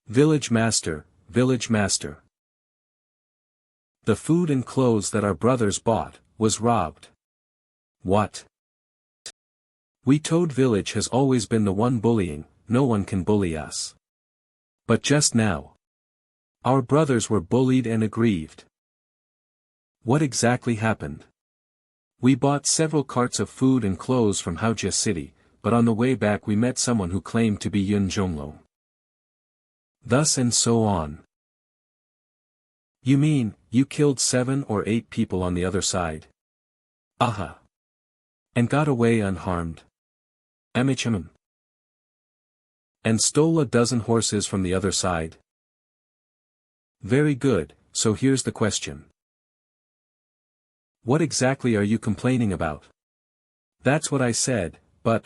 Village master, village master. The food and clothes that our brothers bought, was robbed. What? We Toad Village has always been the one bullying, no one can bully us. But just now, our brothers were bullied and aggrieved. What exactly happened? We bought several carts of food and clothes from Haojia City, but on the way back we met someone who claimed to be Yun Zhonglong. Thus and so on. You mean, you killed 7 or 8 people on the other side? Aha. And got away unharmed? Amichimum. And stole a dozen horses from the other side? Very good, so here's the question. What exactly are you complaining about? That's what I said, but,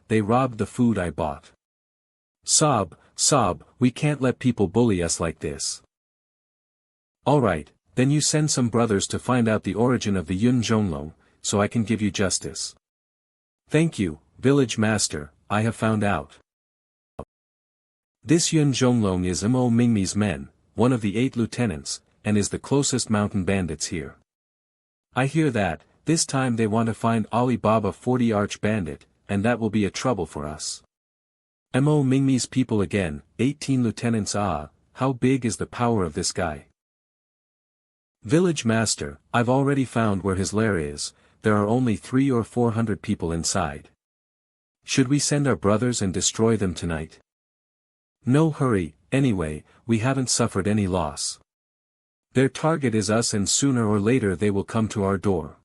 they robbed the food I bought. Sob, we can't let people bully us like this. Alright, then you send some brothers to find out the origin of the Yun Zhonglong, so I can give you justice. Thank you, village master, I have found out. This Yun Zhonglong is Mo Mingmi's men, one of the 8 lieutenants, and is the closest mountain bandits here. I hear that, this time they want to find Alibaba 40 Arch Bandit, and that will be a trouble for us. Mo Mingmi's people again, 18 lieutenants. How big is the power of this guy? Village master, I've already found where his lair is, there are only 300 or 400 people inside. Should we send our brothers and destroy them tonight? No hurry, anyway, we haven't suffered any loss. Their target is us and sooner or later they will come to our door.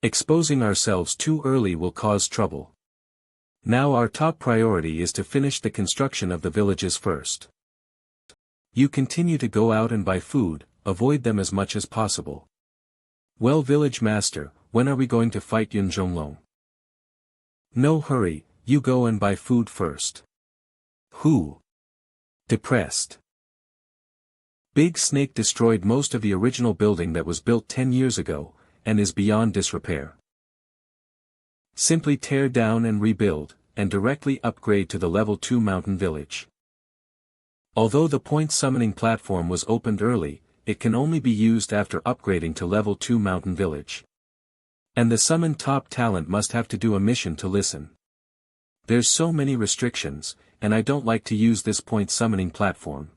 Exposing ourselves too early will cause trouble. Now our top priority is to finish the construction of the villages first. You continue to go out and buy food, avoid them as much as possible. Well, village master, when are we going to fight Yun Zhonglong? No hurry, you go and buy food first. Who? Depressed. Big Snake destroyed most of the original building that was built 10 years ago, and is beyond disrepair. Simply tear down and rebuild, and directly upgrade to the level 2 mountain village. Although the point summoning platform was opened early, it can only be used after upgrading to level 2 mountain village. And the summoned top talent must have to do a mission to listen. There's so many restrictions, and I don't like to use this point summoning platform.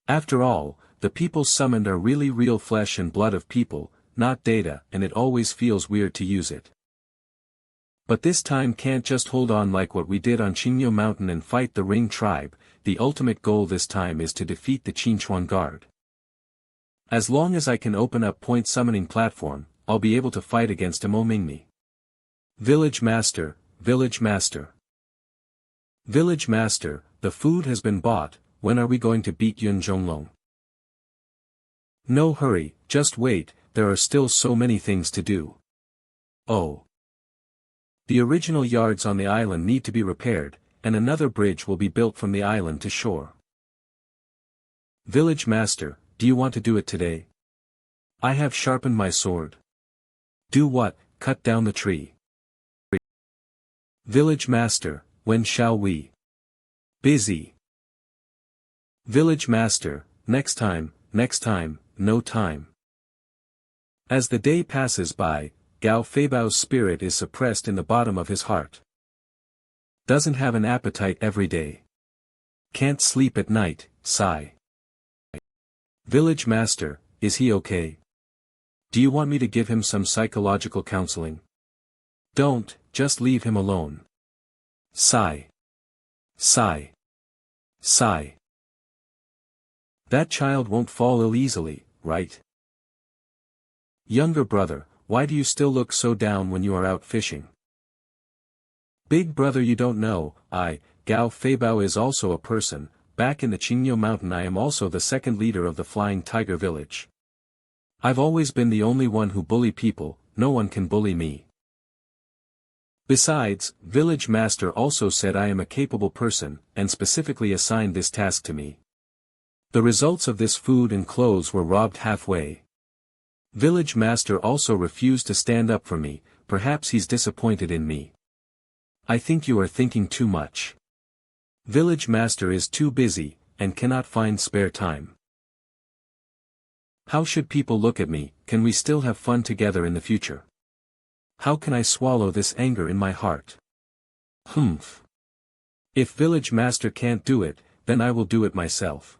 After all, the people summoned are really real flesh and blood of people, not data, and it always feels weird to use it. But this time can't just hold on like what we did on Qingyo Mountain and fight the Ring tribe. The ultimate goal this time is to defeat the Qinchuan Guard. As long as I can open up point summoning platform, I'll be able to fight against Mo Mingmi. Village master, village master. Village master, the food has been bought, when are we going to beat Yun Zhonglong? No hurry, just wait, there are still so many things to do. Oh. The original yards on the island need to be repaired, and another bridge will be built from the island to shore. Village master, do you want to do it today? I have sharpened my sword. Do what? Cut down the tree. Village master, when shall we? Busy. Village master, next time, no time. As the day passes by, Gao Feibao's spirit is suppressed in the bottom of his heart. Doesn't have an appetite every day. Can't sleep at night, sigh. Village master, is he okay? Do you want me to give him some psychological counseling? Don't, just leave him alone. Sigh. Sigh. Sigh. That child won't fall ill easily, right? Younger brother, why do you still look so down when you are out fishing? Big brother, you don't know, Gao Feibao is also a person. Back in the Qingyo Mountain I am also the second leader of the Flying Tiger Village. I've always been the only one who bully people, no one can bully me. Besides, village master also said I am a capable person, and specifically assigned this task to me. The results of this food and clothes were robbed halfway. Village master also refused to stand up for me, perhaps he's disappointed in me. I think you are thinking too much. Village master is too busy, and cannot find spare time. How should people look at me? Can we still have fun together in the future? How can I swallow this anger in my heart? Humph. If village master can't do it, then I will do it myself.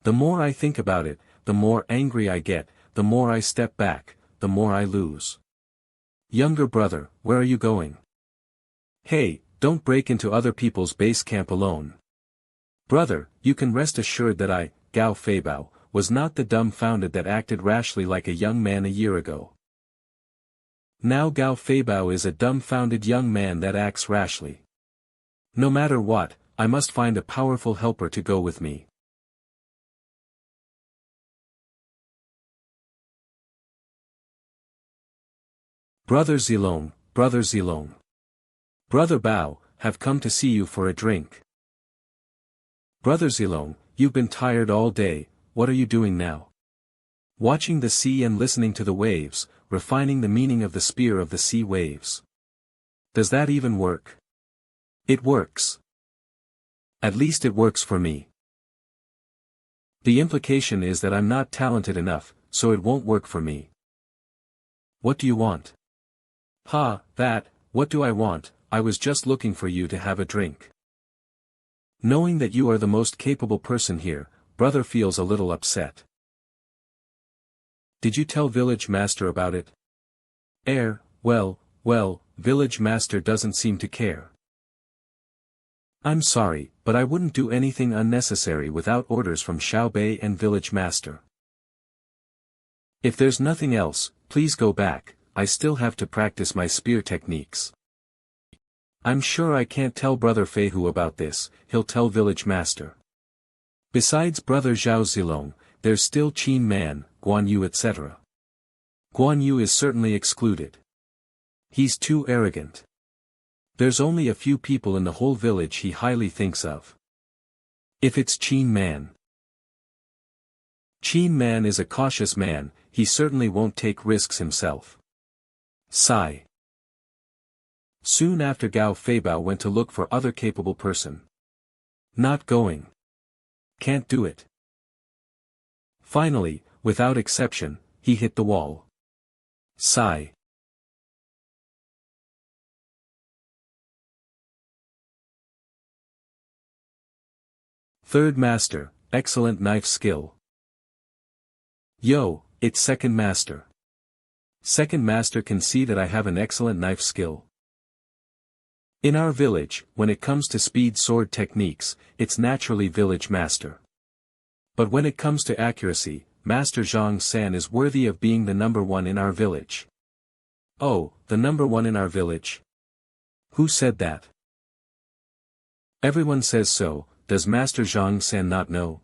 The more I think about it, the more angry I get, the more I step back, the more I lose. Younger brother, where are you going? Hey, don't break into other people's base camp alone. Brother, you can rest assured that I, Gao Feibao, was not the dumbfounded that acted rashly like a young man a year ago. Now Gao Feibao is a dumbfounded young man that acts rashly. No matter what, I must find a powerful helper to go with me. Brother Zilong, Brother Zilong. Brother Bao, have come to see you for a drink. Brother Zilong, you've been tired all day, what are you doing now? Watching the sea and listening to the waves, refining the meaning of the spear of the sea waves. Does that even work? It works. At least it works for me. The implication is that I'm not talented enough, so it won't work for me. What do you want? What do I want? I was just looking for you to have a drink. Knowing that you are the most capable person here, brother feels a little upset. Did you tell village master about it? Well, village master doesn't seem to care. I'm sorry, but I wouldn't do anything unnecessary without orders from Xiaobei and village master. If there's nothing else, please go back, I still have to practice my spear techniques. I'm sure I can't tell brother Feihu about this, he'll tell village master. Besides brother Zhao Zilong, there's still Qin Man, Guan Yu etc. Guan Yu is certainly excluded. He's too arrogant. There's only a few people in the whole village he highly thinks of. If it's Qin Man. Qin Man is a cautious man, he certainly won't take risks himself. Sigh. Soon after Gao Feibao went to look for other capable person. Not going. Can't do it. Finally, without exception, he hit the wall. Sigh. Third master, excellent knife skill. Yo, it's second master. Second master can see that I have an excellent knife skill. In our village, when it comes to speed sword techniques, it's naturally village master. But when it comes to accuracy, Master Zhang San is worthy of being the number one in our village. Oh, the number one in our village? Who said that? Everyone says so, does Master Zhang San not know?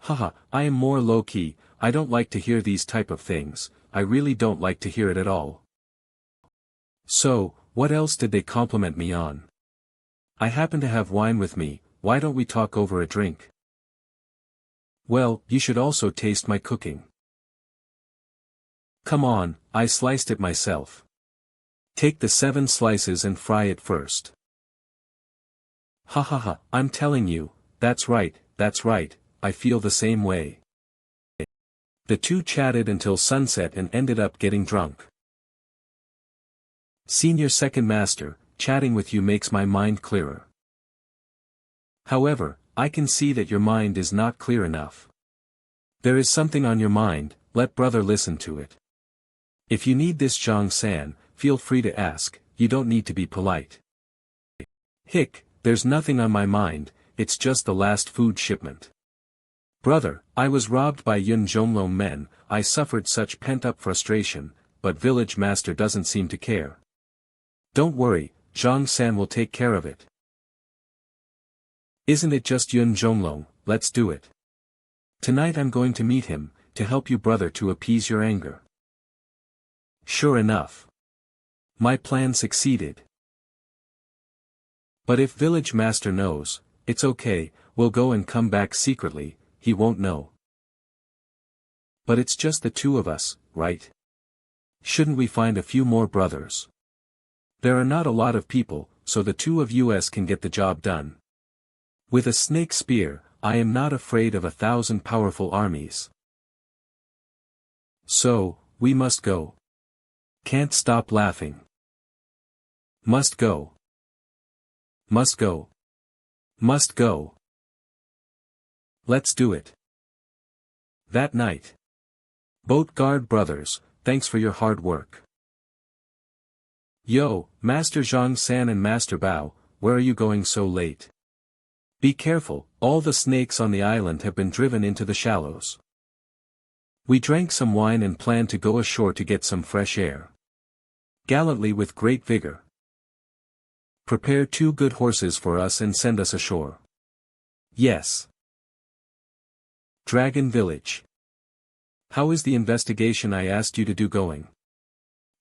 Haha, I am more low-key, I don't like to hear these type of things, I really don't like to hear it at all. So, what else did they compliment me on? I happen to have wine with me, why don't we talk over a drink? Well, you should also taste my cooking. Come on, I sliced it myself. Take the 7 slices and fry it first. Ha, I'm telling you, that's right, I feel the same way. The two chatted until sunset and ended up getting drunk. Senior second master, chatting with you makes my mind clearer. However, I can see that your mind is not clear enough. There is something on your mind, let brother listen to it. If you need this Zhang San, feel free to ask, you don't need to be polite. Hick, there's nothing on my mind, it's just the last food shipment. Brother, I was robbed by Yun Zhonglong men, I suffered such pent-up frustration, but village master doesn't seem to care. Don't worry, Zhang San will take care of it. Isn't it just Yun Zhonglong, let's do it. Tonight I'm going to meet him, to help you brother to appease your anger. Sure enough. My plan succeeded. But if village master knows, it's okay, we'll go and come back secretly, he won't know. But it's just the two of us, right? Shouldn't we find a few more brothers? There are not a lot of people, so the two of us can get the job done. With a snake spear, I am not afraid of 1,000 powerful armies. So, we must go. Can't stop laughing. Must go. Must go. Must go. Let's do it. That night. Boat Guard brothers, thanks for your hard work. Yo, Master Zhang-san and Master Bao, where are you going so late? Be careful, all the snakes on the island have been driven into the shallows. We drank some wine and planned to go ashore to get some fresh air. Gallantly with great vigor. Prepare 2 good horses for us and send us ashore. Yes. Dragon Village. How is the investigation I asked you to do going?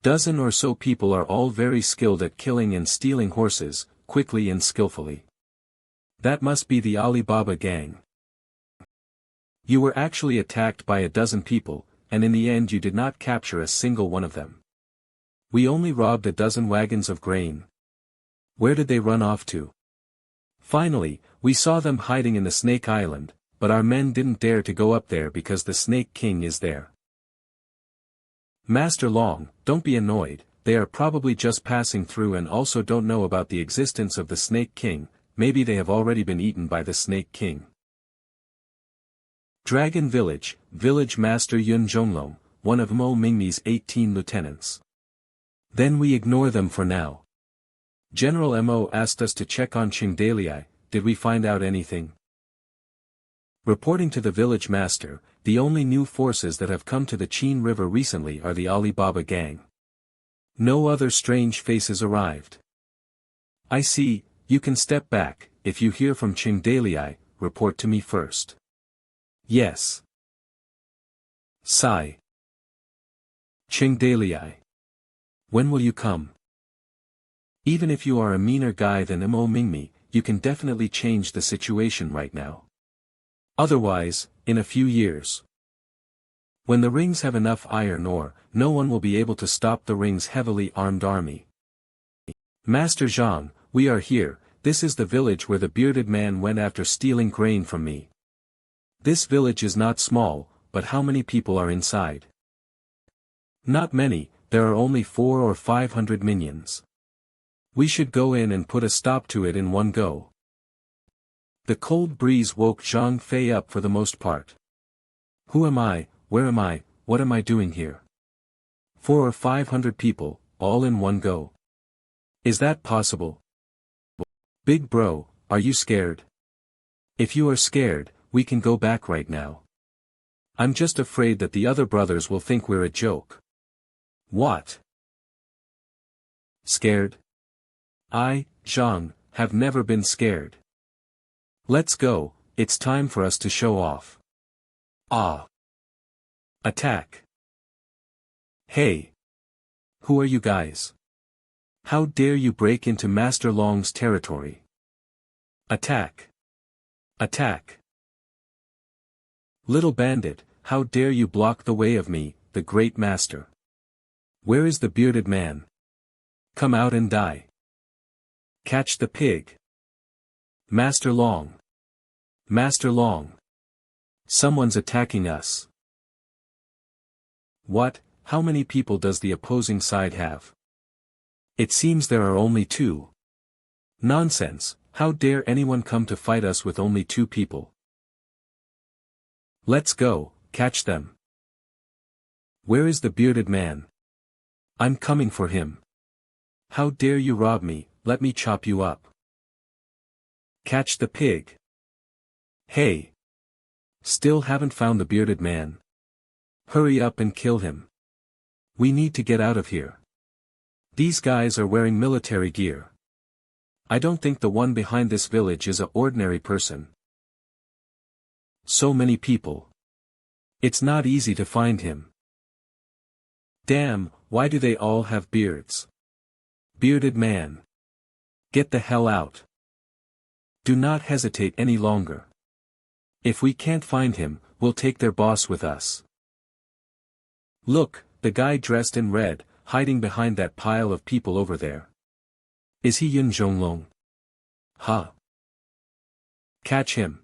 Dozen or so people are all very skilled at killing and stealing horses, quickly and skillfully. That must be the Alibaba gang. You were actually attacked by 12 people, and in the end you did not capture a single one of them. We only robbed 12 wagons of grain. Where did they run off to? Finally, we saw them hiding in the Snake Island, but our men didn't dare to go up there because the Snake King is there. Master Long, don't be annoyed, they are probably just passing through and also don't know about the existence of the Snake King, maybe they have already been eaten by the Snake King. Dragon Village, Village Master Yun Zhonglong, one of Mo Mingmi's 18 lieutenants. Then we ignore them for now. General Mo asked us to check on Qingdalii, did we find out anything? Reporting to the village master, the only new forces that have come to the Qin River recently are the Alibaba gang. No other strange faces arrived. I see, you can step back, if you hear from Qingdalii, report to me first. Yes. Sigh. Qingdalii. When will you come? Even if you are a meaner guy than Mo Mingmi, you can definitely change the situation right now. Otherwise, in a few years. When the rings have enough iron ore, no one will be able to stop the rings' heavily armed army. Master Zhang, we are here, this is the village where the bearded man went after stealing grain from me. This village is not small, but how many people are inside? Not many, there are only 400 or 500 minions. We should go in and put a stop to it in one go. The cold breeze woke Zhang Fei up for the most part. Who am I, where am I, what am I doing here? 400 or 500 people, all in one go. Is that possible? Big bro, are you scared? If you are scared, we can go back right now. I'm just afraid that the other brothers will think we're a joke. What? Scared? I, Zhang, have never been scared. Let's go, it's time for us to show off. Ah. Attack. Hey. Who are you guys? How dare you break into Master Long's territory? Attack. Attack. Little bandit, how dare you block the way of me, the great master? Where is the bearded man? Come out and die. Catch the pig. Master Long. Master Long. Someone's attacking us. What, how many people does the opposing side have? It seems there are only 2. Nonsense, how dare anyone come to fight us with only 2 people? Let's go, catch them. Where is the bearded man? I'm coming for him. How dare you rob me, let me chop you up. Catch the pig. Hey. Still haven't found the bearded man. Hurry up and kill him. We need to get out of here. These guys are wearing military gear. I don't think the one behind this village is an ordinary person. So many people. It's not easy to find him. Damn, why do they all have beards? Bearded man. Get the hell out. Do not hesitate any longer. If we can't find him, we'll take their boss with us. Look, the guy dressed in red, hiding behind that pile of people over there. Is he Yun Zhonglong? Ha! Catch him.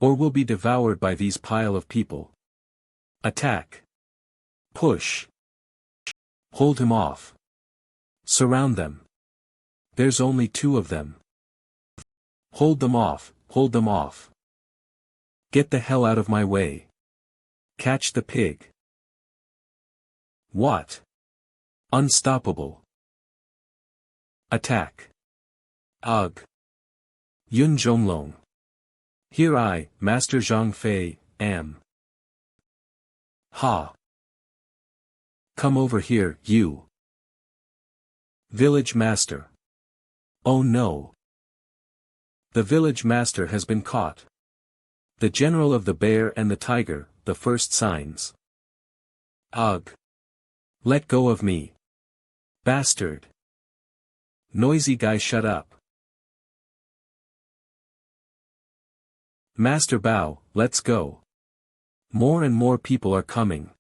Or we'll be devoured by these pile of people. Attack. Push. Hold him off. Surround them. There's only 2 of them. Hold them off, hold them off. Get the hell out of my way. Catch the pig. What? Unstoppable. Attack. Ugh. Yun Zhonglong. Here I, Master Zhang Fei, am. Ha. Come over here, you. Village Master. Oh no. The village master has been caught. The general of the bear and the tiger, the first signs. Ugh. Let go of me. Bastard. Noisy guy, shut up. Master Bao, let's go. More and more people are coming.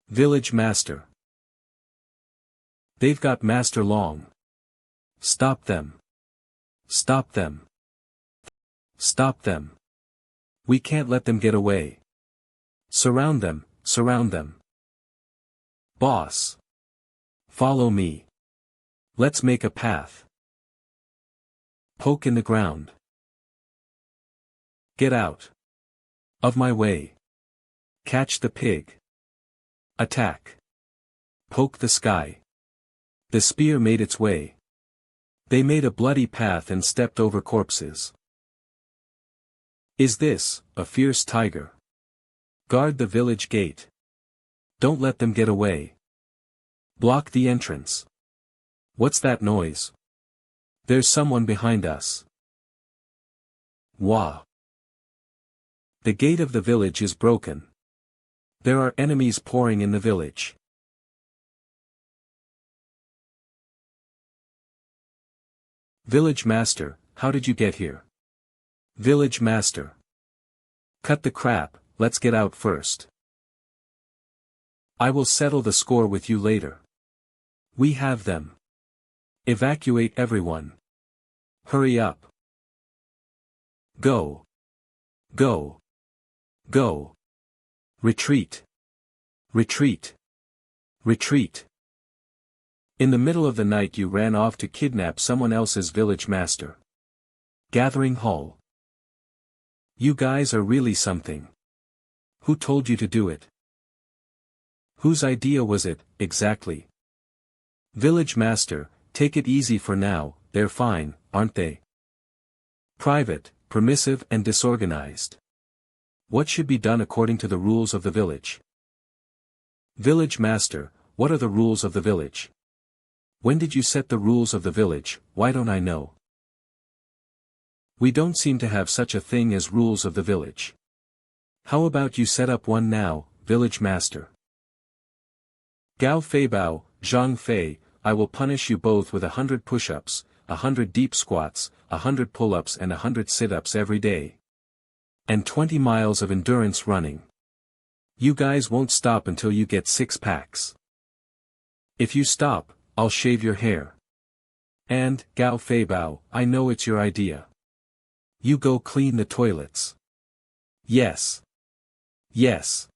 Village Master. They've got Master Long. Stop them. Stop them. Stop them. We can't let them get away. Surround them, surround them. Boss. Follow me. Let's make a path. Poke in the ground. Get out. Of my way. Catch the pig. Attack. Poke the sky. The spear made its way. They made a bloody path and stepped over corpses. Is this, a fierce tiger? Guard the village gate. Don't let them get away. Block the entrance. What's that noise? There's someone behind us. Wah. The gate of the village is broken. There are enemies pouring in the village. Village Master, how did you get here? Village Master. Cut the crap, let's get out first. I will settle the score with you later. We have them. Evacuate everyone. Hurry up. Go. Go. Go. Retreat. Retreat. Retreat. In the middle of the night you ran off to kidnap someone else's village master. Gathering Hall. You guys are really something. Who told you to do it? Whose idea was it, exactly? Village Master, take it easy for now, they're fine, aren't they? Private, permissive and disorganized. What should be done according to the rules of the village? Village Master, what are the rules of the village? When did you set the rules of the village, why don't I know? We don't seem to have such a thing as rules of the village. How about you set up one now, Village Master? Gao Fei Bao, Zhang Fei, I will punish you both with 100 push-ups, 100 deep squats, 100 pull-ups and 100 sit-ups every day. And 20 miles of endurance running. You guys won't stop until you get 6 packs. If you stop, I'll shave your hair. And, Gao Fei Bao, I know it's your idea. You go clean the toilets. Yes. Yes.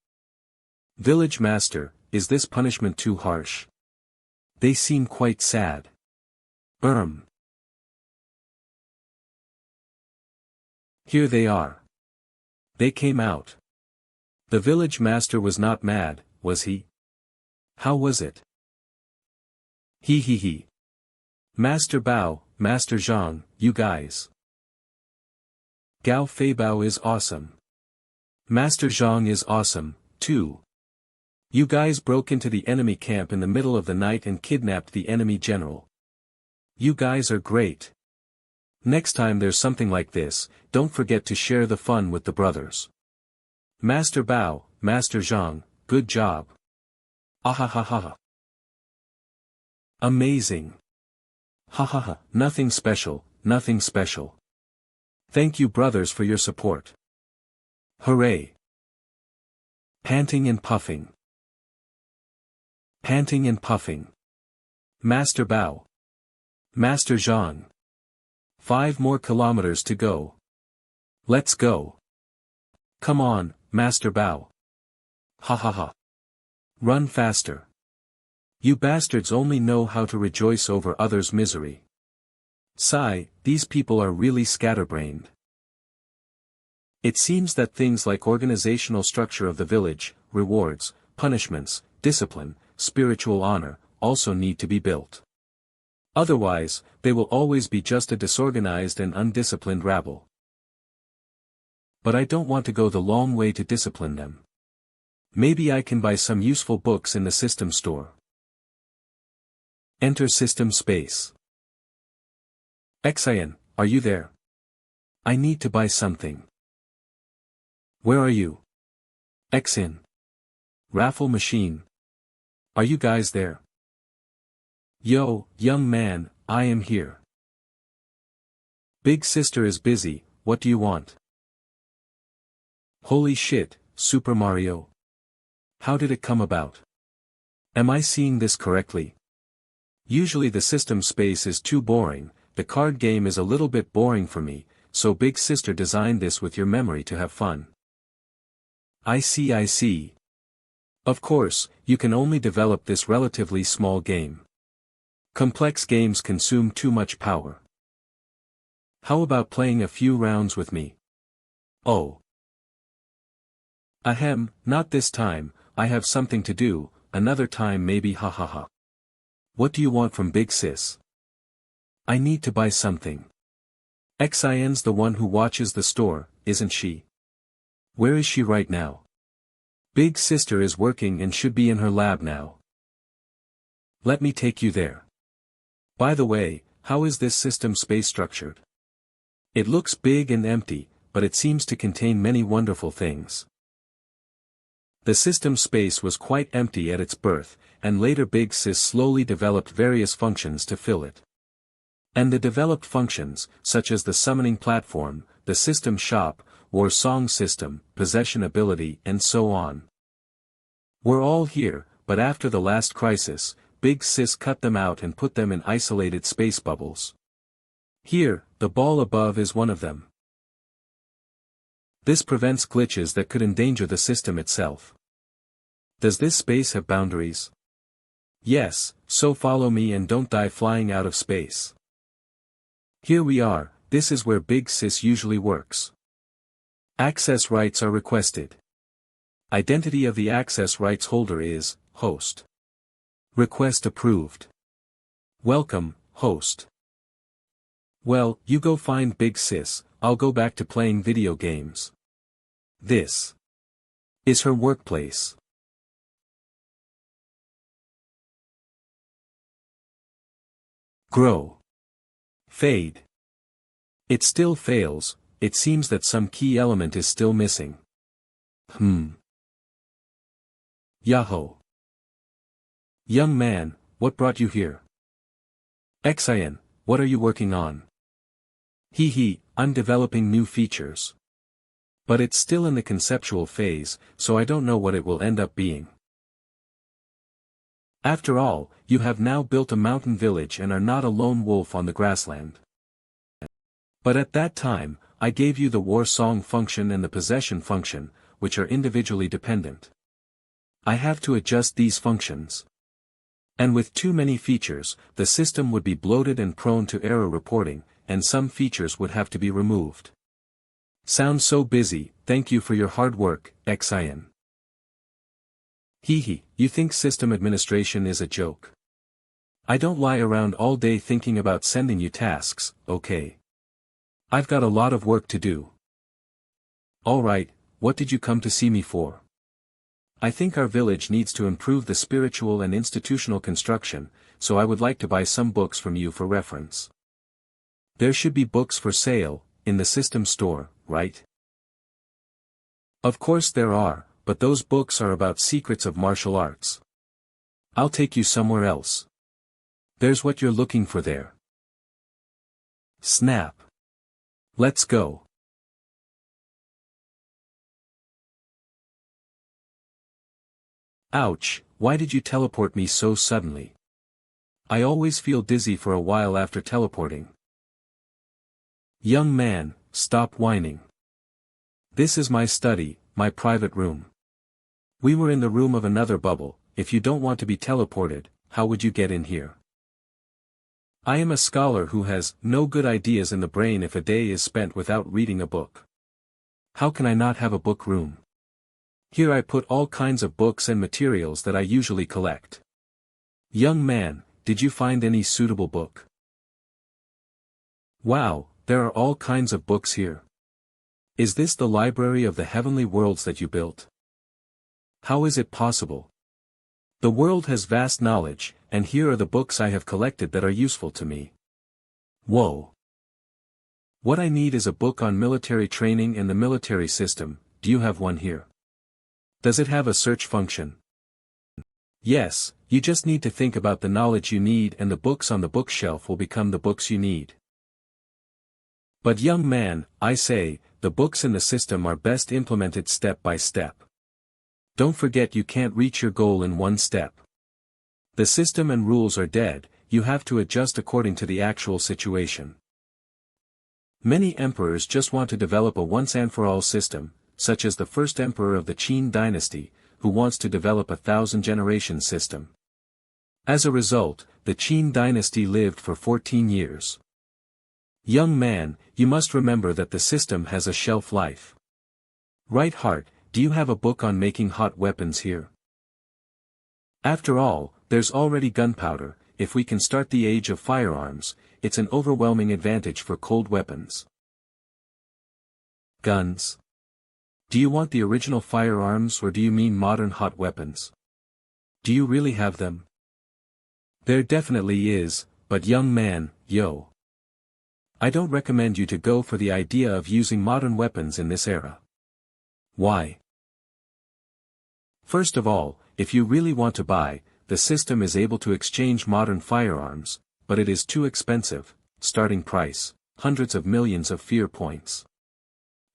Village Master, is this punishment too harsh? They seem quite sad. Here they are. They came out. The village master was not mad, was he? How was it? He. Master Bao, Master Zhang, you guys. Gao Fei Bao is awesome. Master Zhang is awesome, too. You guys broke into the enemy camp in the middle of the night and kidnapped the enemy general. You guys are great. Next time there's something like this, don't forget to share the fun with the brothers. Master Bao, Master Zhang, good job. Ahahaha. Amazing. Hahaha, nothing special, nothing special. Thank you brothers for your support. Hooray. Panting and puffing. Panting and puffing. Master Bao. Master Zhang. 5 more kilometers to go. Let's go. Come on, Master Bao. Ha ha ha. Run faster. You bastards only know how to rejoice over others' misery. Sigh, these people are really scatterbrained. It seems that things like organizational structure of the village, rewards, punishments, discipline, spiritual honor, also need to be built. Otherwise, they will always be just a disorganized and undisciplined rabble. But I don't want to go the long way to discipline them. Maybe I can buy some useful books in the system store. Enter system space. Xian, are you there? I need to buy something. Where are you? Xin. Raffle machine. Are you guys there? Yo, young man, I am here. Big sister is busy, what do you want? Holy shit, Super Mario. How did it come about? Am I seeing this correctly? Usually the system space is too boring, the card game is a little bit boring for me, so Big Sister designed this with your memory to have fun. I see. Of course, you can only develop this relatively small game. Complex games consume too much power. How about playing a few rounds with me? Oh. Ahem, not this time, I have something to do, another time maybe hahaha. What do you want from Big Sis? I need to buy something. Xian's the one who watches the store, isn't she? Where is she right now? Big Sister is working and should be in her lab now. Let me take you there. By the way, how is this system space structured? It looks big and empty, but it seems to contain many wonderful things. The system space was quite empty at its birth, and later Big Sis slowly developed various functions to fill it. And the developed functions, such as the summoning platform, the system shop, war song system, possession ability and so on. Were all here, but after the last crisis, Big Sis cut them out and put them in isolated space bubbles. Here, the ball above is one of them. This prevents glitches that could endanger the system itself. Does this space have boundaries? Yes, so follow me and don't die flying out of space. Here we are, this is where Big Sis usually works. Access rights are requested. Identity of the access rights holder is, host. Request approved. Welcome, host. Well, you go find Big Sis, I'll go back to playing video games. This is her workplace. Grow. Fade. It still fails, it seems that some key element is still missing. Yahoo. Young man, what brought you here? Xian, what are you working on? I'm developing new features. But it's still in the conceptual phase, so I don't know what it will end up being. After all, you have now built a mountain village and are not a lone wolf on the grassland. But at that time, I gave you the war song function and the possession function, which are individually dependent. I have to adjust these functions. And with too many features, the system would be bloated and prone to error reporting, and some features would have to be removed. Sounds so busy, thank you for your hard work, Xian. You think system administration is a joke? I don't lie around all day thinking about sending you tasks, okay? I've got a lot of work to do. Alright, what did you come to see me for? I think our village needs to improve the spiritual and institutional construction, so I would like to buy some books from you for reference. There should be books for sale, in the system store, right? Of course there are, but those books are about secrets of martial arts. I'll take you somewhere else. There's what you're looking for there. Snap. Let's go. Ouch, why did you teleport me so suddenly? I always feel dizzy for a while after teleporting. Young man, stop whining. This is my study, my private room. We were in the room of another bubble. If you don't want to be teleported, how would you get in here? I am a scholar who has no good ideas in the brain if a day is spent without reading a book. How can I not have a book room? Here I put all kinds of books and materials that I usually collect. Young man, did you find any suitable book? Wow, there are all kinds of books here. Is this the library of the heavenly worlds that you built? How is it possible? The world has vast knowledge, and here are the books I have collected that are useful to me. Whoa! What I need is a book on military training and the military system. Do you have one here? Does it have a search function? Yes, you just need to think about the knowledge you need and the books on the bookshelf will become the books you need. But young man, I say, the books in the system are best implemented step by step. Don't forget you can't reach your goal in one step. The system and rules are dead, you have to adjust according to the actual situation. Many emperors just want to develop a once-and-for-all system, such as the first emperor of the Qin dynasty, who wants to develop a 1,000-generation system. As a result, the Qin dynasty lived for 14 years. Young man, you must remember that the system has a shelf life. Right heart, do you have a book on making hot weapons here? After all, there's already gunpowder. If we can start the age of firearms, it's an overwhelming advantage for cold weapons. Guns. Do you want the original firearms or do you mean modern hot weapons? Do you really have them? There definitely is, but young man, yo. I don't recommend you to go for the idea of using modern weapons in this era. Why? First of all, if you really want to buy, the system is able to exchange modern firearms, but it is too expensive, starting price, hundreds of millions of fear points.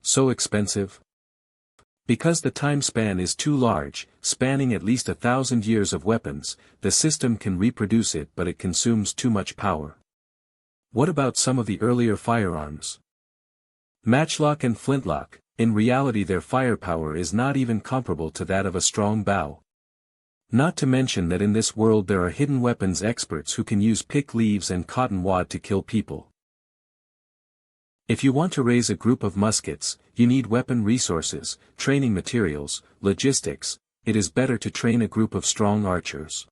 So expensive? Because the time span is too large, spanning at least 1,000 years of weapons, the system can reproduce it but it consumes too much power. What about some of the earlier firearms? Matchlock and flintlock, in reality their firepower is not even comparable to that of a strong bow. Not to mention that in this world there are hidden weapons experts who can use pick leaves and cotton wad to kill people. If you want to raise a group of muskets, you need weapon resources, training materials, logistics. It is better to train a group of strong archers.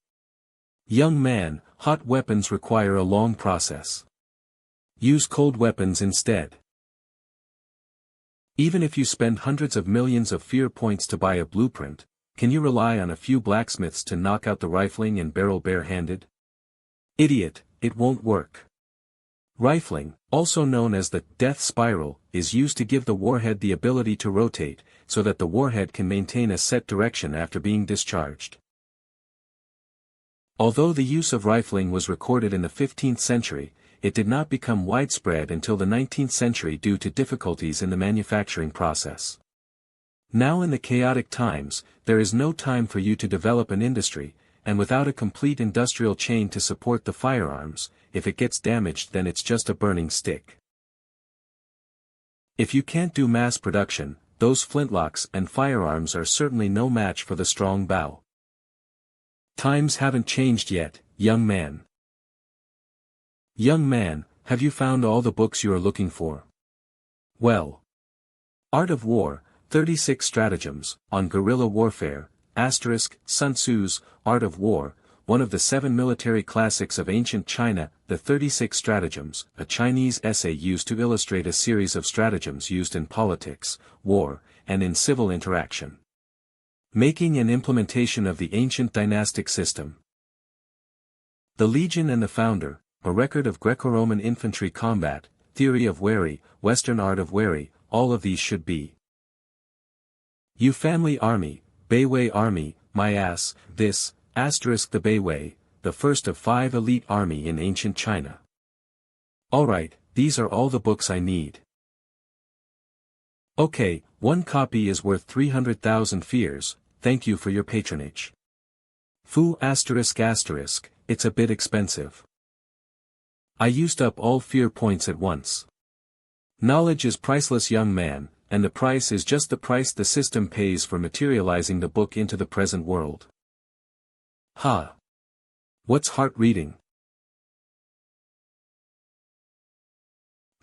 Young man, hot weapons require a long process. Use cold weapons instead. Even if you spend hundreds of millions of fear points to buy a blueprint, can you rely on a few blacksmiths to knock out the rifling and barrel bare-handed? Idiot, it won't work. Rifling, also known as the death spiral, is used to give the warhead the ability to rotate, so that the warhead can maintain a set direction after being discharged. Although the use of rifling was recorded in the 15th century, it did not become widespread until the 19th century due to difficulties in the manufacturing process. Now in the chaotic times, there is no time for you to develop an industry, and without a complete industrial chain to support the firearms, if it gets damaged then it's just a burning stick. If you can't do mass production, those flintlocks and firearms are certainly no match for the strong bow. Times haven't changed yet, young man. Young man, have you found all the books you are looking for? Well. Art of War, 36 Stratagems, on Guerrilla Warfare, Sun Tzu's, Art of War, one of the 7 military classics of ancient China, the 36 Stratagems, a Chinese essay used to illustrate a series of stratagems used in politics, war, and in civil interaction. Making and implementation of the ancient dynastic system. The Legion and the Founder, a record of Greco-Roman infantry combat, theory of Wary, Western art of Wary, all of these should be. You family army, Beiwei army, my ass, this, the Beiwei, the first of 5 elite army in ancient China. Alright, these are all the books I need. Okay, one copy is worth 300,000 fears, thank you for your patronage. Fu ***, it's a bit expensive. I used up all fear points at once. Knowledge is priceless, young man, and the price is just the price the system pays for materializing the book into the present world. Ha! What's heart reading?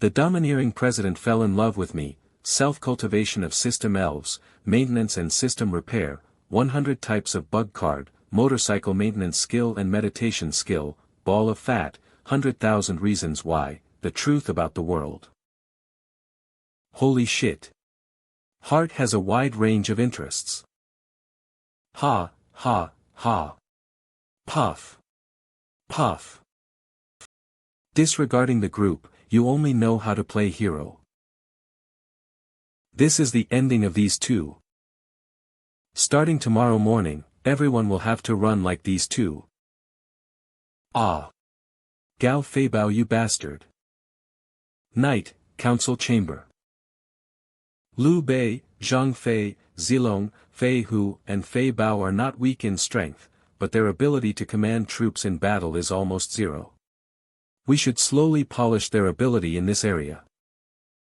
The domineering president fell in love with me, self-cultivation of system elves, maintenance and system repair, 100 types of bug card, motorcycle maintenance skill and meditation skill, ball of fat, 100,000 reasons why, the truth about the world. Holy shit. Heart has a wide range of interests. Ha, ha, ha. Puff. Puff. Disregarding the group, you only know how to play hero. This is the ending of these two. Starting tomorrow morning, everyone will have to run like these two. Ah. Gao Fei Bao, you bastard. Night, Council Chamber. Liu Bei, Zhang Fei, Zilong, Fei Hu and Fei Bao are not weak in strength, but their ability to command troops in battle is almost zero. We should slowly polish their ability in this area.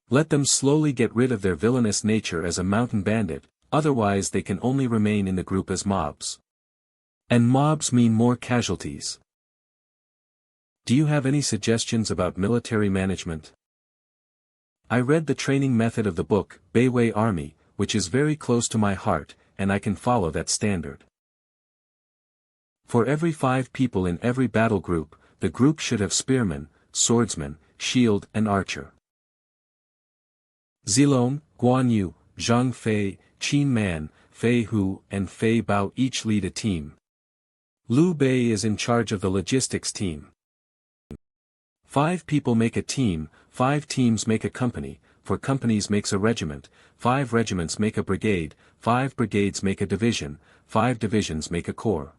Let them slowly get rid of their villainous nature as a mountain bandit, otherwise they can only remain in the group as mobs. And mobs mean more casualties. Do you have any suggestions about military management? I read the training method of the book, Beiwei Army, which is very close to my heart, and I can follow that standard. For every 5 people in every battle group, the group should have spearman, swordsman, shield and archer. Zilong, Guan Yu, Zhang Fei, Qin Man, Fei Hu and Fei Bao each lead a team. Liu Bei is in charge of the logistics team. 5 people make a team, 5 teams make a company, 4 companies makes a regiment, 5 regiments make a brigade, 5 brigades make a division, 5 divisions make a corps.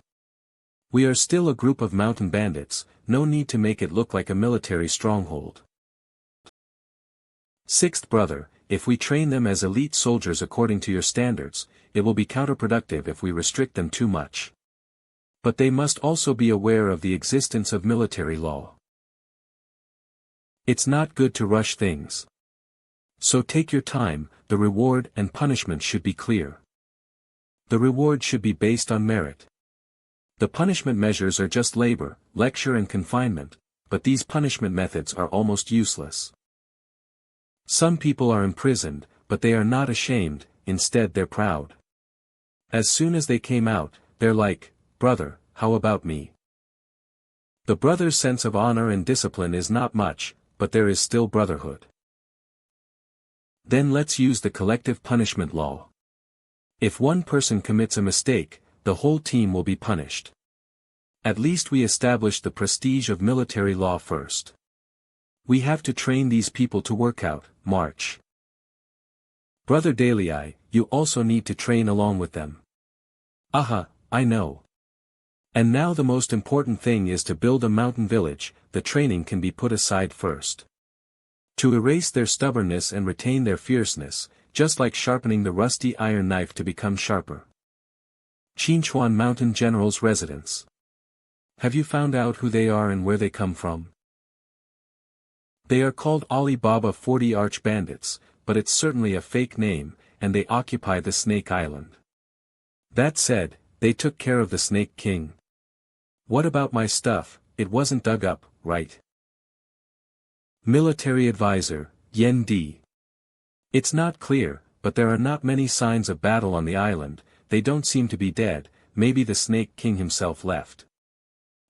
We are still a group of mountain bandits, no need to make it look like a military stronghold. 6th brother, if we train them as elite soldiers according to your standards, it will be counterproductive if we restrict them too much. But they must also be aware of the existence of military law. It's not good to rush things. So take your time, the reward and punishment should be clear. The reward should be based on merit. The punishment measures are just labor, lecture and confinement, but these punishment methods are almost useless. Some people are imprisoned, but they are not ashamed, instead they're proud. As soon as they came out, they're like, brother, how about me? The brother's sense of honor and discipline is not much, but there is still brotherhood. Then let's use the collective punishment law. If one person commits a mistake, the whole team will be punished. At least we establish the prestige of military law first. We have to train these people to work out, march. Brother Dalei, you also need to train along with them. Aha, I know. And now the most important thing is to build a mountain village, the training can be put aside first. To erase their stubbornness and retain their fierceness, just like sharpening the rusty iron knife to become sharper. Qinchuan Mountain General's residence. Have you found out who they are and where they come from? They are called Alibaba 40 Arch Bandits, but it's certainly a fake name, and they occupy the Snake Island. That said, they took care of the Snake King. What about my stuff? It wasn't dug up, right? Military Advisor, Yen Di. It's not clear, but there are not many signs of battle on the island. They don't seem to be dead, maybe the Snake King himself left.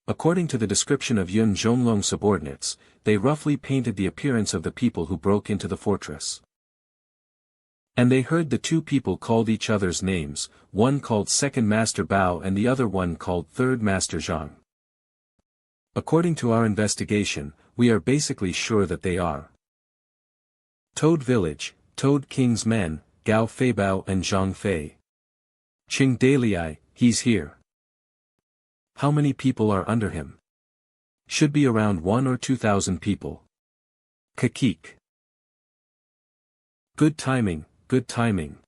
According to the description of Yun Zhonglong's subordinates, they roughly painted the appearance of the people who broke into the fortress. And they heard the 2 people called each other's names, one called Second Master Bao and the other one called Third Master Zhang. According to our investigation, we are basically sure that they are Toad Village, Toad King's men, Gao Feibao and Zhang Fei. Qing Dalei, he's here. How many people are under him? Should be around 1 or 2,000 people. Kakik. Good timing, good timing.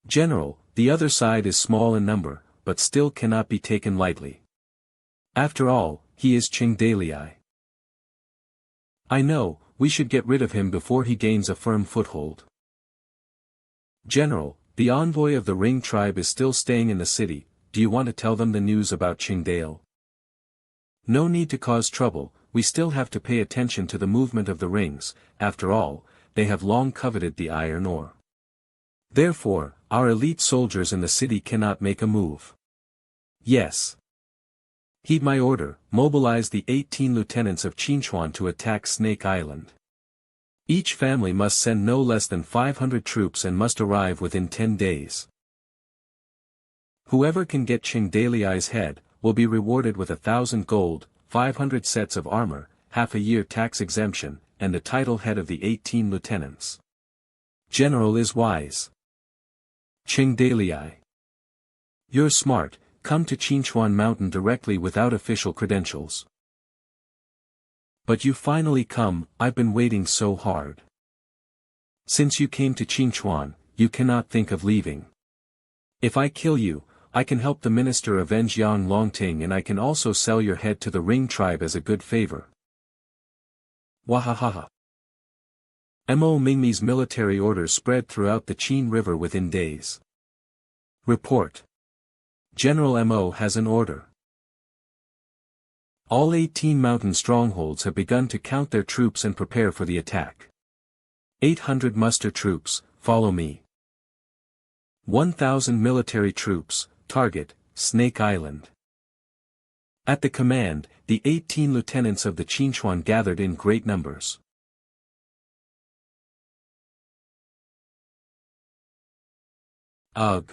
General, the other side is small in number, but still cannot be taken lightly. After all, he is Qing Dalai. I know, we should get rid of him before he gains a firm foothold. General, the envoy of the Ring tribe is still staying in the city. Do you want to tell them the news about Qing Dale? No need to cause trouble, we still have to pay attention to the movement of the rings. After all, they have long coveted the iron ore. Therefore, our elite soldiers in the city cannot make a move. Yes. Heed my order, mobilize the 18 lieutenants of Qinchuan to attack Snake Island. Each family must send no less than 500 troops and must arrive within 10 days. Whoever can get Qing Dalai's head, will be rewarded with 1,000 gold, 500 sets of armor, half a year tax exemption, and the title head of the 18 lieutenants. General is wise. Qing Dalai. You're smart, come to Qinchuan Mountain directly without official credentials. But you finally come, I've been waiting so hard. Since you came to Qinchuan, you cannot think of leaving. If I kill you, I can help the minister avenge Yang Longting and I can also sell your head to the Ring tribe as a good favor. Wahahaha. Mo Mingmi's military orders spread throughout the Qin River within days. Report. General Mo has an order. All 18 mountain strongholds have begun to count their troops and prepare for the attack. 800 muster troops, follow me. 1,000 military troops, target, Snake Island. At the command, the 18 lieutenants of the Qinchuan gathered in great numbers. Ugh.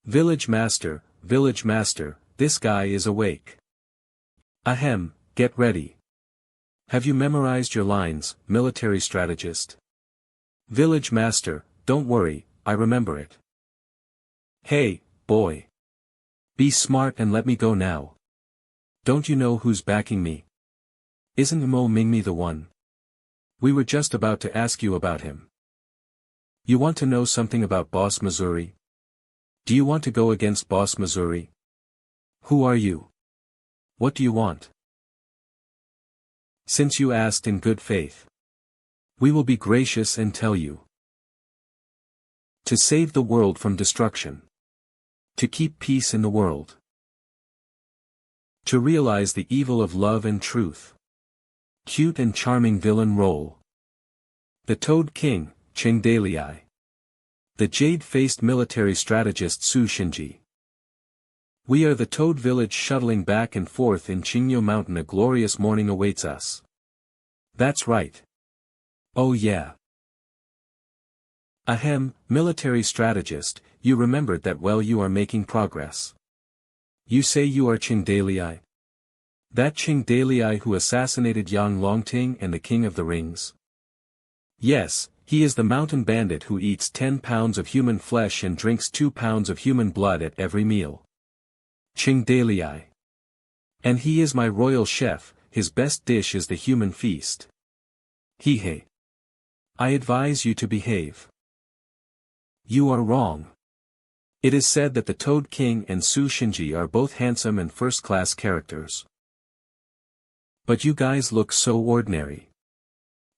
Village master, this guy is awake. Ahem, get ready. Have you memorized your lines, military strategist? Village master, don't worry, I remember it. Hey, boy. Be smart and let me go now. Don't you know who's backing me? Isn't Mo Mingmi the one? We were just about to ask you about him. You want to know something about Boss Missouri? Do you want to go against Boss Missouri? Who are you? What do you want? Since you asked in good faith, we will be gracious and tell you. To save the world from destruction. To keep peace in the world. To realize the evil of love and truth. Cute and charming villain role. The Toad King, Qing Dalai. The jade-faced military strategist Su Shinji. We are the Toad Village shuttling back and forth in Qingyo Mountain. A glorious morning awaits us. That's right. Oh yeah. Ahem, military strategist, you remembered that well. You are making progress. You say you are Qing Dalai? That Qing Dalai who assassinated Yang Longting and the King of the Rings? Yes, he is the mountain bandit who eats 10 pounds of human flesh and drinks 2 pounds of human blood at every meal. Qing Dalai. And he is my royal chef, his best dish is the human feast. He. I advise you to behave. You are wrong. It is said that the Toad King and Su Shinji are both handsome and first-class characters. But you guys look so ordinary.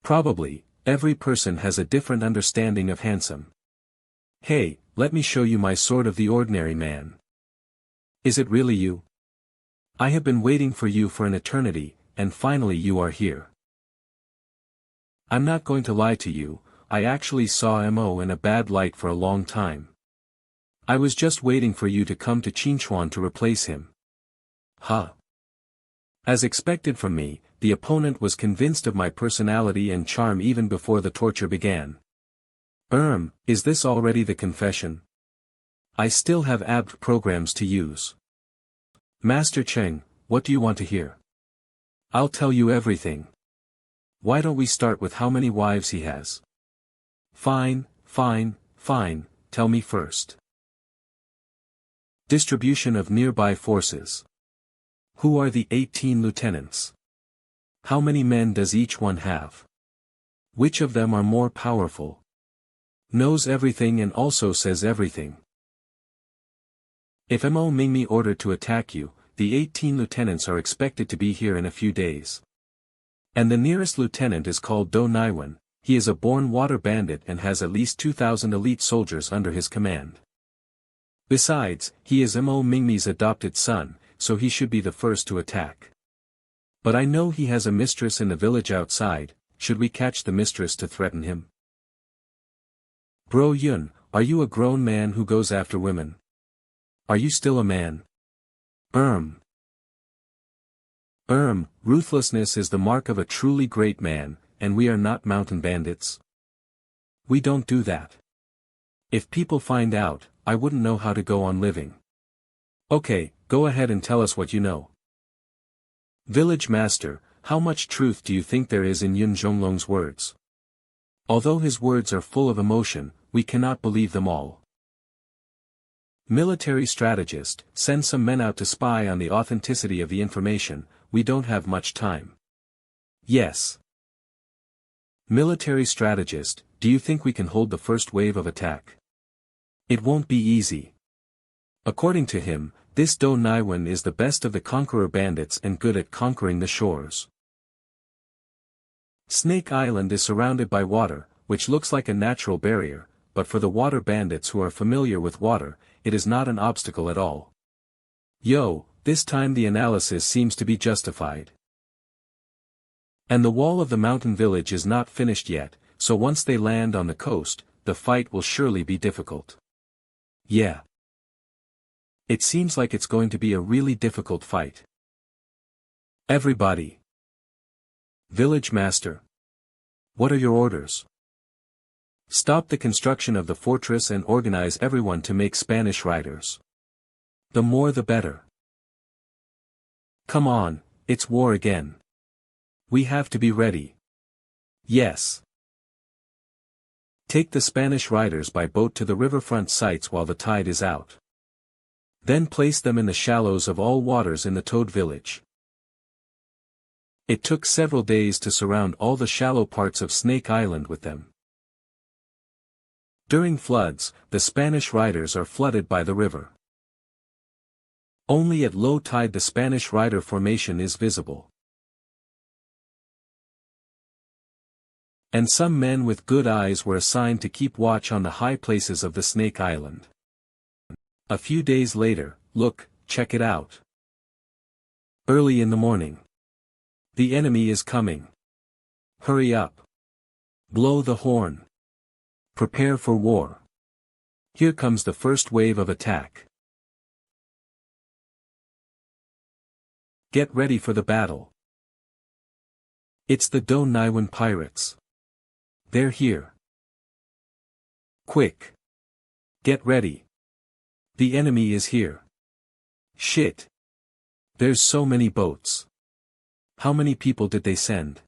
Probably, every person has a different understanding of handsome. Hey, let me show you my sword of the ordinary man. Is it really you? I have been waiting for you for an eternity, and finally you are here. I'm not going to lie to you, I actually saw Mo in a bad light for a long time. I was just waiting for you to come to Qinchuan to replace him. Huh. As expected from me, the opponent was convinced of my personality and charm even before the torture began. Is this already the confession? I still have ABT programs to use. Master Cheng, what do you want to hear? I'll tell you everything. Why don't we start with how many wives he has? Fine, tell me first. Distribution of nearby forces. Who are the 18 lieutenants? How many men does each one have? Which of them are more powerful? Knows everything and also says everything. If Mo Mingmi ordered to attack you, the 18 lieutenants are expected to be here in a few days. And the nearest lieutenant is called Do Naiwan. He is a born water bandit and has at least 2,000 elite soldiers under his command. Besides, he is Mo Mingmi's adopted son, so he should be the first to attack. But I know he has a mistress in the village outside. Should we catch the mistress to threaten him? Bro Yun, are you a grown man who goes after women? Are you still a man? Ruthlessness is the mark of a truly great man, and we are not mountain bandits. We don't do that. If people find out, I wouldn't know how to go on living. Okay, go ahead and tell us what you know. Village Master, how much truth do you think there is in Yun Zhonglong's words? Although his words are full of emotion, we cannot believe them all. Military strategist, send some men out to spy on the authenticity of the information, we don't have much time. Yes. Military strategist, do you think we can hold the first wave of attack? It won't be easy. According to him, this Do Naiwan is the best of the conqueror bandits and good at conquering the shores. Snake Island is surrounded by water, which looks like a natural barrier, but for the water bandits who are familiar with water, it is not an obstacle at all. Yo, this time the analysis seems to be justified. And the wall of the mountain village is not finished yet, so once they land on the coast, the fight will surely be difficult. Yeah. It seems like it's going to be a really difficult fight. Everybody. Village Master. What are your orders? Stop the construction of the fortress and organize everyone to make Spanish riders. The more the better. Come on, it's war again. We have to be ready. Yes. Take the Spanish riders by boat to the riverfront sites while the tide is out. Then place them in the shallows of all waters in the Toad village. It took several days to surround all the shallow parts of Snake Island with them. During floods, the Spanish riders are flooded by the river. Only at low tide the Spanish rider formation is visible. And some men with good eyes were assigned to keep watch on the high places of the Snake Island. A few days later, look, check it out. Early in the morning. The enemy is coming. Hurry up. Blow the horn. Prepare for war. Here comes the first wave of attack. Get ready for the battle. It's the Do Naiwan pirates. They're here. Quick. Get ready. The enemy is here. Shit. There's so many boats. How many people did they send?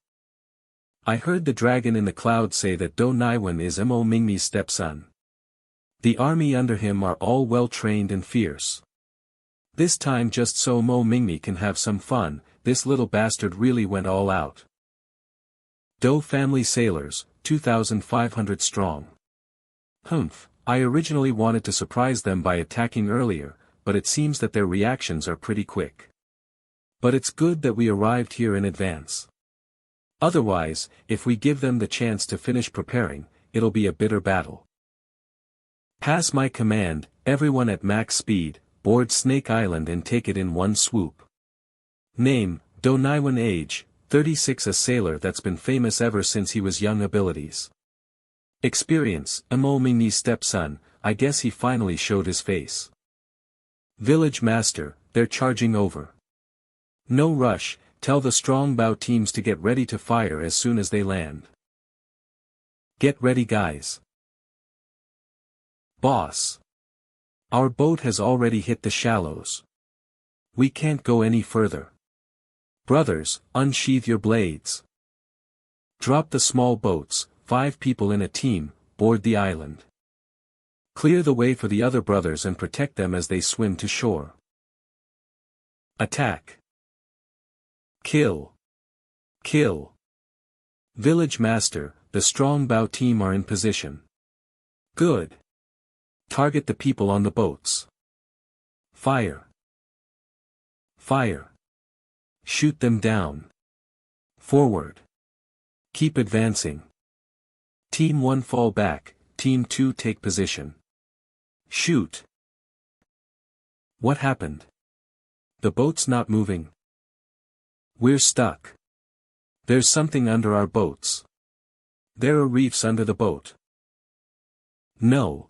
I heard the dragon in the cloud say that Do Naiwan is Mo Mingmi's stepson. The army under him are all well trained and fierce. This time just so Mo Mingmi can have some fun, this little bastard really went all out. Do family sailors, 2,500 strong. I originally wanted to surprise them by attacking earlier, but it seems that their reactions are pretty quick. But it's good that we arrived here in advance. Otherwise, if we give them the chance to finish preparing, it'll be a bitter battle. Pass my command, everyone at max speed, board Snake Island and take it in one swoop. Name, Do Naiwan age, 36 a sailor that's been famous ever since he was young abilities. Experience, Mo Mingmi's stepson, I guess he finally showed his face. Village Master, they're charging over. No rush, tell the strong bow teams to get ready to fire as soon as they land. Get ready guys. Boss. Our boat has already hit the shallows. We can't go any further. Brothers, unsheathe your blades. Drop the small boats, 5 people in a team, board the island. Clear the way for the other brothers and protect them as they swim to shore. Attack. Kill. Kill. Village Master, the strong bow team are in position. Good. Target the people on the boats. Fire. Fire. Shoot them down. Forward. Keep advancing. Team 1 fall back, Team 2 take position. Shoot. What happened? The boat's not moving. We're stuck. There's something under our boats. There are reefs under the boat. No.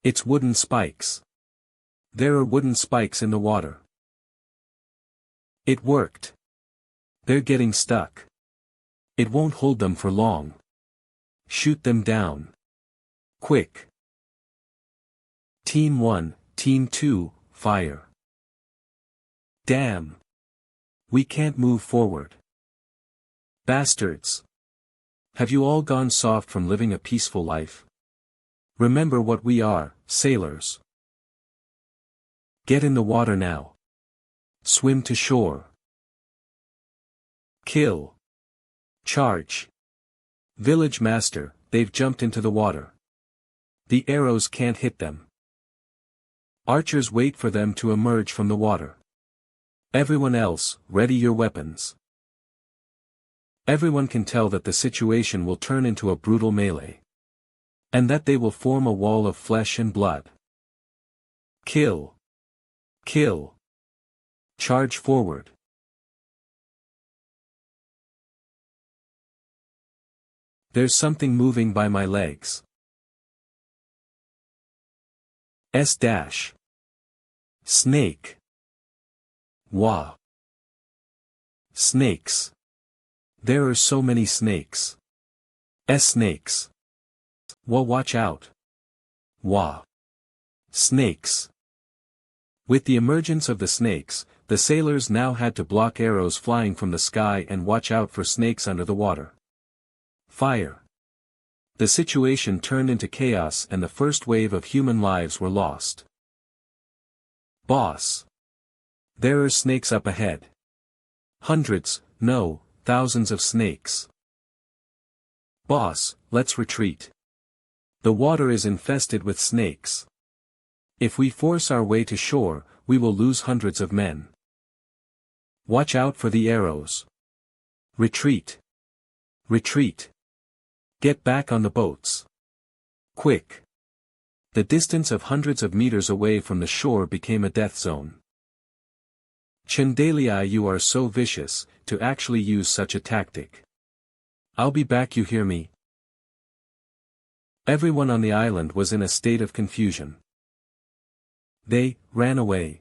It's wooden spikes. There are wooden spikes in the water. It worked. They're getting stuck. It won't hold them for long. Shoot them down. Quick. Team 1, Team 2, fire. Damn. We can't move forward. Bastards. Have you all gone soft from living a peaceful life? Remember what we are, sailors. Get in the water now. Swim to shore. Kill. Charge. Village master, they've jumped into the water. The arrows can't hit them. Archers wait for them to emerge from the water. Everyone else, ready your weapons. Everyone can tell that the situation will turn into a brutal melee. And that they will form a wall of flesh and blood. Kill. Kill. Charge forward. There's something moving by my legs. S-dash. Snake. Wah. Snakes. There are so many snakes. S-snakes. Wah, watch out. Wah. Snakes. With the emergence of the snakes, the sailors now had to block arrows flying from the sky and watch out for snakes under the water. Fire. The situation turned into chaos and the first wave of human lives were lost. Boss. There are snakes up ahead. Hundreds, no, thousands of snakes. Boss, let's retreat. The water is infested with snakes. If we force our way to shore, we will lose hundreds of men. Watch out for the arrows. Retreat. Retreat. Get back on the boats. Quick. The distance of hundreds of meters away from the shore became a death zone. Chandelier, you are so vicious, to actually use such a tactic. I'll be back, you hear me? Everyone on the island was in a state of confusion. They ran away.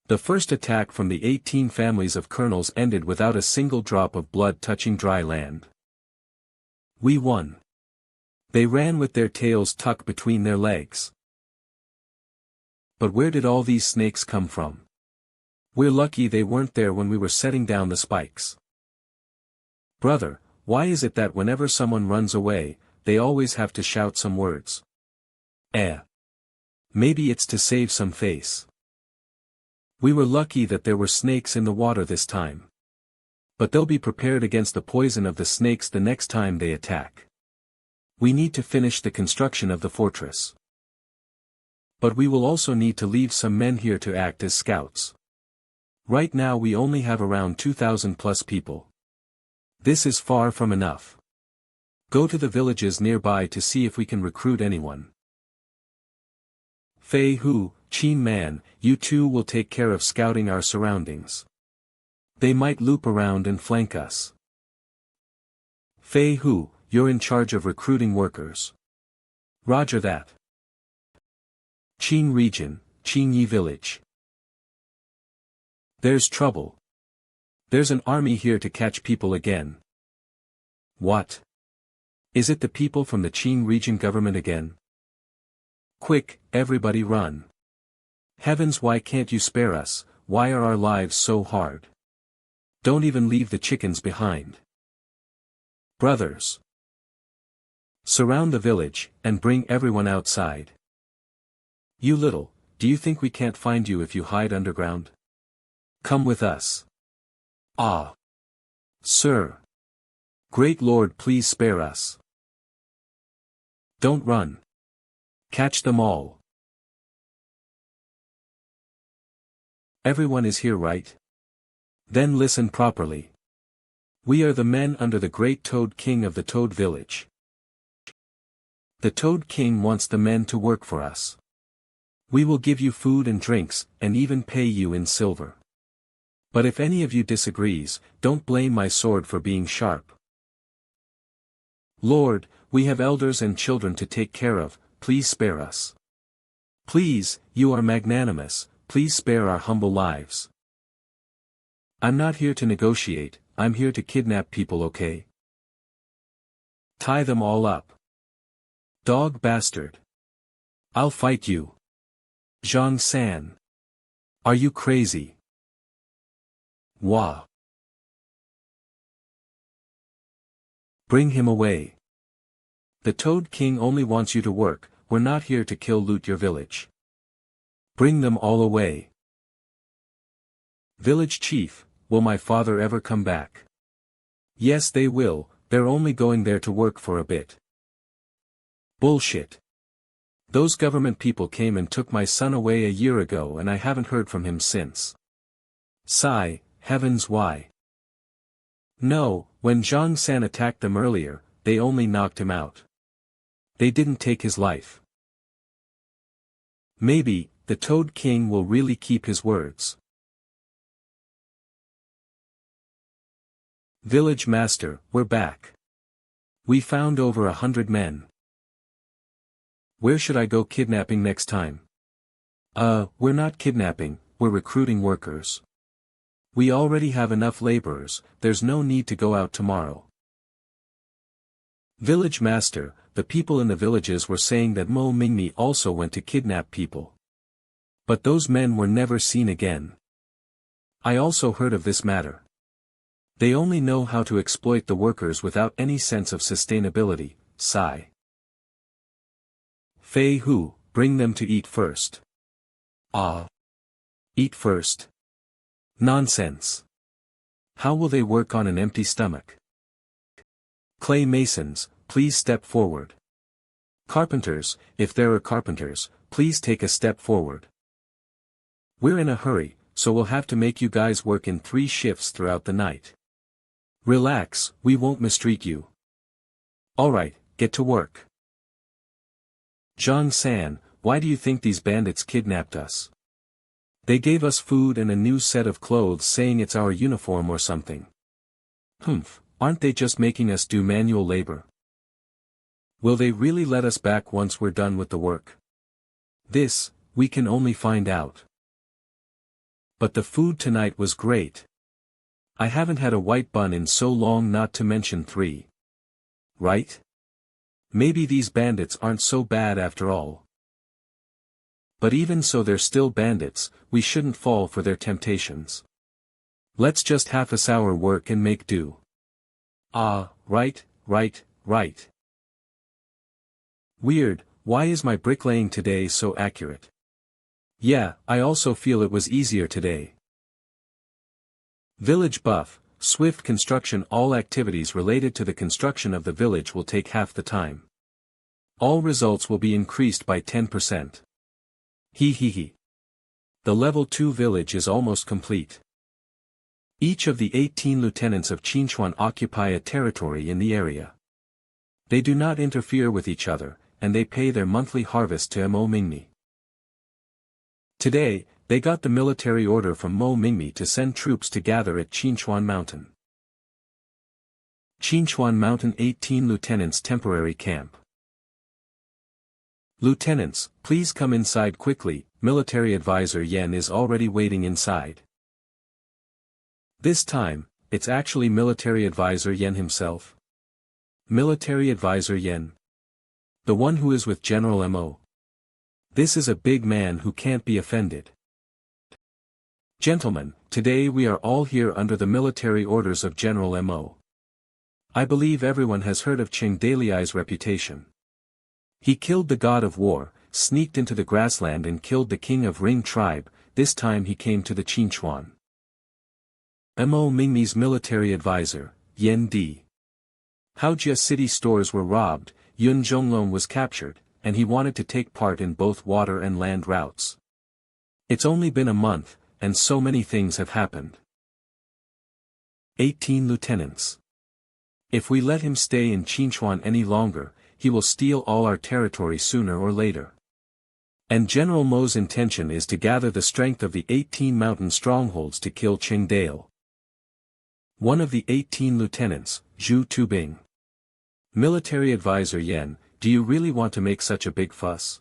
The first attack from the 18 families of colonels ended without a single drop of blood touching dry land. We won. They ran with their tails tucked between their legs. But where did all these snakes come from? We're lucky they weren't there when we were setting down the spikes. Brother, why is it that whenever someone runs away, they always have to shout some words? Maybe it's to save some face. We were lucky that there were snakes in the water this time. But they'll be prepared against the poison of the snakes the next time they attack. We need to finish the construction of the fortress. But we will also need to leave some men here to act as scouts. Right now we only have around 2,000 plus people. This is far from enough. Go to the villages nearby to see if we can recruit anyone. Fei Hu, Qin Man, you two will take care of scouting our surroundings. They might loop around and flank us. Fei Hu, you're in charge of recruiting workers. Roger that. Qin Region, Qinyi Village. There's trouble. There's an army here to catch people again. What? Is it the people from the Qin region government again? Quick, everybody run. Heavens, why can't you spare us? Why are our lives so hard? Don't even leave the chickens behind. Brothers. Surround the village, and bring everyone outside. You little, do you think we can't find you if you hide underground? Come with us. Ah. Sir. Great Lord, please spare us. Don't run. Catch them all. Everyone is here, right? Then listen properly. We are the men under the great Toad King of the Toad Village. The Toad King wants the men to work for us. We will give you food and drinks, and even pay you in silver. But if any of you disagrees, don't blame my sword for being sharp. Lord, we have elders and children to take care of, please spare us. Please, you are magnanimous, please spare our humble lives. I'm not here to negotiate, I'm here to kidnap people, okay? Tie them all up. Dog bastard. I'll fight you. Zhang-san. Are you crazy? Wah. Bring him away. The Toad King only wants you to work, we're not here to loot your village. Bring them all away. Village chief, will my father ever come back? Yes, they will, they're only going there to work for a bit. Bullshit. Those government people came and took my son away a year ago and I haven't heard from him since. Sigh, heavens, why? No, when Zhang-san attacked them earlier, they only knocked him out. They didn't take his life. Maybe, the Toad King will really keep his words. Village master, we're back. We found over 100 men. Where should I go kidnapping next time? We're not kidnapping, we're recruiting workers. We already have enough laborers, there's no need to go out tomorrow. Village master, the people in the villages were saying that Mo Mingmi also went to kidnap people. But those men were never seen again. I also heard of this matter. They only know how to exploit the workers without any sense of sustainability, sigh. Fei Hu, bring them to eat first. Ah. Eat first? Nonsense. How will they work on an empty stomach? Clay masons, please step forward. Carpenters, if there are carpenters, please take a step forward. We're in a hurry, so we'll have to make you guys work in 3 shifts throughout the night. Relax, we won't mistreat you. Alright, get to work. Zhang-san, why do you think these bandits kidnapped us? They gave us food and a new set of clothes saying it's our uniform or something. Humph, aren't they just making us do manual labor? Will they really let us back once we're done with the work? This, we can only find out. But the food tonight was great. I haven't had a white bun in so long, not to mention 3. Right? Maybe these bandits aren't so bad after all. But even so, they're still bandits, we shouldn't fall for their temptations. Let's just half our work and make do. Ah, right. Weird, why is my bricklaying today so accurate? Yeah, I also feel it was easier today. Village buff, swift construction. All activities related to the construction of the village will take half the time. All results will be increased by 10%. He. The level 2 village is almost complete. Each of the 18 lieutenants of Qinchuan occupy a territory in the area. They do not interfere with each other, and they pay their monthly harvest to Mo Mingmi. Today, they got the military order from Mo Mingmi to send troops to gather at Qinchuan Mountain. Qinchuan Mountain 18 Lieutenants Temporary Camp. Lieutenants, please come inside quickly, Military Advisor Yen is already waiting inside. This time, it's actually Military Advisor Yen himself. Military Advisor Yen. The one who is with General Mo. This is a big man who can't be offended. Gentlemen, today we are all here under the military orders of General Mo. I believe everyone has heard of Cheng Daliai's reputation. He killed the god of war, sneaked into the grassland and killed the king of Ring tribe. This time he came to the Qinchuan. Mo Mingmi's military advisor, Yen Di. Haojia city stores were robbed, Yun Zhonglong was captured, and he wanted to take part in both water and land routes. It's only been a month, and so many things have happened. 18 lieutenants. If we let him stay in Qinchuan any longer, he will steal all our territory sooner or later. And General Mo's intention is to gather the strength of the 18 mountain strongholds to kill Qingdale. One of the 18 lieutenants, Zhu Tubing. Military advisor Yan, do you really want to make such a big fuss?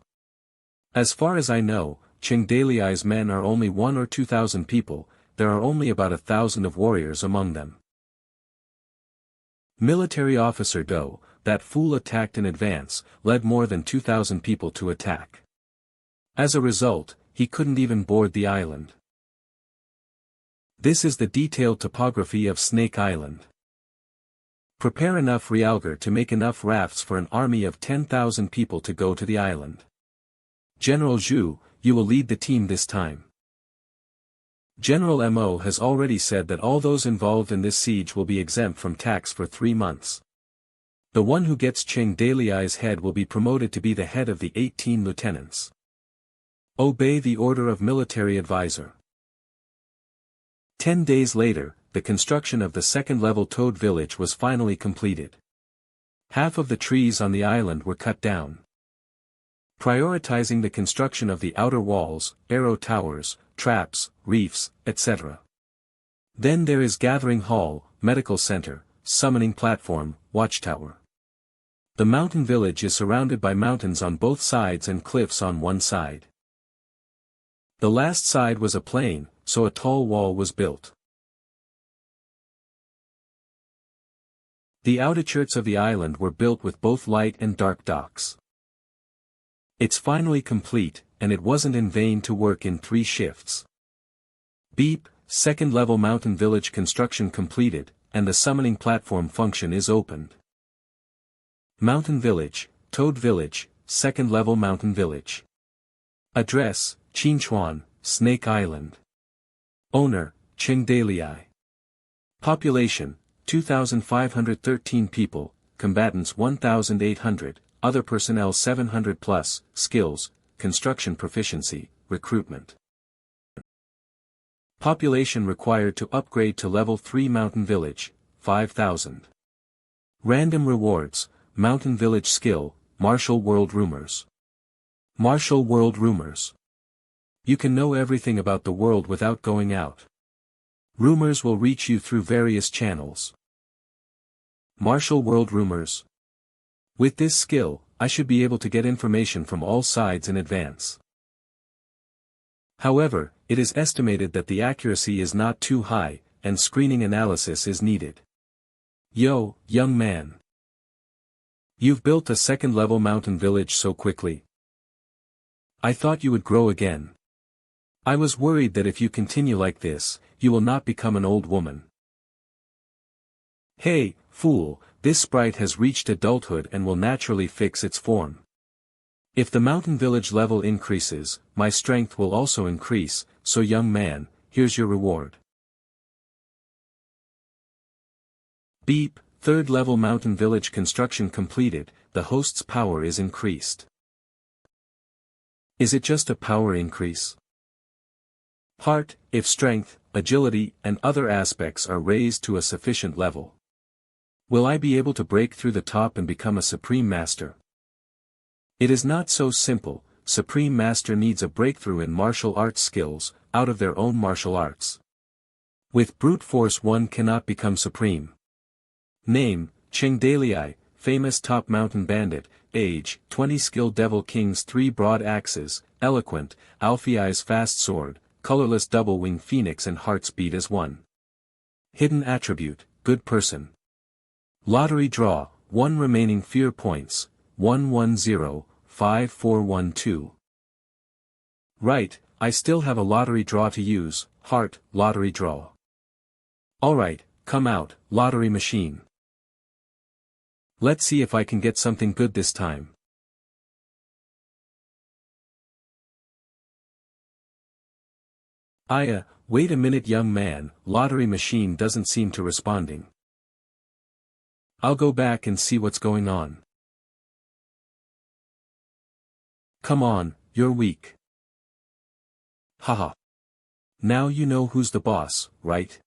As far as I know, Qingdale's men are only 1 or 2,000 people, there are only about 1,000 of warriors among them. Military officer Do, that fool attacked in advance, led more than 2,000 people to attack. As a result, he couldn't even board the island. This is the detailed topography of Snake Island. Prepare enough realgar to make enough rafts for an army of 10,000 people to go to the island. General Zhu, you will lead the team this time. General Mo has already said that all those involved in this siege will be exempt from tax for 3 months. The one who gets Qingdale's head will be promoted to be the head of the 18 lieutenants. Obey the order of military advisor. 10 days later, the construction of the second-level Toad village was finally completed. Half of the trees on the island were cut down. Prioritizing the construction of the outer walls, arrow towers, traps, reefs, etc. Then there is Gathering Hall, Medical Center, Summoning Platform, Watchtower. The mountain village is surrounded by mountains on both sides and cliffs on one side. The last side was a plain, so a tall wall was built. The outskirts of the island were built with both light and dark docks. It's finally complete, and it wasn't in vain to work in 3 shifts. Beep, second-level mountain village construction completed, and the summoning platform function is opened. Mountain Village, Toad Village, second-level mountain village. Address, Qinchuan, Snake Island. Owner, Qingdale. Population, 2,513 people, combatants 1,800, other personnel 700 plus, skills, construction proficiency, recruitment. Population required to upgrade to level 3 mountain village, 5,000. Random rewards, mountain village skill, martial world rumors. Martial world rumors. You can know everything about the world without going out. Rumors will reach you through various channels. Martial world rumors. With this skill, I should be able to get information from all sides in advance. However, it is estimated that the accuracy is not too high, and screening analysis is needed. Yo, young man. You've built a second-level mountain village so quickly. I thought you would grow again. I was worried that if you continue like this, you will not become an old woman. Hey, fool, this sprite has reached adulthood and will naturally fix its form. If the mountain village level increases, my strength will also increase, so young man, here's your reward. Beep, third-level mountain village construction completed, the host's power is increased. Is it just a power increase? Heart, if strength, agility, and other aspects are raised to a sufficient level. Will I be able to break through the top and become a Supreme Master? It is not so simple. Supreme Master needs a breakthrough in martial arts skills, out of their own martial arts. With brute force one cannot become supreme. Name, Qingdale, famous top mountain bandit, age, 20 skill devil king's 3 broad axes, eloquent, Alfei's fast sword, colorless double-wing phoenix and heart speed as 1. Hidden attribute, good person. Lottery draw, 1 remaining fear points, 110-5412. Right, I still have a lottery draw to use, heart, lottery draw. Alright, come out, lottery machine. Let's see if I can get something good this time. Wait a minute young man, lottery machine doesn't seem to responding. I'll go back and see what's going on. Come on, you're weak. Haha. Now you know who's the boss, right?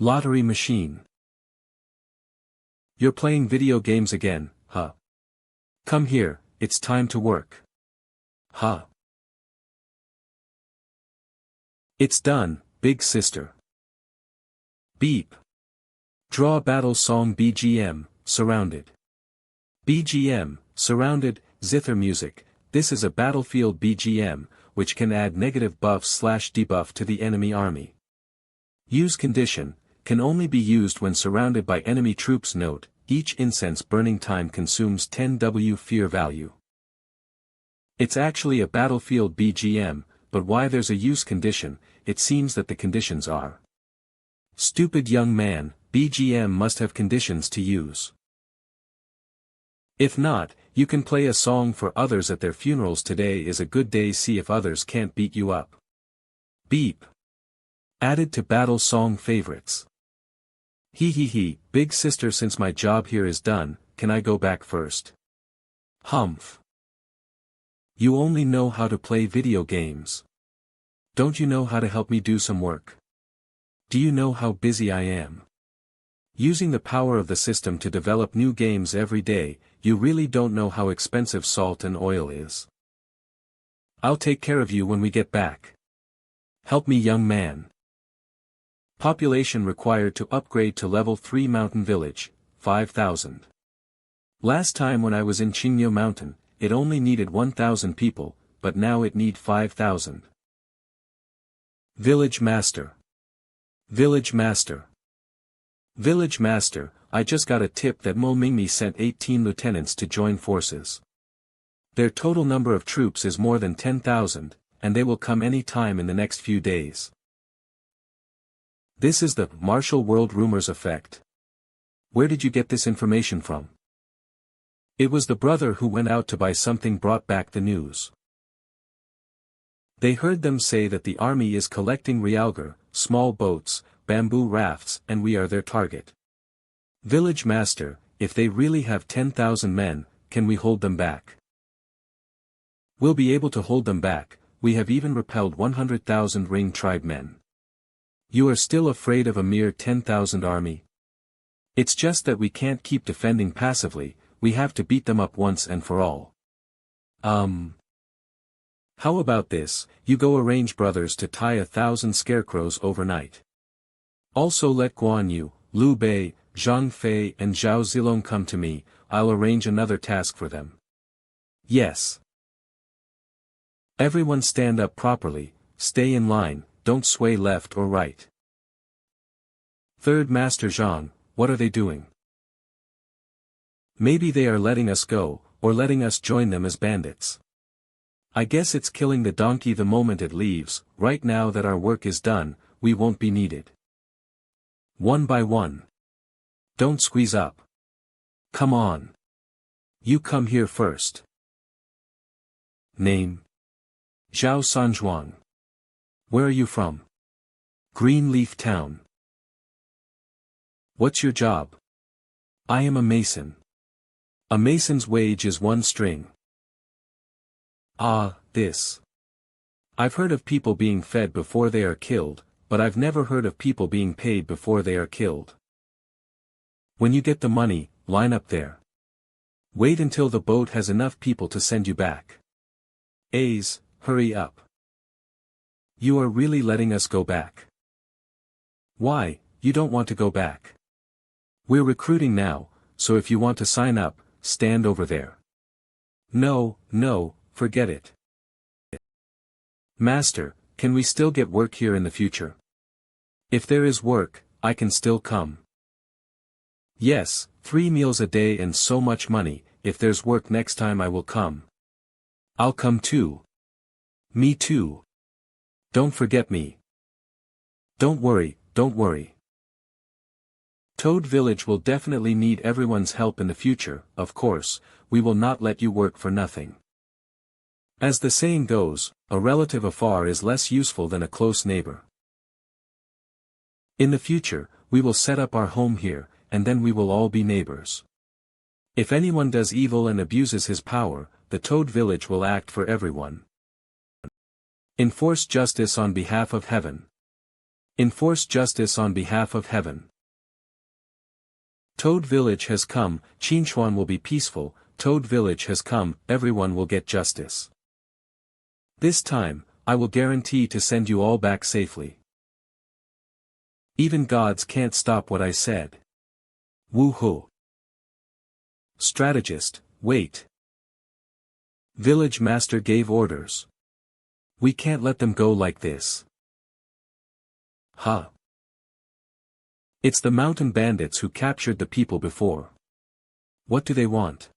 Lottery machine. You're playing video games again, huh? Come here, it's time to work. Huh? It's done, big sister. Beep. Draw battle song BGM, surrounded. BGM, surrounded, zither music. This is a battlefield BGM, which can add negative buff/debuff to the enemy army. Use condition, can only be used when surrounded by enemy troops. Note, each incense burning time consumes 10 W fear value. It's actually a battlefield BGM, but why there's a use condition, it seems that the conditions are. Stupid young man, BGM must have conditions to use. If not, you can play a song for others at their funerals. Today is a good day, see if others can't beat you up. Beep. Added to battle song favorites. Hee, big sister, since my job here is done, can I go back first? Humph. You only know how to play video games. Don't you know how to help me do some work? Do you know how busy I am? Using the power of the system to develop new games every day, you really don't know how expensive salt and oil is. I'll take care of you when we get back. Help me, young man. Population required to upgrade to level 3 mountain village, 5,000. Last time when I was in Qingyo mountain, it only needed 1,000 people, but now it need 5,000. Village master. Village master. Village master, I just got a tip that Mo Mingmi sent 18 lieutenants to join forces. Their total number of troops is more than 10,000, and they will come any time in the next few days. This is the martial world rumors effect. Where did you get this information from? It was the brother who went out to buy something brought back the news. They heard them say that the army is collecting realgar, small boats, bamboo rafts, and we are their target. Village master, if they really have 10,000 men, can we hold them back? We'll be able to hold them back, we have even repelled 100,000 ring tribe men. You are still afraid of a mere 10,000 army? It's just that we can't keep defending passively, we have to beat them up once and for all. How about this, you go arrange brothers to tie 1,000 scarecrows overnight. Also let Guan Yu, Liu Bei, Zhang Fei and Zhao Zilong come to me, I'll arrange another task for them. Yes. Everyone stand up properly, stay in line, don't sway left or right. Third Master Zhang, what are they doing? Maybe they are letting us go, or letting us join them as bandits. I guess it's killing the donkey the moment it leaves. Right now that our work is done, we won't be needed. One by one. Don't squeeze up. Come on. You come here first. Name? Zhao Sanzhuang. Where are you from? Greenleaf Town. What's your job? I am a mason. A mason's wage is 1 string. Ah, this. I've heard of people being fed before they are killed, but I've never heard of people being paid before they are killed. When you get the money, line up there. Wait until the boat has enough people to send you back. A's, hurry up. You are really letting us go back. Why, you don't want to go back. We're recruiting now, so if you want to sign up, stand over there. No, forget it. Master, can we still get work here in the future? If there is work, I can still come. Yes, 3 meals a day and so much money, if there's work next time I will come. I'll come too. Me too. Don't forget me. Don't worry. Toad Village will definitely need everyone's help in the future, of course, we will not let you work for nothing. As the saying goes, a relative afar is less useful than a close neighbor. In the future, we will set up our home here, and then we will all be neighbors. If anyone does evil and abuses his power, the Toad Village will act for everyone. Enforce justice on behalf of heaven. Enforce justice on behalf of heaven. Toad Village has come, Qinchuan will be peaceful, Toad Village has come, everyone will get justice. This time, I will guarantee to send you all back safely. Even gods can't stop what I said. Woo-hoo. Strategist, wait. Village master gave orders. We can't let them go like this. Huh. It's the mountain bandits who captured the people before. What do they want?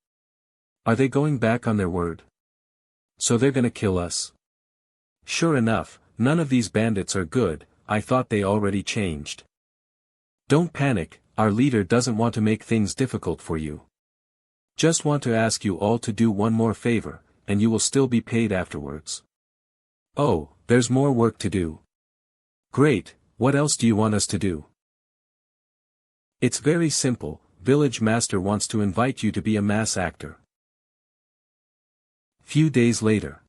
Are they going back on their word? So they're gonna kill us? Sure enough, none of these bandits are good, I thought they already changed. Don't panic, our leader doesn't want to make things difficult for you. Just want to ask you all to do one more favor, and you will still be paid afterwards. Oh, there's more work to do. Great, what else do you want us to do? It's very simple, village master wants to invite you to be a mass actor. Few days later.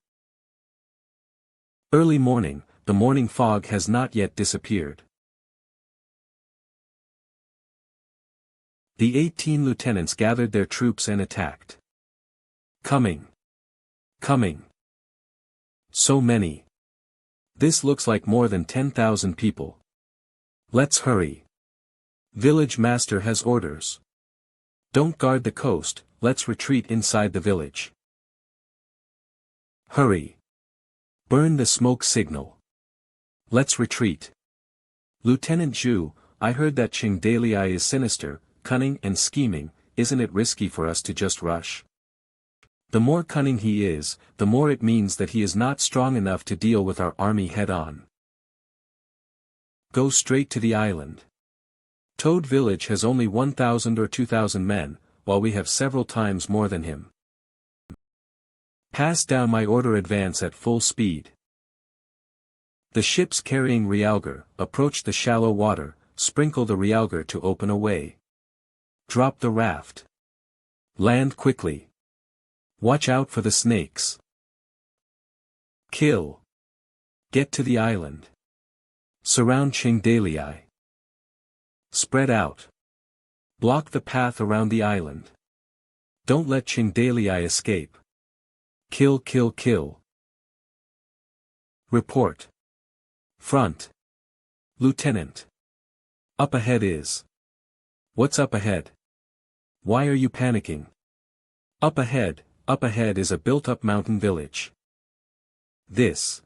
Early morning, the morning fog has not yet disappeared. The 18 lieutenants gathered their troops and attacked. Coming. Coming. So many. This looks like more than 10,000 people. Let's hurry. Village master has orders. Don't guard the coast, let's retreat inside the village. Hurry. Burn the smoke signal. Let's retreat. Lieutenant Zhu, I heard that Qing Dalai is sinister, cunning and scheming, isn't it risky for us to just rush? The more cunning he is, the more it means that he is not strong enough to deal with our army head-on. Go straight to the island. Toad Village has only 1,000 or 2,000 men, while we have several times more than him. Pass down my order, advance at full speed. The ships carrying Realgar approach the shallow water, sprinkle the Realgar to open a way. Drop the raft. Land quickly. Watch out for the snakes. Kill. Get to the island. Surround Qing Dalai. Spread out. Block the path around the island. Don't let Qing Dalai escape. Kill, kill, kill. Report. Front. Lieutenant. Up ahead is. What's up ahead? Why are you panicking? Up ahead is a built-up mountain village. This.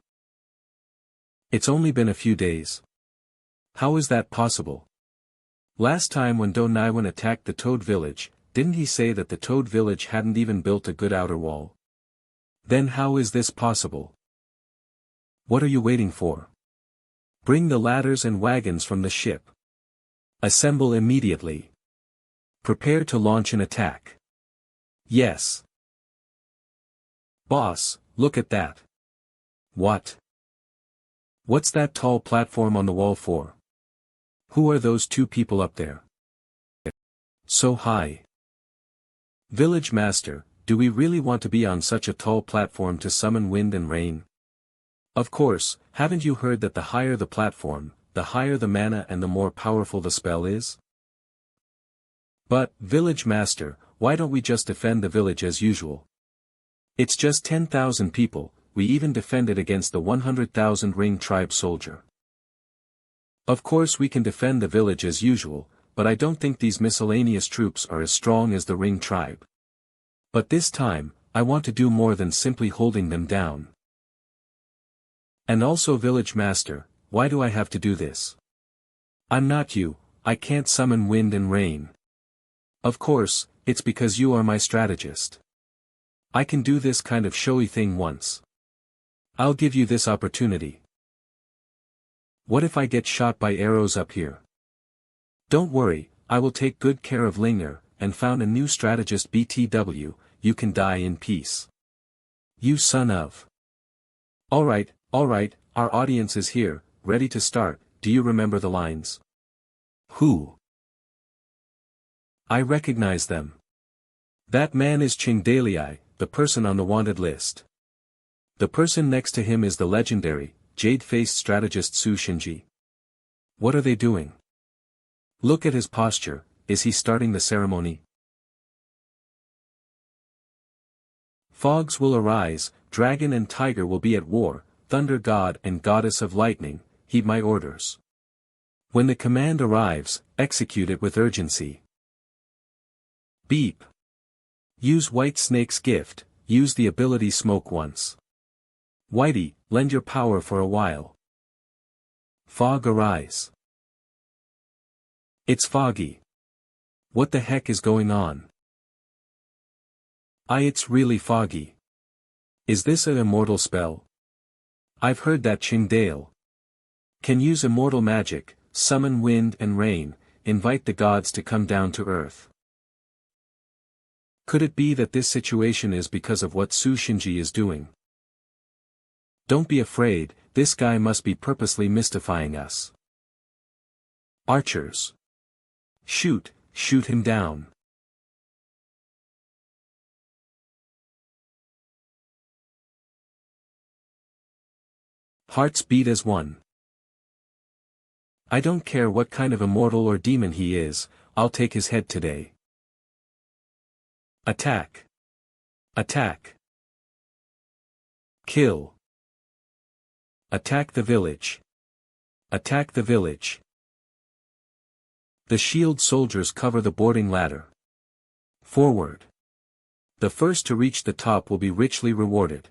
It's only been a few days. How is that possible? Last time when Do Naiwan attacked the Toad Village, didn't he say that the Toad Village hadn't even built a good outer wall? Then how is this possible? What are you waiting for? Bring the ladders and wagons from the ship. Assemble immediately. Prepare to launch an attack. Yes. Boss, look at that. What? What's that tall platform on the wall for? Who are those two people up there? So high. Village master, do we really want to be on such a tall platform to summon wind and rain? Of course, haven't you heard that the higher the platform, the higher the mana and the more powerful the spell is? But, village master, why don't we just defend the village as usual? It's just 10,000 people, we even defended against the 100,000 Ring tribe soldier. Of course we can defend the village as usual, but I don't think these miscellaneous troops are as strong as the Ring tribe. But this time, I want to do more than simply holding them down. And also village master, why do I have to do this? I'm not you, I can't summon wind and rain. Of course, it's because you are my strategist. I can do this kind of showy thing once. I'll give you this opportunity. What if I get shot by arrows up here? Don't worry, I will take good care of Linger, and found a new strategist BTW, you can die in peace. You son of. Alright, our audience is here, ready to start, do you remember the lines? Who? I recognize them. That man is Qing Dalai, the person on the wanted list. The person next to him is the legendary, jade-faced strategist Su Shinji. What are they doing? Look at his posture, is he starting the ceremony? Fogs will arise, dragon and tiger will be at war, thunder god and goddess of lightning, heed my orders. When the command arrives, execute it with urgency. Beep. Use White Snake's gift, use the ability smoke once. Whitey, lend your power for a while. Fog arise. It's foggy. What the heck is going on? It's really foggy. Is this an immortal spell? I've heard that Qingdale can use immortal magic, summon wind and rain, invite the gods to come down to earth. Could it be that this situation is because of what Su Shinji is doing? Don't be afraid, this guy must be purposely mystifying us. Archers. Shoot him down. Hearts beat as one. I don't care what kind of immortal or demon he is, I'll take his head today. Attack. Attack. Kill. Attack the village. Attack the village. The shield soldiers cover the boarding ladder. Forward. The first to reach the top will be richly rewarded.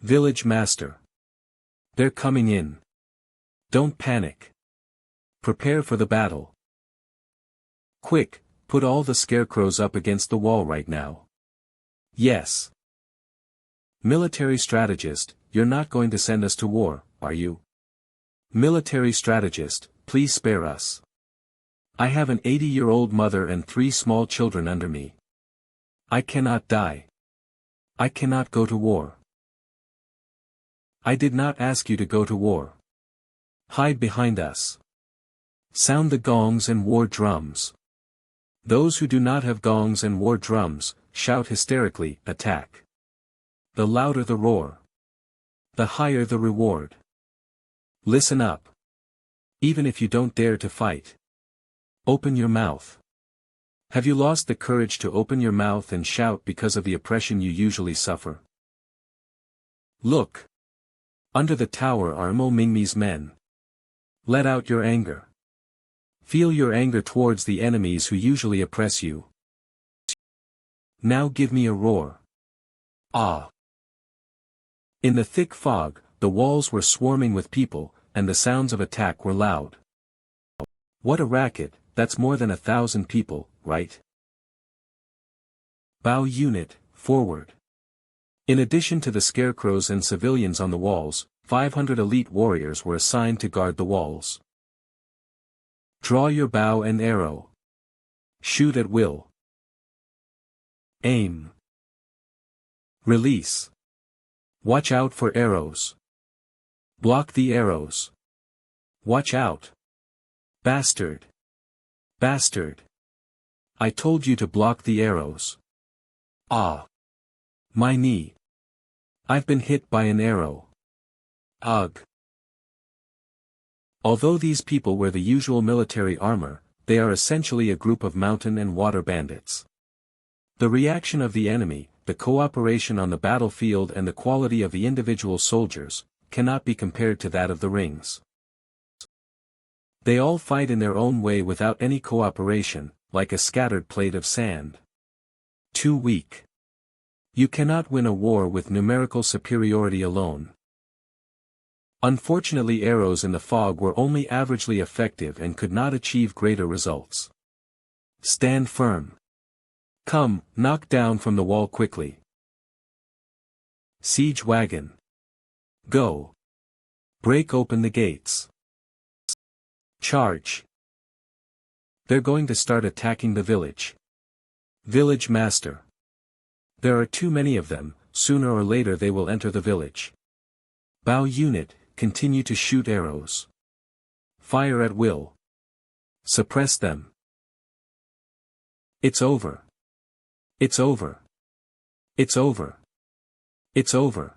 Village master. They're coming in. Don't panic. Prepare for the battle. Quick, put all the scarecrows up against the wall right now. Yes. Military strategist, you're not going to send us to war, are you? Military strategist, please spare us. I have an 80-year-old mother and 3 small children under me. I cannot die. I cannot go to war. I did not ask you to go to war. Hide behind us. Sound the gongs and war drums. Those who do not have gongs and war drums, shout hysterically, attack. The louder the roar, the higher the reward. Listen up. Even if you don't dare to fight, open your mouth. Have you lost the courage to open your mouth and shout because of the oppression you usually suffer? Look. Under the tower are Mo Mingmi's men. Let out your anger. Feel your anger towards the enemies who usually oppress you. Now give me a roar. Ah! In the thick fog, the walls were swarming with people, and the sounds of attack were loud. What a racket, that's more than 1,000 people, right? Bow unit, forward. In addition to the scarecrows and civilians on the walls, 500 elite warriors were assigned to guard the walls. Draw your bow and arrow. Shoot at will. Aim. Release. Watch out for arrows. Block the arrows. Watch out. Bastard. Bastard. I told you to block the arrows. Ah. My knee. I've been hit by an arrow. Ugh. Although these people wear the usual military armor, they are essentially a group of mountain and water bandits. The reaction of the enemy, the cooperation on the battlefield and the quality of the individual soldiers, cannot be compared to that of the rings. They all fight in their own way without any cooperation, like a scattered plate of sand. Too weak. You cannot win a war with numerical superiority alone. Unfortunately, arrows in the fog were only averagely effective and could not achieve greater results. Stand firm. Come, knock down from the wall quickly. Siege wagon. Go. Break open the gates. Charge. They're going to start attacking the village. Village master. There are too many of them, sooner or later they will enter the village. Bow unit, continue to shoot arrows. Fire at will. Suppress them. It's over. It's over. It's over. It's over.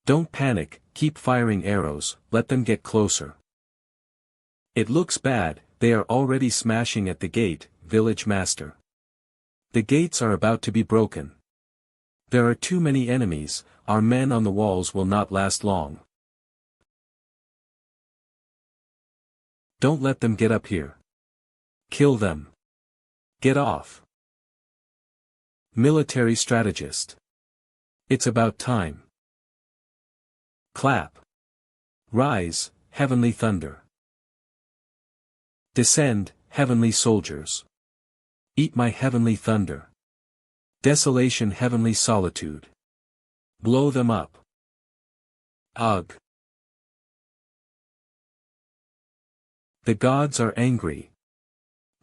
Don't panic, keep firing arrows, let them get closer. It looks bad, they are already smashing at the gate, village master. The gates are about to be broken. There are too many enemies, our men on the walls will not last long. Don't let them get up here. Kill them. Get off. Military strategist. It's about time. Clap. Rise, heavenly thunder. Descend, heavenly soldiers. Eat my heavenly thunder. Desolation, heavenly solitude. Blow them up. Ugh. The gods are angry.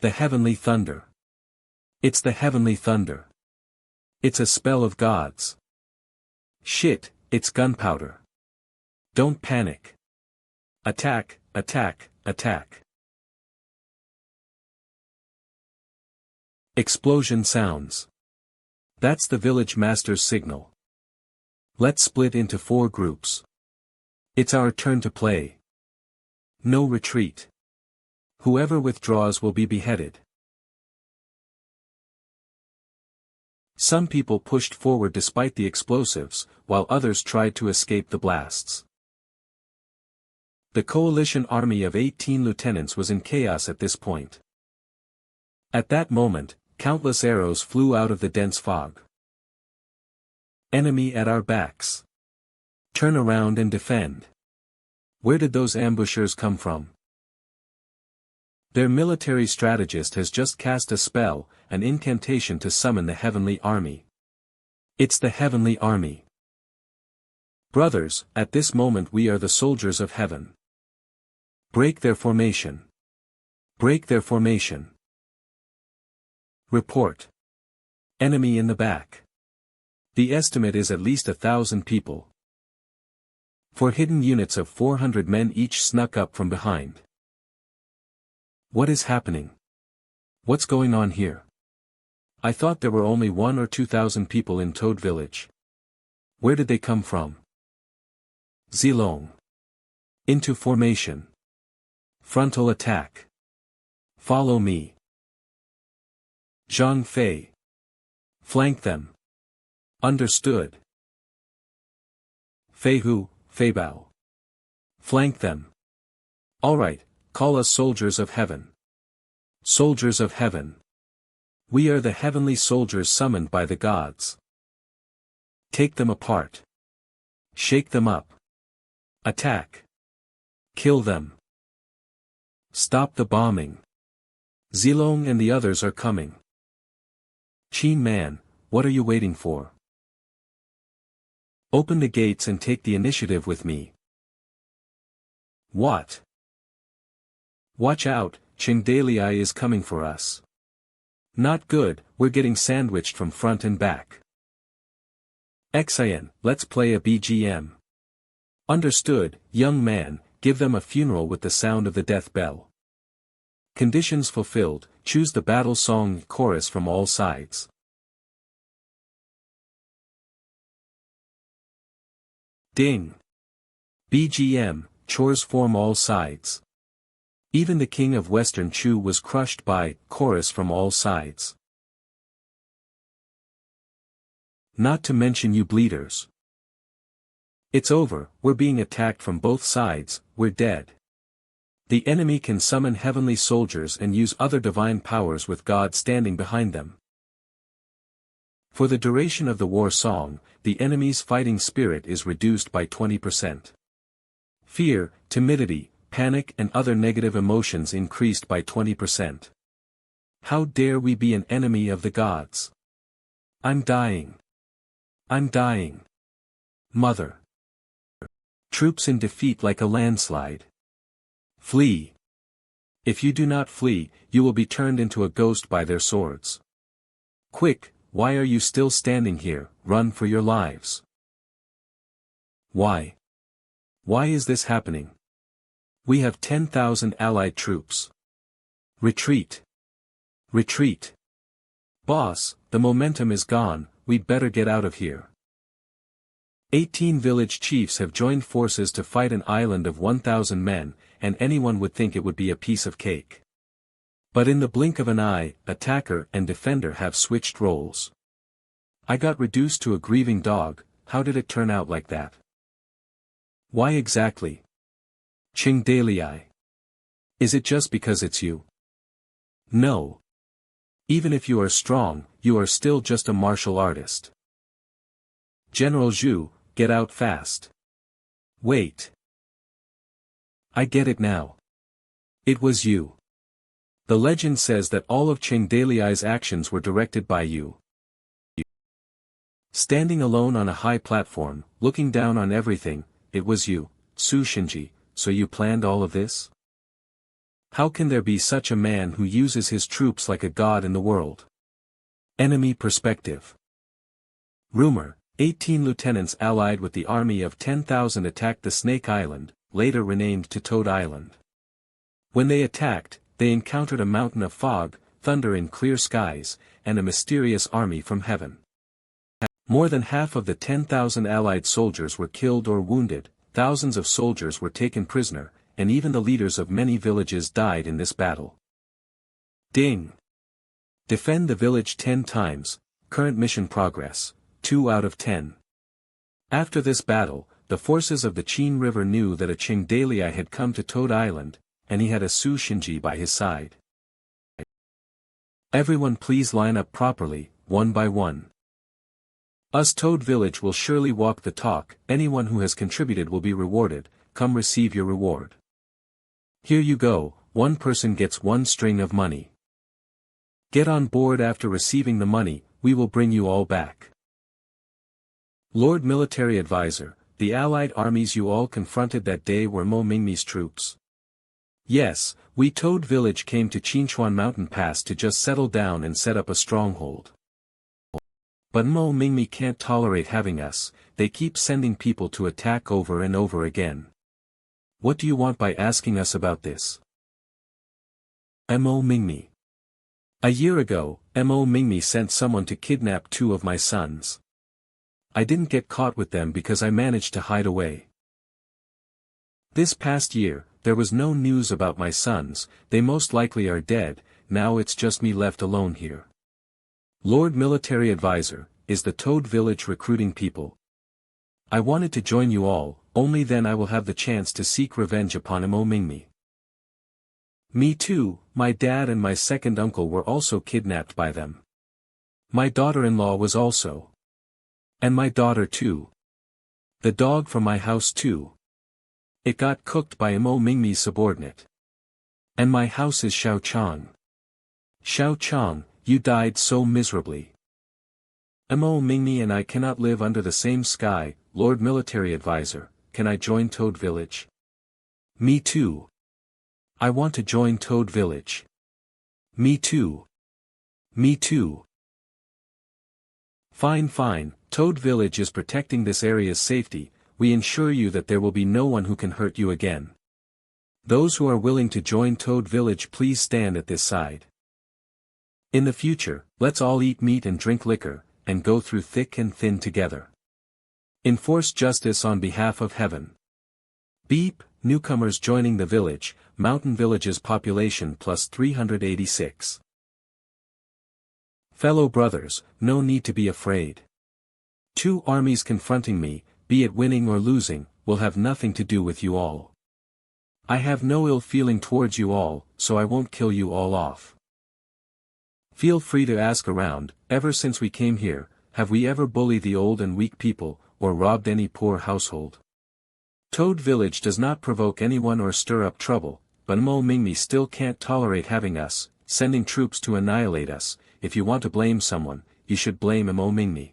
The heavenly thunder. It's the heavenly thunder. It's a spell of gods. Shit, it's gunpowder. Don't panic. Attack, attack, attack. Explosion sounds. That's the village master's signal. Let's split into 4 groups. It's our turn to play. No retreat. Whoever withdraws will be beheaded. Some people pushed forward despite the explosives, while others tried to escape the blasts. The coalition army of 18 lieutenants was in chaos at this point. At that moment, countless arrows flew out of the dense fog. Enemy at our backs. Turn around and defend. Where did those ambushers come from? Their military strategist has just cast a spell, an incantation to summon the heavenly army. It's the heavenly army. Brothers, at this moment we are the soldiers of heaven. Break their formation. Break their formation. Report. Enemy in the back. The estimate is at least 1,000 people. 4 hidden units of 400 men each snuck up from behind. What is happening? What's going on here? I thought there were only 1,000 or 2,000 people in Toad Village. Where did they come from? Zilong. Into formation. Frontal attack. Follow me. Zhang Fei. Flank them. Understood. Fei Hu, Fei Bao. Flank them. Alright, call us soldiers of heaven. Soldiers of heaven. We are the heavenly soldiers summoned by the gods. Take them apart. Shake them up. Attack. Kill them. Stop the bombing. Zilong and the others are coming. Qin Man, what are you waiting for? Open the gates and take the initiative with me. What? Watch out, Qingdalii is coming for us. Not good, we're getting sandwiched from front and back. Xian, let's play a BGM. Understood, young man, give them a funeral with the sound of the death bell. Conditions fulfilled, choose the battle song chorus from all sides. Ding. BGM, chores form all sides. Even the king of Western Chu was crushed by chorus from all sides. Not to mention you bleeders. It's over, we're being attacked from both sides, we're dead. The enemy can summon heavenly soldiers and use other divine powers with God standing behind them. For the duration of the war song, the enemy's fighting spirit is reduced by 20%. Fear, timidity, panic and other negative emotions increased by 20%. How dare we be an enemy of the gods? I'm dying. I'm dying. Mother. Troops in defeat like a landslide. Flee. If you do not flee, you will be turned into a ghost by their swords. Quick, why are you still standing here? Run for your lives. Why? Why is this happening? We have 10,000 allied troops. Retreat. Retreat. Boss, the momentum is gone, we'd better get out of here. 18 village chiefs have joined forces to fight an island of 1,000 men, and anyone would think it would be a piece of cake. But in the blink of an eye, attacker and defender have switched roles. I got reduced to a grieving dog. How did it turn out like that? Why exactly? Chingdalii. Is it just because it's you? No. Even if you are strong, you are still just a martial artist. General Zhu, get out fast. Wait. I get it now. It was you. The legend says that all of Chengdali's actions were directed by you. Standing alone on a high platform, looking down on everything, it was you, Su Shinji, so you planned all of this? How can there be such a man who uses his troops like a god in the world? Enemy perspective. Rumor, 18 lieutenants allied with the army of 10,000 attacked the Snake Island, later renamed to Toad Island. When they attacked, they encountered a mountain of fog, thunder in clear skies, and a mysterious army from heaven. More than half of the 10,000 allied soldiers were killed or wounded, thousands of soldiers were taken prisoner, and even the leaders of many villages died in this battle. Ding! Defend the village 10 times, current mission progress, 2 out of 10. After this battle, the forces of the Qin River knew that a Chingdalii had come to Toad Island, and he had a Su Shinji by his side. Everyone please line up properly, one by one. Us Toad Village will surely walk the talk, anyone who has contributed will be rewarded, come receive your reward. Here you go, one person gets 1 string of money. Get on board after receiving the money, we will bring you all back. Lord Military Advisor, the allied armies you all confronted that day were Mo Mingmi's troops. Yes, we Toad Village came to Qinchuan Mountain Pass to just settle down and set up a stronghold. But Mo Mingmi can't tolerate having us, they keep sending people to attack over and over again. What do you want by asking us about this? Mo Mingmi. A year ago, Mo Mingmi sent someone to kidnap 2 of my sons. I didn't get caught with them because I managed to hide away. This past year, there was no news about my sons, they most likely are dead, now it's just me left alone here. Lord Military Advisor, is the Toad Village recruiting people? I wanted to join you all, only then I will have the chance to seek revenge upon Mo Mingmi. Me too, my dad and my second uncle were also kidnapped by them. My daughter-in-law was also. And my daughter too. The dog from my house too. It got cooked by Mo Mingmi's subordinate. And my house is Xiao Chang. Xiao Chang, you died so miserably. Mo Mingmi and I cannot live under the same sky, Lord Military Advisor, can I join Toad Village? Me too. I want to join Toad Village. Me too. Me too. Fine fine, Toad Village is protecting this area's safety, we ensure you that there will be no one who can hurt you again. Those who are willing to join Toad Village please stand at this side. In the future, let's all eat meat and drink liquor, and go through thick and thin together. Enforce justice on behalf of heaven. Beep, newcomers joining the village, mountain villages population plus 386. Fellow brothers, no need to be afraid. 2 armies confronting me, be it winning or losing, will have nothing to do with you all. I have no ill feeling towards you all, so I won't kill you all off. Feel free to ask around, ever since we came here, have we ever bullied the old and weak people, or robbed any poor household? Toad Village does not provoke anyone or stir up trouble, but Mo Mingmi still can't tolerate having us, sending troops to annihilate us. If you want to blame someone, you should blame Mo Mingmi.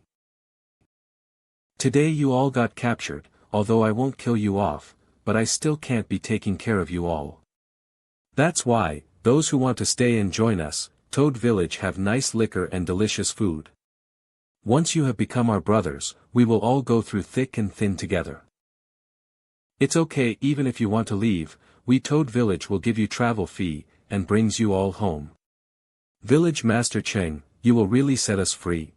Today you all got captured, although I won't kill you off, but I still can't be taking care of you all. That's why, those who want to stay and join us, Toad Village have nice liquor and delicious food. Once you have become our brothers, we will all go through thick and thin together. It's okay even if you want to leave, we Toad Village will give you travel fee, and brings you all home. Village Master Cheng, you will really set us free.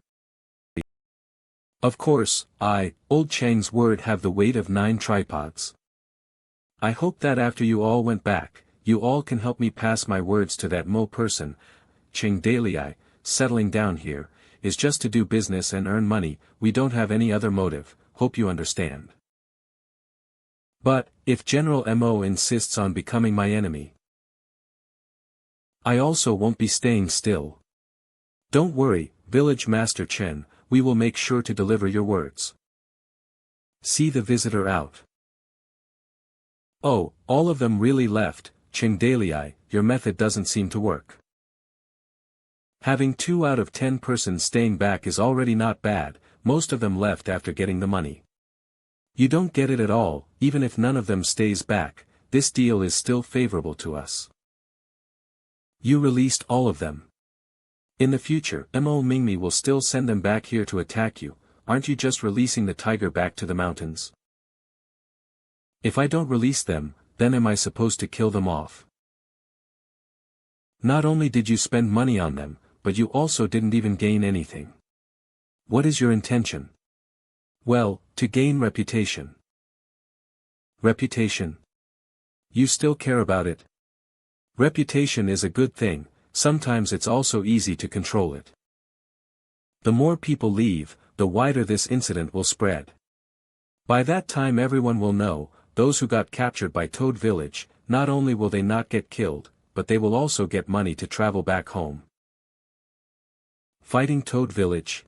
Of course, Old Chang's word have the weight of 9 tripods. I hope that after you all went back, you all can help me pass my words to that Mo person. Cheng Dalei, settling down here, is just to do business and earn money, we don't have any other motive, hope you understand. But, if General Mo insists on becoming my enemy, I also won't be staying still. Don't worry, Village Master Chen, we will make sure to deliver your words. See the visitor out. Oh, all of them really left, Cheng Dalei, your method doesn't seem to work. Having 2 out of 10 persons staying back is already not bad, most of them left after getting the money. You don't get it at all, even if none of them stays back, this deal is still favorable to us. You released all of them. In the future, Mo Mingmi will still send them back here to attack you, aren't you just releasing the tiger back to the mountains? If I don't release them, then am I supposed to kill them off? Not only did you spend money on them, but you also didn't even gain anything. What is your intention? Well, to gain reputation. Reputation? You still care about it? Reputation is a good thing, sometimes it's also easy to control it. The more people leave, the wider this incident will spread. By that time everyone will know, those who got captured by Toad Village, not only will they not get killed, but they will also get money to travel back home. Fighting Toad Village?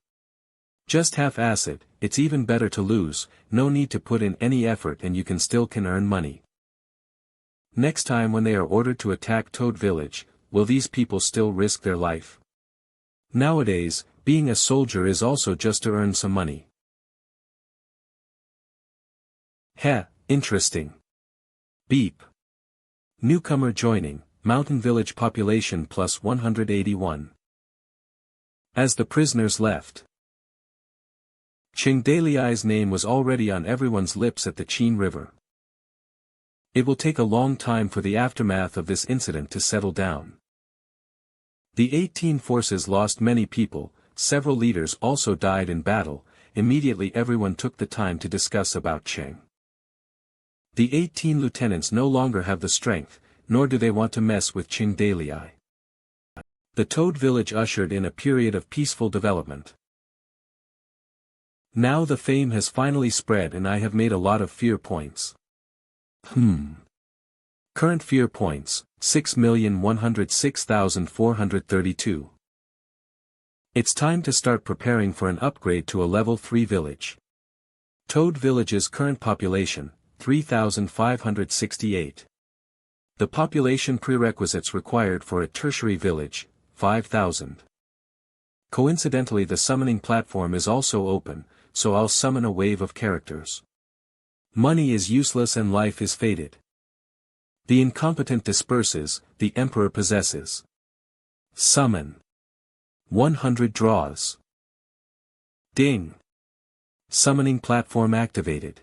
Just half-ass it, it's even better to lose, no need to put in any effort and you can earn money. Next time when they are ordered to attack Toad Village, will these people still risk their life? Nowadays, being a soldier is also just to earn some money. Heh, interesting. Beep. Newcomer joining, Mountain Village population plus 181. As the prisoners left, Cheng Dalei's name was already on everyone's lips at the Qin River. It will take a long time for the aftermath of this incident to settle down. The 18 forces lost many people, several leaders also died in battle, immediately everyone took the time to discuss about Cheng. The 18 lieutenants no longer have the strength, nor do they want to mess with Cheng Dalei. The Toad Village ushered in a period of peaceful development. Now the fame has finally spread and I have made a lot of fear points. Current fear points, 6,106,432. It's time to start preparing for an upgrade to a level 3 village. Toad Village's current population, 3,568. The population prerequisites required for a tertiary village, 5,000. Coincidentally the summoning platform is also open, so I'll summon a wave of characters. Money is useless and life is fated. The incompetent disperses, the emperor possesses. Summon. 100 draws. Ding. Summoning platform activated.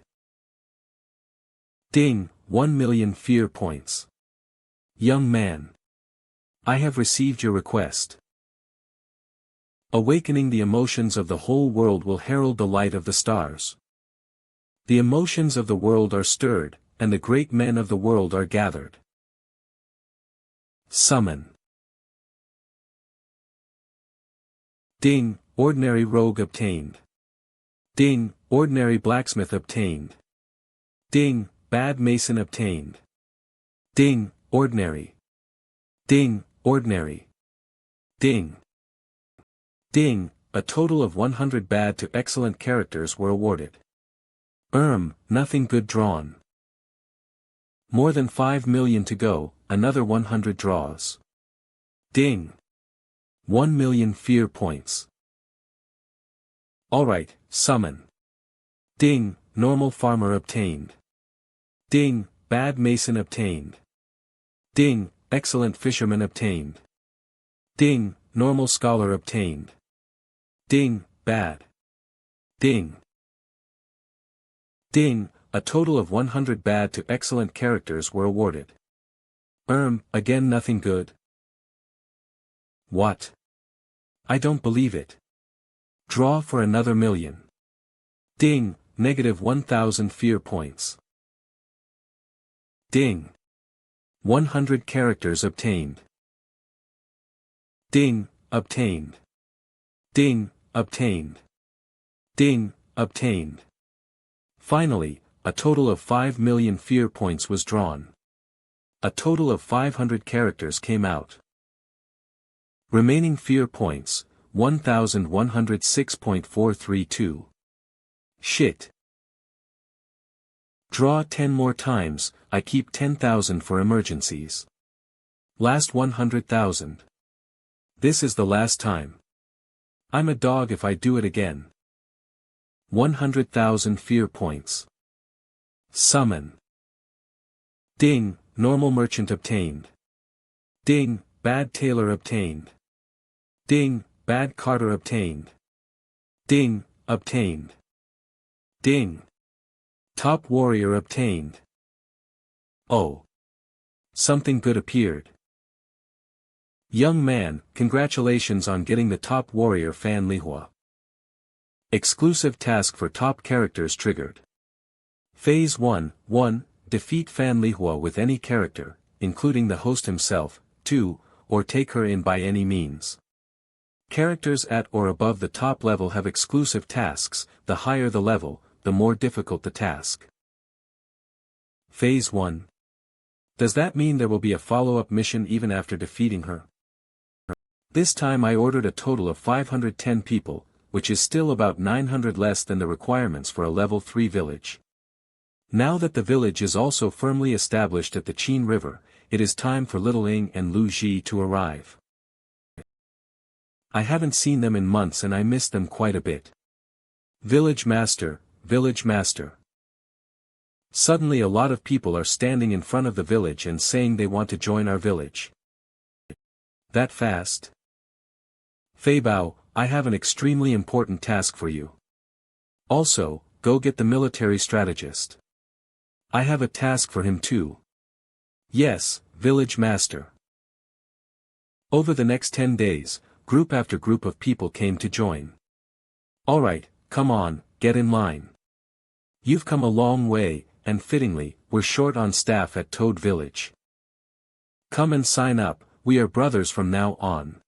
Ding, 1 million fear points. Young man. I have received your request. Awakening the emotions of the whole world will herald the light of the stars. The emotions of the world are stirred, and the great men of the world are gathered. Summon. Ding, ordinary rogue obtained. Ding, ordinary blacksmith obtained. Ding, bad mason obtained. Ding, ordinary. Ding, ordinary. Ding. Ding, a total of 100 bad to excellent characters were awarded. Nothing good drawn. More than 5 million to go, another 100 draws. Ding. 1 million fear points. Alright, summon. Ding, normal farmer obtained. Ding, bad mason obtained. Ding, excellent fisherman obtained. Ding, normal scholar obtained. Ding, bad. Ding. Ding, a total of 100 bad to excellent characters were awarded. Again nothing good. What? I don't believe it. Draw for another million. Ding, negative 1000 fear points. Ding. 100 characters obtained. Ding, obtained. Ding, obtained. Ding, obtained. Finally, a total of 5 million fear points was drawn. A total of 500 characters came out. Remaining fear points, 1106.432. Shit. Draw 10 more times, I keep 10,000 for emergencies. Last 100,000. This is the last time. I'm a dog if I do it again. 100,000 fear points. Summon. Ding, normal merchant obtained. Ding, bad tailor obtained. Ding, bad carter obtained. Ding, obtained. Ding. Top warrior obtained. Oh. Something good appeared. Young man, congratulations on getting the top warrior fan Manhua. Exclusive task for top characters triggered. Phase 1, 1. Defeat Fan Manhua with any character, including the host himself, 2. Or take her in by any means. Characters at or above the top level have exclusive tasks, the higher the level, the more difficult the task. Phase 1. Does that mean there will be a follow-up mission even after defeating her? This time I ordered a total of 510 people, which is still about 900 less than the requirements for a level 3 village. Now that the village is also firmly established at the Qin River, it is time for Little Ing and Lu Ji to arrive. I haven't seen them in months and I miss them quite a bit. Village Master, Village Master. Suddenly a lot of people are standing in front of the village and saying they want to join our village. That fast? Fei Bao, I have an extremely important task for you. Also, go get the military strategist. I have a task for him too. Yes, Village Master. Over the next 10 days, group after group of people came to join. Alright, come on, get in line. You've come a long way, and fittingly, we're short on staff at Toad Village. Come and sign up, we are brothers from now on.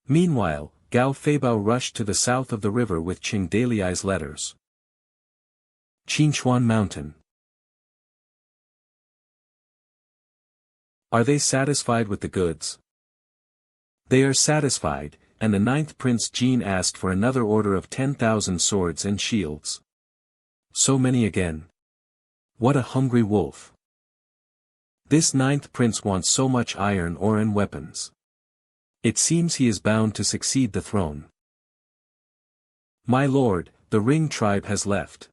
Meanwhile, Gao Feibao rushed to the south of the river with Qing Daliai's letters. Qinchuan Mountain. Are they satisfied with the goods? They are satisfied, and the 9th Prince Jin asked for another order of 10,000 swords and shields. So many again. What a hungry wolf. This 9th Prince wants so much iron ore and weapons. It seems he is bound to succeed the throne. My lord, the Ring tribe has left.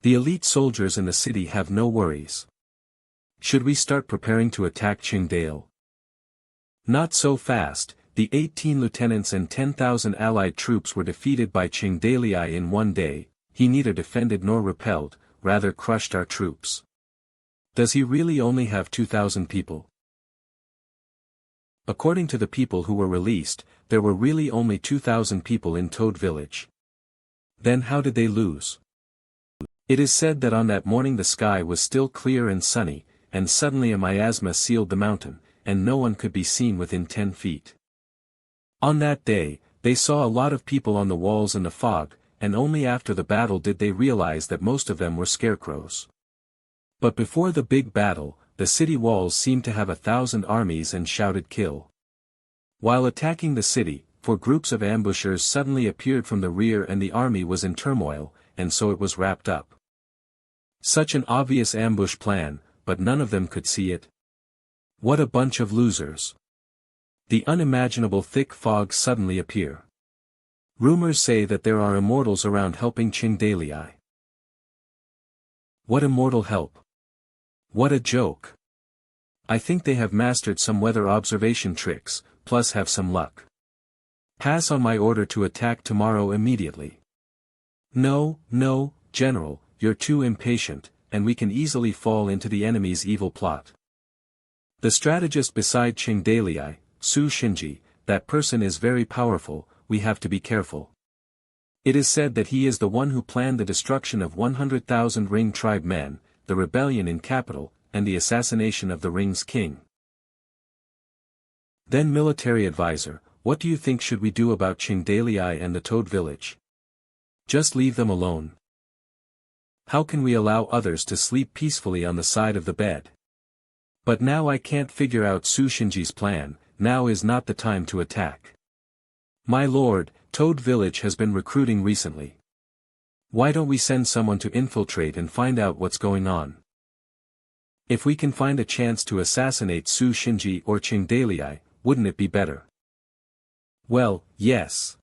The elite soldiers in the city have no worries. Should we start preparing to attack Qingdale? Not so fast, the 18 lieutenants and 10,000 allied troops were defeated by Qing Daliai in one day. He neither defended nor repelled, rather crushed our troops. Does he really only have 2,000 people? According to the people who were released, there were really only 2,000 people in Toad Village. Then how did they lose? It is said that on that morning the sky was still clear and sunny, and suddenly a miasma sealed the mountain, and no one could be seen within 10 feet. On that day, they saw a lot of people on the walls in the fog, and only after the battle did they realize that most of them were scarecrows. But before the big battle, the city walls seemed to have 1,000 armies and shouted kill. While attacking the city, 4 groups of ambushers suddenly appeared from the rear and the army was in turmoil, and so it was wrapped up. Such an obvious ambush plan, but none of them could see it. What a bunch of losers. The unimaginable thick fog suddenly appear. Rumors say that there are immortals around helping Qing Daliai. What immortal help? What a joke. I think they have mastered some weather observation tricks, plus have some luck. Pass on my order to attack tomorrow immediately. No, no, General, you're too impatient, and we can easily fall into the enemy's evil plot. The strategist beside Qing Daliai, Su Shinji, that person is very powerful, we have to be careful. It is said that he is the one who planned the destruction of 100,000 Ring tribe men, the rebellion in capital, and the assassination of the Ring's king. Then military advisor, what do you think should we do about Qingdalii and the Toad Village? Just leave them alone. How can we allow others to sleep peacefully on the side of the bed? But now I can't figure out Su Shinji's plan. Now is not the time to attack. My lord, Toad Village has been recruiting recently. Why don't we send someone to infiltrate and find out what's going on? If we can find a chance to assassinate Su Shinji or Qingdalii, wouldn't it be better? Well, yes.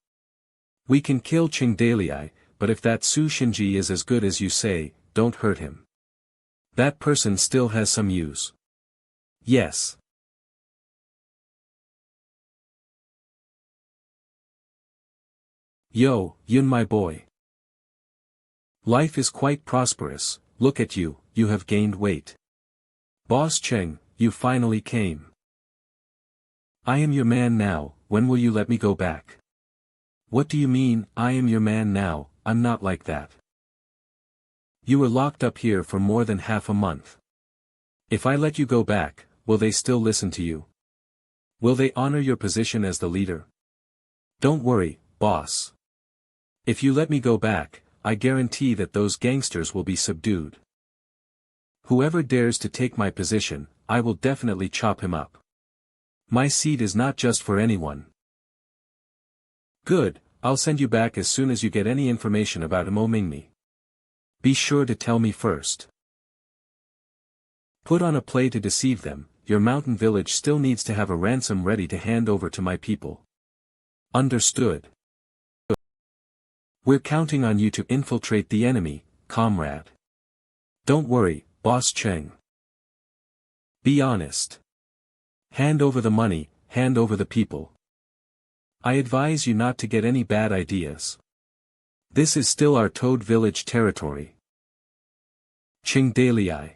We can kill Qingdalii, but if that Su Shinji is as good as you say, don't hurt him. That person still has some use. Yes. Yo, Yun my boy. Life is quite prosperous, look at you, you have gained weight. Boss Cheng, you finally came. I am your man now, when will you let me go back? What do you mean, I am your man now? I'm not like that. You were locked up here for more than half a month. If I let you go back, will they still listen to you? Will they honor your position as the leader? Don't worry, boss. If you let me go back, I guarantee that those gangsters will be subdued. Whoever dares to take my position, I will definitely chop him up. My seat is not just for anyone. Good, I'll send you back as soon as you get any information about Mo Mingmi. Be sure to tell me first. Put on a play to deceive them, your mountain village still needs to have a ransom ready to hand over to my people. Understood. We're counting on you to infiltrate the enemy, comrade. Don't worry, Boss Cheng. Be honest. Hand over the money, hand over the people. I advise you not to get any bad ideas. This is still our Toad Village territory. Qingdalii.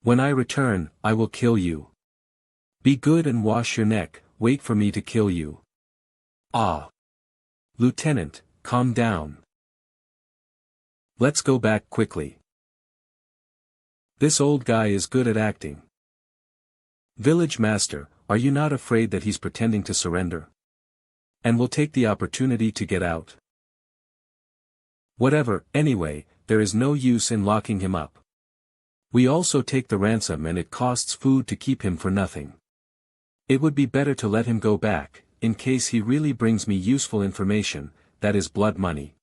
When I return, I will kill you. Be good and wash your neck, wait for me to kill you. Ah. Lieutenant, calm down. Let's go back quickly. This old guy is good at acting. Village master, are you not afraid that he's pretending to surrender? And will take the opportunity to get out? Whatever, anyway, there is no use in locking him up. We also take the ransom and it costs food to keep him for nothing. It would be better to let him go back, in case he really brings me useful information, that is blood money.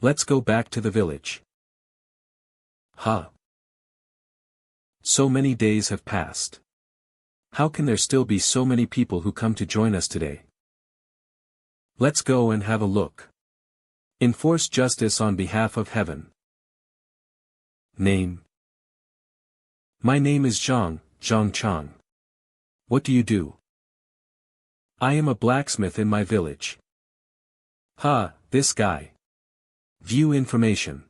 Let's go back to the village. Huh. So many days have passed. How can there still be so many people who come to join us today? Let's go and have a look. Enforce justice on behalf of heaven. Name. My name is Zhang Chang. What do you do? I am a blacksmith in my village. Ha, this guy. View information.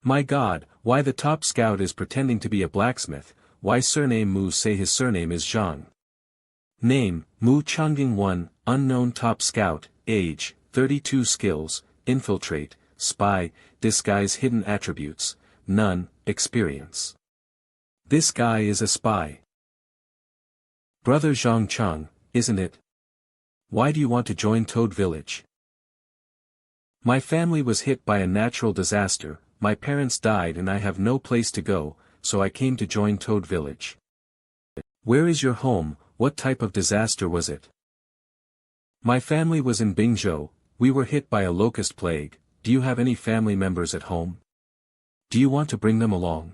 My God, why the top scout is pretending to be a blacksmith, why surname Mu say his surname is Zhang. Name, Mu Changjing 1, unknown top scout, age, 32 skills, infiltrate, spy, disguise hidden attributes, none, experience. This guy is a spy. Brother Zhang Chang, isn't it? Why do you want to join Toad Village? My family was hit by a natural disaster, my parents died and I have no place to go, so I came to join Toad Village. Where is your home, what type of disaster was it? My family was in Bingzhou, we were hit by a locust plague, do you have any family members at home? Do you want to bring them along?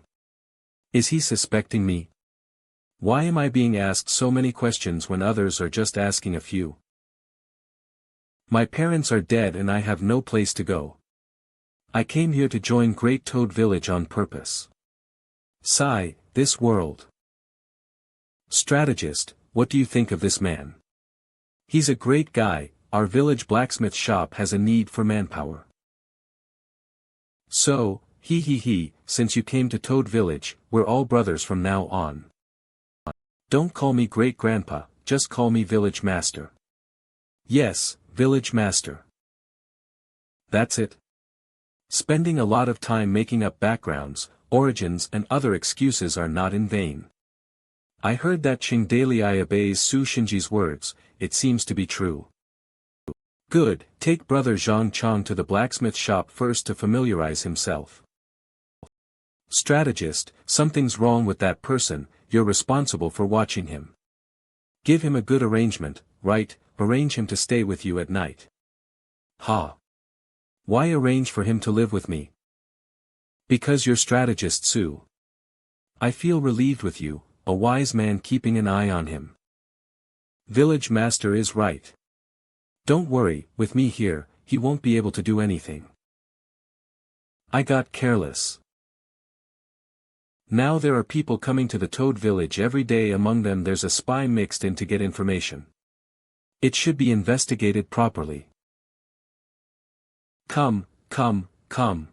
Is he suspecting me? Why am I being asked so many questions when others are just asking a few? My parents are dead and I have no place to go. I came here to join Great Toad Village on purpose. Sigh, this world. Strategist, what do you think of this man? He's a great guy, our village blacksmith shop has a need for manpower. So, since you came to Toad Village, we're all brothers from now on. Don't call me great-grandpa, just call me village master. Yes, village master. That's it. Spending a lot of time making up backgrounds, origins and other excuses are not in vain. I heard that Qingdalii obeys Su Shinji's words, it seems to be true. Good, take brother Zhang Chong to the blacksmith shop first to familiarize himself. Strategist, something's wrong with that person, you're responsible for watching him. Give him a good arrangement, right, arrange him to stay with you at night. Ha! Why arrange for him to live with me? Because you're strategist Su. I feel relieved with you, a wise man keeping an eye on him. Village master is right. Don't worry, with me here, he won't be able to do anything. I got careless. Now there are people coming to the Toad village every day, among them there's a spy mixed in to get information. It should be investigated properly. Come, come, come.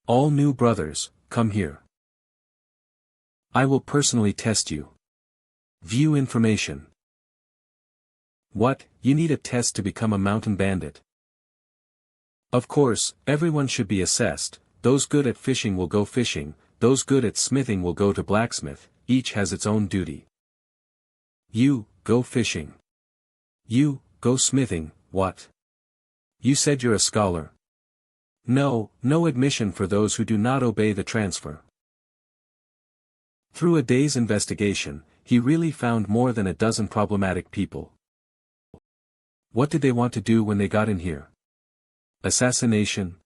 All new brothers, come here. I will personally test you. View information. What, you need a test to become a mountain bandit? Of course, everyone should be assessed, those good at fishing will go fishing, those good at smithing will go to blacksmith, each has its own duty. You, go fishing. You, go smithing, what? You said you're a scholar. No, no admission for those who do not obey the transfer. Through a day's investigation, he really found more than a dozen problematic people. What did they want to do when they got in here? Assassination?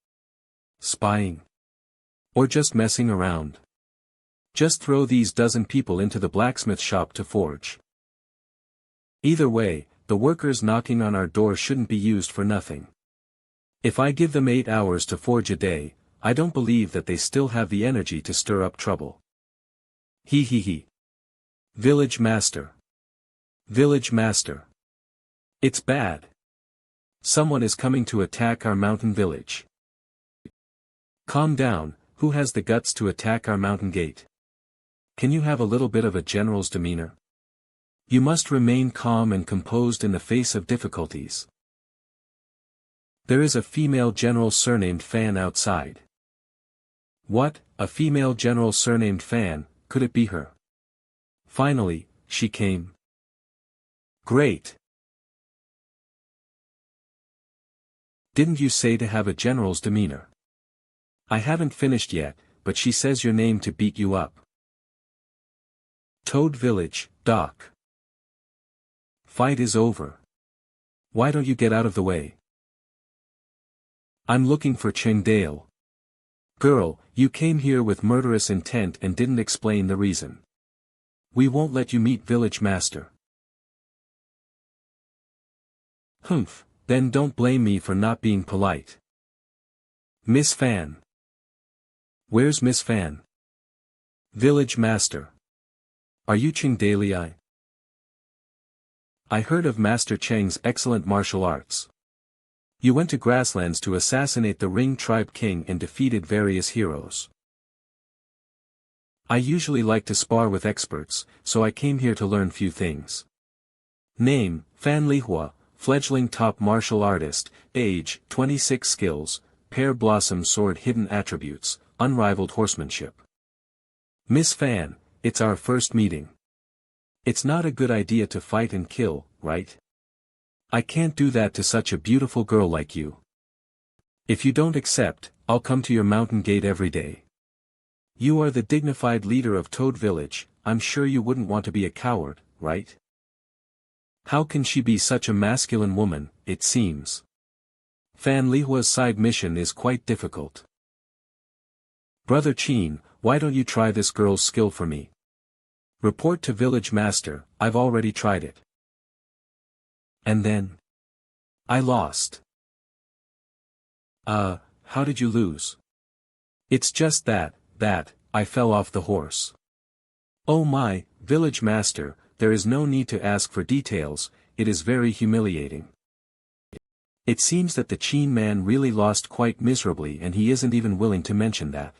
Spying? Or just messing around? Just throw these dozen people into the blacksmith shop to forge. Either way, the workers knocking on our door shouldn't be used for nothing. If I give them 8 hours to forge a day, I don't believe that they still have the energy to stir up trouble. He. Village master. Village master. It's bad. Someone is coming to attack our mountain village. Calm down, who has the guts to attack our mountain gate? Can you have a little bit of a general's demeanor? You must remain calm and composed in the face of difficulties. There is a female general surnamed Fan outside. What, a female general surnamed Fan, could it be her? Finally, she came. Great. Didn't you say to have a general's demeanor? I haven't finished yet, but she says your name to beat you up. Toad Village, Doc. Fight is over. Why don't you get out of the way? I'm looking for Qingdale. Girl, you came here with murderous intent and didn't explain the reason. We won't let you meet village master. Humph, then don't blame me for not being polite. Miss Fan. Where's Miss Fan? Village master. Are you Qingdalii? I heard of Master Cheng's excellent martial arts. You went to Grasslands to assassinate the Ring tribe king and defeated various heroes. I usually like to spar with experts, so I came here to learn few things. Name, Fan Lihua, fledgling top martial artist, age, 26 skills, pear blossom sword hidden attributes, unrivaled horsemanship. Miss Fan, it's our first meeting. It's not a good idea to fight and kill, right? I can't do that to such a beautiful girl like you. If you don't accept, I'll come to your mountain gate every day. You are the dignified leader of Toad Village, I'm sure you wouldn't want to be a coward, right? How can she be such a masculine woman, it seems. Fan Lihua's side mission is quite difficult. Brother Qin, why don't you try this girl's skill for me? Report to village master, I've already tried it. And then? I lost. How did you lose? It's just that, I fell off the horse. Oh my, village master, there is no need to ask for details, it is very humiliating. It seems that the Qin man really lost quite miserably and he isn't even willing to mention that.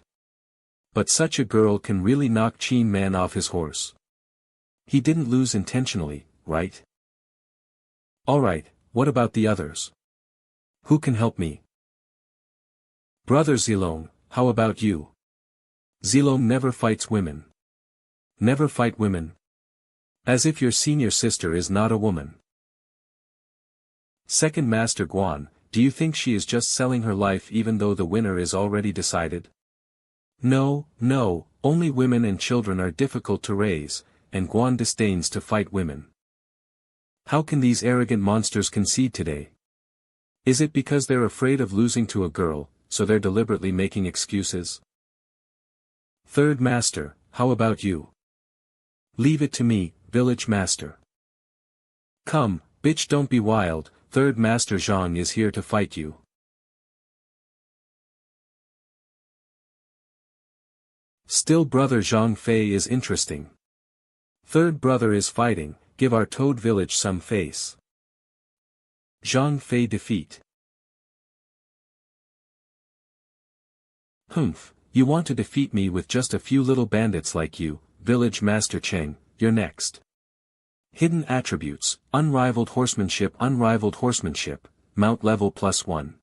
But such a girl can really knock Qin man off his horse. He didn't lose intentionally, right? Alright, what about the others? Who can help me? Brother Zilong, how about you? Zilong never fights women. Never fight women. As if your senior sister is not a woman. Second Master Guan, do you think she is just selling her life even though the winner is already decided? No, no, only women and children are difficult to raise, and Guan disdains to fight women. How can these arrogant monsters concede today? Is it because they're afraid of losing to a girl, so they're deliberately making excuses? Third Master, how about you? Leave it to me, Village Master. Come, bitch, don't be wild, Third Master Zhang is here to fight you. Still brother Zhang Fei is interesting. Third brother is fighting, give our Toad village some face. Zhang Fei defeat. Humph, you want to defeat me with just a few little bandits like you, Village Master Cheng, you're next. Hidden attributes, unrivaled horsemanship, mount level +1.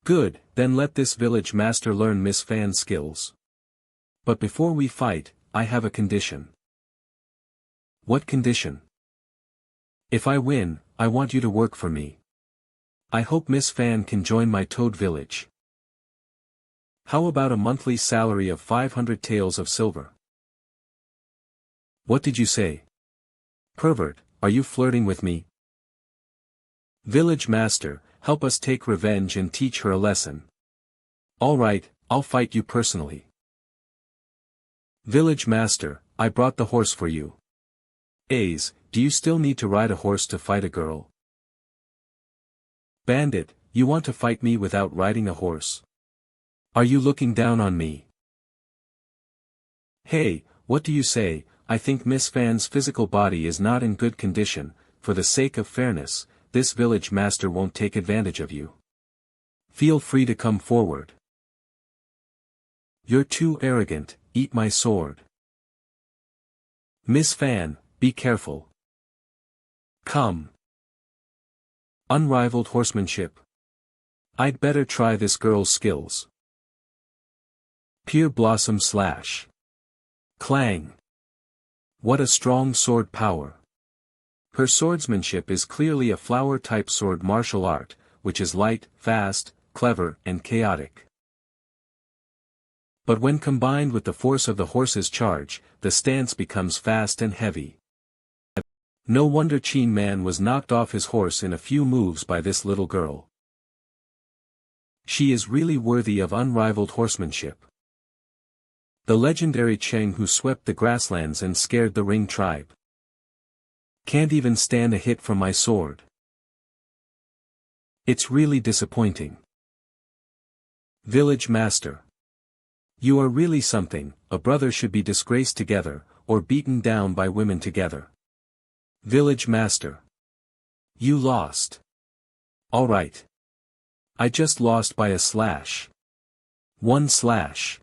Good, then let this village master learn Miss Fan's skills. But before we fight, I have a condition. What condition? If I win, I want you to work for me. I hope Miss Fan can join my Toad village. How about a monthly salary of 500 taels of silver? What did you say? Pervert, are you flirting with me? Village Master, help us take revenge and teach her a lesson. All right, I'll fight you personally. Village Master, I brought the horse for you. A's, do you still need to ride a horse to fight a girl? Bandit, you want to fight me without riding a horse? Are you looking down on me? Hey, what do you say? I think Miss Fan's physical body is not in good condition. For the sake of fairness, this village master won't take advantage of you. Feel free to come forward. You're too arrogant, eat my sword. Miss Fan, be careful. Come. Unrivaled horsemanship. I'd better try this girl's skills. Pure Blossom Slash. Clang. What a strong sword power. Her swordsmanship is clearly a flower-type sword martial art, which is light, fast, clever, and chaotic. But when combined with the force of the horse's charge, the stance becomes fast and heavy. No wonder Qin Man was knocked off his horse in a few moves by this little girl. She is really worthy of unrivaled horsemanship. The legendary Cheng who swept the grasslands and scared the Ring tribe. Can't even stand a hit from my sword. It's really disappointing. Village Master. You are really something. A brother should be disgraced together, or beaten down by women together. Village Master. You lost. Alright. I just lost by a slash. One slash.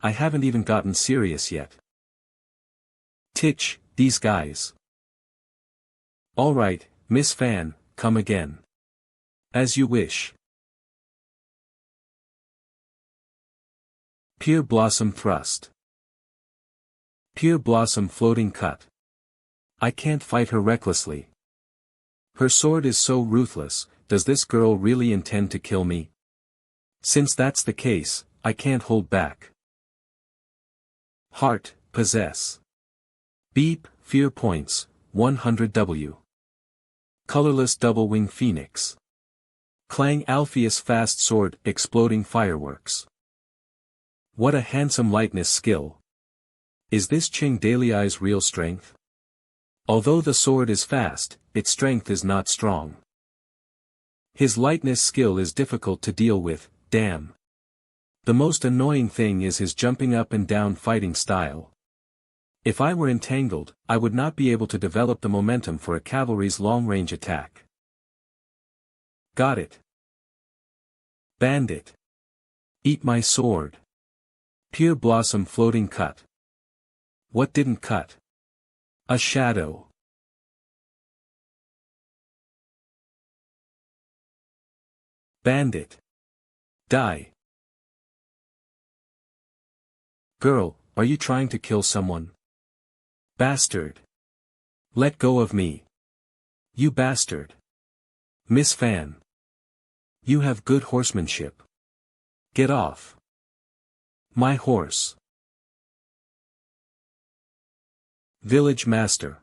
I haven't even gotten serious yet. Titch, these guys. Alright, Miss Fan, come again. As you wish. Pure Blossom Thrust. Pure Blossom Floating Cut. I can't fight her recklessly. Her sword is so ruthless. Does this girl really intend to kill me? Since that's the case, I can't hold back. Heart, Possess. Beep, Fear Points, 100W. Colorless Double Wing Phoenix. Clang Alpheus Fast Sword, Exploding Fireworks. What a handsome lightness skill. Is this Ching Daliai's real strength? Although the sword is fast, its strength is not strong. His lightness skill is difficult to deal with, damn. The most annoying thing is his jumping up and down fighting style. If I were entangled, I would not be able to develop the momentum for a cavalry's long-range attack. Got it. Bandit. Eat my sword. Pure Blossom Floating Cut. What didn't cut? A shadow. Bandit. Die. Girl, are you trying to kill someone? Bastard. Let go of me. You bastard. Miss Fan. You have good horsemanship. Get off. My horse. Village Master.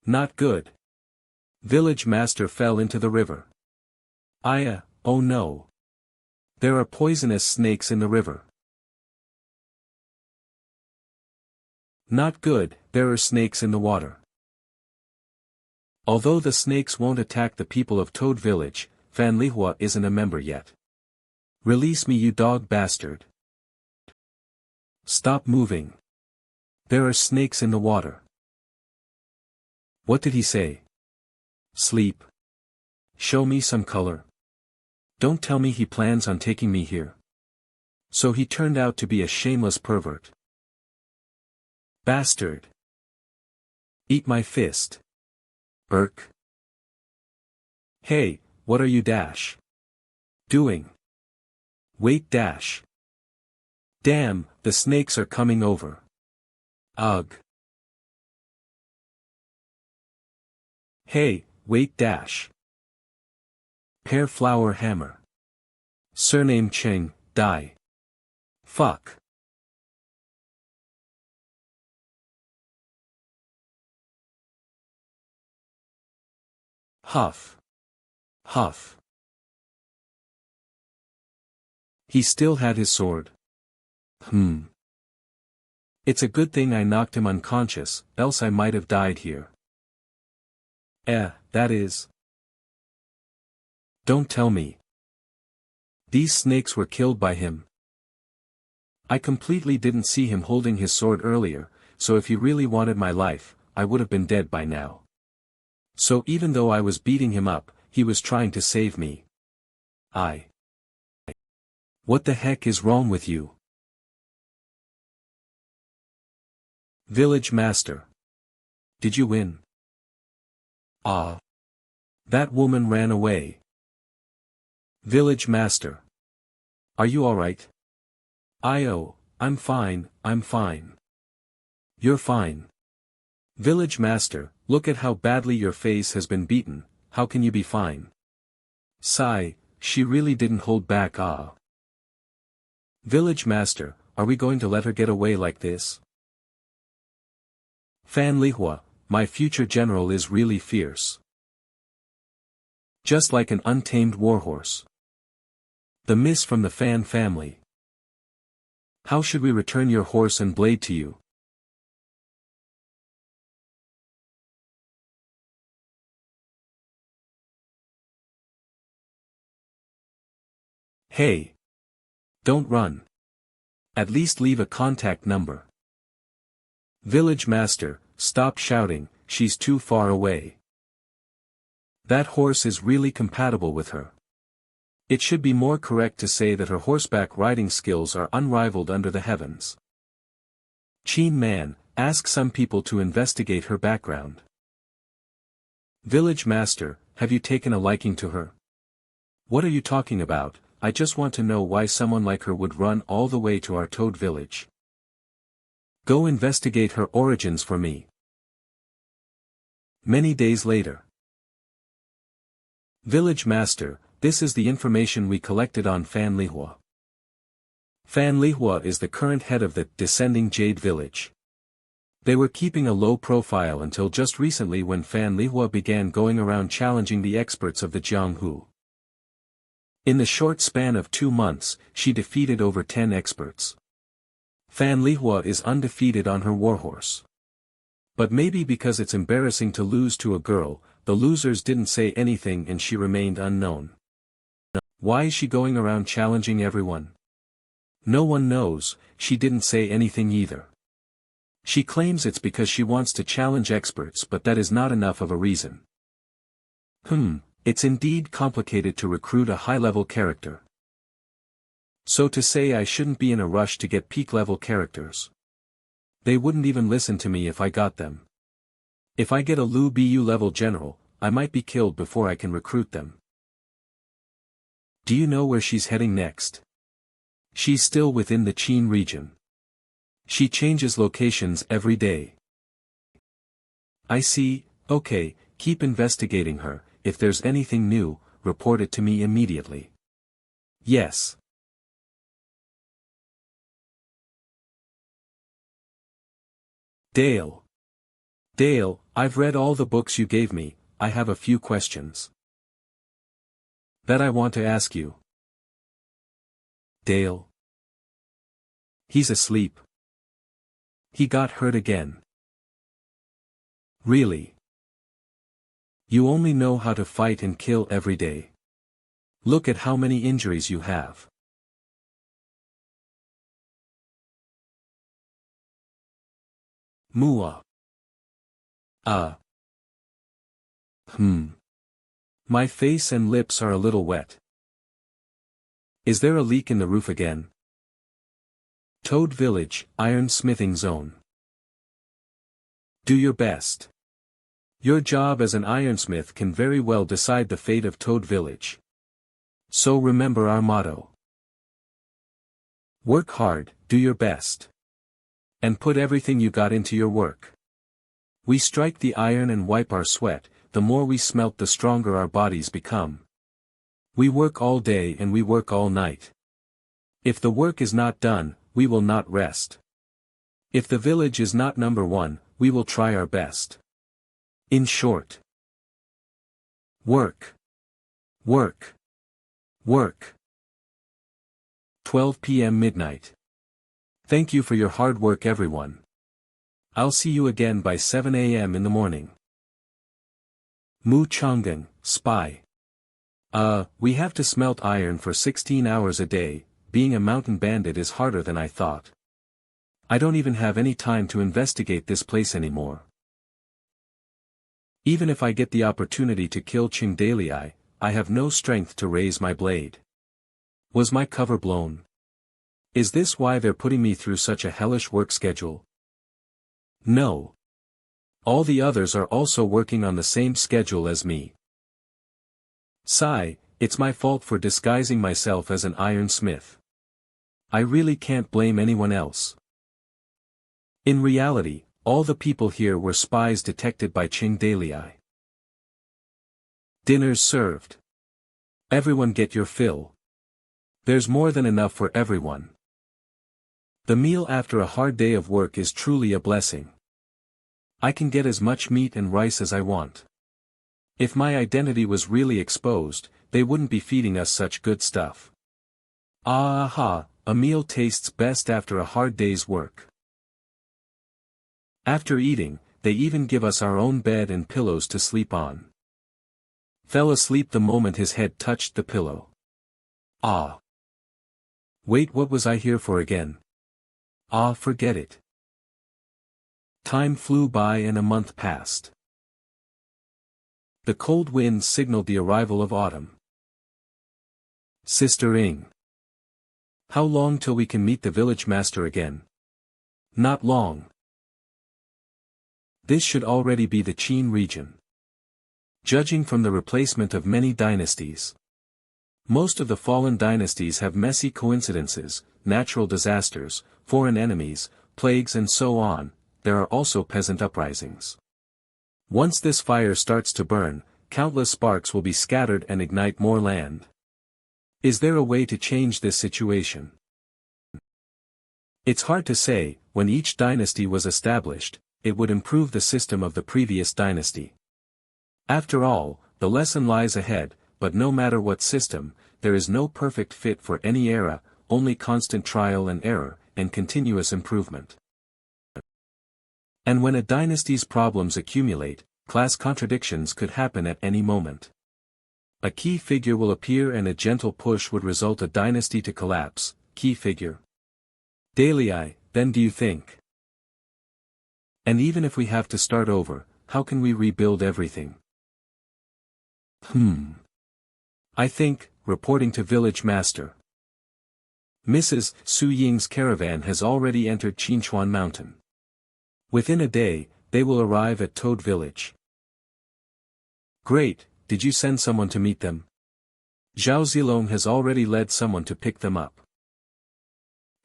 Not good. Village Master fell into the river. Oh no. There are poisonous snakes in the river. Not good, there are snakes in the water. Although the snakes won't attack the people of Toad Village, Fan Lihua isn't a member yet. Release me, you dog bastard. Stop moving. There are snakes in the water. What did he say? Sleep. Show me some color. Don't tell me he plans on taking me here. So he turned out to be a shameless pervert. Bastard. Eat my fist. Burk. Hey, what are you doing? Wait Damn, the snakes are coming over. Ugh. Hey, wait Pear Flower Hammer. Surname Cheng, die. Fuck. Huff. Huff. He still had his sword. It's a good thing I knocked him unconscious, else I might have died here. That is. Don't tell me. These snakes were killed by him. I completely didn't see him holding his sword earlier, so if he really wanted my life, I would have been dead by now. So even though I was beating him up, he was trying to save me. What the heck is wrong with you? Village Master. Did you win? That woman ran away. Village Master. Are you alright? I'm fine, I'm fine. You're fine. Village Master, look at how badly your face has been beaten, how can you be fine? Sigh, she really didn't hold back. Village Master, are we going to let her get away like this? Fan Lihua, my future general is really fierce. Just like an untamed warhorse. The miss from the Fan family. How should we return your horse and blade to you? Hey! Don't run. At least leave a contact number. Village Master, stop shouting, she's too far away. That horse is really compatible with her. It should be more correct to say that her horseback riding skills are unrivaled under the heavens. Cheen Man, ask some people to investigate her background. Village Master, have you taken a liking to her? What are you talking about? I just want to know why someone like her would run all the way to our Toad Village. Go investigate her origins for me. Many days later. Village Master, this is the information we collected on Fan Lihua. Fan Lihua is the current head of the Descending Jade Village. They were keeping a low profile until just recently when Fan Lihua began going around challenging the experts of the Jianghu. In the short span of 2 months, she defeated over 10 experts. Fan Lihua is undefeated on her warhorse. But maybe because it's embarrassing to lose to a girl, the losers didn't say anything and she remained unknown. Why is she going around challenging everyone? No one knows, she didn't say anything either. She claims it's because she wants to challenge experts, but that is not enough of a reason. It's indeed complicated to recruit a high-level character. So to say I shouldn't be in a rush to get peak-level characters. They wouldn't even listen to me if I got them. If I get a Lu Bu level general, I might be killed before I can recruit them. Do you know where she's heading next? She's still within the Qin region. She changes locations every day. I see, okay, keep investigating her, if there's anything new, report it to me immediately. Yes. Dale. Dale, I've read all the books you gave me, I have a few questions that I want to ask you. Dale. He's asleep. He got hurt again. Really? You only know how to fight and kill every day. Look at how many injuries you have. Mua. My face and lips are a little wet. Is there a leak in the roof again? Toad Village, Iron Smithing Zone. Do your best. Your job as an ironsmith can very well decide the fate of Toad Village. So remember our motto. Work hard, do your best. And put everything you got into your work. We strike the iron and wipe our sweat, the more we smelt the stronger our bodies become. We work all day and we work all night. If the work is not done, we will not rest. If the village is not number one, we will try our best. In short. Work. Work. Work. 12 p.m. midnight. Thank you for your hard work everyone. I'll see you again by 7 a.m. in the morning. Mu Chang'an, spy. We have to smelt iron for 16 hours a day, being a mountain bandit is harder than I thought. I don't even have any time to investigate this place anymore. Even if I get the opportunity to kill Qingdalii, I have no strength to raise my blade. Was my cover blown? Is this why they're putting me through such a hellish work schedule? No. All the others are also working on the same schedule as me. Sigh, it's my fault for disguising myself as an ironsmith. I really can't blame anyone else. In reality, all the people here were spies detected by Qingdalii. Dinner's served. Everyone get your fill. There's more than enough for everyone. The meal after a hard day of work is truly a blessing. I can get as much meat and rice as I want. If my identity was really exposed, they wouldn't be feeding us such good stuff. Aha, a meal tastes best after a hard day's work. After eating, they even give us our own bed and pillows to sleep on. Fell asleep the moment his head touched the pillow. Ah. Wait, what was I here for again? Ah, forget it. Time flew by and a month passed. The cold winds signaled the arrival of autumn. Sister Ing. How long till we can meet the village master again? Not long. This should already be the Qin region. Judging from the replacement of many dynasties. Most of the fallen dynasties have messy coincidences, natural disasters, foreign enemies, plagues and so on. There are also peasant uprisings. Once this fire starts to burn, countless sparks will be scattered and ignite more land. Is there a way to change this situation? It's hard to say. When each dynasty was established, it would improve the system of the previous dynasty. After all, the lesson lies ahead, but no matter what system, there is no perfect fit for any era, only constant trial and error, and continuous improvement. And when a dynasty's problems accumulate, class contradictions could happen at any moment. A key figure will appear and a gentle push would result a dynasty to collapse. Key figure. Dalei, then do you think? And even if we have to start over, how can we rebuild everything? I think, reporting to village master. Mrs. Su Ying's caravan has already entered Qinchuan Mountain. Within a day, they will arrive at Toad Village. Great, did you send someone to meet them? Zhao Zilong has already led someone to pick them up.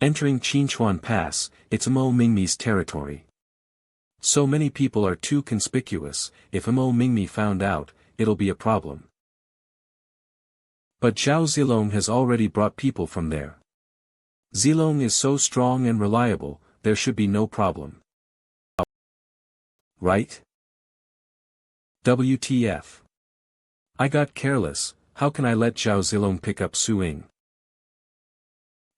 Entering Qinchuan Pass, it's Mo Mingmi's territory. So many people are too conspicuous, if Mo Mingmi found out, it'll be a problem. But Zhao Zilong has already brought people from there. Zilong is so strong and reliable, there should be no problem. Right? WTF. I got careless, how can I let Zhao Zilong pick up Su Ying?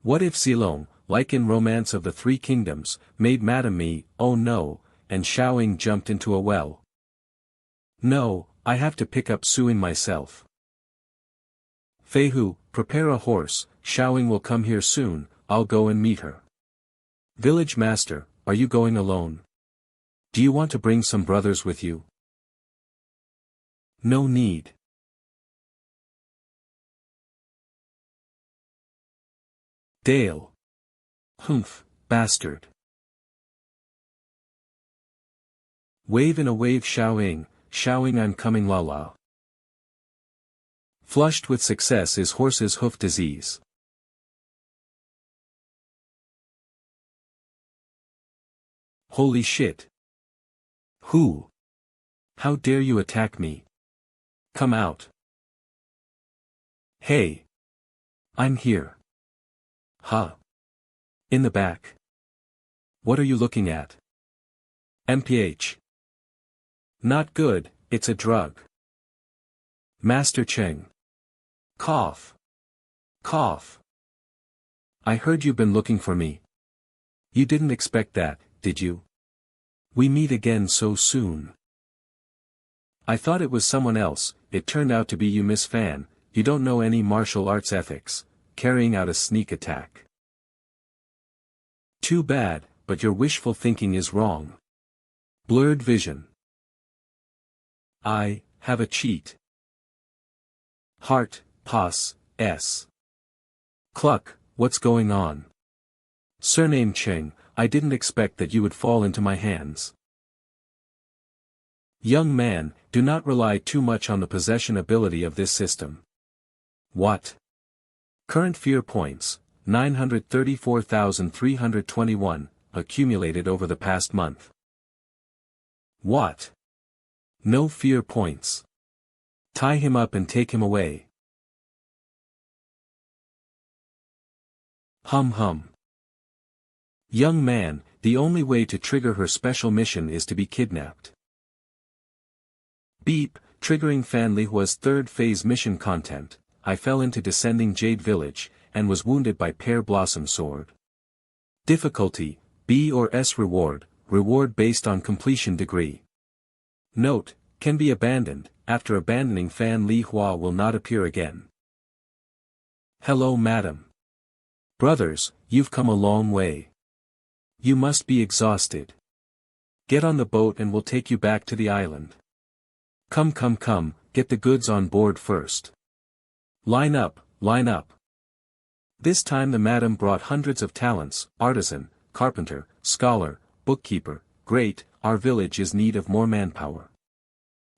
What if Zilong, like in Romance of the Three Kingdoms, made Madame Me, oh no, and Xiao Ying jumped into a well? No, I have to pick up Su Ying myself. Fei Hu, prepare a horse, Xiao Ying will come here soon, I'll go and meet her. Village Master, are you going alone? Do you want to bring some brothers with you? No need. Dale. Humph, bastard. Wave in a wave Xiao Ying, I'm coming la la. Flushed with success is horse's hoof disease. Holy shit. Who? How dare you attack me? Come out. Hey. I'm here. Huh. In the back. What are you looking at? MPH. Not good, it's a drug. Master Cheng. Cough. Cough. I heard you've been looking for me. You didn't expect that, did you? We meet again so soon. I thought it was someone else, it turned out to be you, Miss Fan. You don't know any martial arts ethics, carrying out a sneak attack. Too bad, but your wishful thinking is wrong. Blurred vision. I have a cheat. Heart, Pos, S. Cluck, what's going on? Surname Cheng, I didn't expect that you would fall into my hands. Young man, do not rely too much on the possession ability of this system. What? Current fear points, 934,321, accumulated over the past month. What? No fear points. Tie him up and take him away. Hum. Young man, the only way to trigger her special mission is to be kidnapped. Beep, triggering Fan Lihua's third phase mission content. I fell into Descending Jade Village, and was wounded by Pear Blossom Sword. Difficulty, B or S reward based on completion degree. Note, can be abandoned, after abandoning Fan Lihua will not appear again. Hello madam. Brothers, you've come a long way. You must be exhausted. Get on the boat and we'll take you back to the island. Come, get the goods on board first. Line up. This time the madam brought hundreds of talents, artisan, carpenter, scholar, bookkeeper. Great, our village is need of more manpower.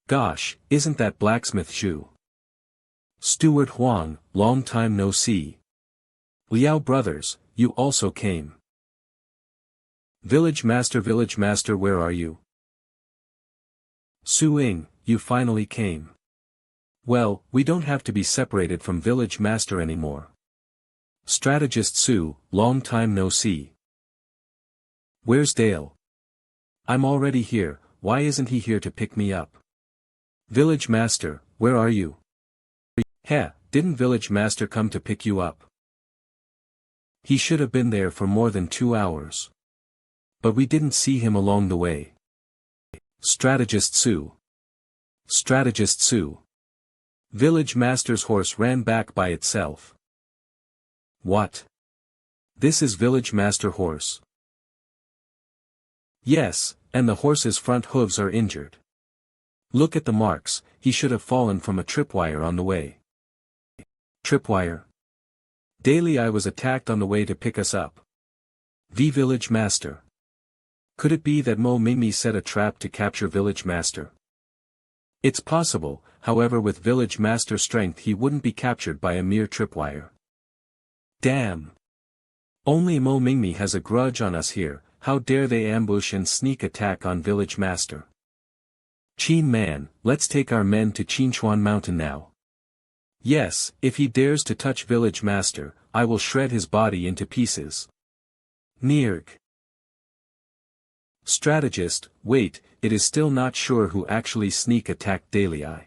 Gosh, isn't that blacksmith Zhu? Steward Huang, long time no see. Liao brothers, you also came. Village master, where are you? Su Ying, you finally came. Well, we don't have to be separated from village master anymore. Strategist Su, long time no see. Where's Dale? I'm already here, why isn't he here to pick me up? Village master, where are you? Heh, didn't village master come to pick you up? He should have been there for more than 2 hours. But we didn't see him along the way. Strategist Su. Village master's horse ran back by itself. What? This is village master horse. Yes, and the horse's front hooves are injured. Look at the marks, he should have fallen from a tripwire on the way. Tripwire? Daily I was attacked on the way to pick us up. The village master. Could it be that Mo Mingmi set a trap to capture village master? It's possible, however with village master strength he wouldn't be captured by a mere tripwire. Damn! Only Mo Mingmi has a grudge on us here, how dare they ambush and sneak attack on village master. Qin man, let's take our men to Qinchuan mountain now. Yes, if he dares to touch village master, I will shred his body into pieces. Nirg. Strategist, wait, it is still not sure who actually sneak attacked Dalei.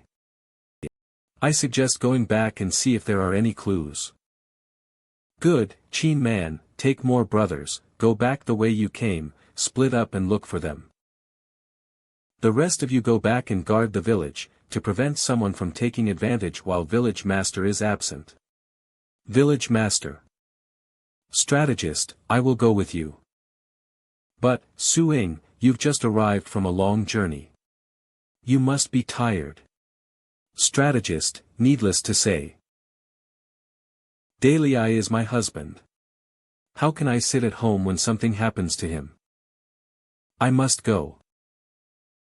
I suggest going back and see if there are any clues. Good, Qin man, take more brothers, go back the way you came, split up and look for them. The rest of you go back and guard the village, to prevent someone from taking advantage while village master is absent. Village master. Strategist, I will go with you. But, Su Ying, you've just arrived from a long journey. You must be tired. Strategist, needless to say. Dalei is my husband. How can I sit at home when something happens to him? I must go.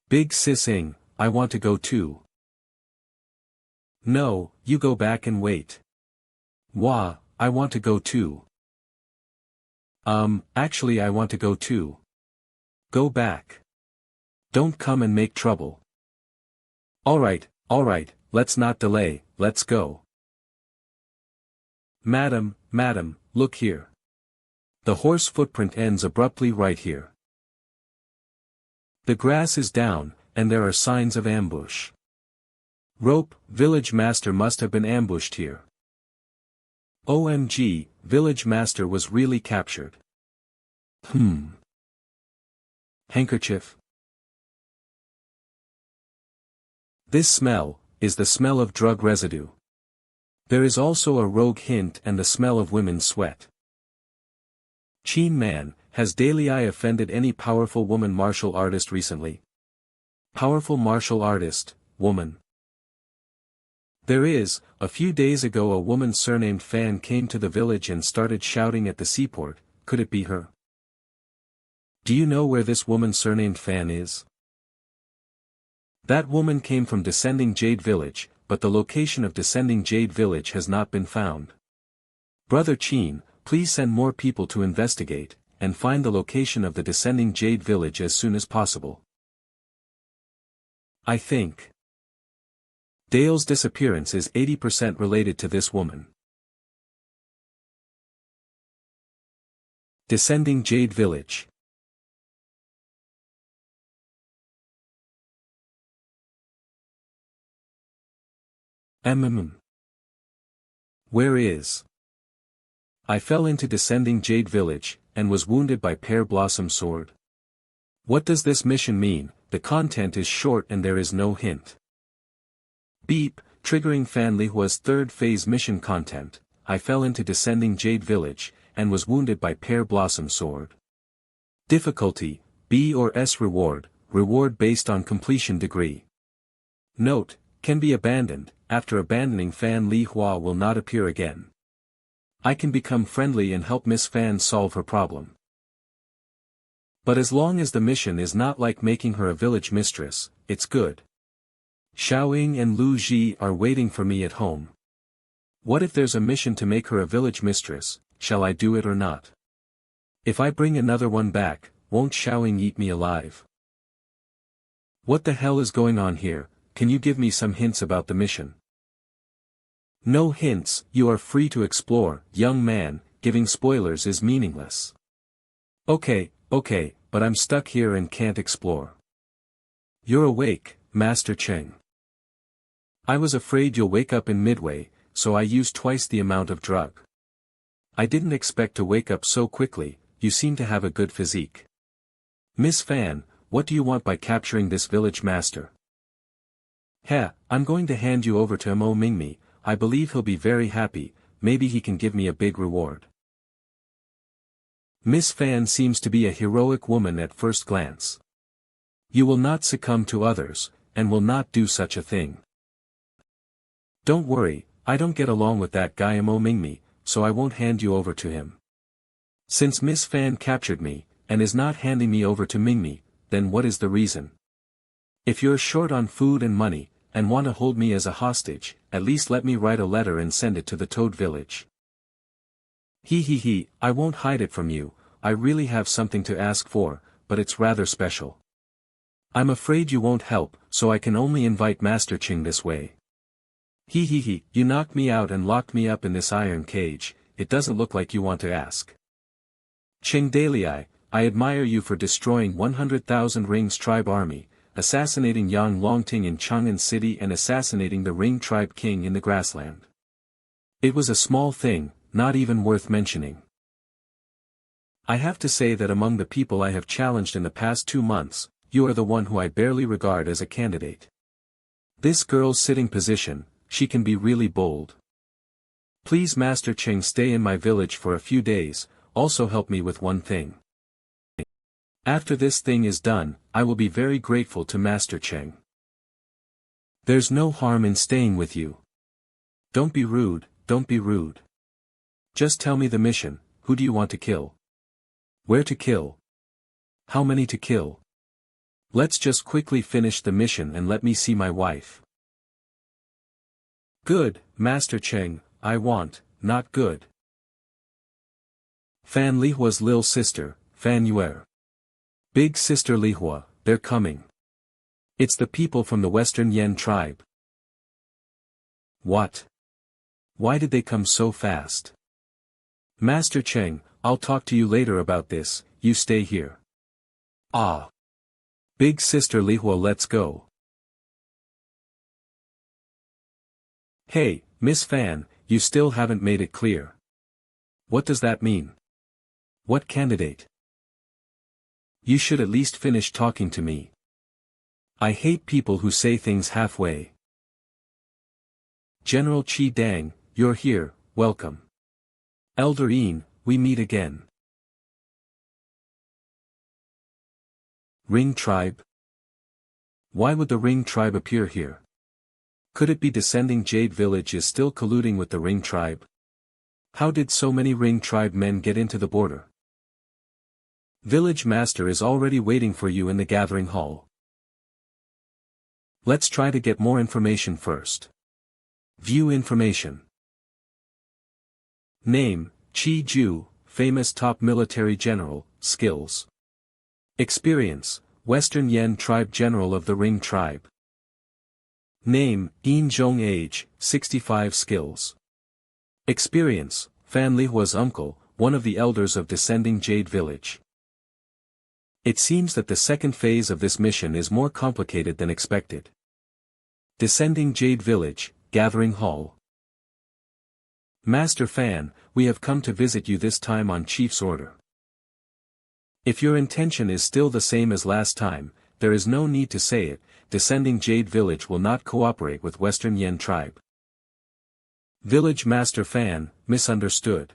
Big sis Ying, I want to go too. No, you go back and wait. Wah, I want to go too. Actually I want to go too. Go back. Don't come and make trouble. Alright, let's not delay, let's go. Madam, look here. The horse footprint ends abruptly right here. The grass is down, and there are signs of ambush. Rope, village master must have been ambushed here. OMG, village master was really captured. Handkerchief. This smell, is the smell of drug residue. There is also a rogue hint and the smell of women's sweat. Qin man, has Dalei offended any powerful woman martial artist recently? Powerful martial artist, woman. There is, a few days ago a woman surnamed Fan came to the village and started shouting at the seaport, could it be her? Do you know where this woman surnamed Fan is? That woman came from Descending Jade Village, but the location of Descending Jade Village has not been found. Brother Qin, please send more people to investigate, and find the location of the Descending Jade Village as soon as possible. I think Dale's disappearance is 80% related to this woman. Descending Jade Village. Where is? I fell into Descending Jade Village, and was wounded by Pear Blossom Sword. What does this mission mean? The content is short and there is no hint. Beep, triggering Fan Lihua's third phase mission content. I fell into Descending Jade Village, and was wounded by Pear Blossom Sword. Difficulty, B or S reward based on completion degree. Note, can be abandoned, after abandoning Fan Lihua will not appear again. I can become friendly and help Miss Fan solve her problem. But as long as the mission is not like making her a village mistress, it's good. Xiaoying and Lu Ji are waiting for me at home. What if there's a mission to make her a village mistress, shall I do it or not? If I bring another one back, won't Xiaoying eat me alive? What the hell is going on here? Can you give me some hints about the mission? No hints, you are free to explore, young man, giving spoilers is meaningless. Okay, but I'm stuck here and can't explore. You're awake, Master Cheng. I was afraid you'll wake up in midway, so I used twice the amount of drug. I didn't expect to wake up so quickly, you seem to have a good physique. Miss Fan, what do you want by capturing this village master? I'm going to hand you over to Mo Mingmi, I believe he'll be very happy, maybe he can give me a big reward. Miss Fan seems to be a heroic woman at first glance. You will not succumb to others, and will not do such a thing. Don't worry, I don't get along with that guy Mo Mingmi, so I won't hand you over to him. Since Miss Fan captured me, and is not handing me over to Mingmi, then what is the reason? If you're short on food and money, and want to hold me as a hostage, at least let me write a letter and send it to the Toad Village. I won't hide it from you, I really have something to ask for, but it's rather special. I'm afraid you won't help, so I can only invite Master Ching this way. You knocked me out and locked me up in this iron cage, it doesn't look like you want to ask. Ching Dalai, I admire you for destroying 100,000 Ring's tribe army, assassinating Yang Longting in Chang'an City and assassinating the Ring tribe king in the grassland. It was a small thing, not even worth mentioning. I have to say that among the people I have challenged in the past 2 months, you are the one who I barely regard as a candidate. This girl's sitting position, she can be really bold. Please Master Ching, stay in my village for a few days, also help me with one thing. After this thing is done, I will be very grateful to Master Cheng. There's no harm in staying with you. Don't be rude, don't be rude. Just tell me the mission, who do you want to kill? Where to kill? How many to kill? Let's just quickly finish the mission and let me see my wife. Good, Master Cheng, I want, not good. Fan Lihua's lil sister, Fan Yuer. Big sister Lihua, they're coming. It's the people from the Western Yen tribe. What? Why did they come so fast? Master Cheng, I'll talk to you later about this, you stay here. Ah. Big sister Lihua, let's go. Hey, Miss Fan, you still haven't made it clear. What does that mean? What candidate? You should at least finish talking to me. I hate people who say things halfway. General Chi Dang, you're here, welcome. Elder Yin, we meet again. Ring tribe? Why would the Ring tribe appear here? Could it be Descending Jade Village is still colluding with the Ring tribe? How did so many Ring tribe men get into the border? Village Master is already waiting for you in the gathering hall. Let's try to get more information first. View information. Name, Chi Ju, famous top military general, skills. Experience, Western Yen tribe general of the Ring tribe. Name, Yin Zhong, age, 65, skills. Experience, Fan Lihua's uncle, one of the elders of Descending Jade Village. It seems that the second phase of this mission is more complicated than expected. Descending Jade Village, Gathering Hall. Master Fan, we have come to visit you this time on Chief's order. If your intention is still the same as last time, there is no need to say it, Descending Jade Village will not cooperate with Western Yen tribe. Village Master Fan, misunderstood.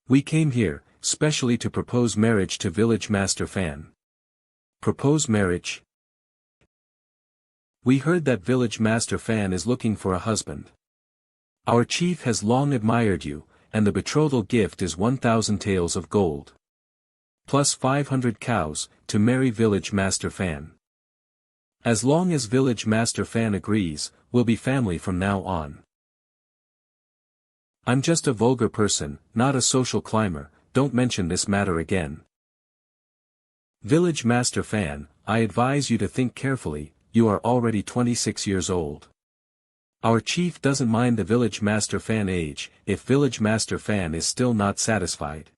We came here, specially to propose marriage to Village Master Fan. Propose marriage? We heard that Village Master Fan is looking for a husband. Our chief has long admired you, and the betrothal gift is 1,000 taels of gold. Plus 500 cows, to marry Village Master Fan. As long as Village Master Fan agrees, we'll be family from now on. I'm just a vulgar person, not a social climber, don't mention this matter again. Village Master Fan, I advise you to think carefully, you are already 26 years old. Our chief doesn't mind the Village Master Fan age, if Village Master Fan is still not satisfied.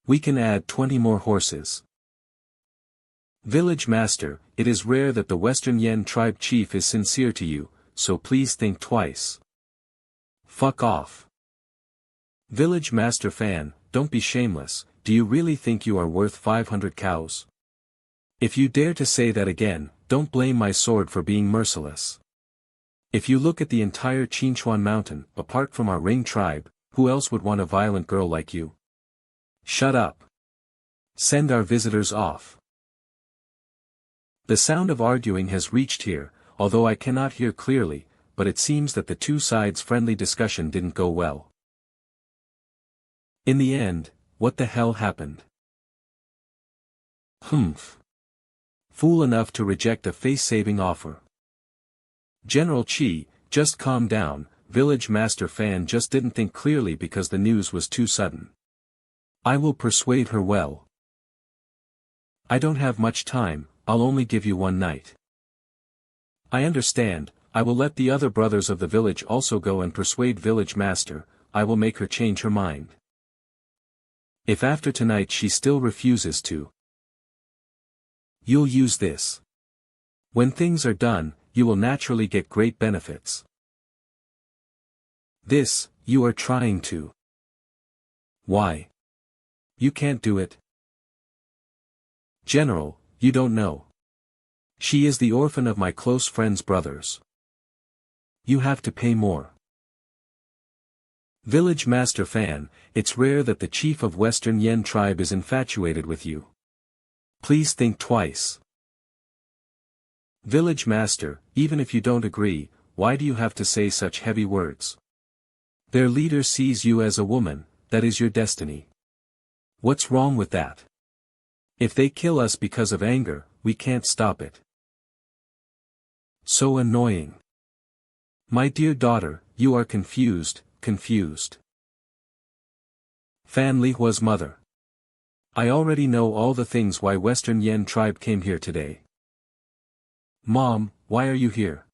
We can add 20 more horses. Village Master, it is rare that the Western Yen tribe chief is sincere to you, so please think twice. Fuck off. Village Master Fan, don't be shameless, do you really think you are worth 500 cows? If you dare to say that again, don't blame my sword for being merciless. If you look at the entire Qinchuan mountain, apart from our Ring tribe, who else would want a violent girl like you? Shut up. Send our visitors off. The sound of arguing has reached here, although I cannot hear clearly, but it seems that the two sides' friendly discussion didn't go well. In the end, what the hell happened? Humph. Fool enough to reject a face-saving offer. General Chi, just calm down, Village Master Fan just didn't think clearly because the news was too sudden. I will persuade her well. I don't have much time, I'll only give you one night. I understand, I will let the other brothers of the village also go and persuade Village Master, I will make her change her mind. If after tonight she still refuses to, you'll use this. When things are done, you will naturally get great benefits. This, you are trying to. Why? You can't do it. General, you don't know. She is the orphan of my close friend's brothers. You have to pay more. Village Master Fan, it's rare that the chief of Western Yen tribe is infatuated with you. Please think twice. Village Master, even if you don't agree, why do you have to say such heavy words? Their leader sees you as a woman, that is your destiny. What's wrong with that? If they kill us because of anger, we can't stop it. So annoying. My dear daughter, you are confused. Fan Lihua's mother. I already know all the things why Western Yen tribe came here today. Mom, why are you here?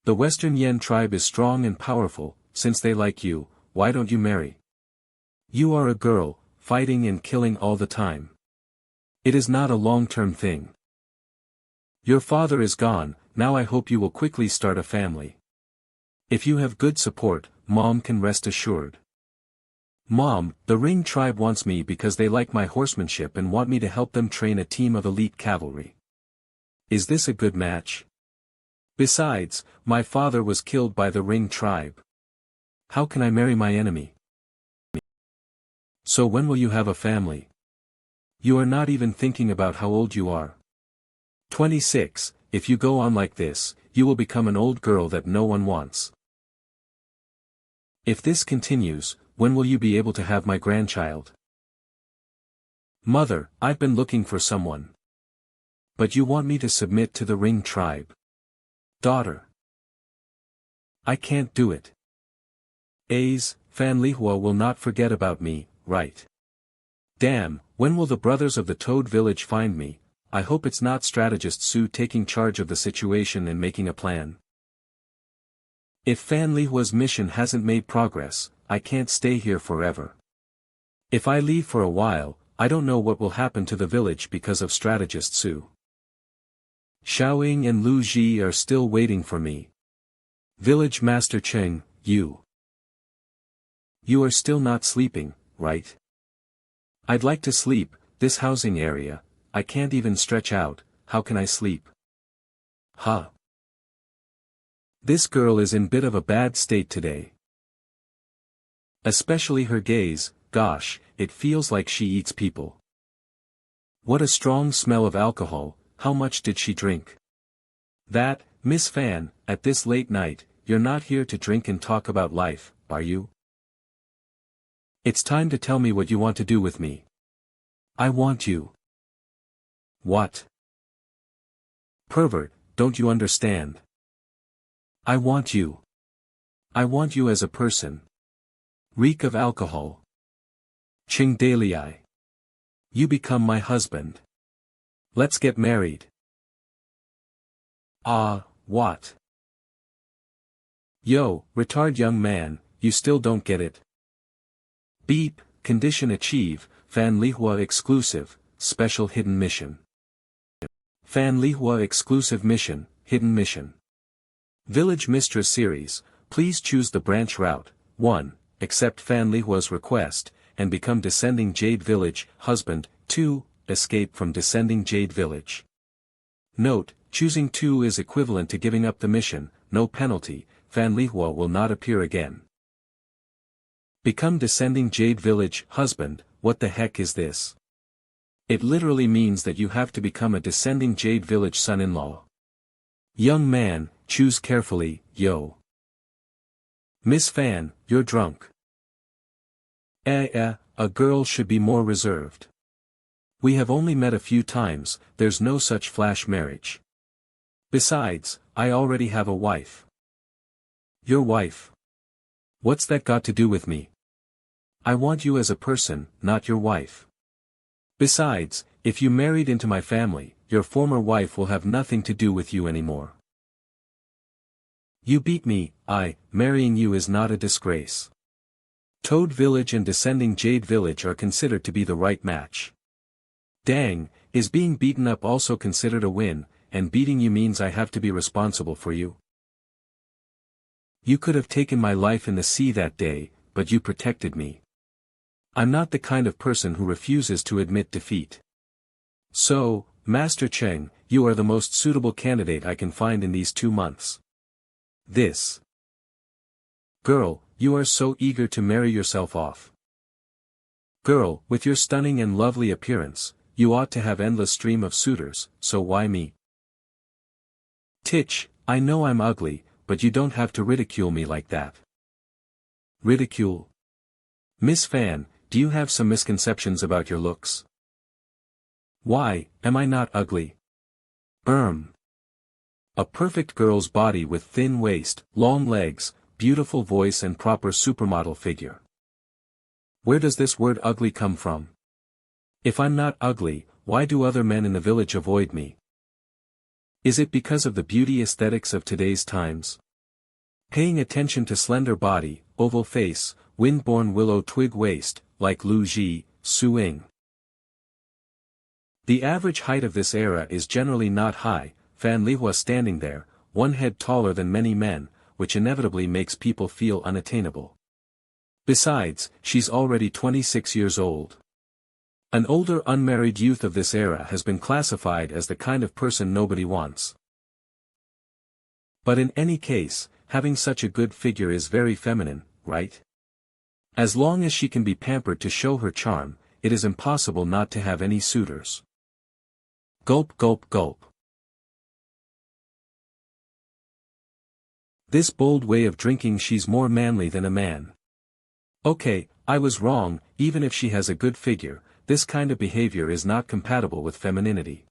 The Western Yen tribe is strong and powerful, since they like you, why don't you marry? You are a girl, fighting and killing all the time. It is not a long-term thing. Your father is gone, now I hope you will quickly start a family. If you have good support, Mom can rest assured. Mom, the Ring tribe wants me because they like my horsemanship and want me to help them train a team of elite cavalry. Is this a good match? Besides, my father was killed by the Ring tribe. How can I marry my enemy? So when will you have a family? You are not even thinking about how old you are. 26, if you go on like this, you will become an old girl that no one wants. If this continues, when will you be able to have my grandchild? Mother, I've been looking for someone. But you want me to submit to the Ring tribe. Daughter. I can't do it. Fan Lihua will not forget about me, right? Damn, when will the brothers of the Toad Village find me? I hope it's not strategist Su taking charge of the situation and making a plan. If Fan Lihua's mission hasn't made progress, I can't stay here forever. If I leave for a while, I don't know what will happen to the village because of strategist Su. Xiaoying and Lu Ji are still waiting for me. Village Master Cheng, you are still not sleeping, right? I'd like to sleep, this housing area, I can't even stretch out, how can I sleep? Huh. This girl is in bit of a bad state today. Especially her gaze, gosh, it feels like she eats people. What a strong smell of alcohol, how much did she drink? That, Miss Fan, at this late night, you're not here to drink and talk about life, are you? It's time to tell me what you want to do with me. I want you. What? Pervert, don't you understand? I want you. I want you as a person. Reek of alcohol. Ching Dalei. You become my husband. Let's get married. Ah, what? Yo, retard young man, you still don't get it. Beep, condition achieve, Fan Lihua exclusive, special hidden mission. Fan Lihua exclusive mission, hidden mission. Village Mistress series, please choose the branch route. 1. Accept Fan Lihua's request, and become Descending Jade Village husband. 2. Escape from Descending Jade Village. Note, choosing 2 is equivalent to giving up the mission, no penalty, Fan Lihua will not appear again. Become Descending Jade Village husband, what the heck is this? It literally means that you have to become a Descending Jade Village son-in-law. Young man, choose carefully, yo. Miss Fan, you're drunk. A girl should be more reserved. We have only met a few times, there's no such flash marriage. Besides, I already have a wife. Your wife? What's that got to do with me? I want you as a person, not your wife. Besides, if you married into my family, your former wife will have nothing to do with you anymore. You beat me. Marrying you is not a disgrace. Toad Village and Descending Jade Village are considered to be the right match. Dang, is being beaten up also considered a win, and beating you means I have to be responsible for you? You could have taken my life in the sea that day, but you protected me. I'm not the kind of person who refuses to admit defeat. So, Master Cheng, you are the most suitable candidate I can find in these 2 months. This girl, you are so eager to marry yourself off. Girl, with your stunning and lovely appearance, you ought to have endless stream of suitors, so why me? Titch, I know I'm ugly, but you don't have to ridicule me like that. Ridicule? Miss Fan, do you have some misconceptions about your looks? Why, am I not ugly? A perfect girl's body with thin waist, long legs, beautiful voice and proper supermodel figure. Where does this word ugly come from? If I'm not ugly, why do other men in the village avoid me? Is it because of the beauty aesthetics of today's times? Paying attention to slender body, oval face, wind-born willow twig waist, like Lu Ji, Su Ying. The average height of this era is generally not high, Fan Lihua standing there, one head taller than many men, which inevitably makes people feel unattainable. Besides, she's already 26 years old. An older unmarried youth of this era has been classified as the kind of person nobody wants. But in any case, having such a good figure is very feminine, right? As long as she can be pampered to show her charm, it is impossible not to have any suitors. Gulp gulp gulp. This bold way of drinking, she's more manly than a man. Okay, I was wrong, even if she has a good figure, this kind of behavior is not compatible with femininity.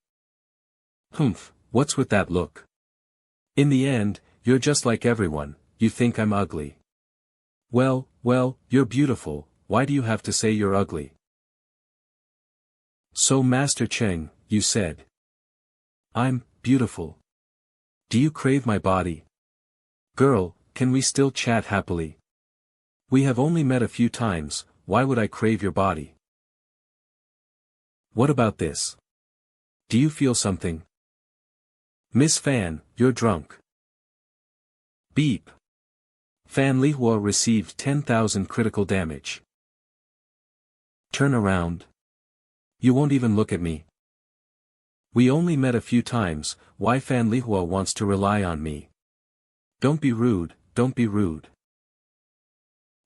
Humph, what's with that look? In the end, you're just like everyone, you think I'm ugly. Well, you're beautiful, why do you have to say you're ugly? So Master Cheng, you said. I'm beautiful. Do you crave my body? Girl, can we still chat happily? We have only met a few times, why would I crave your body? What about this? Do you feel something? Miss Fan, you're drunk. Beep. Fan Lihua received 10,000 critical damage. Turn around. You won't even look at me. We only met a few times, why Fan Lihua wants to rely on me? Don't be rude, don't be rude.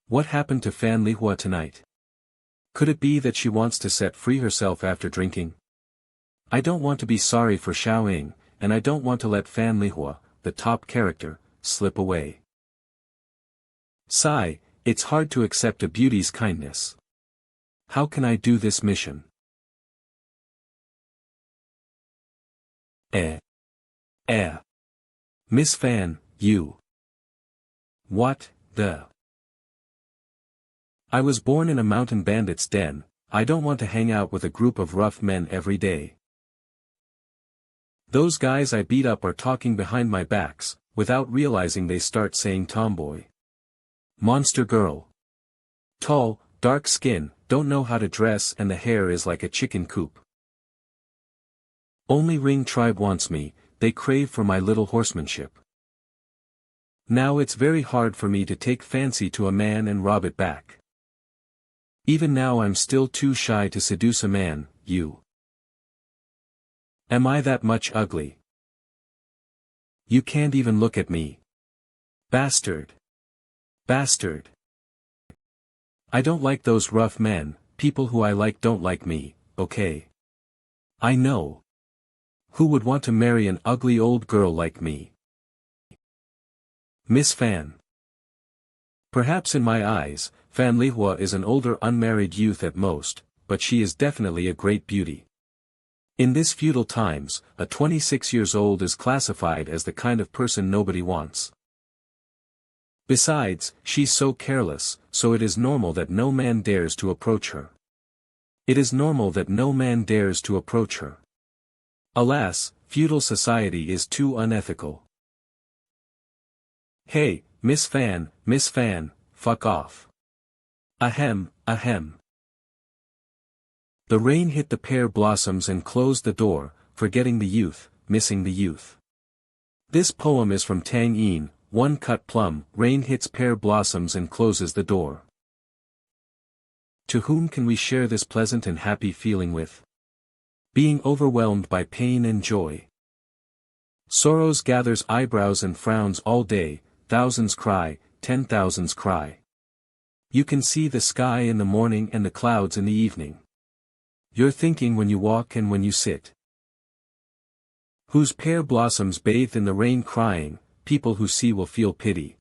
What happened to Fan Lihua tonight? Could it be that she wants to set free herself after drinking? I don't want to be sorry for Xiao Ying, and I don't want to let Fan Lihua, the top character, slip away. Sigh, it's hard to accept a beauty's kindness. How can I do this mission? Miss Fan, you. What, the? I was born in a mountain bandit's den, I don't want to hang out with a group of rough men every day. Those guys I beat up are talking behind my backs, without realizing they start saying tomboy. Monster girl. Tall, dark skin, don't know how to dress and the hair is like a chicken coop. Only Ring tribe wants me, they crave for my little horsemanship. Now it's very hard for me to take fancy to a man and rob it back. Even now I'm still too shy to seduce a man, you. Am I that much ugly? You can't even look at me. Bastard. Bastard. I don't like those rough men, people who I like don't like me, okay? I know. Who would want to marry an ugly old girl like me? Miss Fan. Perhaps in my eyes, Fan Lihua is an older unmarried youth at most, but she is definitely a great beauty. In this feudal times, a 26 years old is classified as the kind of person nobody wants. Besides, she's so careless, so it is normal that no man dares to approach her. It is normal that no man dares to approach her. Alas, feudal society is too unethical. Hey, Miss Fan, fuck off. Ahem, ahem. The rain hit the pear blossoms and closed the door, forgetting the youth, missing the youth. This poem is from Tang Yin, One Cut Plum. Rain hits pear blossoms and closes the door. To whom can we share this pleasant and happy feeling with? Being overwhelmed by pain and joy. Sorrows gathers eyebrows and frowns all day, thousands cry, 10,000s cry. You can see the sky in the morning and the clouds in the evening. You're thinking when you walk and when you sit. Whose pear blossoms bathed in the rain crying, people who see will feel pity.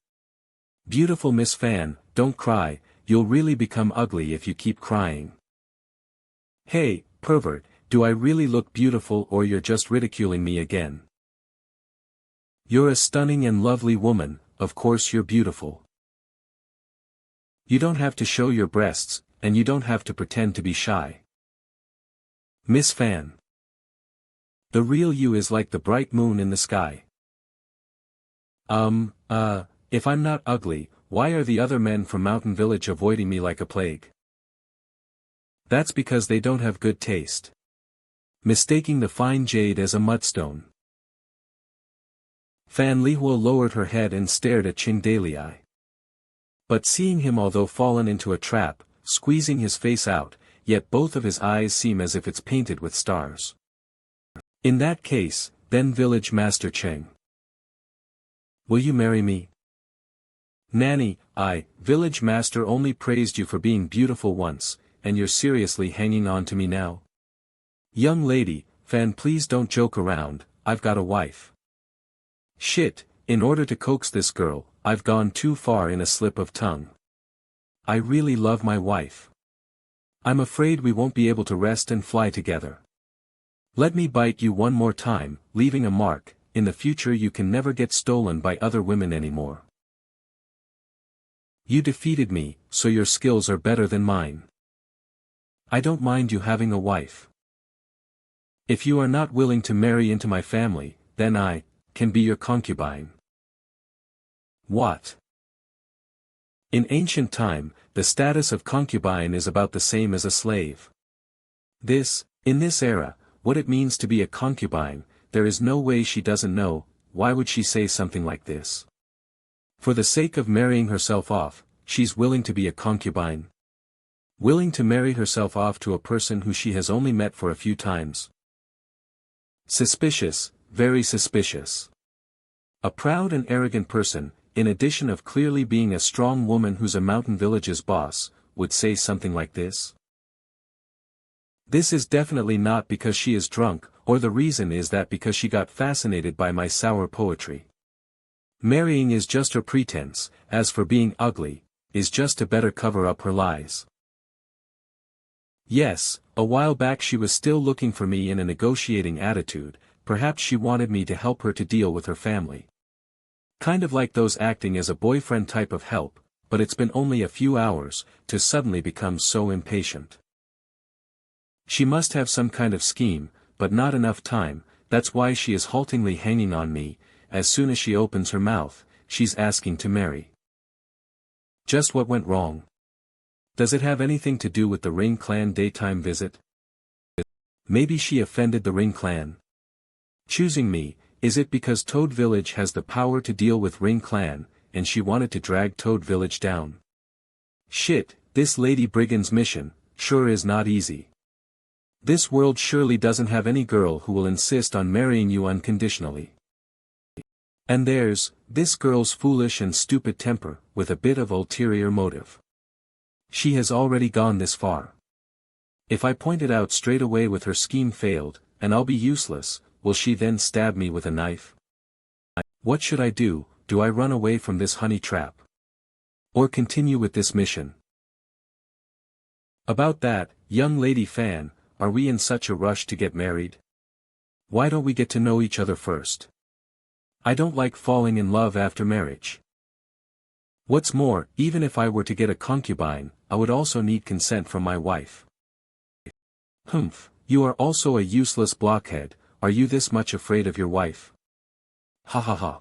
Beautiful Miss Fan, don't cry, you'll really become ugly if you keep crying. Hey, pervert, do I really look beautiful or you're just ridiculing me again? You're a stunning and lovely woman, of course you're beautiful. You don't have to show your breasts, and you don't have to pretend to be shy. Miss Fan. The real you is like the bright moon in the sky. If I'm not ugly, why are the other men from Mountain Village avoiding me like a plague? That's because they don't have good taste. Mistaking the fine jade as a mudstone. Fan Lihua lowered her head and stared at Ching Dalei. But seeing him although fallen into a trap, squeezing his face out, yet both of his eyes seem as if it's painted with stars. In that case, then Village Master Cheng. Will you marry me? Nanny, Village Master only praised you for being beautiful once, and you're seriously hanging on to me now? Young lady, Fan, please don't joke around, I've got a wife. Shit, in order to coax this girl, I've gone too far in a slip of tongue. I really love my wife. I'm afraid we won't be able to rest and fly together. Let me bite you one more time, leaving a mark. In the future you can never get stolen by other women anymore. You defeated me, so your skills are better than mine. I don't mind you having a wife. If you are not willing to marry into my family, then I can be your concubine. What? In ancient time, the status of concubine is about the same as a slave. In this era, what it means to be a concubine, there is no way she doesn't know. Why would she say something like this? For the sake of marrying herself off, she's willing to be a concubine. Willing to marry herself off to a person who she has only met for a few times. Suspicious, very suspicious. A proud and arrogant person, in addition of clearly being a strong woman who's a mountain village's boss, would say something like this? This is definitely not because she is drunk, or the reason is that because she got fascinated by my sour poetry. Marrying is just her pretense, as for being ugly, is just to better cover up her lies. Yes, a while back she was still looking for me in a negotiating attitude, perhaps she wanted me to help her to deal with her family. Kind of like those acting as a boyfriend type of help, but it's been only a few hours, to suddenly become so impatient. She must have some kind of scheme, but not enough time, that's why she is haltingly hanging on me. As soon as she opens her mouth, she's asking to marry. Just what went wrong? Does it have anything to do with the Ring Clan daytime visit? Maybe she offended the Ring Clan. Choosing me, is it because Toad Village has the power to deal with Ring Clan, and she wanted to drag Toad Village down? Shit, this Lady Brigand's mission, sure is not easy. This world surely doesn't have any girl who will insist on marrying you unconditionally. And there's this girl's foolish and stupid temper, with a bit of ulterior motive. She has already gone this far. If I point it out straight away with her scheme failed, and I'll be useless, will she then stab me with a knife? What should I do? Do I run away from this honey trap? Or continue with this mission? About that, young lady Fan, are we in such a rush to get married? Why don't we get to know each other first? I don't like falling in love after marriage. What's more, even if I were to get a concubine, I would also need consent from my wife. Humph, you are also a useless blockhead. Are you this much afraid of your wife? Ha ha ha.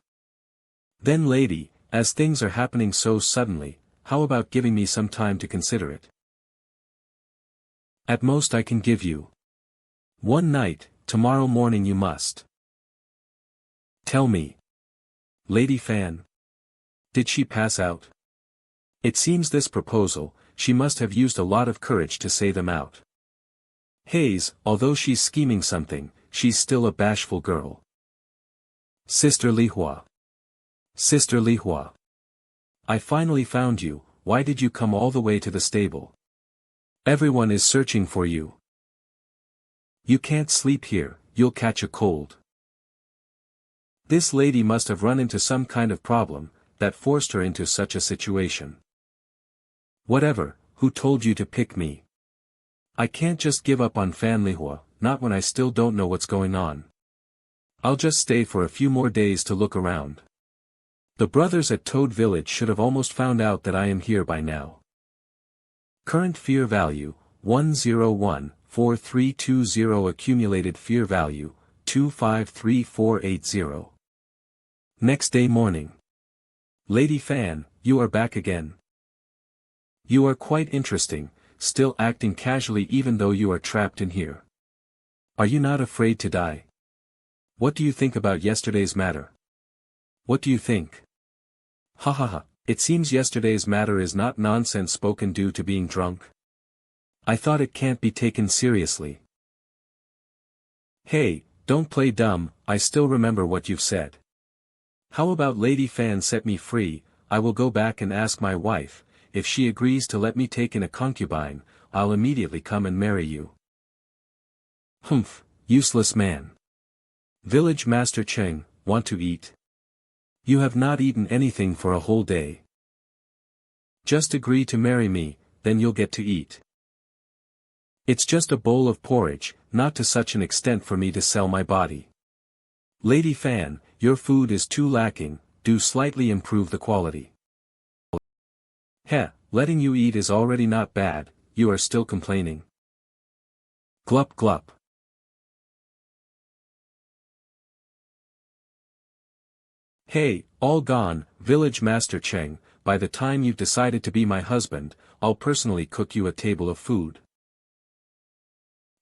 Then lady, as things are happening so suddenly, how about giving me some time to consider it? At most I can give you one night. Tomorrow morning you must tell me. Lady Fan. Did she pass out? It seems this proposal, she must have used a lot of courage to say them out. Hayes, although she's scheming something, she's still a bashful girl. Sister Lihua. Sister Lihua. I finally found you. Why did you come all the way to the stable? Everyone is searching for you. You can't sleep here, you'll catch a cold. This lady must have run into some kind of problem that forced her into such a situation. Whatever, who told you to pick me? I can't just give up on Fan Lihua, not when I still don't know what's going on. I'll just stay for a few more days to look around. The brothers at Toad Village should have almost found out that I am here by now. Current fear value, 1014320. Accumulated fear value, 253480. Next day morning. Lady Fan, you are back again. You are quite interesting, still acting casually even though you are trapped in here. Are you not afraid to die? What do you think about yesterday's matter? What do you think? Ha ha ha, it seems yesterday's matter is not nonsense spoken due to being drunk. I thought it can't be taken seriously. Hey, don't play dumb, I still remember what you've said. How about Lady Fan set me free? I will go back and ask my wife. If she agrees to let me take in a concubine, I'll immediately come and marry you. Humph, useless man. Village Master Cheng, want to eat? You have not eaten anything for a whole day. Just agree to marry me, then you'll get to eat. It's just a bowl of porridge, not to such an extent for me to sell my body. Lady Fan, your food is too lacking, do slightly improve the quality. Heh, letting you eat is already not bad, you are still complaining. Glup glup. Hey, all gone, Village Master Cheng, by the time you've decided to be my husband, I'll personally cook you a table of food.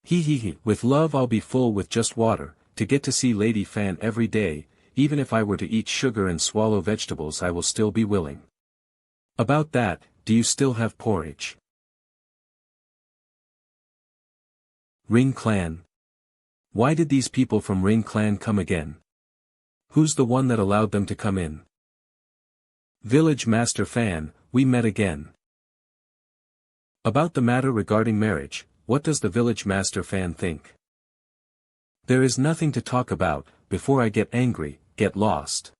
Hee hee hee, with love I'll be full with just water, to get to see Lady Fan every day, even if I were to eat sugar and swallow vegetables I will still be willing. About that, do you still have porridge? Ring Clan. Why did these people from Ring Clan come again? Who's the one that allowed them to come in? Village Master Fan, we met again. About the matter regarding marriage, what does the Village Master Fan think? There is nothing to talk about. Before I get angry, get lost.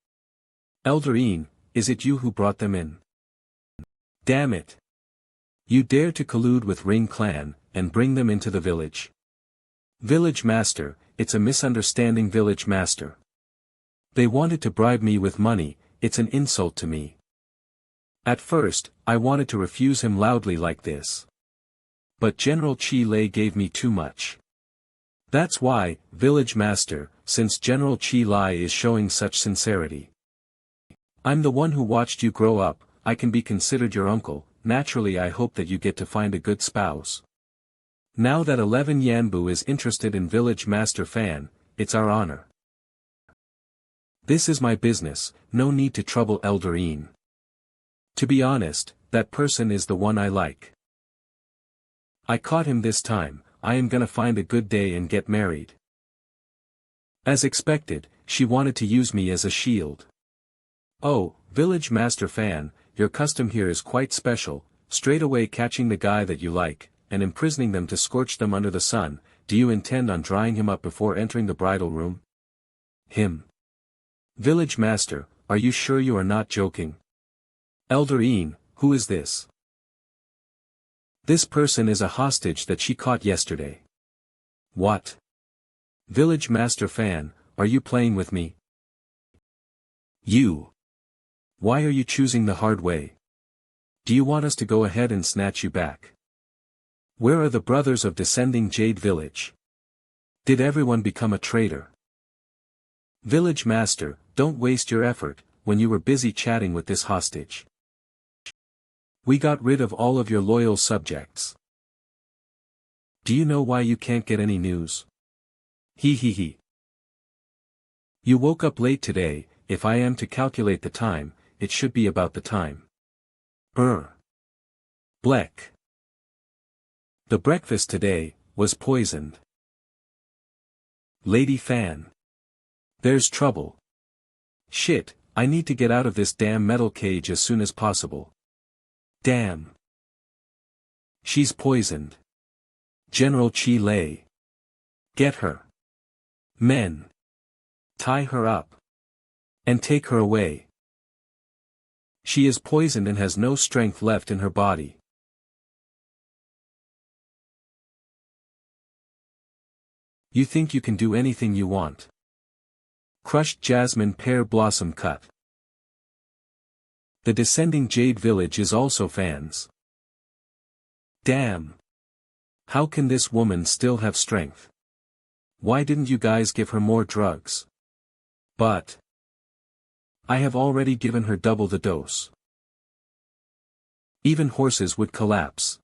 Elder Een, is it you who brought them in? Damn it. You dare to collude with Ring Clan, and bring them into the village. Village Master, it's a misunderstanding. Village Master. They wanted to bribe me with money, it's an insult to me. At first, I wanted to refuse him loudly like this. But General Chi Lei gave me too much. That's why, Village Master, since General Chi Lei is showing such sincerity. I'm the one who watched you grow up, I can be considered your uncle, naturally I hope that you get to find a good spouse. Now that 11 Yanbu is interested in Village Master Fan, it's our honor. This is my business, no need to trouble Elder Een. To be honest, that person is the one I like. I caught him this time, I am gonna find a good day and get married. As expected, she wanted to use me as a shield. Oh, Village Master Fan, your custom here is quite special, straight away catching the guy that you like, and imprisoning them to scorch them under the sun. Do you intend on drying him up before entering the bridal room? Him. Village Master, are you sure you are not joking? Elder Een, who is this? This person is a hostage that she caught yesterday. What? Village Master Fan, are you playing with me? You. Why are you choosing the hard way? Do you want us to go ahead and snatch you back? Where are the brothers of Descending Jade Village? Did everyone become a traitor? Village Master, don't waste your effort, when you were busy chatting with this hostage. We got rid of all of your loyal subjects. Do you know why you can't get any news? Hee hee hee. You woke up late today. If I am to calculate the time, it should be about the time. Bleck. The breakfast today was poisoned. Lady Fan. There's trouble. Shit, I need to get out of this damn metal cage as soon as possible. Damn. She's poisoned. General Chi Lei. Get her. Men. Tie her up. And take her away. She is poisoned and has no strength left in her body. You think you can do anything you want. Crushed jasmine pear blossom cut. The Descending Jade Village is also fans. Damn. How can this woman still have strength? Why didn't you guys give her more drugs? But I have already given her double the dose. Even horses would collapse.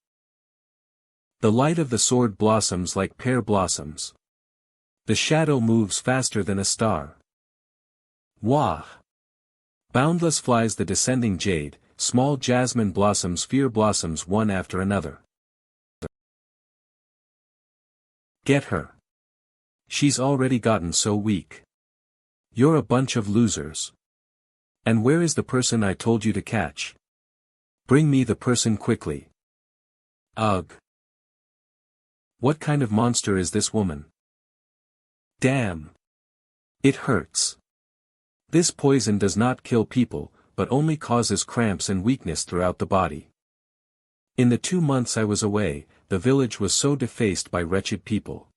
The light of the sword blossoms like pear blossoms. The shadow moves faster than a star. Wah! Boundless flies the descending jade, small jasmine blossoms fear blossoms one after another. Get her. She's already gotten so weak. You're a bunch of losers. And where is the person I told you to catch? Bring me the person quickly. Ugh. What kind of monster is this woman? Damn. It hurts. This poison does not kill people, but only causes cramps and weakness throughout the body. In the 2 months I was away, the village was so defaced by wretched people.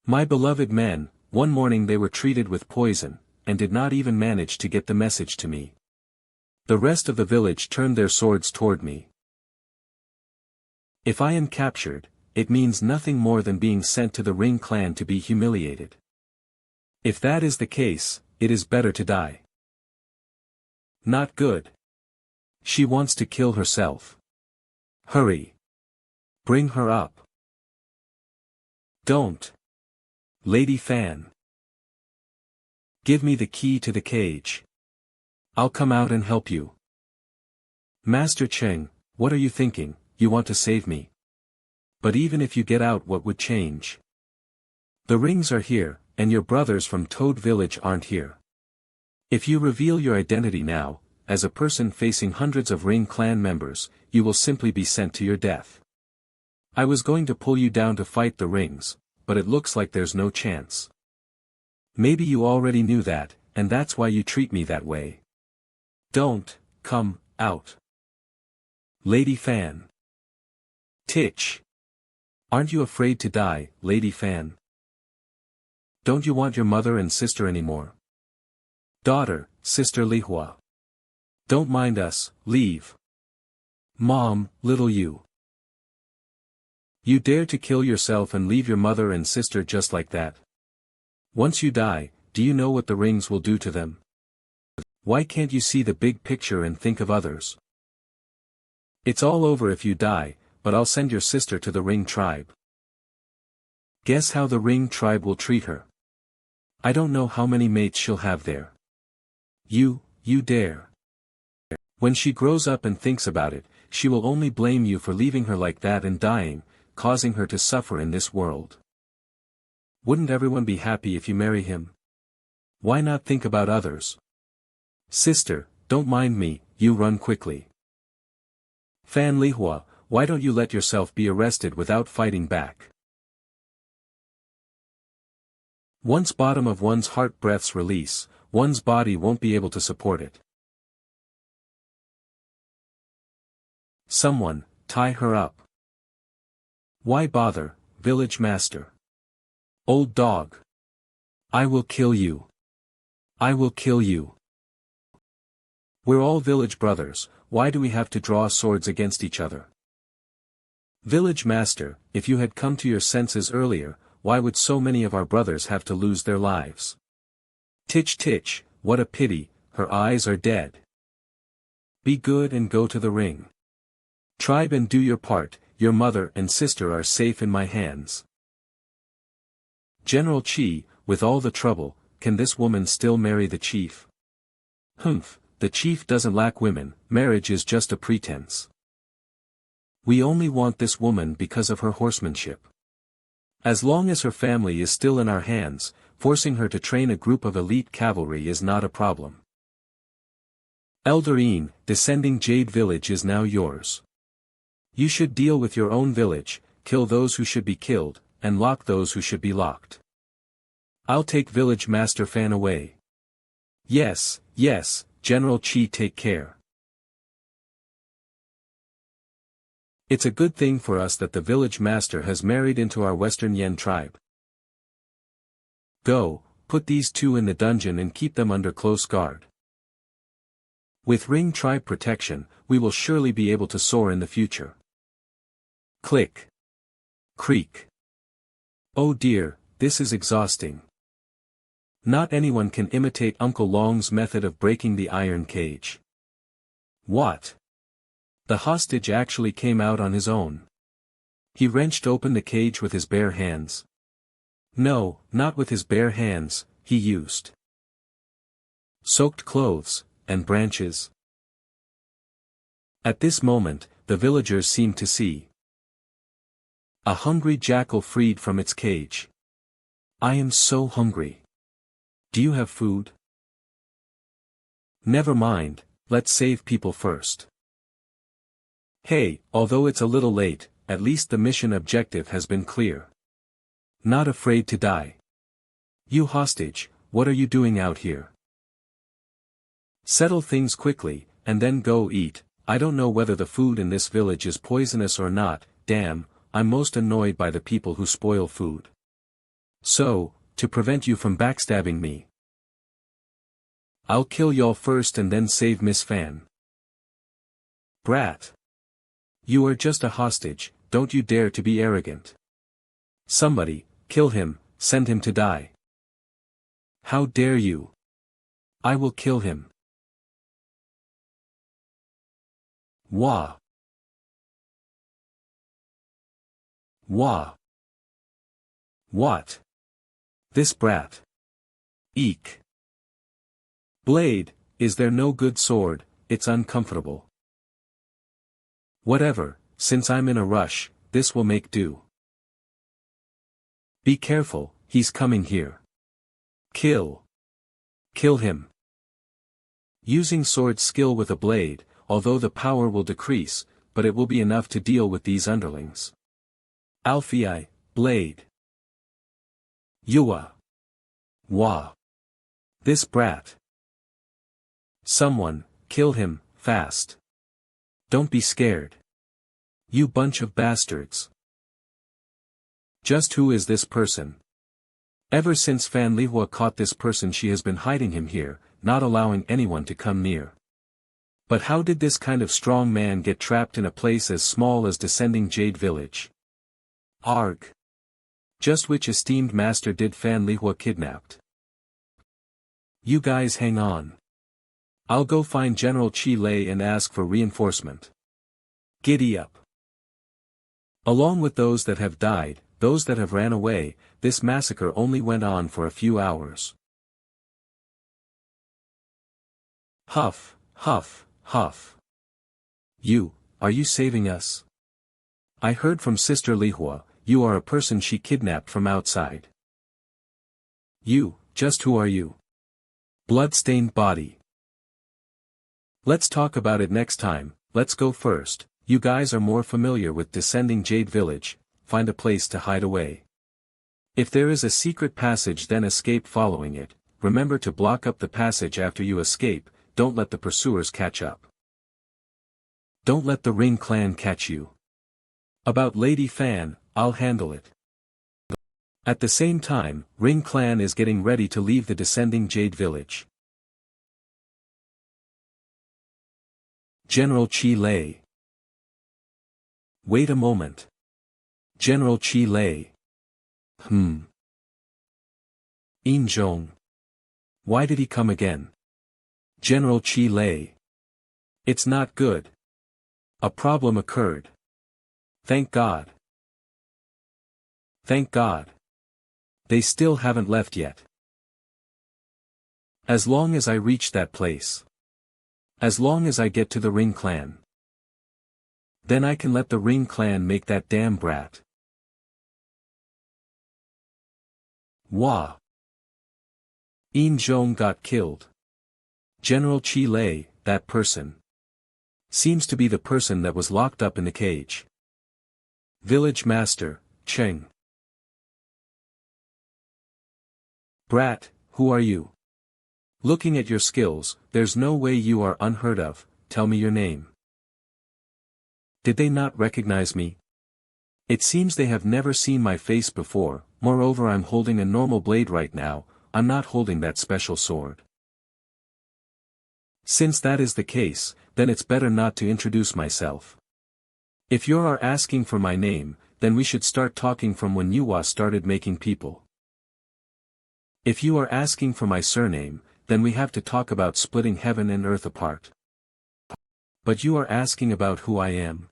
My beloved men, one morning they were treated with poison, and did not even manage to get the message to me. The rest of the village turned their swords toward me. If I am captured, it means nothing more than being sent to the Ring clan to be humiliated. If that is the case, it is better to die. Not good. She wants to kill herself. Hurry. Bring her up. Don't. Lady Fan. Give me the key to the cage. I'll come out and help you. Master Cheng, what are you thinking? You want to save me? But even if you get out, what would change? The rings are here, and your brothers from Toad Village aren't here. If you reveal your identity now, as a person facing hundreds of Ring clan members, you will simply be sent to your death. I was going to pull you down to fight the rings, but it looks like there's no chance. Maybe you already knew that, and that's why you treat me that way. Don't come out. Lady Fan. Titch. Aren't you afraid to die, Lady Fan? Don't you want your mother and sister anymore? Daughter, Sister Lihua. Don't mind us, leave. Mom, little you. You dare to kill yourself and leave your mother and sister just like that? Once you die, do you know what the rings will do to them? Why can't you see the big picture and think of others? It's all over if you die, but I'll send your sister to the Ring tribe. Guess how the Ring tribe will treat her? I don't know how many mates she'll have there. You dare. When she grows up and thinks about it, she will only blame you for leaving her like that and dying, causing her to suffer in this world. Wouldn't everyone be happy if you marry him? Why not think about others? Sister, don't mind me, you run quickly. Fan Lihua, why don't you let yourself be arrested without fighting back? Once bottom of one's heart breaths release, one's body won't be able to support it. Someone, tie her up. Why bother, village master? Old dog. I will kill you. I will kill you. We're all village brothers, why do we have to draw swords against each other? Village master, if you had come to your senses earlier, why would so many of our brothers have to lose their lives? Titch titch, what a pity, her eyes are dead. Be good and go to the ring. Tribe and do your part, your mother and sister are safe in my hands. General Chi, with all the trouble, can this woman still marry the chief? Humph, the chief doesn't lack women, marriage is just a pretense. We only want this woman because of her horsemanship. As long as her family is still in our hands, forcing her to train a group of elite cavalry is not a problem. Eldarine, descending Jade Village is now yours. You should deal with your own village, kill those who should be killed, and lock those who should be locked. I'll take Village Master Fan away. Yes, yes, General Chi, take care. It's a good thing for us that the village master has married into our Western Yen tribe. Go, put these two in the dungeon and keep them under close guard. With Ring tribe protection, we will surely be able to soar in the future. Click. Creak. Oh dear, this is exhausting. Not anyone can imitate Uncle Long's method of breaking the iron cage. What? The hostage actually came out on his own. He wrenched open the cage with his bare hands. No, not with his bare hands, he used soaked clothes, and branches. At this moment, the villagers seemed to see a hungry jackal freed from its cage. I am so hungry. Do you have food? Never mind, let's save people first. Hey, although it's a little late, at least the mission objective has been clear. Not afraid to die. You hostage, what are you doing out here? Settle things quickly, and then go eat. I don't know whether the food in this village is poisonous or not, damn, I'm most annoyed by the people who spoil food. So, to prevent you from backstabbing me, I'll kill y'all first and then save Miss Fan. Brat. You are just a hostage, don't you dare to be arrogant. Somebody, kill him, send him to die. How dare you? I will kill him. Wah. Wah. What? This brat. Eek. Blade, is there no good sword? It's uncomfortable. Whatever, since I'm in a rush, this will make do. Be careful, he's coming here. Kill. Kill him. Using sword skill with a blade, although the power will decrease, but it will be enough to deal with these underlings. Alfei, blade. Yua. Wah. This brat. Someone, kill him, fast. Don't be scared. You bunch of bastards. Just who is this person? Ever since Fan Lihua caught this person she has been hiding him here, not allowing anyone to come near. But how did this kind of strong man get trapped in a place as small as Descending Jade Village? Arg. Just which esteemed master did Fan Lihua kidnapped? You guys hang on. I'll go find General Chi Lei and ask for reinforcement. Giddy up. Along with those that have died, those that have ran away, this massacre only went on for a few hours. Huff, huff, huff. Are you saving us? I heard from Sister Lihua, you are a person she kidnapped from outside. Just who are you? Blood-stained body. Let's talk about it next time, let's go first, you guys are more familiar with Descending Jade Village, find a place to hide away. If there is a secret passage then escape following it, remember to block up the passage after you escape, don't let the pursuers catch up. Don't let the Ring clan catch you. About Lady Fan, I'll handle it. At the same time, Ring clan is getting ready to leave the descending Jade village. General Chi Lei. Wait a moment. General Chi Lei. In Zhong. Why did he come again? General Chi Lei. It's not good. A problem occurred. Thank God. Thank God. They still haven't left yet. As long as I reach that place. As long as I get to the Ring clan. Then I can let the Ring clan make that damn brat. Wah. In Zhong got killed. General Chi Lei, that person. Seems to be the person that was locked up in the cage. Village Master, Cheng. Brat, who are you? Looking at your skills, there's no way you are unheard of. Tell me your name. Did they not recognize me? It seems they have never seen my face before. Moreover, I'm holding a normal blade right now. I'm not holding that special sword. Since that is the case, then it's better not to introduce myself. If you are asking for my name, then we should start talking from when Manhua started making people. If you are asking for my surname, then we have to talk about splitting heaven and earth apart. But you are asking about who I am.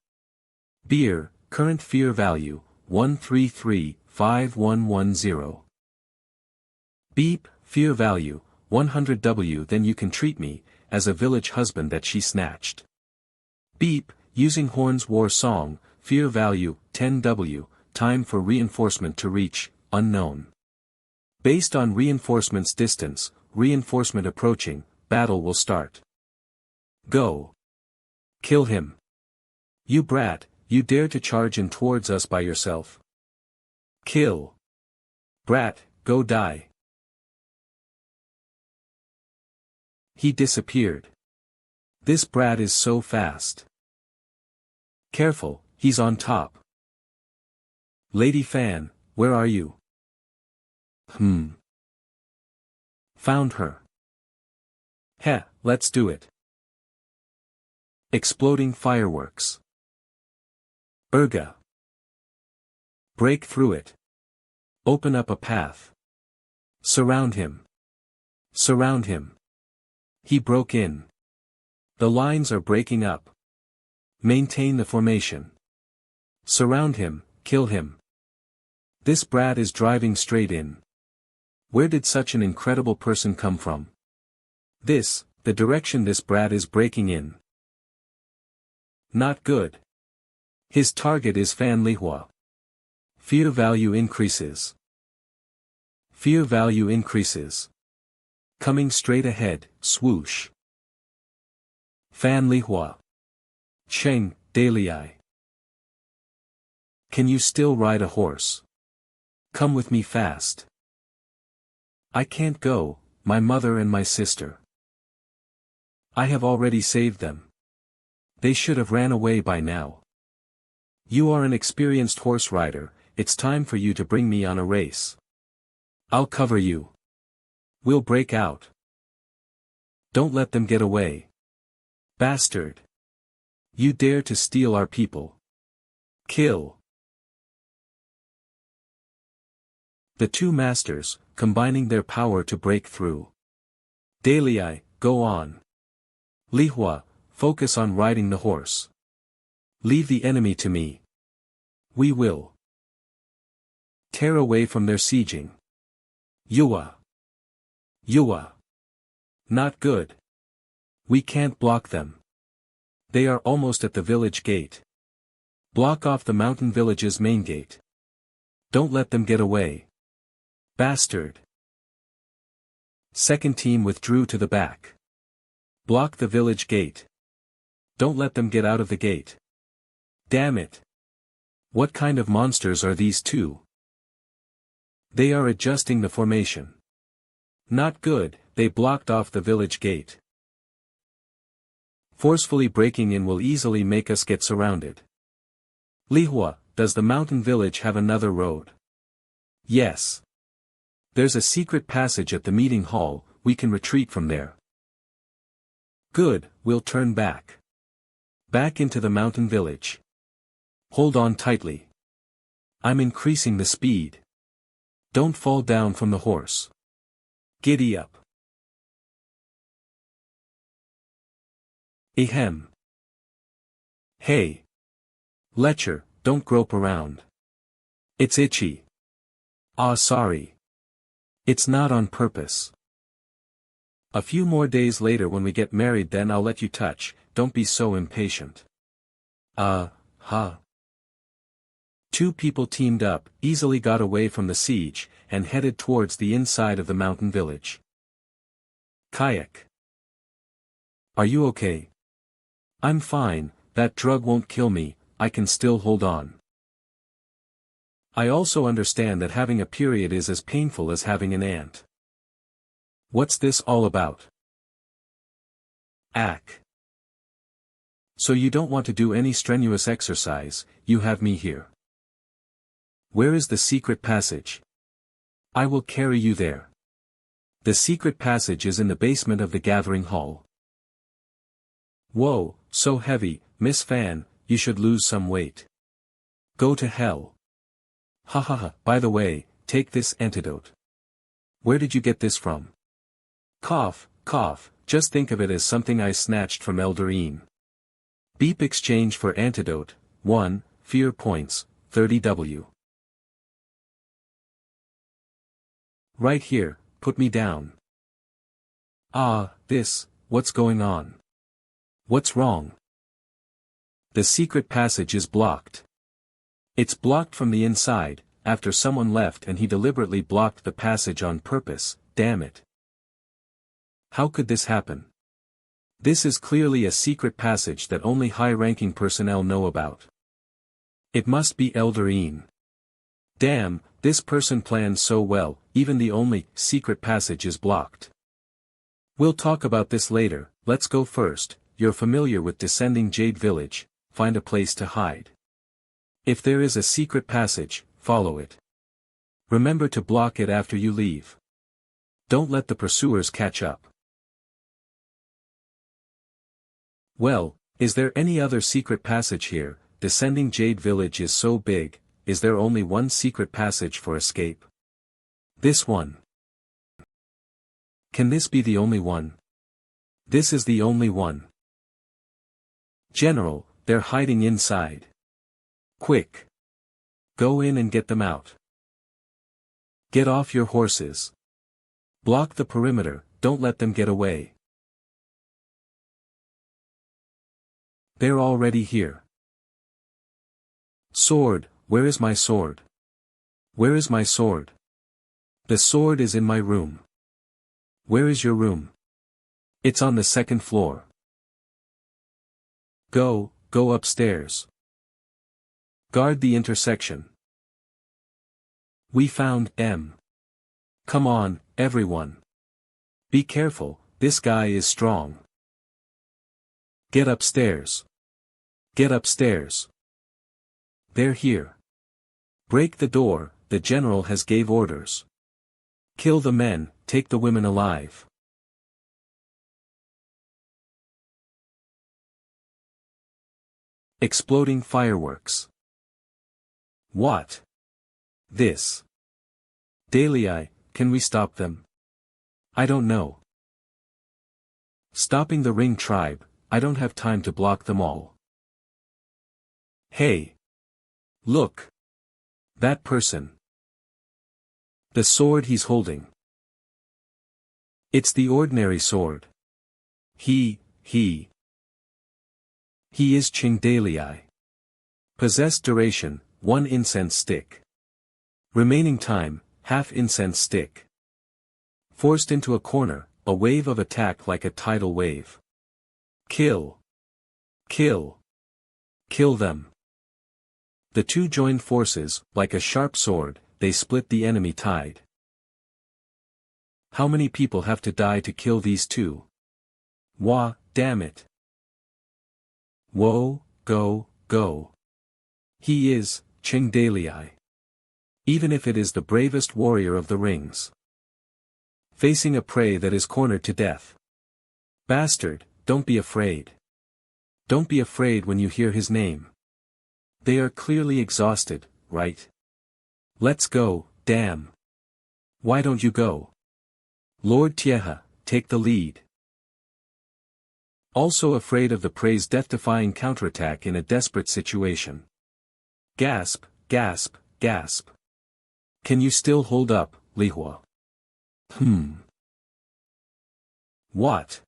Beer, current fear value, 1335110. Beep, fear value, 100W. Then you can treat me as a village husband that she snatched. Beep, using Horn's war song, fear value, 10W, time for reinforcement to reach, unknown. Based on reinforcement's distance, reinforcement approaching, battle will start. Go. Kill him. You brat, you dare to charge in towards us by yourself. Kill. Brat, go die. He disappeared. This brat is so fast. Careful, he's on top. Lady Fan, where are you? Found her. Heh, let's do it. Exploding fireworks. Urga. Break through it. Open up a path. Surround him. Surround him. He broke in. The lines are breaking up. Maintain the formation. Surround him, kill him. This brat is driving straight in. Where did such an incredible person come from? The direction this brat is breaking in. Not good. His target is Fan Lihua. Fear value increases. Fear value increases. Coming straight ahead, swoosh. Fan Lihua. Cheng, Dalei. Can you still ride a horse? Come with me fast. I can't go, my mother and my sister. I have already saved them. They should have ran away by now. You are an experienced horse rider, it's time for you to bring me on a race. I'll cover you. We'll break out. Don't let them get away. Bastard. You dare to steal our people. Kill. The two masters, combining their power to break through. Dalei, go on. Lihua, focus on riding the horse. Leave the enemy to me. We will tear away from their sieging. Yua. Yua. Not good. We can't block them. They are almost at the village gate. Block off the mountain village's main gate. Don't let them get away. Bastard. Second team withdrew to the back. Block the village gate. Don't let them get out of the gate. Damn it. What kind of monsters are these two? They are adjusting the formation. Not good, they blocked off the village gate. Forcefully breaking in will easily make us get surrounded. Lihua, does the mountain village have another road? Yes. There's a secret passage at the meeting hall, we can retreat from there. Good, we'll turn back. Back into the mountain village. Hold on tightly. I'm increasing the speed. Don't fall down from the horse. Giddy up. Ahem. Hey. Letcher, don't grope around. It's itchy. Ah, sorry. It's not on purpose. A few more days later when we get married then I'll let you touch, don't be so impatient. Huh. Two people teamed up, easily got away from the siege, and headed towards the inside of the mountain village. Kayak. Are you okay? I'm fine, that drug won't kill me, I can still hold on. I also understand that having a period is as painful as having an ant. What's this all about? Ack. So you don't want to do any strenuous exercise, you have me here. Where is the secret passage? I will carry you there. The secret passage is in the basement of the gathering hall. Whoa, so heavy, Miss Fan, you should lose some weight. Go to hell. Ha ha ha, by the way, take this antidote. Where did you get this from? Cough, just think of it as something I snatched from Elderine. Beep exchange for antidote, 1, fear points, 30W. Right here, put me down. What's going on? What's wrong? The secret passage is blocked. It's blocked from the inside, after someone left and he deliberately blocked the passage on purpose, damn it. How could this happen? This is clearly a secret passage that only high-ranking personnel know about. It must be Elderine. Damn, this person planned so well, even the only secret passage is blocked. We'll talk about this later, let's go first. You're familiar with Descending Jade Village, find a place to hide. If there is a secret passage, follow it. Remember to block it after you leave. Don't let the pursuers catch up. Well, is there any other secret passage here? Descending Jade Village is so big, is there only one secret passage for escape? This one. Can this be the only one? This is the only one. General, they're hiding inside. Quick. Go in and get them out. Get off your horses. Block the perimeter, don't let them get away. They're already here. Sword, where is my sword? Where is my sword? The sword is in my room. Where is your room? It's on the second floor. Go upstairs. Guard the intersection. We found M. Come on, everyone. Be careful, this guy is strong. Get upstairs. Get upstairs. They're here. Break the door, the general has gave orders. Kill the men, take the women alive. Exploding fireworks. What? This. Dalei, can we stop them? I don't know. Stopping the Ring tribe, I don't have time to block them all. Hey. Look. That person. The sword he's holding. It's the ordinary sword. He is Dalei. Possessed duration, 1 incense stick. Remaining time, half incense stick. Forced into a corner, a wave of attack like a tidal wave. Kill. Kill. Kill them. The two joined forces, like a sharp sword, they split the enemy tide. How many people have to die to kill these two? Wah, damn it. Whoa, go. He is, Dalei. Even if it is the bravest warrior of the rings. Facing a prey that is cornered to death. Bastard, don't be afraid. Don't be afraid when you hear his name. They are clearly exhausted, right? Let's go, damn. Why don't you go? Lord Tieha, take the lead. Also afraid of the prey's death-defying counterattack in a desperate situation. Gasp, gasp, gasp. Can you still hold up, Lihua? What?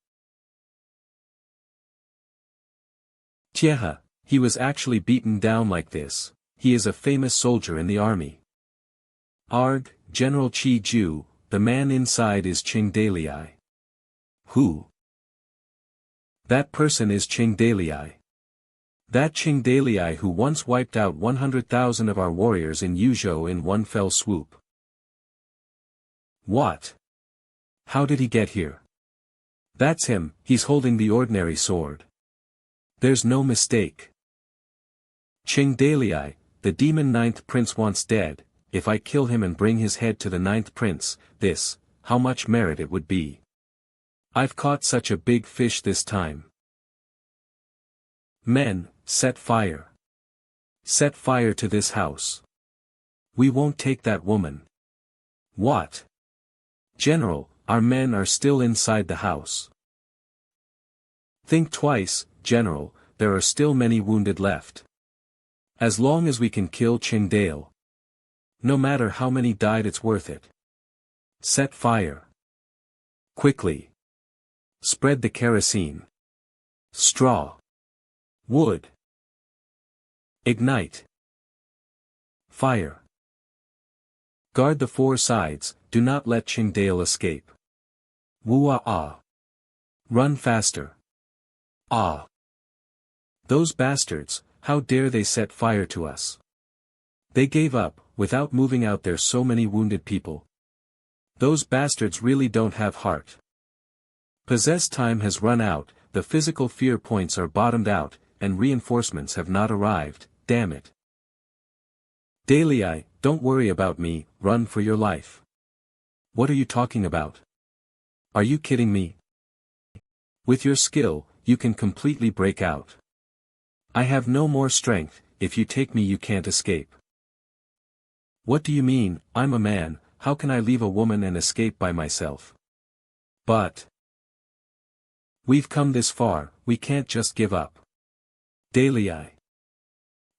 Tieha, he was actually beaten down like this. He is a famous soldier in the army. Arg, General Chi Ju, the man inside is Ching Dalei. Who? That person is Ching Dalei. That Ching Dalei who once wiped out 100,000 of our warriors in Yuzhou in one fell swoop. What? How did he get here? That's him, he's holding the ordinary sword. There's no mistake. Ching Dalei, the demon ninth prince wants dead. If I kill him and bring his head to the ninth prince, how much merit it would be. I've caught such a big fish this time. Men, set fire. Set fire to this house. We won't take that woman. What? General, our men are still inside the house. Think twice, General, there are still many wounded left. As long as we can kill Ching Dale. No matter how many died, it's worth it. Set fire. Quickly. Spread the kerosene. Straw. Wood. Ignite. Fire. Guard the four sides, do not let Ching Dale escape. Woo-ah-ah. Run faster. Ah. Those bastards, how dare they set fire to us? They gave up, without moving out there so many wounded people. Those bastards really don't have heart. Possess time has run out, the physical fear points are bottomed out, and reinforcements have not arrived, damn it. Dalei, don't worry about me, run for your life. What are you talking about? Are you kidding me? With your skill, you can completely break out. I have no more strength, if you take me you can't escape. What do you mean, I'm a man, how can I leave a woman and escape by myself? But we've come this far, we can't just give up. Dalei.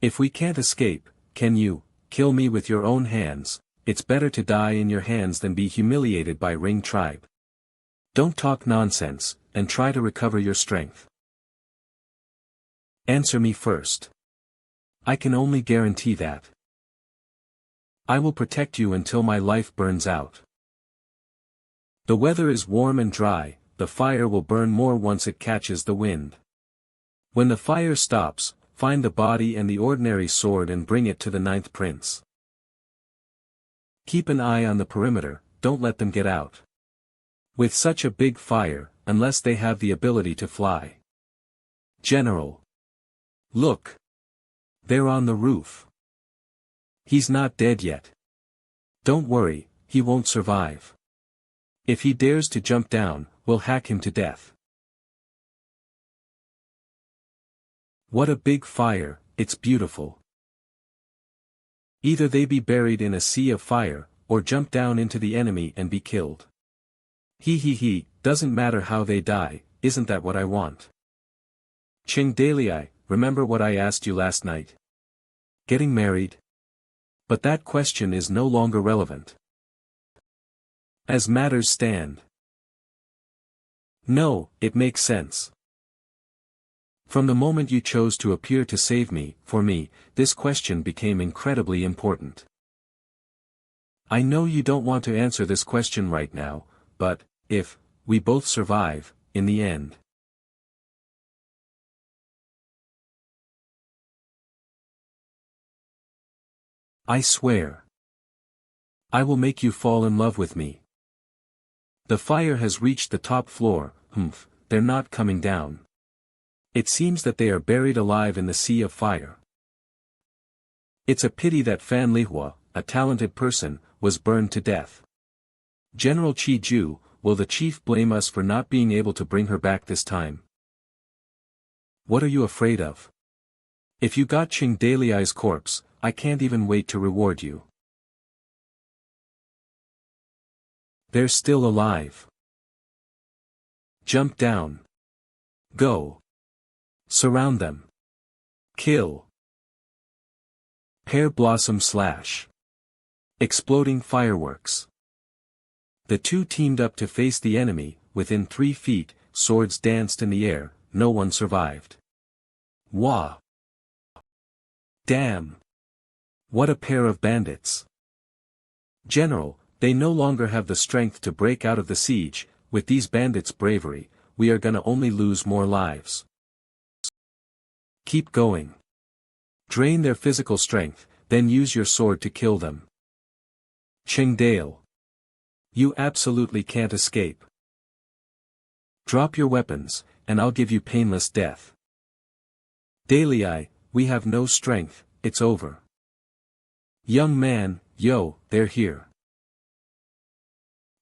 If we can't escape, can you kill me with your own hands? It's better to die in your hands than be humiliated by Ring tribe. Don't talk nonsense, and try to recover your strength. Answer me first. I can only guarantee that. I will protect you until my life burns out. The weather is warm and dry, the fire will burn more once it catches the wind. When the fire stops, find the body and the ordinary sword and bring it to the ninth prince. Keep an eye on the perimeter, don't let them get out. With such a big fire, unless they have the ability to fly. General. Look. They're on the roof. He's not dead yet. Don't worry, he won't survive. If he dares to jump down, we'll hack him to death. What a big fire, it's beautiful. Either they be buried in a sea of fire, or jump down into the enemy and be killed. Doesn't matter how they die, isn't that what I want? Ching Dalei, remember what I asked you last night? Getting married? But that question is no longer relevant. As matters stand. No, it makes sense. From the moment you chose to appear to save me, for me, this question became incredibly important. I know you don't want to answer this question right now, but, if we both survive, in the end. I swear. I will make you fall in love with me. The fire has reached the top floor, they're not coming down. It seems that they are buried alive in the sea of fire. It's a pity that Fan Lihua, a talented person, was burned to death. General Chi Ju, will the chief blame us for not being able to bring her back this time? What are you afraid of? If you got Ching Daliai's corpse, I can't even wait to reward you. They're still alive. Jump down. Go. Surround them. Kill. Pear blossom slash. Exploding fireworks. The two teamed up to face the enemy. Within 3 feet, swords danced in the air, no one survived. Wah! Damn! What a pair of bandits! General, they no longer have the strength to break out of the siege. With these bandits' bravery, we are gonna only lose more lives. Keep going. Drain their physical strength, then use your sword to kill them. Ching Dale. You absolutely can't escape. Drop your weapons, and I'll give you painless death. Dalai, we have no strength, it's over. Young man, yo, they're here.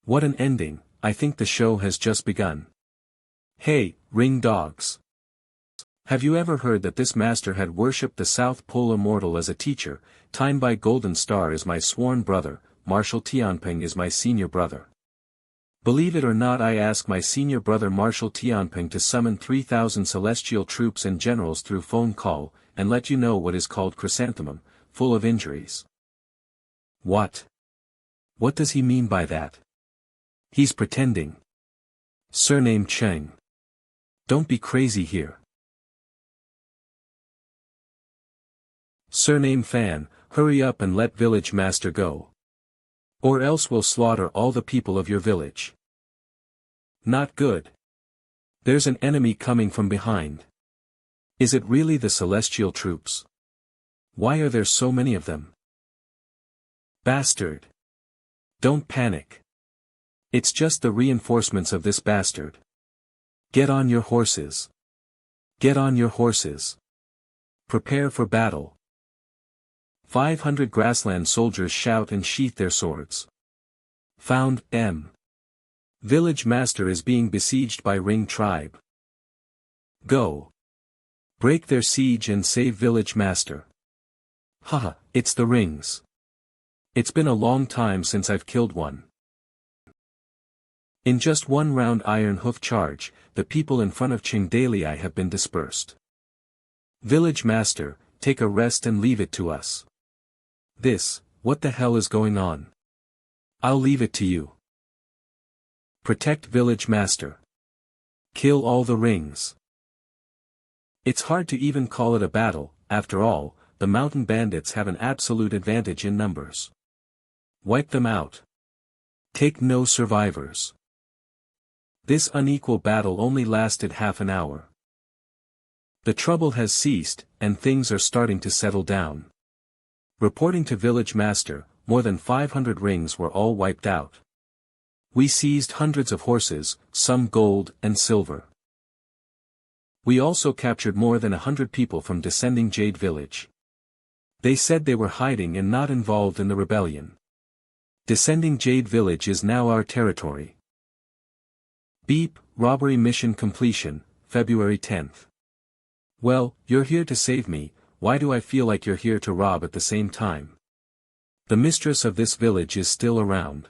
What an ending, I think the show has just begun. Hey, ring dogs. Have you ever heard that this master had worshipped the South Pole Immortal as a teacher? Time by Golden Star is my sworn brother, Marshal Tianping is my senior brother. Believe it or not, I ask my senior brother Marshal Tianping to summon 3,000 celestial troops and generals through phone call, and let you know what is called chrysanthemum, full of injuries. What? What does he mean by that? He's pretending. Surname Cheng. Don't be crazy here. Surname Fan, hurry up and let village master go. Or else we'll slaughter all the people of your village. Not good. There's an enemy coming from behind. Is it really the celestial troops? Why are there so many of them? Bastard. Don't panic. It's just the reinforcements of this bastard. Get on your horses. Get on your horses. Prepare for battle. 500 grassland soldiers shout and sheath their swords. Found M. Village master is being besieged by Ring tribe. Go. Break their siege and save village master. Haha, it's the rings. It's been a long time since I've killed one. In just one round iron hoof charge, the people in front of Ching Dalai have been dispersed. Village master, take a rest and leave it to us. What the hell is going on? I'll leave it to you. Protect village master. Kill all the rings. It's hard to even call it a battle, after all, the mountain bandits have an absolute advantage in numbers. Wipe them out. Take no survivors. This unequal battle only lasted half an hour. The trouble has ceased, and things are starting to settle down. Reporting to village master, more than 500 rings were all wiped out. We seized hundreds of horses, some gold and silver. We also captured more than 100 people from Descending Jade village. They said they were hiding and not involved in the rebellion. Descending Jade village is now our territory. Beep, robbery mission completion, February 10th. Well, you're here to save me. Why do I feel like you're here to rob at the same time? The mistress of this village is still around.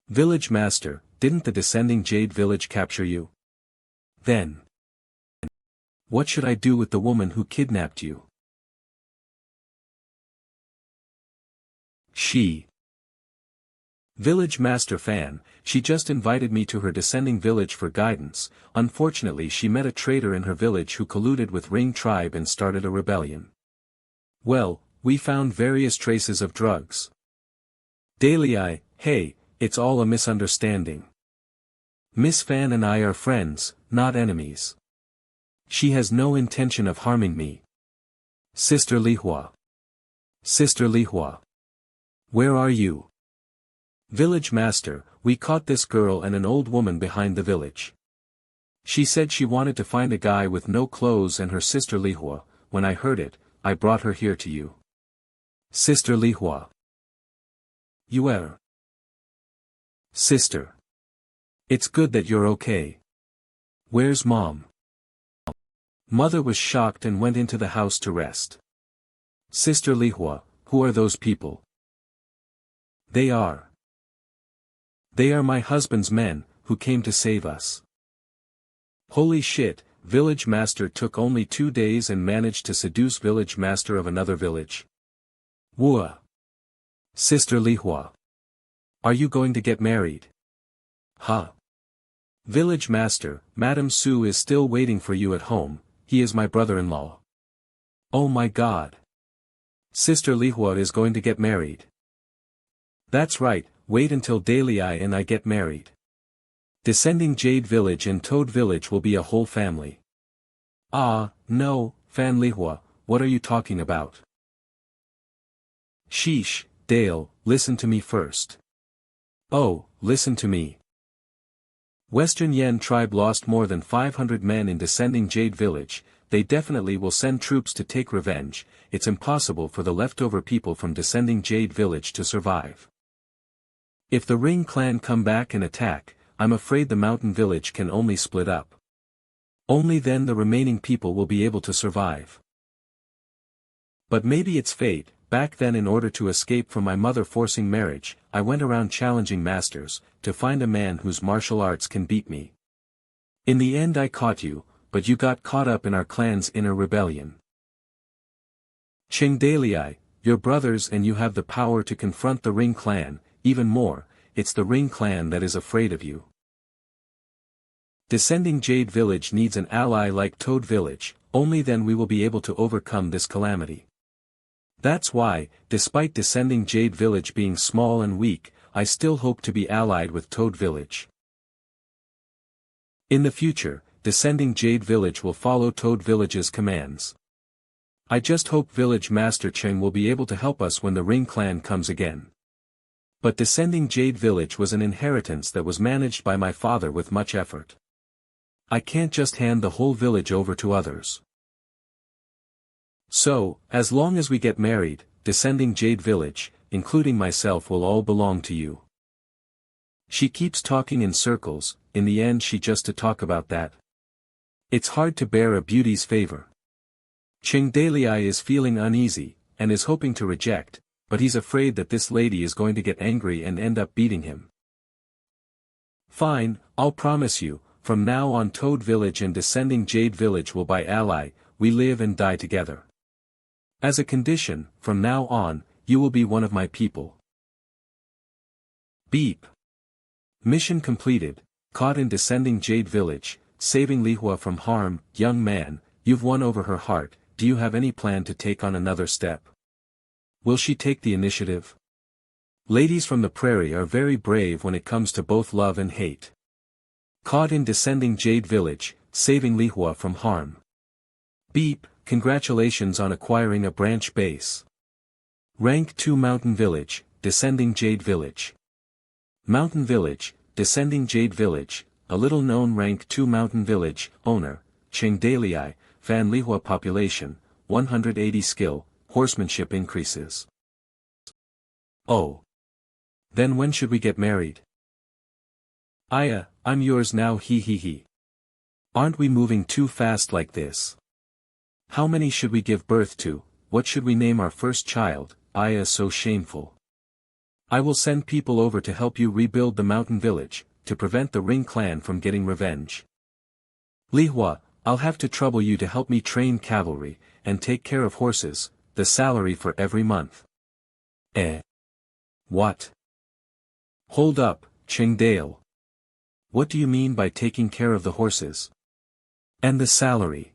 Village master, didn't the Descending Jade village capture you? Then. What should I do with the woman who kidnapped you? She. Village master Fan, she just invited me to her descending village for guidance. Unfortunately she met a traitor in her village who colluded with Ring tribe and started a rebellion. Well, we found various traces of drugs. Dalai, hey, it's all a misunderstanding. Miss Fan and I are friends, not enemies. She has no intention of harming me. Sister Lihua. Sister Lihua. Where are you? Village master, we caught this girl and an old woman behind the village. She said she wanted to find a guy with no clothes and her sister Lihua. When I heard it, I brought her here to you. Sister Lihua. You are. Sister. It's good that you're okay. Where's Mom? Mother was shocked and went into the house to rest. Sister Lihua, who are those people? They are my husband's men, who came to save us. Holy shit, village master took only 2 days and managed to seduce village master of another village. Whoa. Sister Lihua. Are you going to get married? Huh. Village master, Madam Su is still waiting for you at home, he is my brother-in-law. Oh my god. Sister Lihua is going to get married. That's right, wait until Dali and I get married. Descending Jade Village and Toad Village will be a whole family. Ah, no, Fan Lihua, what are you talking about? Sheesh, Dale, listen to me first. Oh, listen to me. Western Yen tribe lost more than 500 men in Descending Jade Village, they definitely will send troops to take revenge, it's impossible for the leftover people from Descending Jade Village to survive. If the Ring clan come back and attack, I'm afraid the mountain village can only split up. Only then the remaining people will be able to survive. But maybe it's fate. Back then, in order to escape from my mother forcing marriage, I went around challenging masters, to find a man whose martial arts can beat me. In the end I caught you, but you got caught up in our clan's inner rebellion. Chingdalii, your brothers and you have the power to confront the Ring clan, even more, it's the Ring clan that is afraid of you. Descending Jade Village needs an ally like Toad Village, only then we will be able to overcome this calamity. That's why, despite Descending Jade Village being small and weak, I still hope to be allied with Toad Village. In the future, Descending Jade Village will follow Toad Village's commands. I just hope Village Master Cheng will be able to help us when the Ring clan comes again. But Descending Jade Village was an inheritance that was managed by my father with much effort. I can't just hand the whole village over to others. So, as long as we get married, Descending Jade Village, including myself, will all belong to you. She keeps talking in circles, in the end she just to talk about that. It's hard to bear a beauty's favor. Chingdalii is feeling uneasy, and is hoping to reject, but he's afraid that this lady is going to get angry and end up beating him. Fine, I'll promise you, from now on Toad Village and Descending Jade Village will be ally, we live and die together. As a condition, from now on, you will be one of my people. Beep. Mission completed, caught in Descending Jade Village, saving Lihua from harm. Young man, you've won over her heart, do you have any plan to take on another step? Will she take the initiative? Ladies from the prairie are very brave when it comes to both love and hate. Caught in Descending Jade Village, saving Lihua from harm. Beep, congratulations on acquiring a branch base. Rank 2 Mountain Village, Descending Jade Village. Mountain Village, Descending Jade Village, a little known Rank 2 Mountain Village, owner, Chingdalii, Fan Lihua population, 180 skill, horsemanship increases. Oh. Then when should we get married? I'm yours now, he he he. Aren't we moving too fast like this? How many should we give birth to? What should we name our first child? Aya is so shameful. I will send people over to help you rebuild the mountain village, to prevent the Ring clan from getting revenge. Lihua, I'll have to trouble you to help me train cavalry, and take care of horses, the salary for every month. What? Hold up, Chingdale. What do you mean by taking care of the horses? And the salary?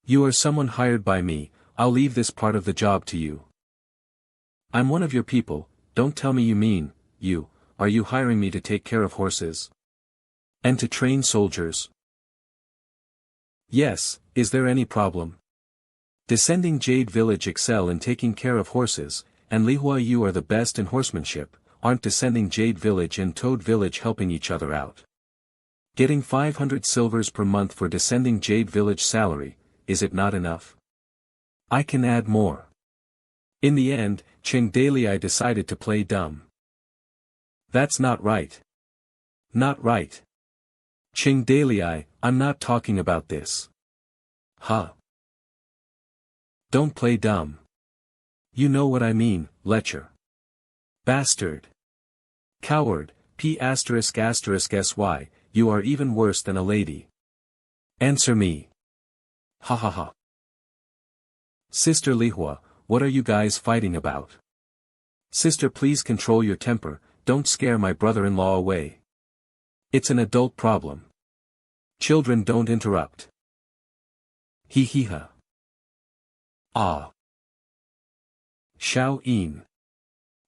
You are someone hired by me, I'll leave this part of the job to you. I'm one of your people, don't tell me you mean, are you hiring me to take care of horses? And to train soldiers? Yes, is there any problem? Descending Jade Village excel in taking care of horses, and Lihua you are the best in horsemanship, aren't Descending Jade Village and Toad Village helping each other out? Getting 500 silvers per month for Descending Jade Village salary, is it not enough? I can add more. In the end, Cheng Dalei decided to play dumb. That's not right. Not right. Cheng Dalei, I'm not talking about this. Huh? Don't play dumb. You know what I mean, lecher. Bastard. Coward, P****sy, you are even worse than a lady. Answer me. Ha ha ha. Sister Lihua, what are you guys fighting about? Sister, please control your temper, don't scare my brother-in-law away. It's an adult problem. Children don't interrupt. Hee hee ha. Ah. Xiao Yin.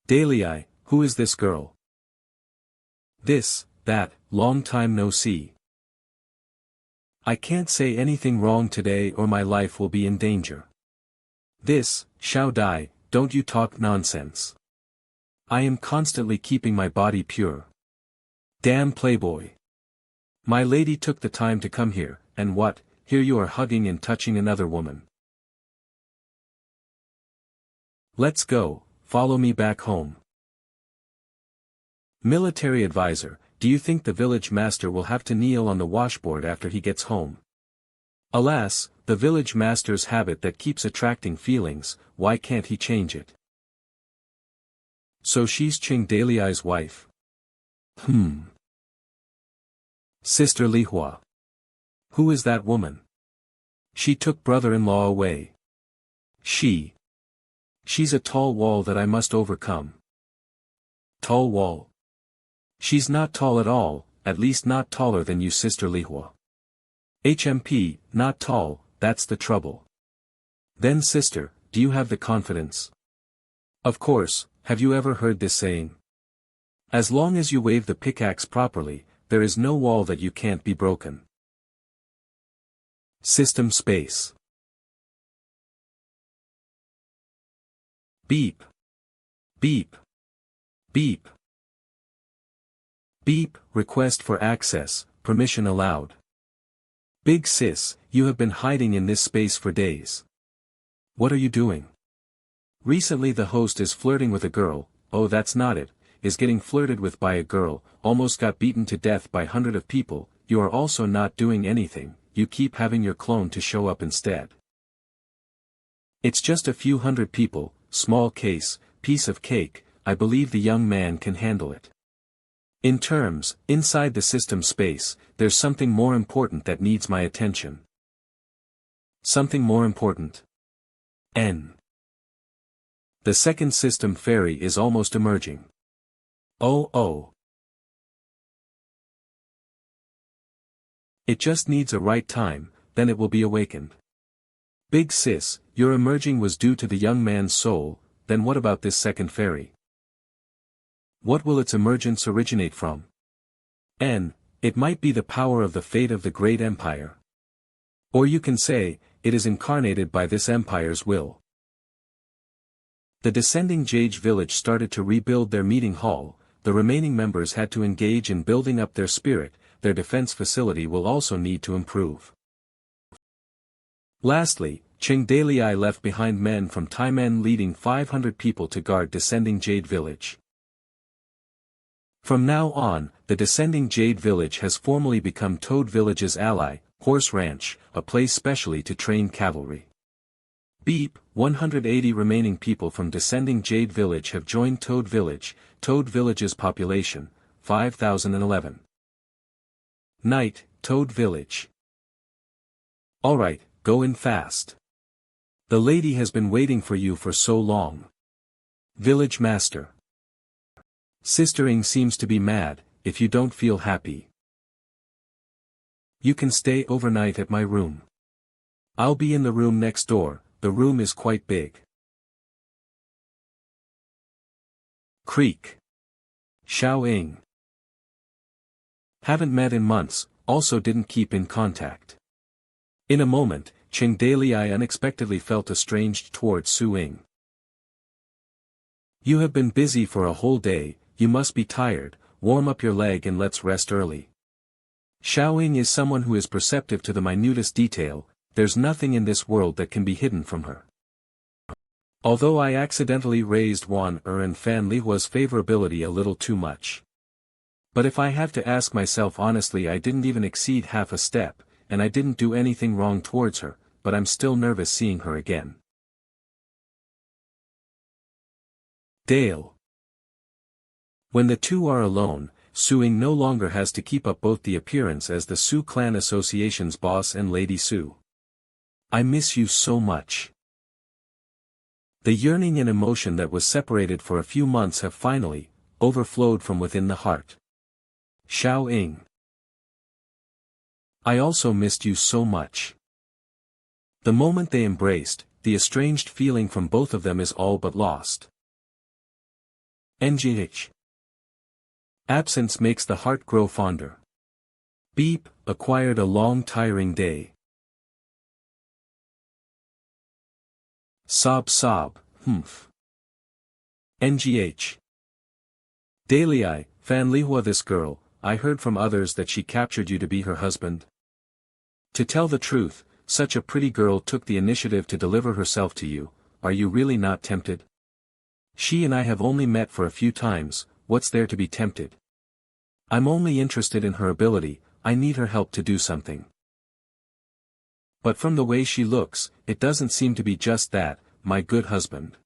Dalei, who is this girl? This, that, long time no see. I can't say anything wrong today or my life will be in danger. This, Xiao Dai, don't you talk nonsense. I am constantly keeping my body pure. Damn playboy. My lady took the time to come here, and what, here you are hugging and touching another woman. Let's go, follow me back home. Military advisor, do you think the village master will have to kneel on the washboard after he gets home? Alas, the village master's habit that keeps attracting feelings, why can't he change it? So she's Cheng Dalei's wife. Sister Lihua. Who is that woman? She took brother-in-law away. She's a tall wall that I must overcome. Tall wall? She's not tall at all, at least not taller than you, Sister Lihua. HMP, not tall, that's the trouble. Then sister, do you have the confidence? Of course, have you ever heard this saying? As long as you wave the pickaxe properly, there is no wall that you can't be broken. System space. Beep. Beep. Beep. Beep, request for access, permission allowed. Big sis, you have been hiding in this space for days. What are you doing? Recently the host is flirting with a girl, oh that's not it, is getting flirted with by a girl, almost got beaten to death by hundreds of people, you are also not doing anything, you keep having your clone to show up instead. It's just a few hundred people, small case, piece of cake, I believe the young man can handle it. In terms, inside the system space, there's something more important that needs my attention. Something more important. N. The second system fairy is almost emerging. Oh. It just needs a right time, then it will be awakened. Big sis, your emerging was due to the young man's soul, then what about this second fairy? What will its emergence originate from? N. It might be the power of the fate of the great empire. Or you can say, it is incarnated by this empire's will. The descending Jade village started to rebuild their meeting hall, the remaining members had to engage in building up their spirit, their defense facility will also need to improve. Lastly, Cheng Dalei left behind men from Taimen leading 500 people to guard descending Jade village. From now on, the descending Jade village has formally become Toad Village's ally, Horse Ranch, a place specially to train cavalry. Beep, 180 remaining people from descending Jade village have joined Toad Village's population, 5,011. Night, Toad Village. Alright, go in fast. The lady has been waiting for you for so long. Village Master. Sister Ing seems to be mad, if you don't feel happy. You can stay overnight at my room. I'll be in the room next door, the room is quite big. Creak. Xiao Ing. Haven't met in months, also didn't keep in contact. In a moment, Cheng Dalei unexpectedly felt estranged towards Su Ing. You have been busy for a whole day, you must be tired, warm up your leg and let's rest early. Xiao Ing is someone who is perceptive to the minutest detail, there's nothing in this world that can be hidden from her. Although I accidentally raised Wan and Fan Lihua's favorability a little too much. But if I have to ask myself honestly, I didn't even exceed half a step, and I didn't do anything wrong towards her, but I'm still nervous seeing her again. Dale. When the two are alone, Su-ing no longer has to keep up both the appearance as the Su Clan Association's boss and Lady Su. I miss you so much. The yearning and emotion that was separated for a few months have finally overflowed from within the heart. Xiao-ing. I also missed you so much. The moment they embraced, the estranged feeling from both of them is all but lost. Ngh. Absence makes the heart grow fonder. Beep, acquired a long tiring day. Sob sob, humph. Ngh. Daily Fan Lihua, this girl, I heard from others that she captured you to be her husband. To tell the truth, such a pretty girl took the initiative to deliver herself to you, are you really not tempted? She and I have only met for a few times, what's there to be tempted? I'm only interested in her ability, I need her help to do something. But from the way she looks, it doesn't seem to be just that, my good husband.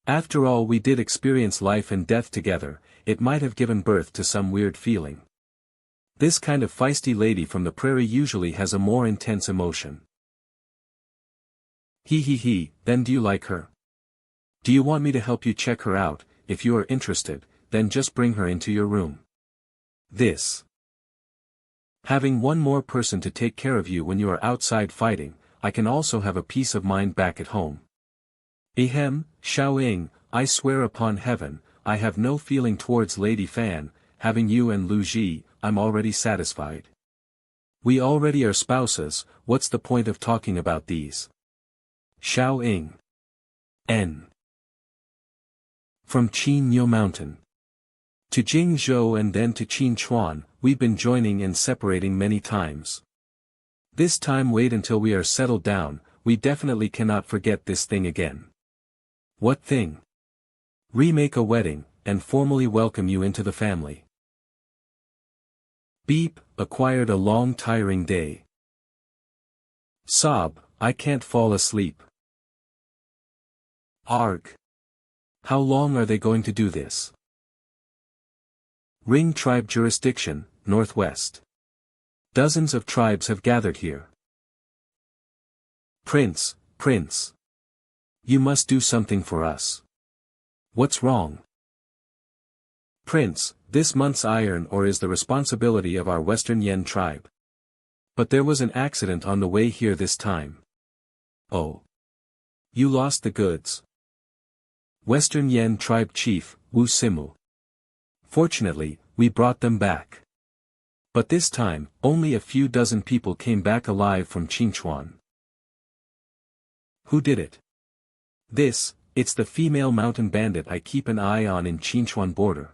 After all, we did experience life and death together, it might have given birth to some weird feeling. This kind of feisty lady from the prairie usually has a more intense emotion. Then do you like her? Do you want me to help you check her out? If you are interested, then just bring her into your room. This. Having one more person to take care of you when you are outside fighting, I can also have a peace of mind back at home. Ahem, Xiao-ing, I swear upon heaven, I have no feeling towards Lady Fan, having you and Lu Ji, I'm already satisfied. We already are spouses, what's the point of talking about these? Xiao-ing. N. From Qinyo Mountain to Jingzhou and then to Qinchuan, we've been joining and separating many times. This time wait until we are settled down, we definitely cannot forget this thing again. What thing? Remake a wedding, and formally welcome you into the family. Beep, acquired a long tiring day. Sob, I can't fall asleep. Arg. How long are they going to do this? Ring Tribe Jurisdiction, Northwest. Dozens of tribes have gathered here. Prince. You must do something for us. What's wrong? Prince, this month's iron ore is the responsibility of our Western Yen tribe. But there was an accident on the way here this time. Oh. You lost the goods. Western Yen tribe chief, Wu Simu. Fortunately, we brought them back. But this time, only a few dozen people came back alive from Qinchuan. Who did it? It's the female mountain bandit I keep an eye on in Qinchuan border.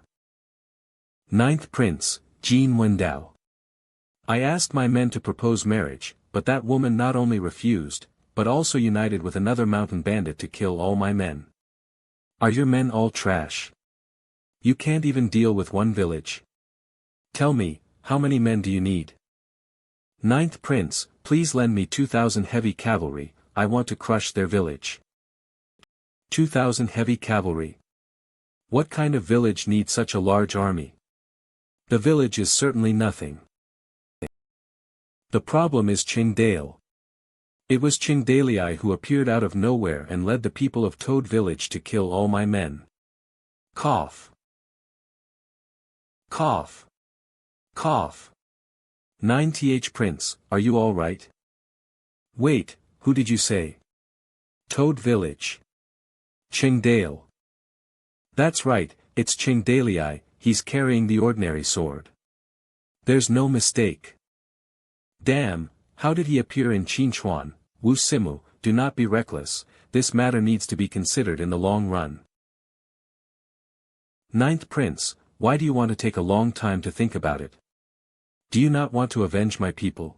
Ninth Prince, Jin Wendao. I asked my men to propose marriage, but that woman not only refused, but also united with another mountain bandit to kill all my men. Are your men all trash? You can't even deal with one village. Tell me, how many men do you need? Ninth Prince, please lend me 2,000 heavy cavalry, I want to crush their village. 2,000 heavy cavalry. What kind of village needs such a large army? The village is certainly nothing. The problem is Qingdale. It was Qingdalei who appeared out of nowhere and led the people of Toad Village to kill all my men. Cough. Cough. Cough. 9th Prince, are you all right? Wait, who did you say? Toad Village. Qingdale. That's right, it's Qingdalei, he's carrying the ordinary sword. There's no mistake. Damn, how did he appear in Qinchuan? Wu Simu, do not be reckless, this matter needs to be considered in the long run. Ninth Prince, why do you want to take a long time to think about it? Do you not want to avenge my people?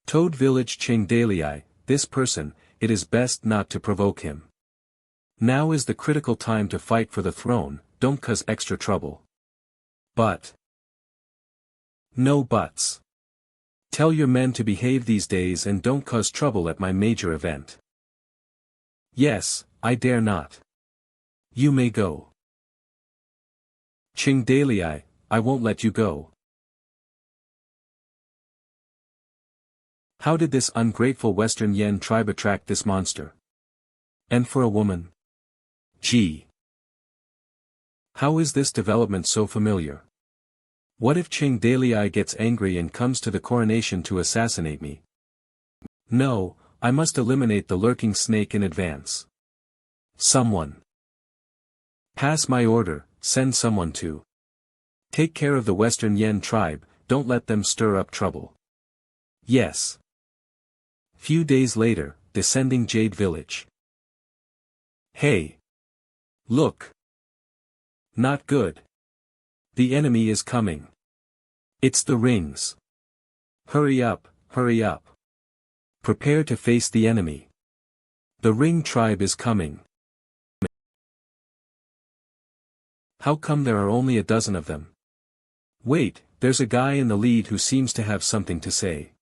Toad Village Qingdalei, this person, it is best not to provoke him. Now is the critical time to fight for the throne, don't cause extra trouble. But. No buts. Tell your men to behave these days and don't cause trouble at my major event. Yes, I dare not. You may go. Ching Dalei, I won't let you go. How did this ungrateful Western Yen tribe attract this monster? And for a woman? Gee. How is this development so familiar? What if Ching Dalei gets angry and comes to the coronation to assassinate me? No, I must eliminate the lurking snake in advance. Someone. Pass my order, send someone to. Take care of the Western Yen tribe, don't let them stir up trouble. Yes. Few days later, descending Jade Village. Hey. Look. Not good. The enemy is coming. It's the rings. Hurry up, hurry up. Prepare to face the enemy. The ring tribe is coming. How come there are only a dozen of them? Wait, there's a guy in the lead who seems to have something to say.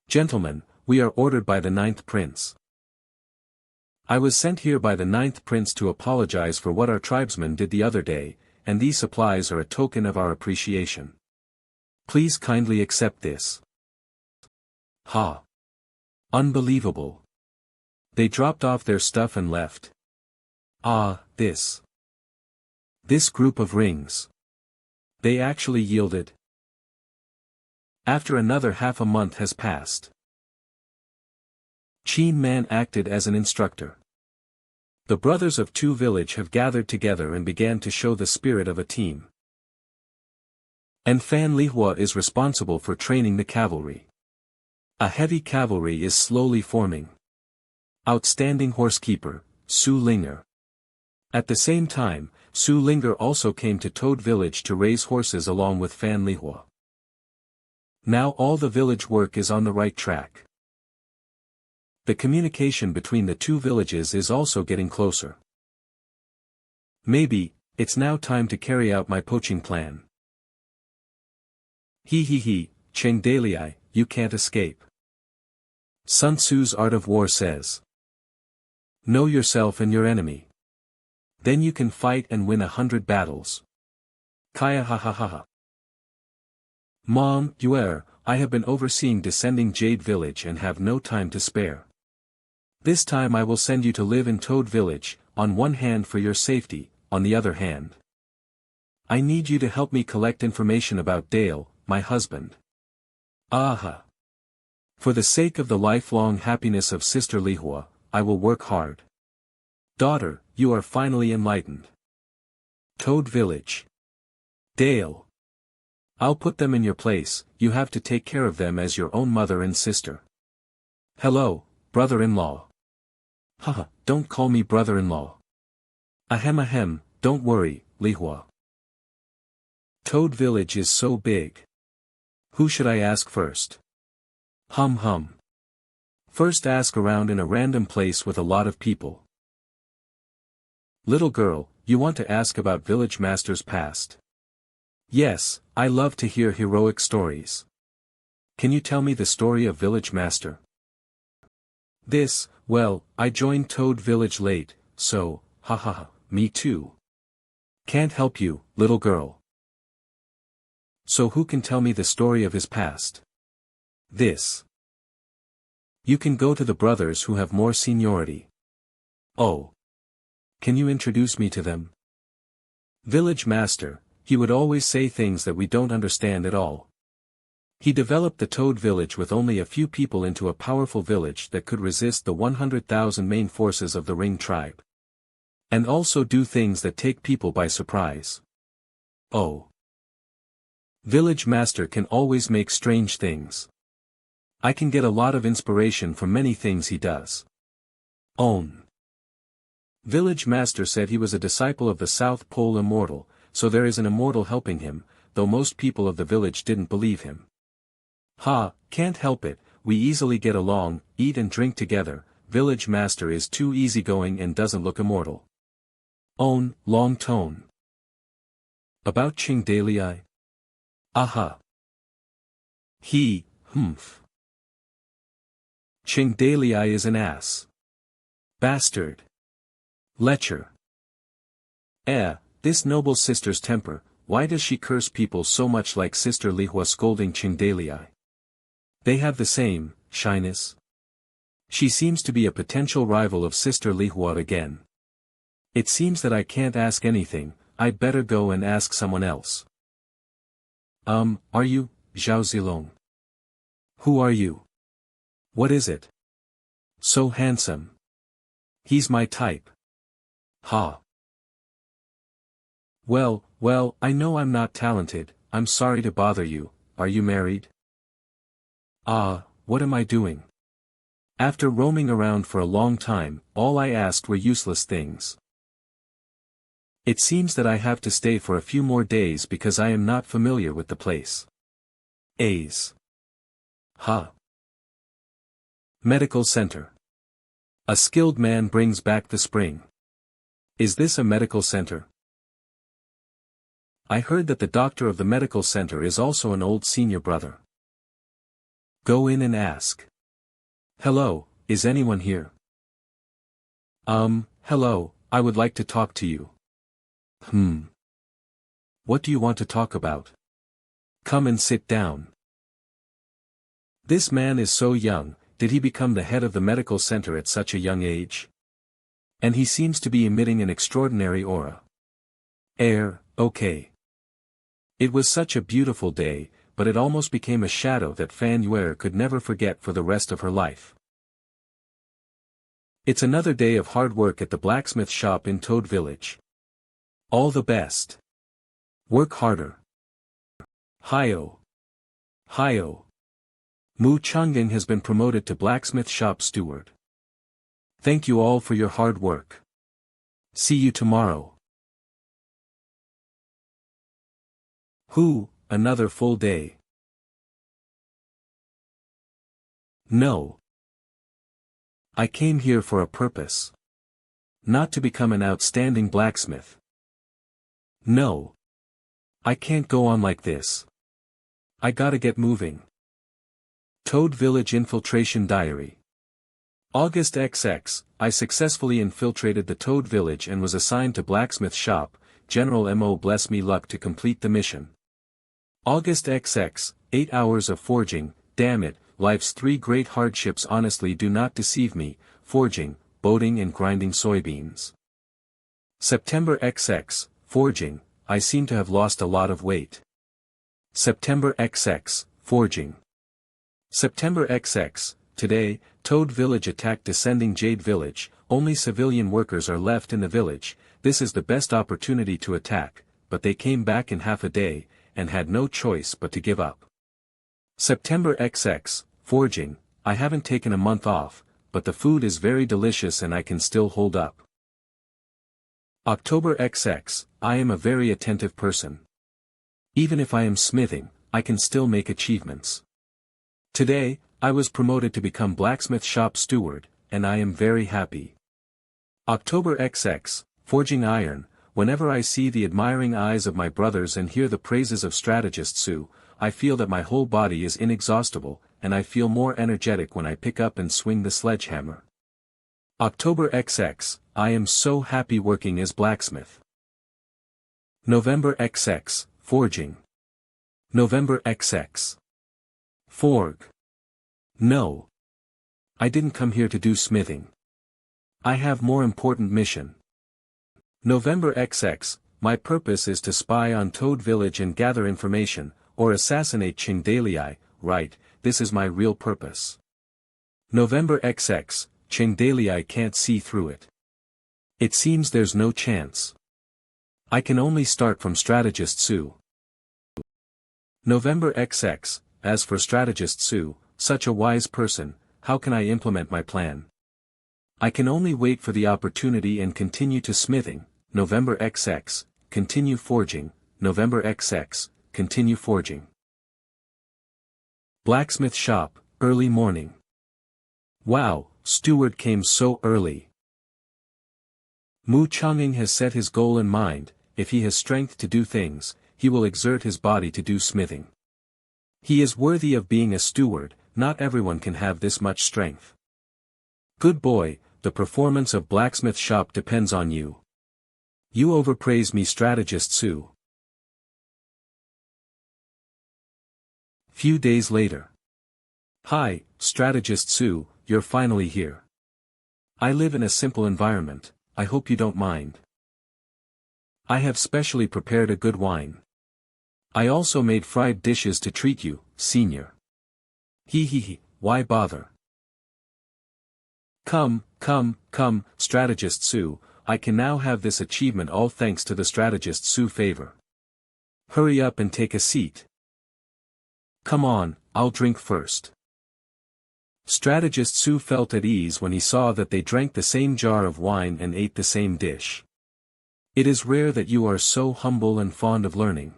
Gentlemen, we are ordered by the 9th Prince. I was sent here by the 9th Prince to apologize for what our tribesmen did the other day, and these supplies are a token of our appreciation. Please kindly accept this. Ha! Unbelievable. They dropped off their stuff and left. Ah, this group of rings. They actually yielded. After another half a month has passed. Qin Man acted as an instructor. The brothers of Tu village have gathered together and began to show the spirit of a team. And Fan Lihua is responsible for training the cavalry. A heavy cavalry is slowly forming. Outstanding horsekeeper, Su Linger. At the same time, Su Linger also came to Toad village to raise horses along with Fan Lihua. Now all the village work is on the right track. The communication between the two villages is also getting closer. Maybe, it's now time to carry out my poaching plan. He, Cheng Dalei, you can't escape. Sun Tzu's Art of War says. Know yourself and your enemy. Then you can fight and win 100 battles. Kaya ha ha ha ha. Mom, I have been overseeing descending Jade Village and have no time to spare. This time I will send you to live in Toad Village, on one hand for your safety, on the other hand. I need you to help me collect information about Dale, my husband. Aha. For the sake of the lifelong happiness of Sister Lihua, I will work hard. Daughter, you are finally enlightened. Toad Village. Dale. I'll put them in your place, you have to take care of them as your own mother and sister. Hello, brother-in-law. Haha, don't call me brother-in-law. Ahem, don't worry, Lihua. Toad Village is so big. Who should I ask first? Hum. First ask around in a random place with a lot of people. Little girl, you want to ask about village master's past? Yes, I love to hear heroic stories. Can you tell me the story of village master? Well, I joined Toad Village late, so, me too. Can't help you, little girl. So who can tell me the story of his past? You can go to the brothers who have more seniority. Oh. Can you introduce me to them? Village master, he would always say things that we don't understand at all. He developed the Toad Village with only a few people into a powerful village that could resist the 100,000 main forces of the Ring tribe. And also do things that take people by surprise. Oh. Village master can always make strange things. I can get a lot of inspiration from many things he does. Own. Village master said he was a disciple of the South Pole Immortal, so there is an immortal helping him, though most people of the village didn't believe him. Can't help it, we easily get along, eat and drink together, village master is too easygoing and doesn't look immortal. Own, long tone. About Chingdalii? Aha. He, humph. Chingdalii is an ass. Bastard. Lecher. This noble sister's temper, why does she curse people so much like Sister Lihua scolding Chingdalii? They have the same, shyness. She seems to be a potential rival of Sister Lihua again. It seems that I can't ask anything, I'd better go and ask someone else. Are you, Zhao Zilong? Who are you? What is it? So handsome. He's my type. Ha. Well, I know I'm not talented, I'm sorry to bother you, are you married? What am I doing? After roaming around for a long time, all I asked were useless things. It seems that I have to stay for a few more days because I am not familiar with the place. Ha. Medical center. A skilled man brings back the spring. Is this a medical center? I heard that the doctor of the medical center is also an old senior brother. Go in and ask. Hello, is anyone here? Hello, I would like to talk to you. What do you want to talk about? Come and sit down. This man is so young, did he become the head of the medical center at such a young age? And he seems to be emitting an extraordinary aura. Okay. It was such a beautiful day, but it almost became a shadow that Fan Yue could never forget for the rest of her life. It's another day of hard work at the blacksmith shop in Toad Village. All the best. Work harder. Hi-oh. Mu Changing has been promoted to blacksmith shop steward. Thank you all for your hard work. See you tomorrow. Another full day. No. I came here for a purpose. Not to become an outstanding blacksmith. No. I can't go on like this. I gotta get moving. Toad Village Infiltration Diary. August XX, I successfully infiltrated the Toad Village and was assigned to blacksmith shop. General Mo bless me luck to complete the mission. August XX, 8 hours of forging, damn it, life's 3 great hardships honestly do not deceive me, forging, boating and grinding soybeans. September XX, forging, I seem to have lost a lot of weight. September XX, forging. September XX, today, Toad Village attacked Descending Jade Village, only civilian workers are left in the village, this is the best opportunity to attack, but they came back in half a day, and had no choice but to give up. September XX, forging, I haven't taken a month off, but the food is very delicious and I can still hold up. October XX, I am a very attentive person. Even if I am smithing, I can still make achievements. Today, I was promoted to become blacksmith shop steward, and I am very happy. October XX, forging iron, whenever I see the admiring eyes of my brothers and hear the praises of strategist Su, I feel that my whole body is inexhaustible, and I feel more energetic when I pick up and swing the sledgehammer. October XX, I am so happy working as blacksmith. November XX, forging. November XX. Forg. No. I didn't come here to do smithing. I have more important mission. November XX, my purpose is to spy on Toad Village and gather information, or assassinate Chingdalii, right, this is my real purpose. November XX, Chingdalii can't see through it. It seems there's no chance. I can only start from strategist Su. November XX, as for strategist Su, such a wise person, how can I implement my plan? I can only wait for the opportunity and continue to smithing. November XX, continue forging, November XX, continue forging. Blacksmith shop, early morning. Wow, steward came so early. Mu Chang'ing has set his goal in mind. If he has strength to do things, he will exert his body to do smithing. He is worthy of being a steward. Not everyone can have this much strength. Good boy, the performance of blacksmith shop depends on you. You overpraise me, strategist Su. Few days later. Hi, strategist Su, you're finally here. I live in a simple environment, I hope you don't mind. I have specially prepared a good wine. I also made fried dishes to treat you, senior. He, why bother? Come, strategist Su, I can now have this achievement all thanks to the strategist Su favor. Hurry up and take a seat. Come on, I'll drink first. Strategist Su felt at ease when he saw that they drank the same jar of wine and ate the same dish. It is rare that you are so humble and fond of learning.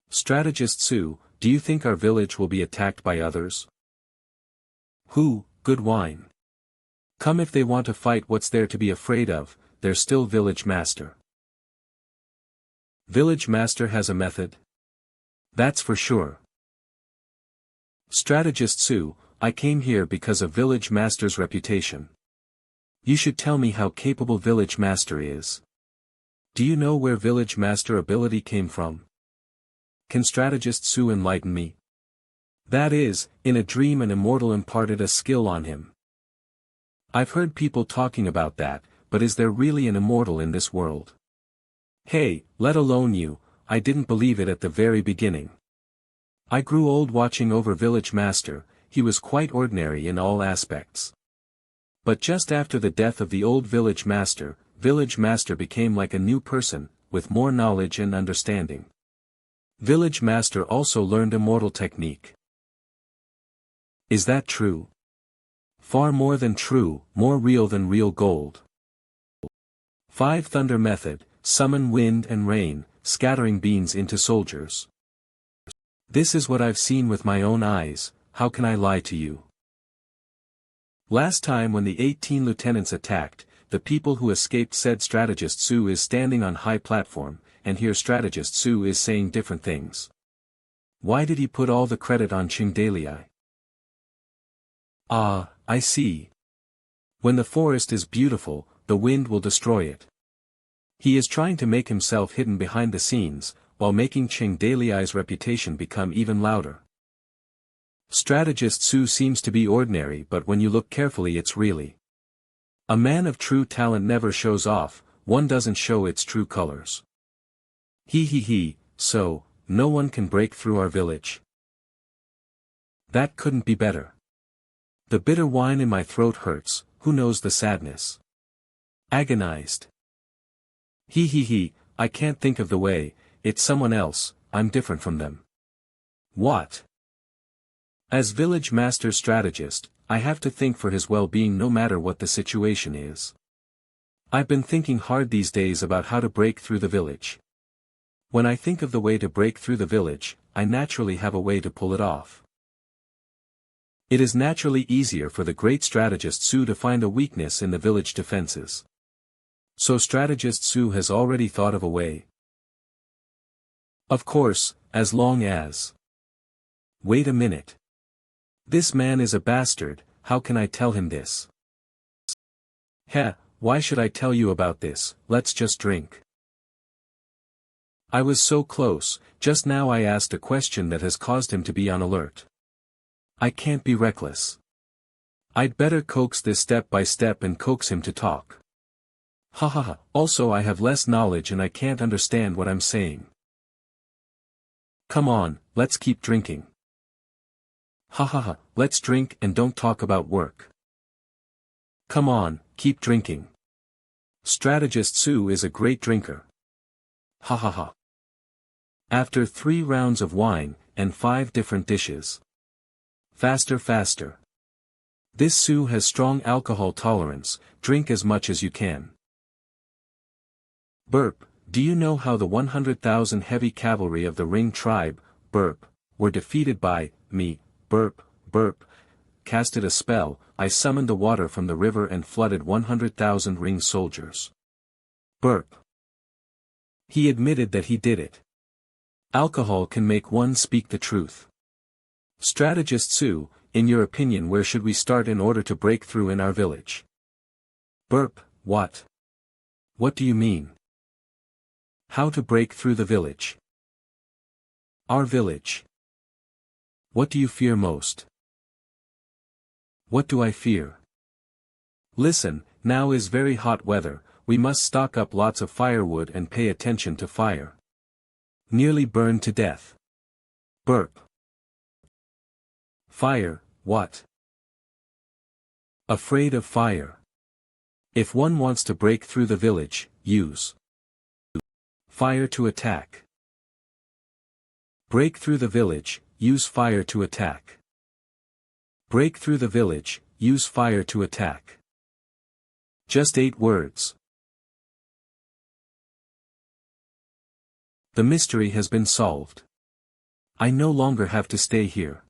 Strategist Su, do you think our village will be attacked by others? Who, good wine. Come, if they want to fight, what's there to be afraid of? They're still village master. Village master has a method? That's for sure. Strategist Su, I came here because of village master's reputation. You should tell me how capable village master is. Do you know where village master ability came from? Can strategist Su enlighten me? That is, in a dream an immortal imparted a skill on him. I've heard people talking about that, but is there really an immortal in this world? Hey, let alone you, I didn't believe it at the very beginning. I grew old watching over village master, he was quite ordinary in all aspects. But just after the death of the old village master became like a new person, with more knowledge and understanding. Village master also learned immortal technique. Is that true? Far more than true, more real than real gold. 5 Thunder method, summon wind and rain, scattering beans into soldiers. This is what I've seen with my own eyes, how can I lie to you? Last time when the 18 lieutenants attacked, the people who escaped said strategist Su is standing on high platform, and here strategist Su is saying different things. Why did he put all the credit on Qingdalii? Ah, I see. When the forest is beautiful, the wind will destroy it. He is trying to make himself hidden behind the scenes, while making Qingdalii's reputation become even louder. Strategist Su seems to be ordinary, but when you look carefully it's really. A man of true talent never shows off, one doesn't show its true colors. So, no one can break through our village. That couldn't be better. The bitter wine in my throat hurts, who knows the sadness? Agonized. I can't think of the way, it's someone else, I'm different from them. What? As village master strategist, I have to think for his well-being no matter what the situation is. I've been thinking hard these days about how to break through the village. When I think of the way to break through the village, I naturally have a way to pull it off. It is naturally easier for the great strategist Su to find a weakness in the village defenses. So strategist Su has already thought of a way. Of course, as long as... Wait a minute. This man is a bastard, how can I tell him this? Why should I tell you about this, let's just drink. I was so close, just now I asked a question that has caused him to be on alert. I can't be reckless. I'd better coax this step by step and coax him to talk. Also I have less knowledge and I can't understand what I'm saying. Come on, let's keep drinking. Let's drink and don't talk about work. Come on, keep drinking. Strategist Su is a great drinker. After 3 rounds of wine, and 5 different dishes. Faster. This Su has strong alcohol tolerance, drink as much as you can. Burp, do you know how the 100,000 heavy cavalry of the Ring tribe, Burp, were defeated by me, Burp, casted a spell, I summoned the water from the river and flooded 100,000 ring soldiers. Burp. He admitted that he did it. Alcohol can make one speak the truth. Strategist Sue, in your opinion, where should we start in order to break through in our village? Burp. What? What do you mean? How to break through the village? Our village. What do you fear most? What do I fear? Listen, now is very hot weather, we must stock up lots of firewood and pay attention to fire. Nearly burned to death. Burp. Fire, what? Afraid of fire. If one wants to break through the village, use fire to attack. Break through the village, use fire to attack. Break through the village, use fire to attack. Just 8 words. The mystery has been solved. I no longer have to stay here.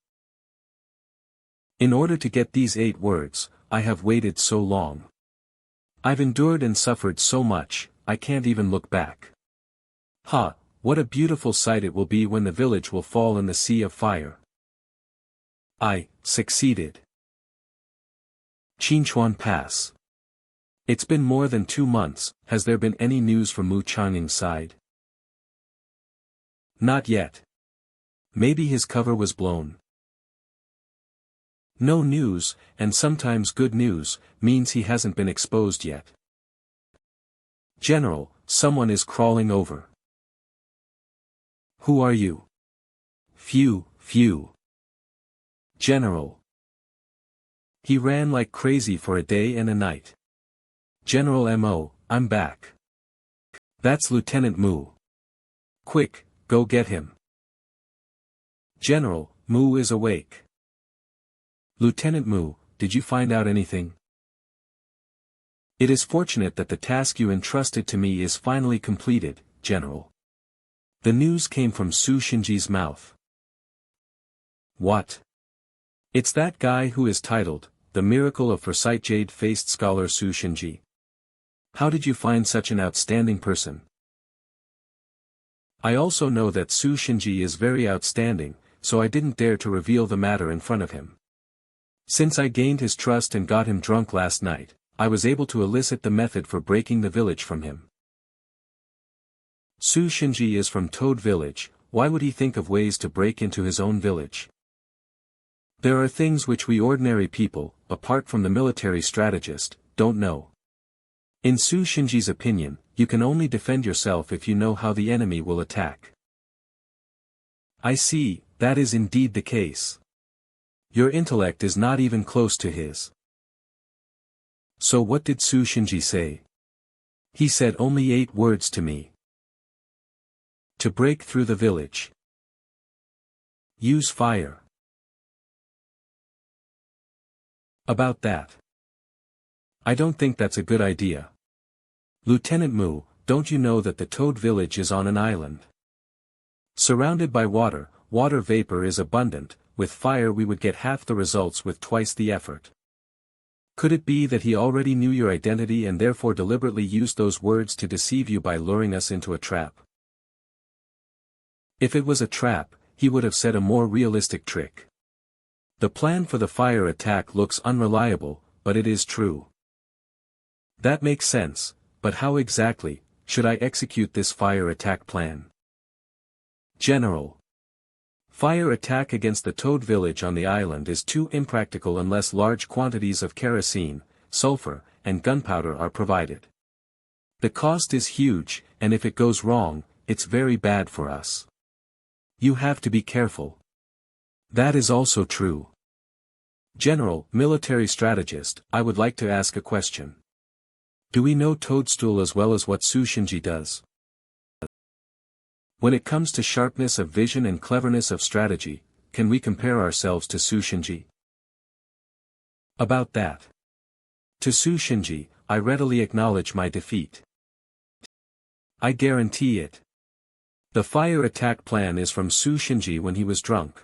In order to get these 8 words, I have waited so long. I've endured and suffered so much, I can't even look back. Ha, what a beautiful sight it will be when the village will fall in the sea of fire. I succeeded. Qinchuan Pass. It's been more than 2 months, has there been any news from Mu Changying's side? Not yet. Maybe his cover was blown. No news, and sometimes good news, means he hasn't been exposed yet. General, someone is crawling over. Who are you? Phew. General. He ran like crazy for a day and a night. General M.O., I'm back. That's Lieutenant Mu. Quick, go get him. General, Mu is awake. Lieutenant Mu, did you find out anything? It is fortunate that the task you entrusted to me is finally completed, General. The news came from Su Shinji's mouth. What? It's that guy who is titled, The Miracle of Foresight, Jade-Faced Scholar Su Shinji. How did you find such an outstanding person? I also know that Su Shinji is very outstanding, so I didn't dare to reveal the matter in front of him. Since I gained his trust and got him drunk last night, I was able to elicit the method for breaking the village from him. Su Shinji is from Toad Village, why would he think of ways to break into his own village? There are things which we ordinary people, apart from the military strategist, don't know. In Su Shinji's opinion, you can only defend yourself if you know how the enemy will attack. I see, that is indeed the case. Your intellect is not even close to his. So what did Su Shinji say? He said only 8 words to me. To break through the village. Use fire. About that. I don't think that's a good idea. Lieutenant Mu, don't you know that the Toad Village is on an island? Surrounded by water, water vapor is abundant. With fire we would get half the results with twice the effort. Could it be that he already knew your identity and therefore deliberately used those words to deceive you by luring us into a trap? If it was a trap, he would have said a more realistic trick. The plan for the fire attack looks unreliable, but it is true. That makes sense, but how exactly should I execute this fire attack plan? General. Fire attack against the Toad Village on the island is too impractical unless large quantities of kerosene, sulfur, and gunpowder are provided. The cost is huge, and if it goes wrong, it's very bad for us. You have to be careful. That is also true. General, military strategist, I would like to ask a question. Do we know Toadstool as well as what Su Shinji does? When it comes to sharpness of vision and cleverness of strategy, can we compare ourselves to Su Shinji? About that. To Su Shinji, I readily acknowledge my defeat. I guarantee it. The fire attack plan is from Su Shinji when he was drunk.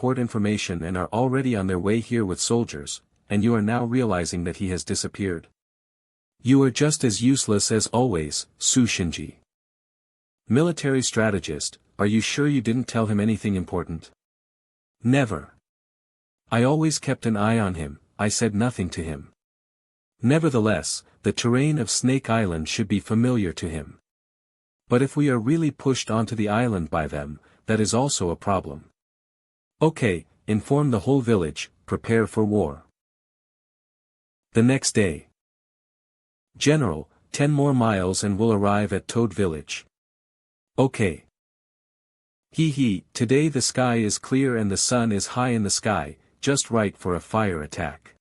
report information and are already on their way here with soldiers, and you are now realizing that he has disappeared. You are just as useless as always, Su Shinji. Military strategist, are you sure you didn't tell him anything important? Never. I always kept an eye on him, I said nothing to him. Nevertheless, the terrain of Snake Island should be familiar to him. But if we are really pushed onto the island by them, that is also a problem. Okay, inform the whole village, prepare for war. The next day. General, 10 more miles and we'll arrive at Toad Village. Okay. Today the sky is clear and the sun is high in the sky, just right for a fire attack.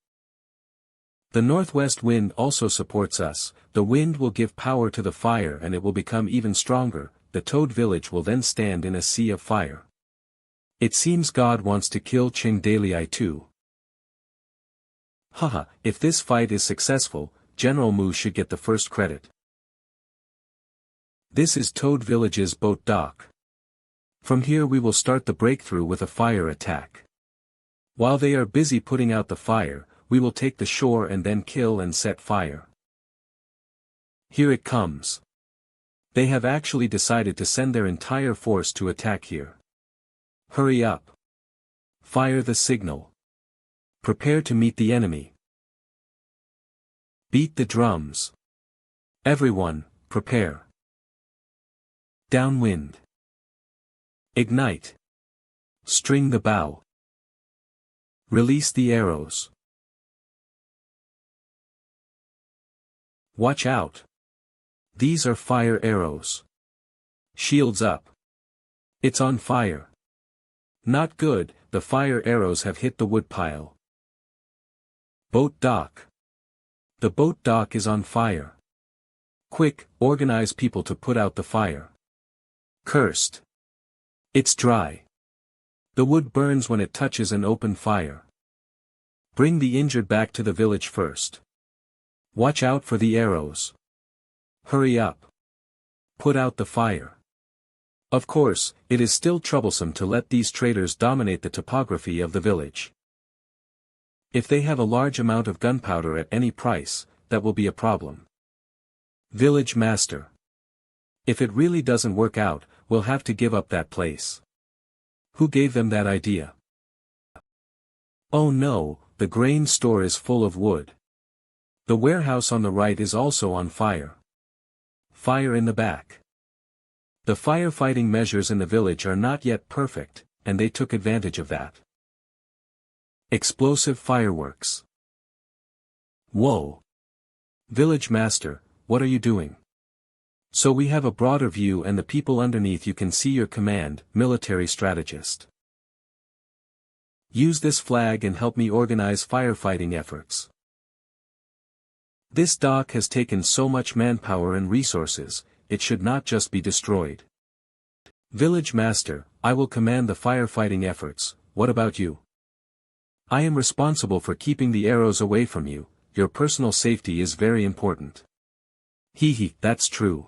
The northwest wind also supports us, the wind will give power to the fire and it will become even stronger, the Toad Village will then stand in a sea of fire. It seems God wants to kill Ching Dalei too. Haha, if this fight is successful, General Mu should get the first credit. This is Toad Village's boat dock. From here we will start the breakthrough with a fire attack. While they are busy putting out the fire, we will take the shore and then kill and set fire. Here it comes. They have actually decided to send their entire force to attack here. Hurry up. Fire the signal. Prepare to meet the enemy. Beat the drums. Everyone, prepare. Downwind. Ignite. String the bow. Release the arrows. Watch out. These are fire arrows. Shields up. It's on fire. Not good, the fire arrows have hit the woodpile. Boat dock. The boat dock is on fire. Quick, organize people to put out the fire. Cursed. It's dry. The wood burns when it touches an open fire. Bring the injured back to the village first. Watch out for the arrows. Hurry up. Put out the fire. Of course, it is still troublesome to let these traitors dominate the topography of the village. If they have a large amount of gunpowder at any price, that will be a problem. Village Master. If it really doesn't work out, we'll have to give up that place. Who gave them that idea? Oh no, the grain store is full of wood. The warehouse on the right is also on fire. Fire in the back. The firefighting measures in the village are not yet perfect, and they took advantage of that. Explosive fireworks. Whoa! Village Master, what are you doing? So we have a broader view and the people underneath you can see your command, military strategist. Use this flag and help me organize firefighting efforts. This dock has taken so much manpower and resources, it should not just be destroyed. Village Master, I will command the firefighting efforts, what about you? I am responsible for keeping the arrows away from you, your personal safety is very important. Hee, that's true.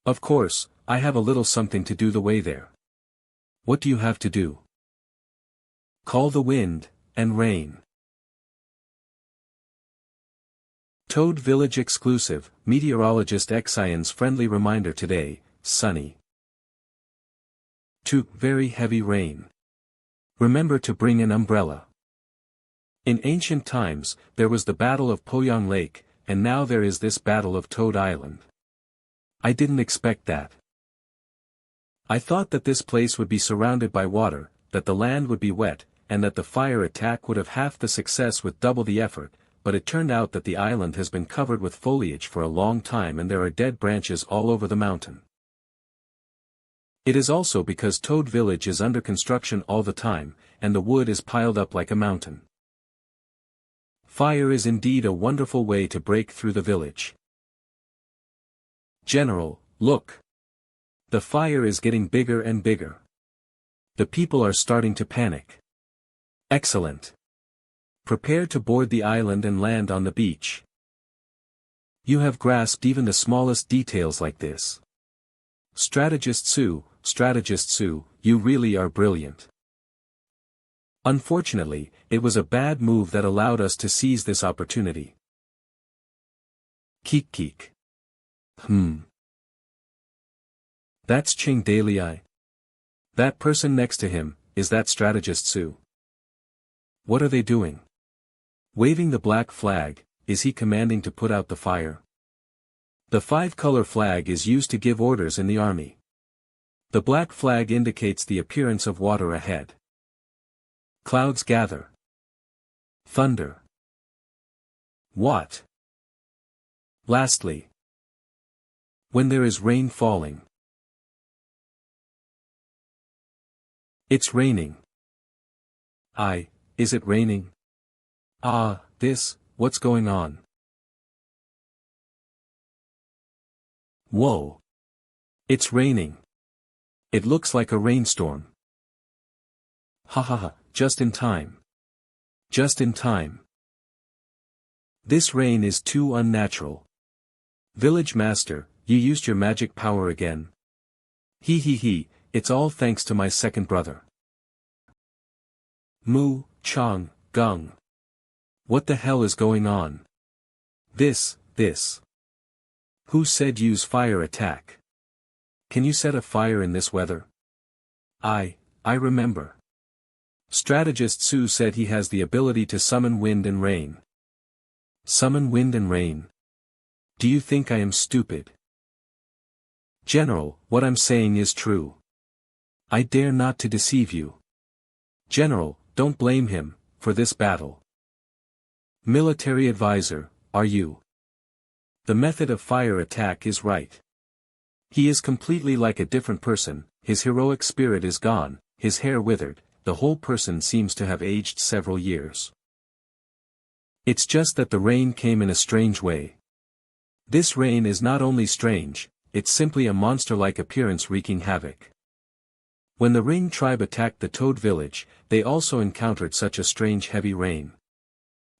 Of course, I have a little something to do the way there. What do you have to do? Call the wind, and rain. Toad Village exclusive, meteorologist Xian's friendly reminder today, sunny. 2. Very heavy rain. Remember to bring an umbrella. In ancient times, there was the Battle of Poyang Lake, and now there is this Battle of Toad Island. I didn't expect that. I thought that this place would be surrounded by water, that the land would be wet, and that the fire attack would have half the success with double the effort, but it turned out that the island has been covered with foliage for a long time and there are dead branches all over the mountain. It is also because Toad Village is under construction all the time, and the wood is piled up like a mountain. Fire is indeed a wonderful way to break through the village. General, look. The fire is getting bigger and bigger. The people are starting to panic. Excellent. Prepare to board the island and land on the beach. You have grasped even the smallest details like this. Strategist Sue, you really are brilliant. Unfortunately, it was a bad move that allowed us to seize this opportunity. Keek. That's Ching Dalei. That person next to him, is that strategist Sue? What are they doing? Waving the black flag, is he commanding to put out the fire? The 5-color flag is used to give orders in the army. The black flag indicates the appearance of water ahead. Clouds gather. Thunder. What? Lastly. When there is rain falling. It's raining. Is it raining? What's going on? Whoa. It's raining. It looks like a rainstorm. Just in time. Just in time. This rain is too unnatural. Village Master, you used your magic power again. It's all thanks to my second brother. Mu, Chang, Gung. What the hell is going on? This. Who said use fire attack? Can you set a fire in this weather? I remember. Strategist Sue said he has the ability to summon wind and rain. Summon wind and rain? Do you think I am stupid? General, what I'm saying is true. I dare not to deceive you. General, don't blame him, for this battle. Military advisor, are you? The method of fire attack is right. He is completely like a different person, his heroic spirit is gone, his hair withered, the whole person seems to have aged several years. It's just that the rain came in a strange way. This rain is not only strange, it's simply a monster-like appearance wreaking havoc. When the Ring tribe attacked the Toad village, they also encountered such a strange heavy rain.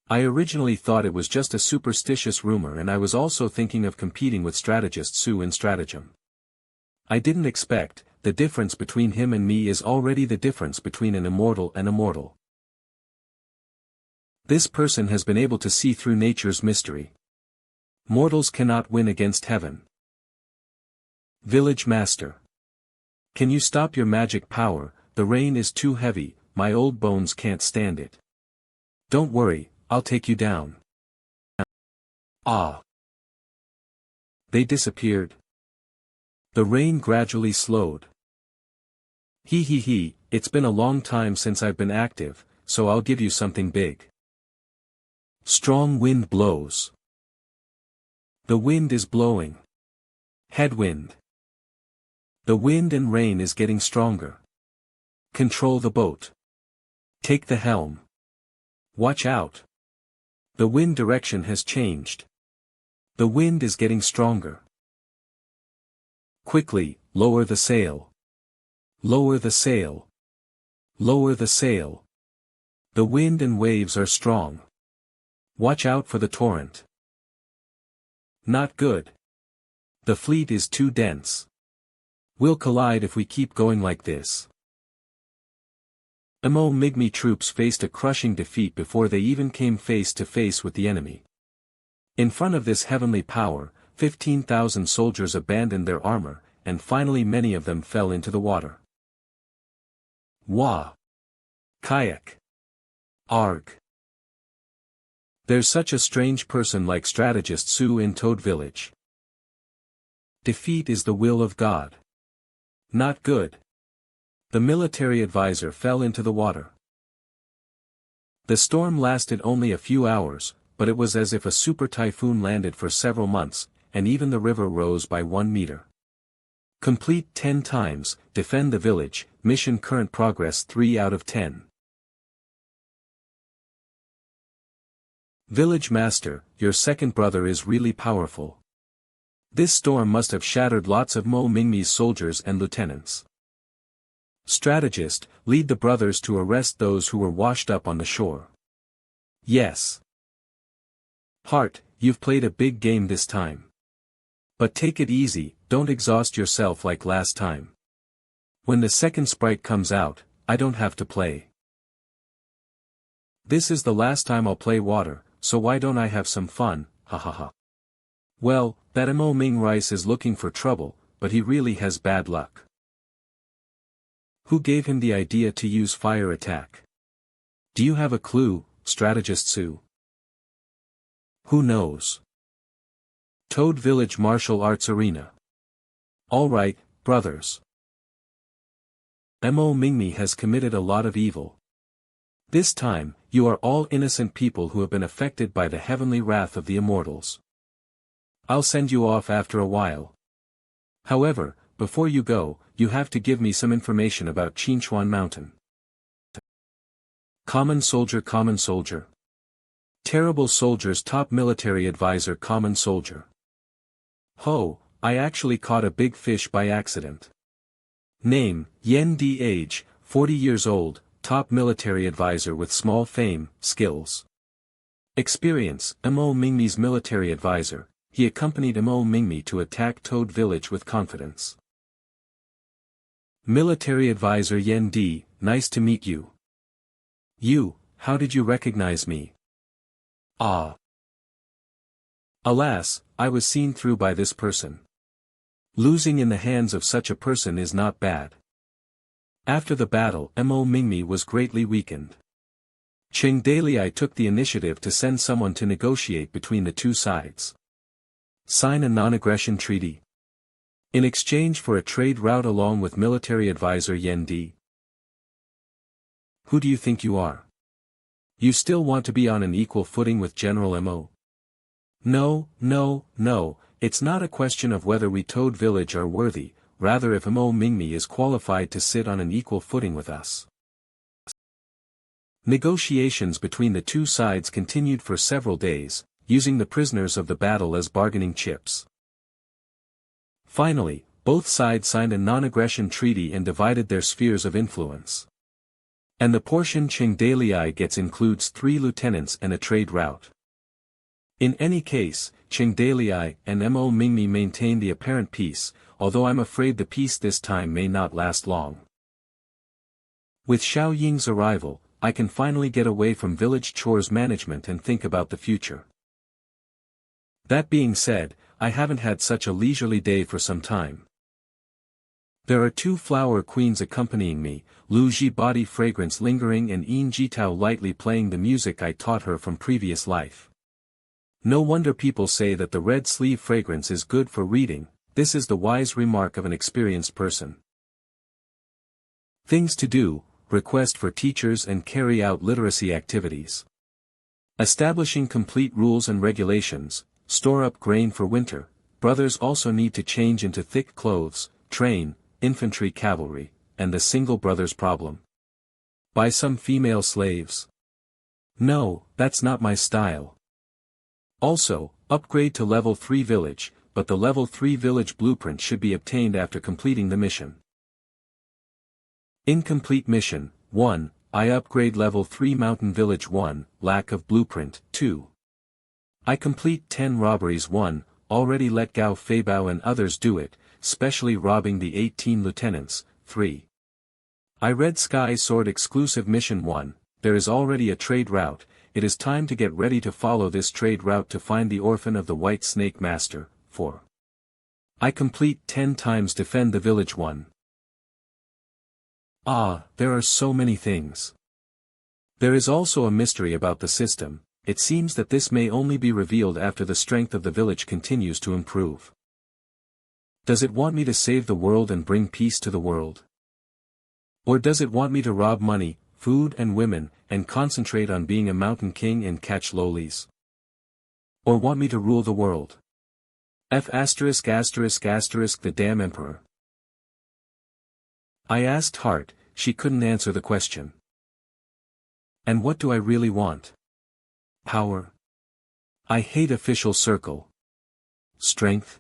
I originally thought it was just a superstitious rumor, and I was also thinking of competing with strategist Sue in stratagem. I didn't expect, the difference between him and me is already the difference between an immortal and a mortal. This person has been able to see through nature's mystery. Mortals cannot win against heaven. Village Master. Can you stop your magic power? The rain is too heavy, my old bones can't stand it. Don't worry, I'll take you down. Ah! They disappeared. The rain gradually slowed. He, it's been a long time since I've been active, so I'll give you something big. Strong wind blows. The wind is blowing. Headwind. The wind and rain is getting stronger. Control the boat. Take the helm. Watch out. The wind direction has changed. The wind is getting stronger. Quickly, lower the sail. Lower the sail. Lower the sail. The wind and waves are strong. Watch out for the torrent. Not good. The fleet is too dense. We'll collide if we keep going like this. Mo Migmi troops faced a crushing defeat before they even came face to face with the enemy. In front of this heavenly power, 15,000 soldiers abandoned their armor, and finally many of them fell into the water. Wah! Kayak! Arg! There's such a strange person like strategist Sue in Toad Village. Defeat is the will of God. Not good. The military advisor fell into the water. The storm lasted only a few hours, but it was as if a super typhoon landed for several months, and even the river rose by 1 meter. Complete 10 times, defend the village, mission current progress 3 out of 10. Village Master, your second brother is really powerful. This storm must have shattered lots of Mo Mingmi's soldiers and lieutenants. Strategist, lead the brothers to arrest those who were washed up on the shore. Yes. Heart, you've played a big game this time. But take it easy, don't exhaust yourself like last time. When the second sprite comes out, I don't have to play. This is the last time I'll play water, so why don't I have some fun, hahaha. Well, that Mo Ming Rice is looking for trouble, but he really has bad luck. Who gave him the idea to use fire attack? Do you have a clue, strategist Sue? Who knows? Toad Village Martial Arts Arena. Alright, brothers. Mo Mingmi has committed a lot of evil. This time, you are all innocent people who have been affected by the heavenly wrath of the immortals. I'll send you off after a while. However, before you go, you have to give me some information about Qinchuan Mountain. Common soldier. Terrible soldier's top military advisor. Common soldier. Ho, I actually caught a big fish by accident. Name, Yen D. Age, 40 years old, top military advisor with small fame, skills. Experience, Mo Mingmi's military advisor. He accompanied Mo Mingmi to attack Toad Village with confidence. Military advisor Yen D, nice to meet you. You, how did you recognize me? Ah. Alas, I was seen through by this person. Losing in the hands of such a person is not bad. After the battle, Mo Mingmi was greatly weakened. Cheng Dalei took the initiative to send someone to negotiate between the two sides. Sign a non-aggression treaty. In exchange for a trade route along with military advisor Yen Di. Who do you think you are? You still want to be on an equal footing with General Mo? No, no, no, it's not a question of whether we Toad Village are worthy, rather if Mo Mingmi is qualified to sit on an equal footing with us. Negotiations between the two sides continued for several days, using the prisoners of the battle as bargaining chips. Finally, both sides signed a non-aggression treaty and divided their spheres of influence. And the portion Qingdalii gets includes 3 lieutenants and a trade route. In any case, Qingdalii and Mo Mingmi maintain the apparent peace, although I'm afraid the peace this time may not last long. With Xiao Ying's arrival, I can finally get away from village chores management and think about the future. That being said, I haven't had such a leisurely day for some time. There are 2 flower queens accompanying me, Lu Ji body fragrance lingering and Yin Jitao lightly playing the music I taught her from previous life. No wonder people say that the red sleeve fragrance is good for reading, this is the wise remark of an experienced person. Things to do, request for teachers and carry out literacy activities. Establishing complete rules and regulations, store up grain for winter, brothers also need to change into thick clothes, train, infantry cavalry, and the single brothers problem. Buy some female slaves. No, that's not my style. Also, upgrade to level 3 village, but the level 3 village blueprint should be obtained after completing the mission. Incomplete mission, 1, I upgrade level 3 mountain village 1, lack of blueprint, 2. I complete 10 robberies 1, already let Gao Feibao and others do it, specially robbing the 18 lieutenants, 3. I read Sky Sword exclusive mission 1, there is already a trade route, it is time to get ready to follow this trade route to find the orphan of the White Snake Master, 4. I complete 10 times defend the village 1. Ah, there are so many things. There is also a mystery about the system, it seems that this may only be revealed after the strength of the village continues to improve. Does it want me to save the world and bring peace to the world? Or does it want me to rob money, food and women, and concentrate on being a mountain king and catch lolis? Or want me to rule the world? The damn emperor. I asked Heart, she couldn't answer the question. And what do I really want? Power. I hate official circle. Strength.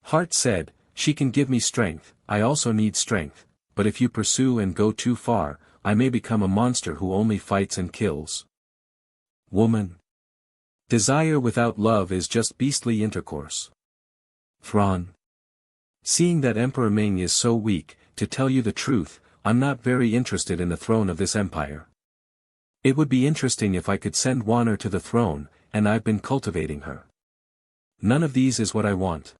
Heart said, she can give me strength, I also need strength, but if you pursue and go too far, I may become a monster who only fights and kills. Woman. Desire without love is just beastly intercourse. Thrawn. Seeing that Emperor Ming is so weak, to tell you the truth, I'm not very interested in the throne of this empire. It would be interesting if I could send Wanner to the throne, and I've been cultivating her. None of these is what I want.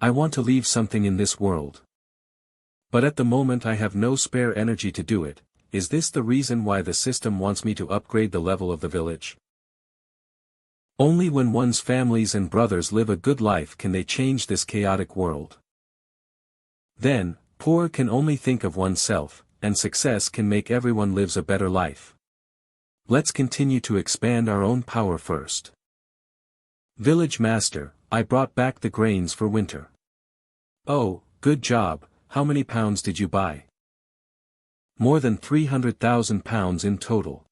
I want to leave something in this world. But at the moment I have no spare energy to do it. Is this the reason why the system wants me to upgrade the level of the village? Only when one's families and brothers live a good life can they change this chaotic world. Then, poor can only think of oneself, and success can make everyone lives a better life. Let's continue to expand our own power first. Village Master, I brought back the grains for winter. Oh, good job, how many pounds did you buy? More than 300,000 pounds in total.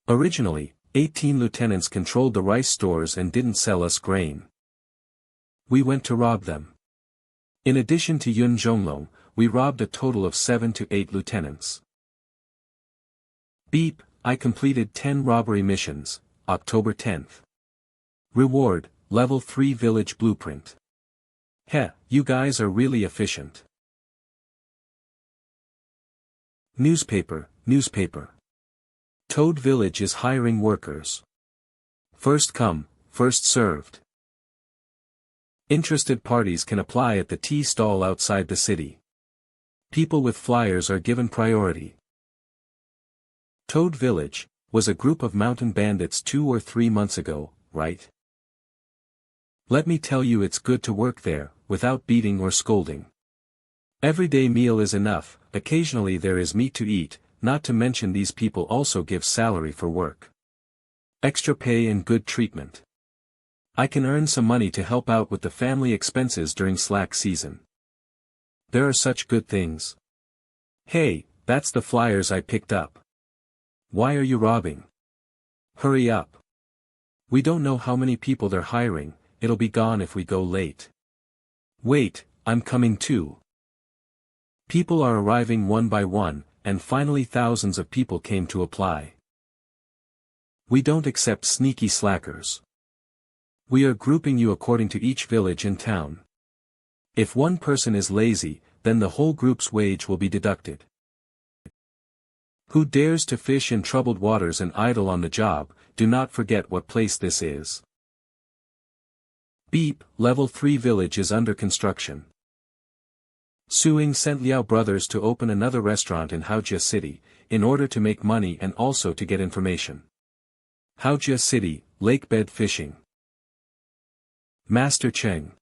Originally, 18 lieutenants controlled the rice stores and didn't sell us grain. We went to rob them. In addition to Yun Zhonglong, we robbed a total of 7 to 8 lieutenants. Beep, I completed 10 robbery missions, October 10th. Reward, Level 3 Village Blueprint. Heh, you guys are really efficient. Newspaper. Toad Village is hiring workers. First come, first served. Interested parties can apply at the tea stall outside the city. People with flyers are given priority. Toad Village was a group of mountain bandits 2 or 3 months ago, right? Let me tell you, it's good to work there, without beating or scolding. Everyday meal is enough, occasionally there is meat to eat, not to mention these people also give salary for work. Extra pay and good treatment. I can earn some money to help out with the family expenses during slack season. There are such good things. Hey, that's the flyers I picked up. Why are you robbing? Hurry up. We don't know how many people they're hiring, it'll be gone if we go late. Wait, I'm coming too. People are arriving one by one, and finally thousands of people came to apply. We don't accept sneaky slackers. We are grouping you according to each village and town. If one person is lazy, then the whole group's wage will be deducted. Who dares to fish in troubled waters and idle on the job, do not forget what place this is. Beep, Level 3 village is under construction. Suing sent Liao brothers to open another restaurant in Haojia City, in order to make money and also to get information. Haojia City, lakebed fishing. Master Cheng.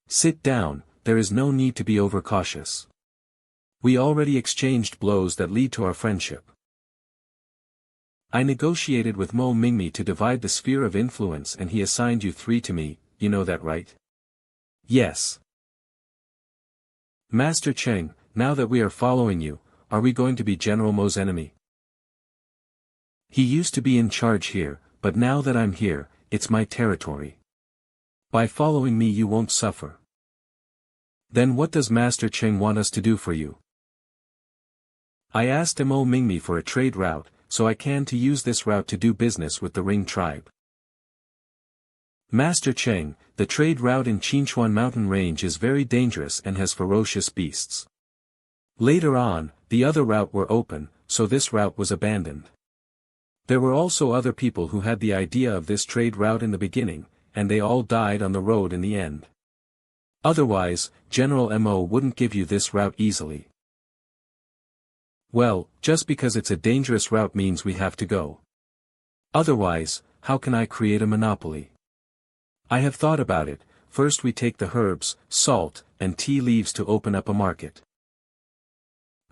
Sit down, there is no need to be overcautious. We already exchanged blows that lead to our friendship. I negotiated with Mo Mingmi to divide the sphere of influence and he assigned you 3 to me, you know that right? Yes. Master Cheng, now that we are following you, are we going to be General Mo's enemy? He used to be in charge here, but now that I'm here, it's my territory. By following me you won't suffer. Then what does Master Cheng want us to do for you? I asked Mo Mingmi for a trade route, so I can to use this route to do business with the Ring tribe. Master Cheng, the trade route in Qinchuan mountain range is very dangerous and has ferocious beasts. Later on, the other route were open, so this route was abandoned. There were also other people who had the idea of this trade route in the beginning, and they all died on the road in the end. Otherwise, General Mo wouldn't give you this route easily. Well, just because it's a dangerous route means we have to go. Otherwise, how can I create a monopoly? I have thought about it. First we take the herbs, salt, and tea leaves to open up a market.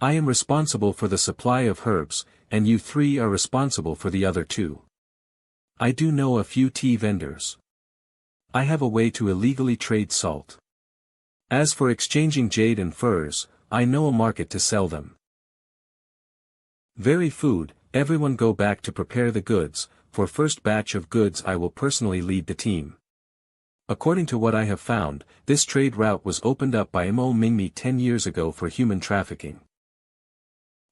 I am responsible for the supply of herbs, and you 3 are responsible for the other 2. I do know a few tea vendors. I have a way to illegally trade salt. As for exchanging jade and furs, I know a market to sell them. Very food, everyone go back to prepare the goods, for first batch of goods I will personally lead the team. According to what I have found, this trade route was opened up by Mo Mingmi 10 years ago for human trafficking.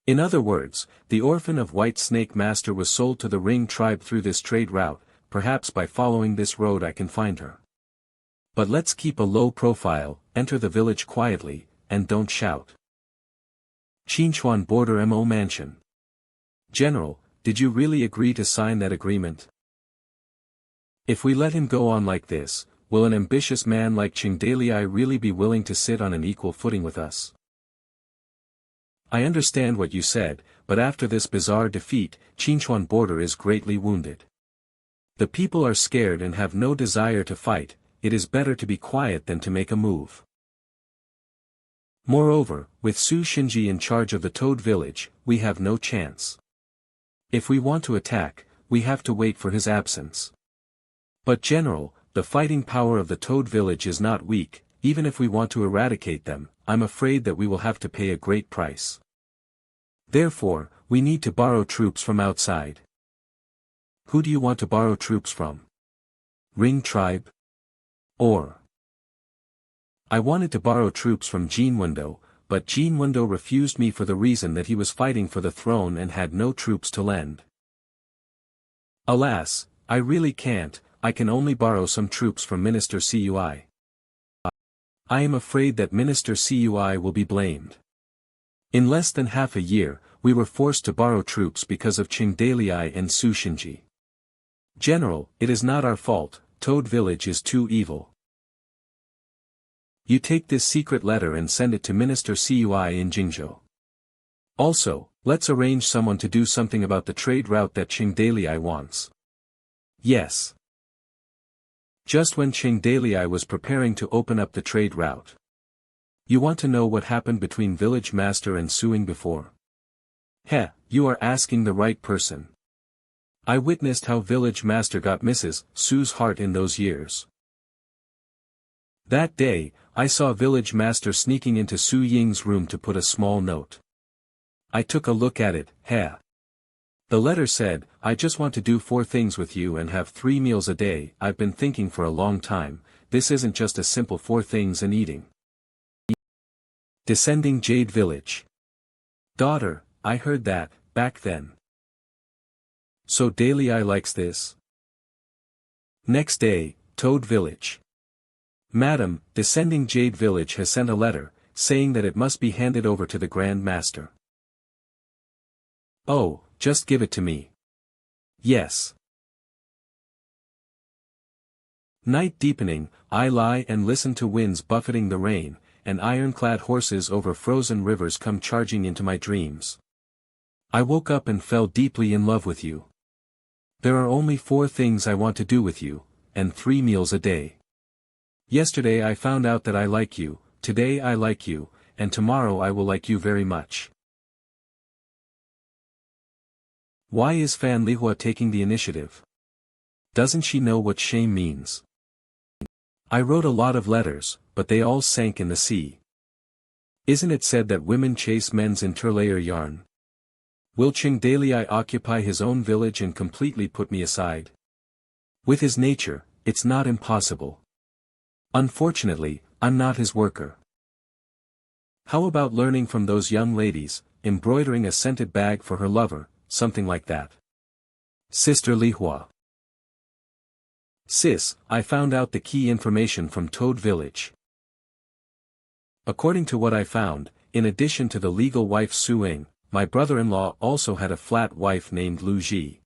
In other words, the orphan of White Snake Master was sold to the Ring tribe through this trade route, perhaps by following this road I can find her. But let's keep a low profile, enter the village quietly, and don't shout. Qinchuan Border Mo Mansion. General, did you really agree to sign that agreement? If we let him go on like this, will an ambitious man like Qing Dalai really be willing to sit on an equal footing with us? I understand what you said, but after this bizarre defeat, Qinchuan Border is greatly wounded. The people are scared and have no desire to fight, it is better to be quiet than to make a move. Moreover, with Su Shinji in charge of the Toad Village, we have no chance. If we want to attack, we have to wait for his absence. But General, the fighting power of the Toad Village is not weak, even if we want to eradicate them, I'm afraid that we will have to pay a great price. Therefore, we need to borrow troops from outside. Who do you want to borrow troops from? Ring tribe? Or? I wanted to borrow troops from Jinwendo, but Jinwendo refused me for the reason that he was fighting for the throne and had no troops to lend. Alas, I really can't, I can only borrow some troops from Minister Cui. I am afraid that Minister Cui will be blamed. In less than half a year, we were forced to borrow troops because of Qing Dalai and Su Shinji. General, it is not our fault, Toad Village is too evil. You take this secret letter and send it to Minister Cui in Jingzhou. Also, let's arrange someone to do something about the trade route that Qing Dalai wants. Yes. Just when Qing Dalai was preparing to open up the trade route. You want to know what happened between village master and Suing before? Heh, you are asking the right person. I witnessed how village master got Mrs. Su's heart in those years. That day, I saw village master sneaking into Su Ying's room to put a small note. I took a look at it. Heh. The letter said, I just want to do 4 things with you and have 3 meals a day. I've been thinking for a long time, this isn't just a simple 4 things and eating. Descending Jade Village. Daughter, I heard that, back then. So Dalai likes this? Next day, Toad Village. Madam, Descending Jade Village has sent a letter, saying that it must be handed over to the Grand Master. Oh, just give it to me. Yes. Night deepening, I lie and listen to winds buffeting the rain, and ironclad horses over frozen rivers come charging into my dreams. I woke up and fell deeply in love with you. There are only 4 things I want to do with you, and 3 meals a day. Yesterday I found out that I like you, today I like you, and tomorrow I will like you very much. Why is Fan Lihua taking the initiative? Doesn't she know what shame means? I wrote a lot of letters, but they all sank in the sea. Isn't it said that women chase men's interlayer yarn? Will Qing Dalai occupy his own village and completely put me aside? With his nature, it's not impossible. Unfortunately, I'm not his worker. How about learning from those young ladies, embroidering a scented bag for her lover, something like that? Sister Lihua. Sis, I found out the key information from Toad Village. According to what I found, in addition to the legal wife Suing, my brother-in-law also had a flat wife named Lu Ji.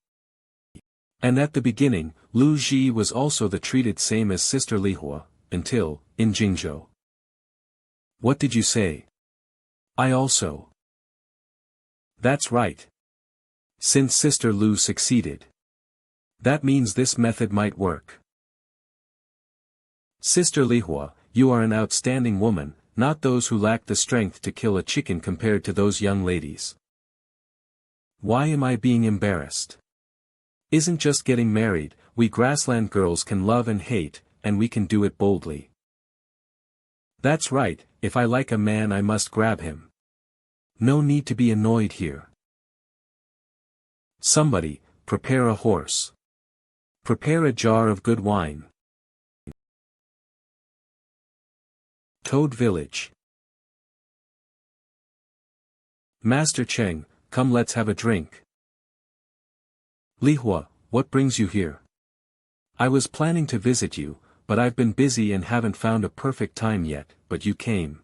And at the beginning, Lu Ji was also the treated same as Sister Lihua, until, in Jingzhou. What did you say? I also. That's right. Since Sister Lu succeeded. That means this method might work. Sister Lihua, you are an outstanding woman, not those who lack the strength to kill a chicken compared to those young ladies. Why am I being embarrassed? Isn't just getting married, we grassland girls can love and hate, and we can do it boldly. That's right, if I like a man I must grab him. No need to be annoyed here. Somebody, prepare a horse. Prepare a jar of good wine. Toad Village. Master Cheng, come let's have a drink. Lihua, what brings you here? I was planning to visit you, but I've been busy and haven't found a perfect time yet, but you came.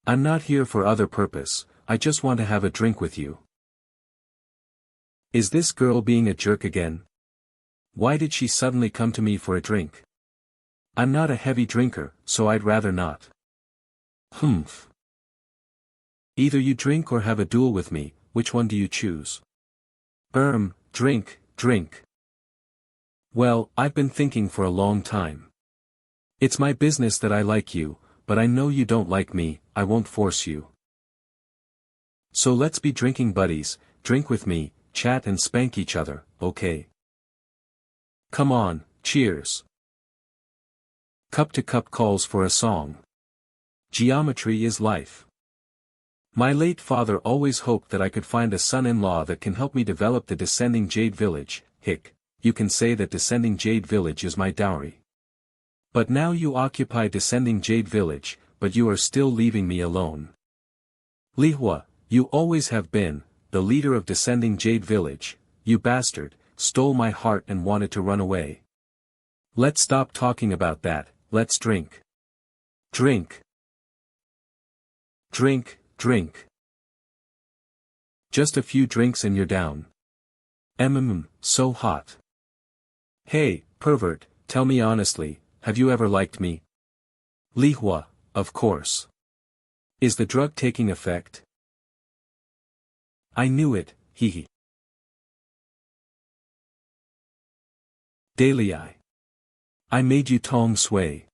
I'm not here for other purpose, I just want to have a drink with you. Is this girl being a jerk again? Why did she suddenly come to me for a drink? I'm not a heavy drinker, so I'd rather not. Humph. Either you drink or have a duel with me, which one do you choose? Drink. Well, I've been thinking for a long time. It's my business that I like you, but I know you don't like me, I won't force you. So let's be drinking buddies, drink with me, chat and spank each other, okay? Come on, cheers. Cup to cup calls for a song. Geometry is life. My late father always hoped that I could find a son-in-law that can help me develop the Descending Jade Village. Hick, you can say that Descending Jade Village is my dowry. But now you occupy Descending Jade Village, but you are still leaving me alone. Lihua, you always have been, the leader of Descending Jade Village, you bastard, stole my heart and wanted to run away. Let's stop talking about that, let's drink. Drink. Just a few drinks and you're down. So hot. Hey, pervert, tell me honestly, have you ever liked me? Lihua, of course. Is the drug taking effect? I knew it, hee. Dalai. I made you tong sui.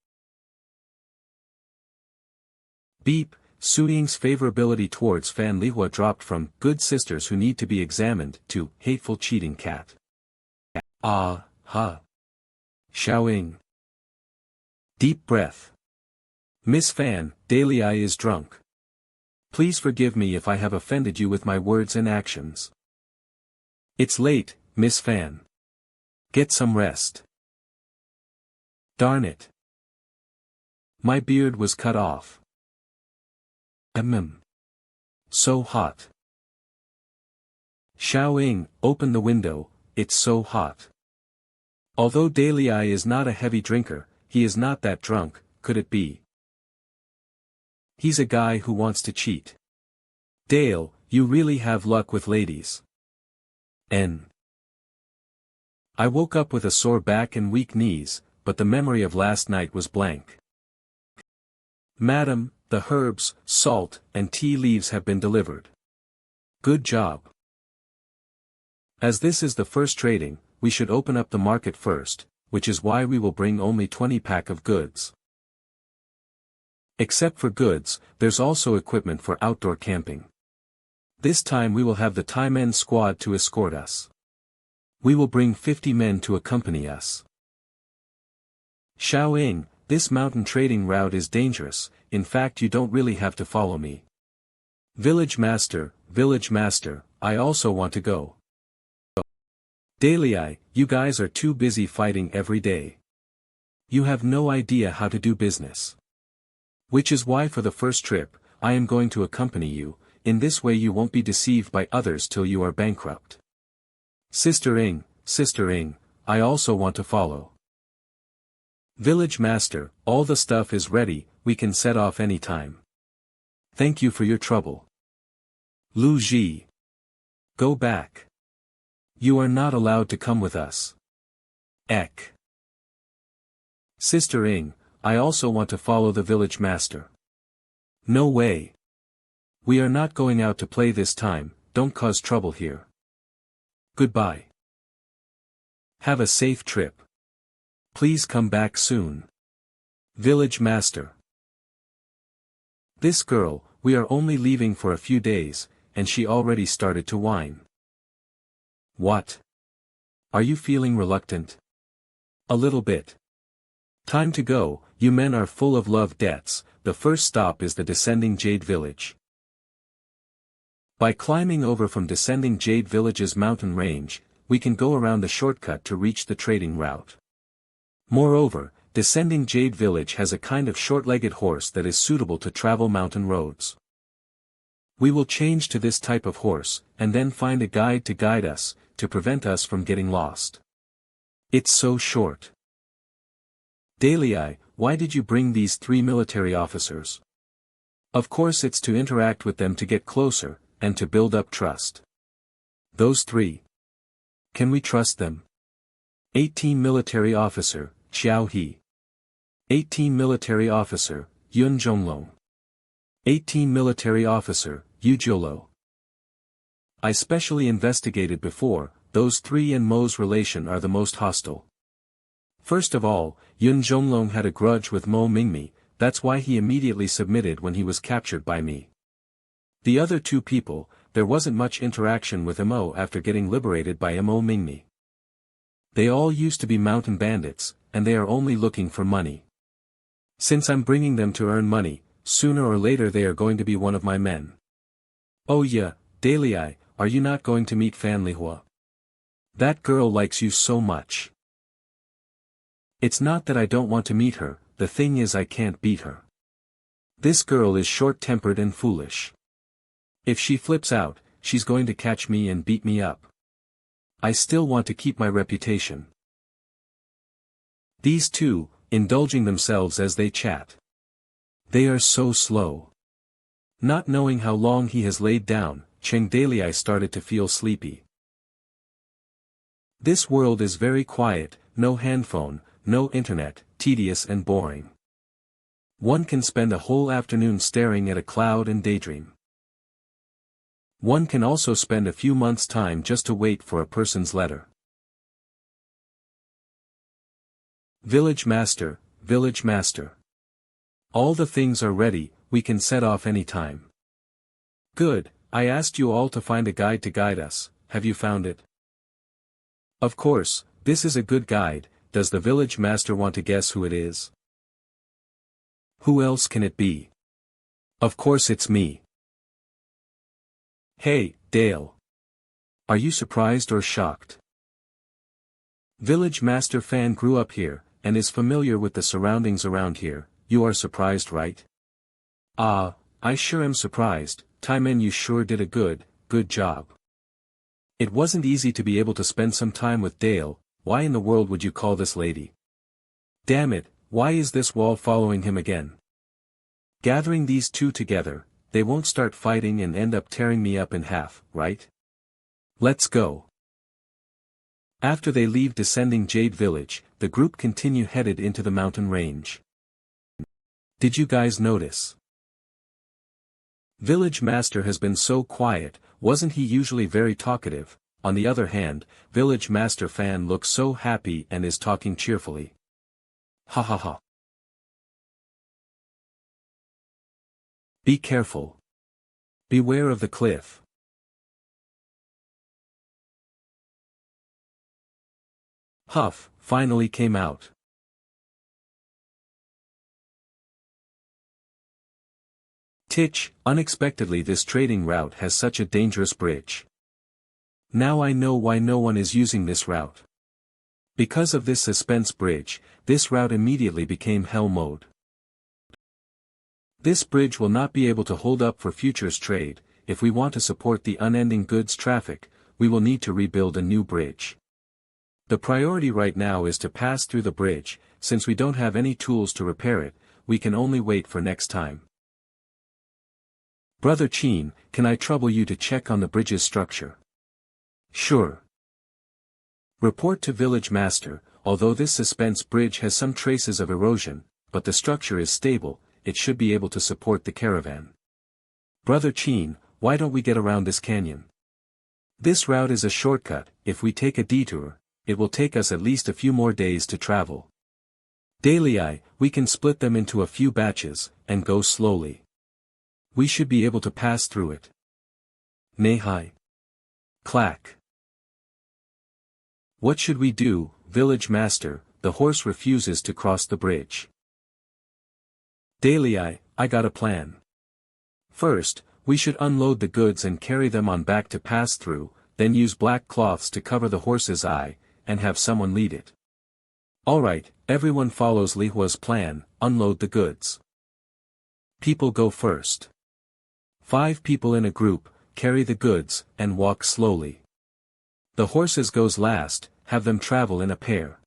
Beep, Su Ying's favorability towards Fan Lihua dropped from good sisters who need to be examined to hateful cheating cat. Ah, ha. Xiao Ying. Deep breath. Miss Fan, Daily Eye is drunk. Please forgive me if I have offended you with my words and actions. It's late, Miss Fan. Get some rest. Darn it. My beard was cut off. So hot. Xiao Ying, open the window, it's so hot. Although Daily Eye is not a heavy drinker, he is not that drunk, could it be? He's a guy who wants to cheat. Dale, you really have luck with ladies. I woke up with a sore back and weak knees, but the memory of last night was blank. Madam, the herbs, salt, and tea leaves have been delivered. Good job. As this is the first trading, we should open up the market first, which is why we will bring only 20 pack of goods. Except for goods, there's also equipment for outdoor camping. This time we will have the Thai men squad to escort us. We will bring 50 men to accompany us. Xiao Ying, this mountain trading route is dangerous, in fact you don't really have to follow me. Village Master, I also want to go. Daily Eye, you guys are too busy fighting every day. You have no idea how to do business. Which is why for the first trip, I am going to accompany you, in this way you won't be deceived by others till you are bankrupt. Sister Ying, I also want to follow. Village Master, all the stuff is ready, we can set off any time. Thank you for your trouble. Lu Ji. Go back. You are not allowed to come with us. Ek. Sister Ying, I also want to follow the village master. No way. We are not going out to play this time, don't cause trouble here. Goodbye. Have a safe trip. Please come back soon. Village Master. This girl, we are only leaving for a few days, and she already started to whine. What? Are you feeling reluctant? A little bit. Time to go, you men are full of love debts, the first stop is the Descending Jade Village. By climbing over from Descending Jade Village's mountain range, we can go around the shortcut to reach the trading route. Moreover, Descending Jade Village has a kind of short-legged horse that is suitable to travel mountain roads. We will change to this type of horse, and then find a guide to guide us, to prevent us from getting lost. It's so short. Daily Eye, why did you bring these 3 military officers? Of course it's to interact with them to get closer, and to build up trust. Those 3. Can we trust them? 18 military officer, Xiao He. 18 military officer, Yun Zhonglong. 18 military officer, Yu Jiolo. I specially investigated before, those 3 and Mo's relation are the most hostile. First of all, Yun Zhonglong had a grudge with Mo Mingmi, that's why he immediately submitted when he was captured by me. The other 2 people, there wasn't much interaction with Mo after getting liberated by Mo Mingmi. They all used to be mountain bandits, and they are only looking for money. Since I'm bringing them to earn money, sooner or later they are going to be one of my men. Oh yeah, Daily Eye, are you not going to meet Fan Lihua? That girl likes you so much. It's not that I don't want to meet her, the thing is I can't beat her. This girl is short-tempered and foolish. If she flips out, she's going to catch me and beat me up. I still want to keep my reputation. These 2, indulging themselves as they chat. They are so slow. Not knowing how long he has laid down, Cheng Daily started to feel sleepy. This world is very quiet, no handphone, no internet, tedious and boring. One can spend a whole afternoon staring at a cloud and daydream. One can also spend a few months' time just to wait for a person's letter. Village master, village master. All the things are ready, we can set off any time. Good, I asked you all to find a guide to guide us, have you found it? Of course, this is a good guide. Does the village master want to guess who it is? Who else can it be? Of course it's me. Hey, Dale. Are you surprised or shocked? Village master Fan grew up here, and is familiar with the surroundings around here. You are surprised, right? Ah, I sure am surprised. Taimen, you sure did a good job. It wasn't easy to be able to spend some time with Dale. Why in the world would you call this lady? Damn it, why is this wall following him again? Gathering these two together, they won't start fighting and end up tearing me up in half, right? Let's go. After they leave descending Jade Village, the group continue headed into the mountain range. Did you guys notice? Village Master has been so quiet. Wasn't he usually very talkative? On the other hand, Village Master Fan looks so happy and is talking cheerfully. Ha ha ha. Be careful. Beware of the cliff. Huff finally came out. Titch, unexpectedly this trading route has such a dangerous bridge. Now I know why no one is using this route. Because of this suspense bridge, this route immediately became hell mode. This bridge will not be able to hold up for futures trade. If we want to support the unending goods traffic, we will need to rebuild a new bridge. The priority right now is to pass through the bridge. Since we don't have any tools to repair it, we can only wait for next time. Brother Chin, can I trouble you to check on the bridge's structure? Sure. Report to Village Master. Although this suspense bridge has some traces of erosion, but the structure is stable, it should be able to support the caravan. Brother Chin, why don't we get around this canyon? This route is a shortcut. If we take a detour, it will take us at least a few more days to travel. Daily, we can split them into a few batches, and go slowly. We should be able to pass through it. Nehai. Clack. What should we do, Village Master? The horse refuses to cross the bridge. Daily, I got a plan. First, we should unload the goods and carry them on back to pass through, then use black cloths to cover the horse's eye, and have someone lead it. Alright, everyone follows Lihua's plan. Unload the goods. People go first. 5 people in a group, carry the goods, and walk slowly. The horses goes last, have them travel in a pair.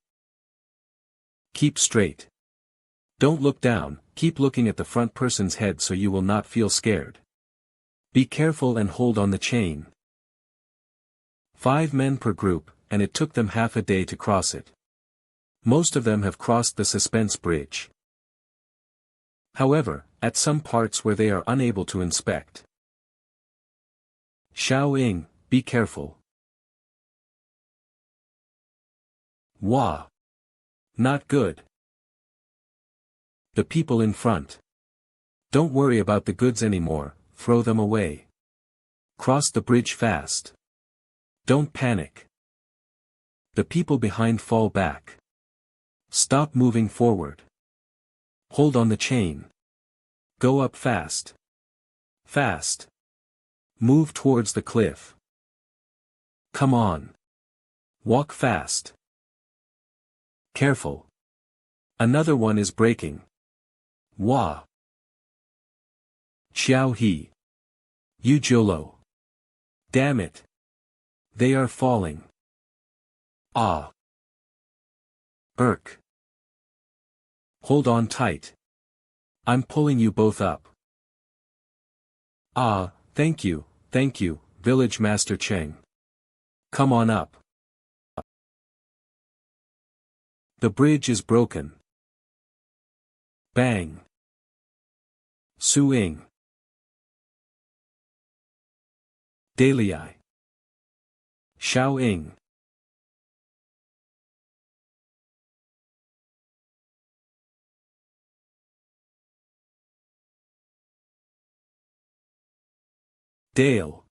Keep straight. Don't look down, keep looking at the front person's head so you will not feel scared. Be careful and hold on the chain. 5 men per group, and it took them half a day to cross it. Most of them have crossed the suspense bridge. However, at some parts where they are unable to inspect. Xiao Ying, be careful. Wah. Not good. The people in front. Don't worry about the goods anymore, throw them away. Cross the bridge fast. Don't panic. The people behind fall back. Stop moving forward. Hold on the chain. Go up fast. Fast. Move towards the cliff. Come on. Walk fast. Careful. Another one is breaking. Wah. Xiao He. You Jolo. Damn it. They are falling. Ah. Irk. Hold on tight. I'm pulling you both up. Ah, thank you, Village Master Cheng. Come on up. The bridge is broken. Bang. Su Ying. Daily. Xiao Ying. Dale.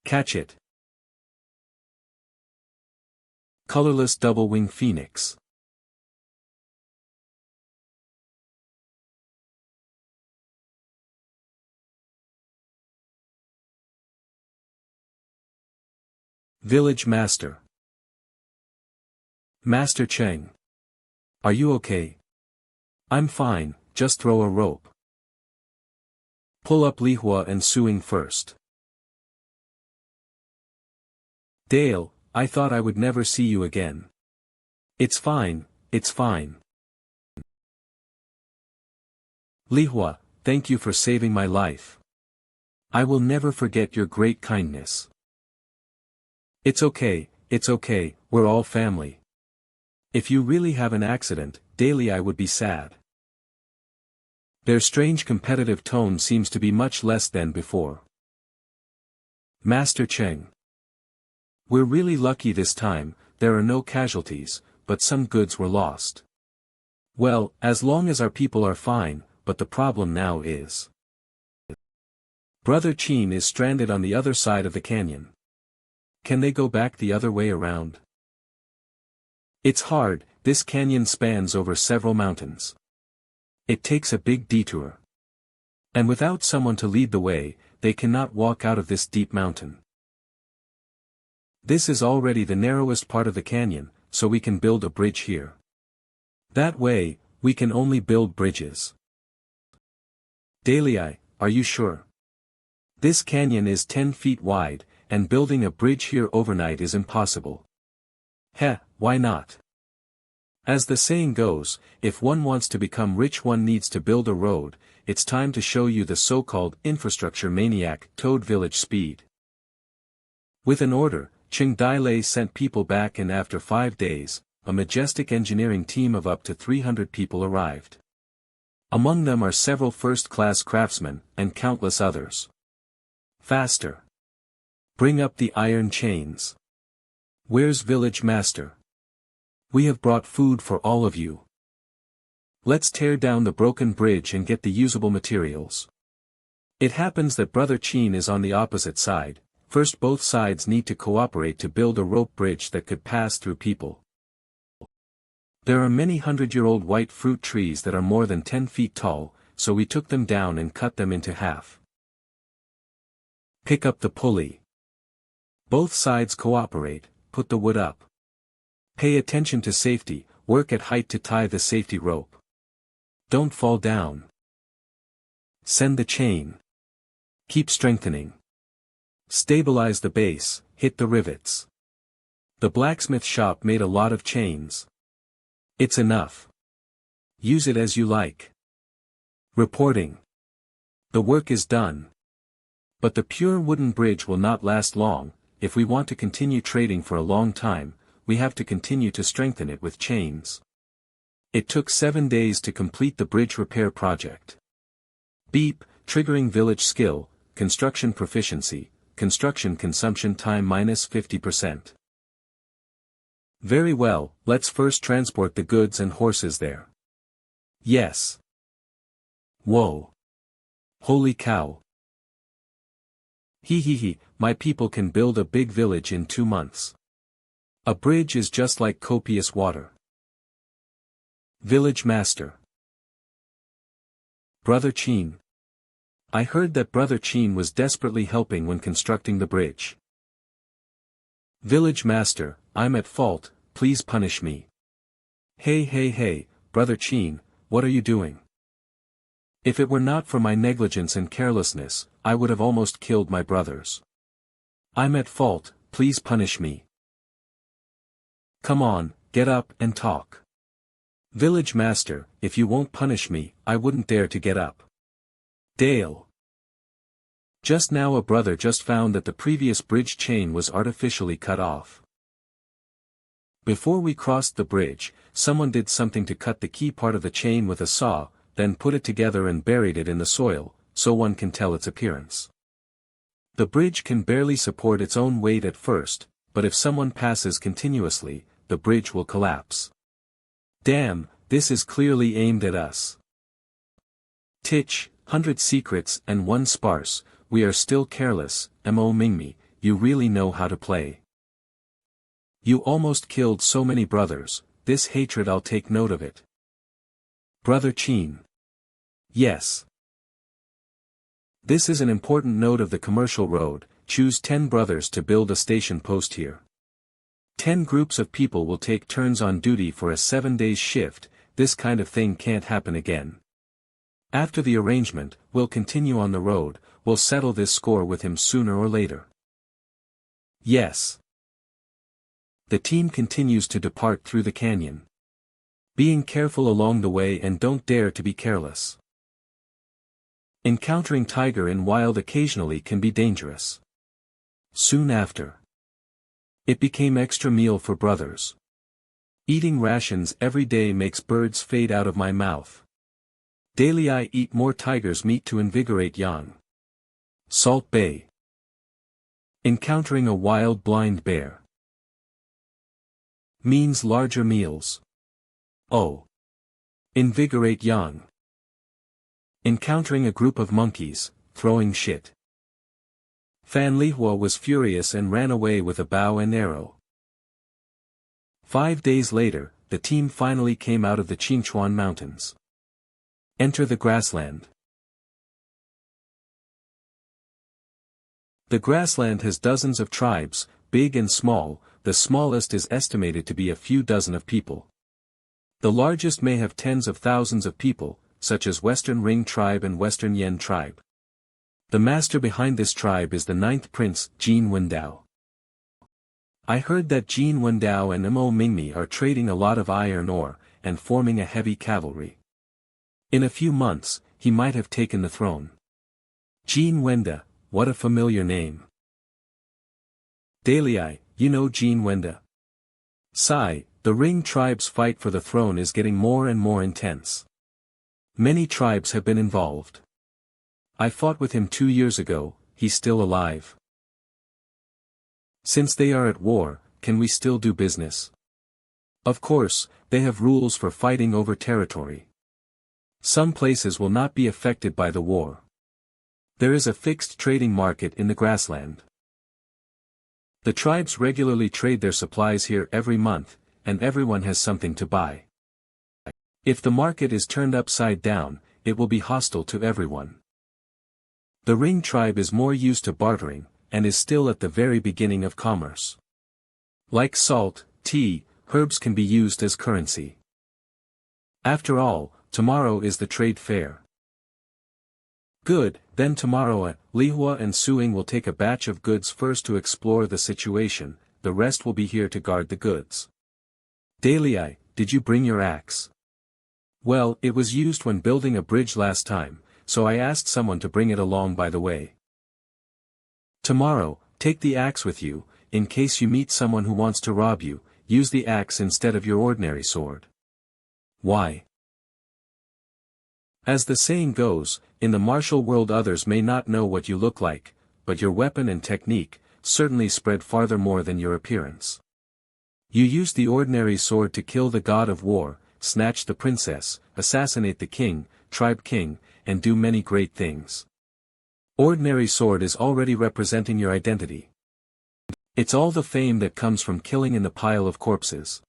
Catch it. Colorless double-wing phoenix. Village Master. Master Cheng. Are you okay? I'm fine, just throw a rope. Pull up Lihua and Suing first. Dale, I thought I would never see you again. It's fine, it's fine. Lihua, thank you for saving my life. I will never forget your great kindness. It's okay, we're all family. If you really have an accident, daily I would be sad. Their strange competitive tone seems to be much less than before. Master Cheng. We're really lucky this time, there are no casualties, but some goods were lost. Well, as long as our people are fine, but the problem now is. Brother Chin is stranded on the other side of the canyon. Can they go back the other way around? It's hard, this canyon spans over several mountains. It takes a big detour. And without someone to lead the way, they cannot walk out of this deep mountain. This is already the narrowest part of the canyon, so we can build a bridge here. That way, we can only build bridges. Dalei, are you sure? This canyon is 10 feet wide, and building a bridge here overnight is impossible. Heh, why not? As the saying goes, if one wants to become rich one needs to build a road. It's time to show you the so-called infrastructure maniac Toad Village speed. With an order, Cheng Dailei sent people back and after 5 days, a majestic engineering team of up to 300 people arrived. Among them are several first-class craftsmen, and countless others. Faster! Bring up the iron chains. Where's Village Master? We have brought food for all of you. Let's tear down the broken bridge and get the usable materials. It happens that Brother Chin is on the opposite side. First both sides need to cooperate to build a rope bridge that could pass through people. There are many 100-year-old white fruit trees that are more than 10 feet tall, so we took them down and cut them into half. Pick up the pulley. Both sides cooperate, put the wood up. Pay attention to safety, work at height to tie the safety rope. Don't fall down. Send the chain. Keep strengthening. Stabilize the base, hit the rivets. The blacksmith shop made a lot of chains. It's enough. Use it as you like. Reporting. The work is done. But the pure wooden bridge will not last long. If we want to continue trading for a long time, we have to continue to strengthen it with chains. It took 7 days to complete the bridge repair project. Beep, triggering village skill, construction proficiency, construction consumption time -50%. Very well, let's first transport the goods and horses there. Yes. Whoa. Holy cow. He, my people can build a big village in 2 months. A bridge is just like copious water. Village Master. Brother Chin. I heard that Brother Chin was desperately helping when constructing the bridge. Village Master, I'm at fault, please punish me. Hey, Brother Chin, what are you doing? If it were not for my negligence and carelessness, I would have almost killed my brothers. I'm at fault, please punish me. Come on, get up and talk. Village Master, if you won't punish me, I wouldn't dare to get up. Dale. Just now a brother just found that the previous bridge chain was artificially cut off. Before we crossed the bridge, someone did something to cut the key part of the chain with a saw, then put it together and buried it in the soil, so one can tell its appearance. The bridge can barely support its own weight at first, but if someone passes continuously, the bridge will collapse. Damn, this is clearly aimed at us. Titch, 100 secrets and 1 sparse, we are still careless. Mo Mingmi, you really know how to play. You almost killed so many brothers, this hatred, I'll take note of it. Brother Qin. Yes. This is an important note of the commercial road. Choose 10 brothers to build a station post here. 10 groups of people will take turns on duty for a 7-day shift. This kind of thing can't happen again. After the arrangement, we'll continue on the road. We'll settle this score with him sooner or later. Yes. The team continues to depart through the canyon. Being careful along the way and don't dare to be careless. Encountering tiger in wild occasionally can be dangerous. Soon after, it became extra meal for brothers. Eating rations every day makes birds fade out of my mouth. Daily I eat more tiger's meat to invigorate yang. Salt Bay. Encountering a wild blind bear means larger meals. Oh. Invigorate yang. Encountering a group of monkeys, throwing shit. Fan Lihua was furious and ran away with a bow and arrow. 5 days later, the team finally came out of the Qingchuan Mountains. Enter the grassland. The grassland has dozens of tribes, big and small. The smallest is estimated to be a few dozen of people. The largest may have tens of thousands of people, such as Western Ring Tribe and Western Yen Tribe. The master behind this tribe is the 9th prince, Jin Wendao. I heard that Jin Wendao and Mo Mingmi are trading a lot of iron ore, and forming a heavy cavalry. In a few months, he might have taken the throne. Jin Wenda, what a familiar name. Dalei, you know Jin Wenda? Sigh, the Ring tribe's fight for the throne is getting more and more intense. Many tribes have been involved. I fought with him 2 years ago, he's still alive. Since they are at war, can we still do business? Of course, they have rules for fighting over territory. Some places will not be affected by the war. There is a fixed trading market in the grassland. The tribes regularly trade their supplies here every month, and everyone has something to buy. If the market is turned upside down, it will be hostile to everyone. The Ring tribe is more used to bartering, and is still at the very beginning of commerce. Like salt, tea, herbs can be used as currency. After all, tomorrow is the trade fair. Good, then tomorrow Lihua and Suing will take a batch of goods first to explore the situation, the rest will be here to guard the goods. Dalei, did you bring your axe? Well, it was used when building a bridge last time, so I asked someone to bring it along by the way. Tomorrow, take the axe with you, in case you meet someone who wants to rob you, use the axe instead of your ordinary sword. Why? As the saying goes, in the martial world others may not know what you look like, but your weapon and technique certainly spread farther more than your appearance. You used the ordinary sword to kill the god of war, snatch the princess, assassinate the king, tribe king, and do many great things. Ordinary sword is already representing your identity. It's all the fame that comes from killing in the pile of corpses.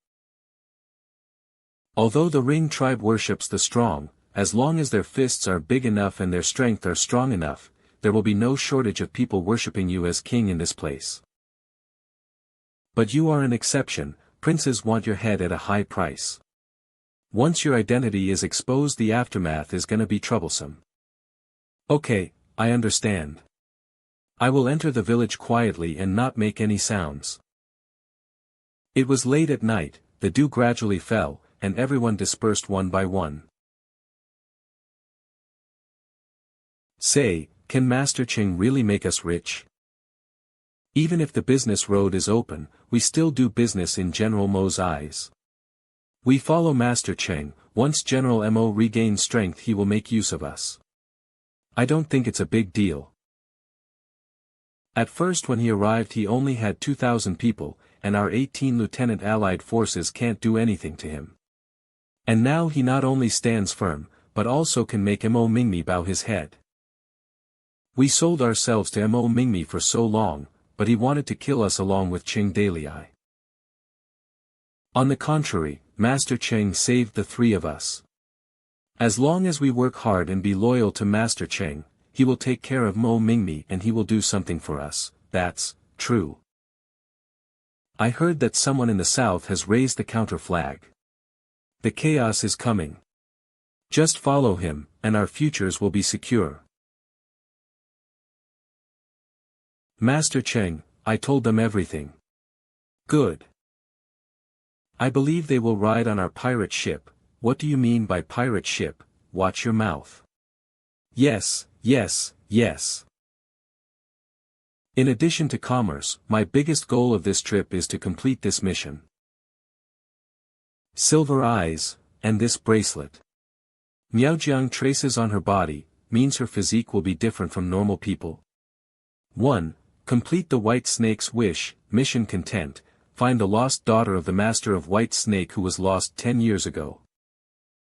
Although the Ring tribe worships the strong, as long as their fists are big enough and their strength are strong enough, there will be no shortage of people worshipping you as king in this place. But you are an exception, princes want your head at a high price. Once your identity is exposed, the aftermath is gonna be troublesome. Okay, I understand. I will enter the village quietly and not make any sounds. It was late at night, the dew gradually fell, and everyone dispersed one by one. Say, can Master Cheng really make us rich? Even if the business road is open, we still do business in General Mo's eyes. We follow Master Cheng, once General Mo regains strength he will make use of us. I don't think it's a big deal. At first when he arrived he only had 2,000 people, and our 18 lieutenant allied forces can't do anything to him. And now he not only stands firm, but also can make Mo Mingmi bow his head. We sold ourselves to Mo Mingmi for so long, but he wanted to kill us along with Qing Dalai. On the contrary, Master Cheng saved the three of us. As long as we work hard and be loyal to Master Cheng, he will take care of Mo Mingmi and he will do something for us. That's true. I heard that someone in the south has raised the counter flag. The chaos is coming. Just follow him, and our futures will be secure. Master Cheng, I told them everything. Good. I believe they will ride on our pirate ship. What do you mean by pirate ship? Watch your mouth. Yes, yes, yes. In addition to commerce, my biggest goal of this trip is to complete this mission. Silver eyes, and this bracelet. Miaojiang traces on her body, means her physique will be different from normal people. 1. Complete the White Snake's wish, mission content, find the lost daughter of the Master of White Snake who was lost 10 years ago.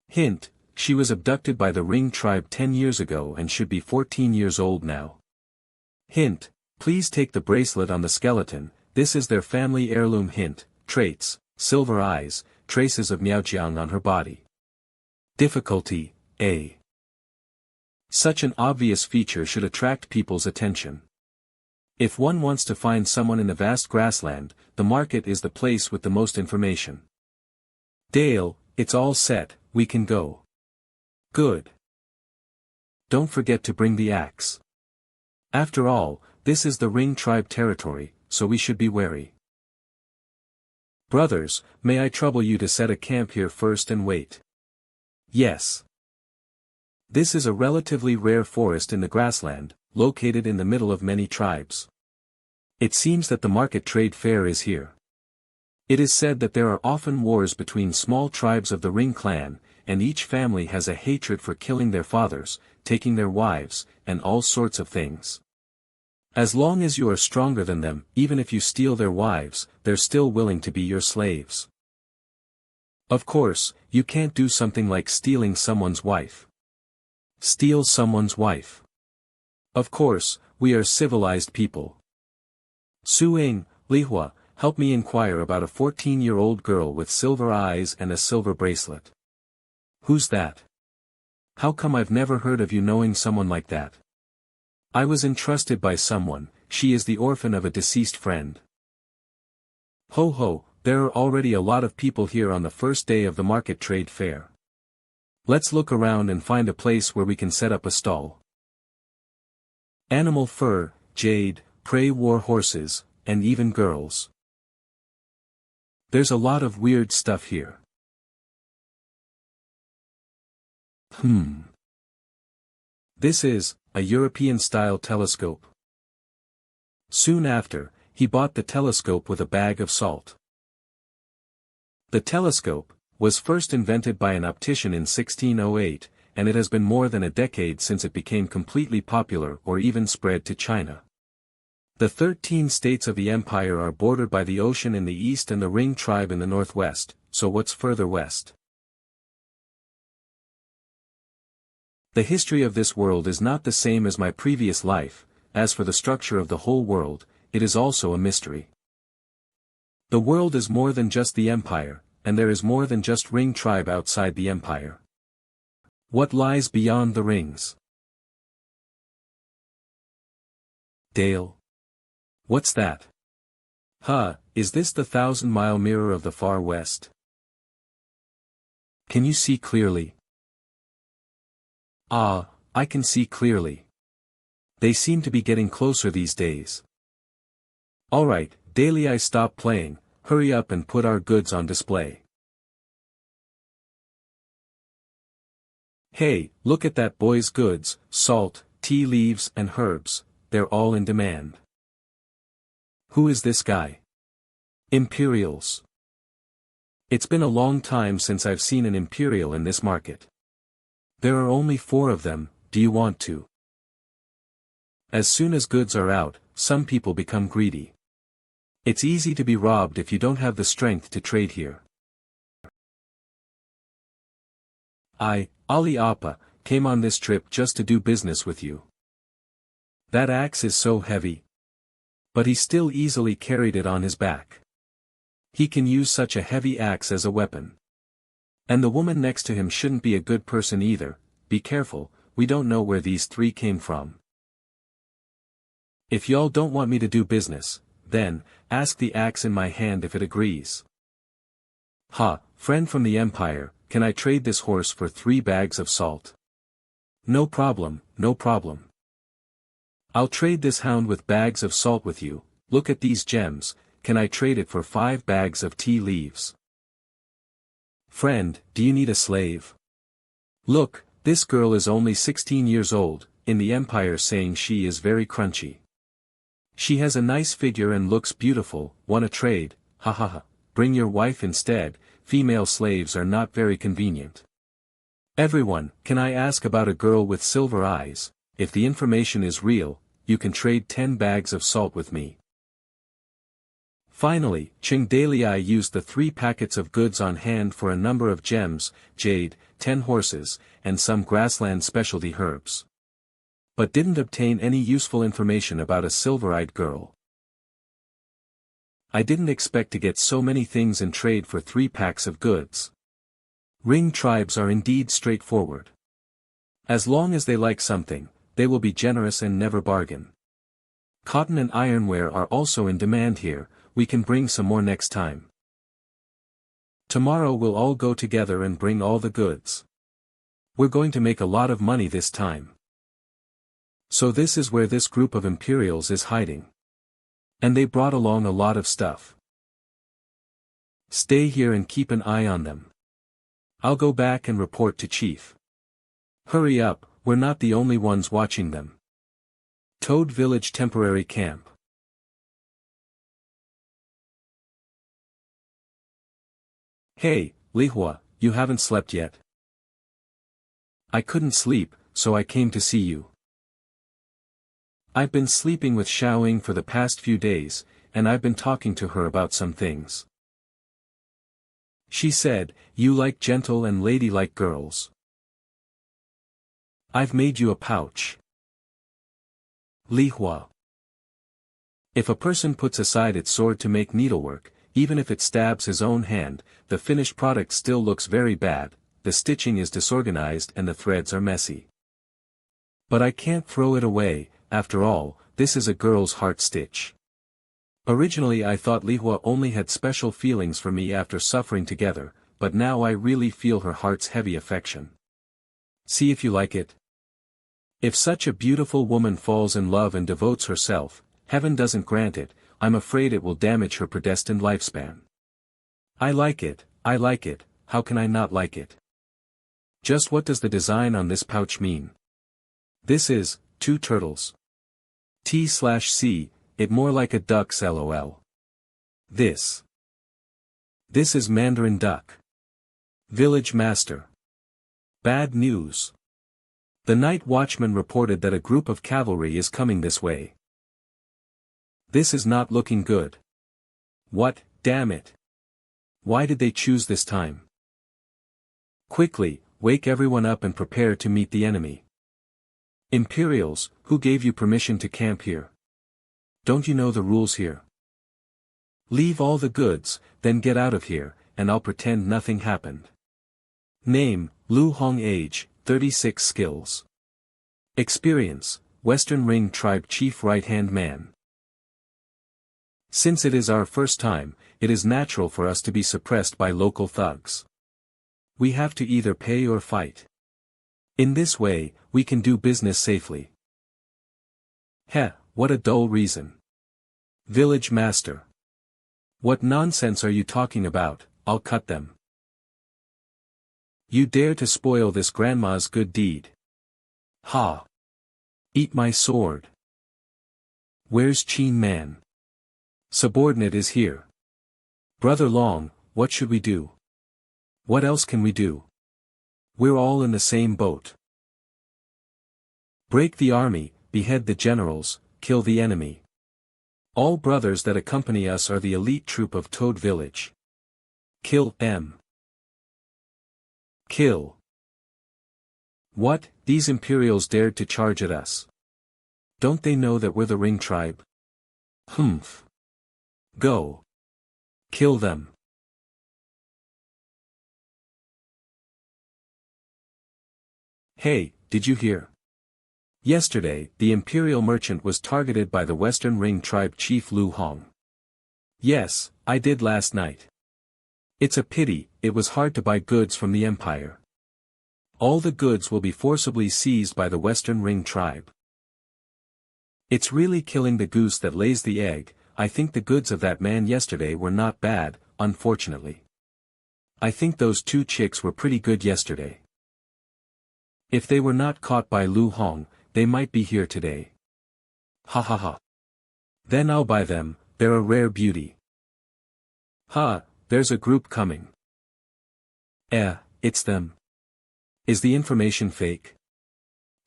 Hint, she was abducted by the Ring tribe 10 years ago and should be 14 years old now. Hint, please take the bracelet on the skeleton, this is their family heirloom. Hint, traits, silver eyes, traces of Miaojiang on her body. Difficulty, A. Such an obvious feature should attract people's attention. If one wants to find someone in the vast grassland, the market is the place with the most information. Dale, it's all set, we can go. Good. Don't forget to bring the axe. After all, this is the Ring tribe territory, so we should be wary. Brothers, may I trouble you to set a camp here first and wait? Yes. This is a relatively rare forest in the grassland, located in the middle of many tribes. It seems that the market trade fair is here. It is said that there are often wars between small tribes of the Ring clan, and each family has a hatred for killing their fathers, taking their wives, and all sorts of things. As long as you are stronger than them, even if you steal their wives, they're still willing to be your slaves. Of course, you can't do something like stealing someone's wife. Steal someone's wife. Of course, we are civilized people. Su-ing, Lihua, help me inquire about a 14-year-old girl with silver eyes and a silver bracelet. Who's that? How come I've never heard of you knowing someone like that? I was entrusted by someone, she is the orphan of a deceased friend. Ho ho, there are already a lot of people here on the first day of the market trade fair. Let's look around and find a place where we can set up a stall. Animal fur, jade, prey war horses, and even girls. There's a lot of weird stuff here. This is a European-style telescope. Soon after, he bought the telescope with a bag of salt. The telescope was first invented by an optician in 1608, and it has been more than a decade since it became completely popular or even spread to China. The 13 states of the empire are bordered by the ocean in the east and the Ring tribe in the northwest, so what's further west? The history of this world is not the same as my previous life. As for the structure of the whole world, it is also a mystery. The world is more than just the empire, and there is more than just Ring tribe outside the empire. What lies beyond the rings? Dale. What's that? Huh, is this the 1,000-mile mirror of the far west? Can you see clearly? Ah, I can see clearly. They seem to be getting closer these days. Alright, Dalai, stop playing, hurry up and put our goods on display. Hey, look at that boy's goods, salt, tea leaves and herbs, they're all in demand. Who is this guy? Imperials. It's been a long time since I've seen an imperial in this market. There are only 4 of them, do you want to? As soon as goods are out, some people become greedy. It's easy to be robbed if you don't have the strength to trade here. I, Ali Appa, came on this trip just to do business with you. That axe is so heavy. But he still easily carried it on his back. He can use such a heavy axe as a weapon. And the woman next to him shouldn't be a good person either. Be careful, we don't know where these three came from. If y'all don't want me to do business, then, ask the axe in my hand if it agrees. Ha, friend from the Empire, can I trade this horse for 3 bags of salt? No problem, no problem. I'll trade this hound with bags of salt with you. Look at these gems, can I trade it for 5 bags of tea leaves? Friend, do you need a slave? Look, this girl is only 16 years old, in the Empire saying she is very crunchy. She has a nice figure and looks beautiful, wanna trade, ha ha ha, bring your wife instead, female slaves are not very convenient. Everyone, can I ask about a girl with silver eyes? If the information is real, you can trade 10 bags of salt with me. Finally, Ching Dalei used the 3 packets of goods on hand for a number of gems, jade, 10 horses, and some grassland specialty herbs. But didn't obtain any useful information about a silver-eyed girl. I didn't expect to get so many things in trade for 3 packs of goods. Ring tribes are indeed straightforward. As long as they like something, they will be generous and never bargain. Cotton and ironware are also in demand here, we can bring some more next time. Tomorrow we'll all go together and bring all the goods. We're going to make a lot of money this time. So this is where this group of Imperials is hiding. And they brought along a lot of stuff. Stay here and keep an eye on them. I'll go back and report to Chief. Hurry up, we're not the only ones watching them. Toad Village Temporary Camp. Hey, Lihua, you haven't slept yet. I couldn't sleep, so I came to see you. I've been sleeping with Xiaoying for the past few days, and I've been talking to her about some things. She said, you like gentle and ladylike girls. I've made you a pouch. Lihua. If a person puts aside its sword to make needlework, even if it stabs his own hand, the finished product still looks very bad, the stitching is disorganized and the threads are messy. But I can't throw it away, after all, this is a girl's heart stitch. Originally I thought Lihua only had special feelings for me after suffering together, but now I really feel her heart's heavy affection. See if you like it. If such a beautiful woman falls in love and devotes herself, heaven doesn't grant it, I'm afraid it will damage her predestined lifespan. I like it, how can I not like it? Just what does the design on this pouch mean? This is, 2 turtles. T/C, it more like a duck's lol. This is Mandarin duck. Village master. Bad news. The night watchman reported that a group of cavalry is coming this way. This is not looking good. What, damn it. Why did they choose this time? Quickly, wake everyone up and prepare to meet the enemy. Imperials, who gave you permission to camp here? Don't you know the rules here? Leave all the goods, then get out of here, and I'll pretend nothing happened. Name, Lu Hong. Age, 36. Skills. Experience, Western Ring Tribe Chief Right-Hand Man. Since it is our first time, it is natural for us to be suppressed by local thugs. We have to either pay or fight. In this way, we can do business safely. Heh, what a dull reason. Village master. What nonsense are you talking about? I'll cut them. You dare to spoil this grandma's good deed. Ha! Eat my sword. Where's Qin Man? Subordinate is here. Brother Long, what should we do? What else can we do? We're all in the same boat. Break the army, behead the generals, kill the enemy. All brothers that accompany us are the elite troop of Toad Village. Kill them. Kill. What, these Imperials dared to charge at us. Don't they know that we're the Ring tribe? Humph. Go. Kill them. Hey, did you hear? Yesterday, the Imperial merchant was targeted by the Western Ring tribe chief Lu Hong. Yes, I did last night. It's a pity, it was hard to buy goods from the Empire. All the goods will be forcibly seized by the Western Ring tribe. It's really killing the goose that lays the egg. I think the goods of that man yesterday were not bad, unfortunately. I think those two chicks were pretty good yesterday. If they were not caught by Lu Hong, they might be here today. Ha ha ha. Then I'll buy them, they're a rare beauty. Ha, there's a group coming. It's them. Is the information fake?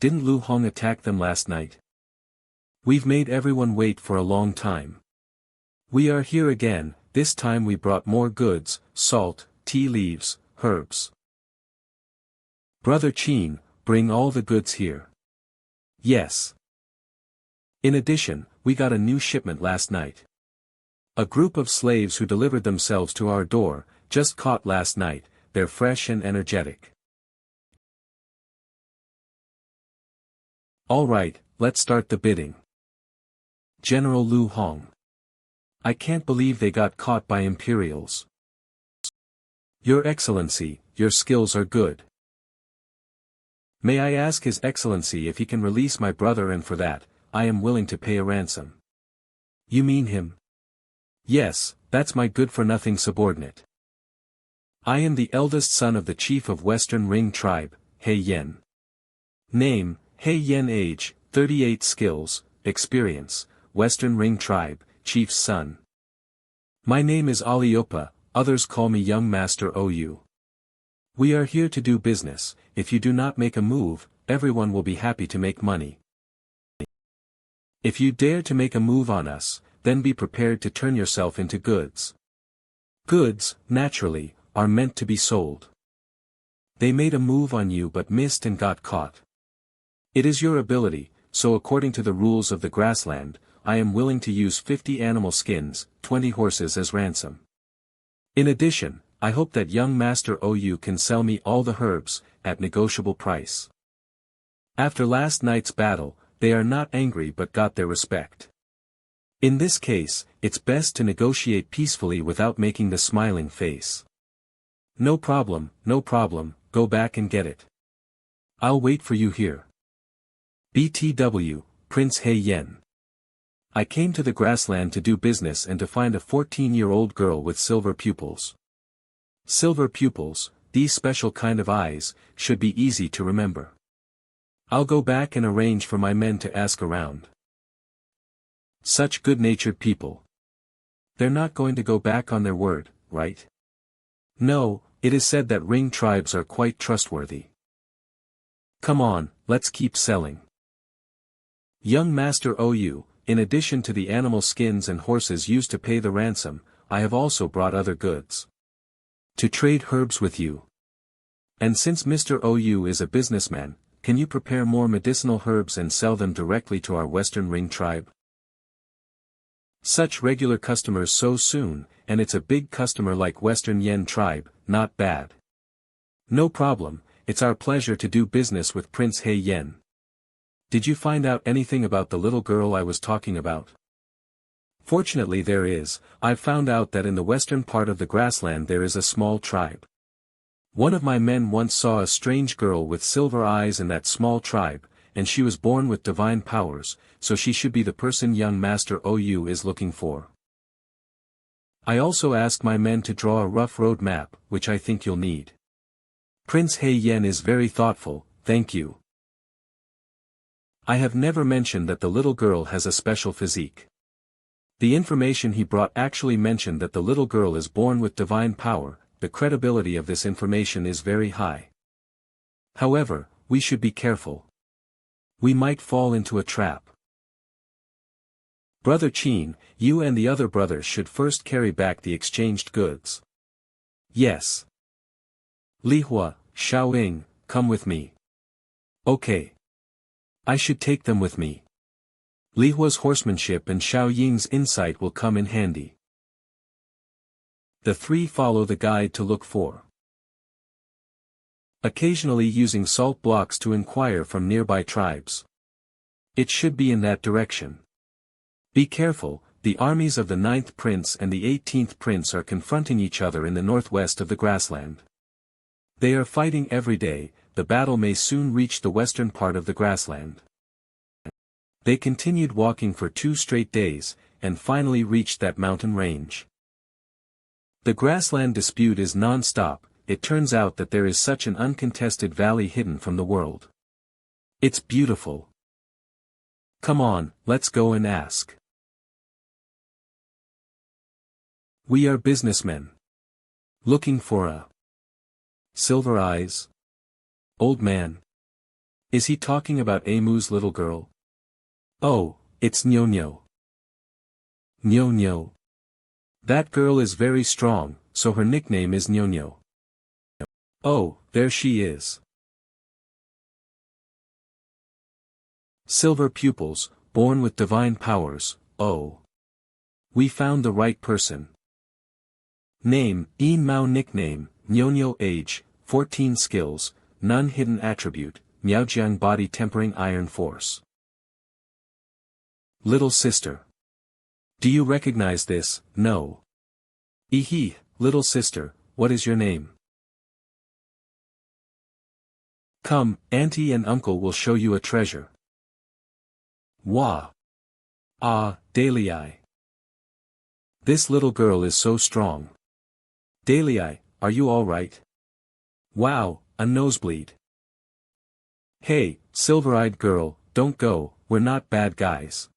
Didn't Lu Hong attack them last night? We've made everyone wait for a long time. We are here again, this time we brought more goods, salt, tea leaves, herbs. Brother Qin, bring all the goods here. Yes. In addition, we got a new shipment last night. A group of slaves who delivered themselves to our door, just caught last night, they're fresh and energetic. Alright, let's start the bidding. General Lu Hong. I can't believe they got caught by Imperials. Your Excellency, your skills are good. May I ask His Excellency if he can release my brother, and for that, I am willing to pay a ransom. You mean him? Yes, that's my good-for-nothing subordinate. I am the eldest son of the chief of Western Ring tribe, He Yen. Name, He Yen. Age, 38. Skills, experience, Western Ring tribe, chief's son. My name is Aliopa, others call me Young Master OU. We are here to do business. If you do not make a move, everyone will be happy to make money. If you dare to make a move on us, then be prepared to turn yourself into goods. Goods, naturally, are meant to be sold. They made a move on you but missed and got caught. It is your ability, so according to the rules of the grassland, I am willing to use 50 animal skins, 20 horses as ransom. In addition, I hope that Young Master OU can sell me all the herbs, at negotiable price. After last night's battle, they are not angry but got their respect. In this case, it's best to negotiate peacefully without making the smiling face. No problem, go back and get it. I'll wait for you here. BTW, Prince He Yen. I came to the grassland to do business and to find a 14-year-old girl with silver pupils. Silver pupils, these special kind of eyes, should be easy to remember. I'll go back and arrange for my men to ask around. Such good-natured people. They're not going to go back on their word, right? No, it is said that Ring tribes are quite trustworthy. Come on, let's keep selling. Young Master OU, in addition to the animal skins and horses used to pay the ransom, I have also brought other goods. To trade herbs with you. And since Mr. OU is a businessman, can you prepare more medicinal herbs and sell them directly to our Western Ring tribe? Such regular customers so soon, and it's a big customer like Western Yen tribe, not bad. No problem, it's our pleasure to do business with Prince He Yen. Did you find out anything about the little girl I was talking about? Fortunately there is. I've found out that in the western part of the grassland there is a small tribe. One of my men once saw a strange girl with silver eyes in that small tribe, and she was born with divine powers, so she should be the person Young Master OU is looking for. I also asked my men to draw a rough road map, which I think you'll need. Prince He Yen is very thoughtful, thank you. I have never mentioned that the little girl has a special physique. The information he brought actually mentioned that the little girl is born with divine power. The credibility of this information is very high. However, we should be careful. We might fall into a trap. Brother Qin, you and the other brothers should first carry back the exchanged goods. Yes. Li Hua, Xiaoying, come with me. Okay. I should take them with me. Li Hua's horsemanship and Xiao Ying's insight will come in handy. The three follow the guide to look for. Occasionally using salt blocks to inquire from nearby tribes. It should be in that direction. Be careful, the armies of the 9th Prince and the 18th Prince are confronting each other in the northwest of the grassland. They are fighting every day, the battle may soon reach the western part of the grassland. They continued walking for 2 straight days, and finally reached that mountain range. The grassland dispute is non-stop. It turns out that there is such an uncontested valley hidden from the world. It's beautiful. Come on, let's go and ask. We are businessmen. Looking for a Silver Eyes old man. Is he talking about Amu's little girl? Oh, it's Nyo-Nyo. Nyo-Nyo. That girl is very strong, so her nickname is Nyo-Nyo. Oh, there she is. Silver pupils, born with divine powers, oh. We found the right person. Name, Yin Mao. Nickname, Nyo-Nyo. Age, 14. Skills, none. Hidden attribute, Miaojiang. Body tempering iron force. Little sister. Do you recognize this? No. Ehe, little sister, what is your name? Come, auntie and uncle will show you a treasure. Wah. Ah, Dalei. This little girl is so strong. Dalei, are you all right? Wow, a nosebleed. Hey, silver-eyed girl, don't go, we're not bad guys.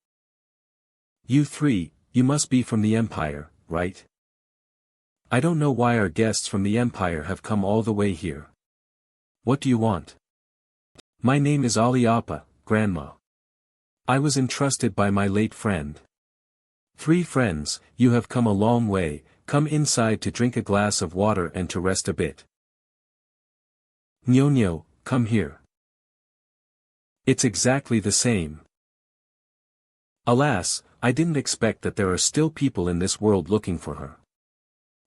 You three, you must be from the Empire, right? I don't know why our guests from the Empire have come all the way here. What do you want? My name is Ali Appa, Grandma. I was entrusted by my late friend. 3 friends, you have come a long way, come inside to drink a glass of water and to rest a bit. Nyo-Nyo, come here. It's exactly the same. Alas, I didn't expect that there are still people in this world looking for her.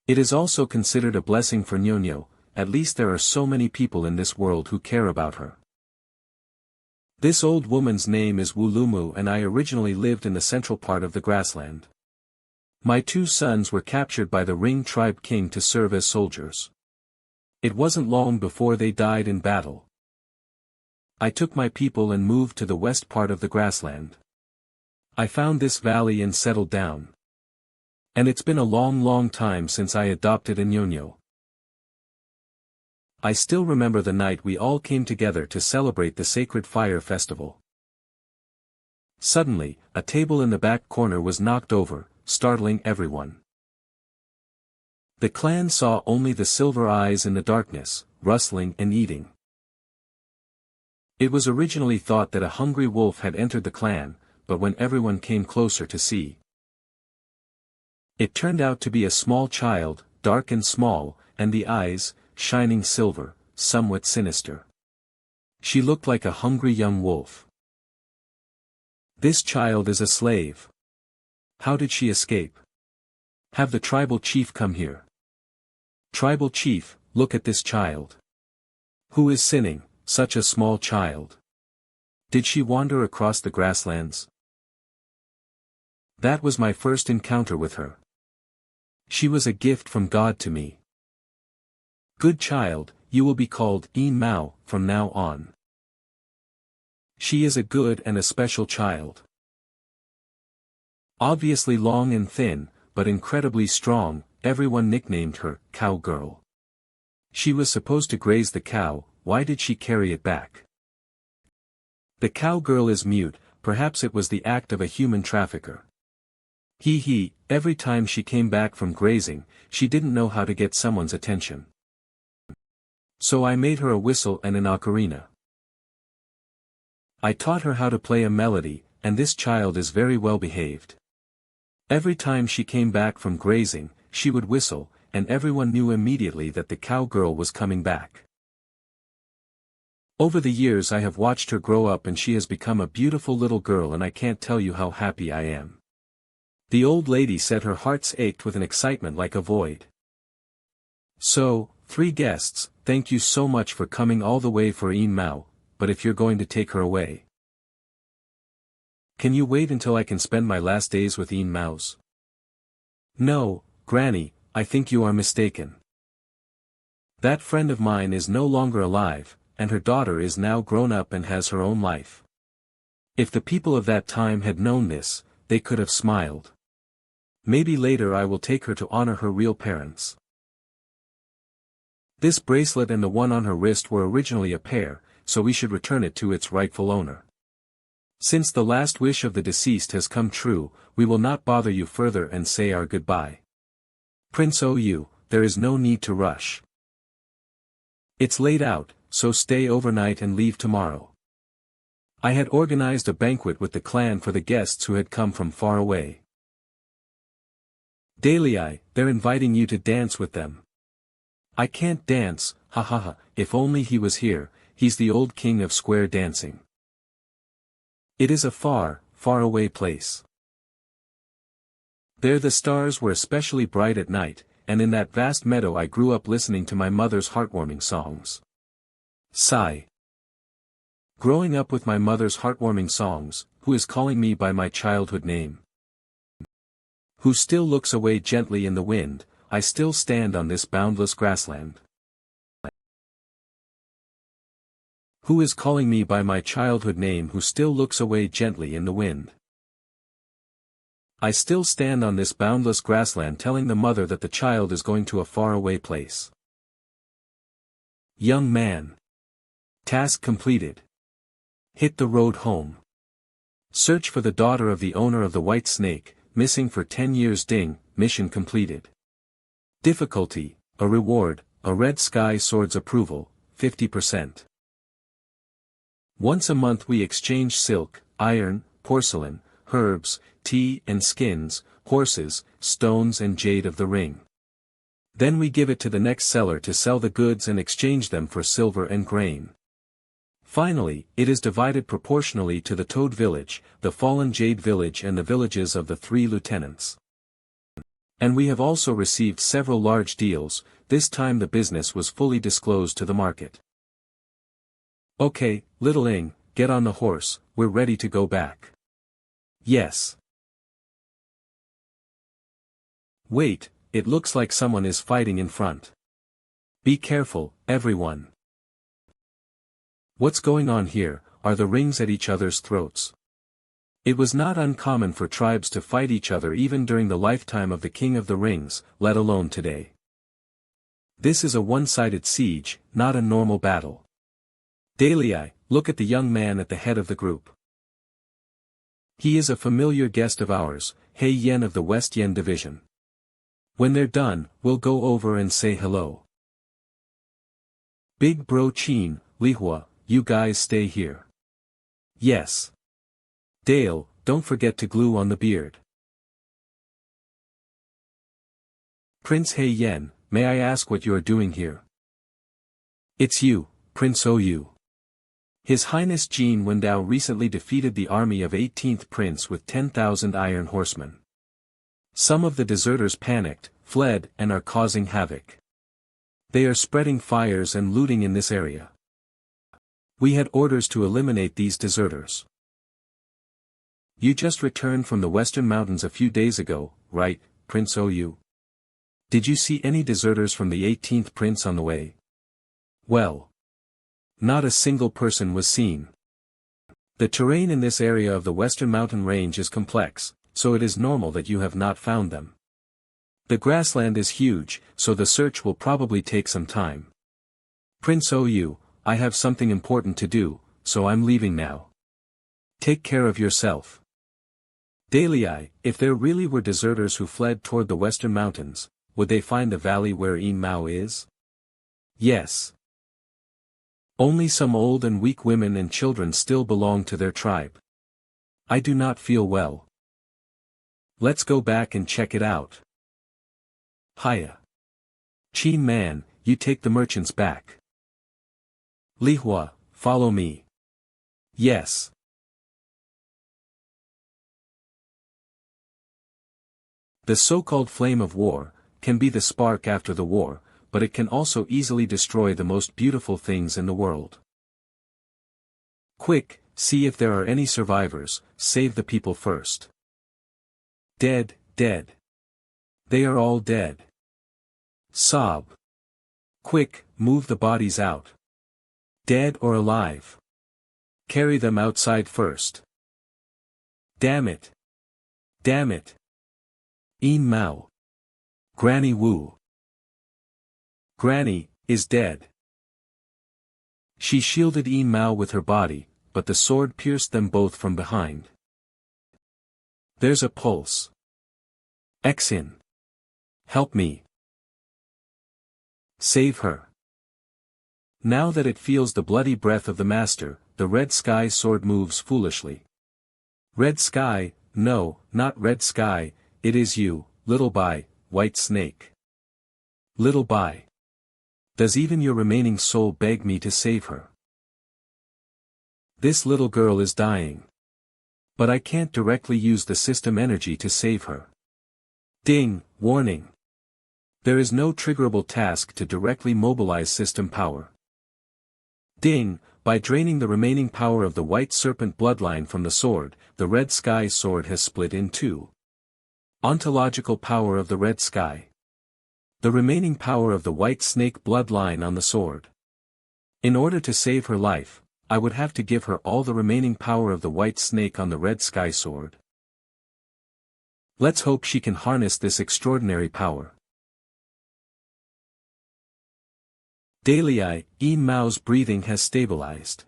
It is also considered a blessing for Nyo-Nyo, at least there are so many people in this world who care about her. This old woman's name is Wulumu and I originally lived in the central part of the grassland. My 2 sons were captured by the Ring tribe king to serve as soldiers. It wasn't long before they died in battle. I took my people and moved to the west part of the grassland. I found this valley and settled down. And it's been a long time since I adopted a Nyo-Nyo. I still remember the night we all came together to celebrate the sacred fire festival. Suddenly, a table in the back corner was knocked over, startling everyone. The clan saw only the silver eyes in the darkness, rustling and eating. It was originally thought that a hungry wolf had entered the clan, but when everyone came closer to see, it turned out to be a small child, dark and small, and the eyes, shining silver, somewhat sinister. She looked like a hungry young wolf. This child is a slave. How did she escape? Have the tribal chief come here. Tribal chief, look at this child. Who is sinning, such a small child? Did she wander across the grasslands? That was my first encounter with her. She was a gift from God to me. Good child, you will be called Yin Mao from now on. She is a good and a special child. Obviously long and thin, but incredibly strong, everyone nicknamed her Cow Girl. She was supposed to graze the cow, why did she carry it back? The cow girl is mute, perhaps it was the act of a human trafficker. Every time she came back from grazing, she didn't know how to get someone's attention. So I made her a whistle and an ocarina. I taught her how to play a melody, and this child is very well behaved. Every time she came back from grazing, she would whistle, and everyone knew immediately that the cow girl was coming back. Over the years I have watched her grow up and she has become a beautiful little girl and I can't tell you how happy I am. The old lady said her hearts ached with an excitement like a void. So, 3 guests, thank you so much for coming all the way for Yin Mao, but if you're going to take her away, can you wait until I can spend my last days with Yin Mao's? No, Granny, I think you are mistaken. That friend of mine is no longer alive, and her daughter is now grown up and has her own life. If the people of that time had known this, they could have smiled. Maybe later I will take her to honor her real parents. This bracelet and the one on her wrist were originally a pair, so we should return it to its rightful owner. Since the last wish of the deceased has come true, we will not bother you further and say our goodbye. Prince Ou, there is no need to rush. It's late out, so stay overnight and leave tomorrow. I had organized a banquet with the clan for the guests who had come from far away. Dalei, they're inviting you to dance with them. I can't dance, ha ha ha, if only he was here, he's the old king of square dancing. It is a far, far away place. There the stars were especially bright at night, and in that vast meadow I grew up listening to my mother's heartwarming songs. Sigh. Growing up with my mother's heartwarming songs, who is calling me by my childhood name? Who still looks away gently in the wind, I still stand on this boundless grassland. Who is calling me by my childhood name who still looks away gently in the wind? I still stand on this boundless grassland telling the mother that the child is going to a faraway place. Young man. Task completed. Hit the road home. Search for the daughter of the owner of the white snake, missing for 10 years. Ding, mission completed. Difficulty, a reward, a red sky swords approval, 50%. Once a month we exchange silk, iron, porcelain, herbs, tea and skins, horses, stones and jade of the ring. Then we give it to the next seller to sell the goods and exchange them for silver and grain. Finally, it is divided proportionally to the Toad Village, the Fallen Jade Village and the villages of the 3 lieutenants. And we have also received several large deals, this time the business was fully disclosed to the market. Okay, little Ing, get on the horse, we're ready to go back. Yes. Wait, it looks like someone is fighting in front. Be careful, everyone. What's going on here? Are the rings at each other's throats? It was not uncommon for tribes to fight each other even during the lifetime of the King of the Rings, let alone today. This is a one-sided siege, not a normal battle. Dalei, look at the young man at the head of the group. He is a familiar guest of ours, He Yen of the West Yen Division. When they're done, we'll go over and say hello. Big Bro Chin, Lihua, you guys stay here. Yes. Dale, don't forget to glue on the beard. Prince He Yen, may I ask what you are doing here? It's you, Prince Ou. His Highness Jin Wendao recently defeated the army of 18th Prince with 10,000 iron horsemen. Some of the deserters panicked, fled and are causing havoc. They are spreading fires and looting in this area. We had orders to eliminate these deserters. You just returned from the Western Mountains a few days ago, right, Prince Ou? Did you see any deserters from the 18th Prince on the way? Well. Not a single person was seen. The terrain in this area of the Western Mountain Range is complex, so it is normal that you have not found them. The grassland is huge, so the search will probably take some time. Prince Ou, I have something important to do, so I'm leaving now. Take care of yourself. Dalei, if there really were deserters who fled toward the Western Mountains, would they find the valley where Yin Mao is? Yes. Only some old and weak women and children still belong to their tribe. I do not feel well. Let's go back and check it out. Hiya. Chin man, you take the merchants back. Lihua, follow me. Yes. The so-called flame of war can be the spark after the war, but it can also easily destroy the most beautiful things in the world. Quick, see if there are any survivors, save the people first. Dead, dead. They are all dead. Sob. Quick, move the bodies out. Dead or alive. Carry them outside first. Damn it. Damn it. Een Mao. Granny Wu. Granny is dead. She shielded Een Mao with her body, but the sword pierced them both from behind. There's a pulse. Xin. Help me. Save her. Now that it feels the bloody breath of the master, the red sky sword moves foolishly. Red sky, no, not red sky, it is you, little Bai, white snake. Little Bai. Does even your remaining soul beg me to save her? This little girl is dying. But I can't directly use the system energy to save her. Ding, warning. There is no triggerable task to directly mobilize system power. Ding, by draining the remaining power of the white serpent bloodline from the sword, the red sky sword has split in two. Ontological power of the red sky. The remaining power of the white snake bloodline on the sword. In order to save her life, I would have to give her all the remaining power of the white snake on the red sky sword. Let's hope she can harness this extraordinary power. Daily, Een Mao's breathing has stabilized.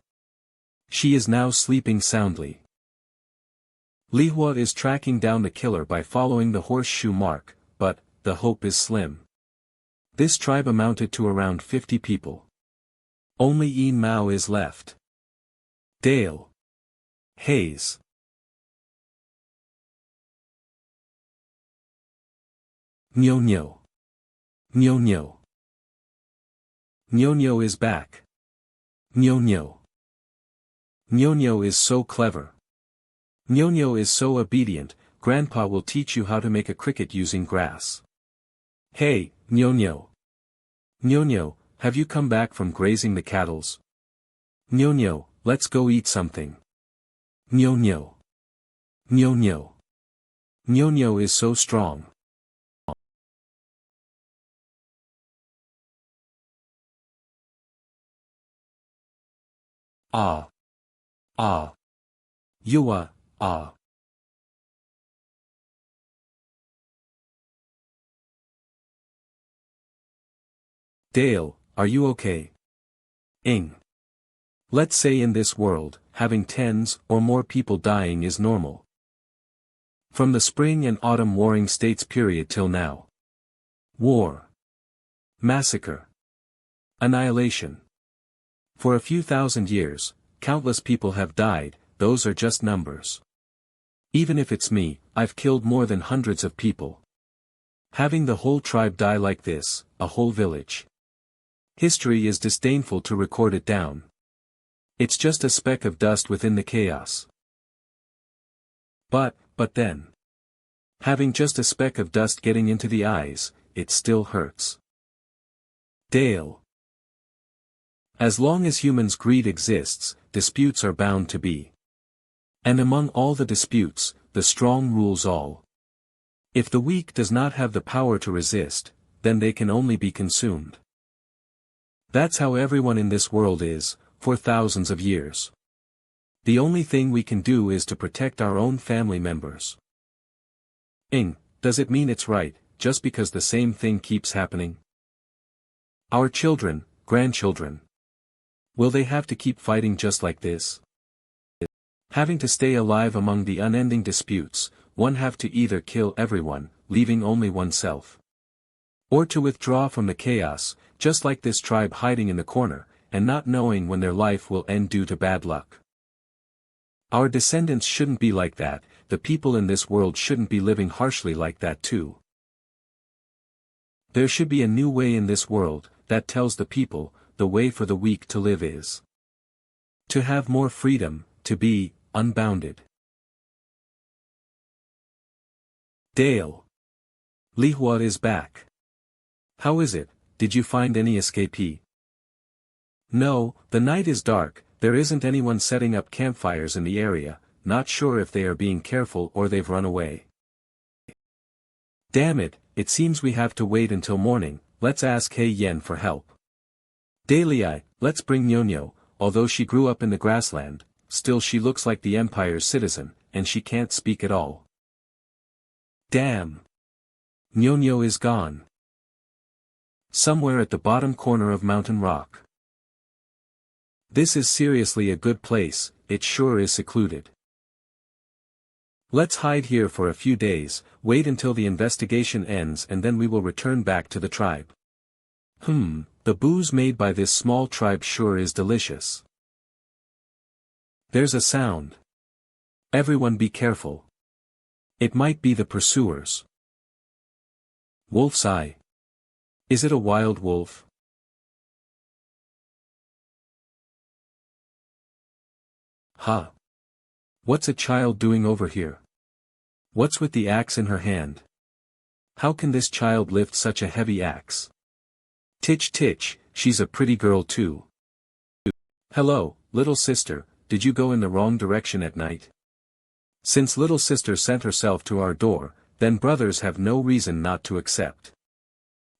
She is now sleeping soundly. Li Hua is tracking down the killer by following the horseshoe mark, but the hope is slim. This tribe amounted to around 50 people. Only Een Mao is left. Dale. Hayes. Nyo-Nyo. Nyo-Nyo. Nyo-Nyo is back. Nyo-Nyo. Nyo-Nyo is so clever. Nyo-Nyo is so obedient, Grandpa will teach you how to make a cricket using grass. Hey, Nyo-Nyo. Nyo-Nyo, have you come back from grazing the cattles? Nyo-Nyo, let's go eat something. Nyo-Nyo. Nyo-Nyo. Nyo-Nyo is so strong. Ah. Ah. Yua, ah. Dale, are you okay? Ing. Let's say in this world, having tens or more people dying is normal. From the spring and autumn warring states period till now. War. Massacre. Annihilation. For a few thousand years, countless people have died, those are just numbers. Even if it's me, I've killed more than hundreds of people. Having the whole tribe die like this, a whole village. History is disdainful to record it down. It's just a speck of dust within the chaos. But then. Having just a speck of dust getting into the eyes, it still hurts. Dale. As long as humans' greed exists, disputes are bound to be. And among all the disputes, the strong rules all. If the weak does not have the power to resist, then they can only be consumed. That's how everyone in this world is, for thousands of years. The only thing we can do is to protect our own family members. Ing, does it mean it's right, just because the same thing keeps happening? Our children, grandchildren. Will they have to keep fighting just like this? Having to stay alive among the unending disputes, one have to either kill everyone, leaving only oneself. Or to withdraw from the chaos, just like this tribe hiding in the corner, and not knowing when their life will end due to bad luck. Our descendants shouldn't be like that, the people in this world shouldn't be living harshly like that too. There should be a new way in this world, that tells the people, the way for the weak to live is To have more freedom, to be unbounded. Dale. Lihua is back. How is it, did you find any escapee? No, the night is dark, there isn't anyone setting up campfires in the area, not sure if they are being careful or they've run away. Damn it, it seems we have to wait until morning, let's ask Hei Yen for help. Dalei, let's bring Nyonyo, although she grew up in the grassland, still she looks like the Empire's citizen, and she can't speak at all. Damn. Nyonyo is gone. Somewhere at the bottom corner of Mountain Rock. This is seriously a good place, it sure is secluded. Let's hide here for a few days, wait until the investigation ends and then we will return back to the tribe. The booze made by this small tribe sure is delicious. There's a sound. Everyone be careful. It might be the pursuers. Wolf's eye. Is it a wild wolf? Huh. What's a child doing over here? What's with the axe in her hand? How can this child lift such a heavy axe? Titch titch, she's a pretty girl too. Hello, little sister, did you go in the wrong direction at night? Since little sister sent herself to our door, then brothers have no reason not to accept.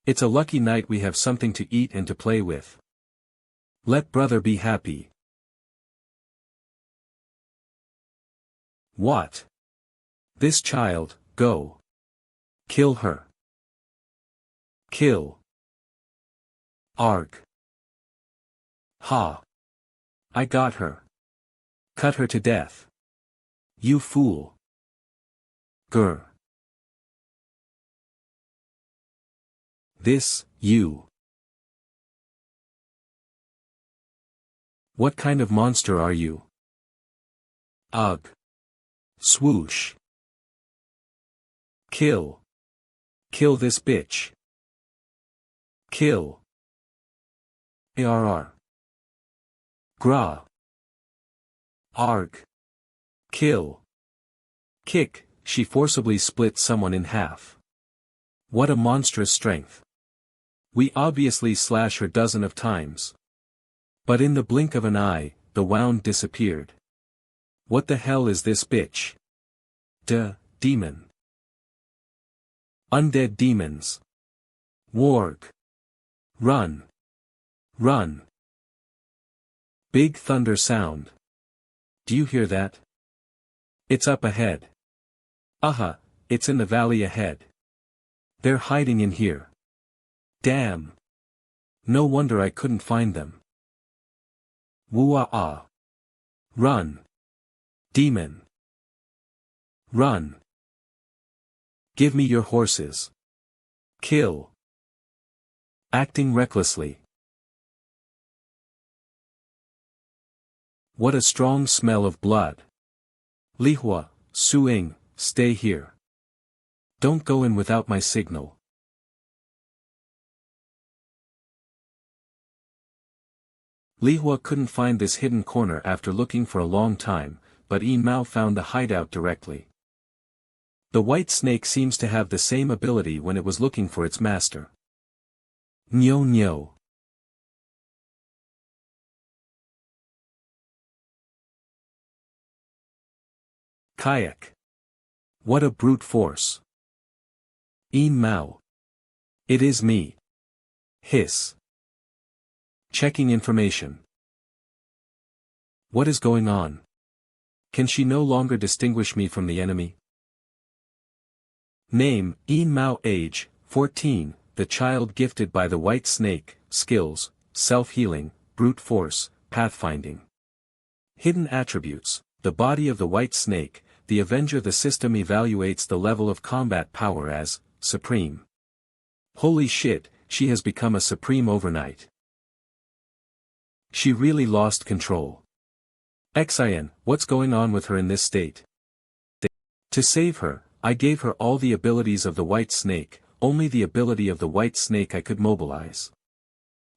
It's a lucky night we have something to eat and to play with. Let brother be happy. What? This child, go. Kill her. Kill. Arg. Ha. I got her. Cut her to death. You fool. Grr. This, you. What kind of monster are you? Ugh. Swoosh. Kill. Kill this bitch. Kill. Arr. Gra. Arg. Kill. Kick, she forcibly split someone in half. What a monstrous strength. We obviously slash her dozen of times. But in the blink of an eye, the wound disappeared. What the hell is this bitch? Demon. Undead demons. Warg. Run. Run. Big thunder sound. Do you hear that? It's up ahead. It's in the valley ahead. They're hiding in here. Damn. No wonder I couldn't find them. Woo-ah-ah. Run. Demon. Run. Give me your horses. Kill. Acting recklessly. What a strong smell of blood. Lihua, Suing, stay here. Don't go in without my signal. Lihua couldn't find this hidden corner after looking for a long time, but Yin Mao found the hideout directly. The white snake seems to have the same ability when it was looking for its master. Nyo nyo. Kayak. What a brute force. Yin Mao. It is me. Hiss. Checking information. What is going on? Can she no longer distinguish me from the enemy? Name, Yin Mao. Age, 14, the child gifted by the white snake. Skills, self-healing, brute force, pathfinding. Hidden attributes, the body of the white snake, the Avenger. The system evaluates the level of combat power as, supreme. Holy shit, she has become a supreme overnight. She really lost control. Xian, what's going on with her in this state? To save her, I gave her all the abilities of the white snake, only the ability of the white snake I could mobilize.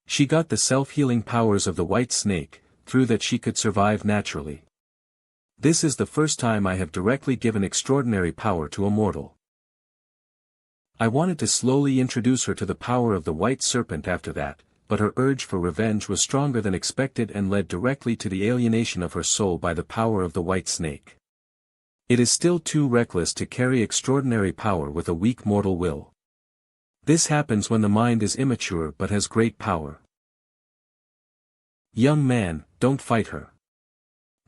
She got the self-healing powers of the white snake, through that she could survive naturally. This is the first time I have directly given extraordinary power to a mortal. I wanted to slowly introduce her to the power of the white serpent after that, but her urge for revenge was stronger than expected and led directly to the alienation of her soul by the power of the white snake. It is still too reckless to carry extraordinary power with a weak mortal will. This happens when the mind is immature but has great power. Young man, don't fight her.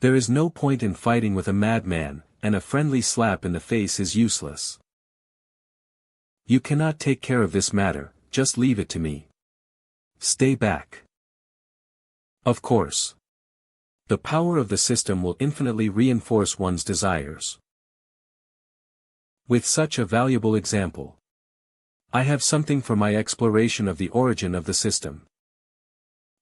There is no point in fighting with a madman, and a friendly slap in the face is useless. You cannot take care of this matter, just leave it to me. Stay back. Of course. The power of the system will infinitely reinforce one's desires. With such a valuable example, I have something for my exploration of the origin of the system.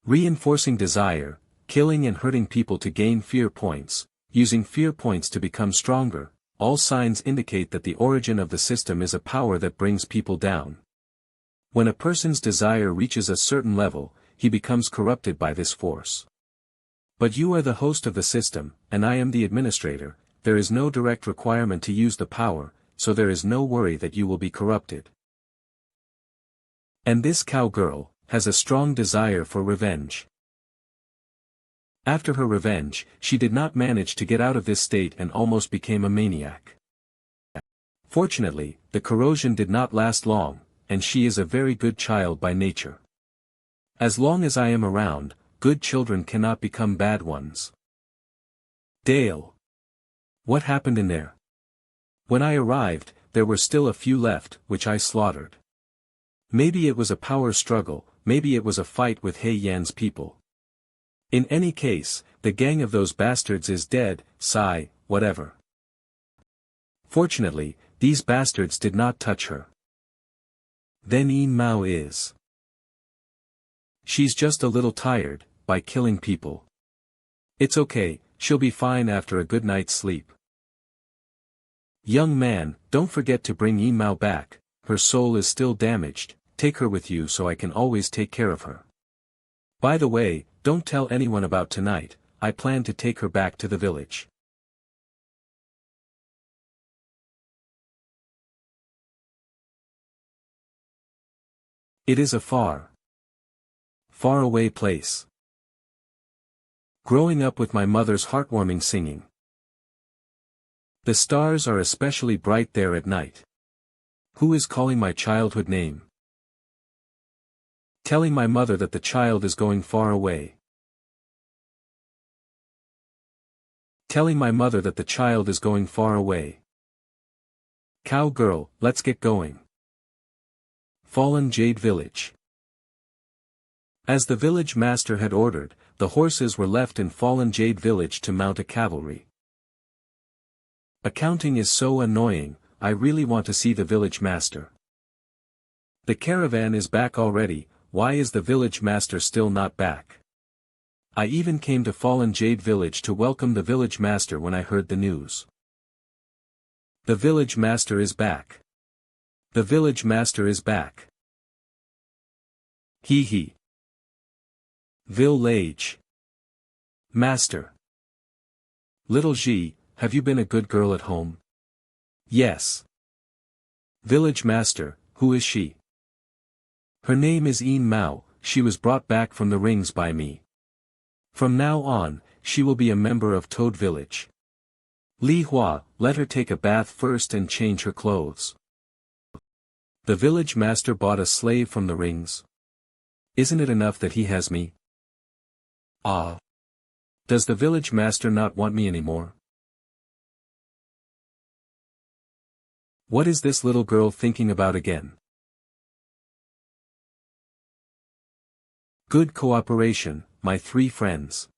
Reinforcing desire, killing and hurting people to gain fear points, using fear points to become stronger, all signs indicate that the origin of the system is a power that brings people down. When a person's desire reaches a certain level, he becomes corrupted by this force. But you are the host of the system, and I am the administrator. There is no direct requirement to use the power, so there is no worry that you will be corrupted. And this cowgirl has a strong desire for revenge. After her revenge, she did not manage to get out of this state and almost became a maniac. Fortunately, the corrosion did not last long, and she is a very good child by nature. As long as I am around, good children cannot become bad ones. Dale. What happened in there? When I arrived, there were still a few left, which I slaughtered. Maybe it was a power struggle, maybe it was a fight with Hei Yan's people. In any case, the gang of those bastards is dead, sigh, whatever. Fortunately, these bastards did not touch her. Then Yin Mao is. She's just a little tired, by killing people. It's okay, she'll be fine after a good night's sleep. Young man, don't forget to bring Yin Mao back, her soul is still damaged, take her with you so I can always take care of her. By the way, don't tell anyone about tonight, I plan to take her back to the village. It is a far away place. Growing up with my mother's heartwarming singing. The stars are especially bright there at night. Who is calling my childhood name? Telling my mother that the child is going far away. Telling my mother that the child is going far away. Cowgirl, let's get going. Fallen Jade Village. As the village master had ordered, the horses were left in Fallen Jade Village to mount a cavalry. Accounting is so annoying, I really want to see the village master. The caravan is back already, why is the village master still not back? I even came to Fallen Jade Village to welcome the village master when I heard the news. The village master is back. The village master is back. Hee hee. Village master. Little Ji, have you been a good girl at home? Yes. Village master, who is she? Her name is Yin Mao, she was brought back from the rings by me. From now on, she will be a member of Toad Village. Li Hua, let her take a bath first and change her clothes. The village master bought a slave from the rings. Isn't it enough that he has me? Ah. Does the village master not want me anymore? What is this little girl thinking about again? Good cooperation, my three friends.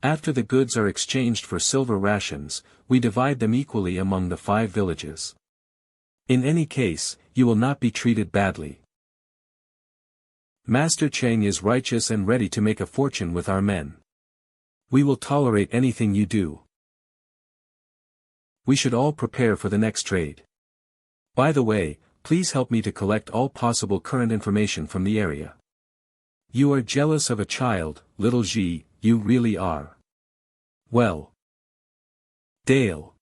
After the goods are exchanged for silver rations, we divide them equally among the 5 villages. In any case, you will not be treated badly. Master Cheng is righteous and ready to make a fortune with our men. We will tolerate anything you do. We should all prepare for the next trade. By the way, please help me to collect all possible current information from the area. You are jealous of a child, little Ji, you really are. Well. Dale.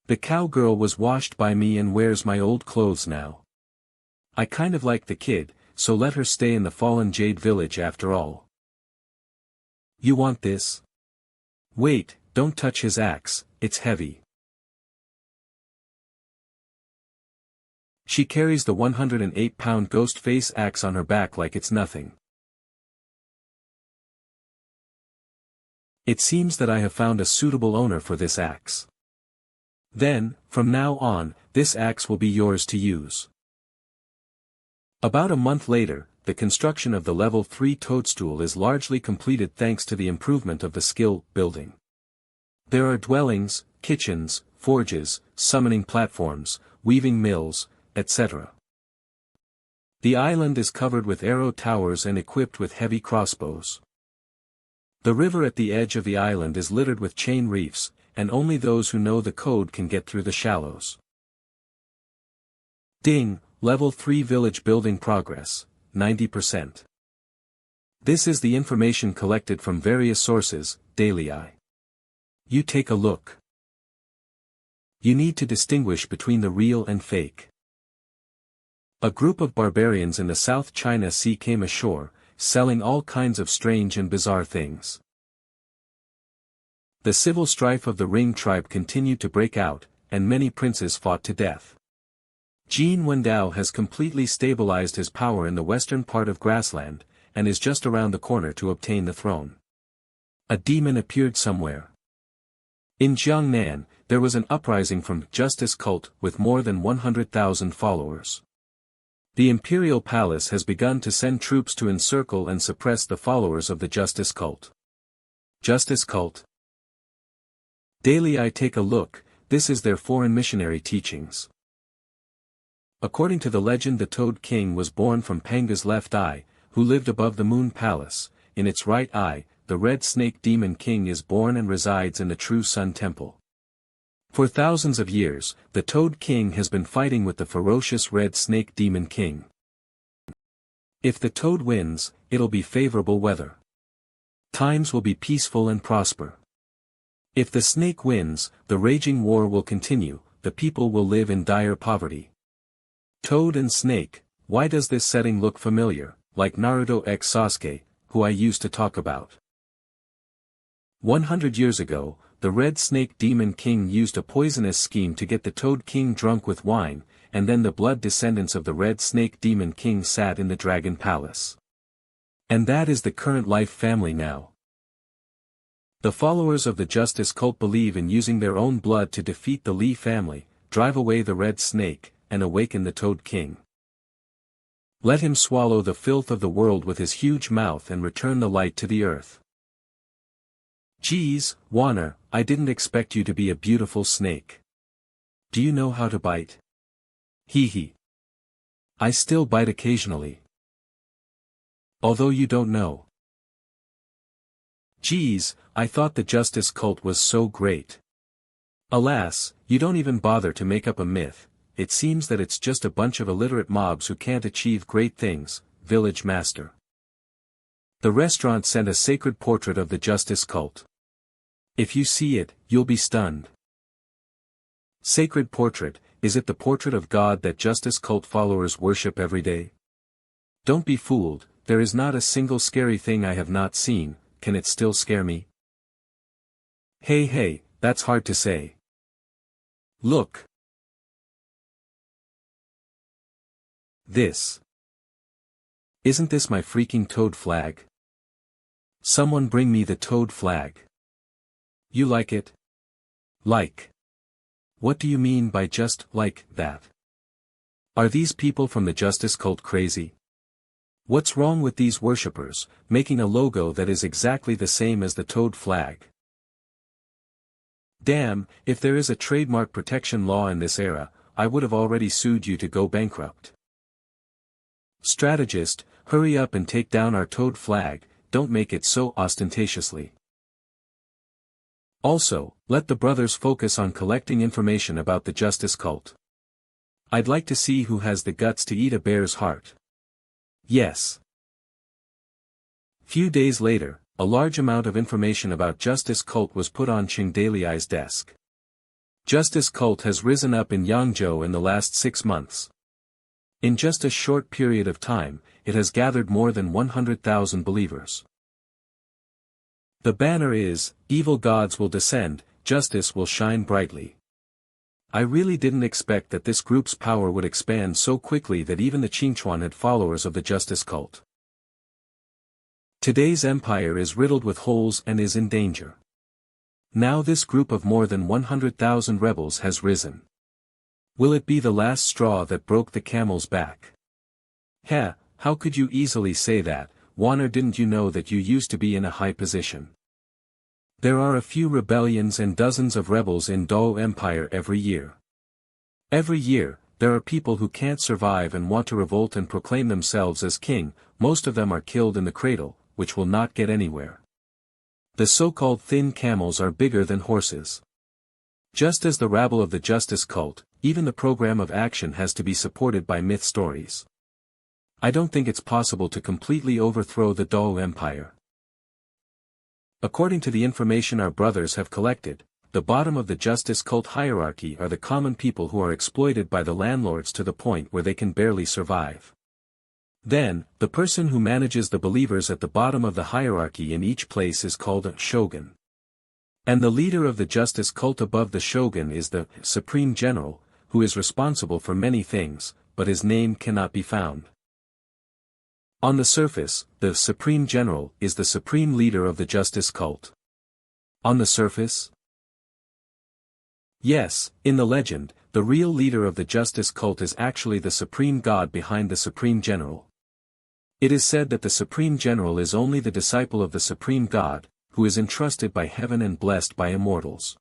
The cowgirl was washed by me and wears my old clothes now. I kind of like the kid, so let her stay in the fallen Jade Village after all. You want this? Wait, don't touch his axe, it's heavy. She carries the 108-pound ghost face axe on her back like it's nothing. It seems that I have found a suitable owner for this axe. Then, from now on, this axe will be yours to use. About a month later, the construction of the level 3 toadstool is largely completed thanks to the improvement of the skill building. There are dwellings, kitchens, forges, summoning platforms, weaving mills, etc. The island is covered with arrow towers and equipped with heavy crossbows. The river at the edge of the island is littered with chain reefs, and only those who know the code can get through the shallows. Ding, Level 3 Village Building Progress, 90%. This is the information collected from various sources, daily. You take a look. You need to distinguish between the real and fake. A group of barbarians in the South China Sea came ashore, selling all kinds of strange and bizarre things. The civil strife of the Ring tribe continued to break out, and many princes fought to death. Jin Wendao has completely stabilized his power in the western part of Grassland, and is just around the corner to obtain the throne. A demon appeared somewhere. In Jiangnan, there was an uprising from Justice Cult with more than 100,000 followers. The imperial palace has begun to send troops to encircle and suppress the followers of the Justice Cult. Justice Cult. Daily I take a look, this is their foreign missionary teachings. According to the legend, the Toad King was born from Panga's left eye, who lived above the Moon Palace. In its right eye, the Red Snake Demon King is born and resides in the True Sun Temple. For thousands of years, the Toad King has been fighting with the ferocious Red Snake Demon King. If the Toad wins, it'll be favorable weather. Times will be peaceful and prosper. If the Snake wins, the raging war will continue, the people will live in dire poverty. Toad and Snake, why does this setting look familiar, like Naruto x Sasuke, who I used to talk about? 100 years ago, the Red Snake Demon King used a poisonous scheme to get the Toad King drunk with wine, and then the blood descendants of the Red Snake Demon King sat in the Dragon Palace. And that is the current life family now. The followers of the Justice Cult believe in using their own blood to defeat the Lee family, drive away the Red Snake, and awaken the Toad King. Let him swallow the filth of the world with his huge mouth and return the light to the earth. Geez, Warner, I didn't expect you to be a beautiful snake. Do you know how to bite? Hee hee. I still bite occasionally. Although you don't know. Geez, I thought the Justice Cult was so great. Alas, you don't even bother to make up a myth. It seems that it's just a bunch of illiterate mobs who can't achieve great things, Village Master. The restaurant sent a sacred portrait of the Justice Cult. If you see it, you'll be stunned. Sacred portrait, is it the portrait of God that Justice Cult followers worship every day? Don't be fooled, there is not a single scary thing I have not seen, can it still scare me? Hey, that's hard to say. Look. This. Isn't this my freaking toad flag? Someone bring me the toad flag. You like it? Like. What do you mean by just like that? Are these people from the Justice Cult crazy? What's wrong with these worshippers, making a logo that is exactly the same as the toad flag? Damn, if there is a trademark protection law in this era, I would have already sued you to go bankrupt. Strategist, hurry up and take down our toad flag, don't make it so ostentatiously. Also, let the brothers focus on collecting information about the Justice Cult. I'd like to see who has the guts to eat a bear's heart. Yes. Few days later, a large amount of information about Justice Cult was put on Qingdaliai's desk. Justice Cult has risen up in Yangzhou in the last 6 months. In just a short period of time, it has gathered more than 100,000 believers. The banner is, "Evil gods will descend, justice will shine brightly." I really didn't expect that this group's power would expand so quickly that even the Qingchuan had followers of the Justice Cult. Today's empire is riddled with holes and is in danger. Now this group of more than 100,000 rebels has risen. Will it be the last straw that broke the camel's back? Heh, how could you easily say that, Warner? Didn't you know that you used to be in a high position? There are a few rebellions and dozens of rebels in Dou Empire every year. Every year, there are people who can't survive and want to revolt and proclaim themselves as king. Most of them are killed in the cradle, which will not get anywhere. The so-called thin camels are bigger than horses. Just as the rabble of the Justice Cult, even the program of action has to be supported by myth stories. I don't think it's possible to completely overthrow the Dou Empire. According to the information our brothers have collected, the bottom of the Justice Cult hierarchy are the common people who are exploited by the landlords to the point where they can barely survive. Then, the person who manages the believers at the bottom of the hierarchy in each place is called a shogun. And the leader of the Justice Cult above the shogun is the Supreme General, who is responsible for many things, but his name cannot be found. On the surface, the Supreme General is the supreme leader of the Justice Cult. On the surface? Yes, in the legend, the real leader of the Justice Cult is actually the Supreme God behind the Supreme General. It is said that the Supreme General is only the disciple of the Supreme God, who is entrusted by heaven and blessed by immortals.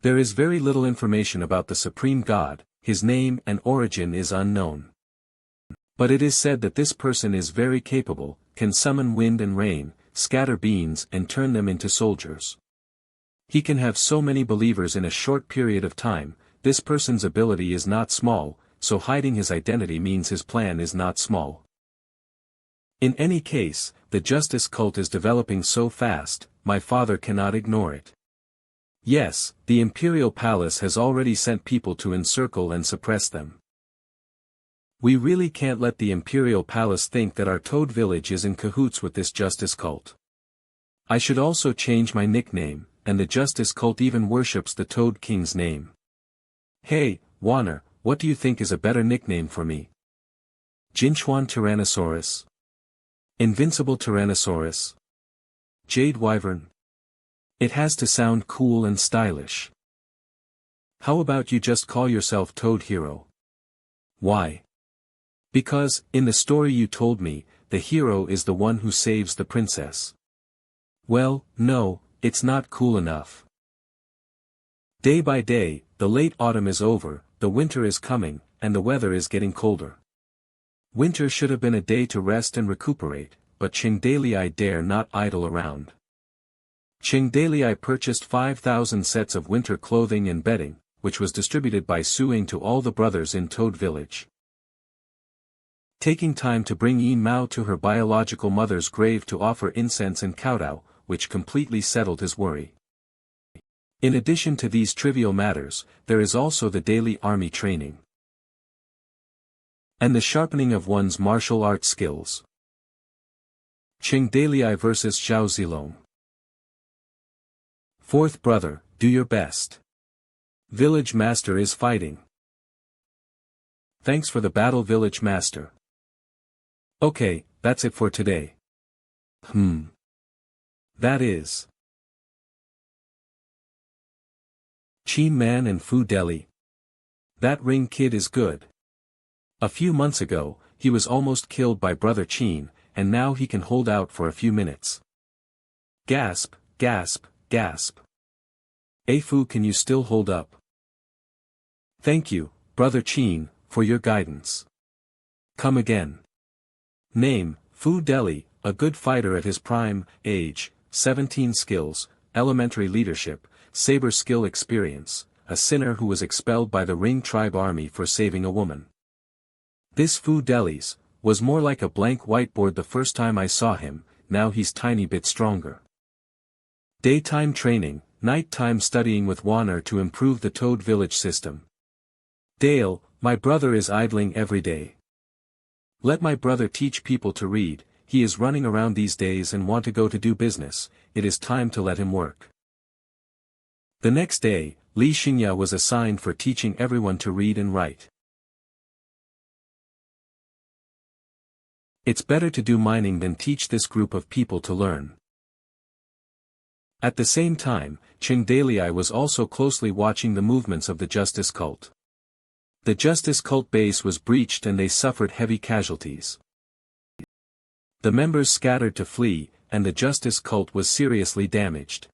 There is very little information about the Supreme God, his name and origin is unknown. But it is said that this person is very capable, can summon wind and rain, scatter beans and turn them into soldiers. He can have so many believers in a short period of time. This person's ability is not small, so hiding his identity means his plan is not small. In any case, the Justice Cult is developing so fast, my father cannot ignore it. Yes, the Imperial Palace has already sent people to encircle and suppress them. We really can't let the Imperial Palace think that our Toad Village is in cahoots with this Justice Cult. I should also change my nickname, and the Justice Cult even worships the Toad King's name. Hey, Warner, what do you think is a better nickname for me? Jinchuan Tyrannosaurus? Invincible Tyrannosaurus? Jade Wyvern? It has to sound cool and stylish. How about you just call yourself Toad Hero? Why? Because, in the story you told me, the hero is the one who saves the princess. Well, no, it's not cool enough. Day by day, the late autumn is over, the winter is coming, and the weather is getting colder. Winter should have been a day to rest and recuperate, but Qingdaliai dare not idle around. Qingdaliai purchased 5,000 sets of winter clothing and bedding, which was distributed by suing to all the brothers in Toad Village. Taking time to bring Yi Mao to her biological mother's grave to offer incense and kowtow, which completely settled his worry. In addition to these trivial matters, there is also the daily army training. And the sharpening of one's martial arts skills. Qingdaliai vs. Zhao Zilong. Fourth brother, do your best. Village Master is fighting. Thanks for the battle, Village Master. Okay, that's it for today. That is. Qi Man and Fu Deli. That Ring Kid is good. A few months ago, he was almost killed by Brother Qin, and now he can hold out for a few minutes. Gasp, gasp, gasp. Fu, can you still hold up? Thank you, Brother Qin, for your guidance. Come again. Name, Fu Deli, a good fighter at his prime, age, 17 skills, elementary leadership, saber skill experience, a sinner who was expelled by the Ring Tribe army for saving a woman. This Fu Deli's was more like a blank whiteboard the first time I saw him. now he's tiny bit stronger. Daytime training, nighttime studying with Warner to improve the Toad Village system. Dale, my brother is idling every day. Let my brother teach people to read, he is running around these days and want to go to do business, it is time to let him work. The next day, Li Xingya was assigned for teaching everyone to read and write. It's better to do mining than teach this group of people to learn. At the same time, Qing Dalai was also closely watching the movements of the Justice Cult. The Justice Cult base was breached and they suffered heavy casualties. The members scattered to flee, and the Justice Cult was seriously damaged.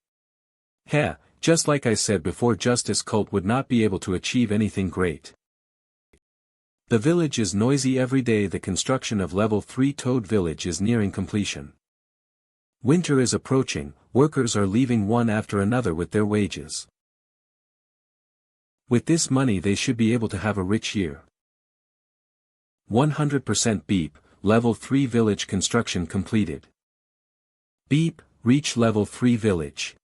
Just like I said before, Justice Cult would not be able to achieve anything great. The village is noisy every day. The construction of level 3 Toad Village is nearing completion. Winter is approaching, workers are leaving one after another with their wages. With this money they should be able to have a rich year. 100% Beep, level 3 village construction completed. Beep, reach level 3 village.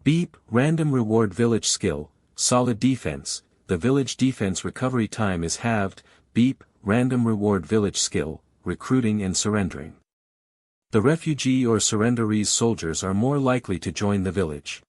Beep, random reward village skill, solid defense, the village defense recovery time is halved. Beep, random reward village skill, recruiting and surrendering. The refugee or surrenderees soldiers are more likely to join the village.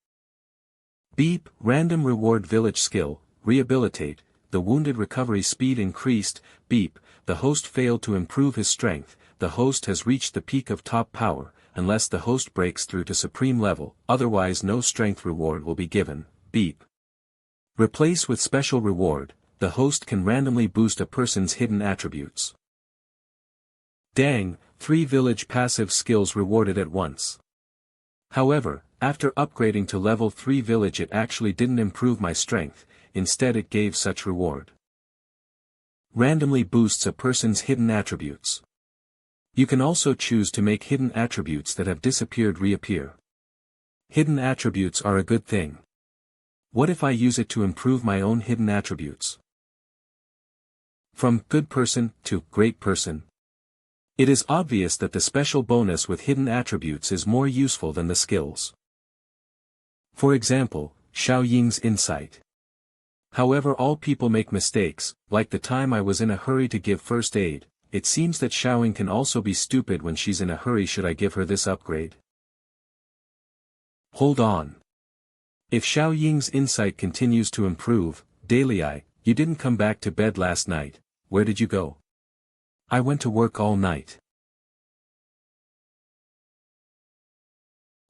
Beep, random reward village skill, rehabilitate, the wounded recovery speed increased. Beep, the host failed to improve his strength, the host has reached the peak of top power, unless the host breaks through to supreme level, otherwise no strength reward will be given. Beep. Replace with special reward, the host can randomly boost a person's hidden attributes. Dang, 3 village passive skills rewarded at once. However, after upgrading to level 3 village it actually didn't improve my strength, instead it gave such reward. Randomly boosts a person's hidden attributes. You can also choose to make hidden attributes that have disappeared reappear. Hidden attributes are a good thing. What if I use it to improve my own hidden attributes? From good person to great person. It is obvious that the special bonus with hidden attributes is more useful than the skills. For example, Xiao Ying's insight. However, all people make mistakes, like the time I was in a hurry to give first aid. It seems that Xiaoying can also be stupid when she's in a hurry. Should I give her this upgrade? Hold on. If Xiao Ying's insight continues to improve, Dalai, you didn't come back to bed last night, where did you go? I went to work all night.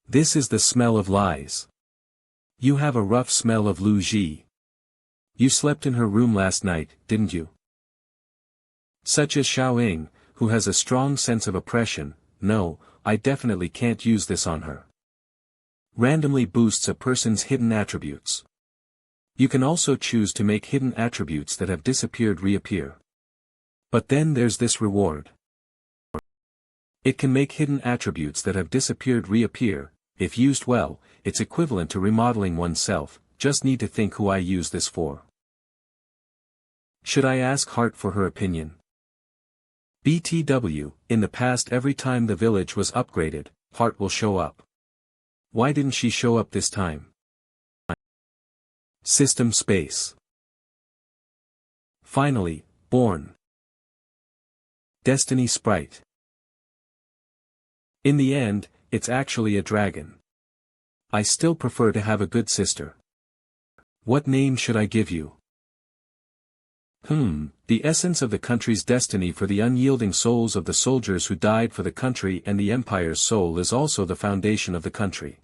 This is the smell of lies. You have a rough smell of Lu Ji. You slept in her room last night, didn't you? Such as Xiaoying, who has a strong sense of oppression. No, I definitely can't use this on her. Randomly boosts a person's hidden attributes. You can also choose to make hidden attributes that have disappeared reappear. But then there's this reward. It can make hidden attributes that have disappeared reappear. If used well, it's equivalent to remodeling oneself. Just need to think who I use this for. Should I ask Heart for her opinion? BTW, in the past every time the village was upgraded, Heart will show up. Why didn't she show up this time? System space. Finally, born. Destiny sprite. In the end, it's actually a dragon. I still prefer to have a good sister. What name should I give you? The essence of the country's destiny for the unyielding souls of the soldiers who died for the country, and the empire's soul is also the foundation of the country.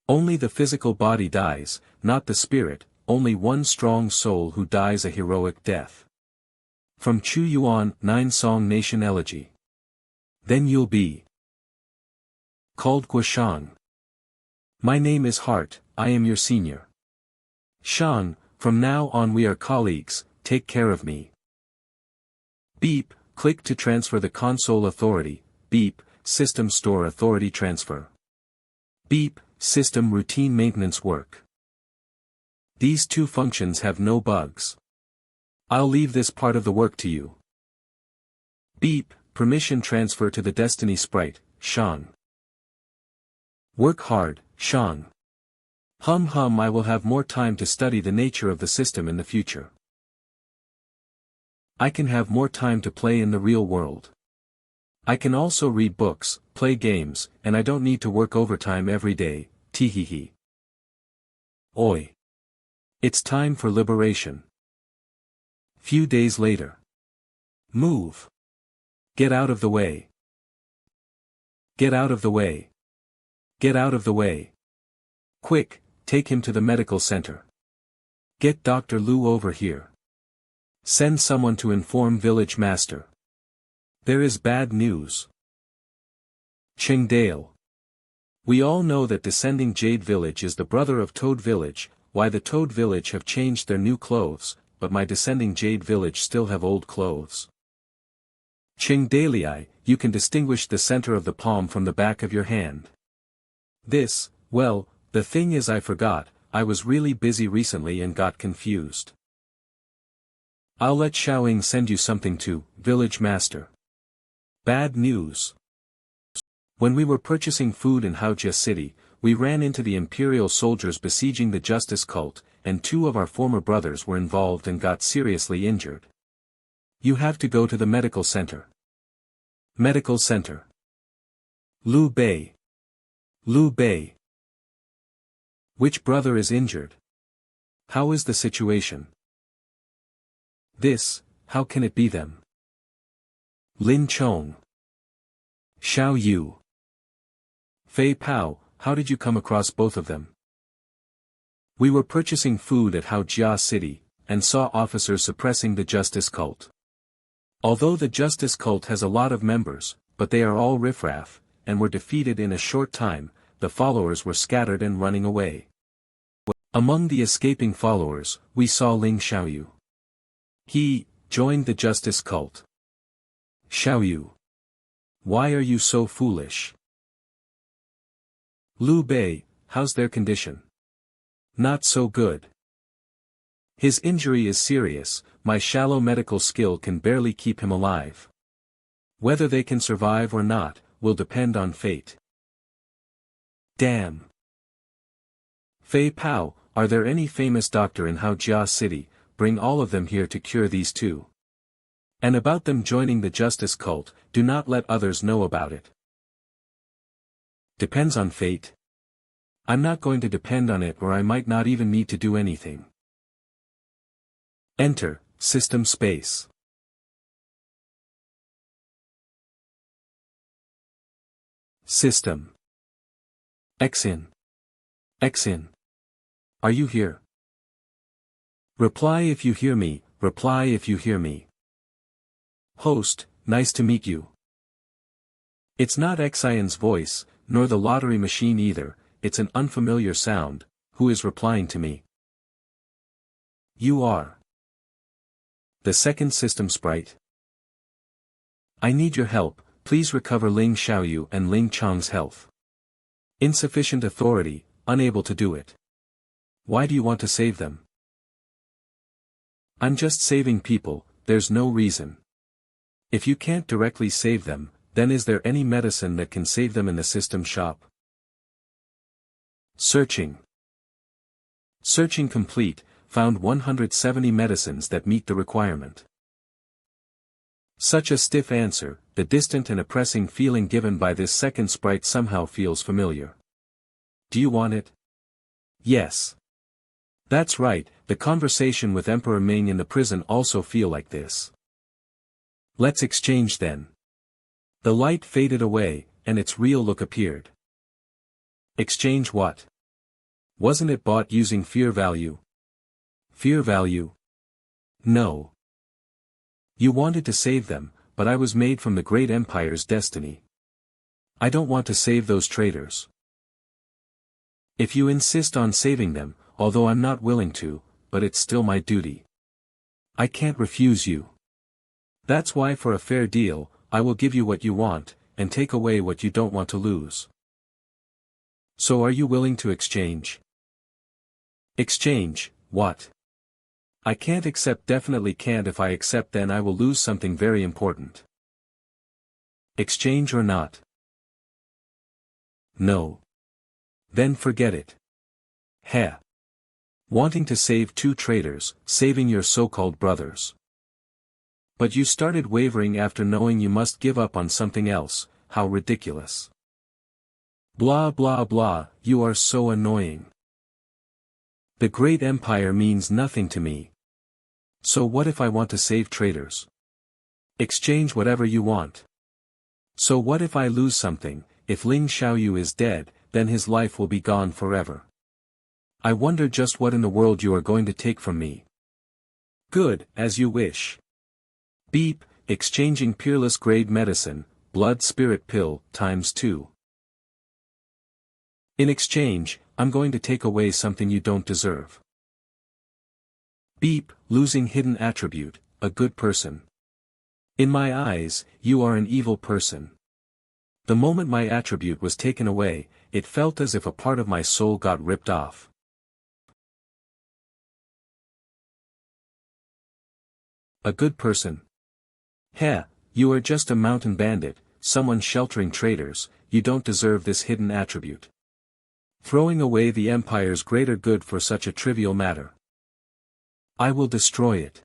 Only the physical body dies, not the spirit, only one strong soul who dies a heroic death. From Chu Yuan, 9-song nation elegy. Then you'll be called Guoshang. My name is Heart, I am your senior. Shang, from now on we are colleagues, take care of me. Beep, click to transfer the console authority. Beep, system store authority transfer. Beep, system routine maintenance work. These two functions have no bugs. I'll leave this part of the work to you. Beep, permission transfer to the Destiny sprite. Shang. Work hard, Shang. I will have more time to study the nature of the system in the future. I can have more time to play in the real world. I can also read books, play games, and I don't need to work overtime every day, teehee. Oi. It's time for liberation. Few days later. Move. Get out of the way. Get out of the way. Get out of the way. Quick, take him to the medical center. Get Dr. Liu over here. Send someone to inform village master. There is bad news. Qingdale. We all know that descending Jade Village is the brother of Toad Village, why the Toad Village have changed their new clothes, but my descending Jade Village still have old clothes. Qingdalei, you can distinguish the center of the palm from the back of your hand. This, well, the thing is I forgot, I was really busy recently and got confused. I'll let Xiaoying send you something to, village master. Bad news. When we were purchasing food in Haojia City, we ran into the imperial soldiers besieging the justice cult, and 2 of our former brothers were involved and got seriously injured. You have to go to the medical center. Medical center. Liu Bei. Liu Bei. Which brother is injured? How is the situation? This, how can it be them? Lin Chong. Xiao Yu. Fei Pao, how did you come across both of them? We were purchasing food at Haojia City, and saw officers suppressing the justice cult. Although the justice cult has a lot of members, but they are all riffraff, and were defeated in a short time, the followers were scattered and running away. Among the escaping followers, we saw Ling Xiaoyu. He joined the justice cult. Xiaoyu. Why are you so foolish? Liu Bei, how's their condition? Not so good. His injury is serious, my shallow medical skill can barely keep him alive. Whether they can survive or not, will depend on fate. Damn. Fei Pao, are there any famous doctor in Haojia City? Bring all of them here to cure these 2. And about them joining the justice cult, do not let others know about it. Depends on fate. I'm not going to depend on it or I might not even need to do anything. Enter, system space. System. Xin. Xin. Are you here? Reply if you hear me, reply if you hear me. Host, nice to meet you. It's not Xion's voice, nor the lottery machine either, it's an unfamiliar sound, who is replying to me. You are. The second system sprite. I need your help, please recover Ling Xiaoyu and Ling Chong's health. Insufficient authority, unable to do it. Why do you want to save them? I'm just saving people, there's no reason. If you can't directly save them, then is there any medicine that can save them in the system shop? Searching. Searching complete, found 170 medicines that meet the requirement. Such a stiff answer, the distant and oppressing feeling given by this second sprite somehow feels familiar. Do you want it? Yes. That's right, the conversation with Emperor Ming in the prison also feel like this. Let's exchange then. The light faded away, and its real look appeared. Exchange what? Wasn't it bought using fear value? Fear value? No. You wanted to save them, but I was made from the great empire's destiny. I don't want to save those traitors. If you insist on saving them, although I'm not willing to, but it's still my duty. I can't refuse you. That's why for a fair deal, I will give you what you want, and take away what you don't want to lose. So are you willing to exchange? Exchange, what? I can't accept, definitely can't. If I accept, then I will lose something very important. Exchange or not? No. Then forget it. Heh. Wanting to save two traitors, saving your so-called brothers. But you started wavering after knowing you must give up on something else, how ridiculous. Blah blah blah, you are so annoying. The great empire means nothing to me. So what if I want to save traitors? Exchange whatever you want. So what if I lose something? If Ling Xiaoyu is dead, then his life will be gone forever. I wonder just what in the world you are going to take from me. Good, as you wish. Beep, exchanging peerless grade medicine, blood spirit pill, ×2. In exchange, I'm going to take away something you don't deserve. Beep, losing hidden attribute, a good person. In my eyes, you are an evil person. The moment my attribute was taken away, it felt as if a part of my soul got ripped off. A good person. Heh, you are just a mountain bandit, someone sheltering traitors, you don't deserve this hidden attribute. Throwing away the Empire's greater good for such a trivial matter. I will destroy it.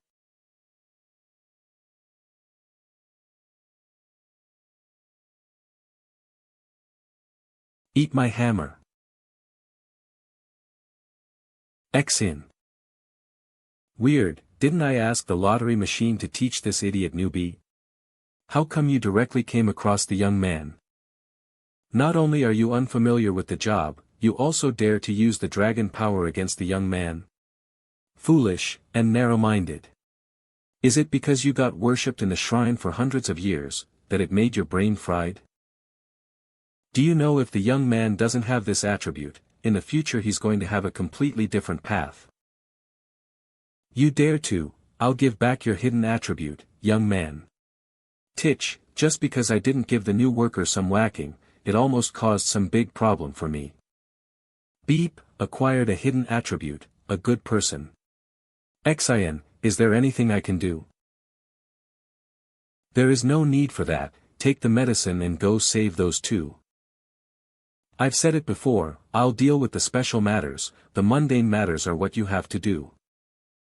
Eat my hammer. X-in. Weird, didn't I ask the lottery machine to teach this idiot newbie? How come you directly came across the young man? Not only are you unfamiliar with the job, you also dare to use the dragon power against the young man? Foolish, and narrow-minded. Is it because you got worshipped in the shrine for hundreds of years, that it made your brain fried? Do you know if the young man doesn't have this attribute, in the future he's going to have a completely different path? You dare to, I'll give back your hidden attribute, young man. Titch, just because I didn't give the new worker some whacking, it almost caused some big problem for me. Beep, acquired a hidden attribute, a good person. Xin, is there anything I can do? There is no need for that, take the medicine and go save those two. I've said it before, I'll deal with the special matters, the mundane matters are what you have to do.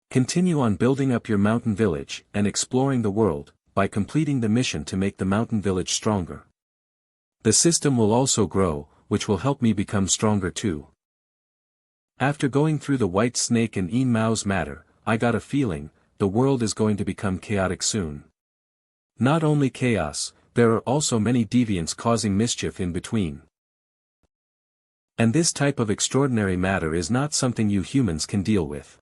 Continue on building up your mountain village, and exploring the world, by completing the mission to make the mountain village stronger. The system will also grow, which will help me become stronger too. After going through the White Snake and Yin Mao's matter, I got a feeling, the world is going to become chaotic soon. Not only chaos, there are also many deviants causing mischief in between. And this type of extraordinary matter is not something you humans can deal with.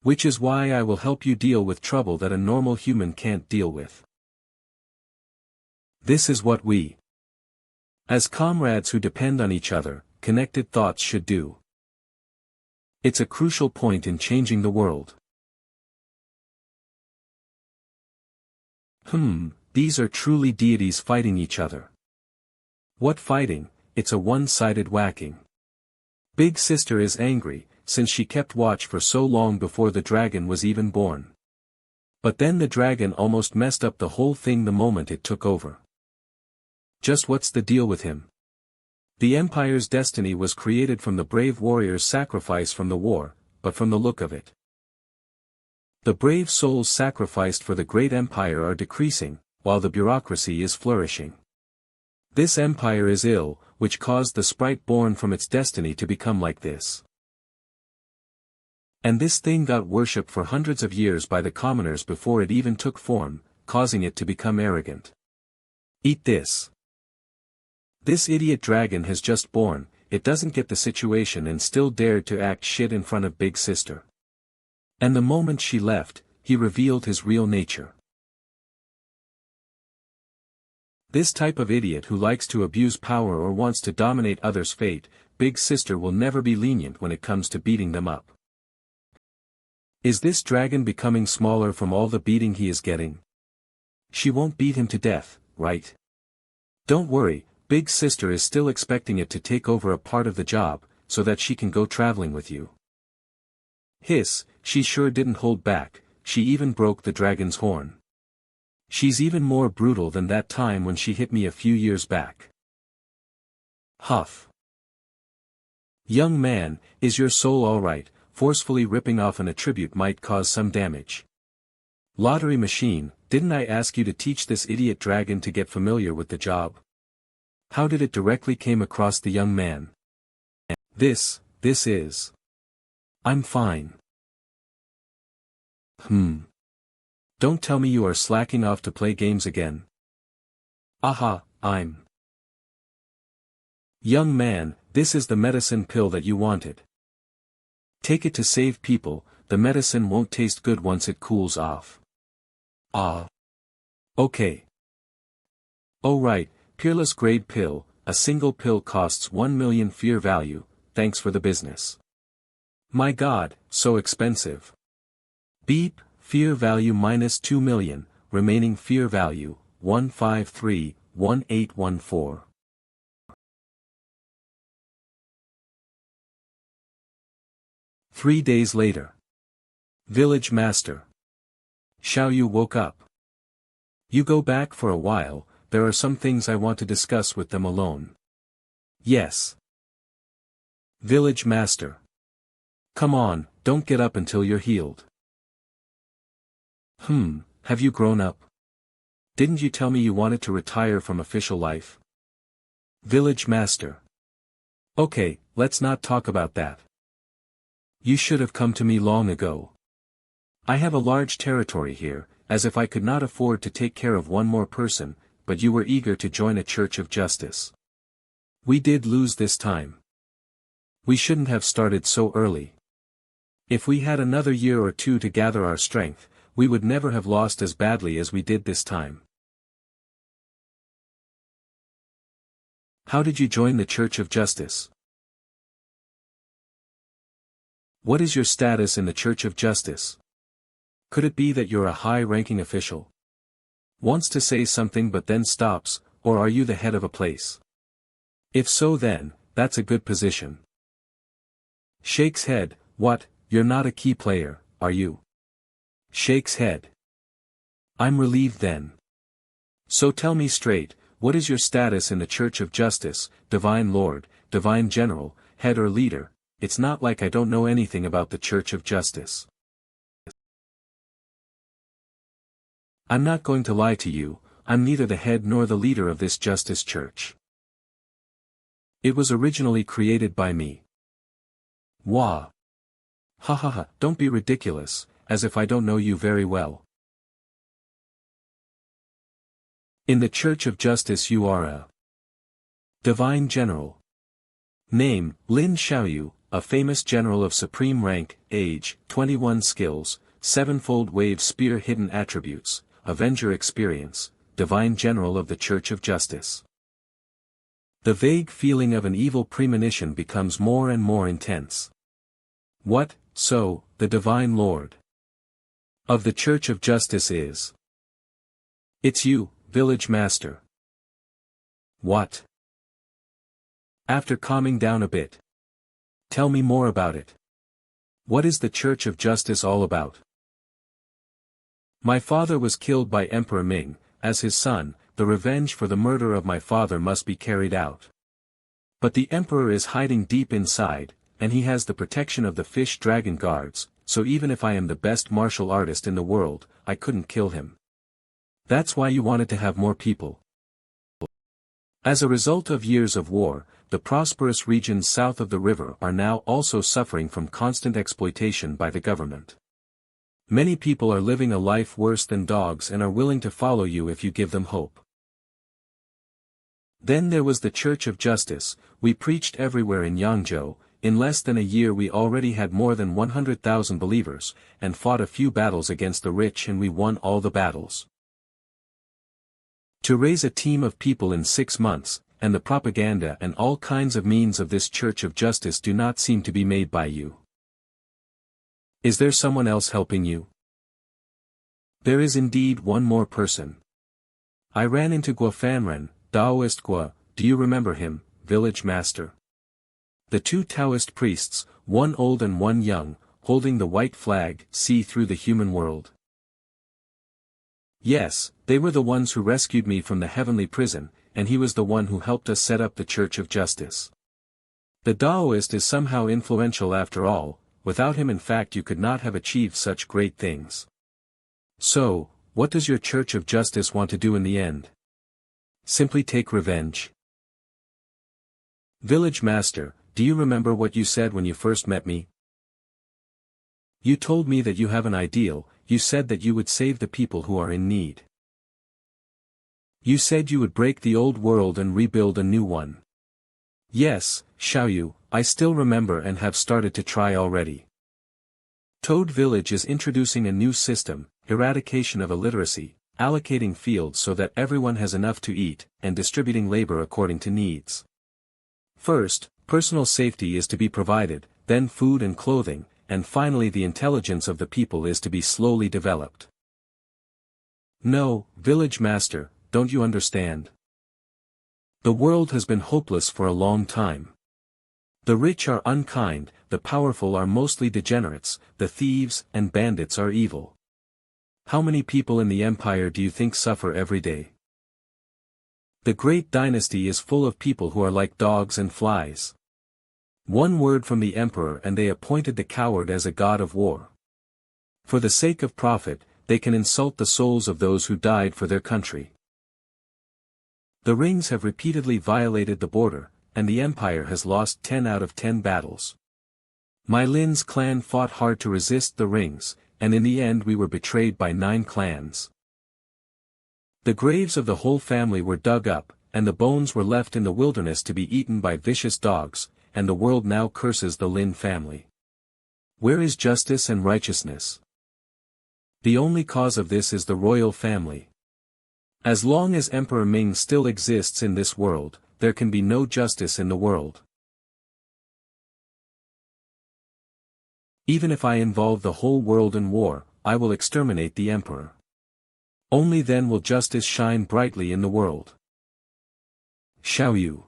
Which is why I will help you deal with trouble that a normal human can't deal with. This is what we, as comrades who depend on each other, connected thoughts should do. It's a crucial point in changing the world. These are truly deities fighting each other. What fighting? It's a one-sided whacking. Big Sister is angry, since she kept watch for so long before the dragon was even born. But then the dragon almost messed up the whole thing the moment it took over. Just what's the deal with him? The Empire's destiny was created from the brave warrior's sacrifice from the war, but from the look of it, the brave souls sacrificed for the great empire are decreasing, while the bureaucracy is flourishing. This empire is ill, which caused the sprite born from its destiny to become like this. And this thing got worshipped for hundreds of years by the commoners before it even took form, causing it to become arrogant. Eat this. This idiot dragon has just born, it doesn't get the situation and still dared to act shit in front of Big Sister. And the moment she left, he revealed his real nature. This type of idiot who likes to abuse power or wants to dominate others' fate, Big Sister will never be lenient when it comes to beating them up. Is this dragon becoming smaller from all the beating he is getting? She won't beat him to death, right? Don't worry, Big Sister is still expecting it to take over a part of the job, so that she can go traveling with you. Hiss, she sure didn't hold back, she even broke the dragon's horn. She's even more brutal than that time when she hit me a few years back. Huff. Young man, is your soul alright? Forcefully ripping off an attribute might cause some damage. Lottery machine, didn't I ask you to teach this idiot dragon to get familiar with the job? How did it directly came across the young man? This is. I'm fine. Don't tell me you are slacking off to play games again. Aha, I'm. Young man, this is the medicine pill that you wanted. Take it to save people, the medicine won't taste good once it cools off. Ah. Okay. Oh right, peerless grade pill, a single pill costs 1 million fear value, thanks for the business. My god, so expensive. Beep, fear value minus 2 million, remaining fear value, 1531814. Three days later. Village Master. Xiaoyu woke up. You go back for a while, there are some things I want to discuss with them alone. Yes. Village Master. Come on, don't get up until you're healed. Have you grown up? Didn't you tell me you wanted to retire from official life? Village Master. Okay, let's not talk about that. You should have come to me long ago. I have a large territory here, as if I could not afford to take care of one more person, but you were eager to join a church of justice. We did lose this time. We shouldn't have started so early. If we had another year or two to gather our strength, we would never have lost as badly as we did this time. How did you join the Church of Justice? What is your status in the Church of Justice? Could it be that you're a high-ranking official? Wants to say something but then stops, or are you the head of a place? If so then, that's a good position. Shakes head, what, you're not a key player, are you? Shakes head. I'm relieved then. So tell me straight, what is your status in the Church of Justice, Divine Lord, Divine General, Head or Leader? It's not like I don't know anything about the Church of Justice. I'm not going to lie to you, I'm neither the head nor the leader of this Justice Church. It was originally created by me. Wah. Ha ha ha, don't be ridiculous, as if I don't know you very well. In the Church of Justice you are a Divine General. Name, Lin Xiaoyu, a famous general of supreme rank, age, 21 skills, sevenfold wave spear hidden attributes, Avenger experience, Divine General of the Church of Justice. The vague feeling of an evil premonition becomes more and more intense. What, so, the Divine Lord of the Church of Justice is? It's you, Village Master. What? After calming down a bit. Tell me more about it. What is the Church of Justice all about? My father was killed by Emperor Ming, as his son, the revenge for the murder of my father must be carried out. But the Emperor is hiding deep inside, and he has the protection of the fish dragon guards, so even if I am the best martial artist in the world, I couldn't kill him. That's why you wanted to have more people. As a result of years of war, the prosperous regions south of the river are now also suffering from constant exploitation by the government. Many people are living a life worse than dogs and are willing to follow you if you give them hope. Then there was the Church of Justice. We preached everywhere in Yangzhou. In less than a year we already had more than 100,000 believers, and fought a few battles against the rich, and we won all the battles. To raise a team of people in 6 months, and the propaganda and all kinds of means of this Church of Justice do not seem to be made by you. Is there someone else helping you? There is indeed one more person. I ran into Guofanren, Taoist Gua, do you remember him, Village Master? The two Taoist priests, one old and one young, holding the white flag, see through the human world. Yes, they were the ones who rescued me from the heavenly prison. and he was the one who helped us set up the Church of Justice. The Taoist is somehow influential after all, without him in fact you could not have achieved such great things. So, what does your Church of Justice want to do in the end? Simply take revenge? Village Master, do you remember what you said when you first met me? You told me that you have an ideal, you said that you would save the people who are in need. You said you would break the old world and rebuild a new one. Yes, Xiaoyu, I still remember and have started to try already. Toad Village is introducing a new system, eradication of illiteracy, allocating fields so that everyone has enough to eat, and distributing labor according to needs. First, personal safety is to be provided, then food and clothing, and finally the intelligence of the people is to be slowly developed. No, Village Master, don't you understand? The world has been hopeless for a long time. The rich are unkind, the powerful are mostly degenerates, the thieves and bandits are evil. How many people in the empire do you think suffer every day? The great dynasty is full of people who are like dogs and flies. One word from the emperor and they appointed the coward as a god of war. For the sake of profit, they can insult the souls of those who died for their country. The rings have repeatedly violated the border, and the empire has lost 10 out of 10 battles. My Lin's clan fought hard to resist the rings, and in the end we were betrayed by 9 clans. The graves of the whole family were dug up, and the bones were left in the wilderness to be eaten by vicious dogs, and the world now curses the Lin family. Where is justice and righteousness? The only cause of this is the royal family. As long as Emperor Ming still exists in this world, there can be no justice in the world. Even if I involve the whole world in war, I will exterminate the emperor. Only then will justice shine brightly in the world. Xiaoyu.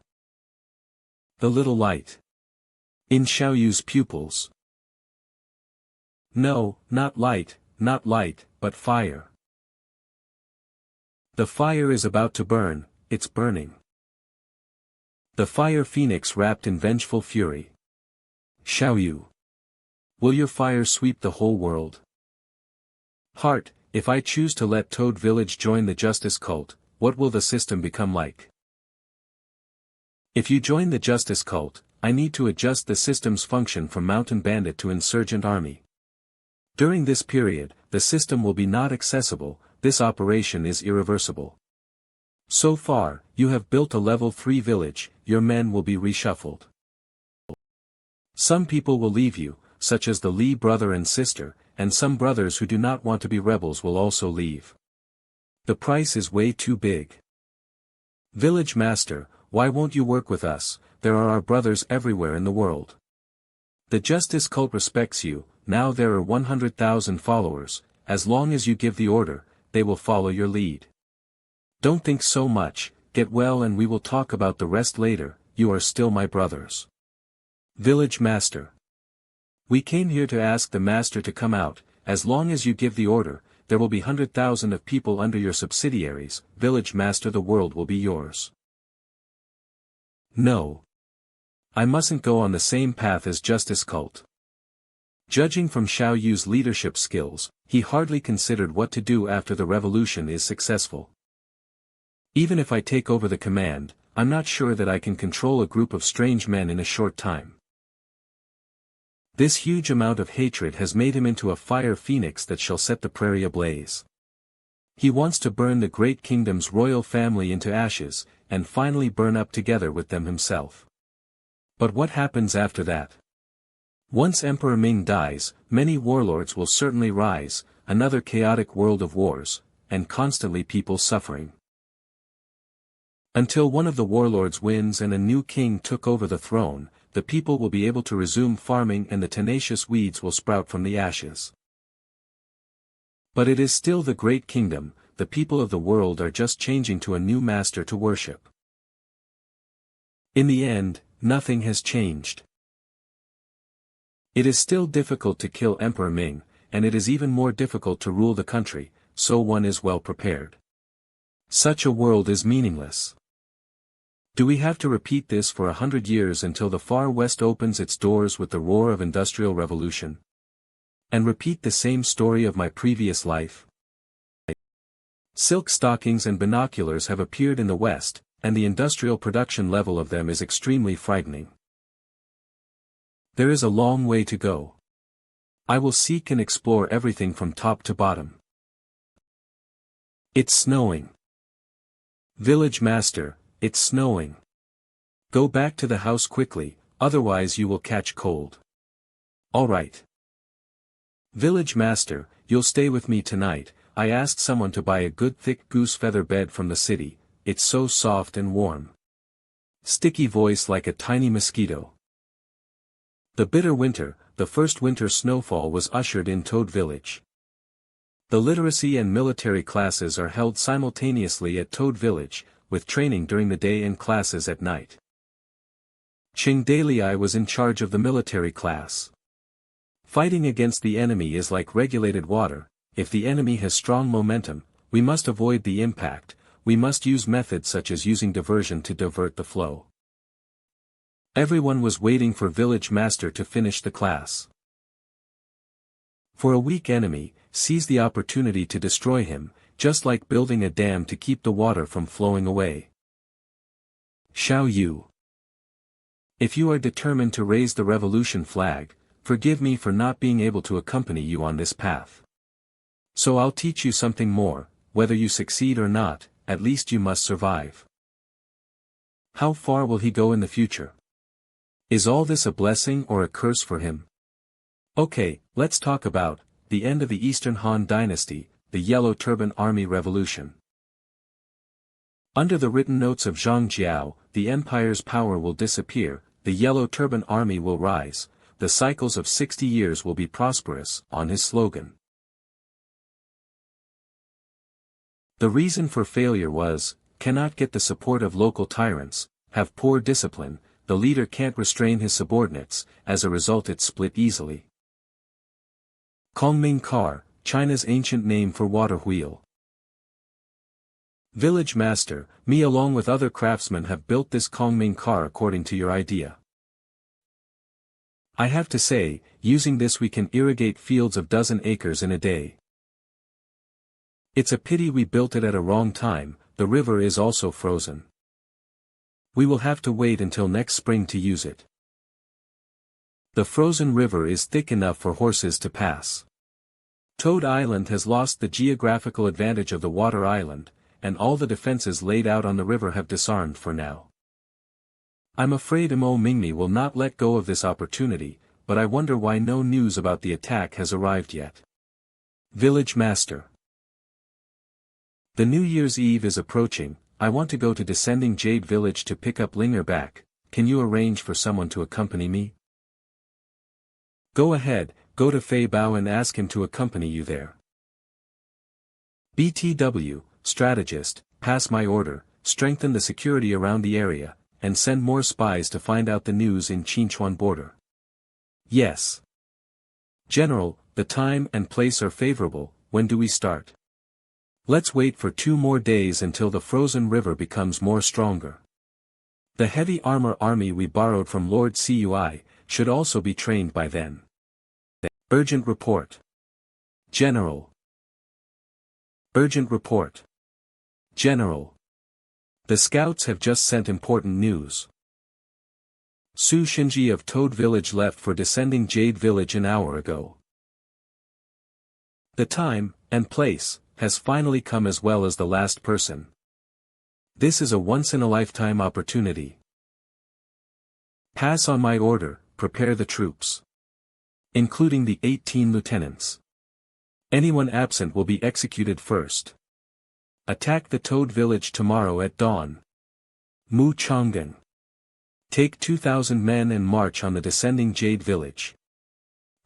The little light. In Xiaoyu's pupils. No, not light, but fire. The fire is about to burn, it's burning. The fire phoenix wrapped in vengeful fury. Xiaoyu. Will your fire sweep the whole world? Heart, if I choose to let Toad Village join the justice cult, what will the system become like? If you join the justice cult, I need to adjust the system's function from mountain bandit to insurgent army. During this period, the system will be not accessible, this operation is irreversible. So far, you have built a level 3 village, your men will be reshuffled. Some people will leave you, such as the Li brother and sister, and some brothers who do not want to be rebels will also leave. The price is way too big. Village Master, why won't you work with us? There are our brothers everywhere in the world. The justice cult respects you, now there are 100,000 followers, as long as you give the order, they will follow your lead. Don't think so much, get well and we will talk about the rest later, you are still my brothers. Village Master. We came here to ask the Master to come out, as long as you give the order, there will be 100,000 of people under your subsidiaries, Village Master the world will be yours. No. I mustn't go on the same path as Justice Cult. Judging from Xiaoyu's leadership skills, he hardly considered what to do after the revolution is successful. Even if I take over the command, I'm not sure that I can control a group of strange men in a short time. This huge amount of hatred has made him into a fire phoenix that shall set the prairie ablaze. He wants to burn the great kingdom's royal family into ashes, and finally burn up together with them himself. But what happens after that? Once Emperor Ming dies, many warlords will certainly rise, another chaotic world of wars, and constantly people suffering. Until one of the warlords wins and a new king took over the throne, the people will be able to resume farming and the tenacious weeds will sprout from the ashes. But it is still the great kingdom, the people of the world are just changing to a new master to worship. In the end, nothing has changed. It is still difficult to kill Emperor Ming, and it is even more difficult to rule the country, so one is well prepared. Such a world is meaningless. Do we have to repeat this for 100 years until the far west opens its doors with the roar of industrial revolution? And repeat the same story of my previous life? Silk stockings and binoculars have appeared in the west, and the industrial production level of them is extremely frightening. There is a long way to go. I will seek and explore everything from top to bottom. It's snowing. Village master, it's snowing. Go back to the house quickly, otherwise you will catch cold. All right. Village master, you'll stay with me tonight. I asked someone to buy a good thick goose feather bed from the city. It's so soft and warm. Sticky voice like a tiny mosquito. The bitter winter, the first winter snowfall was ushered in Toad Village. The literacy and military classes are held simultaneously at Toad Village, with training during the day and classes at night. Ching Dalei was in charge of the military class. Fighting against the enemy is like regulated water. If the enemy has strong momentum, we must avoid the impact. We must use methods such as using diversion to divert the flow. Everyone was waiting for Village Master to finish the class. For a weak enemy, seize the opportunity to destroy him, just like building a dam to keep the water from flowing away. Xiao Yu. If you are determined to raise the revolution flag, forgive me for not being able to accompany you on this path. So I'll teach you something more. Whether you succeed or not, at least you must survive. How far will he go in the future? Is all this a blessing or a curse for him? Okay, let's talk about the end of the Eastern Han Dynasty, the Yellow Turban Army Revolution. Under the written notes of Zhang Jiao, the empire's power will disappear, the Yellow Turban Army will rise, the cycles of 60 years will be prosperous, on his slogan. The reason for failure was, cannot get the support of local tyrants, have poor discipline, the leader can't restrain his subordinates, as a result it split easily. Kongming car, China's ancient name for water wheel. Village master, me along with other craftsmen have built this Kongming car according to your idea. I have to say, using this we can irrigate fields of dozen acres in a day. It's a pity we built it at a wrong time, the river is also frozen. We will have to wait until next spring to use it. The frozen river is thick enough for horses to pass. Toad Island has lost the geographical advantage of the water island, and all the defenses laid out on the river have disarmed for now. I'm afraid Mo Mingmi will not let go of this opportunity, but I wonder why no news about the attack has arrived yet. Village master. The New Year's Eve is approaching. I want to go to Descending Jade Village to pick up Linger back. Can you arrange for someone to accompany me? Go ahead, go to Fei Bao and ask him to accompany you there. BTW, strategist, pass my order, strengthen the security around the area, and send more spies to find out the news in Qinchuan border. Yes. General, the time and place are favorable. When do we start? Let's wait for 2 more days until the frozen river becomes more stronger. The heavy armor army we borrowed from Lord Cui should also be trained by then. Urgent report. General. Urgent report. General. The scouts have just sent important news. Su Shinji of Toad Village left for Descending Jade Village an hour ago. The time, and place, has finally come as well as the last person. This is a once-in-a-lifetime opportunity. Pass on my order, prepare the troops. Including the 18 lieutenants. Anyone absent will be executed first. Attack the Toad Village tomorrow at dawn. Mu Changgen. Take 2,000 men and march on the Descending Jade Village.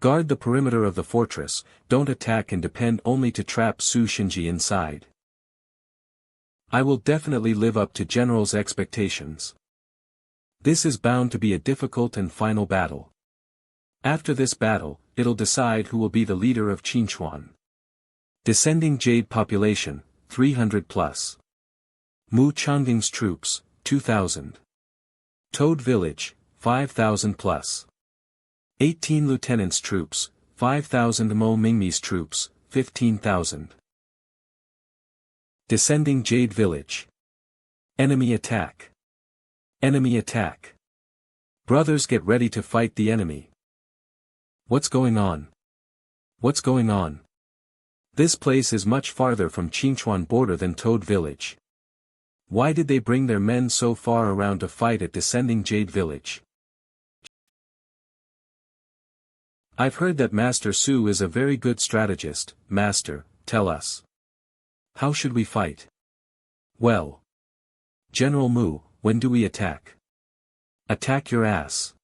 Guard the perimeter of the fortress, don't attack and depend only to trap Su Shinji inside. I will definitely live up to General's expectations. This is bound to be a difficult and final battle. After this battle, it'll decide who will be the leader of Qinchuan. Descending Jade population, 300 plus. Mu Changding's troops, 2,000. Toad Village, 5,000 plus. 18 lieutenants' troops, 5,000 Mo Mingmi's troops, 15,000. Descending Jade Village. Enemy attack. Enemy attack. Brothers, get ready to fight the enemy. What's going on? What's going on? This place is much farther from Qingchuan border than Toad Village. Why did they bring their men so far around to fight at Descending Jade Village? I've heard that Master Su is a very good strategist. Master, tell us. How should we fight? Well. General Mu, when do we attack? Attack your ass.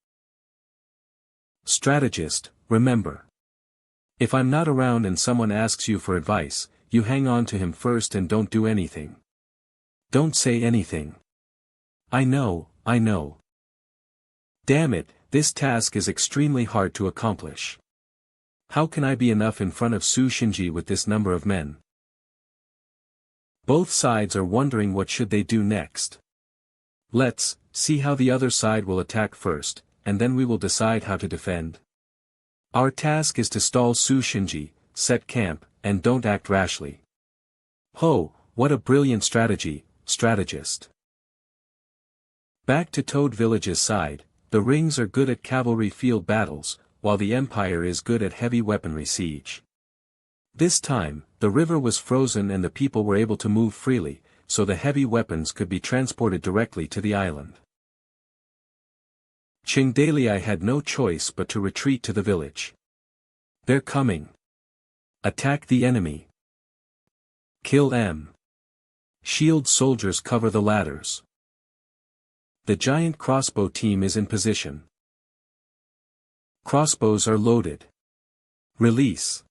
Strategist, remember. If I'm not around and someone asks you for advice, you hang on to him first and don't do anything. Don't say anything. I know. Damn it, this task is extremely hard to accomplish. How can I be enough in front of Su Shinji with this number of men? Both sides are wondering what should they do next. Let's see how the other side will attack first, and then we will decide how to defend. Our task is to stall Su Shinji, set camp, and don't act rashly. Ho, what a brilliant strategy, strategist. Back to Toad Village's side, the Rings are good at cavalry field battles, while the Empire is good at heavy weaponry siege. This time, the river was frozen and the people were able to move freely, so the heavy weapons could be transported directly to the island. Qingdalii had no choice but to retreat to the village. They're coming. Attack the enemy. Kill M. Shield soldiers cover the ladders. The giant crossbow team is in position. Crossbows are loaded. Release.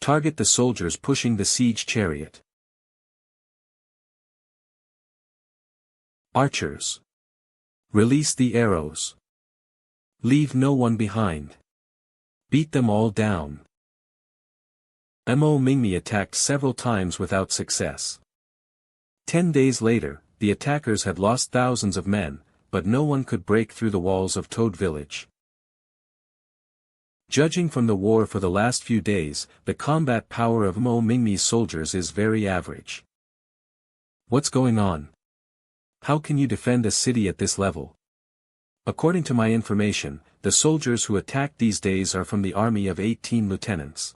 Target the soldiers pushing the siege chariot. Archers. Release the arrows. Leave no one behind. Beat them all down. Mo Mingmi attacked several times without success. 10 days later, the attackers had lost thousands of men, but no one could break through the walls of Toad Village. Judging from the war for the last few days, the combat power of Mo Mingmi's soldiers is very average. What's going on? How can you defend a city at this level? According to my information, the soldiers who attacked these days are from the army of 18 lieutenants.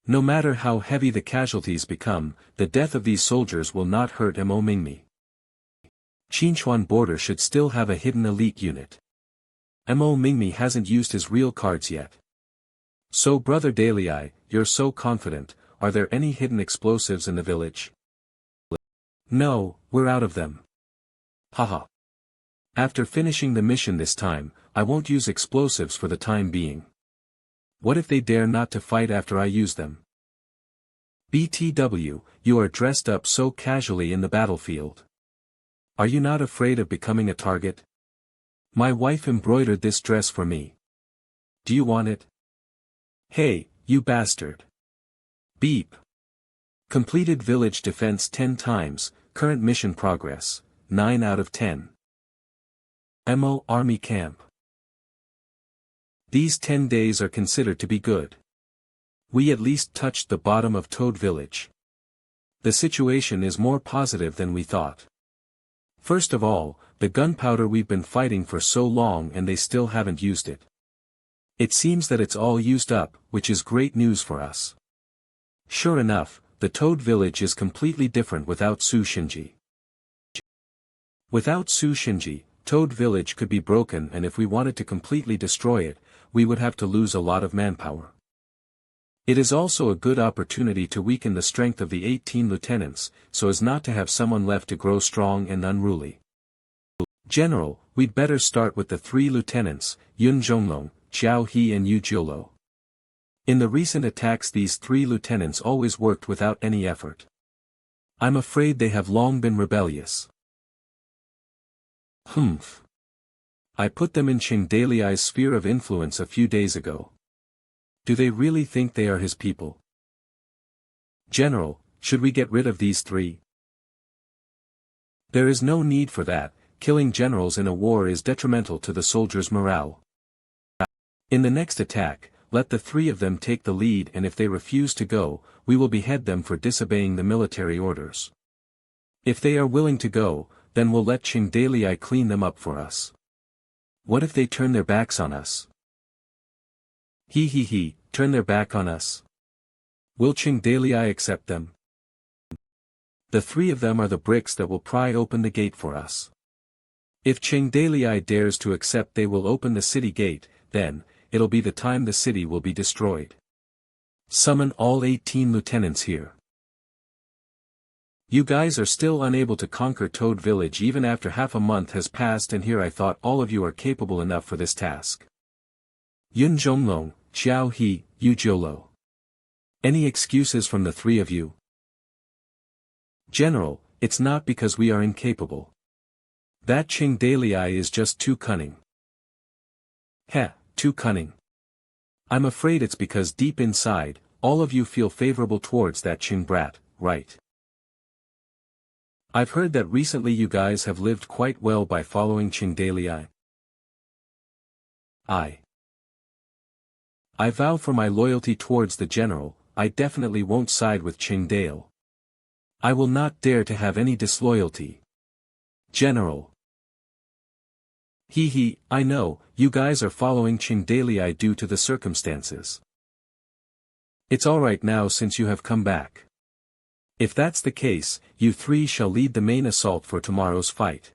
No matter how heavy the casualties become, the death of these soldiers will not hurt Mo Mingmi. Qingchuan border should still have a hidden elite unit. Mo Mingmi hasn't used his real cards yet. So Brother Dalii, you're so confident, are there any hidden explosives in the village? No, we're out of them. Haha. After finishing the mission this time, I won't use explosives for the time being. What if they dare not to fight after I use them? BTW, you are dressed up so casually in the battlefield. Are you not afraid of becoming a target? My wife embroidered this dress for me. Do you want it? Hey, you bastard. Beep. Completed village defense 10 times, current mission progress, 9 out of 10. Mo Army Camp. These 10 days are considered to be good. We at least touched the bottom of Toad Village. The situation is more positive than we thought. First of all, the gunpowder we've been fighting for so long and they still haven't used it. It seems that it's all used up, which is great news for us. Sure enough, the Toad Village is completely different without Su Shinji. Without Su Shinji, Toad Village could be broken, and if we wanted to completely destroy it, we would have to lose a lot of manpower. It is also a good opportunity to weaken the strength of the 18 lieutenants, so as not to have someone left to grow strong and unruly. General, we'd better start with the 3 lieutenants, Yun Zhonglong, Xiao He and Yu Jiolo. In the recent attacks these 3 lieutenants always worked without any effort. I'm afraid they have long been rebellious. Humph. I put them in Qingdalii's sphere of influence a few days ago. Do they really think they are his people? General, should we get rid of these 3? There is no need for that, killing generals in a war is detrimental to the soldiers' morale. In the next attack, let the three of them take the lead, and if they refuse to go, we will behead them for disobeying the military orders. If they are willing to go, then we'll let Qingdalii clean them up for us. What if they turn their backs on us? Turn their back on us? Will Qingdalii accept them? The three of them are the bricks that will pry open the gate for us. If Qingdalii dares to accept they will open the city gate, then, it'll be the time the city will be destroyed. Summon all 18 lieutenants here. You guys are still unable to conquer Toad Village even after half a month has passed, and here I thought all of you are capable enough for this task. Yun Zhonglong, Xiao He, Yu Jiolo. Any excuses from the three of you? General, it's not because we are incapable. That Qingdalii is just too cunning. Too cunning. I'm afraid it's because deep inside, all of you feel favorable towards that Qing brat, right? I've heard that recently you guys have lived quite well by following Qingdalii. I vow for my loyalty towards the general, I definitely won't side with Qingdale. I will not dare to have any disloyalty. General. I know, you guys are following Qingdalii due to the circumstances. It's alright now since you have come back. If that's the case, you three shall lead the main assault for tomorrow's fight.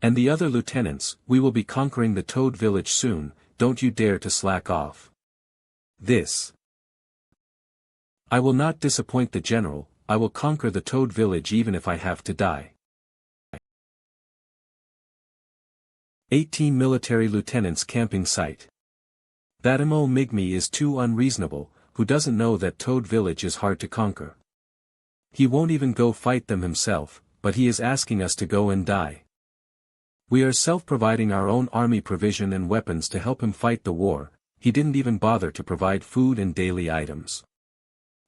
And the other lieutenants, we will be conquering the Toad Village soon, don't you dare to slack off. I will not disappoint the general, I will conquer the Toad Village even if I have to die. 18 military lieutenants camping site. That Mo Migmi is too unreasonable, who doesn't know that Toad Village is hard to conquer. He won't even go fight them himself, but he is asking us to go and die. We are self-providing our own army provision and weapons to help him fight the war, he didn't even bother to provide food and daily items.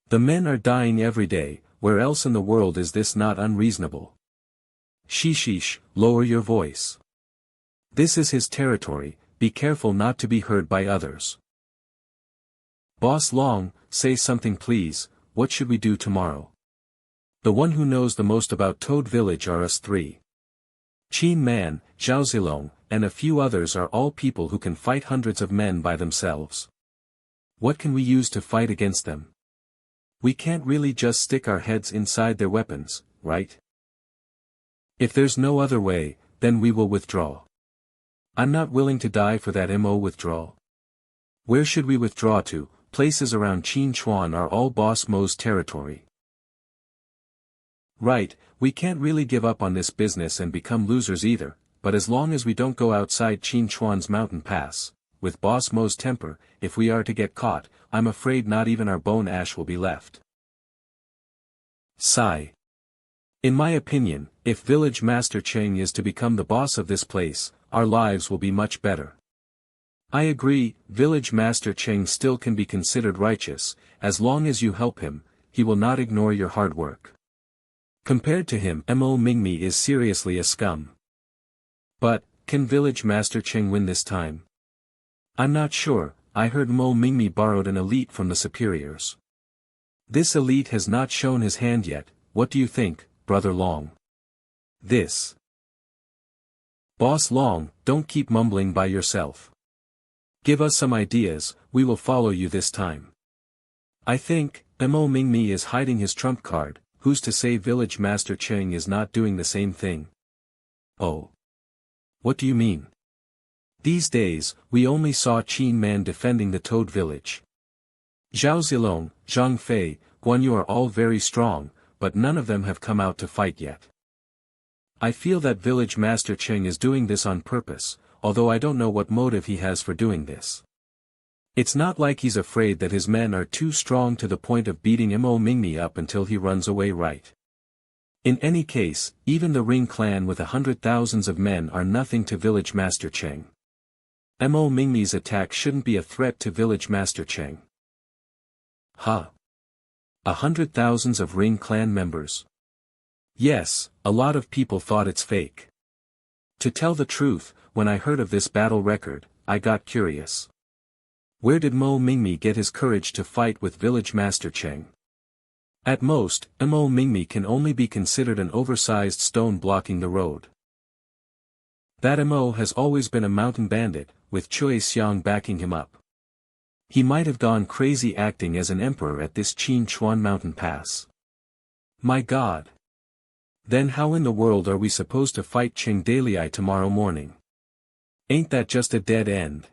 The men are dying every day, where else in the world is this not unreasonable? Sheesh, lower your voice. This is his territory, be careful not to be heard by others. Boss Long, say something please, what should we do tomorrow? The one who knows the most about Toad Village are us three. Qin Man, Zhao Zilong, and a few others are all people who can fight hundreds of men by themselves. What can we use to fight against them? We can't really just stick our heads inside their weapons, right? If there's no other way, then we will withdraw. I'm not willing to die for that Mo withdrawal. Where should we withdraw to? Places around Qin Chuan are all Boss Mo's territory. Right, we can't really give up on this business and become losers either, but as long as we don't go outside Qin Chuan's mountain pass, with Boss Mo's temper, if we are to get caught, I'm afraid not even our bone ash will be left. Sigh. In my opinion, if Village Master Cheng is to become the boss of this place, our lives will be much better. I agree, Village Master Cheng still can be considered righteous, as long as you help him, he will not ignore your hard work. Compared to him, Mo Mingmi is seriously a scum. But, can Village Master Cheng win this time? I'm not sure, I heard Mo Mingmi borrowed an elite from the superiors. This elite has not shown his hand yet, what do you think, Brother Long? Boss Long, don't keep mumbling by yourself. Give us some ideas, we will follow you this time. I think, Mo Mingmi is hiding his trump card, who's to say Village Master Cheng is not doing the same thing? Oh. What do you mean? These days, we only saw Qin Man defending the Toad Village. Zhao Zilong, Zhang Fei, Guan Yu are all very strong, but none of them have come out to fight yet. I feel that Village Master Cheng is doing this on purpose, although I don't know what motive he has for doing this. It's not like he's afraid that his men are too strong to the point of beating Mo Mingmi up until he runs away, right? In any case, even the Ring clan with 100,000s of men are nothing to Village Master Cheng. Mo Mingmi's attack shouldn't be a threat to Village Master Cheng. 100,000s of Ring clan members. Yes, a lot of people thought it's fake. To tell the truth, when I heard of this battle record, I got curious. Where did Mo Mingmi get his courage to fight with Village Master Cheng? At most, Mo Mingmi can only be considered an oversized stone blocking the road. That Mo has always been a mountain bandit, with Chui Xiang backing him up. He might have gone crazy acting as an emperor at this Qin Chuan mountain pass. My God! Then how in the world are we supposed to fight Cheng Dalei tomorrow morning? Ain't that just a dead end?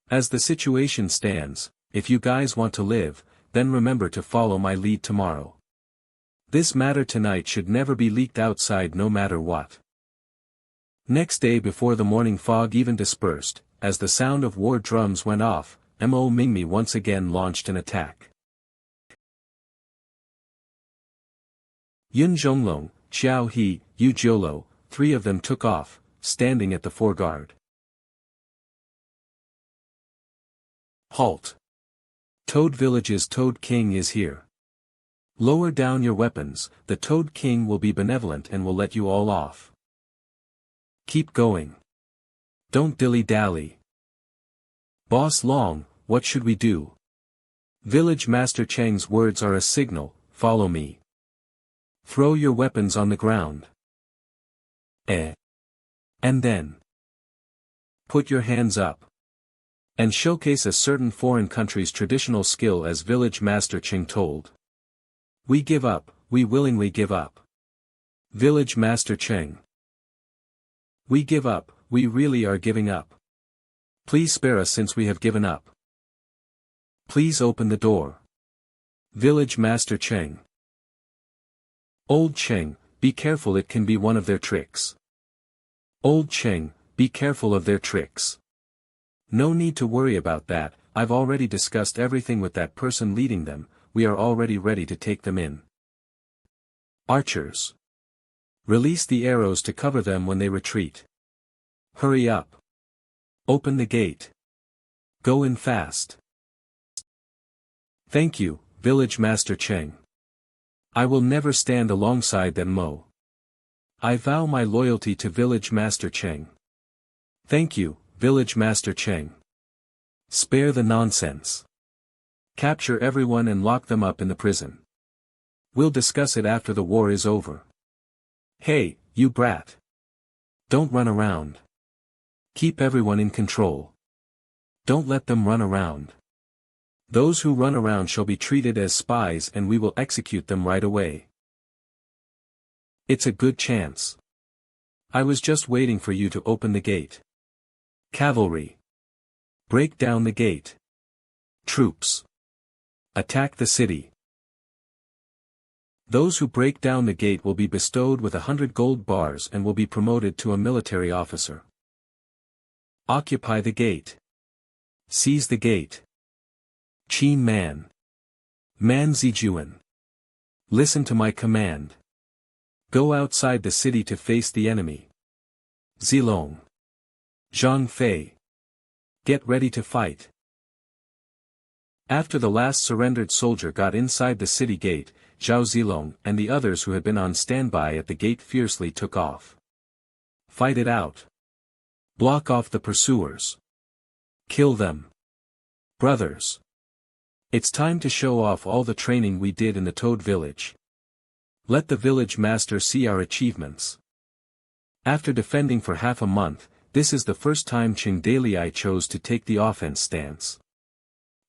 As the situation stands, if you guys want to live, then remember to follow my lead tomorrow. This matter tonight should never be leaked outside no matter what. Next day before the morning fog even dispersed, as the sound of war drums went off, Mo Mingmi once again launched an attack. Yun Zhonglong, Xiao He, Yu Jiolo, 3 of them took off, standing at the foreguard. Halt! Toad Village's Toad King is here. Lower down your weapons, the Toad King will be benevolent and will let you all off. Keep going. Don't dilly-dally. Boss Long, what should we do? Village Master Cheng's words are a signal, follow me. Throw your weapons on the ground. And then put your hands up. And showcase a certain foreign country's traditional skill as Village Master Cheng told. We give up, we willingly give up. Village Master Cheng. We give up, we really are giving up. Please spare us since we have given up. Please open the door. Village Master Cheng. Old Cheng, be careful, it can be one of their tricks. Old Cheng, be careful of their tricks. No need to worry about that, I've already discussed everything with that person leading them, we are already ready to take them in. Archers. Release the arrows to cover them when they retreat. Hurry up. Open the gate. Go in fast. Thank you, Village Master Cheng. I will never stand alongside them Mo. I vow my loyalty to Village Master Cheng. Thank you, Village Master Cheng. Spare the nonsense. Capture everyone and lock them up in the prison. We'll discuss it after the war is over. Hey, you brat. Don't run around. Keep everyone in control. Don't let them run around. Those who run around shall be treated as spies and we will execute them right away. It's a good chance. I was just waiting for you to open the gate. Cavalry. Break down the gate. Troops. Attack the city. Those who break down the gate will be bestowed with 100 gold bars and will be promoted to a military officer. Occupy the gate. Seize the gate. Qin Man. Man Zijuan. Listen to my command. Go outside the city to face the enemy. Zilong. Zhang Fei. Get ready to fight. After the last surrendered soldier got inside the city gate, Zhao Zilong and the others who had been on standby at the gate fiercely took off. Fight it out. Block off the pursuers. Kill them. Brothers. It's time to show off all the training we did in the Toad Village. Let the village master see our achievements. After defending for half a month, this is the first time Cheng Dalei chose to take the offense stance.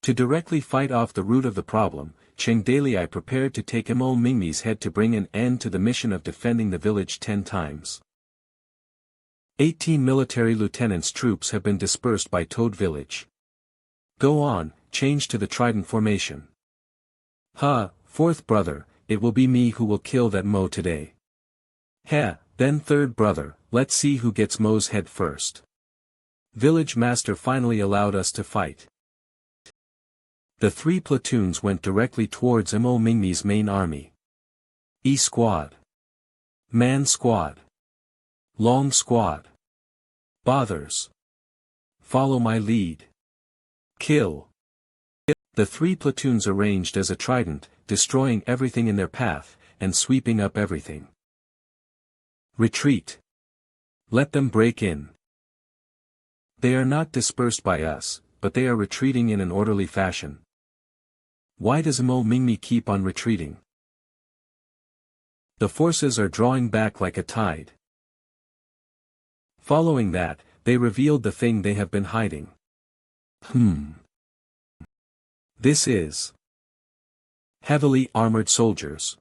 To directly fight off the root of the problem, Cheng Dalei prepared to take Mo Mingmi's head to bring an end to the mission of defending the village 10 times. 18 military lieutenants' troops have been dispersed by Toad Village. Go on, change to the trident formation. Fourth brother, it will be me who will kill that Mo today. Then third brother, let's see who gets Mo's head first. Village master finally allowed us to fight. The 3 platoons went directly towards Mo Mingmi's main army. E Squad. Man Squad. Long Squad. Bothers. Follow my lead. Kill. The 3 platoons arranged as a trident, destroying everything in their path, and sweeping up everything. Retreat. Let them break in. They are not dispersed by us, but they are retreating in an orderly fashion. Why does Mo Mingmi keep on retreating? The forces are drawing back like a tide. Following that, they revealed the thing they have been hiding. This is heavily armored soldiers.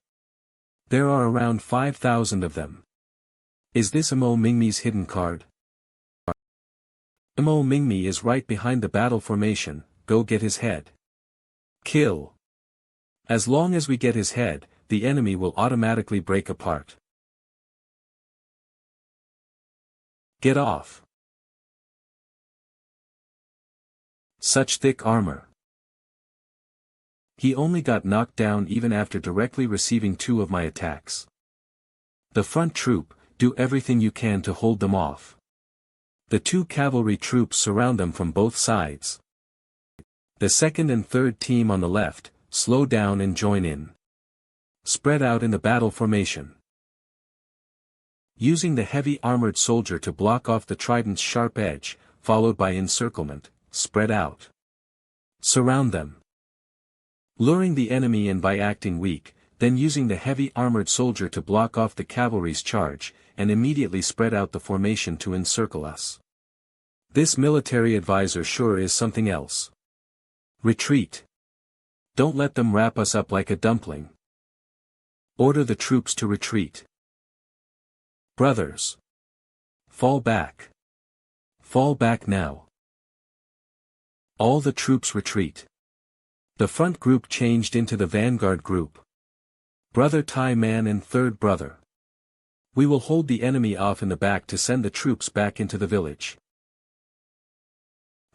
There are around 5,000 of them. Is this Mo Mingmi's hidden card? Mo Mingmi is right behind the battle formation, go get his head. Kill. As long as we get his head, the enemy will automatically break apart. Get off. Such thick armor. He only got knocked down even after directly receiving 2 of my attacks. The front troop, do everything you can to hold them off. The 2 cavalry troops surround them from both sides. The second and third team on the left, slow down and join in. Spread out in the battle formation. Using the heavy armored soldier to block off the trident's sharp edge, followed by encirclement, spread out. Surround them. Luring the enemy in by acting weak, then using the heavy armored soldier to block off the cavalry's charge, and immediately spread out the formation to encircle us. This military advisor sure is something else. Retreat. Don't let them wrap us up like a dumpling. Order the troops to retreat. Brothers. Fall back. Fall back now. All the troops retreat. The front group changed into the vanguard group. Brother Tai Man and third brother. We will hold the enemy off in the back to send the troops back into the village.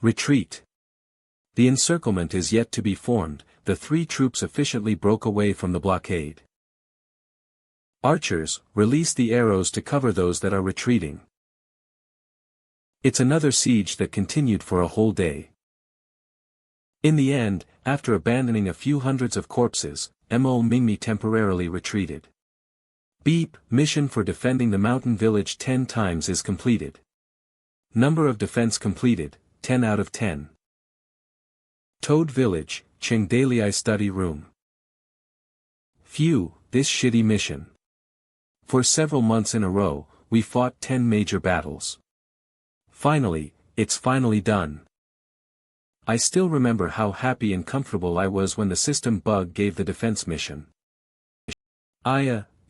Retreat. The encirclement is yet to be formed, the 3 troops efficiently broke away from the blockade. Archers, release the arrows to cover those that are retreating. It's another siege that continued for a whole day. In the end, after abandoning a few hundreds of corpses, Mo Mingmi temporarily retreated. Beep, mission for defending the mountain village 10 times is completed. Number of defense completed, 10 out of 10. Toad Village, Chengdalii Study Room. Phew, this shitty mission. For several months in a row, we fought 10 major battles. Finally, it's finally done. I still remember how happy and comfortable I was when the system bug gave the defense mission.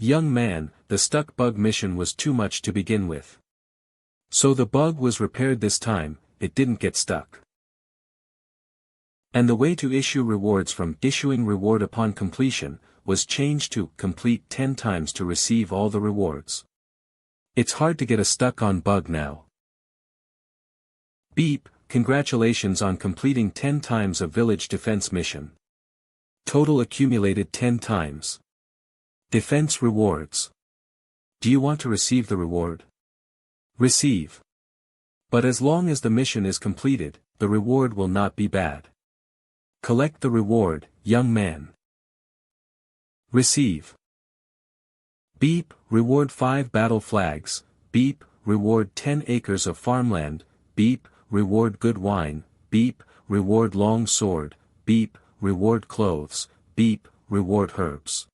Young man, the stuck bug mission was too much to begin with. So the bug was repaired this time, it didn't get stuck. And the way to issue rewards from issuing reward upon completion, was changed to complete 10 times to receive all the rewards. It's hard to get a stuck-on bug now. Beep, congratulations on completing 10 times a village defense mission. Total accumulated 10 times. Defense rewards. Do you want to receive the reward? Receive. But as long as the mission is completed, the reward will not be bad. Collect the reward, young man. Receive. Beep, reward 5 battle flags. Beep, reward 10 acres of farmland. Beep, reward good wine. Beep, reward long sword. Beep, reward clothes. Beep, reward herbs.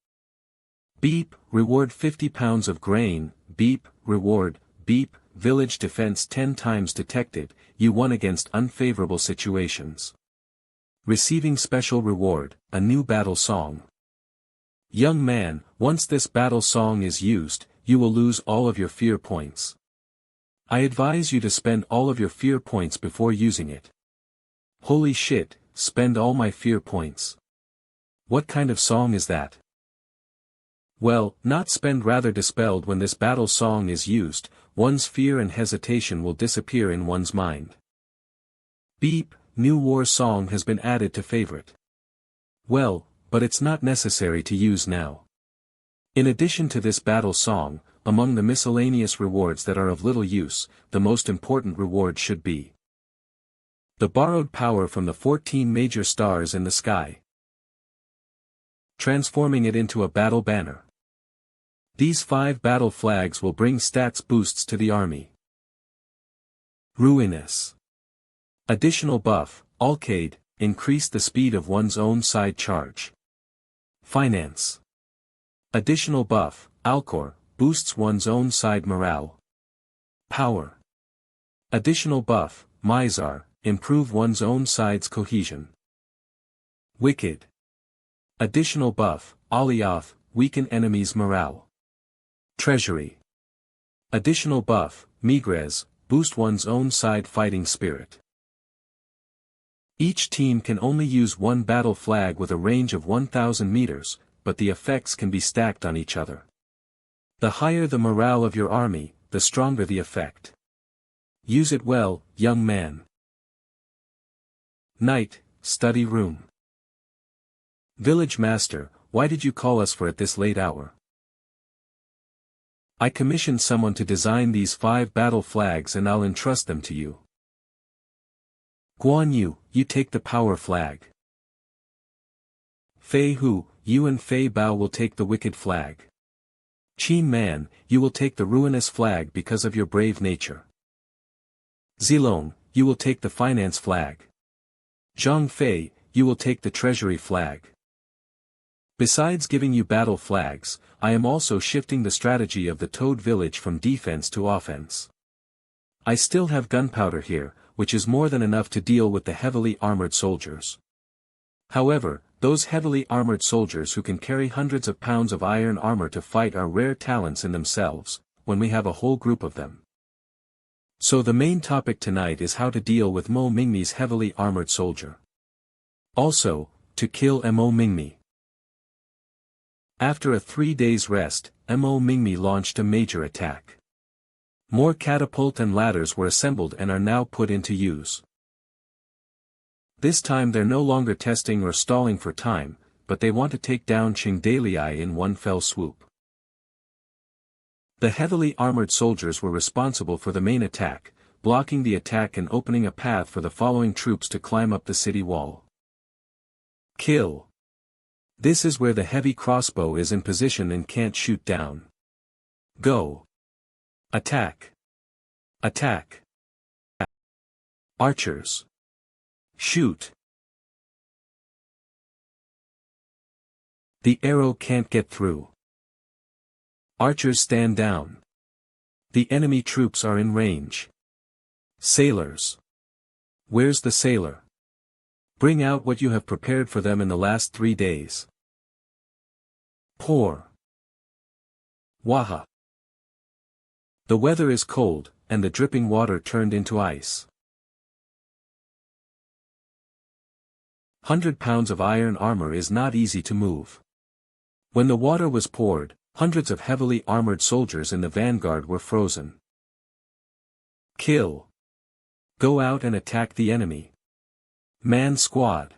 Beep, reward 50 pounds of grain. Beep, reward. Beep, village defense 10 times detected, you won against unfavorable situations. Receiving special reward, a new battle song. Young man, once this battle song is used, you will lose all of your fear points. I advise you to spend all of your fear points before using it. Holy shit, spend all my fear points. What kind of song is that? Well, not spend, rather dispelled. When this battle song is used, one's fear and hesitation will disappear in one's mind. Beep, new war song has been added to favorite. Well, but it's not necessary to use now. In addition to this battle song, among the miscellaneous rewards that are of little use, the most important reward should be the borrowed power from the 14 major stars in the sky, transforming it into a battle banner. These 5 battle flags will bring stats boosts to the army. Ruinous. Additional buff, isekai-ed, increase the speed of one's own side charge. Finance. Additional buff, isekai-ed, boosts one's own side morale. Power. Additional buff, isekai-ed, improve one's own side's cohesion. Wicked. Additional buff, isekai-ed, weaken enemies' morale. Treasury. Additional buff, isekai-ed, boost one's own side fighting spirit. Each team can only use one battle flag with a range of 1,000 meters, but the effects can be stacked on each other. The higher the morale of your army, the stronger the effect. Use it well, young man. Night, study room. Village master, why did you call us for at this late hour? I commissioned someone to design these 5 battle flags and I'll entrust them to you. Guan Yu, you take the power flag. Fei Hu, you and Fei Bao will take the wicked flag. Qin Man, you will take the ruinous flag because of your brave nature. Zilong, you will take the finance flag. Zhang Fei, you will take the treasury flag. Besides giving you battle flags, I am also shifting the strategy of the Toad village from defense to offense. I still have gunpowder here, which is more than enough to deal with the heavily armored soldiers. However, those heavily armored soldiers who can carry hundreds of pounds of iron armor to fight are rare talents in themselves, when we have a whole group of them. So the main topic tonight is how to deal with Mo Mingmi's heavily armored soldier. Also, to kill Mo Mingmi. After a 3 days rest, Mo Mingmi launched a major attack. More catapult and ladders were assembled and are now put into use. This time they're no longer testing or stalling for time, but they want to take down Qingdalii in one fell swoop. The heavily armored soldiers were responsible for the main attack, blocking the attack and opening a path for the following troops to climb up the city wall. Kill. This is where the heavy crossbow is in position and can't shoot down. Go. Attack. Attack. Archers. Shoot. The arrow can't get through. Archers stand down. The enemy troops are in range. Sailors. Where's the sailor? Bring out what you have prepared for them in the last 3 days. Pour. Waha. The weather is cold, and the dripping water turned into ice. 100 pounds of iron armor is not easy to move. When the water was poured, hundreds of heavily armored soldiers in the vanguard were frozen. Kill. Go out and attack the enemy. Man squad.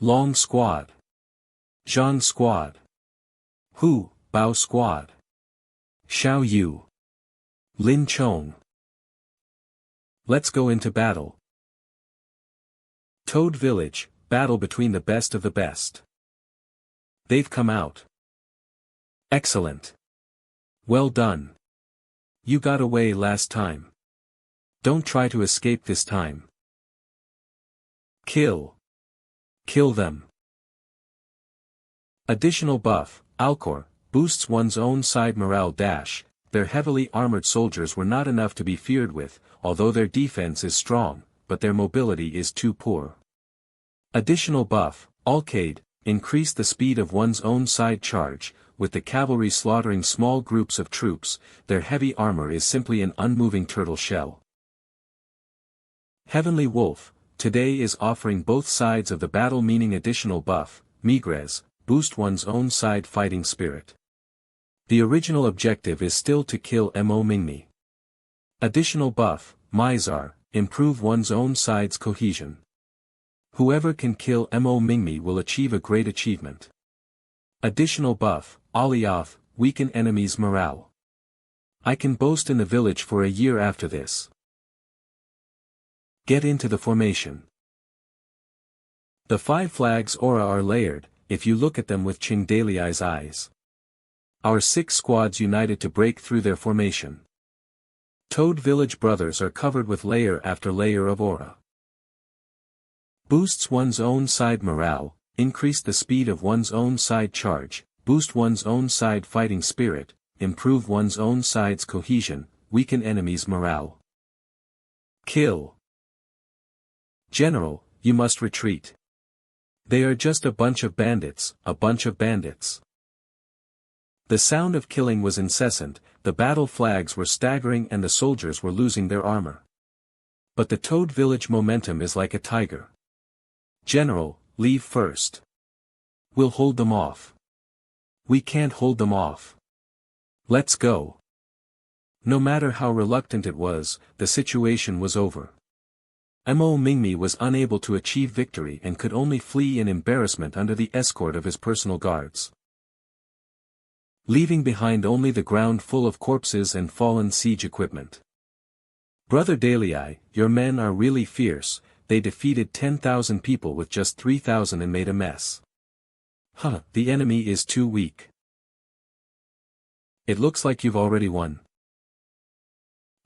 Long squad. Zhang squad. Hu, Bao squad. Xiao Yu. Lin Chong. Let's go into battle. Toad Village, battle between the best of the best. They've come out. Excellent. Well done. You got away last time. Don't try to escape this time. Kill. Kill them. Additional buff, isekai-ed, boosts one's own side morale dash. Their heavily armored soldiers were not enough to be feared with, although their defense is strong, but their mobility is too poor. Additional buff, isekai-ed, increase the speed of one's own side charge. With the cavalry slaughtering small groups of troops, their heavy armor is simply an unmoving turtle shell. Heavenly Wolf, today is offering both sides of the battle meaning additional buff, isekai-ed, boost one's own side fighting spirit. The original objective is still to kill Mo Mingmi. Additional buff, isekai-ed, improve one's own side's cohesion. Whoever can kill Mo Mingmi will achieve a great achievement. Additional buff, isekai-ed, weaken enemies' morale. I can boast in the village for a year after this. Get into the formation. The 5 flags aura are layered, if you look at them with Qingdalii's eyes. Our 6 squads united to break through their formation. Toad Village brothers are covered with layer after layer of aura. Boosts one's own side morale, increase the speed of one's own side charge, boost one's own side fighting spirit, improve one's own side's cohesion, weaken enemies' morale. Kill. General, you must retreat. They are just a bunch of bandits, a bunch of bandits. The sound of killing was incessant, the battle flags were staggering and the soldiers were losing their armor. But the Toad Village momentum is like a tiger. General, leave first. We'll hold them off. We can't hold them off. Let's go. No matter how reluctant it was, the situation was over. Mo Mingmi was unable to achieve victory and could only flee in embarrassment under the escort of his personal guards, leaving behind only the ground full of corpses and fallen siege equipment. Brother Dalei, your men are really fierce, they defeated 10,000 people with just 3,000 and made a mess. The enemy is too weak. It looks like you've already won.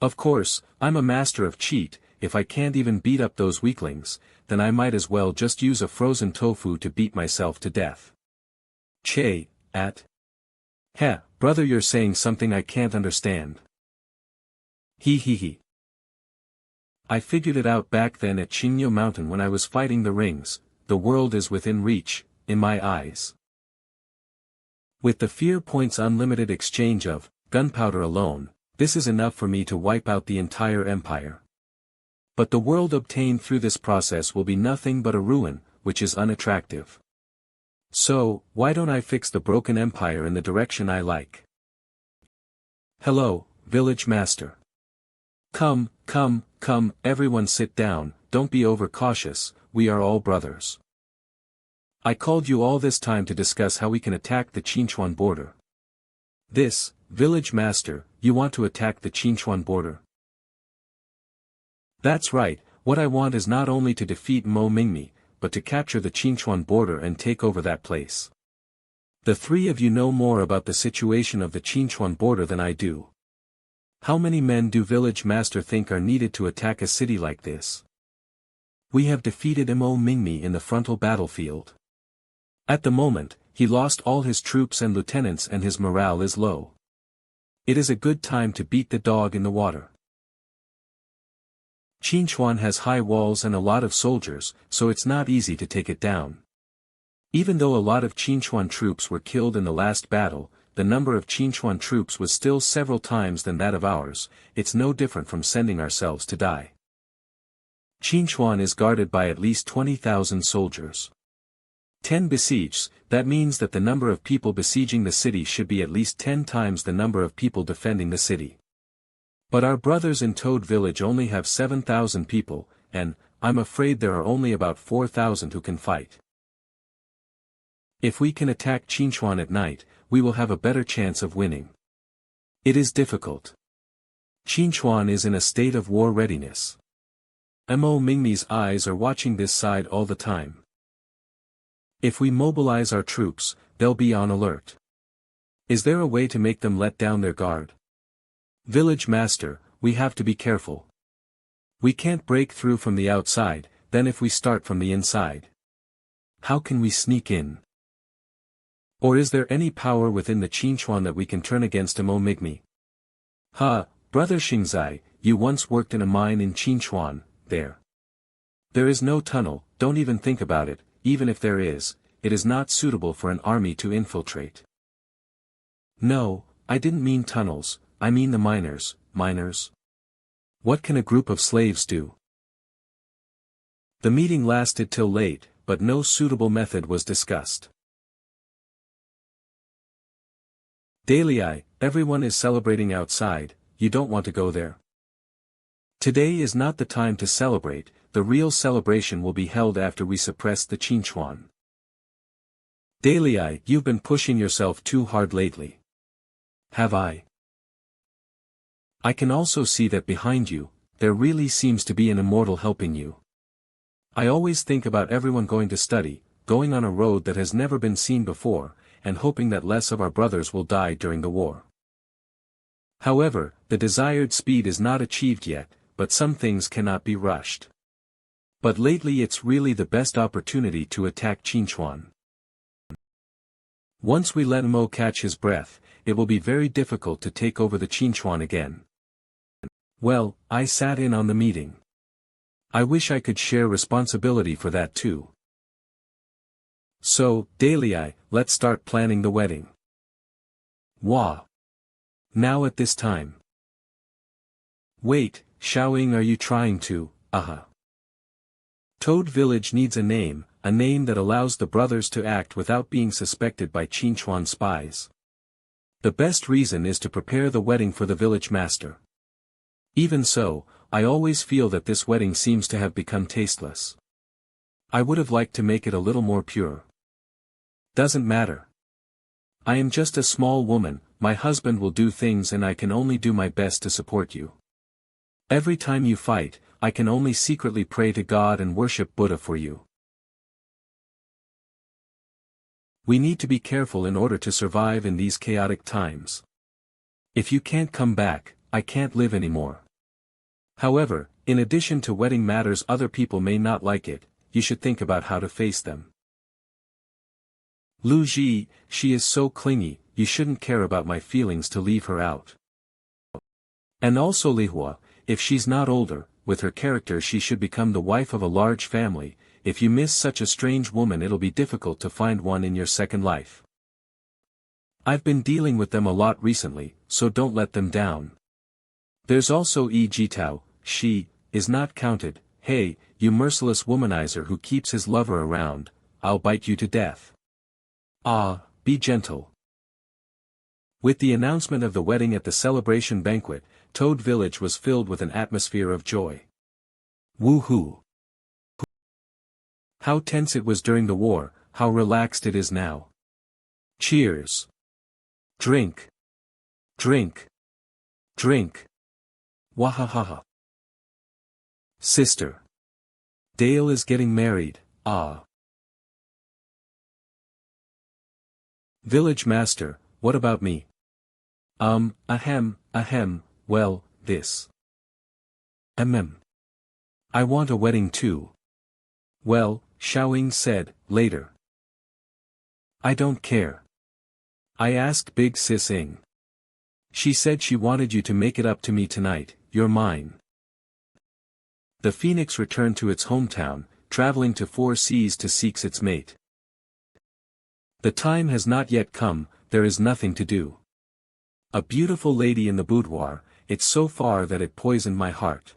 Of course, I'm a master of cheat. If I can't even beat up those weaklings, then I might as well just use a frozen tofu to beat myself to death. Che, at. Heh, brother, you're saying something I can't understand. He. I figured it out back then at Qingyo Mountain when I was fighting the rings. The world is within reach, in my eyes. With the fear points unlimited exchange of gunpowder alone, this is enough for me to wipe out the entire empire. But the world obtained through this process will be nothing but a ruin, which is unattractive. So, why don't I fix the broken empire in the direction I like? Hello, village master. Come, everyone sit down, don't be overcautious, we are all brothers. I called you all this time to discuss how we can attack the Qinchuan border. This, village master, you want to attack the Qinchuan border? That's right, what I want is not only to defeat Mo Mingmi, but to capture the Qinchuan border and take over that place. The 3 of you know more about the situation of the Qinchuan border than I do. How many men do village master think are needed to attack a city like this? We have defeated Mo Mingmi in the frontal battlefield. At the moment, he lost all his troops and lieutenants and his morale is low. It is a good time to beat the dog in the water. Qinchuan has high walls and a lot of soldiers, so it's not easy to take it down. Even though a lot of Qinchuan troops were killed in the last battle, the number of Qinchuan troops was still several times than that of ours. It's no different from sending ourselves to die. Qinchuan is guarded by at least 20,000 soldiers. 10 besieged, that means that the number of people besieging the city should be at least 10 times the number of people defending the city. But our brothers in Toad Village only have 7,000 people, and, I'm afraid there are only about 4,000 who can fight. If we can attack Qinchuan at night, we will have a better chance of winning. It is difficult. Qinchuan is in a state of war readiness. Mo Mingmi's eyes are watching this side all the time. If we mobilize our troops, they'll be on alert. Is there a way to make them let down their guard? Village master, we have to be careful. We can't break through from the outside, then if we start from the inside, how can we sneak in? Or is there any power within the Qinchuan that we can turn against Mo Mingmi? Brother Xingzai, you once worked in a mine in Qinchuan, there. There is no tunnel, don't even think about it, even if there is, it is not suitable for an army to infiltrate. No, I didn't mean tunnels, I mean the miners. What can a group of slaves do? The meeting lasted till late, but no suitable method was discussed. Dalei, everyone is celebrating outside, you don't want to go there. Today is not the time to celebrate, the real celebration will be held after we suppress the Qinchuan. Dalei, you've been pushing yourself too hard lately. Have I? I can also see that behind you, there really seems to be an immortal helping you. I always think about everyone going to study, going on a road that has never been seen before, and hoping that less of our brothers will die during the war. However, the desired speed is not achieved yet, but some things cannot be rushed. But lately it's really the best opportunity to attack Qinchuan. Once we let Mo catch his breath, it will be very difficult to take over the Qinchuan again. Well, I sat in on the meeting. I wish I could share responsibility for that too. So, Dalei, let's start planning the wedding. Wah. Now at this time. Wait, Xiaoying, are you trying to, Toad Village needs a name that allows the brothers to act without being suspected by Qinchuan spies. The best reason is to prepare the wedding for the village master. Even so, I always feel that this wedding seems to have become tasteless. I would have liked to make it a little more pure. Doesn't matter. I am just a small woman, my husband will do things and I can only do my best to support you. Every time you fight, I can only secretly pray to God and worship Buddha for you. We need to be careful in order to survive in these chaotic times. If you can't come back, I can't live anymore. However, in addition to wedding matters, other people may not like it, you should think about how to face them. Lu Ji, she is so clingy, you shouldn't care about my feelings to leave her out. And also Lihua, if she's not older, with her character she should become the wife of a large family. If you miss such a strange woman it'll be difficult to find one in your second life. I've been dealing with them a lot recently, so don't let them down. There's also Yi Jitao, she is not counted. Hey, you merciless womanizer who keeps his lover around, I'll bite you to death. Be gentle. With the announcement of the wedding at the celebration banquet, Toad Village was filled with an atmosphere of joy. Woohoo! How tense it was during the war, how relaxed it is now. Cheers! Drink! Drink! Drink! Wahahaha! Sister! Dale is getting married, Village master, what about me? Well, this. I want a wedding too. Well, Xiaoying said, later. I don't care. I asked Big Sis Ing. She said she wanted you to make it up to me tonight, you're mine. The phoenix returned to its hometown, traveling to 4 seas to seek its mate. The time has not yet come, there is nothing to do. A beautiful lady in the boudoir, it's so far that it poisoned my heart.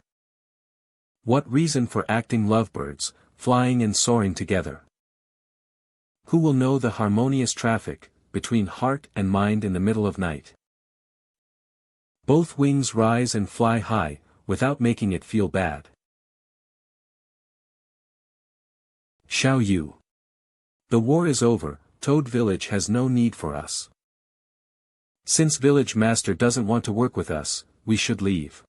What reason for acting lovebirds, flying and soaring together? Who will know the harmonious traffic, between heart and mind in the middle of night? Both wings rise and fly high, without making it feel bad. Xiao Yu. The war is over, Toad Village has no need for us. Since Village Master doesn't want to work with us, we should leave.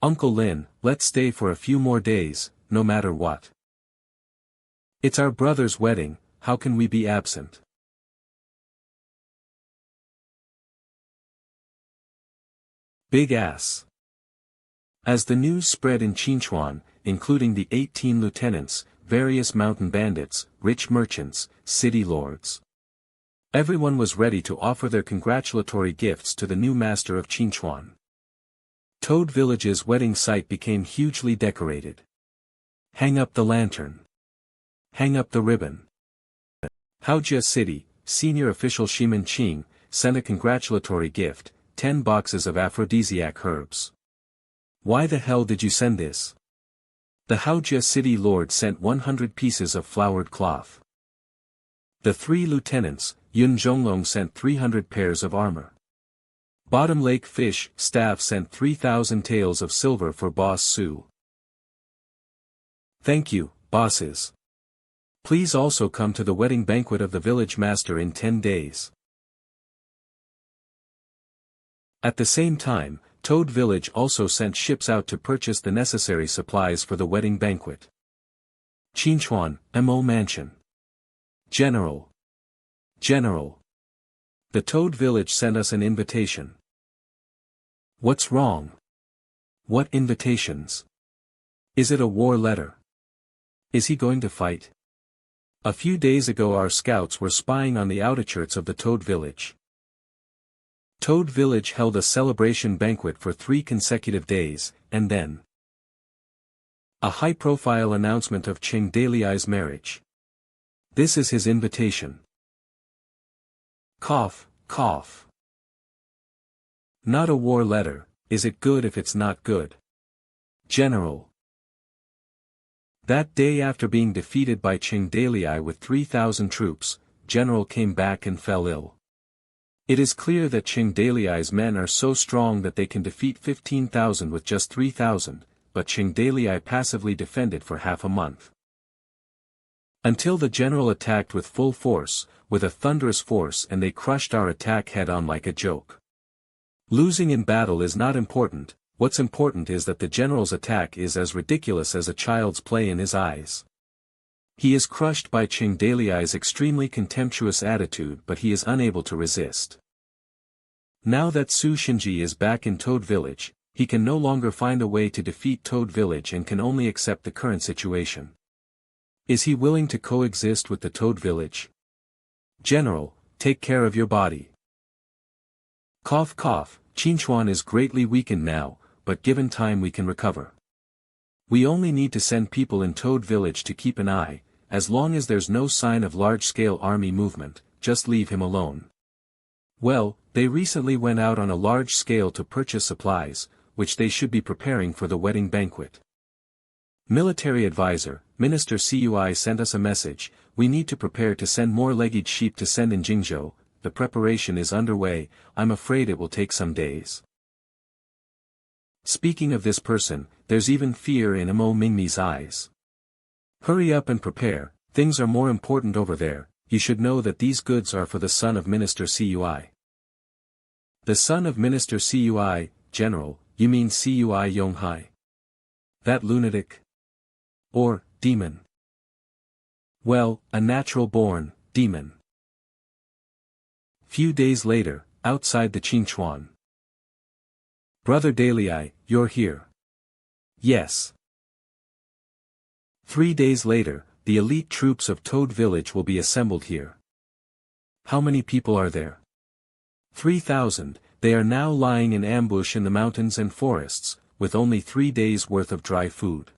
Uncle Lin, let's stay for a few more days, no matter what. It's our brother's wedding, how can we be absent? Big ass. As the news spread in Qinchuan, including the 18 lieutenants, various mountain bandits, rich merchants, city lords. Everyone was ready to offer their congratulatory gifts to the new master of Qinchuan. Toad Village's wedding site became hugely decorated. Hang up the lantern. Hang up the ribbon. Haojia City, senior official Shimin Qing, sent a congratulatory gift, 10 boxes of aphrodisiac herbs. Why the hell did you send this? The Haojia City Lord sent 100 pieces of flowered cloth. The 3 lieutenants, Yun Zhonglong sent 300 pairs of armor. Bottom Lake Fish staff sent 3,000 taels of silver for Boss Su. Thank you, bosses. Please also come to the wedding banquet of the village master in 10 days. At the same time, Toad Village also sent ships out to purchase the necessary supplies for the wedding banquet. Qinchuan, Mo Mansion. General. General. The Toad Village sent us an invitation. What's wrong? What invitations? Is it a war letter? Is he going to fight? A few days ago our scouts were spying on the outskirts of the Toad Village. Toad Village held a celebration banquet for 3 consecutive days, and then a high-profile announcement of Ching Daliai's marriage. This is his invitation. Cough, cough. Not a war letter, is it good if it's not good? General. That day after being defeated by Ching Daliai with 3,000 troops, General came back and fell ill. It is clear that Ching Daliai's men are so strong that they can defeat 15,000 with just 3,000, but Ching Daliai passively defended for half a month. Until the general attacked with full force, with a thunderous force, and they crushed our attack head-on like a joke. Losing in battle is not important, what's important is that the general's attack is as ridiculous as a child's play in his eyes. He is crushed by Ching Daliai's extremely contemptuous attitude, but he is unable to resist. Now that Su Shinji is back in Toad Village, he can no longer find a way to defeat Toad Village and can only accept the current situation. Is he willing to coexist with the Toad Village? General, take care of your body. Cough cough, Qinchuan is greatly weakened now, but given time we can recover. We only need to send people in Toad Village to keep an eye, as long as there's no sign of large-scale army movement, just leave him alone. Well, they recently went out on a large scale to purchase supplies, which they should be preparing for the wedding banquet. Military advisor, Minister Cui sent us a message, we need to prepare to send more legged sheep to send in Jingzhou. The preparation is underway, I'm afraid it will take some days. Speaking of this person, there's even fear in Mo Mingmi's eyes. Hurry up and prepare, things are more important over there, you should know that these goods are for the son of Minister Cui. The son of Minister Cui, General, you mean Cui Yonghai? That lunatic? Or, demon? Well, a natural-born, demon. Few days later, outside the Qinchuan. Brother Daliai, you're here. Yes. 3 days later, the elite troops of Toad Village will be assembled here. How many people are there? 3,000, they are now lying in ambush in the mountains and forests, with only 3 days' worth of dry food.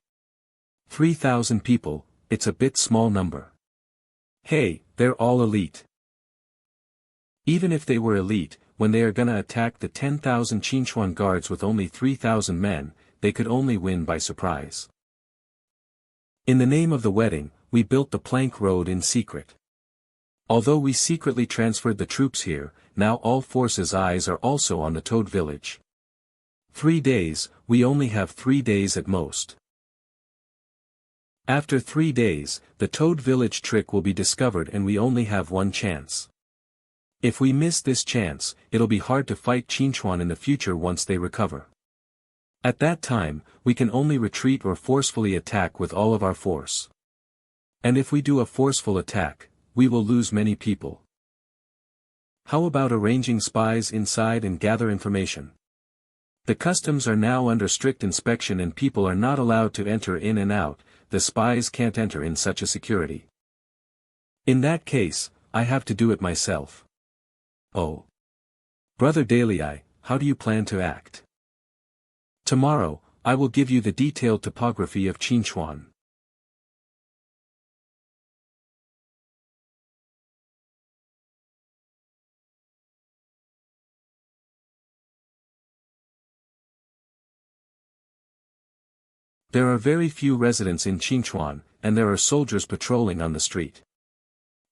3,000 people, it's a bit small number. Hey, they're all elite. Even if they were elite, when they are gonna attack the 10,000 Qinchuan guards with only 3,000 men, they could only win by surprise. In the name of the wedding, we built the plank road in secret. Although we secretly transferred the troops here, now all forces' eyes are also on the Toad Village. 3 days, we only have 3 days at most. After 3 days, the Toad Village trick will be discovered and we only have one chance. If we miss this chance, it'll be hard to fight Qinchuan in the future once they recover. At that time, we can only retreat or forcefully attack with all of our force. And if we do a forceful attack, we will lose many people. How about arranging spies inside and gather information? The customs are now under strict inspection and people are not allowed to enter in and out, the spies can't enter in such a security. In that case, I have to do it myself. Oh. Brother Daliai, how do you plan to act? Tomorrow, I will give you the detailed topography of Qinchuan. There are very few residents in Qinchuan, and there are soldiers patrolling on the street.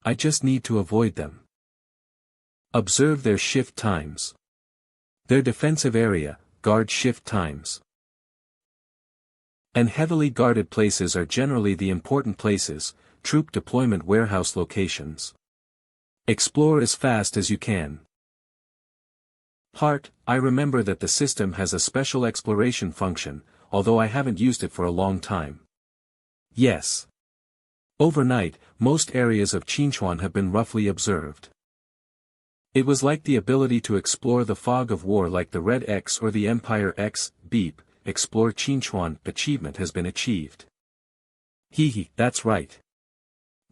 I just need to avoid them. Observe their shift times. Their defensive area, guard shift times. And heavily guarded places are generally the important places, troop deployment warehouse locations. Explore as fast as you can. Heart, I remember that the system has a special exploration function, although I haven't used it for a long time. Yes. Overnight, most areas of Qinchuan have been roughly observed. It was like the ability to explore the fog of war like the Red X or the Empire X, beep, explore Qinchuan, achievement has been achieved. Hehe, that's right.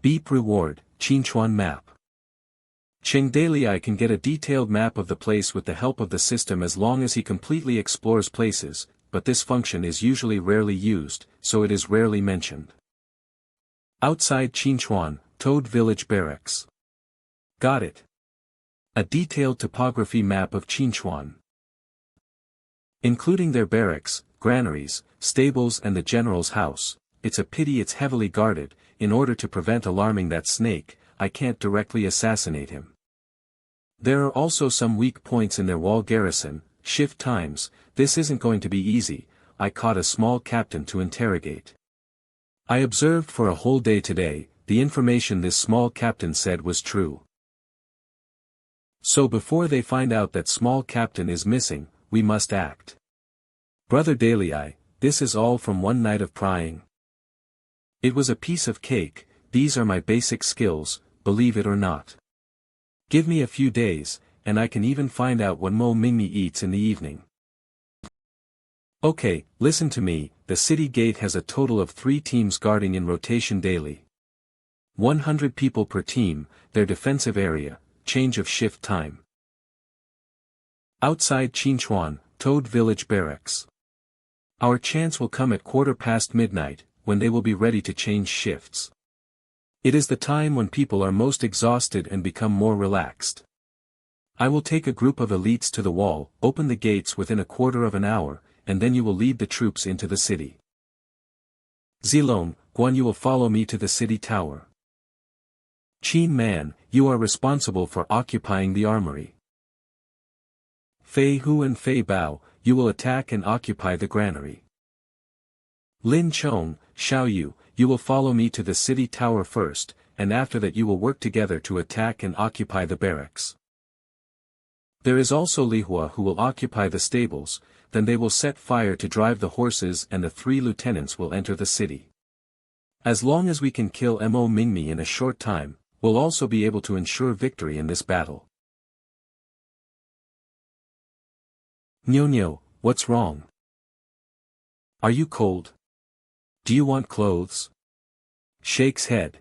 Beep reward, Qinchuan map. Cheng Dalei can get a detailed map of the place with the help of the system as long as he completely explores places, but this function is usually rarely used, so it is rarely mentioned. Outside Qinchuan, Toad Village Barracks. Got it. A detailed topography map of Qinchuan. Including their barracks, granaries, stables and the general's house. It's a pity it's heavily guarded. In order to prevent alarming that snake, I can't directly assassinate him. There are also some weak points in their wall garrison. Shift times, this isn't going to be easy. I caught a small captain to interrogate. I observed for a whole day today. The information this small captain said was true. So before they find out that small captain is missing, we must act. Brother Dalei, this is all from one night of prying. It was a piece of cake. These are my basic skills, believe it or not. Give me a few days, and I can even find out what Mo Mingmi eats in the evening. Okay, listen to me, the city gate has a total of 3 teams guarding in rotation daily. 100 people per team, their defensive area, change of shift time. Outside Qinchuan, Toad Village Barracks. Our chance will come at midnight, when they will be ready to change shifts. It is the time when people are most exhausted and become more relaxed. I will take a group of elites to the wall, open the gates within a quarter of an hour, and then you will lead the troops into the city. Zilong, Guan, you will follow me to the city tower. Qin Man, you are responsible for occupying the armory. Fei Hu and Fei Bao, you will attack and occupy the granary. Lin Chong, Xiao Yu, you will follow me to the city tower first, and after that you will work together to attack and occupy the barracks. There is also Li Hua who will occupy the stables, then they will set fire to drive the horses and the 3 lieutenants will enter the city. As long as we can kill Mo Mingmi in a short time, we'll also be able to ensure victory in this battle. Nyo, what's wrong? Are you cold? Do you want clothes? Shakes head.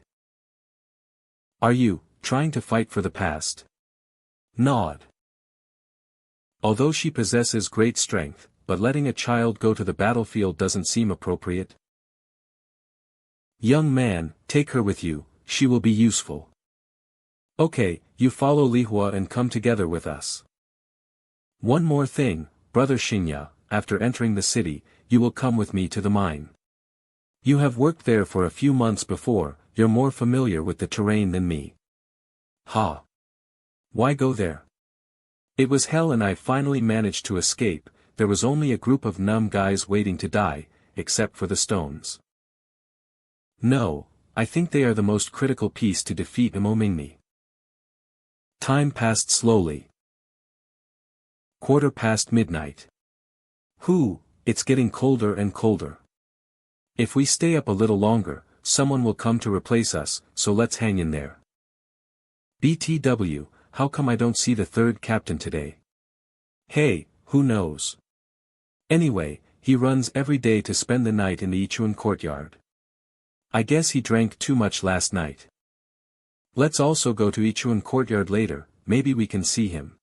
Are you trying to fight for the past? Nod. Although she possesses great strength, but letting a child go to the battlefield doesn't seem appropriate. Young man, take her with you, she will be useful. Okay, you follow Li Hua and come together with us. One more thing, Brother Xingya, after entering the city, you will come with me to the mine. You have worked there for a few months before, you're more familiar with the terrain than me. Ha! Why go there? It was hell and I finally managed to escape. There was only a group of numb guys waiting to die, except for the stones. No, I think they are the most critical piece to defeat Mo Mingmi. Time passed slowly. midnight. It's getting colder and colder. If we stay up a little longer, someone will come to replace us, so let's hang in there. BTW, how come I don't see the 3rd captain today? Hey, who knows? Anyway, he runs every day to spend the night in the Ichuan courtyard. I guess he drank too much last night. Let's also go to Ichuan courtyard later, maybe we can see him.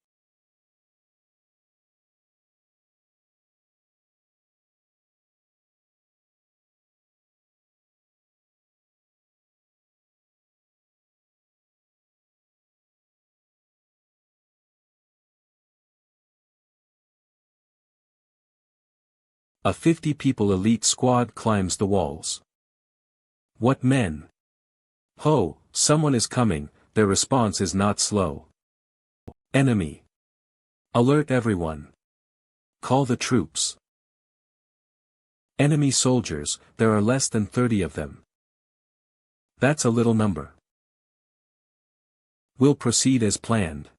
A 50-people elite squad climbs the walls. What men? Ho, someone is coming, their response is not slow. Enemy. Alert everyone. Call the troops. Enemy soldiers, there are less than 30 of them. That's a little number. We'll proceed as planned.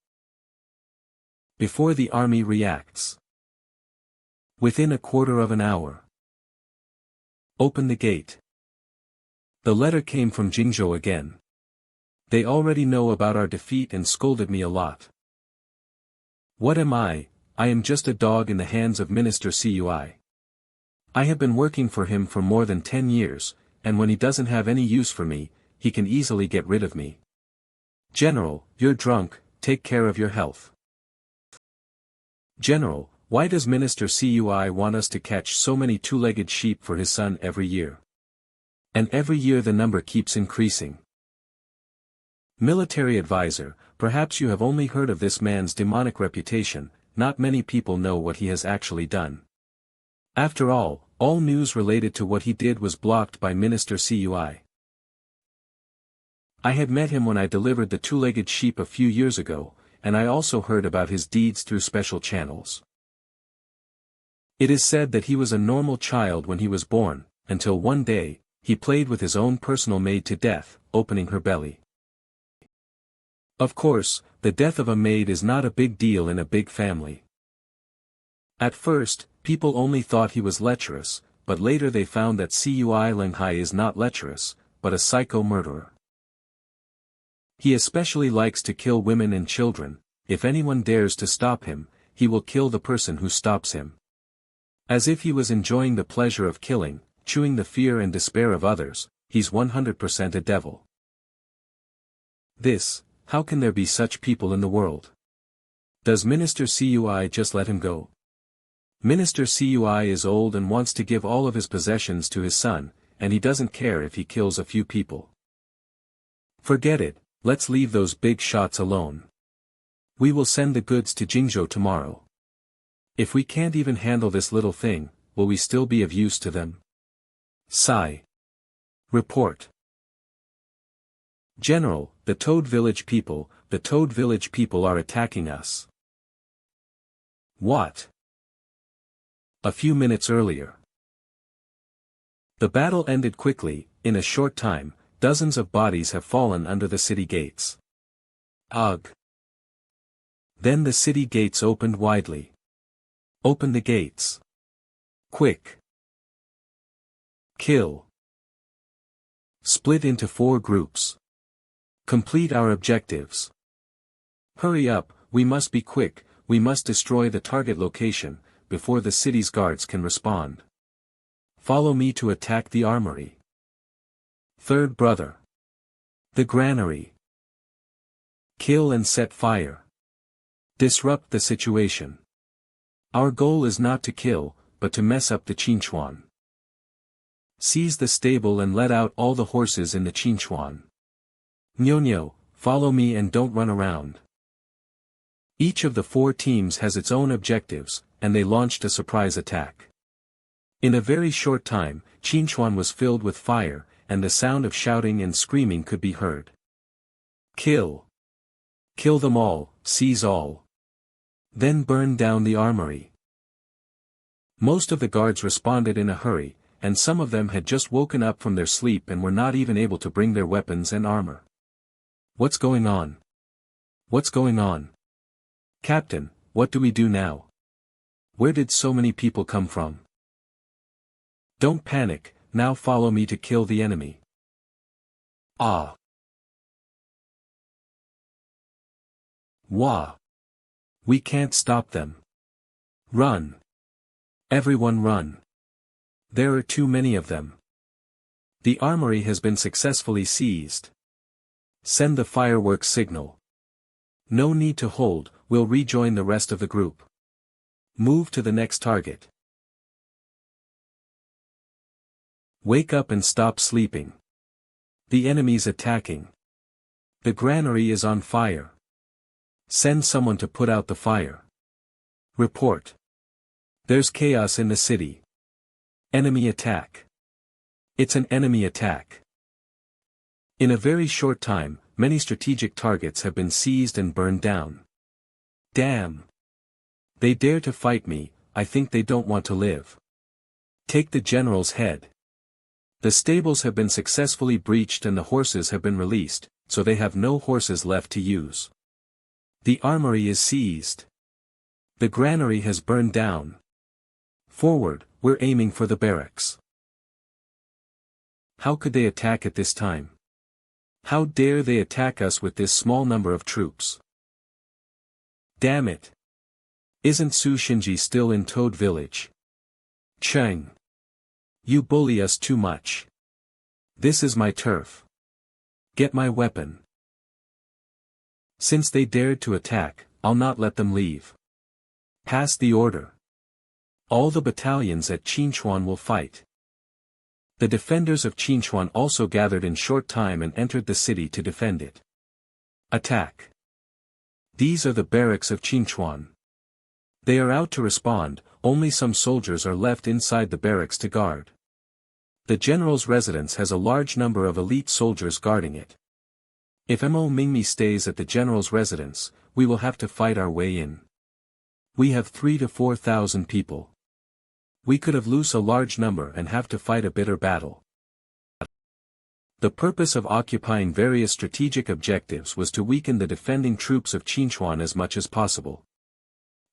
Before the army reacts. Within a quarter of an hour. Open the gate. The letter came from Jingzhou again. They already know about our defeat and scolded me a lot. What am I? I am just a dog in the hands of Minister Cui. I have been working for him for more than 10 years, and when he doesn't have any use for me, he can easily get rid of me. General, you're drunk, take care of your health. General, why does Minister Cui want us to catch so many two-legged sheep for his son every year? And every year the number keeps increasing. Military advisor, perhaps you have only heard of this man's demonic reputation, not many people know what he has actually done. After all news related to what he did was blocked by Minister Cui. I had met him when I delivered the two-legged sheep a few years ago, and I also heard about his deeds through special channels. It is said that he was a normal child when he was born, until one day, he played with his own personal maid to death, opening her belly. Of course, the death of a maid is not a big deal in a big family. At first, people only thought he was lecherous, but later they found that Cui Lenghai is not lecherous, but a psycho murderer. He especially likes to kill women and children. If anyone dares to stop him, he will kill the person who stops him. As if he was enjoying the pleasure of killing, chewing the fear and despair of others, he's 100% a devil. How can there be such people in the world? Does Minister Cui just let him go? Minister Cui is old and wants to give all of his possessions to his son, and he doesn't care if he kills a few people. Forget it, let's leave those big shots alone. We will send the goods to Jingzhou tomorrow. If we can't even handle this little thing, will we still be of use to them? Sigh. Report. General, the Toad Village people are attacking us. What? A few minutes earlier. The battle ended quickly. In a short time, dozens of bodies have fallen under the city gates. Ugh. Then the city gates opened widely. Open the gates. Quick. Kill. Split into 4 groups. Complete our objectives. Hurry up, we must be quick, we must destroy the target location, before the city's guards can respond. Follow me to attack the armory. Third brother. The granary. Kill and set fire. Disrupt the situation. Our goal is not to kill, but to mess up the Qinchuan. Seize the stable and let out all the horses in the Qinchuan. Nyo, follow me and don't run around. Each of the 4 teams has its own objectives, and they launched a surprise attack. In a very short time, Qinchuan was filled with fire, and the sound of shouting and screaming could be heard. Kill. Kill them all, seize all. Then burn down the armory. Most of the guards responded in a hurry, and some of them had just woken up from their sleep and were not even able to bring their weapons and armor. What's going on? What's going on? Captain, what do we do now? Where did so many people come from? Don't panic, now follow me to kill the enemy. Ah. Wah. We can't stop them. Run. Everyone run. There are too many of them. The armory has been successfully seized. Send the fireworks signal. No need to hold, we'll rejoin the rest of the group. Move to the next target. Wake up and stop sleeping. The enemy's attacking. The granary is on fire. Send someone to put out the fire. Report. There's chaos in the city. Enemy attack. It's an enemy attack. In a very short time, many strategic targets have been seized and burned down. Damn. They dare to fight me, I think they don't want to live. Take the general's head. The stables have been successfully breached and the horses have been released, so they have no horses left to use. The armory is seized. The granary has burned down. Forward, we're aiming for the barracks. How could they attack at this time? How dare they attack us with this small number of troops? Damn it. Isn't Su Shinji still in Toad Village? Cheng. You bully us too much. This is my turf. Get my weapon. Since they dared to attack, I'll not let them leave. Pass the order. All the battalions at Qinchuan will fight. The defenders of Qinchuan also gathered in short time and entered the city to defend it. Attack. These are the barracks of Qinchuan. They are out to respond, only some soldiers are left inside the barracks to guard. The general's residence has a large number of elite soldiers guarding it. If Mo Mingmi stays at the general's residence, we will have to fight our way in. We have 3,000 to 4,000 people. We could have lose a large number and have to fight a bitter battle. The purpose of occupying various strategic objectives was to weaken the defending troops of Qinchuan as much as possible.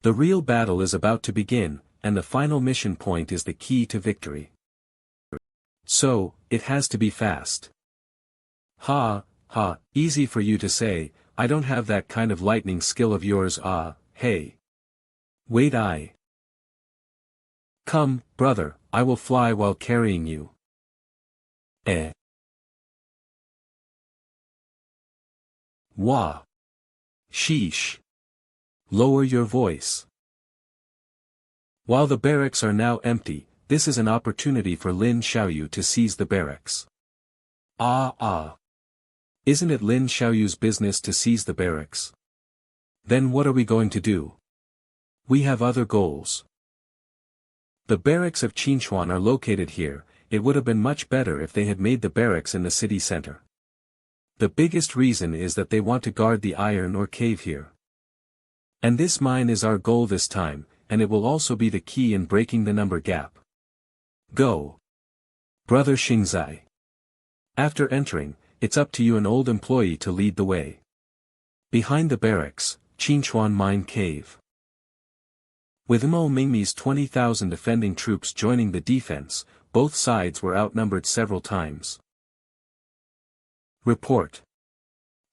The real battle is about to begin, and the final mission point is the key to victory. So, it has to be fast. Ha, ha, easy for you to say, I don't have that kind of lightning skill of yours. Hey. Wait, Come, brother, I will fly while carrying you. Wah. Sheesh. Lower your voice. While the barracks are now empty, this is an opportunity for Lin Xiaoyu to seize the barracks. Isn't it Lin Xiaoyu's business to seize the barracks? Then what are we going to do? We have other goals. The barracks of Qinchuan are located here. It would have been much better if they had made the barracks in the city center. The biggest reason is that they want to guard the iron ore cave here. And this mine is our goal this time, and it will also be the key in breaking the number gap. Go. Brother Xingzai. After entering, it's up to you, an old employee, to lead the way. Behind the barracks, Qinchuan mine cave. With Mo Mingmi's 20,000 defending troops joining the defense, both sides were outnumbered several times. Report.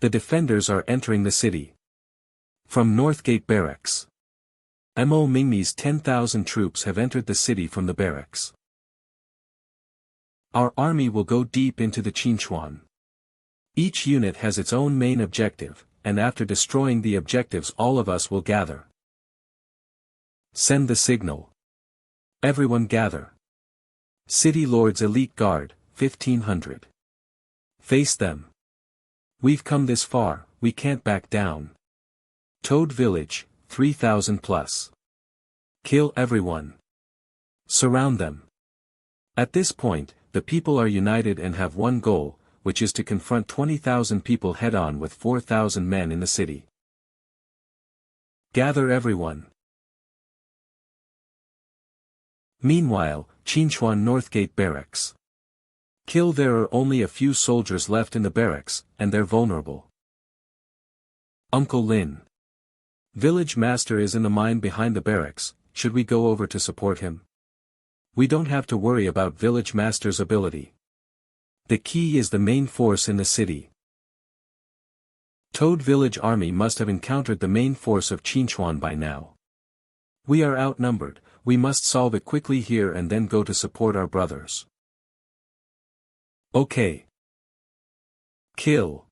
The defenders are entering the city. From Northgate Barracks. Mo Mingmi's 10,000 troops have entered the city from the barracks. Our army will go deep into the Qinchuan. Each unit has its own main objective, and after destroying the objectives all of us will gather. Send the signal. Everyone gather. City Lord's Elite Guard, 1,500. Face them. We've come this far, we can't back down. Toad Village, 3,000 plus. Kill everyone. Surround them. At this point, the people are united and have one goal, which is to confront 20,000 people head-on with 4,000 men in the city. Gather everyone. Meanwhile, Qinchuan Northgate Barracks. Kill. There are only a few soldiers left in the barracks, and they're vulnerable. Uncle Lin. Village Master is in the mine behind the barracks. Should we go over to support him? We don't have to worry about Village Master's ability. The key is the main force in the city. Toad Village Army must have encountered the main force of Qinchuan by now. We are outnumbered, we must solve it quickly here and then go to support our brothers. Okay. Kill.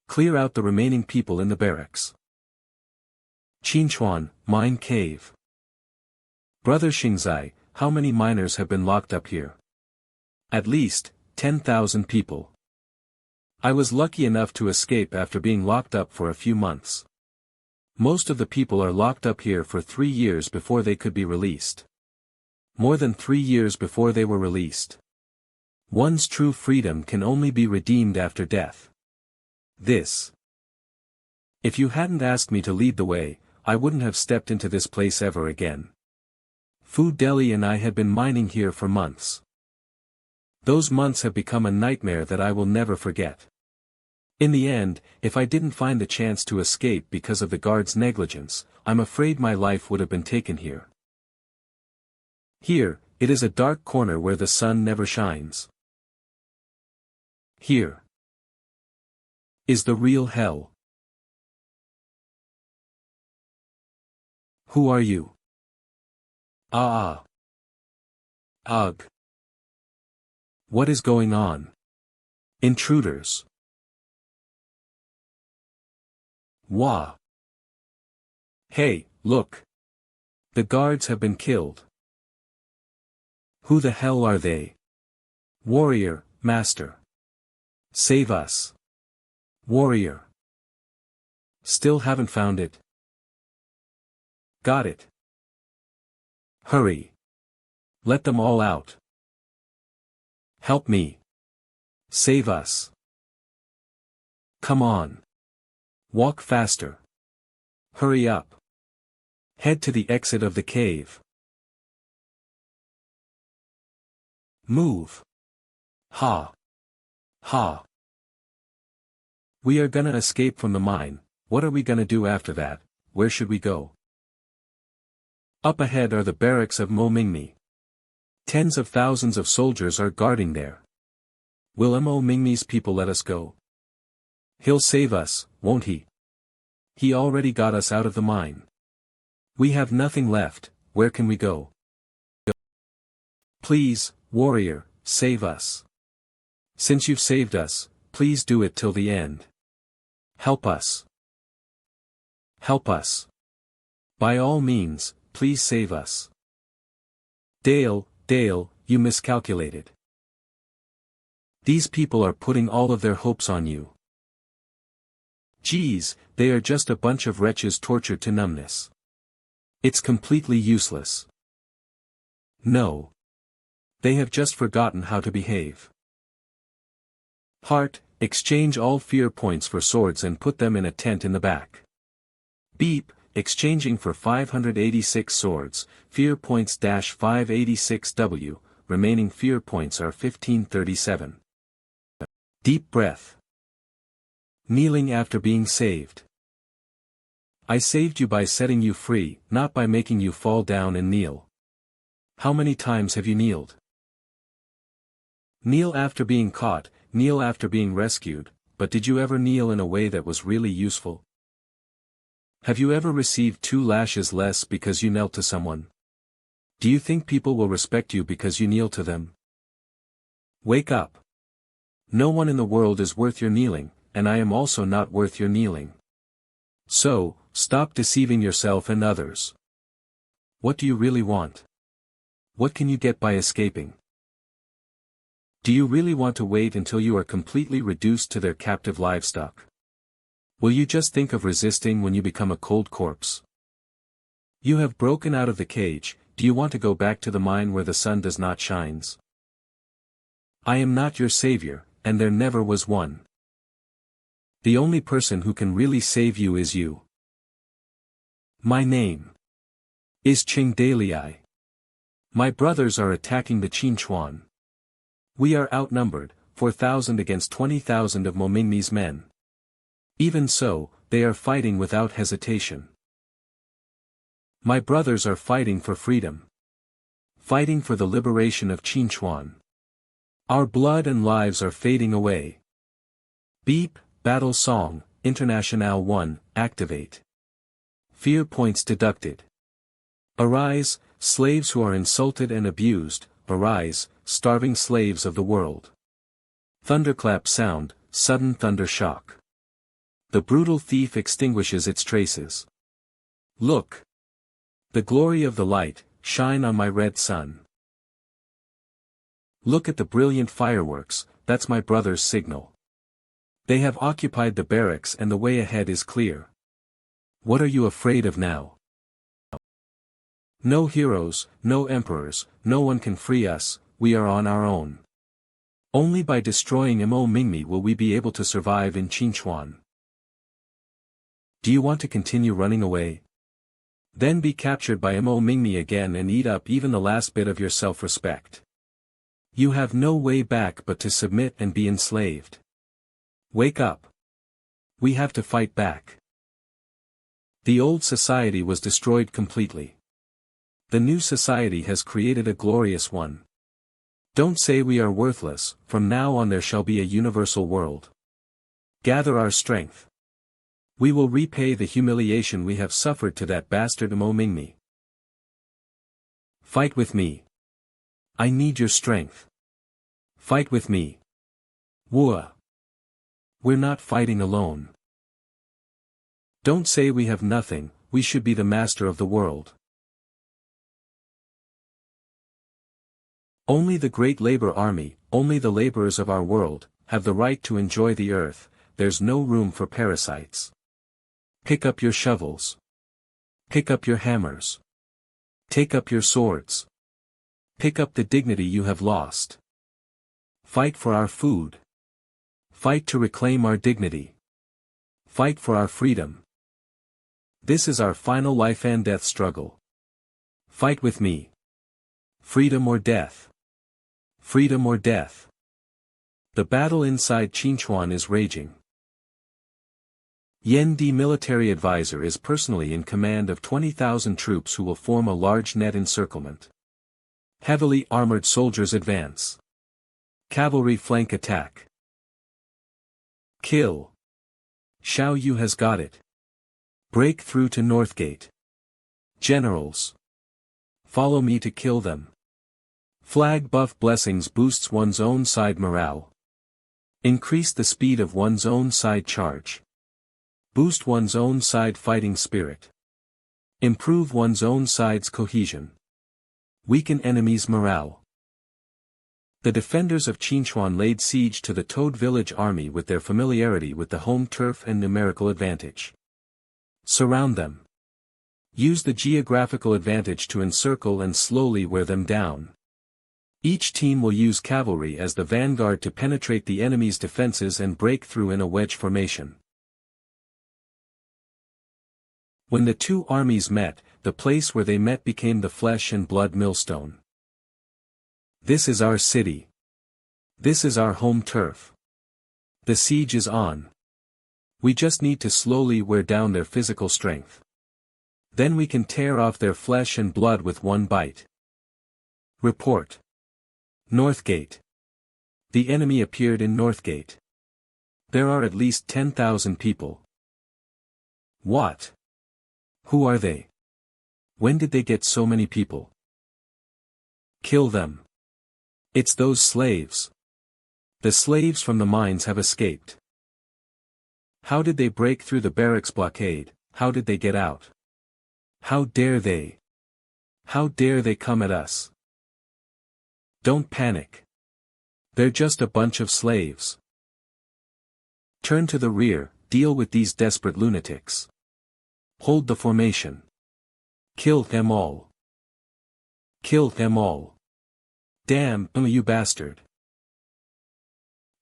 Clear out the remaining people in the barracks. Qinchuan, mine cave. Brother Xingzai, how many miners have been locked up here? At least 10,000 people. I was lucky enough to escape after being locked up for a few months. Most of the people are locked up here for 3 years before they could be released. More than 3 years before they were released. One's true freedom can only be redeemed after death. This. If you hadn't asked me to lead the way, I wouldn't have stepped into this place ever again. Fu Deli and I had been mining here for months. Those months have become a nightmare that I will never forget. In the end, if I didn't find the chance to escape because of the guards' negligence, I'm afraid my life would have been taken here. Here, it is a dark corner where the sun never shines. Here is the real hell. Who are you? Ah. Ugh. What is going on? Intruders. Wah. Hey, look. The guards have been killed. Who the hell are they? Warrior, master. Save us. Warrior. Still haven't found it. Got it. Hurry. Let them all out. Help me. Save us. Come on. Walk faster. Hurry up. Head to the exit of the cave. Move. Ha. Ha. We are gonna escape from the mine. What are we gonna do after that? Where should we go? Up ahead are the barracks of Mo Mingmi. Tens of thousands of soldiers are guarding there. Will Mo Mingmi's people let us go? He'll save us, won't he? He already got us out of the mine. We have nothing left, where can we go? Please, warrior, save us. Since you've saved us, please do it till the end. Help us. Help us. By all means, please save us. Dale, you miscalculated. These people are putting all of their hopes on you. Geez, they are just a bunch of wretches tortured to numbness. It's completely useless. No. They have just forgotten how to behave. Heart, exchange all fear points for swords and put them in a tent in the back. Beep, exchanging for 586 swords, fear points -586W, remaining fear points are 1537. Deep breath. Kneeling after being saved. I saved you by setting you free, not by making you fall down and kneel. How many times have you kneeled? Kneel after being caught, kneel after being rescued, but did you ever kneel in a way that was really useful? Have you ever received 2 lashes less because you knelt to someone? Do you think people will respect you because you kneel to them? Wake up. No one in the world is worth your kneeling, and I am also not worth your kneeling. So, stop deceiving yourself and others. What do you really want? What can you get by escaping? Do you really want to wait until you are completely reduced to their captive livestock? Will you just think of resisting when you become a cold corpse? You have broken out of the cage, do you want to go back to the mine where the sun does not shine? I am not your savior, and there never was one. The only person who can really save you is you. My name is Qing Dalei. My brothers are attacking the Qinchuan. We are outnumbered, 4,000 against 20,000 of Mo Mingmi's men. Even so, they are fighting without hesitation. My brothers are fighting for freedom. Fighting for the liberation of Qinchuan. Our blood and lives are fading away. Beep, Battle Song, International 1, activate. Fear points deducted. Arise, slaves who are insulted and abused, arise, starving slaves of the world. Thunderclap sound, sudden thunder shock. The brutal thief extinguishes its traces. Look. The glory of the light, shine on my red sun. Look at the brilliant fireworks, that's my brother's signal. They have occupied the barracks and the way ahead is clear. What are you afraid of now? No heroes, no emperors, no one can free us, we are on our own. Only by destroying Mo Mingmi will we be able to survive in Qinchuan. Do you want to continue running away? Then be captured by Mo Mingmi again and eat up even the last bit of your self-respect. You have no way back but to submit and be enslaved. Wake up. We have to fight back. The old society was destroyed completely. The new society has created a glorious one. Don't say we are worthless, from now on there shall be a universal world. Gather our strength. We will repay the humiliation we have suffered to that bastard Mo Mingmi. Fight with me. I need your strength. Fight with me. Wua. We're not fighting alone. Don't say we have nothing, we should be the master of the world. Only the great labor army, only the laborers of our world, have the right to enjoy the earth, there's no room for parasites. Pick up your shovels. Pick up your hammers. Take up your swords. Pick up the dignity you have lost. Fight for our food. Fight to reclaim our dignity. Fight for our freedom. This is our final life and death struggle. Fight with me. Freedom or death. Freedom or death. The battle inside Qinchuan is raging. Yan Di military advisor is personally in command of 20,000 troops who will form a large net encirclement. Heavily armored soldiers advance. Cavalry flank attack. Kill. Xiao Yu has got it. Break through to Northgate. Generals. Follow me to kill them. Flag buff blessings boosts one's own side morale. Increase the speed of one's own side charge. Boost one's own side fighting spirit. Improve one's own side's cohesion. Weaken enemies' morale. The defenders of Qinchuan laid siege to the Toad village army with their familiarity with the home turf and numerical advantage. Surround them. Use the geographical advantage to encircle and slowly wear them down. Each team will use cavalry as the vanguard to penetrate the enemy's defenses and break through in a wedge formation. When the two armies met, the place where they met became the flesh and blood millstone. This is our city. This is our home turf. The siege is on. We just need to slowly wear down their physical strength. Then we can tear off their flesh and blood with one bite. Report. Northgate. The enemy appeared in Northgate. There are at least 10,000 people. What? Who are they? When did they get so many people? Kill them. It's those slaves. The slaves from the mines have escaped. How did they break through the barracks blockade? How did they get out? How dare they? How dare they come at us? Don't panic. They're just a bunch of slaves. Turn to the rear, deal with these desperate lunatics. Hold the formation. Kill them all. Kill them all. Damn, you bastard.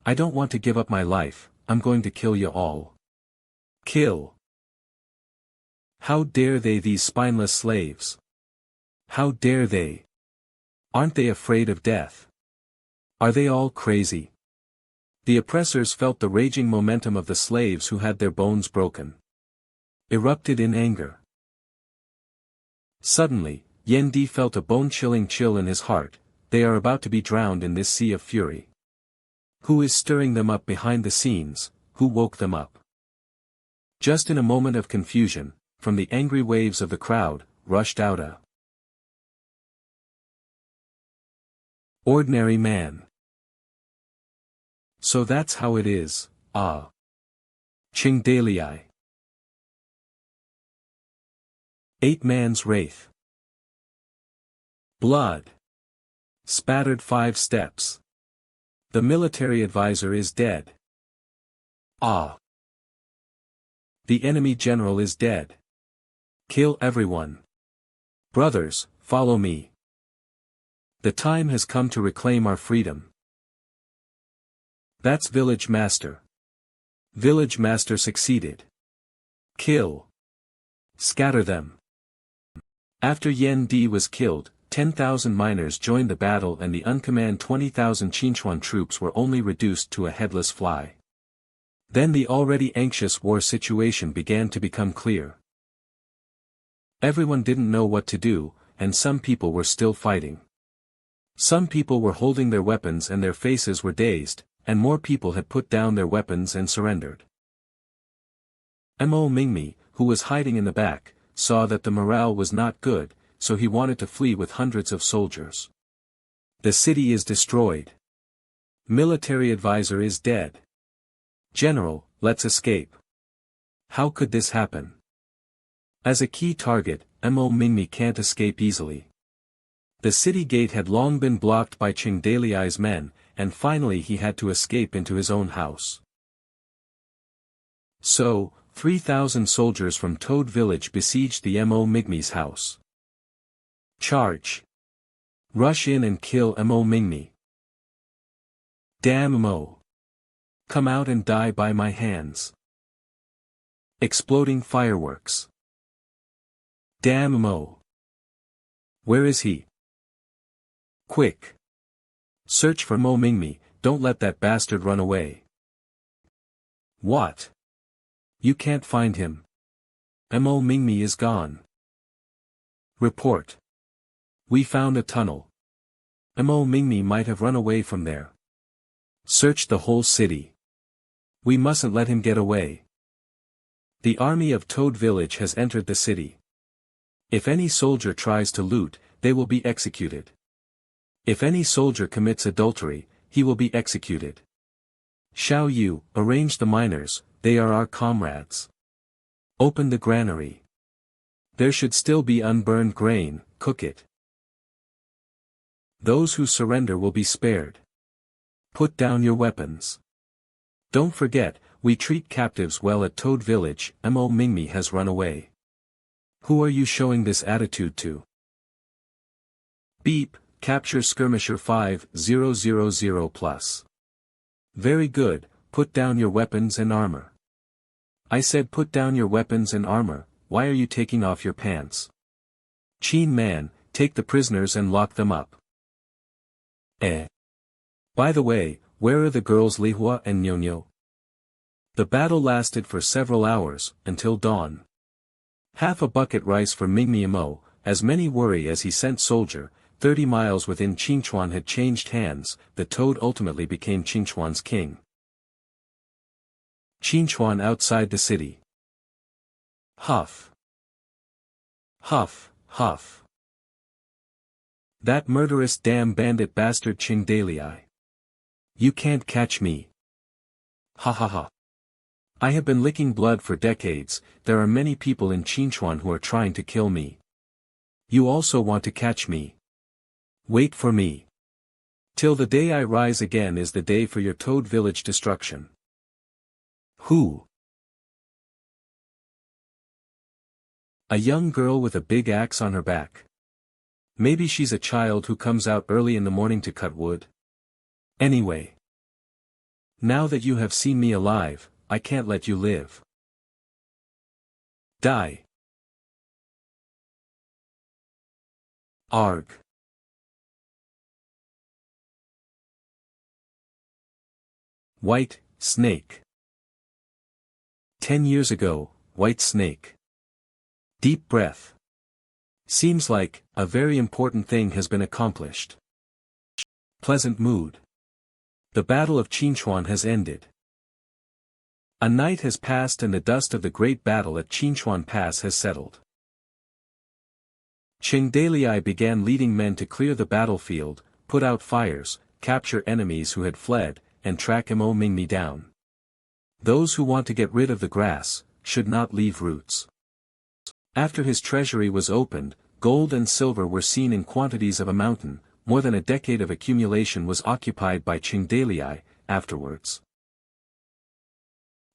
I don't want to give up my life, I'm going to kill you all. Kill. How dare they, these spineless slaves? How dare they? Aren't they afraid of death? Are they all crazy? The oppressors felt the raging momentum of the slaves who had their bones broken. Erupted in anger. Suddenly, Yan Di felt a bone-chilling chill in his heart. They are about to be drowned in this sea of fury. Who is stirring them up behind the scenes? Who woke them up? Just in a moment of confusion, from the angry waves of the crowd, rushed out a ordinary man. So that's how it is, ah. Ching Dalei. 8-man's wraith. Blood. Spattered 5 steps. The military advisor is dead. Ah. The enemy general is dead. Kill everyone. Brothers, follow me. The time has come to reclaim our freedom. That's village master. Village master succeeded. Kill. Scatter them. After Yan Di was killed, 10,000 miners joined the battle and the uncommand 20,000 Qinchuan troops were only reduced to a headless fly. Then the already anxious war situation began to become clear. Everyone didn't know what to do, and some people were still fighting. Some people were holding their weapons and their faces were dazed, and more people had put down their weapons and surrendered. Mo Mingmi, who was hiding in the back, saw that the morale was not good, so he wanted to flee with hundreds of soldiers. The city is destroyed. Military advisor is dead. General, let's escape. How could this happen? As a key target, Mo Mingmi can't escape easily. The city gate had long been blocked by Qing Daliai's men, and finally he had to escape into his own house. So, 3,000 soldiers from Toad village besieged the Mo Mingmi's house. Charge! Rush in and kill Mo Mingmi. Damn Mo! Come out and die by my hands. Exploding fireworks. Damn Mo! Where is he? Quick! Search for Mo Mingmi, don't let that bastard run away. What? You can't find him. Mo Mingmi is gone. Report. We found a tunnel. Mo Mingmi might have run away from there. Search the whole city. We mustn't let him get away. The army of Toad village has entered the city. If any soldier tries to loot, they will be executed. If any soldier commits adultery, he will be executed. Xiao Yu, arrange the miners, they are our comrades. Open the granary. There should still be unburned grain, cook it. Those who surrender will be spared. Put down your weapons. Don't forget, we treat captives well at Toad village. Mo Mingmi has run away. Who are you showing this attitude to? Beep. Capture Skirmisher 5000+. Very good, put down your weapons and armor. I said put down your weapons and armor, why are you taking off your pants? Qin man, take the prisoners and lock them up. By the way, where are the girls Lihua and Nyonyo? The battle lasted for several hours, until dawn. Half a bucket rice for Mingmi Mo, as many worry as he sent soldier. 30 miles within Qingchuan had changed hands, the Toad ultimately became Qingchuan's king. Qingchuan outside the city. Huff. Huff, huff. That murderous damn bandit bastard Qing Daliai. You can't catch me. Ha ha ha. I have been licking blood for decades, there are many people in Qingchuan who are trying to kill me. You also want to catch me. Wait for me. Till the day I rise again is the day for your Toad village destruction. Who? A young girl with a big axe on her back. Maybe she's a child who comes out early in the morning to cut wood. Anyway. Now that you have seen me alive, I can't let you live. Die. Arg. White snake. 10 years ago, white snake. Deep breath. Seems like, a very important thing has been accomplished. Pleasant mood. The Battle of Qingchuan has ended. A night has passed and the dust of the great battle at Qingchuan Pass has settled. Qing Daliai began leading men to clear the battlefield, put out fires, capture enemies who had fled, and track Mo Mingmi down. Those who want to get rid of the grass, should not leave roots. After his treasury was opened, gold and silver were seen in quantities of a mountain, more than a decade of accumulation was occupied by Qing Daliai, afterwards.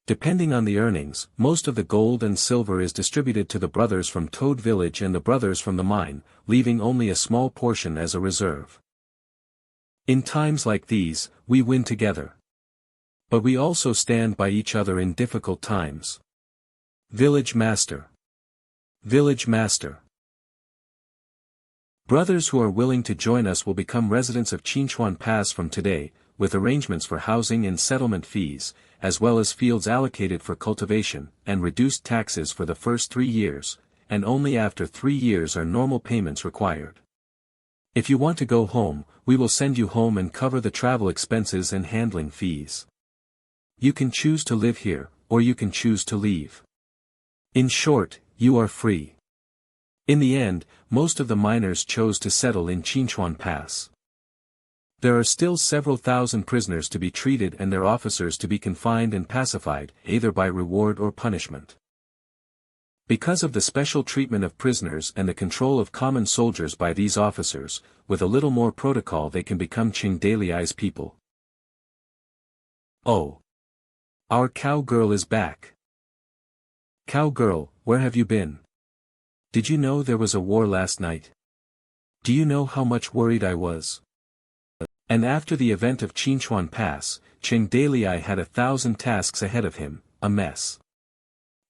Depending on the earnings, most of the gold and silver is distributed to the brothers from Toad village and the brothers from the mine, leaving only a small portion as a reserve. In times like these, we win together. But we also stand by each other in difficult times. Village Master. Village Master. Brothers who are willing to join us will become residents of Qingchuan Pass from today, with arrangements for housing and settlement fees, as well as fields allocated for cultivation, and reduced taxes for the first 3 years, and only after 3 years are normal payments required. If you want to go home, we will send you home and cover the travel expenses and handling fees. You can choose to live here, or you can choose to leave. In short, you are free. In the end, most of the miners chose to settle in Qinchuan Pass. There are still several thousand prisoners to be treated and their officers to be confined and pacified, either by reward or punishment. Because of the special treatment of prisoners and the control of common soldiers by these officers, with a little more protocol they can become Qingdaliai's people. Oh! Our cowgirl is back. Cowgirl, where have you been? Did you know there was a war last night? Do you know how much worried I was? And after the event of Qinchuan Pass, Qingdaliai had 1,000 tasks ahead of him, a mess.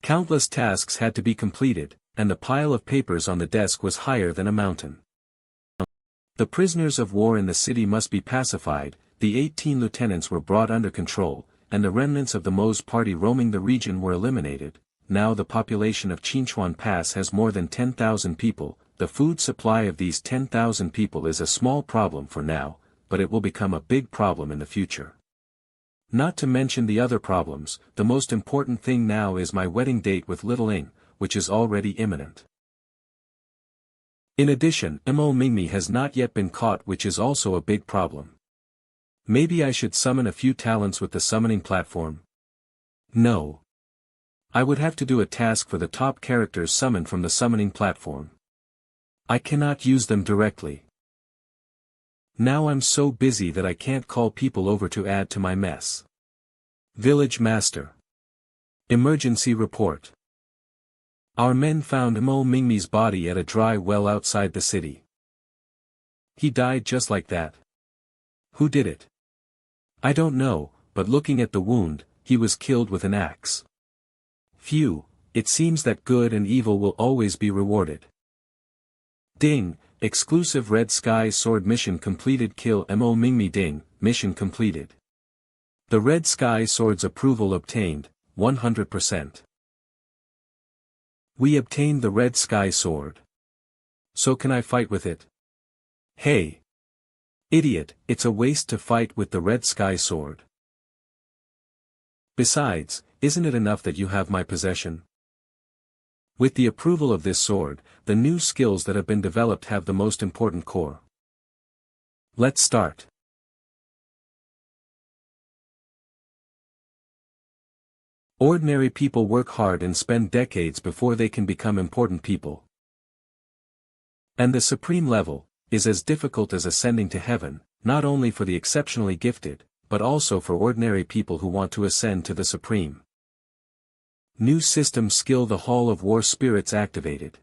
Countless tasks had to be completed, and the pile of papers on the desk was higher than a mountain. The prisoners of war in the city must be pacified, the 18 lieutenants were brought under control, and the remnants of the Mo's party roaming the region were eliminated. Now the population of Qinchuan Pass has more than 10,000 people. The food supply of these 10,000 people is a small problem for now, but it will become a big problem in the future. Not to mention the other problems, the most important thing now is my wedding date with Little Ing, which is already imminent. In addition, Mo Mingmi has not yet been caught, which is also a big problem. Maybe I should summon a few talents with the summoning platform? No. I would have to do a task for the top characters summoned from the summoning platform. I cannot use them directly. Now I'm so busy that I can't call people over to add to my mess. Village Master. Emergency report. Our men found Mo Mingmi's body at a dry well outside the city. He died just like that. Who did it? I don't know, but looking at the wound, he was killed with an axe. Phew, it seems that good and evil will always be rewarded. Ding, exclusive Red Sky Sword mission completed. Kill Mo Mingmi. Ding, mission completed. The Red Sky Sword's approval obtained, 100%. We obtained the Red Sky Sword. So can I fight with it? Hey! Idiot, it's a waste to fight with the Red Sky Sword. Besides, isn't it enough that you have my possession? With the approval of this sword, the new skills that have been developed have the most important core. Let's start. Ordinary people work hard and spend decades before they can become important people. And the supreme level is as difficult as ascending to heaven, not only for the exceptionally gifted, but also for ordinary people who want to ascend to the supreme. New system skill. The Hall of War Spirits activated.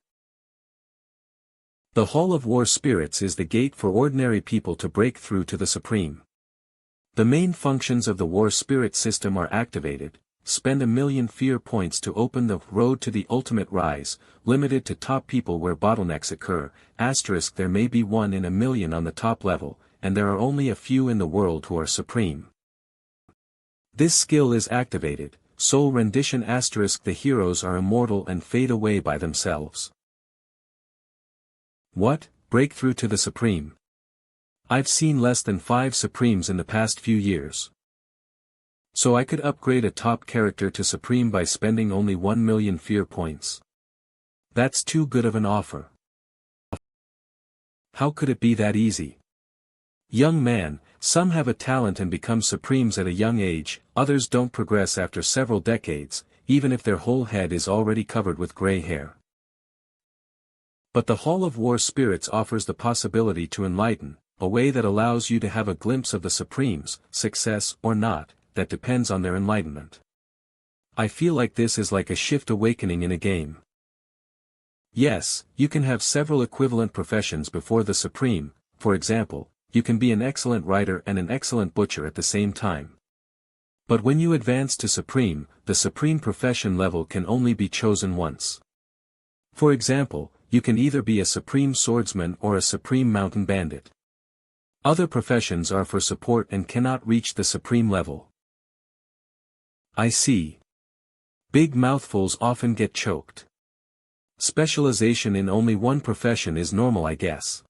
The Hall of War Spirits is the gate for ordinary people to break through to the supreme. The main functions of the War Spirit system are activated. Spend 1,000,000 fear points to open the road to the ultimate rise, limited to top people where bottlenecks occur, *, there may be 1 in 1,000,000 on the top level, and there are only a few in the world who are supreme. This skill is activated, soul rendition *, the heroes are immortal and fade away by themselves. What, breakthrough to the supreme? I've seen less than 5 supremes in the past few years. So I could upgrade a top character to supreme by spending only 1,000,000 fear points. That's too good of an offer. How could it be that easy? Young man, some have a talent and become supremes at a young age, others don't progress after several decades, even if their whole head is already covered with gray hair. But the Hall of War Spirits offers the possibility to enlighten, a way that allows you to have a glimpse of the supremes, success or not, that depends on their enlightenment. I feel like this is like a shift awakening in a game. Yes, you can have several equivalent professions before the supreme. For example, you can be an excellent writer and an excellent butcher at the same time. But when you advance to supreme, the supreme profession level can only be chosen once. For example, you can either be a supreme swordsman or a supreme mountain bandit. Other professions are for support and cannot reach the supreme level. I see. Big mouthfuls often get choked. Specialization in only one profession is normal, I guess.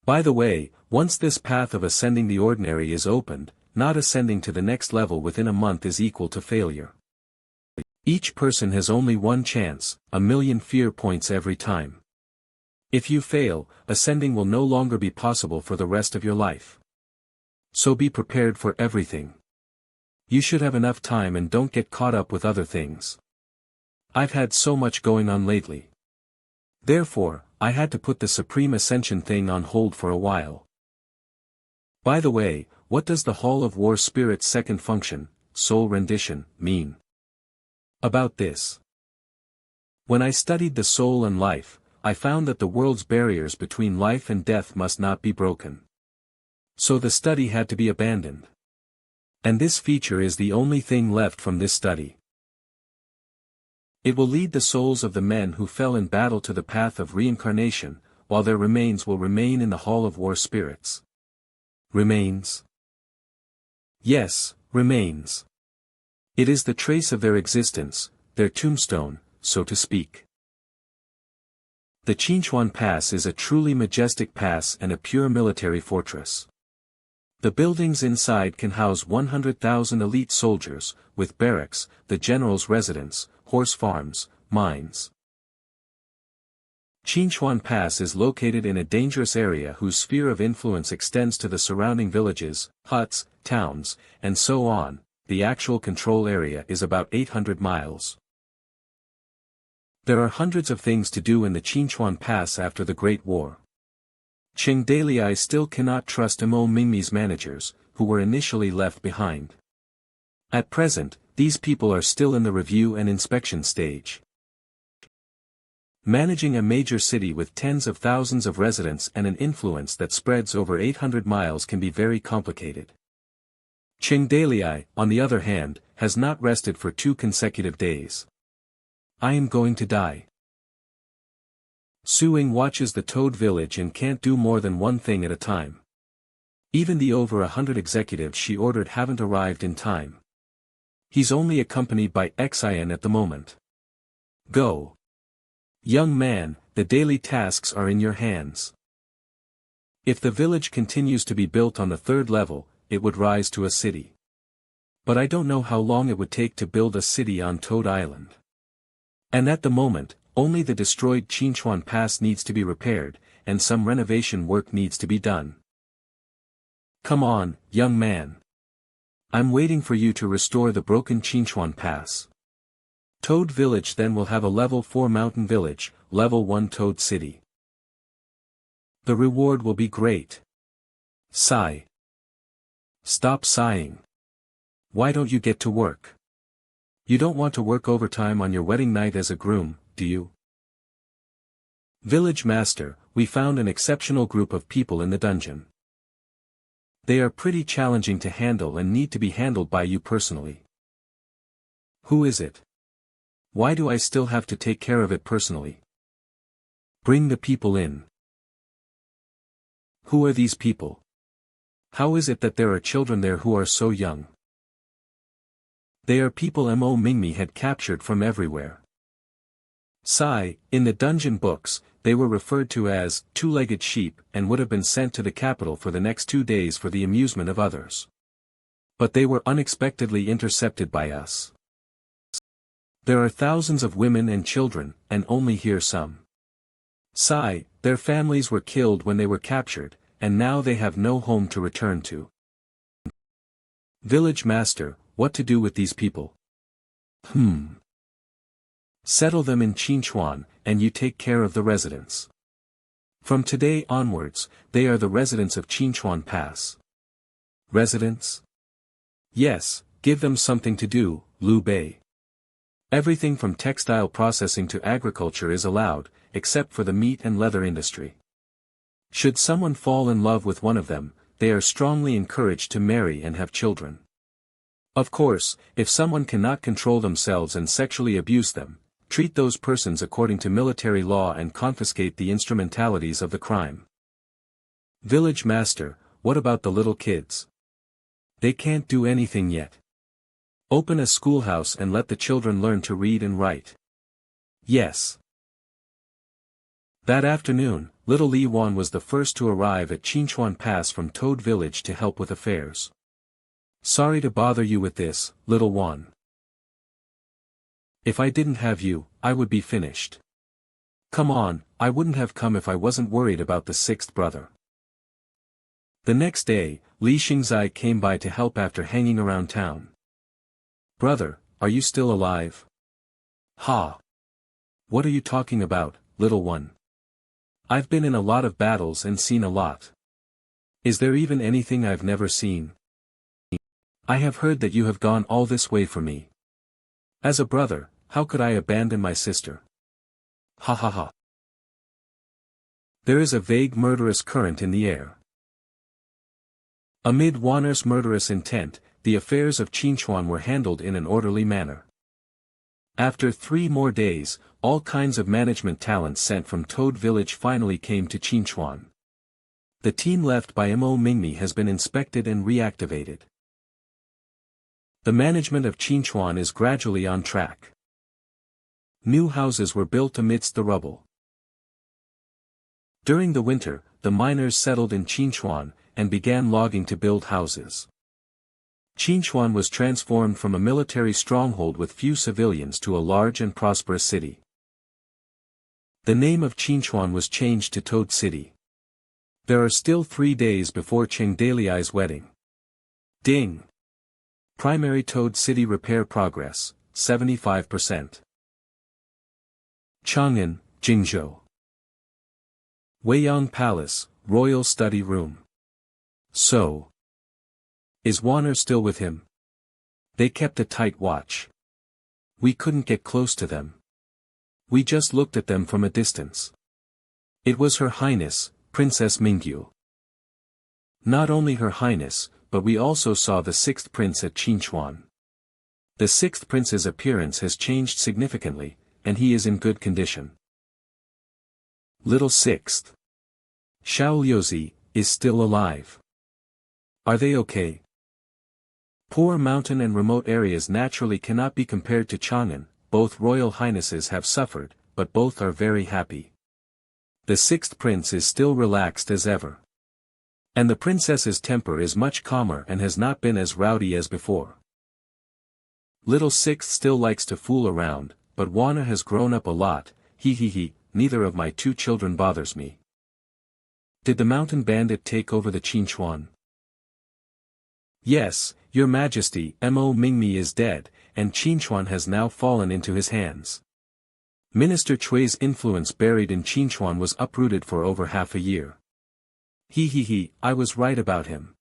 By the way, once this path of ascending the ordinary is opened, not ascending to the next level within a month is equal to failure. Each person has only one chance, a million fear points every time. If you fail, ascending will no longer be possible for the rest of your life. So be prepared for everything. You should have enough time and don't get caught up with other things. I've had so much going on lately. Therefore, I had to put the Supreme Ascension thing on hold for a while. By the way, what does the Hall of War Spirit's second function, soul rendition, mean? About this. When I studied the soul and life, I found that the world's barriers between life and death must not be broken. So the study had to be abandoned. And this feature is the only thing left from this study. It will lead the souls of the men who fell in battle to the path of reincarnation, while their remains will remain in the Hall of War Spirits. Remains? Yes, remains. It is the trace of their existence, their tombstone, so to speak. The Qinchuan Pass is a truly majestic pass and a pure military fortress. The buildings inside can house 100,000 elite soldiers, with barracks, the general's residence, horse farms, mines. Qinchuan Pass is located in a dangerous area whose sphere of influence extends to the surrounding villages, huts, towns, and so on. The actual control area is about 800 miles. There are hundreds of things to do in the Qinchuan Pass after the Great War. Qing Dalai still cannot trust Mo Mingmi's managers, who were initially left behind. At present, these people are still in the review and inspection stage. Managing a major city with tens of thousands of residents and an influence that spreads over 800 miles can be very complicated. Qing Dalai, on the other hand, has not rested for 2 consecutive days. I am going to die. Suing watches the Toad village and can't do more than one thing at a time. Even the over 100 executives she ordered haven't arrived in time. He's only accompanied by Xian at the moment. Go. Young man, the daily tasks are in your hands. If the village continues to be built on the 3rd level, it would rise to a city. But I don't know how long it would take to build a city on Toad Island. And at the moment, only the destroyed Qinchuan Pass needs to be repaired, and some renovation work needs to be done. Come on, young man. I'm waiting for you to restore the broken Qinchuan Pass. Toad Village then will have a level 4 mountain village, level 1 Toad City. The reward will be great. Sigh. Stop sighing. Why don't you get to work? You don't want to work overtime on your wedding night as a groom, do you? Village Master, we found an exceptional group of people in the dungeon. They are pretty challenging to handle and need to be handled by you personally. Who is it? Why do I still have to take care of it personally? Bring the people in. Who are these people? How is it that there are children there who are so young? They are people Mo Mingmi had captured from everywhere. Sigh, in the dungeon books, they were referred to as 2-legged sheep and would have been sent to the capital for the next 2 days for the amusement of others. But they were unexpectedly intercepted by us. There are thousands of women and children, and only here some. Sigh, their families were killed when they were captured, and now they have no home to return to. Village Master, what to do with these people? Settle them in Qinchuan, and you take care of the residents. From today onwards, they are the residents of Qinchuan Pass. Residents? Yes, give them something to do, Liu Bei. Everything from textile processing to agriculture is allowed, except for the meat and leather industry. Should someone fall in love with one of them, they are strongly encouraged to marry and have children. Of course, if someone cannot control themselves and sexually abuse them, treat those persons according to military law and confiscate the instrumentalities of the crime. Village Master, what about the little kids? They can't do anything yet. Open a schoolhouse and let the children learn to read and write. Yes. That afternoon, little Li Wan was the first to arrive at Qinchuan Pass from Toad Village to help with affairs. Sorry to bother you with this, little Wan. If I didn't have you, I would be finished. Come on, I wouldn't have come if I wasn't worried about the sixth brother. The next day, Li Xingzai came by to help after hanging around town. Brother, are you still alive? Ha! What are you talking about, little one? I've been in a lot of battles and seen a lot. Is there even anything I've never seen? I have heard that you have gone all this way for me. As a brother, how could I abandon my sister? Ha ha ha. There is a vague murderous current in the air. Amid Wanner's murderous intent, the affairs of Qinchuan were handled in an orderly manner. After 3 more days, all kinds of management talents sent from Toad Village finally came to Qinchuan. The team left by Mo Mingmi has been inspected and reactivated. The management of Qinchuan is gradually on track. New houses were built amidst the rubble. During the winter, the miners settled in Qinchuan, and began logging to build houses. Qinchuan was transformed from a military stronghold with few civilians to a large and prosperous city. The name of Qinchuan was changed to Toad City. There are still 3 days before Chengdaliai's wedding. Ding! Primary Toad City repair progress, 75%. Chang'an, Jingzhou. Weiyang Palace, Royal Study Room. So. Is Wanner still with him? They kept a tight watch. We couldn't get close to them. We just looked at them from a distance. It was Her Highness, Princess Mingyu. Not only Her Highness, but we also saw the 6th prince at Qinchuan. The 6th prince's appearance has changed significantly, and he is in good condition. Little 6th. Xiaoliuzi, is still alive. Are they okay? Poor mountain and remote areas naturally cannot be compared to Chang'an. Both royal highnesses have suffered, but both are very happy. The 6th prince is still relaxed as ever. And the princess's temper is much calmer and has not been as rowdy as before. Little 6th still likes to fool around, but Wanner has grown up a lot. He, neither of my 2 children bothers me. Did the mountain bandit take over the Qinchuan? Yes, Your Majesty, Mo Mingmi is dead, and Qinchuan has now fallen into his hands. Minister Chui's influence buried in Qinchuan was uprooted for over half a year. He, I was right about him.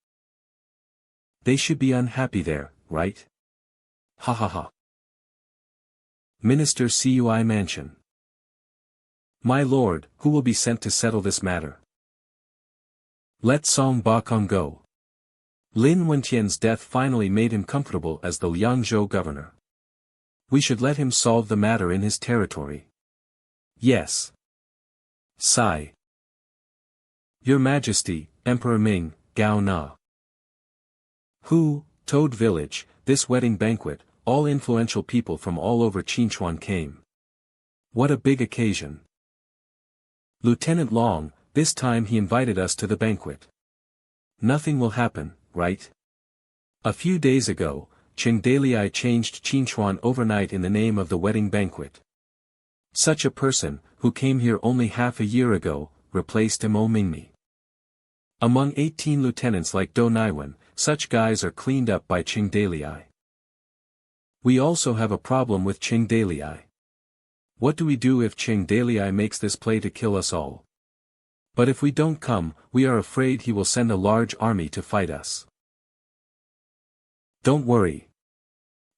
They should be unhappy there, right? Ha ha ha. Minister Cui Mansion. My lord, who will be sent to settle this matter? Let Song Bakong go. Lin Wentian's death finally made him comfortable as the Liangzhou governor. We should let him solve the matter in his territory. Yes. Sigh. Your Majesty, Emperor Ming, Gao Na. Who, Toad Village, this wedding banquet, all influential people from all over Qinchuan came. What a big occasion. Lieutenant Long, this time he invited us to the banquet. Nothing will happen, right? A few days ago, Chengdaliai changed Qinchuan overnight in the name of the wedding banquet. Such a person, who came here only half a year ago, replaced Mo Mingmi. Among 18 lieutenants like Do Naiwan, such guys are cleaned up by Chengdaliai. We also have a problem with Chengdaliai. What do we do if Chengdaliai makes this play to kill us all? But if we don't come, we are afraid he will send a large army to fight us. Don't worry.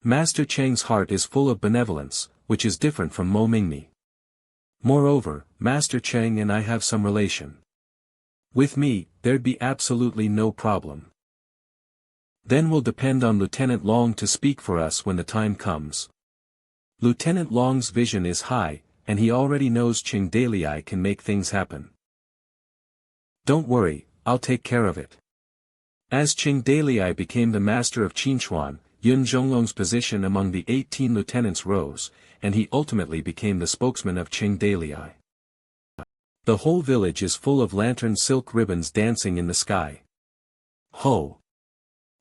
Master Cheng's heart is full of benevolence, which is different from Mo Mingmi. Moreover, Master Cheng and I have some relation. With me, there'd be absolutely no problem. Then we'll depend on Lieutenant Long to speak for us when the time comes. Lieutenant Long's vision is high, and he already knows Chengdaliai can make things happen. Don't worry, I'll take care of it. As Chengdaliai became the master of Qinchuan, Yun Zhonglong's position among the 18 lieutenants rose, and he ultimately became the spokesman of Chengdaliai. The whole village is full of lantern silk ribbons dancing in the sky. Ho!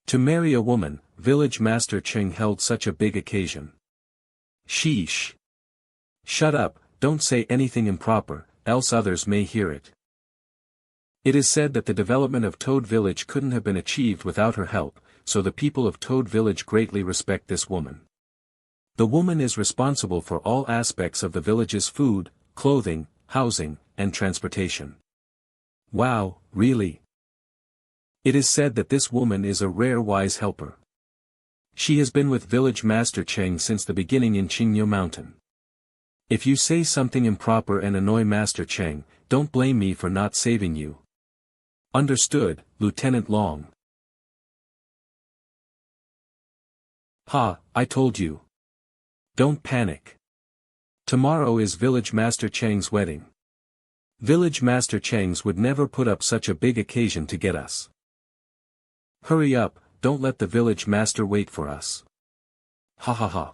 To marry a woman, village master Cheng held such a big occasion. Sheesh. Shut up, don't say anything improper, else others may hear it. It is said that the development of Toad Village couldn't have been achieved without her help, so the people of Toad Village greatly respect this woman. The woman is responsible for all aspects of the village's food, clothing, housing, and transportation. Wow, really? It is said that this woman is a rare wise helper. She has been with Village Master Cheng since the beginning in Qingyo Mountain. If you say something improper and annoy Master Cheng, don't blame me for not saving you. Understood, Lieutenant Long. Ha, I told you. Don't panic. Tomorrow is Village Master Cheng's wedding. Village Master Cheng's would never put up such a big occasion to get us. Hurry up, don't let the Village Master wait for us. Ha ha ha.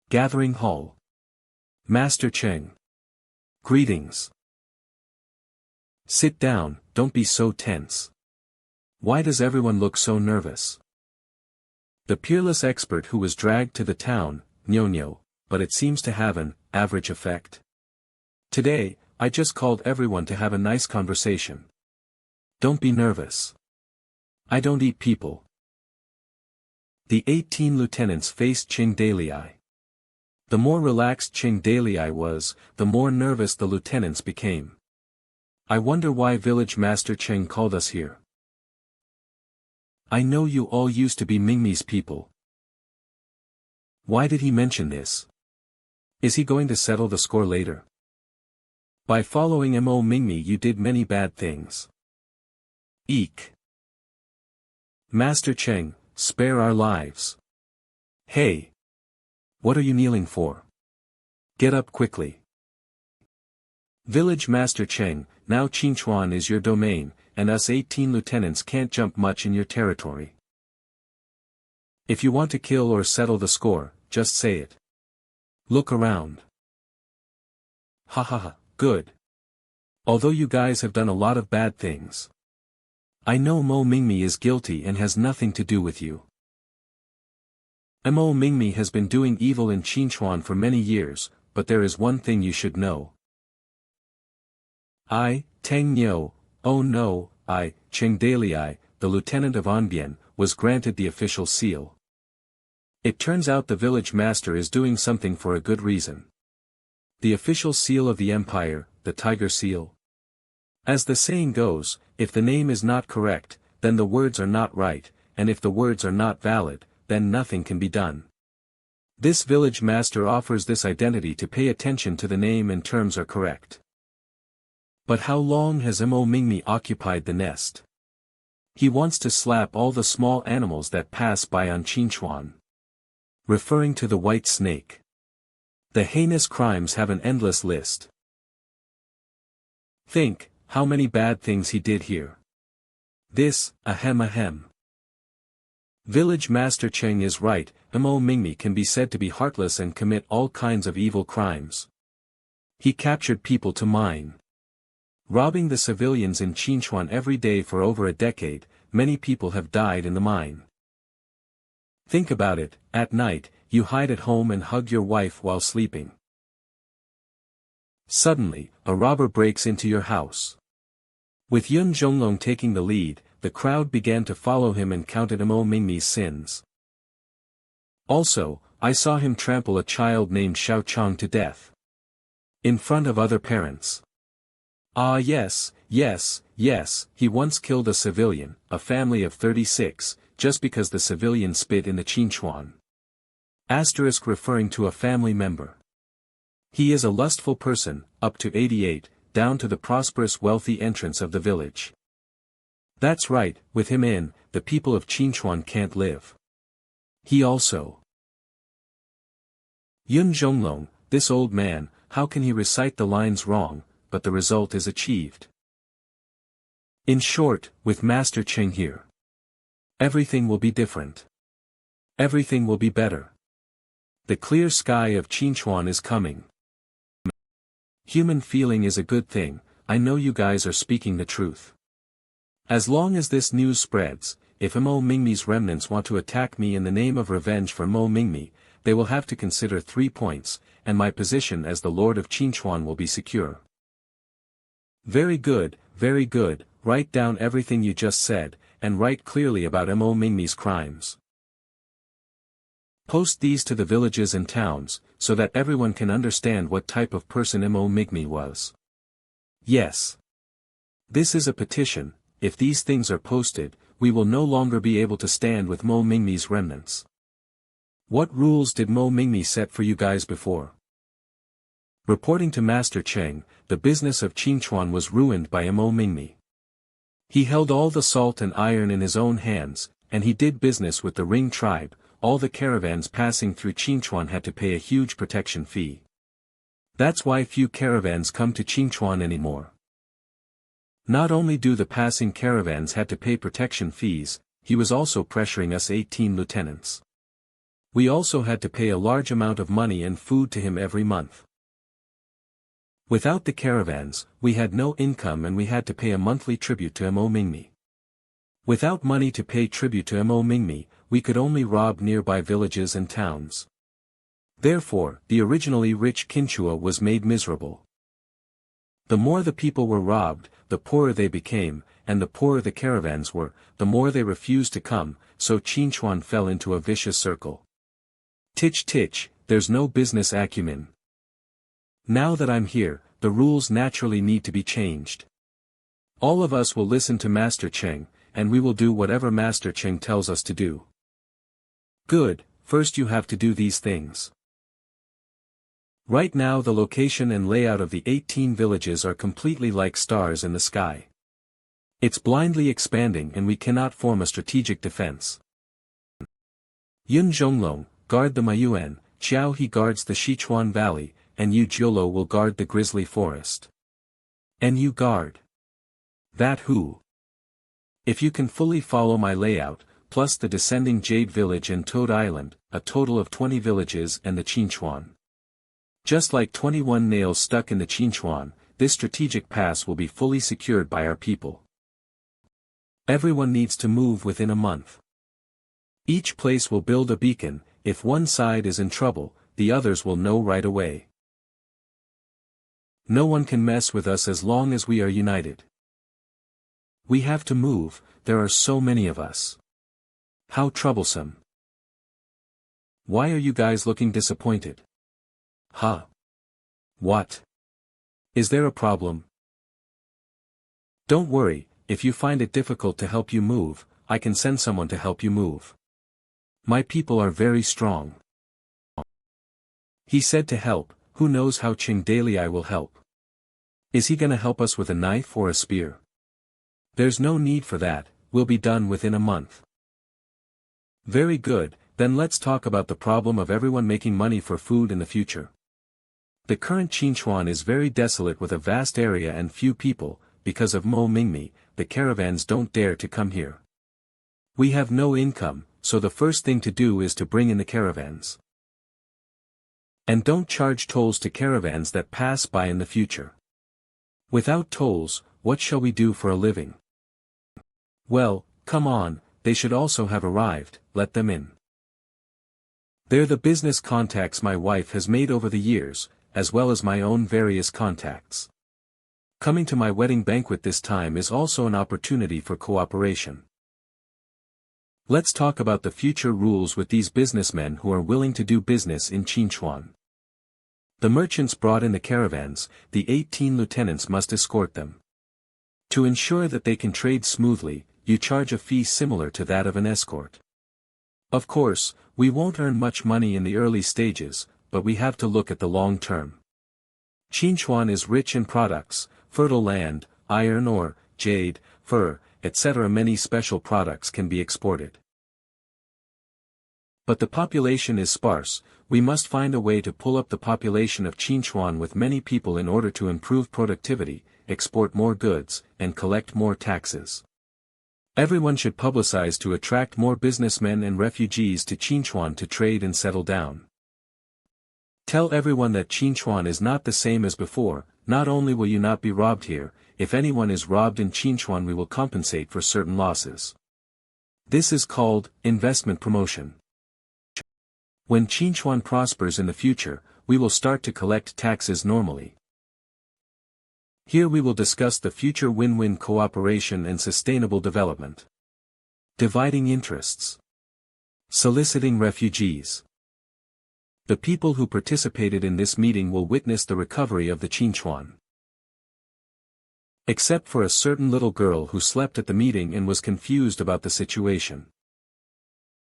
Gathering Hall. Master Cheng. Greetings. Sit down, don't be so tense. Why does everyone look so nervous? The peerless expert who was dragged to the town, Nyo, but it seems to have an average effect. Today, I just called everyone to have a nice conversation. Don't be nervous. I don't eat people. The 18 lieutenants faced Ching Dalei. The more relaxed Ching Dalei was, the more nervous the lieutenants became. I wonder why Village Master Cheng called us here. I know you all used to be Mingmi's people. Why did he mention this? Is he going to settle the score later? By following Mo Mingmi you did many bad things. Eek. Master Cheng, spare our lives. Hey. What are you kneeling for? Get up quickly. Village Master Cheng, now Qinchuan is your domain, and us 18 lieutenants can't jump much in your territory. If you want to kill or settle the score, just say it. Look around. Ha ha ha, good. Although you guys have done a lot of bad things. I know Mo Mingmi is guilty and has nothing to do with you. Mo Mingmi has been doing evil in Qinchuan for many years, but there is one thing you should know. I, Teng Nyo, oh no, Cheng Dalei, the lieutenant of Anbian, was granted the official seal. It turns out the village master is doing something for a good reason. The official seal of the empire, the tiger seal. As the saying goes, if the name is not correct, then the words are not right, and if the words are not valid, then nothing can be done. This village master offers this identity to pay attention to the name and terms are correct. But how long has Mo Mingmi occupied the nest? He wants to slap all the small animals that pass by on Qinchuan. Referring to the white snake. The heinous crimes have an endless list. Think, how many bad things he did here. This, ahem. Village Master Cheng is right, Mo Mingmi can be said to be heartless and commit all kinds of evil crimes. He captured people to mine. Robbing the civilians in Qinchuan every day for over a decade, many people have died in the mine. Think about it, at night, you hide at home and hug your wife while sleeping. Suddenly, a robber breaks into your house. With Yun Zhonglong taking the lead, the crowd began to follow him and counted Mo Mingmi's sins. Also, I saw him trample a child named Xiao Chang to death. In front of other parents. Ah yes, he once killed a civilian, a family of 36, just because the civilian spit in the Qinchuan. Asterisk referring to a family member. He is a lustful person, up to 88, down to the prosperous wealthy entrance of the village. That's right, with him in, the people of Qinchuan can't live. He also. Yun Zhonglong, this old man, how can he recite the lines wrong, but the result is achieved. In short, with Master Cheng here. Everything will be different. Everything will be better. The clear sky of Qinchuan is coming. Human feeling is a good thing, I know you guys are speaking the truth. As long as this news spreads, if Mo Mingmi's remnants want to attack me in the name of revenge for Mo Mingmi, they will have to consider 3 points, and my position as the Lord of Qinchuan will be secure. Very good, write down everything you just said, and write clearly about Mo Mingmi's crimes. Post these to the villages and towns, so that everyone can understand what type of person Mo Mingmi was. Yes. This is a petition. If these things are posted, we will no longer be able to stand with Mo Mingmi's remnants. What rules did Mo Mingmi set for you guys before? Reporting to Master Cheng, the business of Qinchuan was ruined by Mo Mingmi. He held all the salt and iron in his own hands, and he did business with the Ring tribe. All the caravans passing through Qinchuan had to pay a huge protection fee. That's why few caravans come to Qinchuan anymore. Not only do the passing caravans had to pay protection fees, he was also pressuring us 18 lieutenants. We also had to pay a large amount of money and food to him every month. Without the caravans, we had no income and we had to pay a monthly tribute to Mo Mingmi. Without money to pay tribute to Mo Mingmi, we could only rob nearby villages and towns. Therefore, the originally rich Qinchua was made miserable. The more the people were robbed, the poorer they became, and the poorer the caravans were, the more they refused to come, so Qinchuan fell into a vicious circle. Tich, there's no business acumen. Now that I'm here, the rules naturally need to be changed. All of us will listen to Master Cheng, and we will do whatever Master Cheng tells us to do. Good, first you have to do these things. Right now the location and layout of the 18 villages are completely like stars in the sky. It's blindly expanding and we cannot form a strategic defense. Yun Zhonglong, guard the Mayuan, Qiao He guards the Sichuan Valley, and Yu Jiolo will guard the Grizzly Forest. And you guard that who? If you can fully follow my layout, plus the descending Jade Village and Toad Island, a total of 20 villages and the Qinchuan. Just like 21 nails stuck in the Qinchuan, this strategic pass will be fully secured by our people. Everyone needs to move within a month. Each place will build a beacon. If one side is in trouble, the others will know right away. No one can mess with us as long as we are united. We have to move, there are so many of us. How troublesome. Why are you guys looking disappointed? Huh? What? Is there a problem? Don't worry, if you find it difficult to help you move, I can send someone to help you move. My people are very strong. He said to help, who knows how Ching Dalei will help. Is he gonna help us with a knife or a spear? There's no need for that, we'll be done within a month. Very good, then let's talk about the problem of everyone making money for food in the future. The current Qinchuan is very desolate with a vast area and few people. Because of Mo Mingmi, the caravans don't dare to come here. We have no income, so the first thing to do is to bring in the caravans. And don't charge tolls to caravans that pass by in the future. Without tolls, what shall we do for a living? Well, come on, they should also have arrived, let them in. They're the business contacts my wife has made over the years, as well as my own various contacts. Coming to my wedding banquet this time is also an opportunity for cooperation. Let's talk about the future rules with these businessmen who are willing to do business in Qinchuan. The merchants brought in the caravans, the 18 lieutenants must escort them. To ensure that they can trade smoothly, you charge a fee similar to that of an escort. Of course, we won't earn much money in the early stages, but we have to look at the long term. Qinchuan is rich in products, fertile land, iron ore, jade, fur, etc. Many special products can be exported. But the population is sparse, we must find a way to pull up the population of Qinchuan with many people in order to improve productivity, export more goods, and collect more taxes. Everyone should publicize to attract more businessmen and refugees to Qinchuan to trade and settle down. Tell everyone that Qinchuan is not the same as before. Not only will you not be robbed here, if anyone is robbed in Qinchuan we will compensate for certain losses. This is called investment promotion. When Qinchuan prospers in the future, we will start to collect taxes normally. Here we will discuss the future win-win cooperation and sustainable development. Dividing interests. Soliciting refugees. The people who participated in this meeting will witness the recovery of the Qinchuan. Except for a certain little girl who slept at the meeting and was confused about the situation.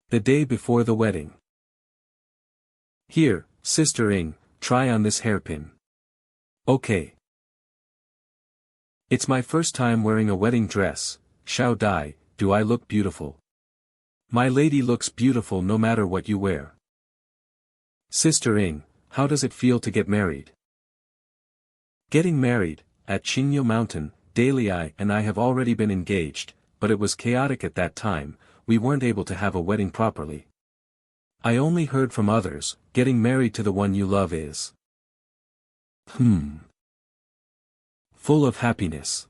The day before the wedding. Here, Sister Ing, try on this hairpin. Okay. It's my first time wearing a wedding dress. Xiao Dai, do I look beautiful? My lady looks beautiful no matter what you wear. Sister Ing, how does it feel to get married? Getting married, at Qinyo Mountain, Dalai and I have already been engaged, but it was chaotic at that time, we weren't able to have a wedding properly. I only heard from others, getting married to the one you love is full of happiness.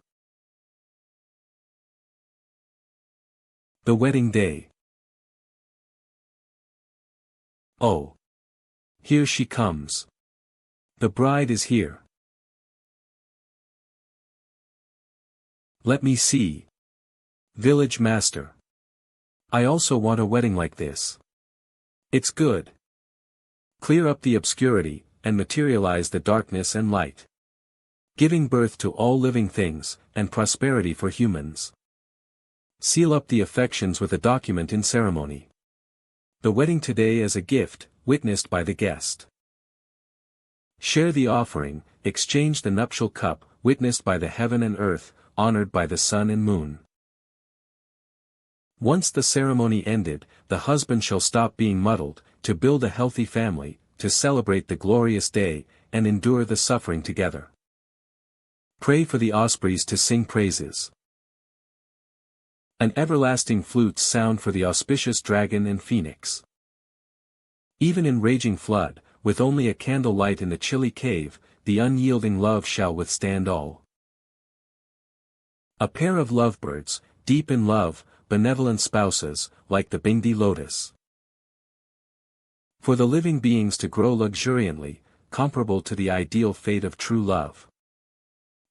The wedding day. Oh. Here she comes. The bride is here. Let me see. Village master. I also want a wedding like this. It's good. Clear up the obscurity, and materialize the darkness and light. Giving birth to all living things, and prosperity for humans. Seal up the affections with a document in ceremony. The wedding today as a gift, witnessed by the guest. Share the offering, exchange the nuptial cup, witnessed by the heaven and earth, honored by the sun and moon. Once the ceremony ended, the husband shall stop being muddled, to build a healthy family, to celebrate the glorious day, and endure the suffering together. Pray for the ospreys to sing praises. An everlasting flute sound for the auspicious dragon and phoenix. Even in raging flood, with only a candle light in the chilly cave, the unyielding love shall withstand all. A pair of lovebirds, deep in love, benevolent spouses, like the Bingdi lotus. For the living beings to grow luxuriantly, comparable to the ideal fate of true love.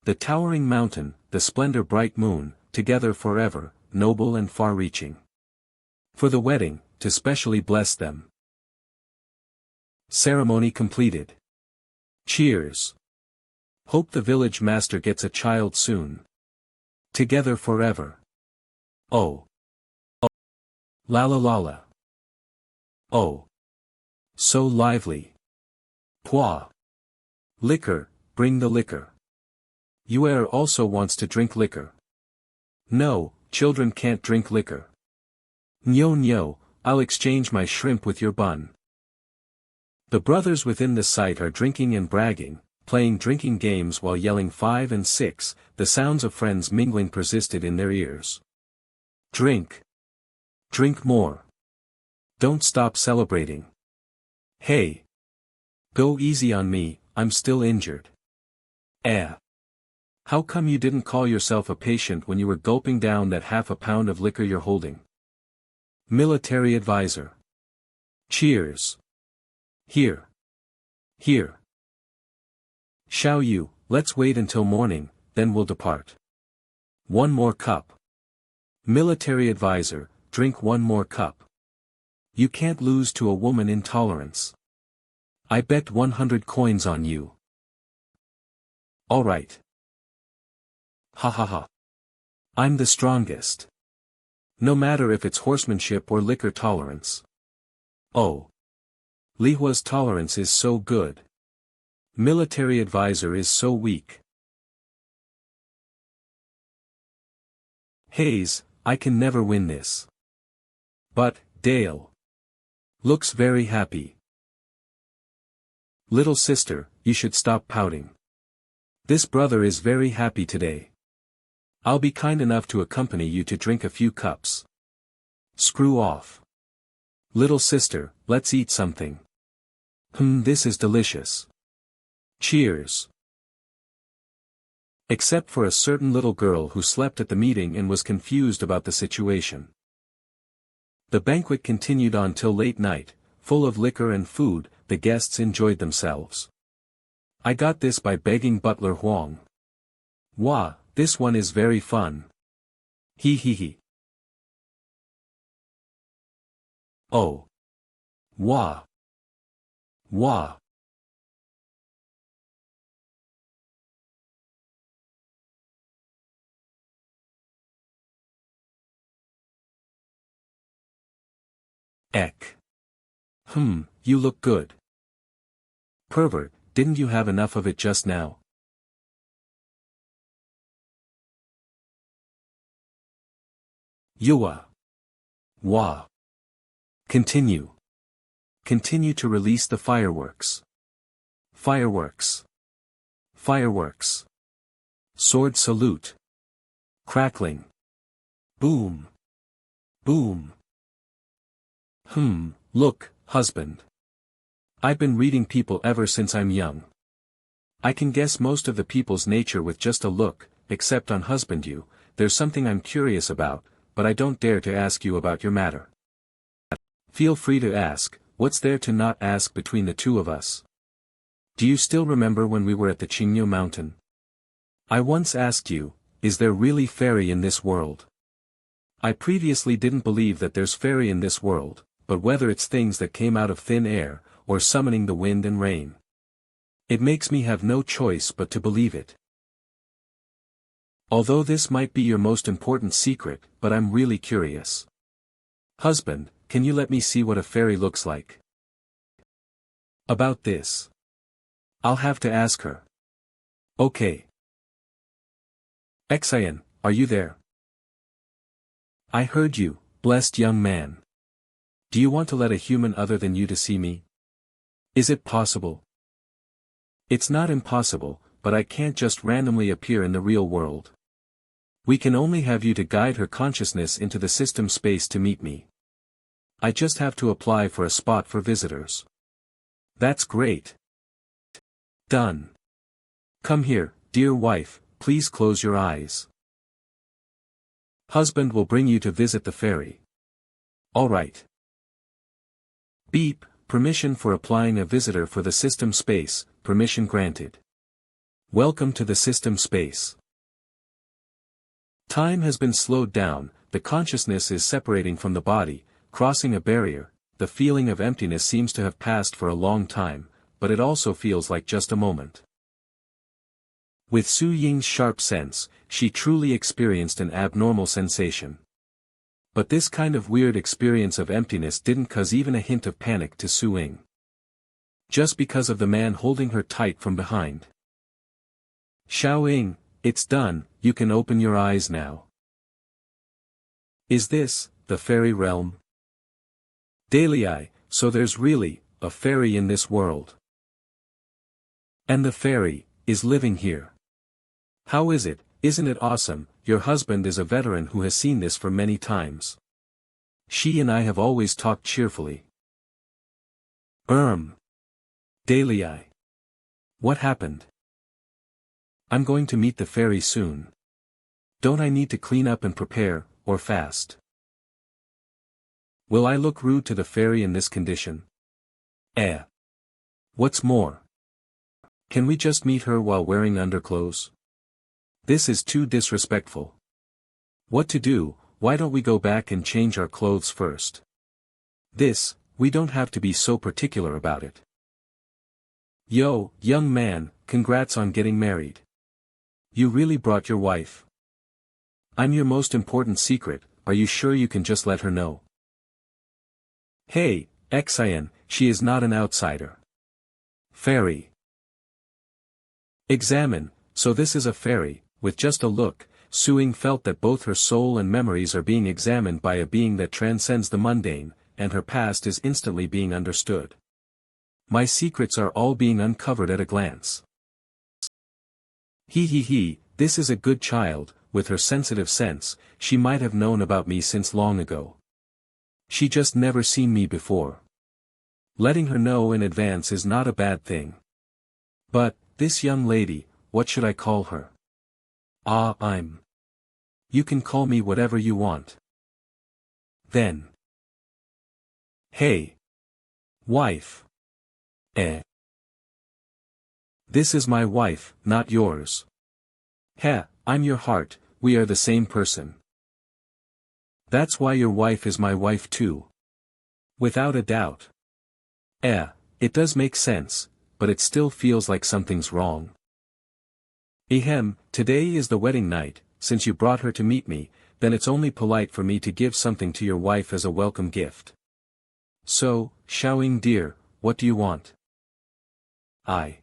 The towering mountain, the splendor bright moon, together forever, noble and far-reaching. For the wedding, to specially bless them. Ceremony completed. Cheers. Hope the village master gets a child soon. Together forever. Oh. Oh. La la la la. Oh. So lively. Poi. Liquor, bring the liquor. Yuer also wants to drink liquor. No, children can't drink liquor. Nyo nyo, I'll exchange my shrimp with your bun. The brothers within the site are drinking and bragging, playing drinking games while yelling 5 and 6, the sounds of friends mingling persisted in their ears. Drink. Drink more. Don't stop celebrating. Hey. Go easy on me, I'm still injured. How come you didn't call yourself a patient when you were gulping down that half a pound of liquor you're holding? Military advisor. Cheers. Here. Here. Xiao Yu, let's wait until morning, then we'll depart. One more cup. Military advisor, drink one more cup. You can't lose to a woman in tolerance. I bet 100 coins on you. All right. Ha ha ha. I'm the strongest. No matter if it's horsemanship or liquor tolerance. Oh. Li Hua's tolerance is so good. Military advisor is so weak. Hayes, I can never win this. But, Dale. Looks very happy. Little sister, you should stop pouting. This brother is very happy today. I'll be kind enough to accompany you to drink a few cups. Screw off. Little sister, let's eat something. This is delicious. Cheers. Except for a certain little girl who slept at the meeting and was confused about the situation. The banquet continued on till late night, full of liquor and food. The guests enjoyed themselves. I got this by begging butler Huang. Wah, this one is very fun. He he he. Oh. Wah. Wah. Eck. You look good. Pervert, didn't you have enough of it just now? Yua. Wah. Continue. Continue to release the fireworks. Fireworks. Fireworks. Sword salute. Crackling. Boom. Boom. Look, husband. I've been reading people ever since I'm young. I can guess most of the people's nature with just a look, except on husband you. There's something I'm curious about, but I don't dare to ask you about your matter. Feel free to ask, what's there to not ask between the two of us? Do you still remember when we were at the Qingyu mountain? I once asked you, is there really fairy in this world? I previously didn't believe that there's fairy in this world, but whether it's things that came out of thin air, or summoning the wind and rain. It makes me have no choice but to believe it. Although this might be your most important secret, but I'm really curious. Husband, can you let me see what a fairy looks like? About this. I'll have to ask her. Okay. Xian, are you there? I heard you, blessed young man. Do you want to let a human other than you to see me? Is it possible? It's not impossible, but I can't just randomly appear in the real world. We can only have you to guide her consciousness into the system space to meet me. I just have to apply for a spot for visitors. That's great. Done. Come here, dear wife, please close your eyes. Husband will bring you to visit the fairy. All right. Beep, permission for applying a visitor for the system space, permission granted. Welcome to the system space. Time has been slowed down, the consciousness is separating from the body, crossing a barrier. The feeling of emptiness seems to have passed for a long time, but it also feels like just a moment. With Su Ying's sharp sense, she truly experienced an abnormal sensation. But this kind of weird experience of emptiness didn't cause even a hint of panic to Su Ying. Just because of the man holding her tight from behind. Xiao Ying, it's done, you can open your eyes now. Is this, the fairy realm? Dalei, so there's really, a fairy in this world. And the fairy, is living here. How is it, isn't it awesome, your husband is a veteran who has seen this for many times. She and I have always talked cheerfully. Dalei. What happened? I'm going to meet the fairy soon. Don't I need to clean up and prepare, or fast? Will I look rude to the fairy in this condition? What's more? Can we just meet her while wearing underclothes? This is too disrespectful. What to do, why don't we go back and change our clothes first? We don't have to be so particular about it. Yo, young man, congrats on getting married. You really brought your wife. I'm your most important secret, are you sure you can just let her know? Hey, Xian, she is not an outsider. Fairy. Examine, so this is a fairy. With just a look, Su Ying felt that both her soul and memories are being examined by a being that transcends the mundane, and her past is instantly being understood. My secrets are all being uncovered at a glance. This is a good child, with her sensitive sense, she might have known about me since long ago. She just never seen me before. Letting her know in advance is not a bad thing. But, this young lady, what should I call her? You can call me whatever you want. Then. Hey. Wife. Eh. This is my wife, not yours. Heh, I'm your heart, we are the same person. That's why your wife is my wife too. Without a doubt. It does make sense, but it still feels like something's wrong. Ahem, today is the wedding night, since you brought her to meet me, then it's only polite for me to give something to your wife as a welcome gift. So, Xiaoying dear, what do you want? I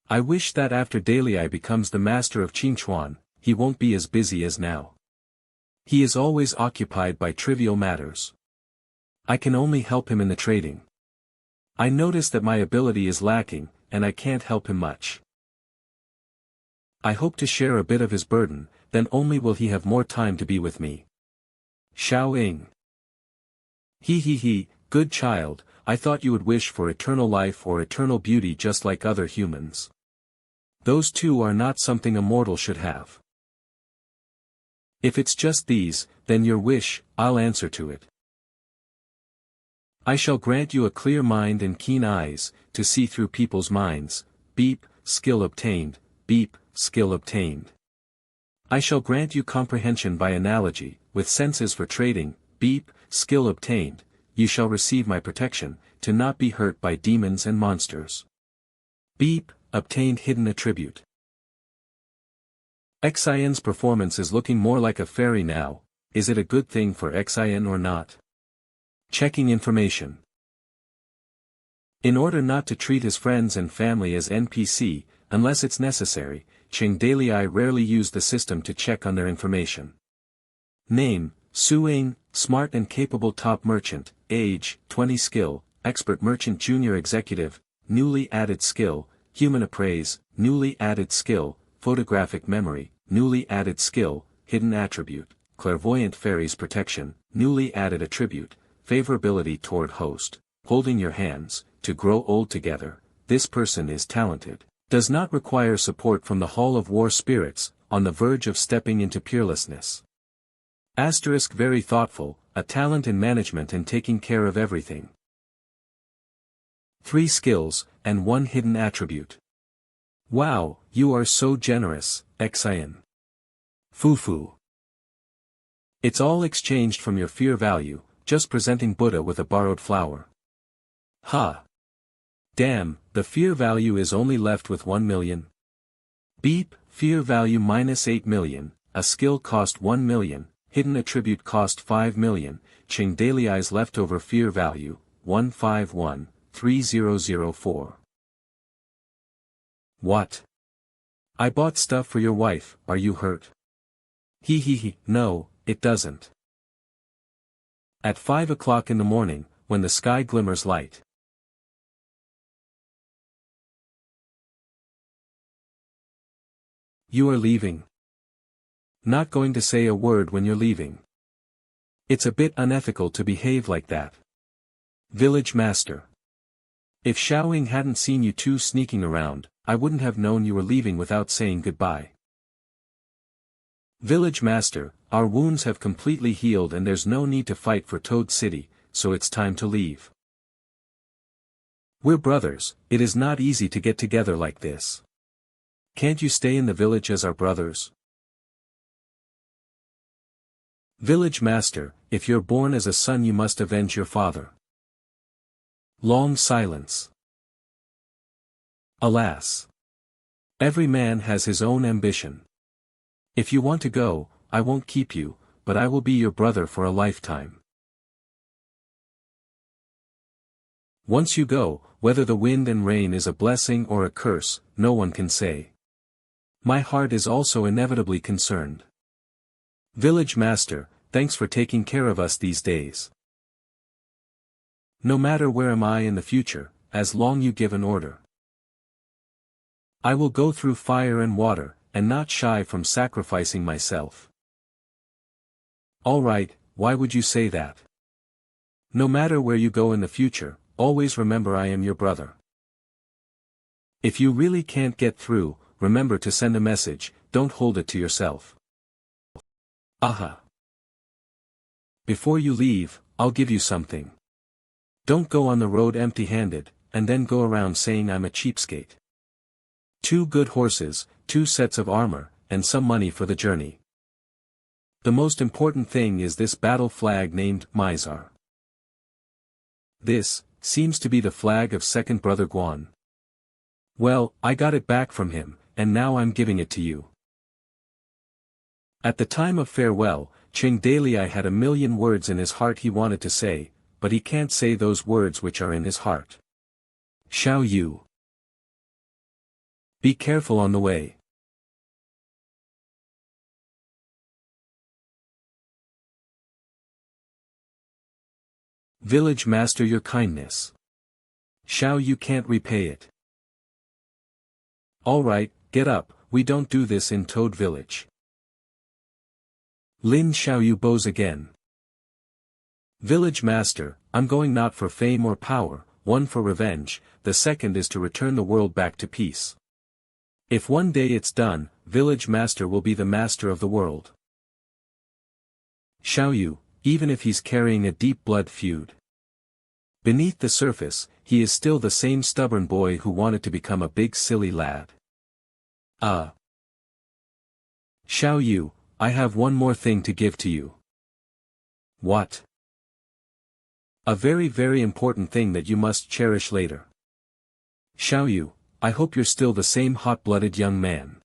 wish that after Dalai becomes the master of Qingchuan, he won't be as busy as now. He is always occupied by trivial matters. I can only help him in the trading. I notice that my ability is lacking, and I can't help him much. I hope to share a bit of his burden, then only will he have more time to be with me. Xiaoying. He, good child, I thought you would wish for eternal life or eternal beauty just like other humans. Those two are not something a mortal should have. If it's just these, then your wish, I'll answer to it. I shall grant you a clear mind and keen eyes, to see through people's minds, beep, skill obtained, beep, skill obtained. I shall grant you comprehension by analogy, with senses for trading, beep, skill obtained, you shall receive my protection, to not be hurt by demons and monsters. Beep, obtained hidden attribute. Xian's performance is looking more like a fairy now, is it a good thing for Xian or not? Checking information. In order not to treat his friends and family as NPC, unless it's necessary, Qing Dalai rarely used the system to check on their information. Name, Suing, smart and capable top merchant, age, 20 skill, expert merchant junior executive, newly added skill, human appraise, newly added skill, photographic memory, newly added skill, hidden attribute, clairvoyant fairies protection, newly added attribute, favorability toward host, holding your hands, to grow old together, this person is talented, does not require support from the Hall of War spirits, on the verge of stepping into peerlessness. Asterisk very thoughtful, a talent in management and taking care of everything. 3 skills, and 1 hidden attribute. Wow, you are so generous, Xian. Fufu. It's all exchanged from your fear value, just presenting Buddha with a borrowed flower. Ha! Damn, the fear value is only left with 1 million. Beep, fear value minus 8 million, a skill cost 1 million, hidden attribute cost 5 million, Qing Dalai's leftover fear value, 1513004. What? I bought stuff for your wife, are you hurt? No, it doesn't. At 5 o'clock in the morning, when the sky glimmers light. You are leaving. Not going to say a word when you're leaving. It's a bit unethical to behave like that. Village Master. If Xiaoying hadn't seen you two sneaking around, I wouldn't have known you were leaving without saying goodbye. Village Master, our wounds have completely healed and there's no need to fight for Toad City, so it's time to leave. We're brothers, it is not easy to get together like this. Can't you stay in the village as our brothers? Village Master, if you're born as a son you must avenge your father. Long silence. Alas. Every man has his own ambition. If you want to go, I won't keep you, but I will be your brother for a lifetime. Once you go, whether the wind and rain is a blessing or a curse, no one can say. My heart is also inevitably concerned. Village Master, thanks for taking care of us these days. No matter where am I in the future, as long you give an order. I will go through fire and water, and not shy from sacrificing myself. All right, why would you say that? No matter where you go in the future, always remember I am your brother. If you really can't get through, remember to send a message, don't hold it to yourself. Aha. Before you leave, I'll give you something. Don't go on the road empty-handed, and then go around saying I'm a cheapskate. 2 good horses, 2 sets of armor, and some money for the journey. The most important thing is this battle flag named Mizar. This seems to be the flag of second brother Guan. Well, I got it back from him, and now I'm giving it to you. At the time of farewell, Ching Dalei had a million words in his heart he wanted to say, but he can't say those words which are in his heart. Xiao Yu. Be careful on the way. Village master, your kindness. Xiao Yu can't repay it. Alright, get up, we don't do this in Toad Village. Lin Xiaoyu bows again. Village master, I'm going not for fame or power, one for revenge, the second is to return the world back to peace. If one day it's done, village master will be the master of the world. Xiaoyu, even if he's carrying a deep blood feud. Beneath the surface, he is still the same stubborn boy who wanted to become a big silly lad. Xiaoyu, I have one more thing to give to you. What? A very very important thing that you must cherish later. Xiaoyu, I hope you're still the same hot-blooded young man.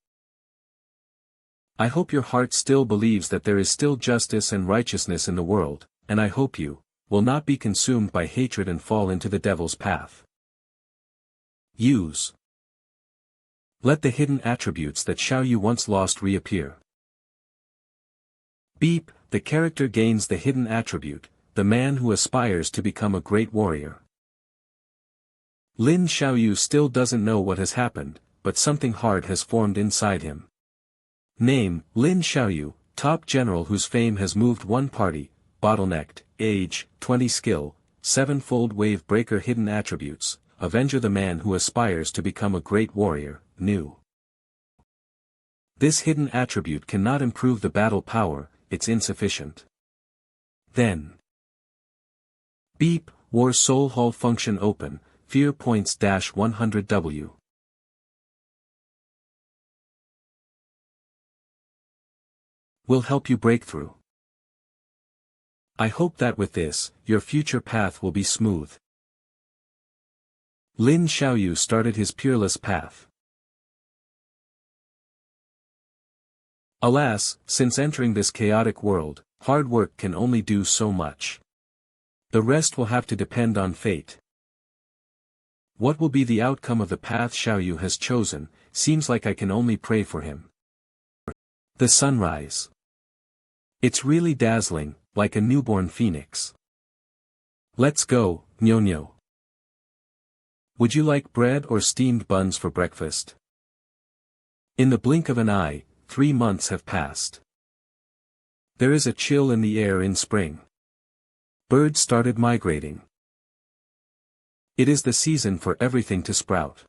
I hope your heart still believes that there is still justice and righteousness in the world, and I hope you will not be consumed by hatred and fall into the devil's path. Use. Let the hidden attributes that Xiaoyu once lost reappear. Beep, the character gains the hidden attribute, the man who aspires to become a great warrior. Lin Xiaoyu still doesn't know what has happened, but something hard has formed inside him. Name, Lin Xiaoyu, top general whose fame has moved one party, bottlenecked, age, 20 skill, 7-fold wave breaker hidden attributes, avenger the man who aspires to become a great warrior, new. This hidden attribute cannot improve the battle power, it's insufficient. Then. Beep, War Soul Hall function open, fear points -100W. Will help you break through. I hope that with this, your future path will be smooth. Lin Xiaoyu started his peerless path. Alas, since entering this chaotic world, hard work can only do so much. The rest will have to depend on fate. What will be the outcome of the path Xiaoyu has chosen, seems like I can only pray for him. The sunrise. It's really dazzling, like a newborn phoenix. Let's go, Nyo-Nyo. Would you like bread or steamed buns for breakfast? In the blink of an eye, 3 months have passed. There is a chill in the air in spring. Birds started migrating. It is the season for everything to sprout.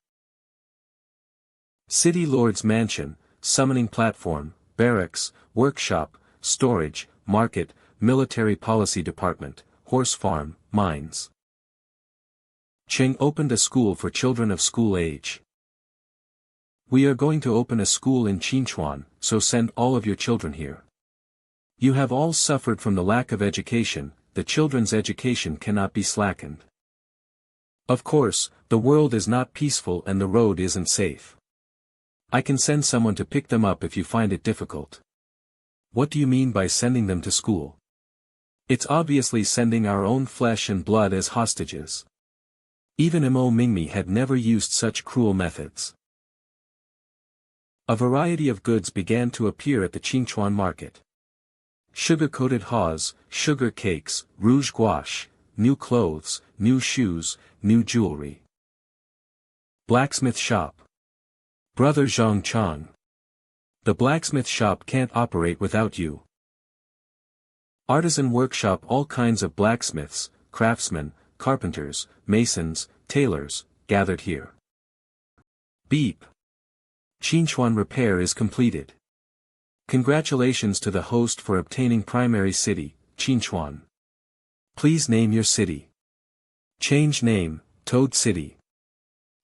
City Lord's mansion, summoning platform, barracks, workshop, storage, market, military policy department, horse farm, mines. Cheng opened a school for children of school age. We are going to open a school in Qinchuan, so send all of your children here. You have all suffered from the lack of education, the children's education cannot be slackened. Of course, the world is not peaceful and the road isn't safe. I can send someone to pick them up if you find it difficult. What do you mean by sending them to school? It's obviously sending our own flesh and blood as hostages. Even Mo Mingmi had never used such cruel methods. A variety of goods began to appear at the Qingchuan market. Sugar-coated haws, sugar cakes, rouge gouache, new clothes, new shoes, new jewelry. Blacksmith shop. Brother Zhang Chang. The blacksmith shop can't operate without you. Artisan workshop, all kinds of blacksmiths, craftsmen, carpenters, masons, tailors, gathered here. Beep. Qinchuan repair is completed. Congratulations to the host for obtaining primary city, Qinchuan. Please name your city. Change name, Toad City.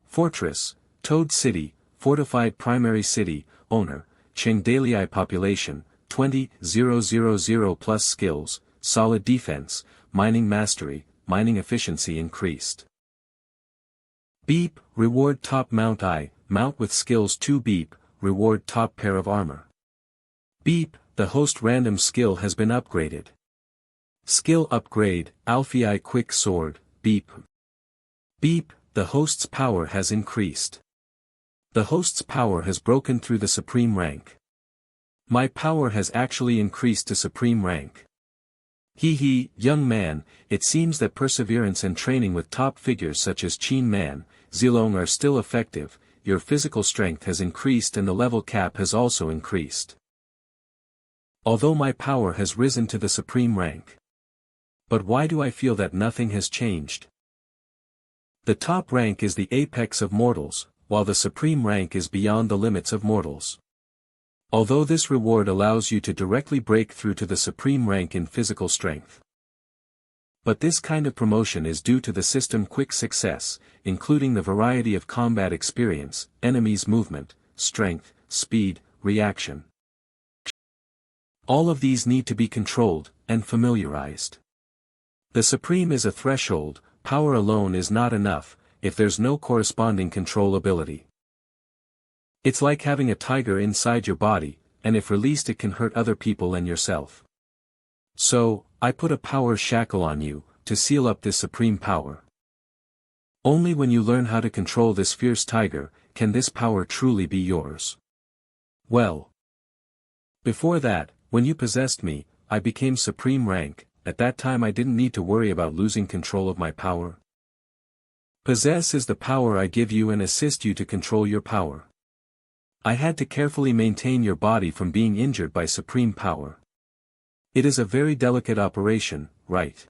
Fortress, Toad City, fortified primary city, owner, Chengdalii population, 20,000 plus skills, solid defense, mining mastery, mining efficiency increased. Beep, reward top mount mount with skills 2 beep, reward top pair of armor. Beep, the host random skill has been upgraded. Skill upgrade, Alfei quick sword, beep. Beep, the host's power has increased. The host's power has broken through the supreme rank. My power has actually increased to supreme rank. Hee, young man, it seems that perseverance and training with top figures such as Qin Man, Zilong are still effective. Your physical strength has increased and the level cap has also increased. Although my power has risen to the supreme rank. But why do I feel that nothing has changed? The top rank is the apex of mortals, while the supreme rank is beyond the limits of mortals. Although this reward allows you to directly break through to the supreme rank in physical strength. But this kind of promotion is due to the system quick success, including the variety of combat experience, enemies movement, strength, speed, reaction. All of these need to be controlled, and familiarized. The supreme is a threshold, power alone is not enough, if there's no corresponding control ability. It's like having a tiger inside your body, and if released it can hurt other people and yourself. So, I put a power shackle on you, to seal up this supreme power. Only when you learn how to control this fierce tiger, can this power truly be yours. Well. Before that, when you possessed me, I became supreme rank, at that time I didn't need to worry about losing control of my power. Possess is the power I give you and assist you to control your power. I had to carefully maintain your body from being injured by supreme power. It is a very delicate operation, right?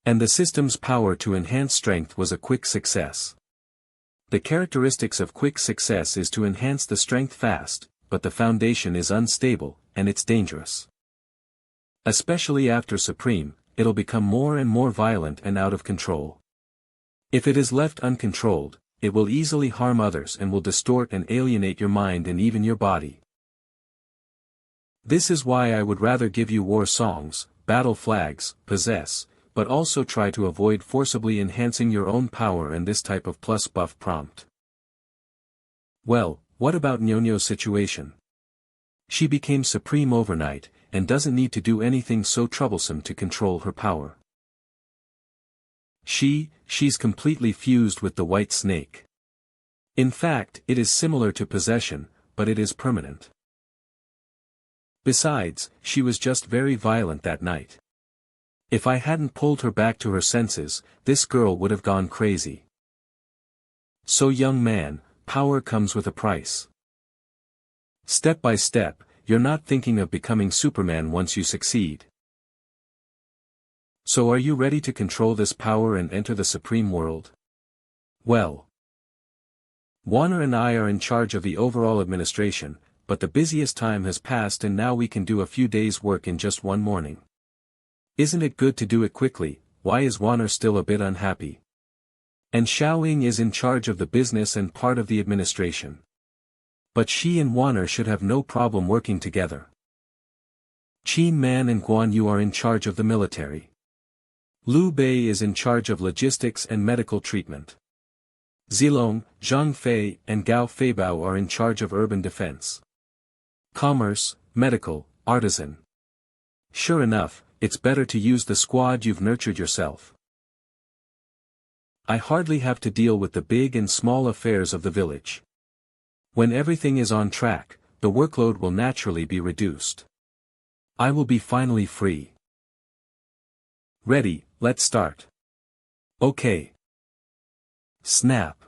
And the system's power to enhance strength was a quick success. The characteristics of quick success is to enhance the strength fast, but the foundation is unstable, and it's dangerous. Especially after supreme, it'll become more and more violent and out of control. If it is left uncontrolled, it will easily harm others and will distort and alienate your mind and even your body. This is why I would rather give you war songs, battle flags, possess, but also try to avoid forcibly enhancing your own power and this type of plus buff prompt. Well, what about Nyonyo's situation? She became supreme overnight, and doesn't need to do anything so troublesome to control her power. She's completely fused with the white snake. In fact, it is similar to possession, but it is permanent. Besides, she was just very violent that night. If I hadn't pulled her back to her senses, this girl would have gone crazy. So young man, power comes with a price. Step by step, you're not thinking of becoming Superman once you succeed. So are you ready to control this power and enter the supreme world? Well. Warner and I are in charge of the overall administration, but the busiest time has passed and now we can do a few days' work in just one morning. Isn't it good to do it quickly? Why is Warner still a bit unhappy? And Xiaoying is in charge of the business and part of the administration. But she and Warner should have no problem working together. Qin Man and Guan Yu are in charge of the military. Liu Bei is in charge of logistics and medical treatment. Zilong, Zhang Fei and Gao Feibao are in charge of urban defense. Commerce, medical, artisan. Sure enough, it's better to use the squad you've nurtured yourself. I hardly have to deal with the big and small affairs of the village. When everything is on track, the workload will naturally be reduced. I will be finally free. Ready, let's start. Okay. Snap.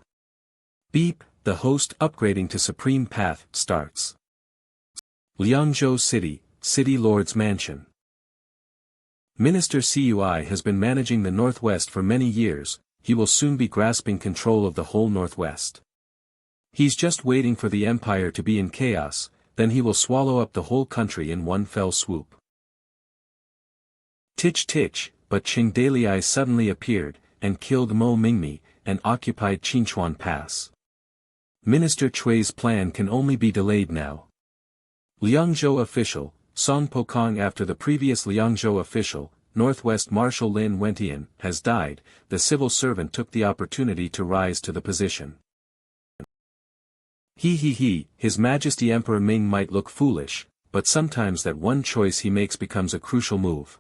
Beep, the host upgrading to Supreme Path starts. Liangzhou City, City Lord's Mansion. Minister Cui has been managing the Northwest for many years, he will soon be grasping control of the whole Northwest. He's just waiting for the empire to be in chaos, then he will swallow up the whole country in one fell swoop. Titch titch, but Qing Dalai suddenly appeared, and killed Mo Mingmi, and occupied Qinchuan Pass. Minister Chui's plan can only be delayed now. Liangzhou official, Song Pokong. After the previous Liangzhou official, Northwest Marshal Lin Wentian, has died, the civil servant took the opportunity to rise to the position. His Majesty Emperor Ming might look foolish, but sometimes that one choice he makes becomes a crucial move.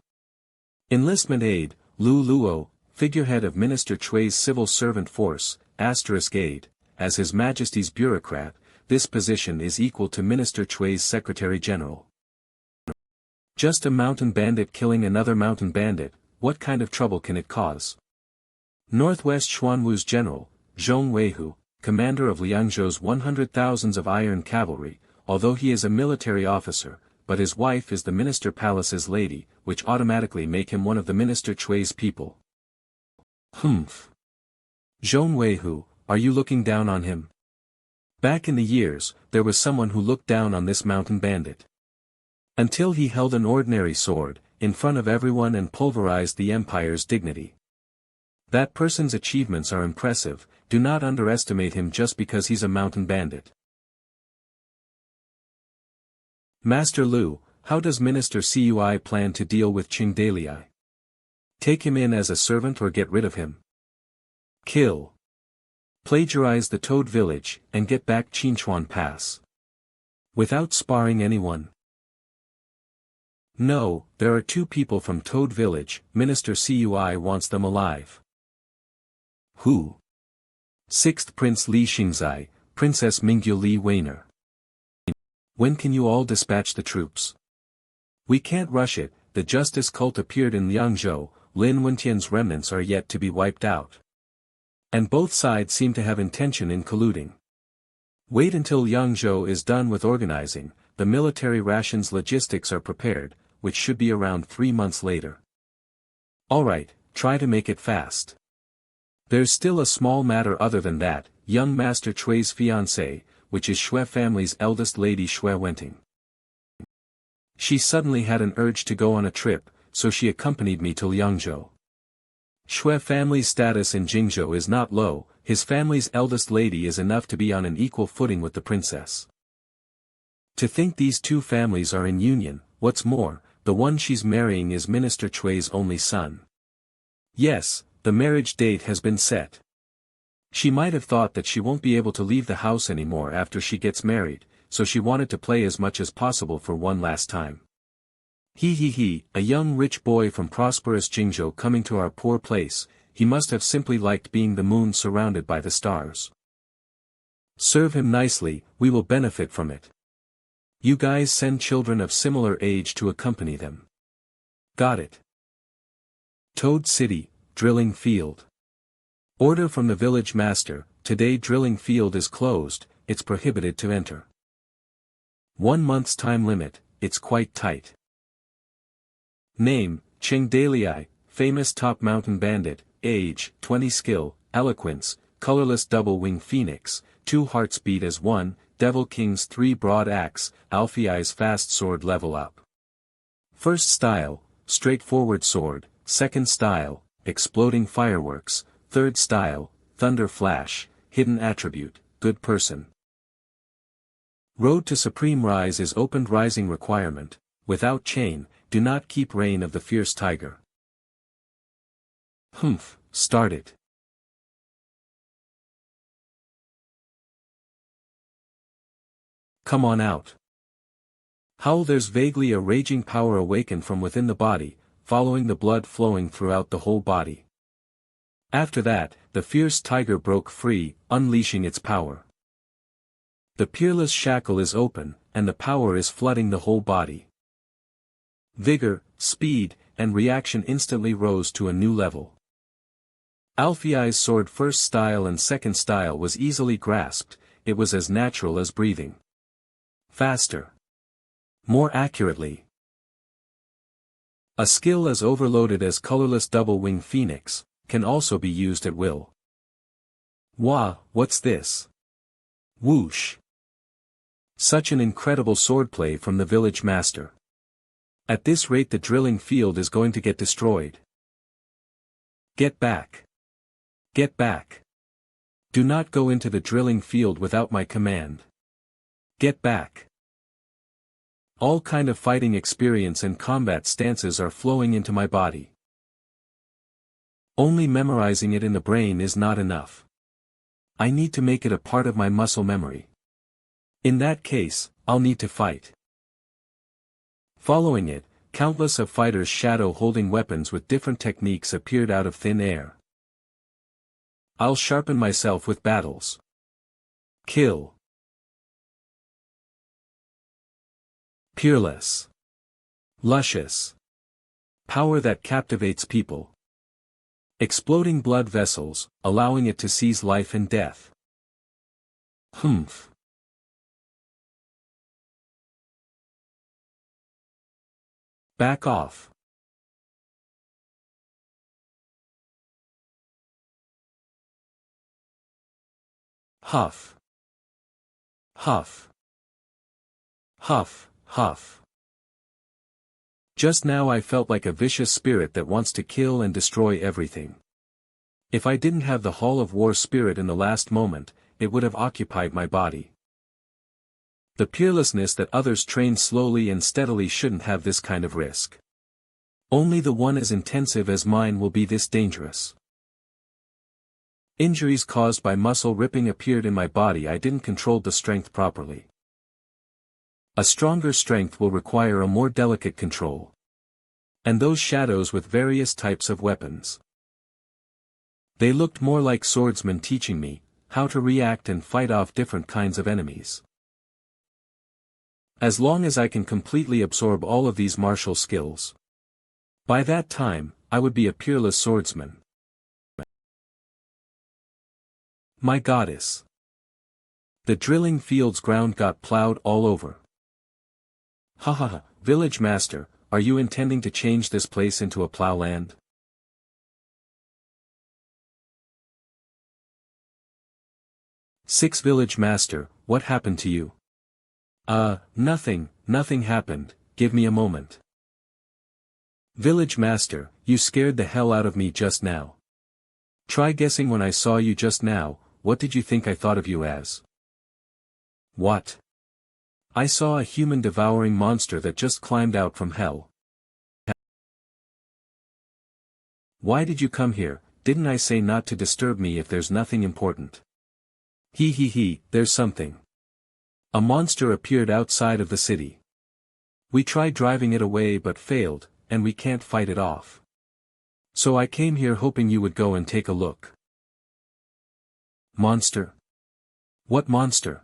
Enlistment aide, Lu Luo, figurehead of Minister Chui's civil servant force, *aide, as His Majesty's bureaucrat, this position is equal to Minister Chui's Secretary General. Just a mountain bandit killing another mountain bandit, what kind of trouble can it cause? Northwest Xuanwu's general, Zhong Weihu, commander of Liangzhou's 100,000s of iron cavalry, although he is a military officer, but his wife is the Minister Palace's lady, which automatically make him one of the Minister Chui's people. Zhong Weihu, are you looking down on him? Back in the years, there was someone who looked down on this mountain bandit. Until he held an ordinary sword, in front of everyone and pulverized the empire's dignity. That person's achievements are impressive, do not underestimate him just because he's a mountain bandit. Master Lu, how does Minister Cui plan to deal with Qing Dalai? Take him in as a servant or get rid of him? Kill. Plagiarize the Toad village, and get back Qinchuan Pass. Without sparring anyone? No, there are 2 people from Toad village, Minister Cui wants them alive. Who? 6th Prince Li Xingzai, Princess Mingyu Li Weiner. When can you all dispatch the troops? We can't rush it, the justice cult appeared in Liangzhou, Lin Wentian's remnants are yet to be wiped out. And both sides seem to have intention in colluding. Wait until Liangzhou is done with organizing, the military rations logistics are prepared, which should be around 3 months later. Alright, try to make it fast. There's still a small matter other than that, young Master Chui's fiancée, which is Xue family's eldest lady Xue Wenting. She suddenly had an urge to go on a trip, so she accompanied me to Liangzhou. Xue family's status in Jingzhou is not low, his family's eldest lady is enough to be on an equal footing with the princess. To think these 2 families are in union, what's more, the one she's marrying is Minister Chui's only son. Yes, the marriage date has been set. She might have thought that she won't be able to leave the house anymore after she gets married, so she wanted to play as much as possible for one last time. A young rich boy from prosperous Jingzhou coming to our poor place, he must have simply liked being the moon surrounded by the stars. Serve him nicely, we will benefit from it. You guys send children of similar age to accompany them. Got it. Toad City, Drilling Field. Order from the village master, today drilling field is closed, it's prohibited to enter. 1 month's time limit, it's quite tight. Name, Qing Dalai, famous top mountain bandit, age, 20 skill, eloquence, colorless double-wing phoenix, 2 hearts beat as 1, Devil King's 3 broad axe, Alfei's fast sword level up. First style, straightforward sword, second style, exploding fireworks, third style, thunder flash, hidden attribute, good person. Road to supreme rise is opened rising requirement, without chain, do not keep reign of the fierce tiger. Start it. Come on out. Howl. There's vaguely a raging power awakened from within the body, following the blood flowing throughout the whole body. After that, the fierce tiger broke free, unleashing its power. The peerless shackle is open, and the power is flooding the whole body. Vigor, speed, and reaction instantly rose to a new level. Alfei's sword first style and second style was easily grasped, it was as natural as breathing. Faster. More accurately. A skill as overloaded as colorless double-wing phoenix, can also be used at will. Wah, what's this? Whoosh. Such an incredible swordplay from the village master. At this rate the drilling field is going to get destroyed. Get back. Get back. Do not go into the drilling field without my command. Get back. All kind of fighting experience and combat stances are flowing into my body. Only memorizing it in the brain is not enough. I need to make it a part of my muscle memory. In that case, I'll need to fight. Following it, countless of fighters shadow holding weapons with different techniques appeared out of thin air. I'll sharpen myself with battles. Kill. Peerless. Luscious. Power that captivates people. Exploding blood vessels, allowing it to seize life and death. Humph. Back off. Huff. Huff. Huff, huff. Just now I felt like a vicious spirit that wants to kill and destroy everything. If I didn't have the Hall of War spirit in the last moment, it would have occupied my body. The peerlessness that others train slowly and steadily shouldn't have this kind of risk. Only the one as intensive as mine will be this dangerous. Injuries caused by muscle ripping appeared in my body. I didn't control the strength properly. A stronger strength will require a more delicate control. And those shadows with various types of weapons. They looked more like swordsmen teaching me how to react and fight off different kinds of enemies. As long as I can completely absorb all of these martial skills, by that time, I would be a peerless swordsman. My goddess. The drilling field's ground got plowed all over. Ha ha ha, village master, are you intending to change this place into a plowland? Six village master, what happened to you? Nothing happened, give me a moment. Village master, you scared the hell out of me just now. Try guessing when I saw you just now, what did you think I thought of you as? What? I saw a human-devouring monster that just climbed out from hell. Why did you come here? Didn't I say not to disturb me if there's nothing important? He, there's something. A monster appeared outside of the city. We tried driving it away but failed, and we can't fight it off. So I came here hoping you would go and take a look. Monster? What monster?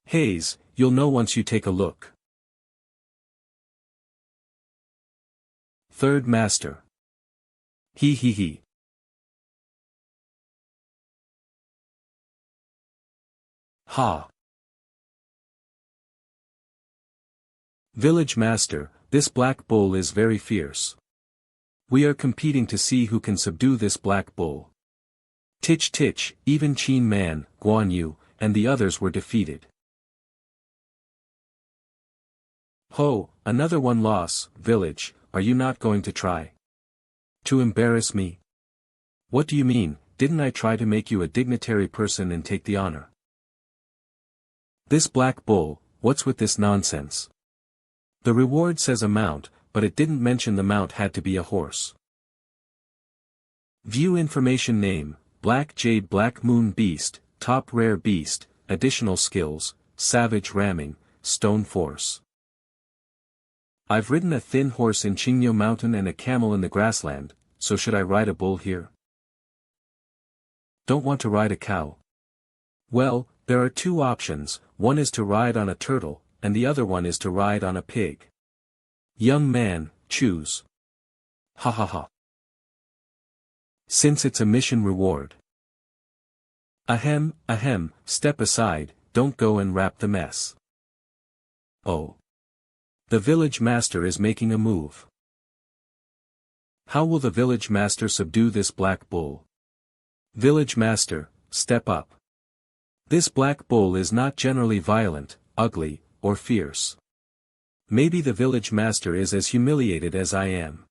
Hayes, you'll know once you take a look. Third master. He. Ha. Village master, this black bull is very fierce. We are competing to see who can subdue this black bull. Tich, even Qin Man, Guan Yu, and the others were defeated. Ho, another one loss, village, are you not going to try to embarrass me? What do you mean, didn't I try to make you a dignitary person and take the honor? This black bull, what's with this nonsense? The reward says a mount, but it didn't mention the mount had to be a horse. View information name, Black Jade Black Moon Beast, Top Rare Beast, Additional Skills, Savage Ramming, Stone Force. I've ridden a thin horse in Qingyo Mountain and a camel in the grassland, so should I ride a bull here? Don't want to ride a cow. Well, there are two options, one is to ride on a turtle, and the other one is to ride on a pig. Young man, choose. Ha ha ha. Since it's a mission reward. Ahem, step aside, don't go and wrap the mess. Oh. The village master is making a move. How will the village master subdue this black bull? Village master, step up. This black bull is not generally violent, ugly, or fierce. Maybe the village master is as humiliated as I am.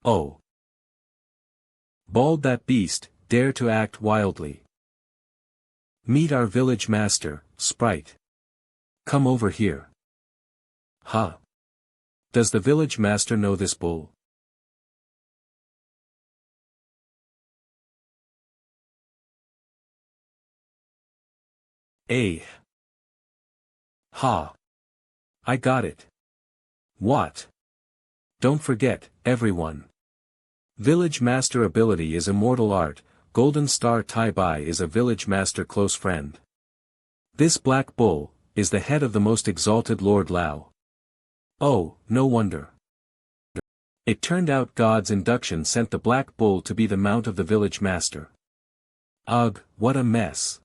Oh! Bawled that beast, dare to act wildly. Meet our village master, Sprite. Come over here. Huh? Does the village master know this bull? Eh? Ha! I got it. What? Don't forget, everyone. Village master ability is immortal art. Golden Star Tai Bai is a village master close friend. This black bull is the head of the most exalted Lord Lao. Oh, no wonder. It turned out God's induction sent the black bull to be the mount of the village master. Ugh, what a mess.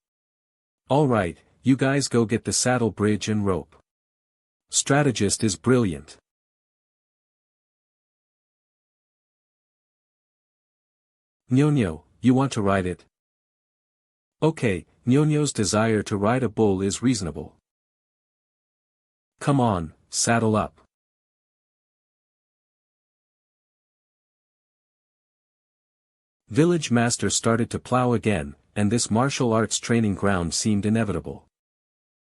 Alright, you guys go get the saddle bridge and rope. Strategist is brilliant. Nyonyo, you want to ride it? Okay, Nyonyo's desire to ride a bull is reasonable. Come on, saddle up. Village master started to plow again, and this martial arts training ground seemed inevitable.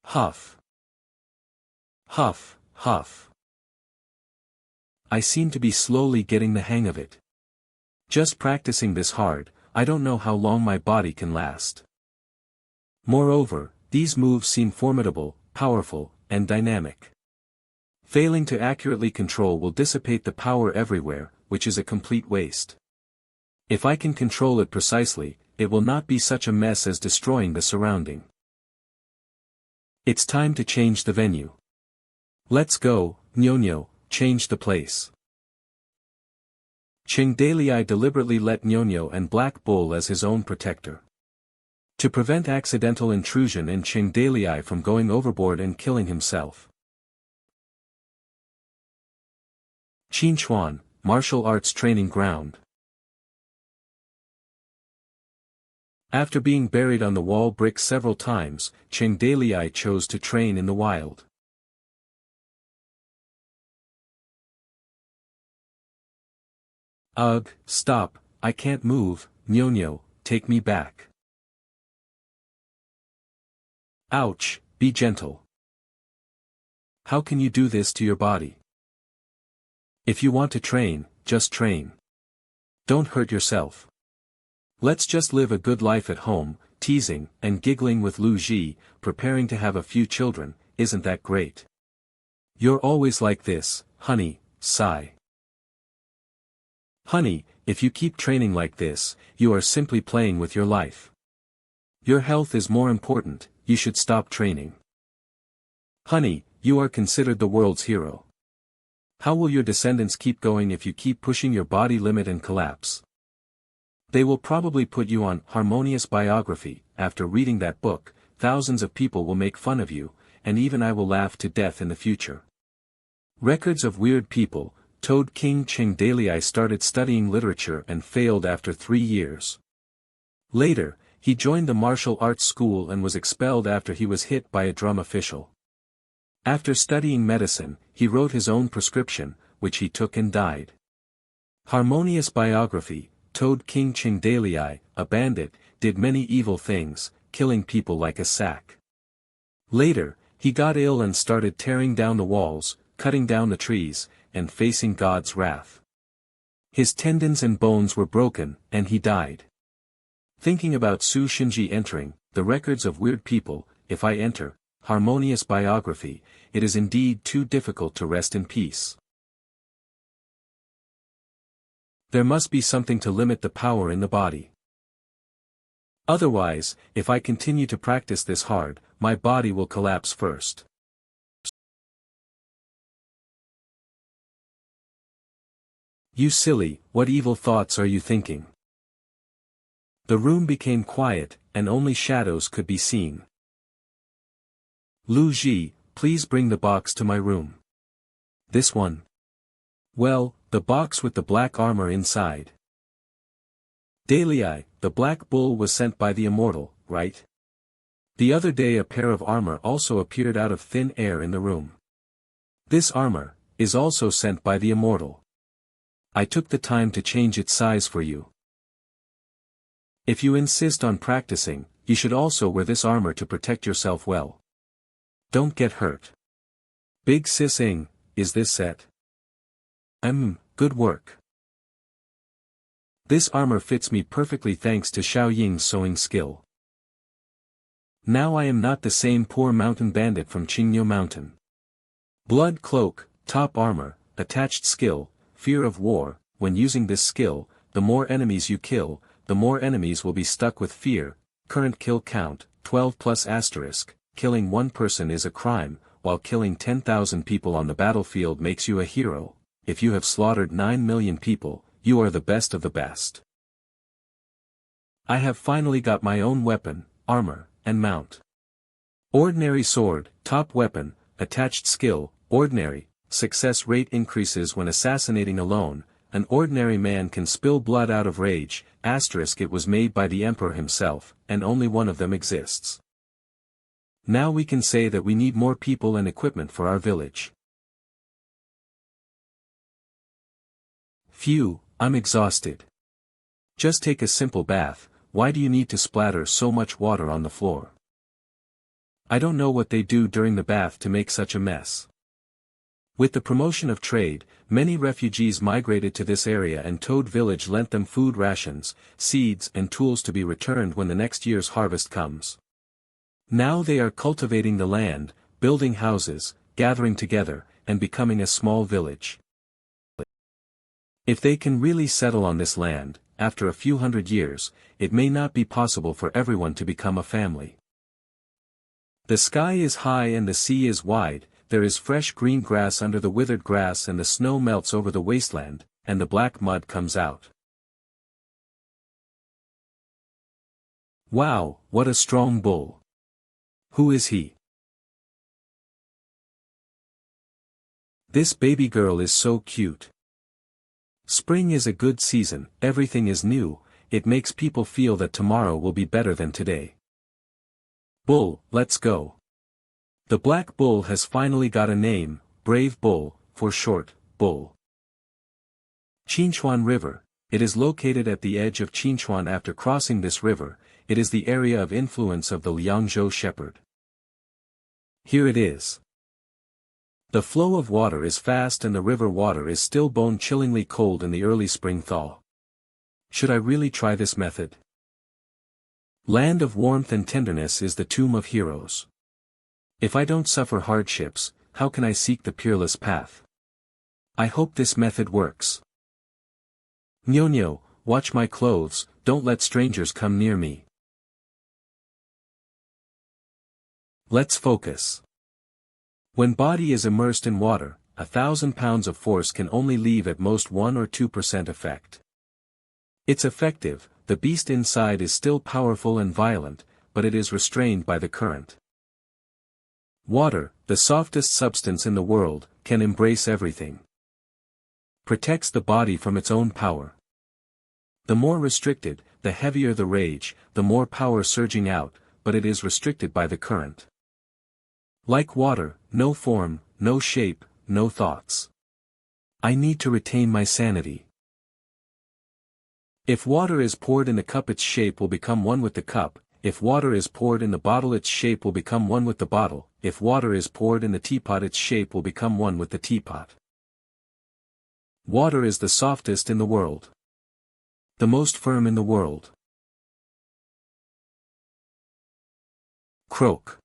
Huff. Huff, huff. I seem to be slowly getting the hang of it. Just practicing this hard, I don't know how long my body can last. Moreover, these moves seem formidable, powerful, and dynamic. Failing to accurately control will dissipate the power everywhere, which is a complete waste. If I can control it precisely, it will not be such a mess as destroying the surrounding. It's time to change the venue. Let's go, Nyonyo, change the place. Chingdalii deliberately let Nyonyo and Black Bull as his own protector. To prevent accidental intrusion and Chingdalii from going overboard and killing himself. Qinchuan, Martial Arts Training Ground. After being buried on the wall brick several times, Chingdalii chose to train in the wild. Ugh, stop, I can't move, Nyonyo, take me back. Ouch, be gentle. How can you do this to your body? If you want to train, just train. Don't hurt yourself. Let's just live a good life at home, teasing and giggling with Lu Ji, preparing to have a few children, isn't that great? You're always like this, honey, sigh. Honey, if you keep training like this, you are simply playing with your life. Your health is more important, you should stop training. Honey, you are considered the world's hero. How will your descendants keep going if you keep pushing your body limit and collapse? They will probably put you on Harmonious Biography. After reading that book, thousands of people will make fun of you, and even I will laugh to death in the future. Records of Weird People. Toad King Chingdalii started studying literature and failed after 3 years. Later, he joined the martial arts school and was expelled after he was hit by a drum official. After studying medicine, he wrote his own prescription, which he took and died. Harmonious Biography. Toad King Chingdalii, a bandit, did many evil things, killing people like a sack. Later, he got ill and started tearing down the walls, cutting down the trees, and facing God's wrath. His tendons and bones were broken, and he died. Thinking about Su Shinji entering, the records of weird people, if I enter, Harmonious Biography, it is indeed too difficult to rest in peace. There must be something to limit the power in the body. Otherwise, if I continue to practice this hard, my body will collapse first. You silly, what evil thoughts are you thinking? The room became quiet, and only shadows could be seen. Lu Ji, please bring the box to my room. This one? Well, the box with the black armor inside. Dalii, the black bull was sent by the immortal, right? The other day a pair of armor also appeared out of thin air in the room. This armor is also sent by the immortal. I took the time to change its size for you. If you insist on practicing, you should also wear this armor to protect yourself well. Don't get hurt. Big Sis Ing, is this set? Good work. This armor fits me perfectly thanks to Xiao Ying's sewing skill. Now I am not the same poor mountain bandit from Qingyo Mountain. Blood cloak, top armor, attached skill, fear of war. When using this skill, the more enemies you kill, the more enemies will be stuck with fear. Current kill count, 12 plus asterisk. Killing one person is a crime, while killing 10,000 people on the battlefield makes you a hero. If you have slaughtered 9 million people, you are the best of the best. I have finally got my own weapon, armor, and mount. Ordinary sword, top weapon, attached skill, ordinary, success rate increases when assassinating alone. An ordinary man can spill blood out of rage, asterisk it was made by the emperor himself, and only one of them exists. Now we can say that we need more people and equipment for our village. Phew, I'm exhausted. Just take a simple bath. Why do you need to splatter so much water on the floor? I don't know what they do during the bath to make such a mess. With the promotion of trade, many refugees migrated to this area and Toad Village lent them food rations, seeds and tools to be returned when the next year's harvest comes. Now they are cultivating the land, building houses, gathering together, and becoming a small village. If they can really settle on this land, after a few hundred years, it may not be possible for everyone to become a family. The sky is high and the sea is wide, there is fresh green grass under the withered grass and the snow melts over the wasteland, and the black mud comes out. Wow, what a strong bull! Who is he? This baby girl is so cute. Spring is a good season, everything is new, it makes people feel that tomorrow will be better than today. Bull, let's go. The black bull has finally got a name, Brave Bull, for short, Bull. Qinchuan River, it is located at the edge of Qinchuan. After crossing this river, it is the area of influence of the Liangzhou shepherd. Here it is. The flow of water is fast and the river water is still bone-chillingly cold in the early spring thaw. Should I really try this method? Land of warmth and tenderness is the tomb of heroes. If I don't suffer hardships, how can I seek the peerless path? I hope this method works. Nyo, watch my clothes, don't let strangers come near me. Let's focus. When body is immersed in water, 1,000 pounds of force can only leave at most 1 or 2% effect. It's effective, the beast inside is still powerful and violent, but it is restrained by the current. Water, the softest substance in the world, can embrace everything. Protects the body from its own power. The more restricted, the heavier the rage, the more power surging out, but it is restricted by the current. Like water, no form, no shape, no thoughts. I need to retain my sanity. If water is poured in the cup, its shape will become one with the cup. If water is poured in the bottle, its shape will become one with the bottle. If water is poured in the teapot, its shape will become one with the teapot. Water is the softest in the world. The most firm in the world. Croak.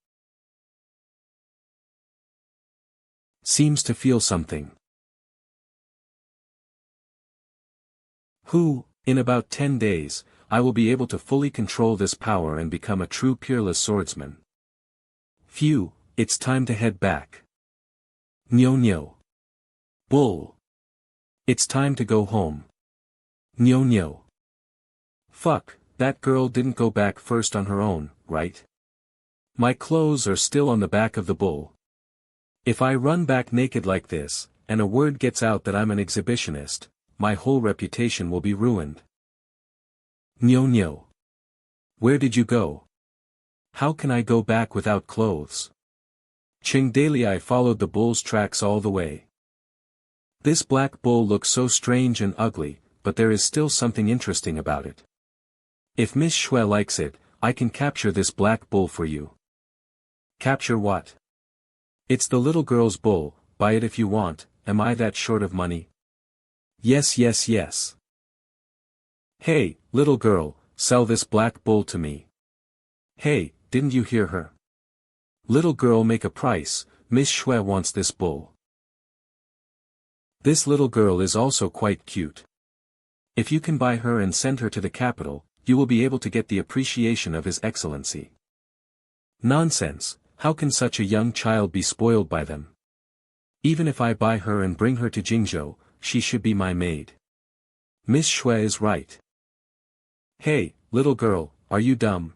Seems to feel something. In about 10 days, I will be able to fully control this power and become a true peerless swordsman. Phew, it's time to head back. Nyo. Bull. It's time to go home. Nyo. Fuck, that girl didn't go back first on her own, right? My clothes are still on the back of the bull. If I run back naked like this, and a word gets out that I'm an exhibitionist, my whole reputation will be ruined. Nyo. Where did you go? How can I go back without clothes? Ching Daily I followed the bull's tracks all the way. This black bull looks so strange and ugly, but there is still something interesting about it. If Miss Shui likes it, I can capture this black bull for you. Capture what? It's the little girl's bull, buy it if you want, am I that short of money? Yes, yes, yes. Hey, little girl, sell this black bull to me. Hey, didn't you hear her? Little girl, make a price, Miss Shui wants this bull. This little girl is also quite cute. If you can buy her and send her to the capital, you will be able to get the appreciation of His Excellency. Nonsense, how can such a young child be spoiled by them? Even if I buy her and bring her to Jingzhou, she should be my maid. Miss Shui is right. Hey, little girl, are you dumb?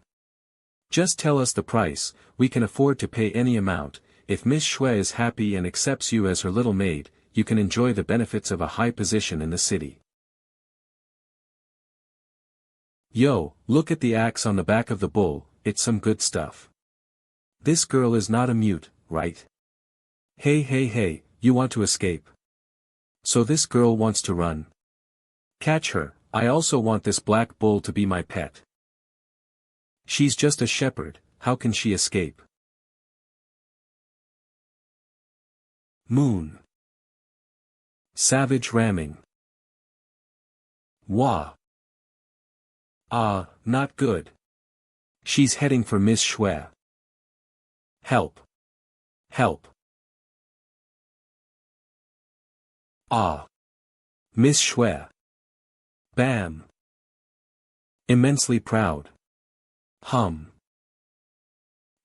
Just tell us the price, we can afford to pay any amount. If Miss Shui is happy and accepts you as her little maid, you can enjoy the benefits of a high position in the city. Yo, look at the axe on the back of the bull, it's some good stuff. This girl is not a mute, right? Hey, hey, hey, you want to escape? So this girl wants to run. Catch her, I also want this black bull to be my pet. She's just a shepherd, how can she escape? Moon. Savage ramming. Wah. Ah, not good. She's heading for Miss Shui. Help. Help. Ah. Miss Shui. Bam. Immensely proud. Hum.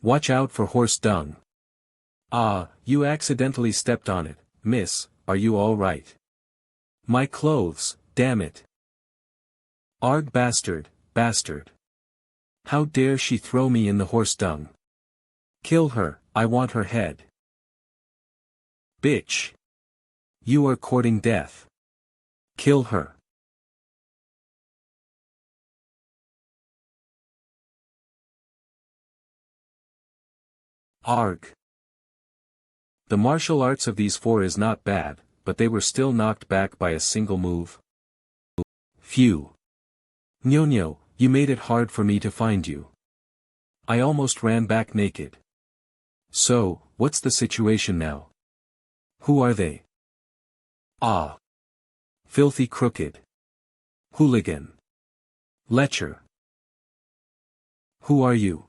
Watch out for horse dung. Ah, you accidentally stepped on it, miss, are you all right? My clothes, damn it. Arg bastard, bastard. How dare she throw me in the horse dung? Kill her, I want her head. Bitch. You are courting death. Kill her. Arg. The martial arts of these four is not bad, but they were still knocked back by a single move. Phew. Nyo, you made it hard for me to find you. I almost ran back naked. So, what's the situation now? Who are they? Ah. Filthy crooked. Hooligan. Lecher. Who are you?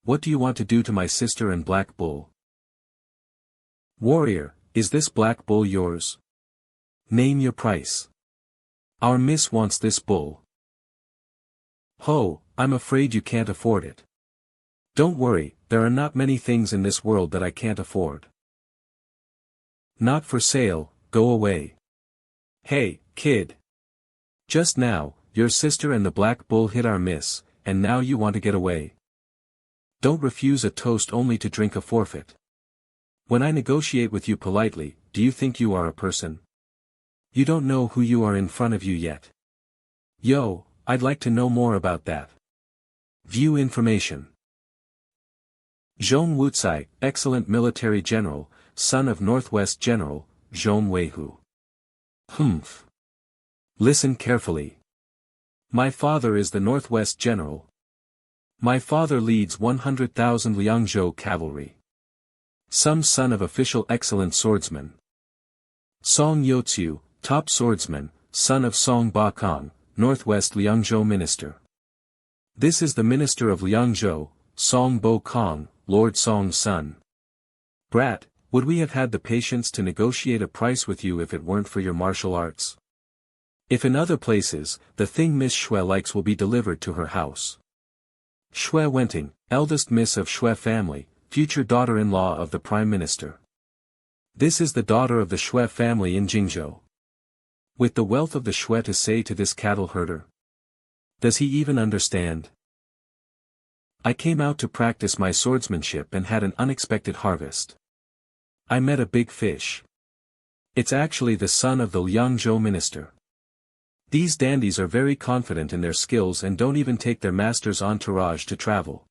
What do you want to do to my sister and Black Bull? Warrior, is this Black Bull yours? Name your price. Our miss wants this bull. Ho, I'm afraid you can't afford it. Don't worry, there are not many things in this world that I can't afford. Not for sale, go away. Hey, kid. Just now, your sister and the Black Bull hit our miss, and now you want to get away. Don't refuse a toast only to drink a forfeit. When I negotiate with you politely, do you think you are a person? You don't know who you are in front of you yet. Yo, I'd like to know more about that. View information. Zhong Wucai, excellent military general, son of Northwest General, Zhong Weihu. Humph. Listen carefully. My father is the Northwest General. My father leads 100,000 Liangzhou cavalry. Some son of official excellent swordsman. Song Yotsu, top swordsman, son of Song Bakong, Northwest Liangzhou minister. This is the minister of Liangzhou, Song Bo-kong, Lord Song's son. Brat, would we have had the patience to negotiate a price with you if it weren't for your martial arts? If in other places, the thing Miss Shui likes will be delivered to her house. Shui Wenting, eldest miss of Shui family, future daughter-in-law of the Prime Minister. This is the daughter of the Shui family in Jingzhou. With the wealth of the Shui to say to this cattle herder? Does he even understand? I came out to practice my swordsmanship and had an unexpected harvest. I met a big fish. It's actually the son of the Liangzhou minister. These dandies are very confident in their skills and don't even take their master's entourage to travel.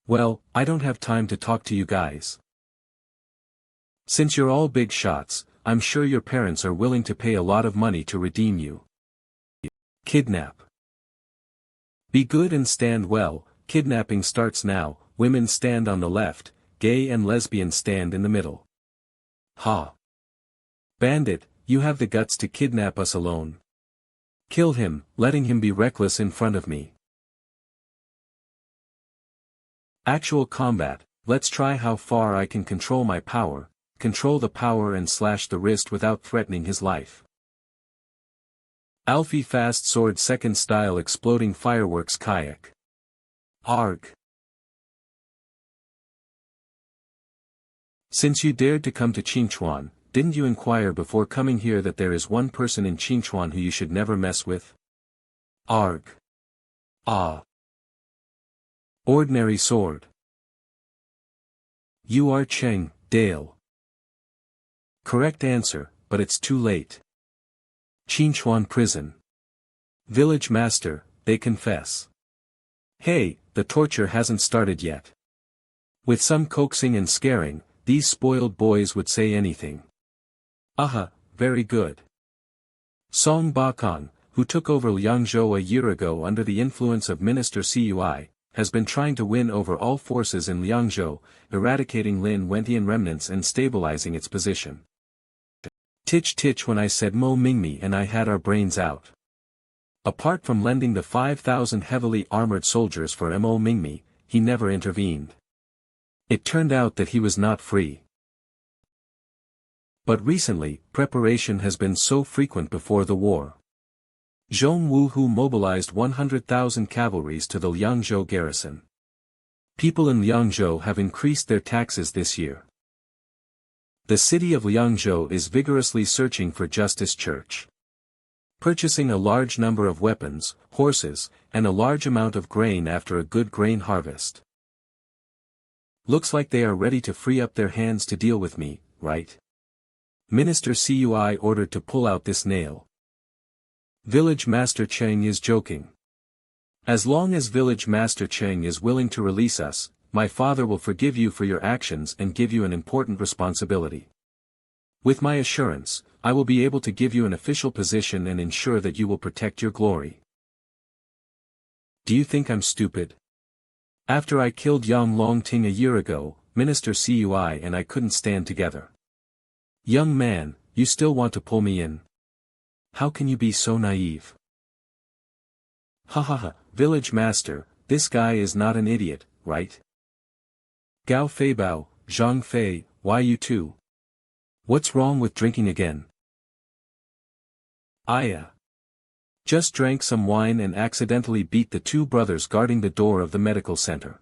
Well, I don't have time to talk to you guys. Since you're all big shots, I'm sure your parents are willing to pay a lot of money to redeem you. Kidnap. Be good and stand well, kidnapping starts now, women stand on the left, gay and lesbian stand in the middle. Ha! Bandit, you have the guts to kidnap us alone. Kill him, letting him be reckless in front of me. Actual combat, let's try how far I can control my power, control the power and slash the wrist without threatening his life. Alfie fast sword second style exploding fireworks kayak. Arg. Since you dared to come to Qingchuan, didn't you inquire before coming here that there is one person in Qingchuan who you should never mess with? Arg. Ah. Ordinary sword. You are Cheng, Dale. Correct answer, but it's too late. Qingchuan prison. Village master, they confess. Hey, the torture hasn't started yet. With some coaxing and scaring, these spoiled boys would say anything. Aha, very good. Song Bakong, who took over Liangzhou a year ago under the influence of Minister Cui, has been trying to win over all forces in Liangzhou, eradicating Lin Wentian remnants and stabilizing its position. Tich when I said Mo Mingmi and I had our brains out. Apart from lending the 5,000 heavily armored soldiers for Mo Mingmi, he never intervened. It turned out that he was not free. But recently, preparation has been so frequent before the war. Zhong Wuhu mobilized 100,000 cavalries to the Liangzhou garrison. People in Liangzhou have increased their taxes this year. The city of Liangzhou is vigorously searching for Justice Church. Purchasing a large number of weapons, horses, and a large amount of grain after a good grain harvest. Looks like they are ready to free up their hands to deal with me, right? Minister Cui ordered to pull out this nail. Village Master Cheng is joking. As long as Village Master Cheng is willing to release us, my father will forgive you for your actions and give you an important responsibility. With my assurance, I will be able to give you an official position and ensure that you will protect your glory. Do you think I'm stupid? After I killed Yang Longting a year ago, Minister Cui and I couldn't stand together. Young man, you still want to pull me in? How can you be so naive? Ha ha ha, Village Master, this guy is not an idiot, right? Gao Feibao, Zhang Fei, why you too? What's wrong with drinking again? Just drank some wine and accidentally beat the two brothers guarding the door of the medical center.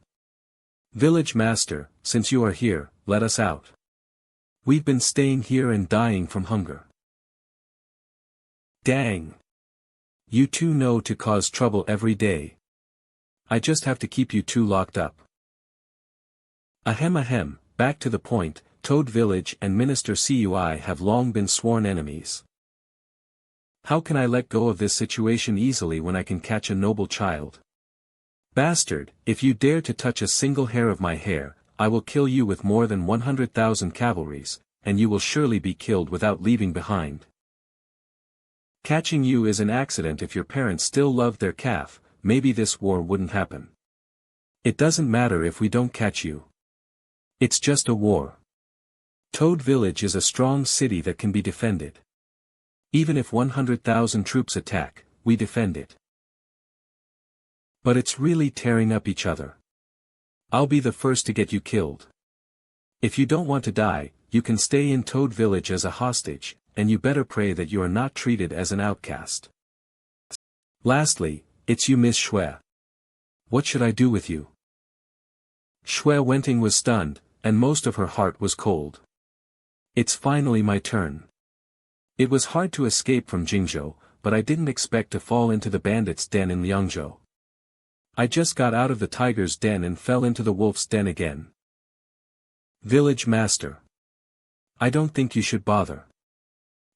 Village Master, since you are here, let us out. We've been staying here and dying from hunger. Dang. You two know to cause trouble every day. I just have to keep you two locked up. Ahem, back to the point, Toad Village and Minister Cui have long been sworn enemies. How can I let go of this situation easily when I can catch a noble child? Bastard, if you dare to touch a single hair of my hair, I will kill you with more than 100,000 cavalries, and you will surely be killed without leaving behind. Catching you is an accident. If your parents still loved their calf, maybe this war wouldn't happen. It doesn't matter if we don't catch you. It's just a war. Toad Village is a strong city that can be defended. Even if 100,000 troops attack, we defend it. But it's really tearing up each other. I'll be the first to get you killed. If you don't want to die, you can stay in Toad Village as a hostage, and you better pray that you are not treated as an outcast. Lastly, it's you, Miss Shui. What should I do with you? Shui Wenting was stunned, and most of her heart was cold. It's finally my turn. It was hard to escape from Jingzhou, but I didn't expect to fall into the bandits' den in Liangzhou. I just got out of the tiger's den and fell into the wolf's den again. Village Master. I don't think you should bother.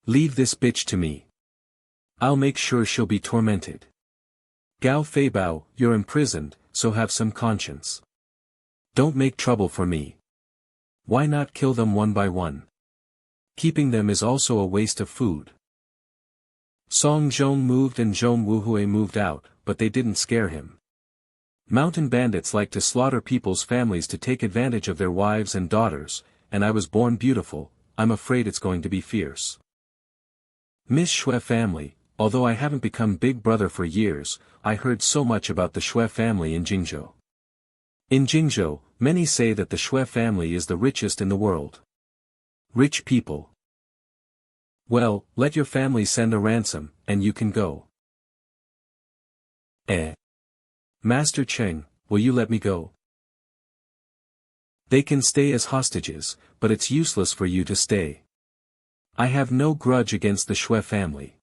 Leave this bitch to me. I'll make sure she'll be tormented. Gao Feibao, you're imprisoned, so have some conscience. Don't make trouble for me. Why not kill them one by one? Keeping them is also a waste of food. Song Zhong moved and Zhong Wuhui moved out, but they didn't scare him. Mountain bandits like to slaughter people's families to take advantage of their wives and daughters, and I was born beautiful, I'm afraid it's going to be fierce. Miss Shui family, although I haven't become big brother for years, I heard so much about the Shui family in Jingzhou. In Jingzhou, many say that the Shui family is the richest in the world. Rich people. Well, let your family send a ransom, and you can go. Master Cheng, will you let me go? They can stay as hostages, but it's useless for you to stay. I have no grudge against the Shui family.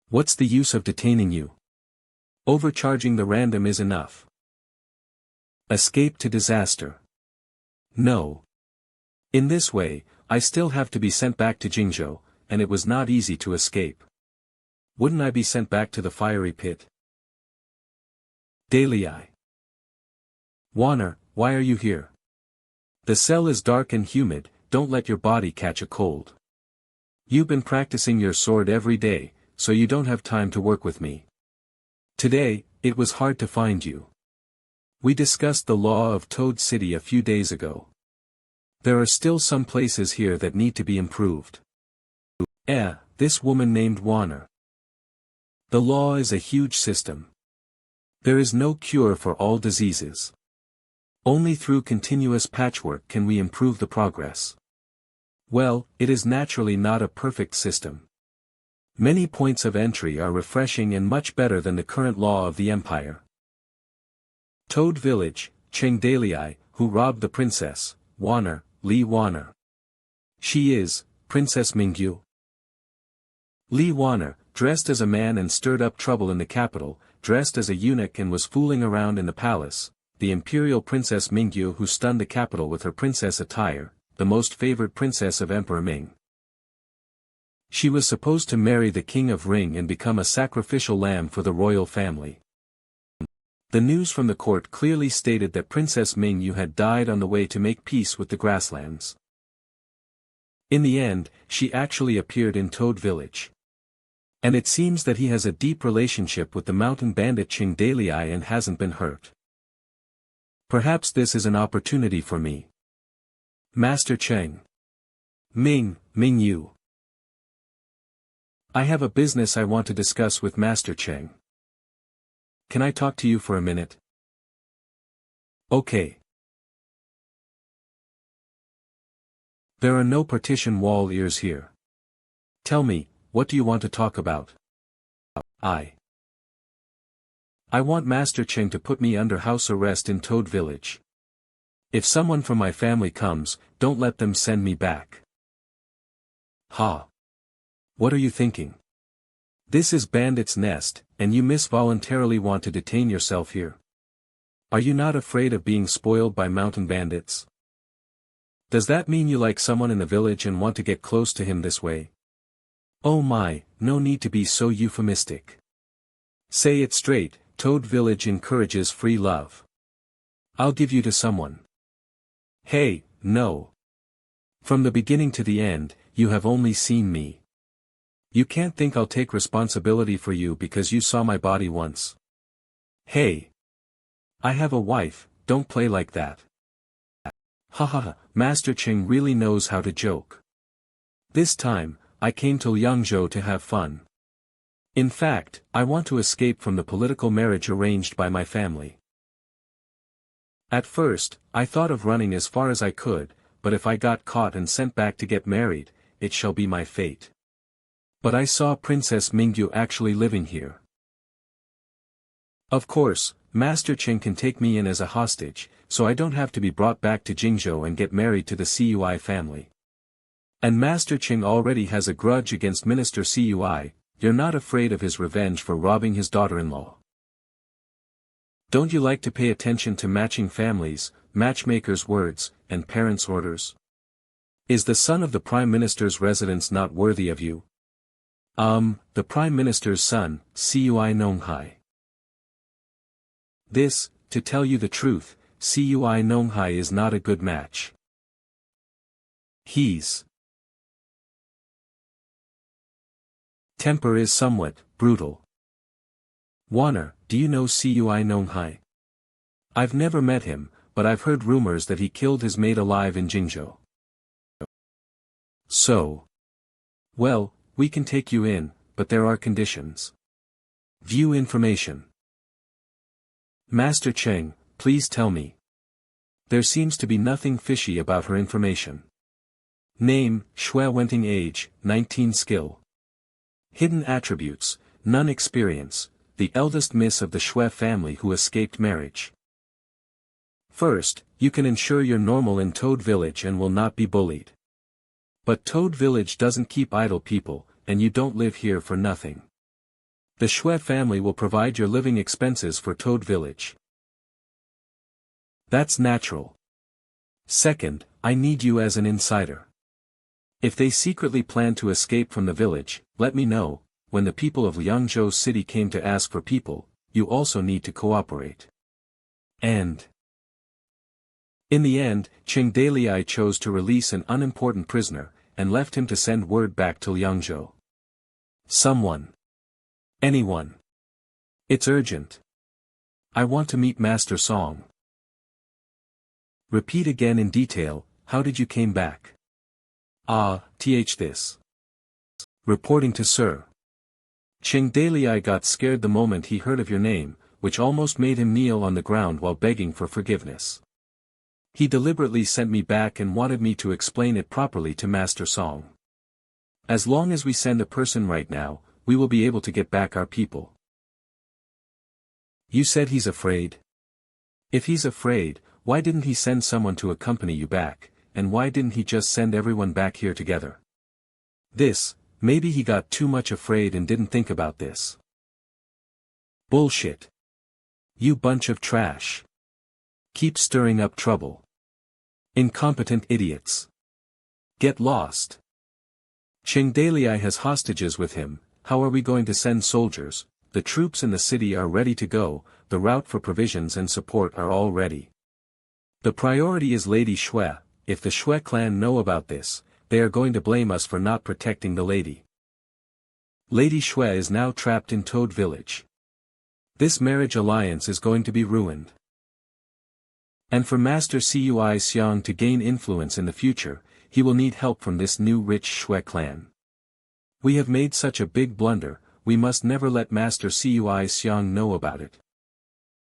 What's the use of detaining you? Overcharging the random is enough. Escape to disaster. No. In this way, I still have to be sent back to Jingzhou, and it was not easy to escape. Wouldn't I be sent back to the fiery pit? Daily Eye. Warner, why are you here? The cell is dark and humid, don't let your body catch a cold. You've been practicing your sword every day, so you don't have time to work with me. Today, it was hard to find you. We discussed the law of Toad City a few days ago. There are still some places here that need to be improved. This woman named Warner. The law is a huge system. There is no cure for all diseases. Only through continuous patchwork can we improve the progress. Well, it is naturally not a perfect system. Many points of entry are refreshing and much better than the current law of the empire. Toad Village, Cheng Dalei, who robbed the princess, Warner, Li Warner. She is, Princess Mingyu. Li Warner, dressed as a man and stirred up trouble in the capital, dressed as a eunuch and was fooling around in the palace, the imperial Princess Mingyu who stunned the capital with her princess attire, the most favored princess of Emperor Ming. She was supposed to marry the king of Ring and become a sacrificial lamb for the royal family. The news from the court clearly stated that Princess Mingyu had died on the way to make peace with the grasslands. In the end, she actually appeared in Toad Village. And it seems that he has a deep relationship with the mountain bandit Cheng Dalei and hasn't been hurt. Perhaps this is an opportunity for me. Master Cheng. Mingyu. I have a business I want to discuss with Master Cheng. Can I talk to you for a minute? Okay. There are no partition wall ears here. Tell me, what do you want to talk about? I want Master Cheng to put me under house arrest in Toad Village. If someone from my family comes, don't let them send me back. Ha! What are you thinking? This is Bandit's Nest, and you voluntarily want to detain yourself here. Are you not afraid of being spoiled by mountain bandits? Does that mean you like someone in the village and want to get close to him this way? Oh my, no need to be so euphemistic. Say it straight, Toad Village encourages free love. I'll give you to someone. Hey, no. From the beginning to the end, you have only seen me. You can't think I'll take responsibility for you because you saw my body once. Hey. I have a wife, don't play like that. Haha, Master Cheng really knows how to joke. This time, I came to Yangzhou to have fun. In fact, I want to escape from the political marriage arranged by my family. At first, I thought of running as far as I could, but if I got caught and sent back to get married, it shall be my fate. But I saw Princess Mingyu actually living here. Of course, Master Cheng can take me in as a hostage, so I don't have to be brought back to Jingzhou and get married to the Cui family. And Master Cheng already has a grudge against Minister Cui, you're not afraid of his revenge for robbing his daughter-in-law. Don't you like to pay attention to matching families, matchmakers' words, and parents' orders? Is the son of the Prime Minister's residence not worthy of you? The Prime Minister's son, Cui Nonghai. This, to tell you the truth, Cui Nonghai is not a good match. He's Temper is somewhat brutal. Warner, do you know Cui Nonghai? I've never met him, but I've heard rumors that he killed his mate alive in Jingzhou. So. Well, we can take you in, but there are conditions. View information. Master Cheng, please tell me. There seems to be nothing fishy about her information. Name, Shui Wenting age, 19 skill. Hidden attributes, none experience, the eldest miss of the Shui family who escaped marriage. First, you can ensure you're normal in Toad Village and will not be bullied. But Toad Village doesn't keep idle people, and you don't live here for nothing. The Shui family will provide your living expenses for Toad Village. That's natural. Second, I need you as an insider. If they secretly plan to escape from the village, let me know. When the people of Liangzhou City came to ask for people, you also need to cooperate. And in the end, Qing Dalai chose to release an unimportant prisoner, and left him to send word back to Liangzhou. Someone. Anyone. It's urgent. I want to meet Master Song. Repeat again in detail, how did you came back? This. Reporting to Sir. Qing Dalai got scared the moment he heard of your name, which almost made him kneel on the ground while begging for forgiveness. He deliberately sent me back and wanted me to explain it properly to Master Song. As long as we send a person right now, we will be able to get back our people. You said he's afraid? If he's afraid, why didn't he send someone to accompany you back, and why didn't he just send everyone back here together? Maybe he got too much afraid and didn't think about this. Bullshit. You bunch of trash. Keep stirring up trouble. Incompetent idiots. Get lost. Qing Dalai has hostages with him. How are we going to send soldiers? The troops in the city are ready to go, the route for provisions and support are all ready. The priority is Lady Shui. If the Shui clan know about this, they are going to blame us for not protecting the lady. Lady Shui is now trapped in Toad Village. This marriage alliance is going to be ruined. And for Master Cui Xiang to gain influence in the future, he will need help from this new rich Shui clan. We have made such a big blunder, we must never let Master Cui Xiang know about it.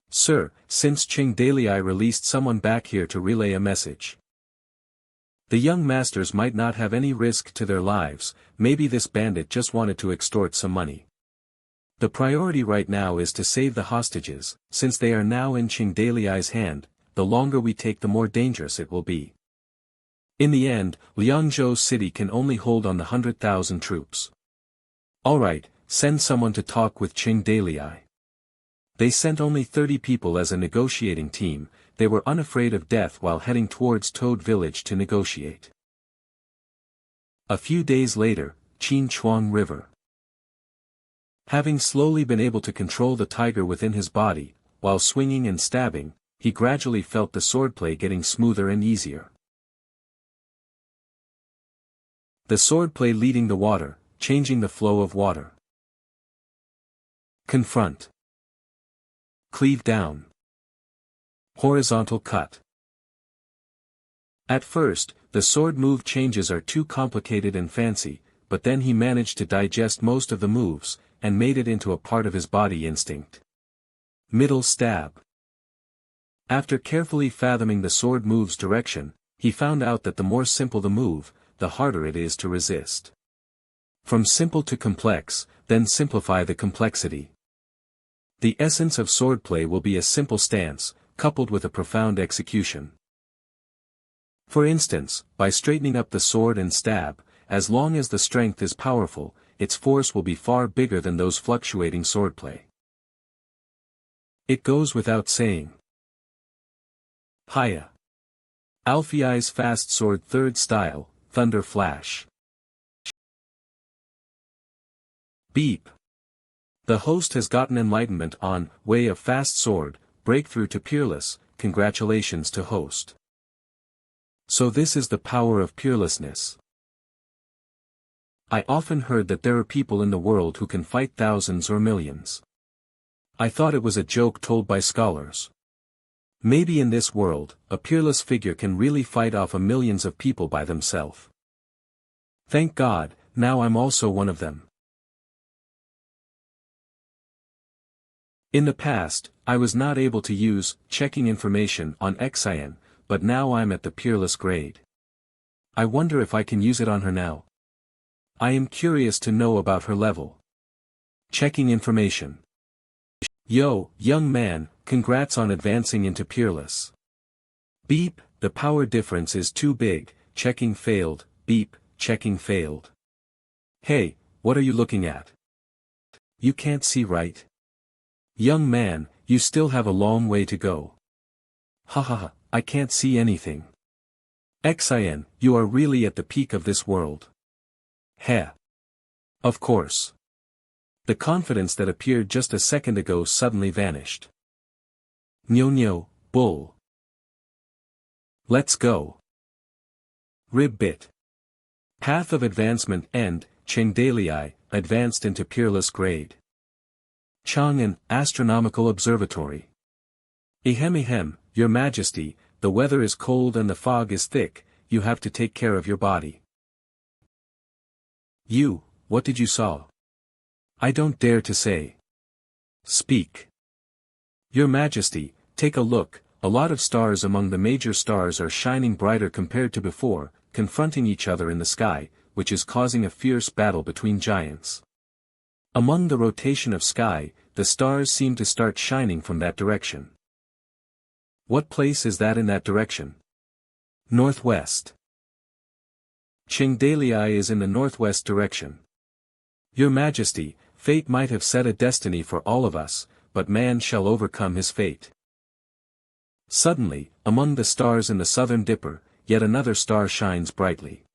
Sir, since Qing Dalai released someone back here to relay a message. The young masters might not have any risk to their lives, maybe this bandit just wanted to extort some money. The priority right now is to save the hostages, since they are now in Qing Dalai's hand, the longer we take the more dangerous it will be. In the end, Liangzhou City can only hold on the 100,000 troops. Alright, send someone to talk with Qing Dalai. They sent only 30 people as a negotiating team. They were unafraid of death while heading towards Toad Village to negotiate. A few days later, Qin Chuang River. Having slowly been able to control the tiger within his body, while swinging and stabbing, he gradually felt the swordplay getting smoother and easier. The swordplay leading the water, changing the flow of water. Confront. Cleave down. Horizontal cut. At first, the sword move changes are too complicated and fancy, but then he managed to digest most of the moves, and made it into a part of his body instinct. Middle stab. After carefully fathoming the sword move's direction, he found out that the more simple the move, the harder it is to resist. From simple to complex, then simplify the complexity. The essence of swordplay will be a simple stance, coupled with a profound execution. For instance, by straightening up the sword and stab, as long as the strength is powerful, its force will be far bigger than those fluctuating swordplay. It goes without saying. Haya. Alfei's fast sword third style, Thunder Flash. Beep. The host has gotten enlightenment on Way of Fast Sword, breakthrough to Peerless, congratulations to host. So this is the power of peerlessness. I often heard that there are people in the world who can fight thousands or millions. I thought it was a joke told by scholars. Maybe in this world, a peerless figure can really fight off millions of people by themselves. Thank God, now I'm also one of them. In the past, I was not able to use checking information on isekai-ed, but now I'm at the peerless grade. I wonder if I can use it on her now. I am curious to know about her level. Checking information. Yo, young man, congrats on advancing into peerless. Beep, the power difference is too big, checking failed, beep, checking failed. Hey, what are you looking at? You can't see right? Young man, you still have a long way to go. Haha, I can't see anything. isekai-ed, you are really at the peak of this world. Heh. Of course. The confidence that appeared just a second ago suddenly vanished. Nyo, bull. Let's go. Ribbit. Path of advancement end, Chengdailai, advanced into peerless grade. Chang'an, Astronomical Observatory. Ehem, Your Majesty, the weather is cold and the fog is thick, you have to take care of your body. You, what did you saw? I don't dare to say. Speak. Your Majesty, take a look, a lot of stars among the major stars are shining brighter compared to before, confronting each other in the sky, which is causing a fierce battle between giants. Among the rotation of sky, the stars seem to start shining from that direction. What place is that in that direction? Northwest. Chengdailai is in the northwest direction. Your Majesty, fate might have set a destiny for all of us, but man shall overcome his fate. Suddenly, among the stars in the southern dipper, yet another star shines brightly.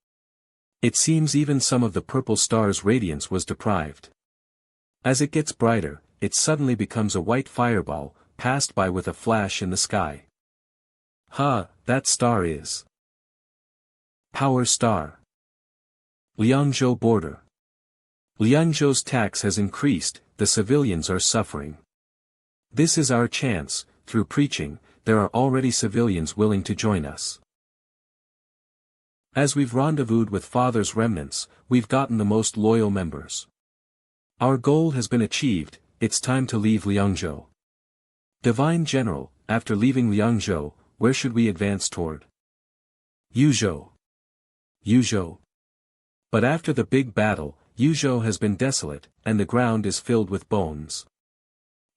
It seems even some of the purple star's radiance was deprived. As it gets brighter, it suddenly becomes a white fireball, passed by with a flash in the sky. That star is Power Star. Liangzhou border. Liangzhou's tax has increased, the civilians are suffering. This is our chance, through preaching, there are already civilians willing to join us. As we've rendezvoused with Father's remnants, we've gotten the most loyal members. Our goal has been achieved, it's time to leave Liangzhou. Divine General, after leaving Liangzhou, where should we advance toward? Yuzhou. Yuzhou. But after the big battle, Yuzhou has been desolate, and the ground is filled with bones.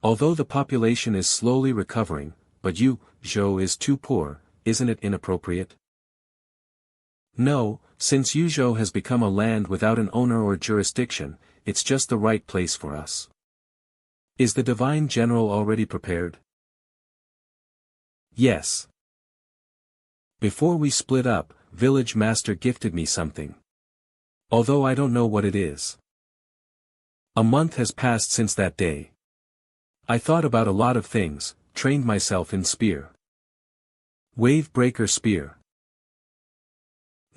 Although the population is slowly recovering, but Yuzhou is too poor, isn't it inappropriate? No, since Yuzhou has become a land without an owner or jurisdiction, it's just the right place for us. Is the Divine General already prepared? Yes. Before we split up, Village Master gifted me something. Although I don't know what it is. A month has passed since that day. I thought about a lot of things, trained myself in spear. Wave breaker spear.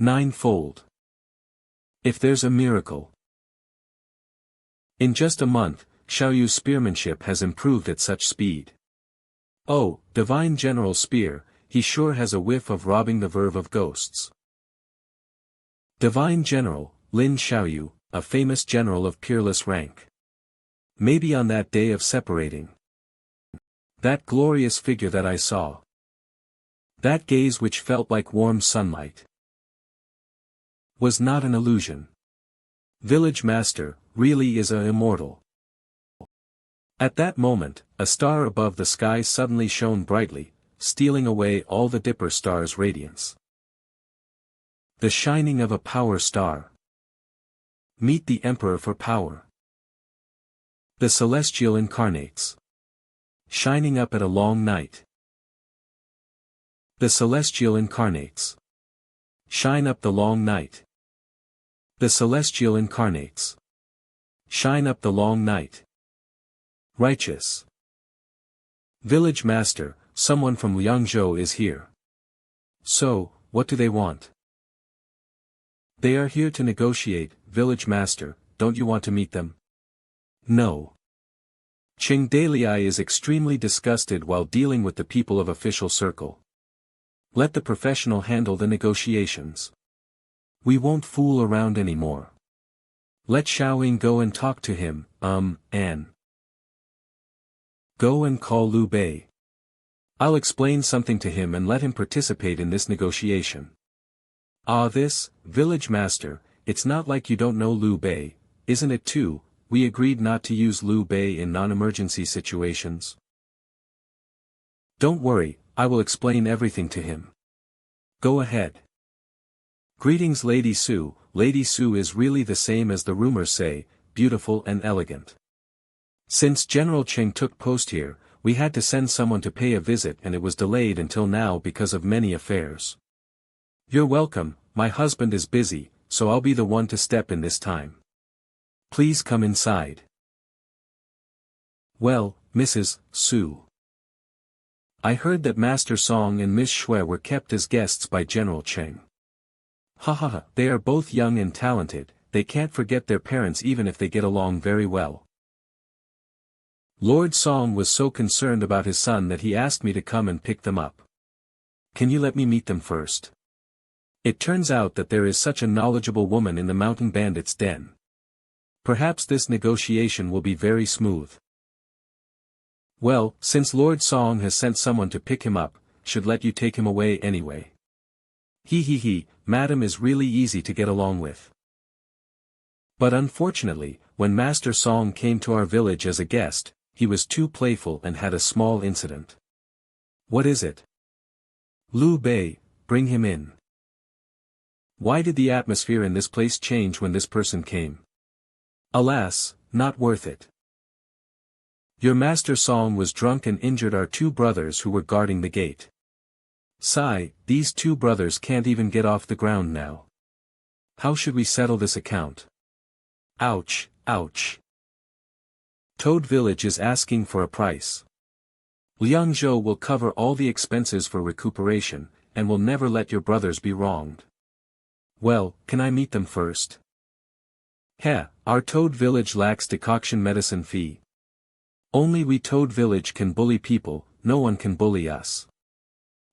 9-fold. If there's a miracle. In just a month, Xiaoyu's spearmanship has improved at such speed. Oh, Divine General Spear, he sure has a whiff of robbing the verve of ghosts. Divine General, Lin Xiaoyu, a famous general of peerless rank. Maybe on that day of separating. That glorious figure that I saw. That gaze which felt like warm sunlight. Was not an illusion. Village Master, really is a immortal. At that moment, a star above the sky suddenly shone brightly, stealing away all the Dipper star's radiance. The shining of a power star. Meet the Emperor for power. The celestial incarnates. Shining up at a long night. The celestial incarnates. Shine up the long night. The celestial incarnates. Shine up the long night. Righteous. Village Master, someone from Liangzhou is here. So, what do they want? They are here to negotiate, village master, don't you want to meet them? No. Cheng Dalai is extremely disgusted while dealing with the people of official circle. Let the professional handle the negotiations. We won't fool around anymore. Let Xiaoying go and talk to him, and go and call Liu Bei. I'll explain something to him and let him participate in this negotiation. Ah, this, village master, it's not like you don't know Liu Bei, isn't it too? We agreed not to use Liu Bei in non-emergency situations. Don't worry, I will explain everything to him. Go ahead. Greetings Lady Su. Lady Su is really the same as the rumors say, beautiful and elegant. Since General Cheng took post here, we had to send someone to pay a visit and it was delayed until now because of many affairs. You're welcome, my husband is busy, so I'll be the one to step in this time. Please come inside. Well, Mrs. Su. I heard that Master Song and Miss Shui were kept as guests by General Cheng. Haha, they are both young and talented, they can't forget their parents even if they get along very well. Lord Song was so concerned about his son that he asked me to come and pick them up. Can you let me meet them first? It turns out that there is such a knowledgeable woman in the mountain bandits' den. Perhaps this negotiation will be very smooth. Well, since Lord Song has sent someone to pick him up, should let you take him away anyway. He, madam is really easy to get along with. But unfortunately, when Master Song came to our village as a guest, he was too playful and had a small incident. What is it? Liu Bei, bring him in. Why did the atmosphere in this place change when this person came? Alas, not worth it. Your Master Song was drunk and injured our two brothers who were guarding the gate. Sigh, these two brothers can't even get off the ground now. How should we settle this account? Ouch, ouch. Toad Village is asking for a price. Liangzhou will cover all the expenses for recuperation, and will never let your brothers be wronged. Well, can I meet them first? Heh, our Toad Village lacks decoction medicine fee. Only we Toad Village can bully people, no one can bully us.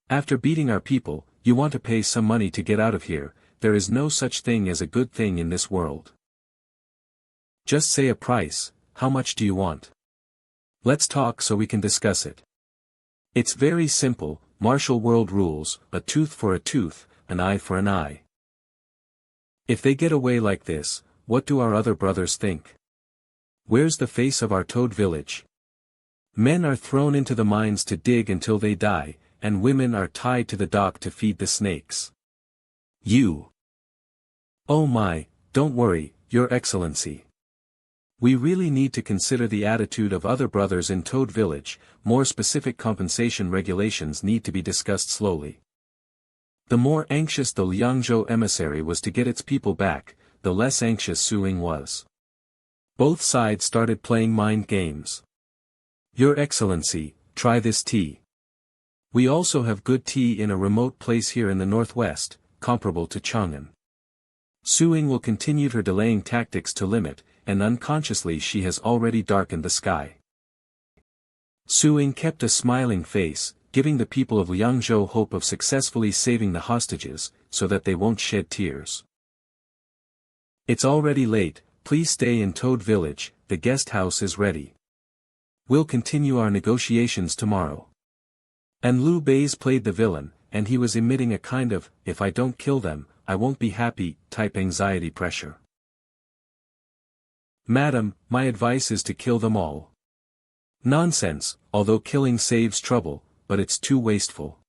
After beating our people, you want to pay some money to get out of here, there is no such thing as a good thing in this world. Just say a price, how much do you want? Let's talk so we can discuss it. It's very simple, martial world rules, a tooth for a tooth, an eye for an eye. If they get away like this, what do our other brothers think? Where's the face of our Toad Village? Men are thrown into the mines to dig until they die, and women are tied to the dock to feed the snakes. You. Oh my, don't worry, Your Excellency. We really need to consider the attitude of other brothers in Toad Village, more specific compensation regulations need to be discussed slowly. The more anxious the Liangzhou emissary was to get its people back, the less anxious Suing was. Both sides started playing mind games. Your Excellency, try this tea. We also have good tea in a remote place here in the northwest, comparable to Chang'an. Suing will continue her delaying tactics to limit, and unconsciously she has already darkened the sky. Suing kept a smiling face, giving the people of Liangzhou hope of successfully saving the hostages, so that they won't shed tears. It's already late, please stay in Toad Village, the guest house is ready. We'll continue our negotiations tomorrow. And Liu Bei's played the villain, and he was emitting a kind of, if I don't kill them, I won't be happy, type anxiety pressure. Madam, my advice is to kill them all. Nonsense, although killing saves trouble, but it's too wasteful.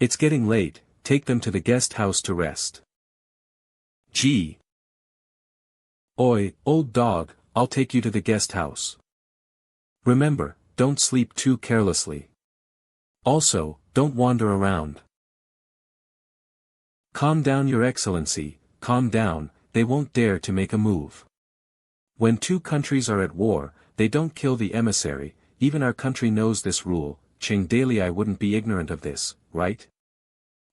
It's getting late, take them to the guest house to rest. Gee. Oi, old dog, I'll take you to the guest house. Remember, don't sleep too carelessly. Also, don't wander around. Calm down, Your Excellency, calm down, they won't dare to make a move. When two countries are at war, they don't kill the emissary, even our country knows this rule, Cheng Dalai wouldn't be ignorant of this, right?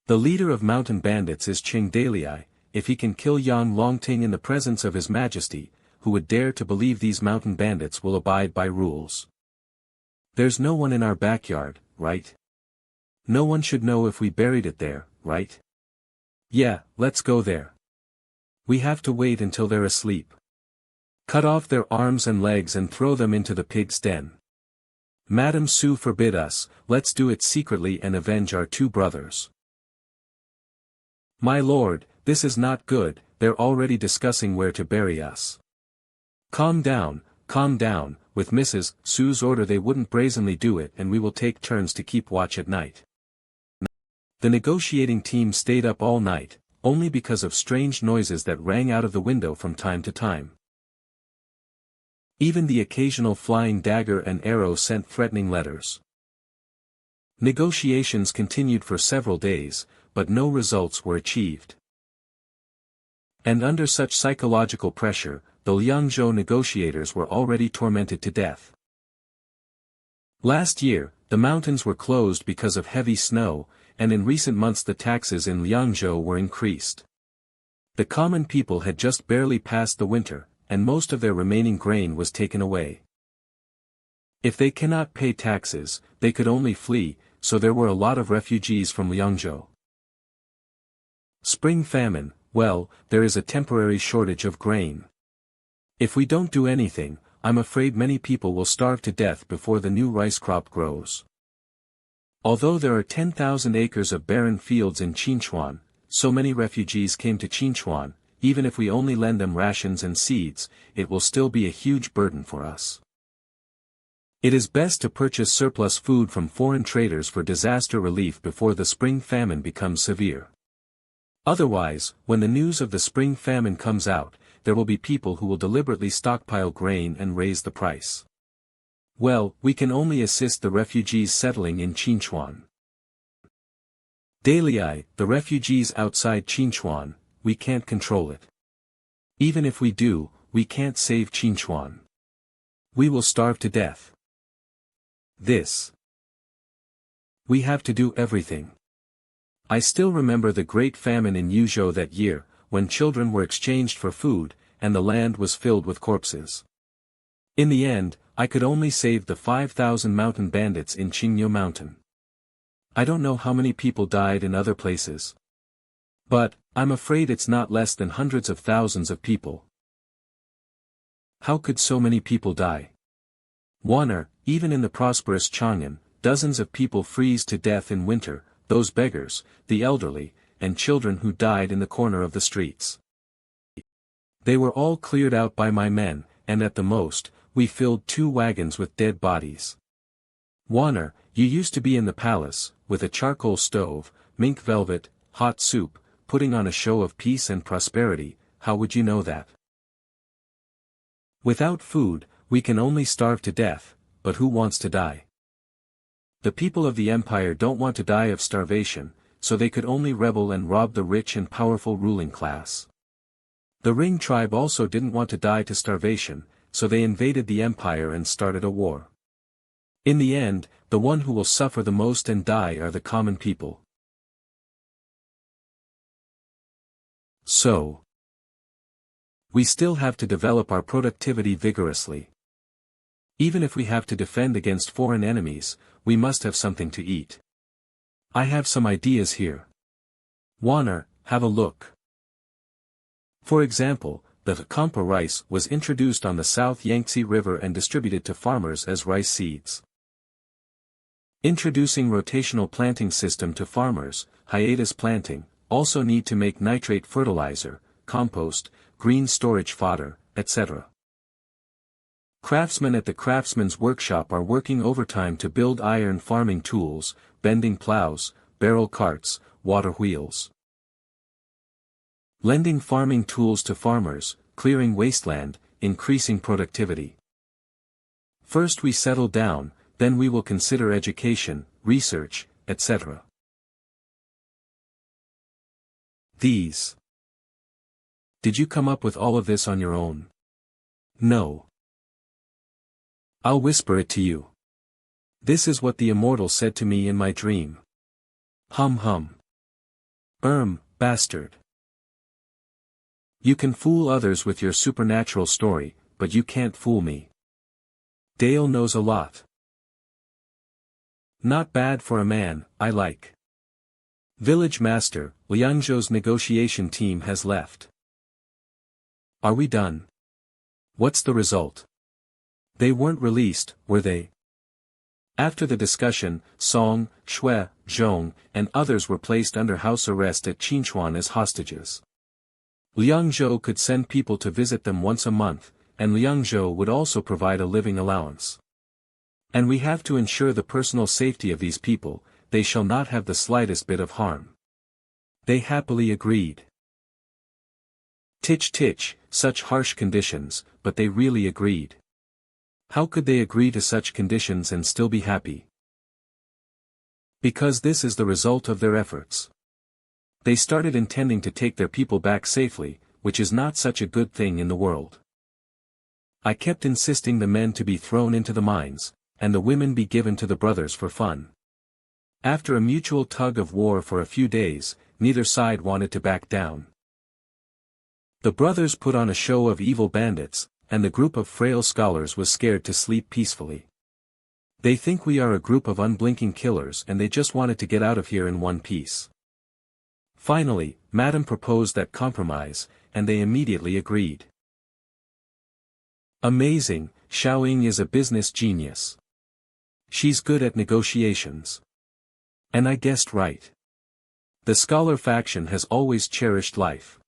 The leader of mountain bandits is Cheng Dalai, if he can kill Yang Longting in the presence of his majesty, who would dare to believe these mountain bandits will abide by rules? There's no one in our backyard, right? No one should know if we buried it there, right? Yeah, let's go there. We have to wait until they're asleep. Cut off their arms and legs and throw them into the pig's den. Madame Su forbid us, let's do it secretly and avenge our two brothers. My lord, this is not good, they're already discussing where to bury us. Calm down, with Mrs. Su's order they wouldn't brazenly do it and we will take turns to keep watch at night. The negotiating team stayed up all night, only because of strange noises that rang out of the window from time to time. Even the occasional flying dagger and arrow sent threatening letters. Negotiations continued for several days, but no results were achieved. And under such psychological pressure, the Liangzhou negotiators were already tormented to death. Last year, the mountains were closed because of heavy snow, and in recent months the taxes in Liangzhou were increased. The common people had just barely passed the winter, and most of their remaining grain was taken away. If they cannot pay taxes, they could only flee, so there were a lot of refugees from Liangzhou. Spring famine, well, there is a temporary shortage of grain. If we don't do anything, I'm afraid many people will starve to death before the new rice crop grows. Although there are 10,000 acres of barren fields in Qinchuan, so many refugees came to Qinchuan, even if we only lend them rations and seeds, it will still be a huge burden for us. It is best to purchase surplus food from foreign traders for disaster relief before the spring famine becomes severe. Otherwise, when the news of the spring famine comes out, there will be people who will deliberately stockpile grain and raise the price. Well, we can only assist the refugees settling in Qinchuan. Dalei, the refugees outside Qinchuan, we can't control it. Even if we do, we can't save Qinchuan. We will starve to death. We have to do everything. I still remember the great famine in Yuzhou that year, when children were exchanged for food, and the land was filled with corpses. In the end, I could only save the 5,000 mountain bandits in Qingyu Mountain. I don't know how many people died in other places. But, I'm afraid it's not less than hundreds of thousands of people. How could so many people die? Waner, even in the prosperous Chang'an, dozens of people freeze to death in winter, those beggars, the elderly, and children who died in the corner of the streets. They were all cleared out by my men, and at the most, we filled 2 wagons with dead bodies. Waner, you used to be in the palace, with a charcoal stove, mink velvet, hot soup, putting on a show of peace and prosperity, how would you know that? Without food, we can only starve to death, but who wants to die? The people of the empire don't want to die of starvation, so they could only rebel and rob the rich and powerful ruling class. The Ring tribe also didn't want to die to starvation, so they invaded the empire and started a war. In the end, the one who will suffer the most and die are the common people. So, we still have to develop our productivity vigorously. Even if we have to defend against foreign enemies, we must have something to eat. I have some ideas here. Waner, have a look. For example, the Kampa rice was introduced on the South Yangtze River and distributed to farmers as rice seeds. Introducing rotational planting system to farmers, hiatus planting, also need to make nitrate fertilizer, compost, green storage fodder, etc. Craftsmen at the craftsman's workshop are working overtime to build iron farming tools, bending plows, barrel carts, water wheels. Lending farming tools to farmers, clearing wasteland, increasing productivity. First we settle down, then we will consider education, research, etc. Did you come up with all of this on your own? No. I'll whisper it to you. This is what the immortal said to me in my dream. Hum. Bastard. You can fool others with your supernatural story, but you can't fool me. Dale knows a lot. Not bad for a man, I like. Village Master, Liangzhou's negotiation team has left. Are we done? What's the result? They weren't released, were they? After the discussion, Song, Shui, Zhong, and others were placed under house arrest at Qinchuan as hostages. Liangzhou could send people to visit them once a month, and Liangzhou would also provide a living allowance. And we have to ensure the personal safety of these people, they shall not have the slightest bit of harm. They happily agreed. Tich, such harsh conditions, but they really agreed. How could they agree to such conditions and still be happy? Because this is the result of their efforts. They started intending to take their people back safely, which is not such a good thing in the world. I kept insisting the men to be thrown into the mines, and the women be given to the brothers for fun. After a mutual tug of war for a few days, neither side wanted to back down. The brothers put on a show of evil bandits, and the group of frail scholars was scared to sleep peacefully. They think we are a group of unblinking killers and they just wanted to get out of here in one piece. Finally, Madame proposed that compromise, and they immediately agreed. Amazing, Xiaoying is a business genius. She's good at negotiations. And I guessed right. The scholar faction has always cherished life.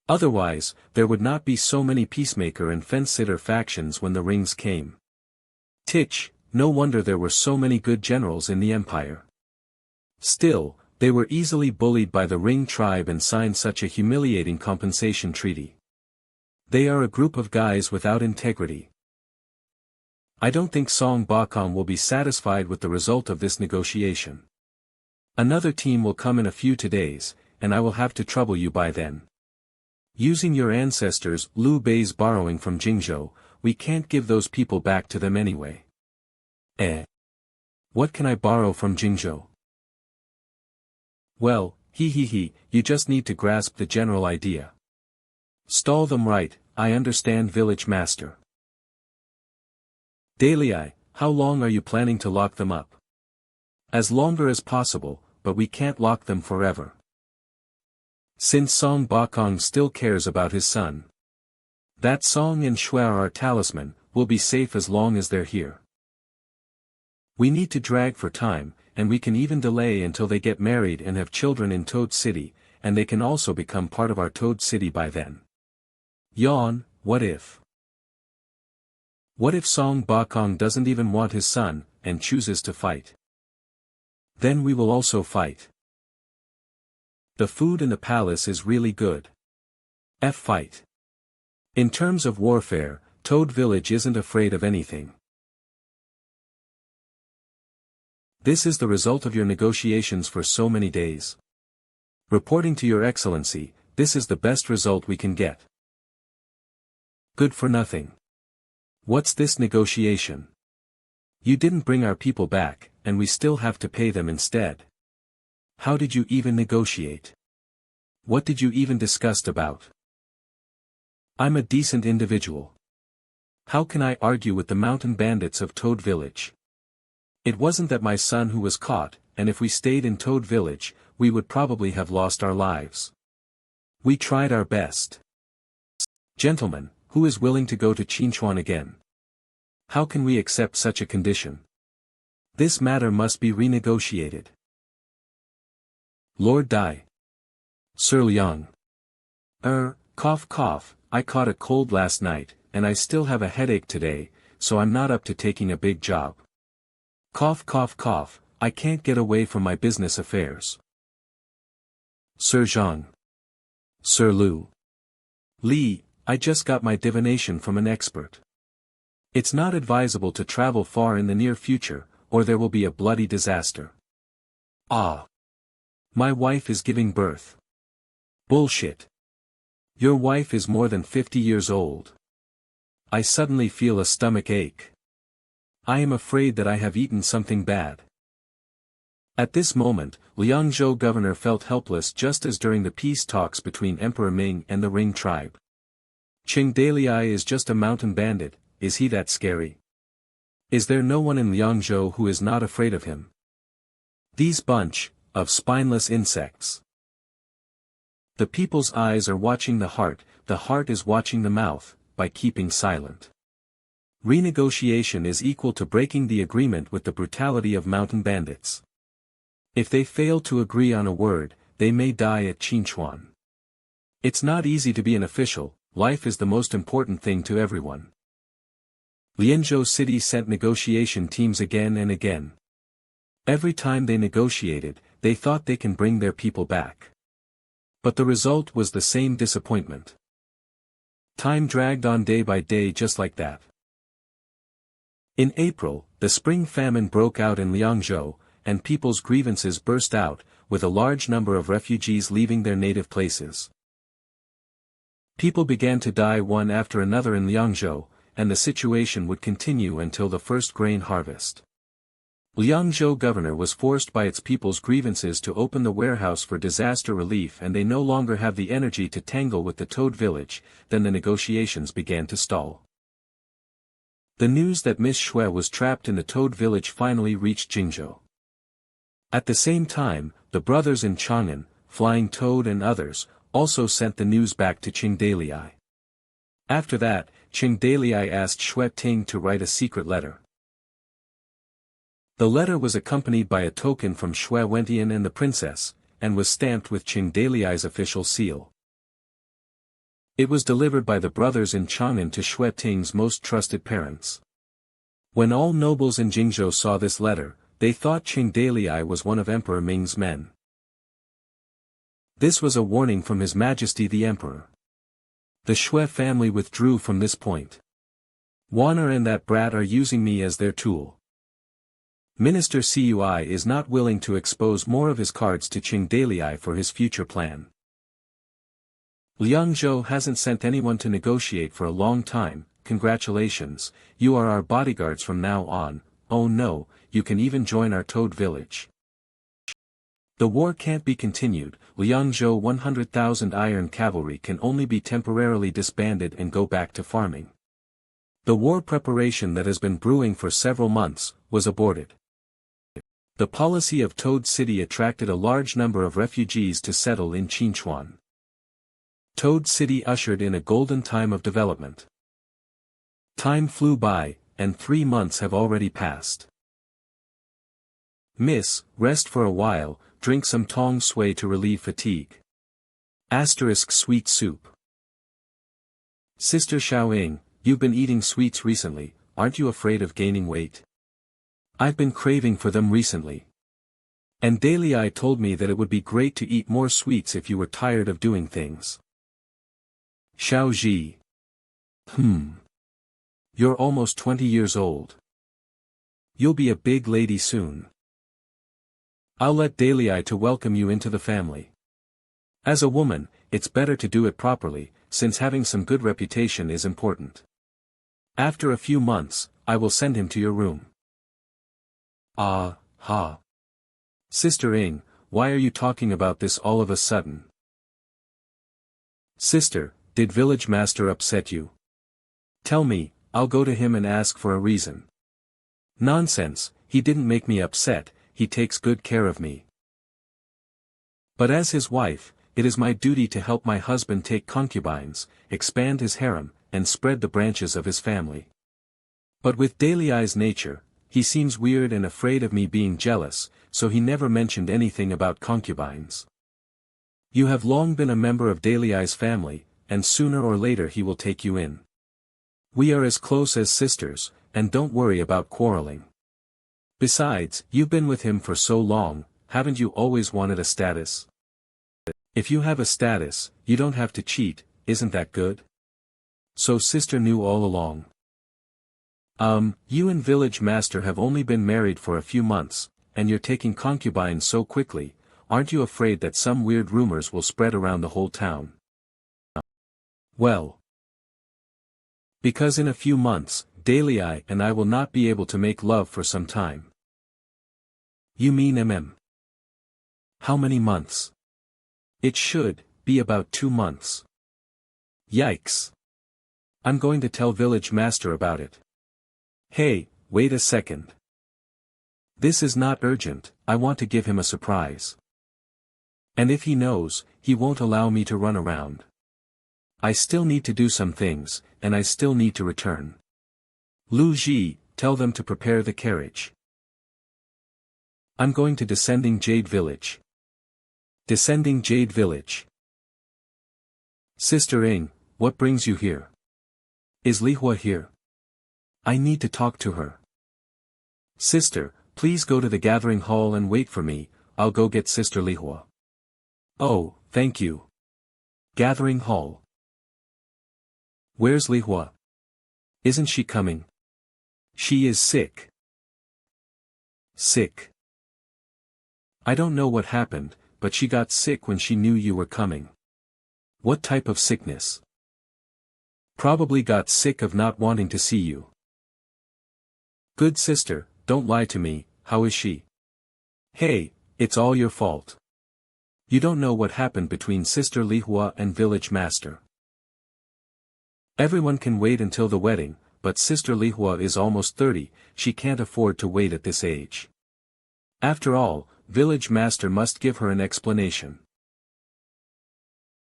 Otherwise, there would not be so many peacemaker and fence-sitter factions when the rings came. Tich, no wonder there were so many good generals in the empire. Still, they were easily bullied by the Ring tribe and signed such a humiliating compensation treaty. They are a group of guys without integrity. I don't think Song Bakong will be satisfied with the result of this negotiation. Another team will come in a few days, and I will have to trouble you by then. Using your ancestors' Liu Bei's borrowing from Jingzhou, we can't give those people back to them anyway. What can I borrow from Jingzhou? Well, you just need to grasp the general idea. Stall them right, I understand, Village Master. Dalei, how long are you planning to lock them up? As longer as possible, but we can't lock them forever. Since Song Bakong still cares about his son. That Song and Shui are our talisman, will be safe as long as they're here. We need to drag for time, and we can even delay until they get married and have children in Toad City, and they can also become part of our Toad City by then. Yawn, what if? What if Song Bakong doesn't even want his son, and chooses to fight? Then we will also fight. The food in the palace is really good. Fight. In terms of warfare, Toad Village isn't afraid of anything. This is the result of your negotiations for so many days. Reporting to your excellency, this is the best result we can get. Good for nothing. What's this negotiation? You didn't bring our people back, and we still have to pay them instead. How did you even negotiate? What did you even discuss about? I'm a decent individual. How can I argue with the mountain bandits of Toad Village? It wasn't that my son who was caught, and if we stayed in Toad Village, we would probably have lost our lives. We tried our best. Gentlemen, who is willing to go to Qinchuan again? How can we accept such a condition? This matter must be renegotiated. Lord Dai. Sir Liang. Cough, I caught a cold last night, and I still have a headache today, so I'm not up to taking a big job. Cough, I can't get away from my business affairs. Sir Zhang. Sir Liu. Li, I just got my divination from an expert. It's not advisable to travel far in the near future, or there will be a bloody disaster. Ah. My wife is giving birth. Bullshit. Your wife is more than 50 years old. I suddenly feel a stomach ache. I am afraid that I have eaten something bad. At this moment, Liangzhou governor felt helpless just as during the peace talks between Emperor Ming and the Ring tribe. Qing Dalai is just a mountain bandit, is he that scary? Is there no one in Liangzhou who is not afraid of him? These bunch of spineless insects. The people's eyes are watching the heart is watching the mouth, by keeping silent. Renegotiation is equal to breaking the agreement with the brutality of mountain bandits. If they fail to agree on a word, they may die at Qinchuan. It's not easy to be an official, life is the most important thing to everyone. Lianzhou City sent negotiation teams again and again. Every time they negotiated, they thought they can bring their people back. But the result was the same disappointment. Time dragged on day by day just like that. In April, the spring famine broke out in Liangzhou, and people's grievances burst out, with a large number of refugees leaving their native places. People began to die one after another in Liangzhou, and the situation would continue until the first grain harvest. Liangzhou governor was forced by its people's grievances to open the warehouse for disaster relief, and they no longer have the energy to tangle with the Toad village. Then the negotiations began to stall. The news that Miss Shui was trapped in the Toad village finally reached Jingzhou. At the same time, the brothers in Chang'an, Flying Toad and others, also sent the news back to Qing Dalai. After that, Qing Dalai asked Shui Ting to write a secret letter. The letter was accompanied by a token from Shui Wentian and the princess, and was stamped with Qing Dalai's official seal. It was delivered by the brothers in Chang'an to Shui Ting's most trusted parents. When all nobles in Jingzhou saw this letter, they thought Qing Dalai was one of Emperor Ming's men. This was a warning from His Majesty the Emperor. The Shui family withdrew from this point. Wan'er and that brat are using me as their tool. Minister Cui is not willing to expose more of his cards to Qing Dalai for his future plan. Liangzhou hasn't sent anyone to negotiate for a long time. Congratulations, you are our bodyguards from now on. Oh no, you can even join our Toad village. The war can't be continued. Liangzhou 100,000 iron cavalry can only be temporarily disbanded and go back to farming. The war preparation that has been brewing for several months was aborted. The policy of Toad City attracted a large number of refugees to settle in Qinchuan. Toad City ushered in a golden time of development. Time flew by, and 3 months have already passed. Miss, rest for a while, drink some tong sui to relieve fatigue. Sweet soup. Sister Xiaoying, you've been eating sweets recently, aren't you afraid of gaining weight? I've been craving for them recently. And Dalai told me that it would be great to eat more sweets if you were tired of doing things. Xiao Ji. You're almost 20 years old. You'll be a big lady soon. I'll let Dalai to welcome you into the family. As a woman, it's better to do it properly, since having some good reputation is important. After a few months, I will send him to your room. Ha. Sister Ing, why are you talking about this all of a sudden? Sister, did village master upset you? Tell me, I'll go to him and ask for a reason. Nonsense, he didn't make me upset, he takes good care of me. But as his wife, it is my duty to help my husband take concubines, expand his harem, and spread the branches of his family. But with Dalai's nature, he seems weird and afraid of me being jealous, so he never mentioned anything about concubines. You have long been a member of Dalai's family, and sooner or later he will take you in. We are as close as sisters, and don't worry about quarreling. Besides, you've been with him for so long, haven't you always wanted a status? If you have a status, you don't have to cheat, isn't that good? So sister knew all along. You and village master have only been married for a few months, and you're taking concubines so quickly, aren't you afraid that some weird rumors will spread around the whole town? Well, because in a few months, Dalai and I will not be able to make love for some time. You mean How many months? It should be about 2 months. Yikes. I'm going to tell village master about it. Hey, wait a second. This is not urgent, I want to give him a surprise. And if he knows, he won't allow me to run around. I still need to do some things, and I still need to return. Lu Ji, tell them to prepare the carriage. I'm going to Descending Jade Village. Descending Jade Village. Sister Ing, what brings you here? Is Li Hua here? I need to talk to her. Sister, please go to the gathering hall and wait for me, I'll go get Sister Li Hua. Oh, thank you. Gathering hall. Where's Li Hua? Isn't she coming? She is sick. Sick. I don't know what happened, but she got sick when she knew you were coming. What type of sickness? Probably got sick of not wanting to see you. Good sister, don't lie to me, how is she? Hey, it's all your fault. You don't know what happened between Sister Li Hua and village master. Everyone can wait until the wedding, but Sister Li Hua is almost 30, she can't afford to wait at this age. After all, village master must give her an explanation.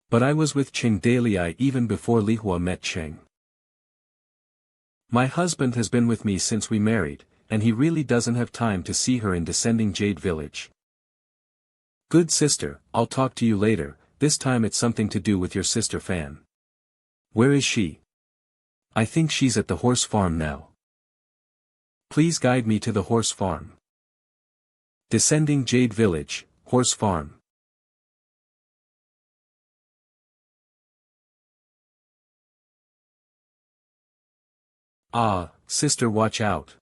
But I was with Cheng Dalei even before Li Hua met Cheng. My husband has been with me since we married, and he really doesn't have time to see her in Descending Jade Village. Good sister, I'll talk to you later, this time it's something to do with your sister Fan. Where is she? I think she's at the horse farm now. Please guide me to the horse farm. Descending Jade Village, horse farm. Ah, sister, watch out.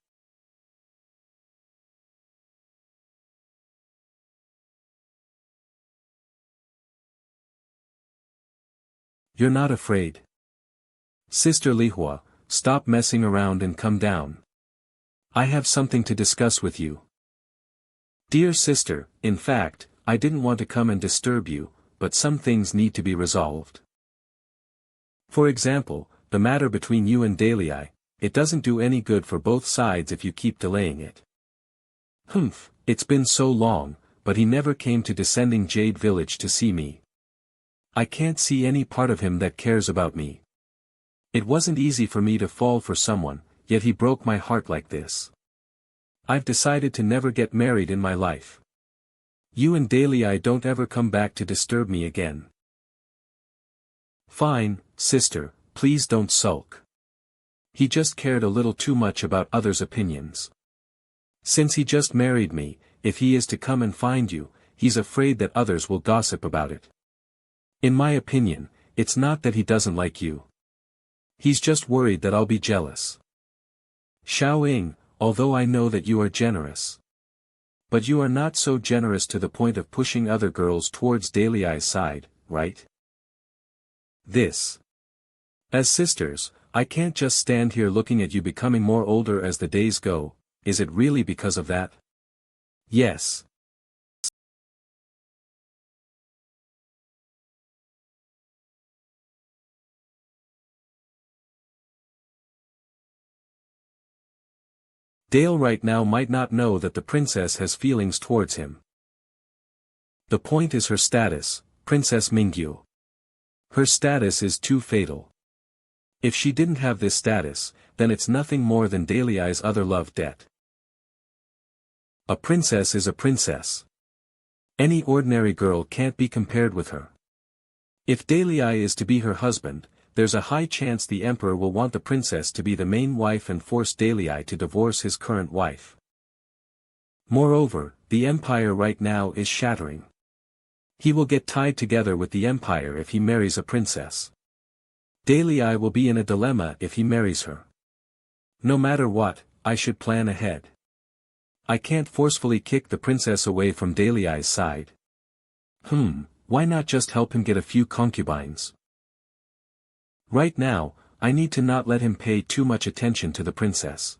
You're not afraid. Sister Li Hua, stop messing around and come down. I have something to discuss with you. Dear sister, in fact, I didn't want to come and disturb you, but some things need to be resolved. For example, the matter between you and Dalei, it doesn't do any good for both sides if you keep delaying it. Humph, it's been so long, but he never came to Descending Jade Village to see me. I can't see any part of him that cares about me. It wasn't easy for me to fall for someone, yet he broke my heart like this. I've decided to never get married in my life. You and Dalei don't ever come back to disturb me again. Fine, sister, please don't sulk. He just cared a little too much about others' opinions. Since he just married me, if he is to come and find you, he's afraid that others will gossip about it. In my opinion, it's not that he doesn't like you. He's just worried that I'll be jealous. Xiao Ying, although I know that you are generous. But you are not so generous to the point of pushing other girls towards Dalei's side, right? This. As sisters, I can't just stand here looking at you becoming more older as the days go, is it really because of that? Yes. Dale right now might not know that the princess has feelings towards him. The point is her status, Princess Mingyu. Her status is too fatal. If she didn't have this status, then it's nothing more than Dalei's other love debt. A princess is a princess. Any ordinary girl can't be compared with her. If Dalei is to be her husband, there's a high chance the emperor will want the princess to be the main wife and force Dalei to divorce his current wife. Moreover, the empire right now is shattering. He will get tied together with the empire if he marries a princess. Dalei will be in a dilemma if he marries her. No matter what, I should plan ahead. I can't forcefully kick the princess away from Dalei's side. Why not just help him get a few concubines? Right now, I need to not let him pay too much attention to the princess.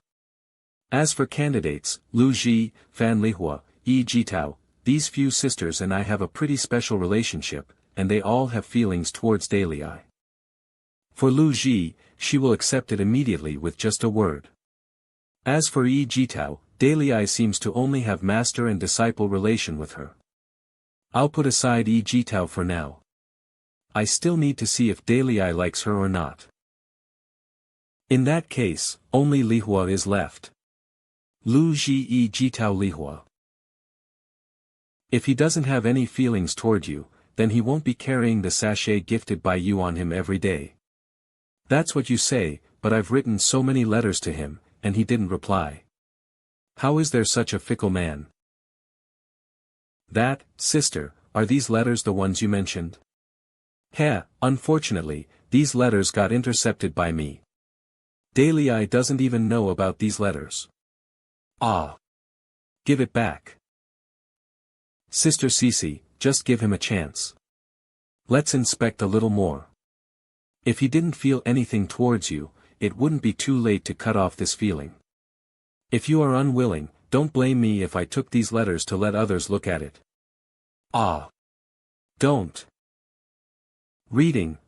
As for candidates, Lu Ji, Fan Lihua, Yi Jitao, these few sisters and I have a pretty special relationship, and they all have feelings towards Dalei. For Lu Ji, she will accept it immediately with just a word. As for Yi Jitao, Dalei seems to only have master and disciple relation with her. I'll put aside Yi Jitao for now. I still need to see if Dalei likes her or not. In that case, only Lihua is left. Lu Ji Yi Jitao Lihua. If he doesn't have any feelings toward you, then he won't be carrying the sachet gifted by you on him every day. That's what you say, but I've written so many letters to him, and he didn't reply. How is there such a fickle man? That, sister, are these letters the ones you mentioned? Unfortunately, these letters got intercepted by me. Dalei doesn't even know about these letters. Give it back. Sister Cece, just give him a chance. Let's inspect a little more. If he didn't feel anything towards you, it wouldn't be too late to cut off this feeling. If you are unwilling, don't blame me if I took these letters to let others look at it. Don't. Reading,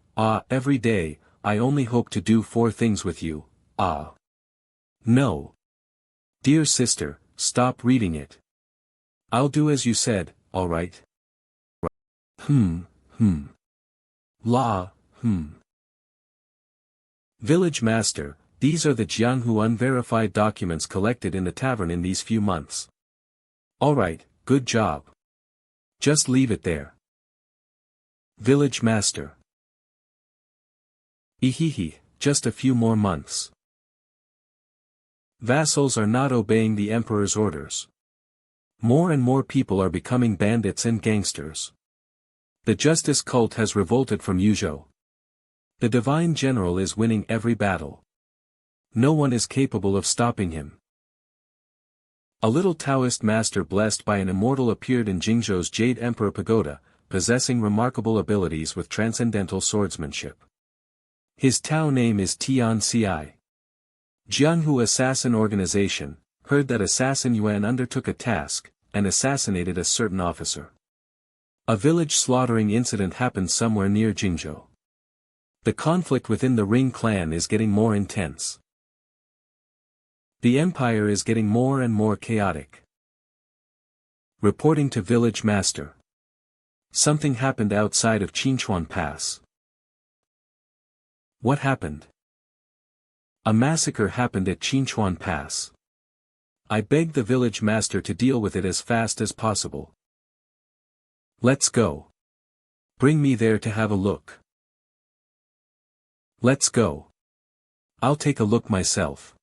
every day, I only hope to do 4 things with you, No. Dear sister, stop reading it. I'll do as you said, alright? Village Master, these are the Jianghu unverified documents collected in the tavern in these few months. Alright, good job. Just leave it there. Village Master. Just a few more months. Vassals are not obeying the emperor's orders. More and more people are becoming bandits and gangsters. The justice cult has revolted from Yuzhou. The divine general is winning every battle. No one is capable of stopping him. A little Taoist master blessed by an immortal appeared in Jingzhou's Jade Emperor Pagoda, possessing remarkable abilities with transcendental swordsmanship. His Tao name is Tian Ci. Jianghu Assassin Organization, heard that Assassin Yuan undertook a task, and assassinated a certain officer. A village slaughtering incident happened somewhere near Jingzhou. The conflict within the Ring clan is getting more intense. The empire is getting more and more chaotic. Reporting to Village Master. Something happened outside of Qinchuan Pass. What happened? A massacre happened at Qinchuan Pass. I begged the Village Master to deal with it as fast as possible. Let's go. Bring me there to have a look. Let's go. I'll take a look myself.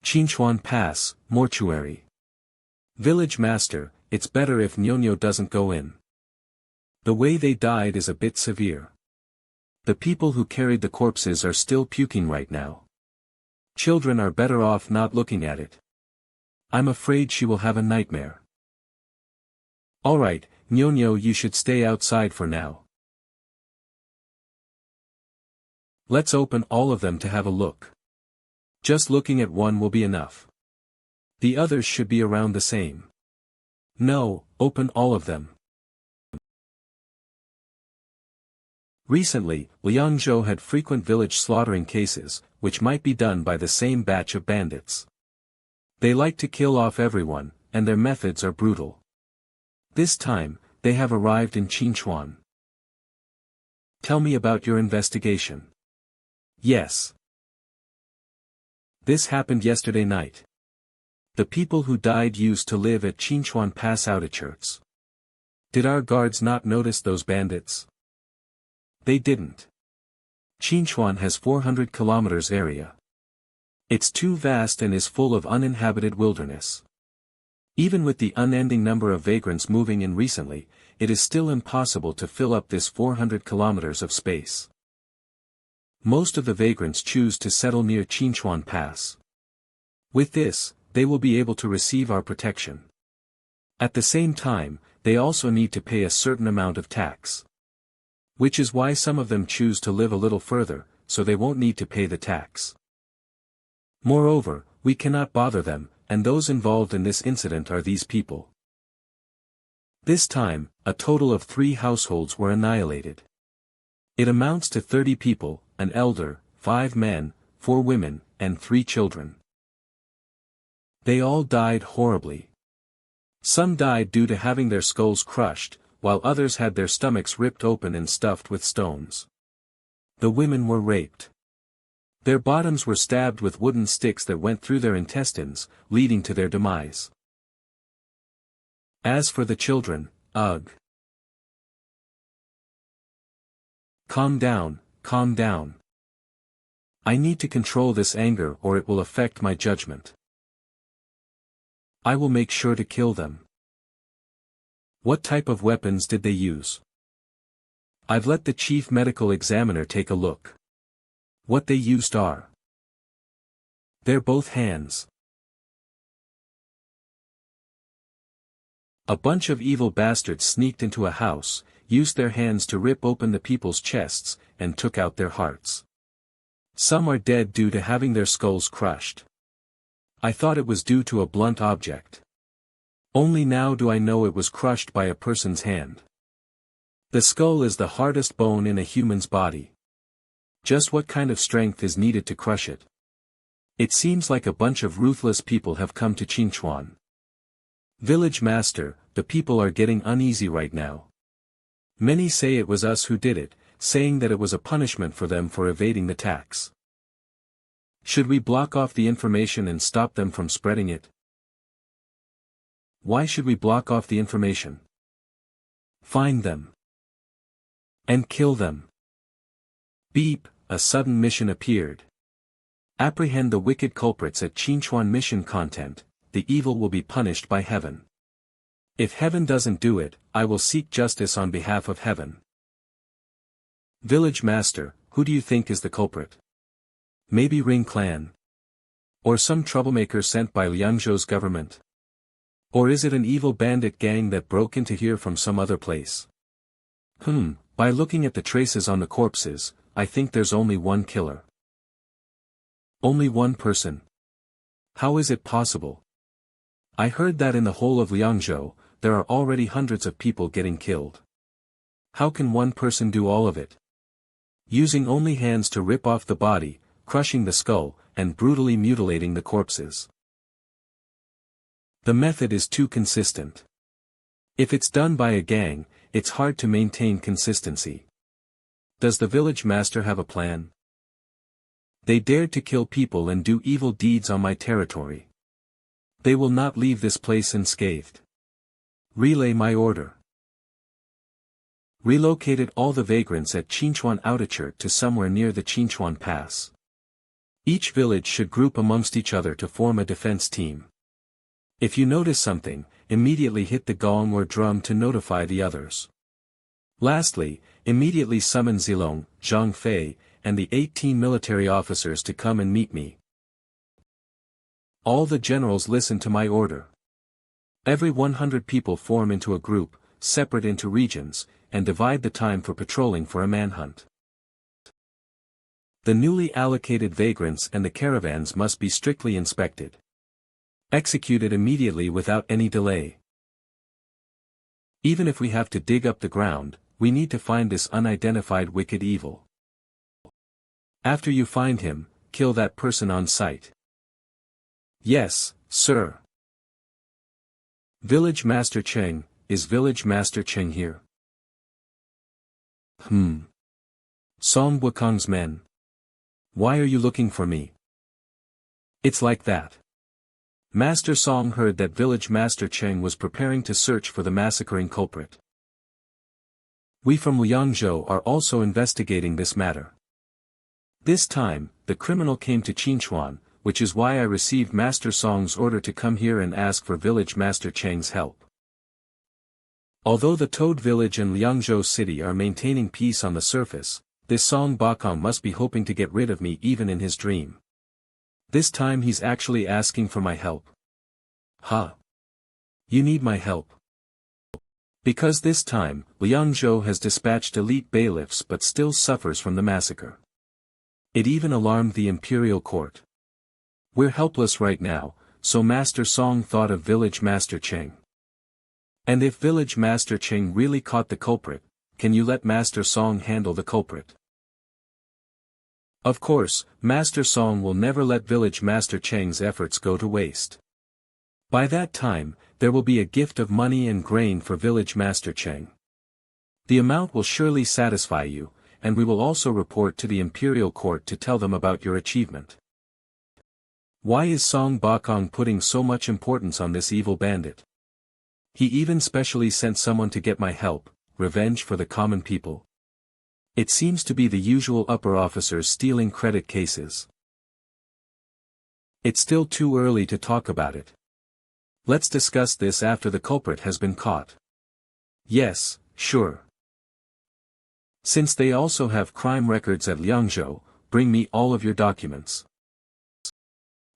Qinchuan Pass, Mortuary. Village Master, it's better if Nyonyo doesn't go in. The way they died is a bit severe. The people who carried the corpses are still puking right now. Children are better off not looking at it. I'm afraid she will have a nightmare. Alright, Nyonyo, you should stay outside for now. Let's open all of them to have a look. Just looking at one will be enough. The others should be around the same. No, open all of them. Recently, Liangzhou had frequent village slaughtering cases, which might be done by the same batch of bandits. They like to kill off everyone, and their methods are brutal. This time, they have arrived in Qinchuan. Tell me about your investigation. Yes. This happened yesterday night. The people who died used to live at Qinchuan Pass outskirts. Did our guards not notice those bandits? They didn't. Qinchuan has 400 kilometers area. It's too vast and is full of uninhabited wilderness. Even with the unending number of vagrants moving in recently, it is still impossible to fill up this 400 kilometers of space. Most of the vagrants choose to settle near Qinchuan Pass. With this, they will be able to receive our protection. At the same time, they also need to pay a certain amount of tax. Which is why some of them choose to live a little further, so they won't need to pay the tax. Moreover, we cannot bother them, and those involved in this incident are these people. This time, a total of 3 households were annihilated. It amounts to 30 people, an elder, 5 men, 4 women, and 3 children. They all died horribly. Some died due to having their skulls crushed, while others had their stomachs ripped open and stuffed with stones. The women were raped. Their bottoms were stabbed with wooden sticks that went through their intestines, leading to their demise. As for the children, ugh. Calm down, calm down. I need to control this anger or it will affect my judgment. I will make sure to kill them. What type of weapons did they use? I've let the chief medical examiner take a look. What they used are. They're both hands. A bunch of evil bastards sneaked into a house, used their hands to rip open the people's chests, and took out their hearts. Some are dead due to having their skulls crushed. I thought it was due to a blunt object. Only now do I know it was crushed by a person's hand. The skull is the hardest bone in a human's body. Just what kind of strength is needed to crush it? It seems like a bunch of ruthless people have come to Qinchuan. Village Master, the people are getting uneasy right now. Many say it was us who did it, saying that it was a punishment for them for evading the tax. Should we block off the information and stop them from spreading it? Why should we block off the information? Find them. And kill them. Beep, a sudden mission appeared. Apprehend the wicked culprits at Qinchuan mission content, the evil will be punished by heaven. If heaven doesn't do it, I will seek justice on behalf of heaven. Village Master, who do you think is the culprit? Maybe Ring Clan? Or some troublemaker sent by Liangzhou's government? Or is it an evil bandit gang that broke into here from some other place? By looking at the traces on the corpses, I think there's only one killer. Only one person? How is it possible? I heard that in the whole of Liangzhou, there are already hundreds of people getting killed. How can one person do all of it? Using only hands to rip off the body, crushing the skull, and brutally mutilating the corpses. The method is too consistent. If it's done by a gang, it's hard to maintain consistency. Does the village master have a plan? They dared to kill people and do evil deeds on my territory. They will not leave this place unscathed. Relay my order. Relocated all the vagrants at Qinchuan Outachert to somewhere near the Qinchuan Pass. Each village should group amongst each other to form a defense team. If you notice something, immediately hit the gong or drum to notify the others. Lastly, immediately summon Zilong, Zhang Fei, and the 18 military officers to come and meet me. All the generals listen to my order. Every 100 people form into a group, separate into regions, and divide the time for patrolling for a manhunt. The newly allocated vagrants and the caravans must be strictly inspected. Executed immediately without any delay. Even if we have to dig up the ground, we need to find this unidentified wicked evil. After you find him, kill that person on sight. Yes, sir. Village Master Cheng, is Village Master Cheng here? Song Wukong's men. Why are you looking for me? It's like that. Master Song heard that Village Master Cheng was preparing to search for the massacring culprit. We from Liangzhou are also investigating this matter. This time, the criminal came to Qinchuan, which is why I received Master Song's order to come here and ask for Village Master Cheng's help. Although the Toad Village and Liangzhou City are maintaining peace on the surface, this Song Bakong must be hoping to get rid of me even in his dream. This time he's actually asking for my help. You need my help. Because this time, Liangzhou has dispatched elite bailiffs but still suffers from the massacre. It even alarmed the imperial court. We're helpless right now, so Master Song thought of Village Master Cheng. And if Village Master Cheng really caught the culprit, can you let Master Song handle the culprit? Of course, Master Song will never let Village Master Cheng's efforts go to waste. By that time, there will be a gift of money and grain for Village Master Cheng. The amount will surely satisfy you, and we will also report to the Imperial Court to tell them about your achievement. Why is Song Bakong putting so much importance on this evil bandit? He even specially sent someone to get my help, revenge for the common people. It seems to be the usual upper officers stealing credit cases. It's still too early to talk about it. Let's discuss this after the culprit has been caught. Yes, sure. Since they also have crime records at Liangzhou, bring me all of your documents.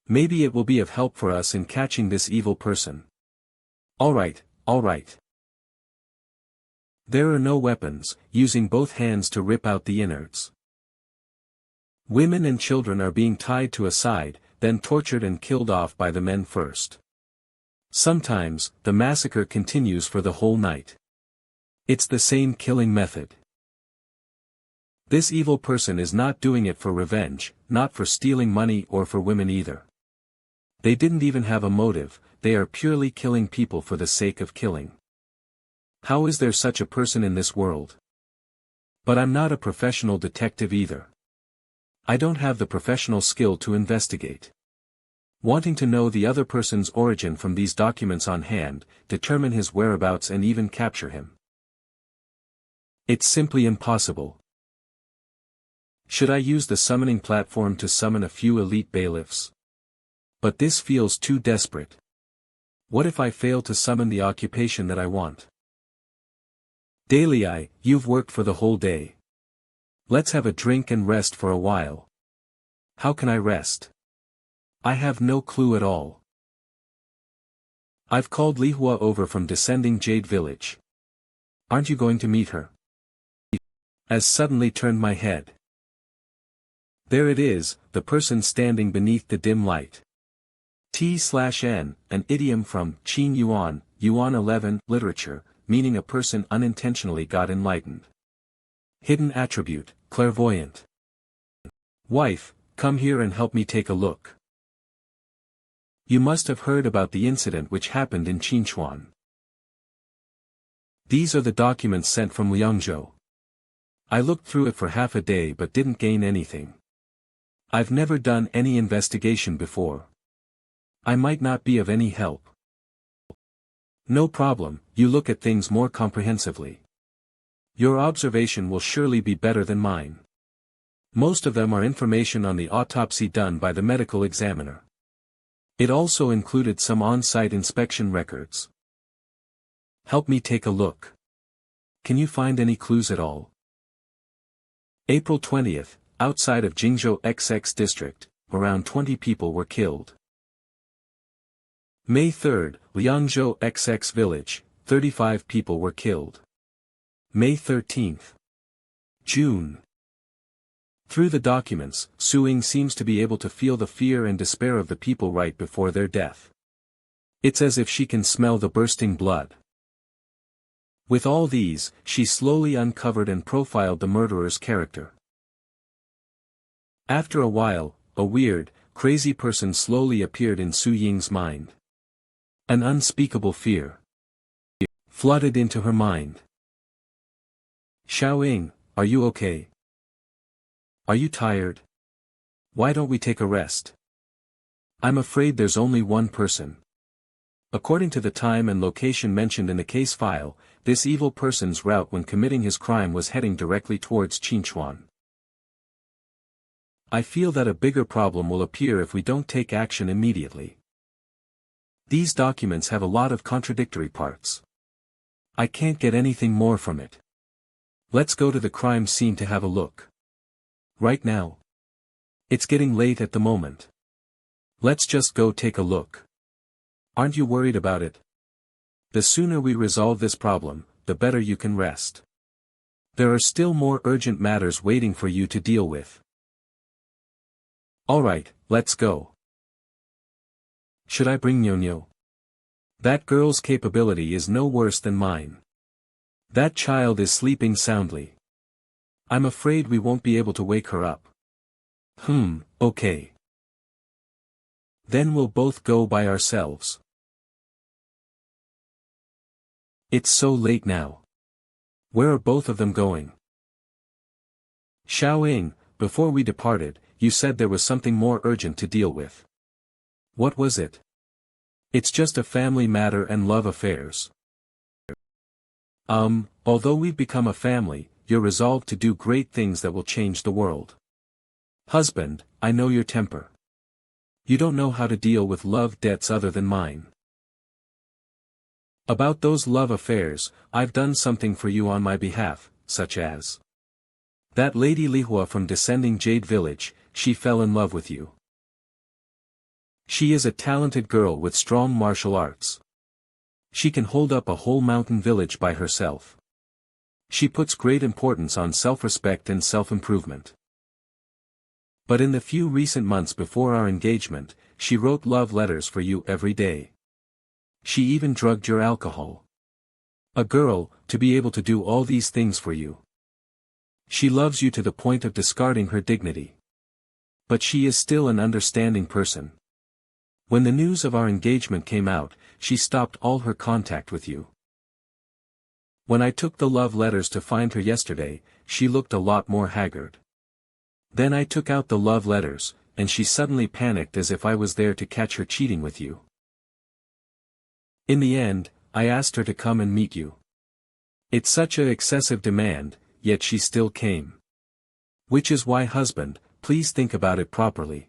Maybe it will be of help for us in catching this evil person. Alright. There are no weapons, using both hands to rip out the innards. Women and children are being tied to a side, then tortured and killed off by the men first. Sometimes, the massacre continues for the whole night. It's the same killing method. This evil person is not doing it for revenge, not for stealing money or for women either. They didn't even have a motive, they are purely killing people for the sake of killing. How is there such a person in this world? But I'm not a professional detective either. I don't have the professional skill to investigate. Wanting to know the other person's origin from these documents on hand, determine his whereabouts and even capture him. It's simply impossible. Should I use the summoning platform to summon a few elite bailiffs? But this feels too desperate. What if I fail to summon the occupation that I want? Daily, you've worked for the whole day. Let's have a drink and rest for a while. How can I rest? I have no clue at all. I've called Lihua over from Descending Jade Village. Aren't you going to meet her? As suddenly turned my head. There it is, the person standing beneath the dim light. T/N, an idiom from Qin Yuan, Yuan 11, literature, meaning a person unintentionally got enlightened. Hidden attribute, clairvoyant. Wife, come here and help me take a look. You must have heard about the incident which happened in Qinchuan. These are the documents sent from Liangzhou. I looked through it for half a day but didn't gain anything. I've never done any investigation before. I might not be of any help. No problem, you look at things more comprehensively. Your observation will surely be better than mine. Most of them are information on the autopsy done by the medical examiner. It also included some on-site inspection records. Help me take a look. Can you find any clues at all? April 20th, outside of Jingzhou XX district, around 20 people were killed. May 3rd, Liangzhou XX village, 35 people were killed. May 13th. June. Through the documents, Su Ying seems to be able to feel the fear and despair of the people right before their death. It's as if she can smell the bursting blood. With all these, she slowly uncovered and profiled the murderer's character. After a while, a weird, crazy person slowly appeared in Su Ying's mind. An unspeakable fear flooded into her mind. Xiao Ying, are you okay? Are you tired? Why don't we take a rest? I'm afraid there's only one person. According to the time and location mentioned in the case file, this evil person's route when committing his crime was heading directly towards Qinchuan. I feel that a bigger problem will appear if we don't take action immediately. These documents have a lot of contradictory parts. I can't get anything more from it. Let's go to the crime scene to have a look. Right now. It's getting late at the moment. Let's just go take a look. Aren't you worried about it? The sooner we resolve this problem, the better you can rest. There are still more urgent matters waiting for you to deal with. Alright, let's go. Should I bring Nyonyo? That girl's capability is no worse than mine. That child is sleeping soundly. I'm afraid we won't be able to wake her up. Okay. Then we'll both go by ourselves. It's so late now. Where are both of them going? Xiaoying, before we departed, you said there was something more urgent to deal with. What was it? It's just a family matter and love affairs. Although we've become a family, you're resolved to do great things that will change the world. Husband, I know your temper. You don't know how to deal with love debts other than mine. About those love affairs, I've done something for you on my behalf, such as that lady Lihua from Descending Jade Village. She fell in love with you. She is a talented girl with strong martial arts. She can hold up a whole mountain village by herself. She puts great importance on self-respect and self-improvement. But in the few recent months before our engagement, she wrote love letters for you every day. She even drugged your alcohol. A girl, to be able to do all these things for you. She loves you to the point of discarding her dignity. But she is still an understanding person. When the news of our engagement came out, she stopped all her contact with you. When I took the love letters to find her yesterday, she looked a lot more haggard. Then I took out the love letters, and she suddenly panicked as if I was there to catch her cheating with you. In the end, I asked her to come and meet you. It's such an excessive demand, yet she still came. Which is why, husband, please think about it properly.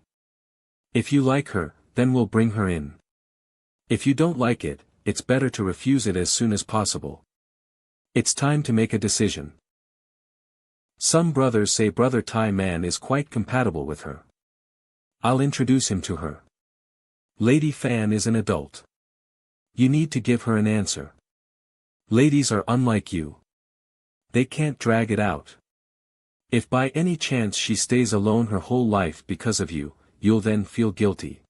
If you like her, then we'll bring her in. If you don't like it, it's better to refuse it as soon as possible. It's time to make a decision. Some brothers say Brother Tai Man is quite compatible with her. I'll introduce him to her. Lady Fan is an adult. You need to give her an answer. Ladies are unlike you. They can't drag it out. If by any chance she stays alone her whole life because of you, you'll then feel guilty.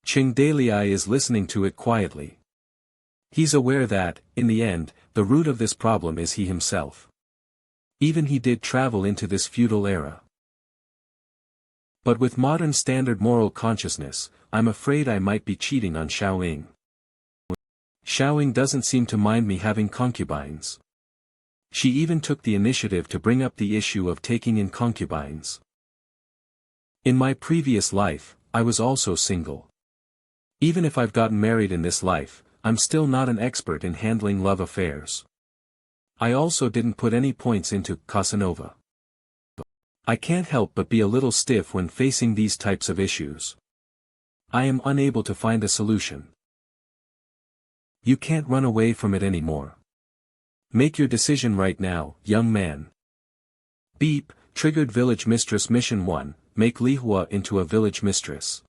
Ching Dalei is listening to it quietly. He's aware that, in the end, the root of this problem is he himself. Even he did travel into this feudal era. But with modern standard moral consciousness, I'm afraid I might be cheating on Xiaoying. Xiaoying doesn't seem to mind me having concubines. She even took the initiative to bring up the issue of taking in concubines. In my previous life, I was also single. Even if I've gotten married in this life, I'm still not an expert in handling love affairs. I also didn't put any points into Casanova. I can't help but be a little stiff when facing these types of issues. I am unable to find a solution. You can't run away from it anymore. Make your decision right now, young man. Beep, triggered Village Mistress Mission 1, make Lihua into a village mistress.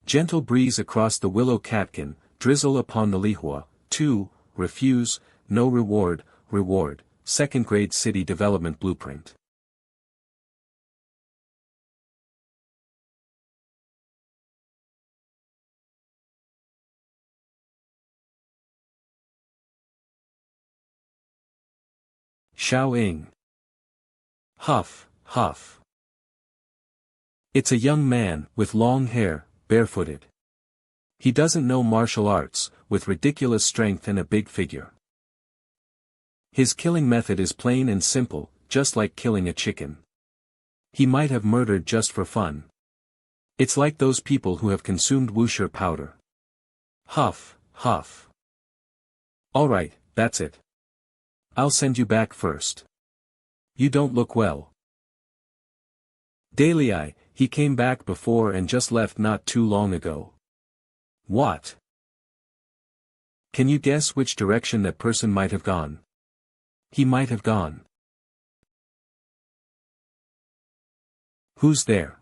Gentle breeze across the willow catkin, drizzle upon the Lihua. 2, refuse, no reward, reward, 2nd grade city development blueprint. Xiaoying. Huff, huff. It's a young man, with long hair, barefooted. He doesn't know martial arts, with ridiculous strength and a big figure. His killing method is plain and simple, just like killing a chicken. He might have murdered just for fun. It's like those people who have consumed wuxia powder. Huff, huff. Alright, that's it. I'll send you back first. You don't look well. Dalei, he came back before and just left not too long ago. What? Can you guess which direction that person might have gone? He might have gone. Who's there?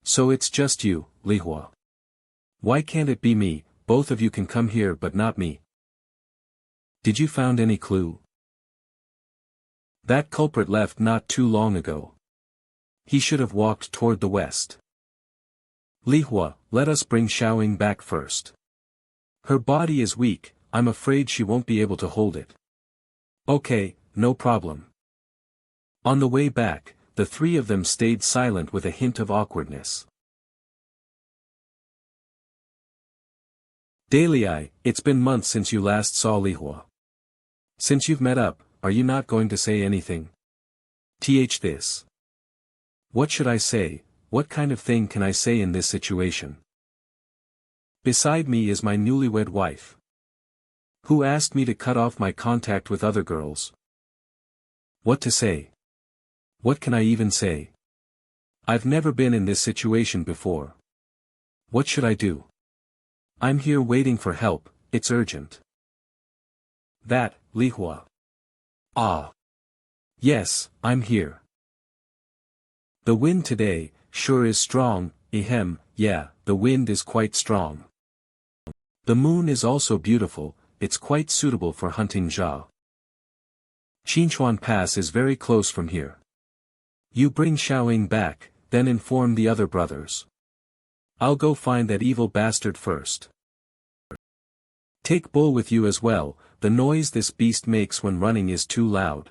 So it's just you, Lihua. Why can't it be me? Both of you can come here but not me. Did you found any clue? That culprit left not too long ago. He should have walked toward the west. Li Hua, let us bring Xiaoying back first. Her body is weak, I'm afraid she won't be able to hold it. Okay, no problem. On the way back, the three of them stayed silent with a hint of awkwardness. Daley, it's been months since you last saw Li Hua. Since you've met up, are you not going to say anything? This. What should I say? What kind of thing can I say in this situation? Beside me is my newlywed wife, who asked me to cut off my contact with other girls. What to say? What can I even say? I've never been in this situation before. What should I do? I'm here waiting for help, it's urgent. That, Li Hua. Ah. Yes, I'm here. The wind today, sure is strong, yeah, the wind is quite strong. The moon is also beautiful, it's quite suitable for hunting Zhao. Qinchuan Pass is very close from here. You bring Xiaoying back, then inform the other brothers. I'll go find that evil bastard first. Take Bull with you as well, the noise this beast makes when running is too loud.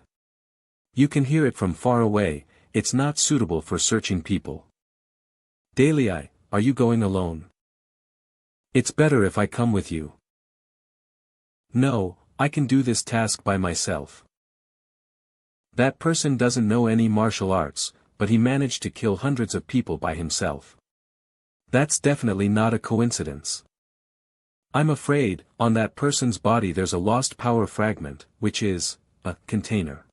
You can hear it from far away, it's not suitable for searching people. Daley, are you going alone? It's better if I come with you. No, I can do this task by myself. That person doesn't know any martial arts, but he managed to kill hundreds of people by himself. That's definitely not a coincidence. I'm afraid, on that person's body there's a lost power fragment, which is a container.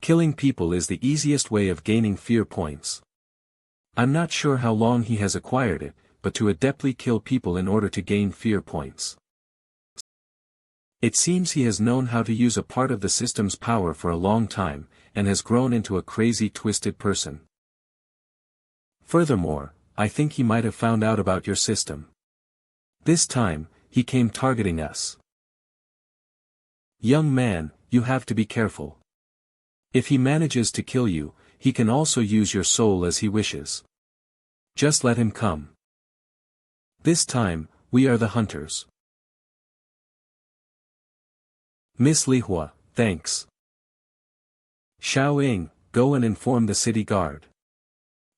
Killing people is the easiest way of gaining fear points. I'm not sure how long he has acquired it, but to adeptly kill people in order to gain fear points. It seems he has known how to use a part of the system's power for a long time, and has grown into a crazy twisted person. Furthermore, I think he might have found out about your system. This time, he came targeting us. Young man, you have to be careful. If he manages to kill you, he can also use your soul as he wishes. Just let him come. This time, we are the hunters. Miss Li Hua, thanks. Xiaoying, go and inform the city guard.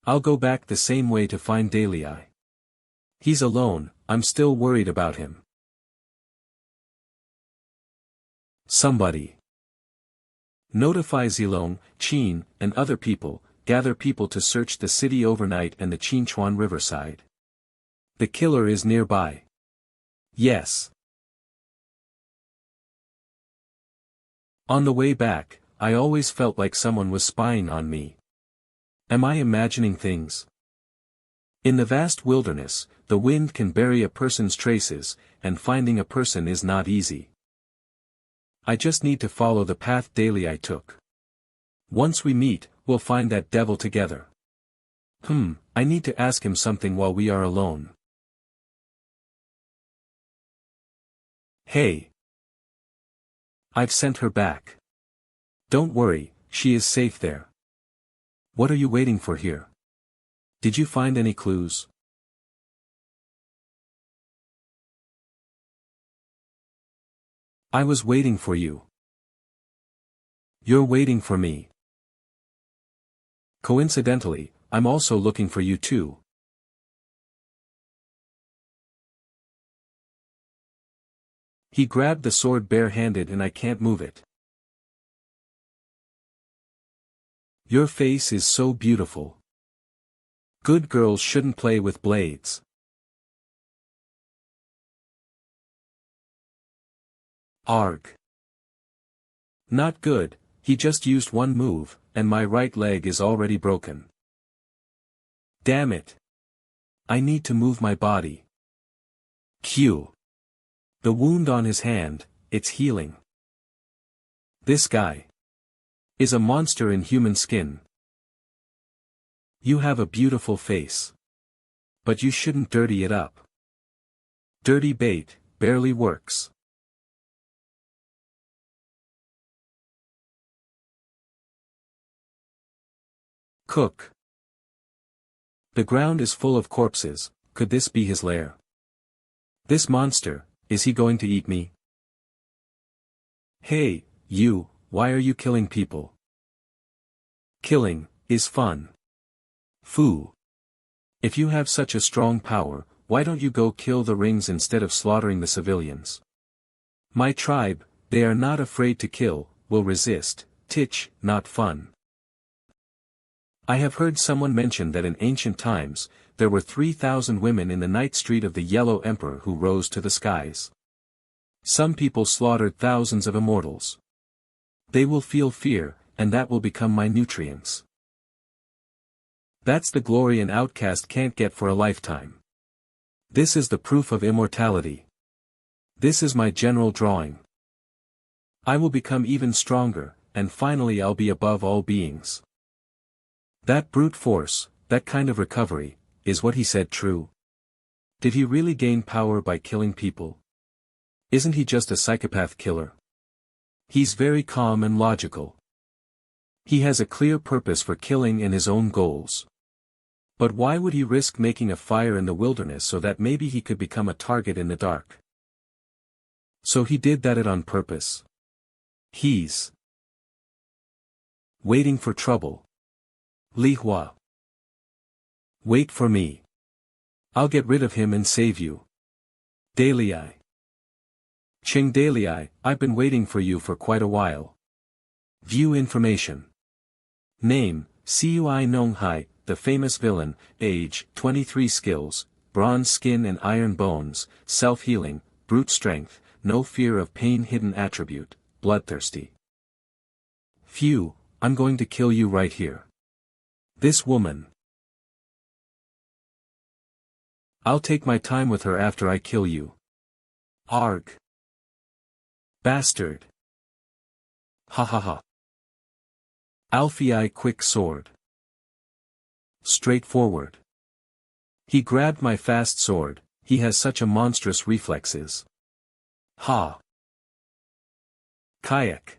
I'll go back the same way to find Daley. He's alone, I'm still worried about him. Somebody. Notify Zilong, Qin, and other people, gather people to search the city overnight and the Qinchuan riverside. The killer is nearby. Yes. On the way back, I always felt like someone was spying on me. Am I imagining things? In the vast wilderness, the wind can bury a person's traces, and finding a person is not easy. I just need to follow the path Daley took. Once we meet, we'll find that devil together. I need to ask him something while we are alone. Hey. I've sent her back. Don't worry, she is safe there. What are you waiting for here? Did you find any clues? I was waiting for you. You're waiting for me. Coincidentally, I'm also looking for you too. He grabbed the sword bare-handed and I can't move it. Your face is so beautiful. Good girls shouldn't play with blades. Arg. Not good, he just used one move, and my right leg is already broken. Damn it. I need to move my body. Q. The wound on his hand, it's healing. This guy is a monster in human skin. You have a beautiful face. But you shouldn't dirty it up. Dirty bait, barely works. Cook. The ground is full of corpses, could this be his lair? This monster, is he going to eat me? Hey, you, why are you killing people? Killing, is fun. Foo. If you have such a strong power, why don't you go kill the rings instead of slaughtering the civilians? My tribe, they are not afraid to kill, will resist, titch, not fun. I have heard someone mention that in ancient times, there were 3,000 women in the night street of the Yellow Emperor who rose to the skies. Some people slaughtered thousands of immortals. They will feel fear, and that will become my nutrients. That's the glory an outcast can't get for a lifetime. This is the proof of immortality. This is my general drawing. I will become even stronger, and finally I'll be above all beings. That brute force, that kind of recovery, is what he said true? Did he really gain power by killing people? Isn't he just a psychopath killer? He's very calm and logical. He has a clear purpose for killing and his own goals. But why would he risk making a fire in the wilderness so that maybe he could become a target in the dark? So he did that on purpose. He's waiting for trouble. Li Hua. Wait for me. I'll get rid of him and save you. Dalei. Ching Dalei, I've been waiting for you for quite a while. View information. Name, Cui Nong Hai, the famous villain, age, 23 skills, bronze skin and iron bones, self-healing, brute strength, no fear of pain hidden attribute, bloodthirsty. Phew, I'm going to kill you right here. This woman. I'll take my time with her after I kill you. Arg. Bastard. Ha ha ha. Alfei quick sword. Straightforward. He grabbed my fast sword, he has such a monstrous reflexes. Ha. Kayak.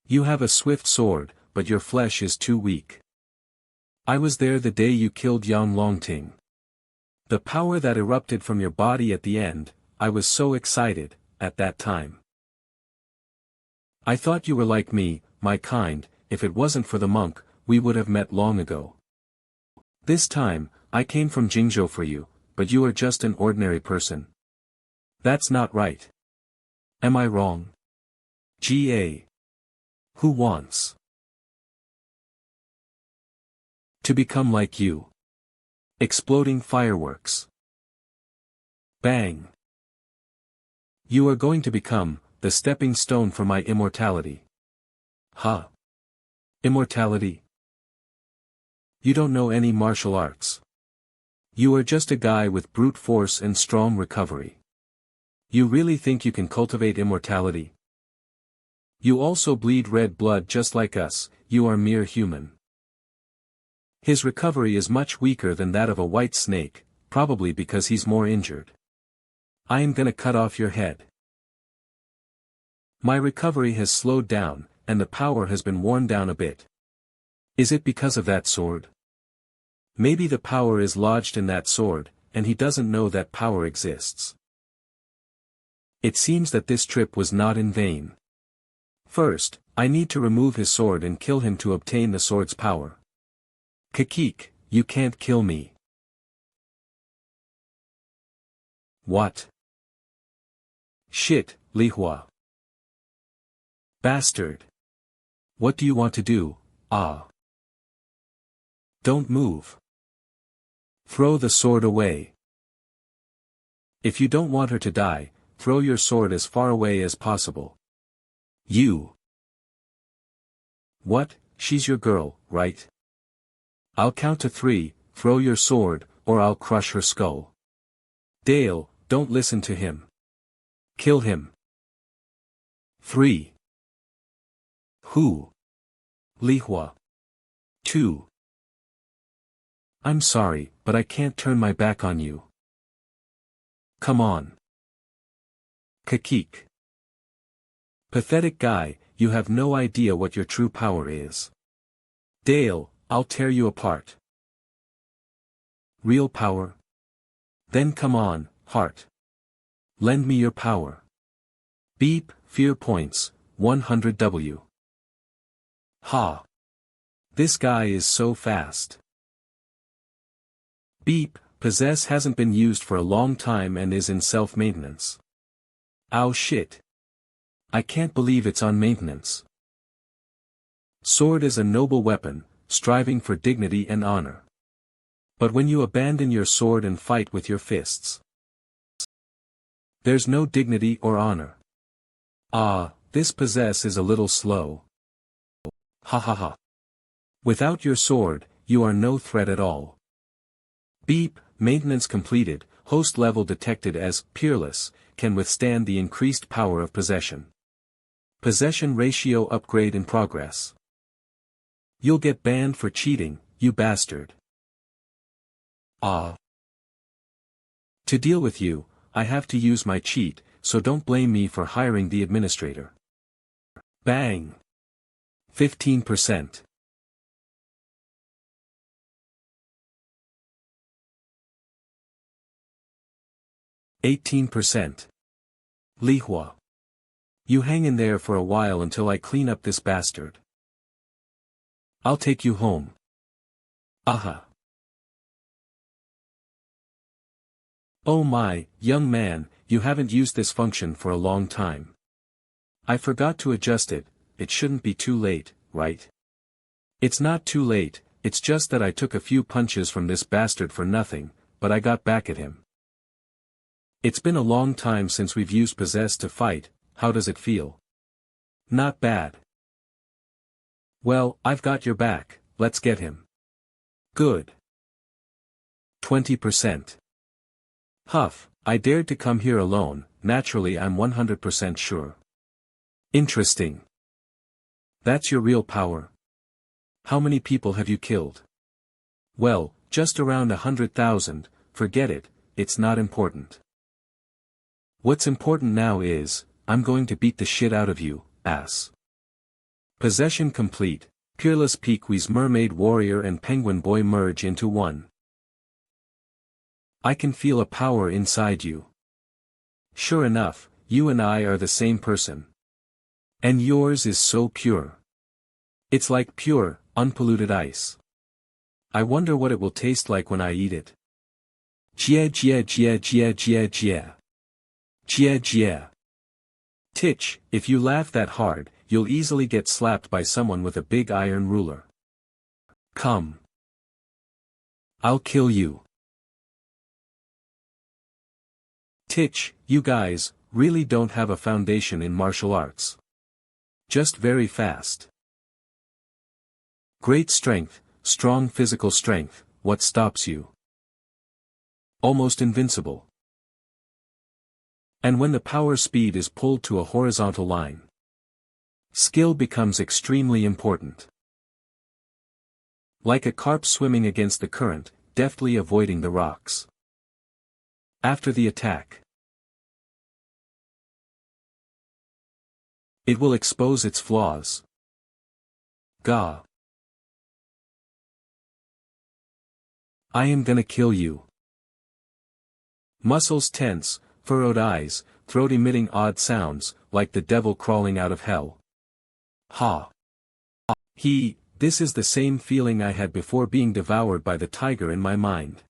You have a swift sword, but your flesh is too weak. I was there the day you killed Yang Longting. The power that erupted from your body at the end, I was so excited, at that time. I thought you were like me, my kind, if it wasn't for the monk, we would have met long ago. This time, I came from Jingzhou for you, but you are just an ordinary person. That's not right. Am I wrong? Ga. Who wants to become like you? Exploding fireworks. Bang. You are going to become the stepping stone for my immortality. Ha. Immortality? You don't know any martial arts. You are just a guy with brute force and strong recovery. You really think you can cultivate immortality? You also bleed red blood just like us, you are mere human. His recovery is much weaker than that of a white snake, probably because he's more injured. I am gonna cut off your head. My recovery has slowed down, and the power has been worn down a bit. Is it because of that sword? Maybe the power is lodged in that sword, and he doesn't know that power exists. It seems that this trip was not in vain. First, I need to remove his sword and kill him to obtain the sword's power. Kakik, you can't kill me. What? Shit, Li Hua. Bastard. What do you want to do, ah? Don't move. Throw the sword away. If you don't want her to die, throw your sword as far away as possible. You. What, she's your girl, right? I'll count to 3, throw your sword, or I'll crush her skull. Dale, don't listen to him. Kill him. 3. Who? Li Hua. 2. I'm sorry, but I can't turn my back on you. Come on. Kakik. Pathetic guy, you have no idea what your true power is. Dale, I'll tear you apart. Real power? Then come on, heart. Lend me your power. Beep, fear points, 100W. Ha. This guy is so fast. Beep, possess hasn't been used for a long time and is in self-maintenance. Ow shit. I can't believe it's on maintenance. Sword is a noble weapon, striving for dignity and honor. But when you abandon your sword and fight with your fists, there's no dignity or honor. Ah, this possess is a little slow. Ha ha ha. Without your sword, you are no threat at all. Beep, maintenance completed, host level detected as peerless, can withstand the increased power of possession. Possession ratio upgrade in progress. You'll get banned for cheating, you bastard. Ah. To deal with you, I have to use my cheat, so don't blame me for hiring the administrator. Bang. 15%. %. Lihua. You hang in there for a while until I clean up this bastard. I'll take you home. Aha. Oh my, young man, you haven't used this function for a long time. I forgot to adjust it. It shouldn't be too late, right? It's not too late, it's just that I took a few punches from this bastard for nothing, but I got back at him. It's been a long time since we've used possess to fight. How does it feel? Not bad. Well, I've got your back, let's get him. Good. 20%. Huff, I dared to come here alone, naturally I'm 100% sure. Interesting. That's your real power? How many people have you killed? Well, just around 100,000, forget it, it's not important. What's important now is, I'm going to beat the shit out of you, ass. Possession complete, Peerless Peque's Mermaid Warrior and Penguin Boy merge into one. I can feel a power inside you. Sure enough, you and I are the same person. And yours is so pure. It's like pure, unpolluted ice. I wonder what it will taste like when I eat it. Jia jia jia jia jia jia. Jia jia. Titch, if you laugh that hard, you'll easily get slapped by someone with a big iron ruler. Come. I'll kill you. Titch, you guys, really don't have a foundation in martial arts. Just very fast. Great strength, strong physical strength, what stops you? Almost invincible. And when the power speed is pulled to a horizontal line, skill becomes extremely important. Like a carp swimming against the current, deftly avoiding the rocks. After the attack, it will expose its flaws. Gah. I am gonna kill you. Muscles tense, furrowed eyes, throat emitting odd sounds, like the devil crawling out of hell. Ha. This is the same feeling I had before being devoured by the tiger in my mind.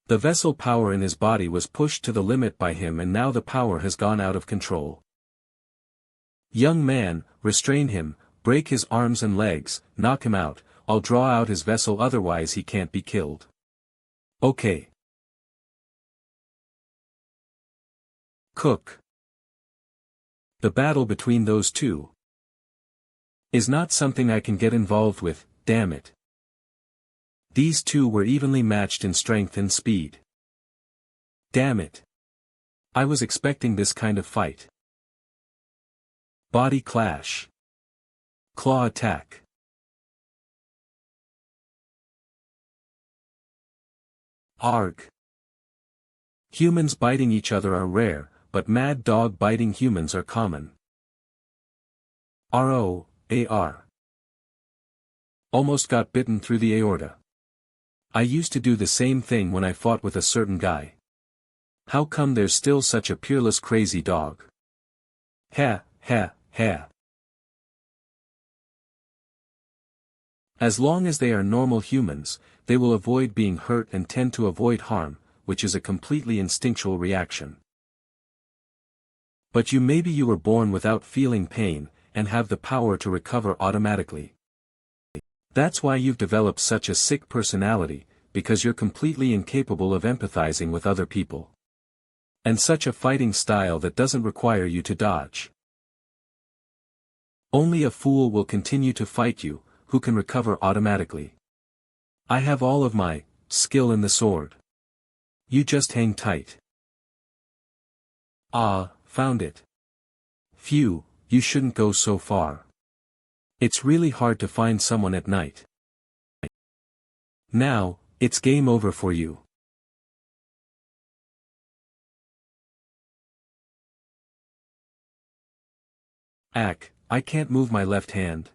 The vessel power in his body was pushed to the limit by him and now the power has gone out of control. Young man, restrain him, break his arms and legs, knock him out, I'll draw out his vessel otherwise he can't be killed. Okay. Cook. The battle between those two is not something I can get involved with, damn it. These two were evenly matched in strength and speed. Damn it. I was expecting this kind of fight. Body clash. Claw attack. Arg. Humans biting each other are rare, but mad dog biting humans are common. ROAR. Almost got bitten through the aorta. I used to do the same thing when I fought with a certain guy. How come there's still such a peerless crazy dog? Ha, ha, ha. As long as they are normal humans, they will avoid being hurt and tend to avoid harm, which is a completely instinctual reaction. But maybe you were born without feeling pain, and have the power to recover automatically. That's why you've developed such a sick personality, because you're completely incapable of empathizing with other people. And such a fighting style that doesn't require you to dodge. Only a fool will continue to fight you, who can recover automatically. I have all of my skill in the sword. You just hang tight. Ah, found it. Phew, you shouldn't go so far. It's really hard to find someone at night. Now, it's game over for you. I can't move my left hand.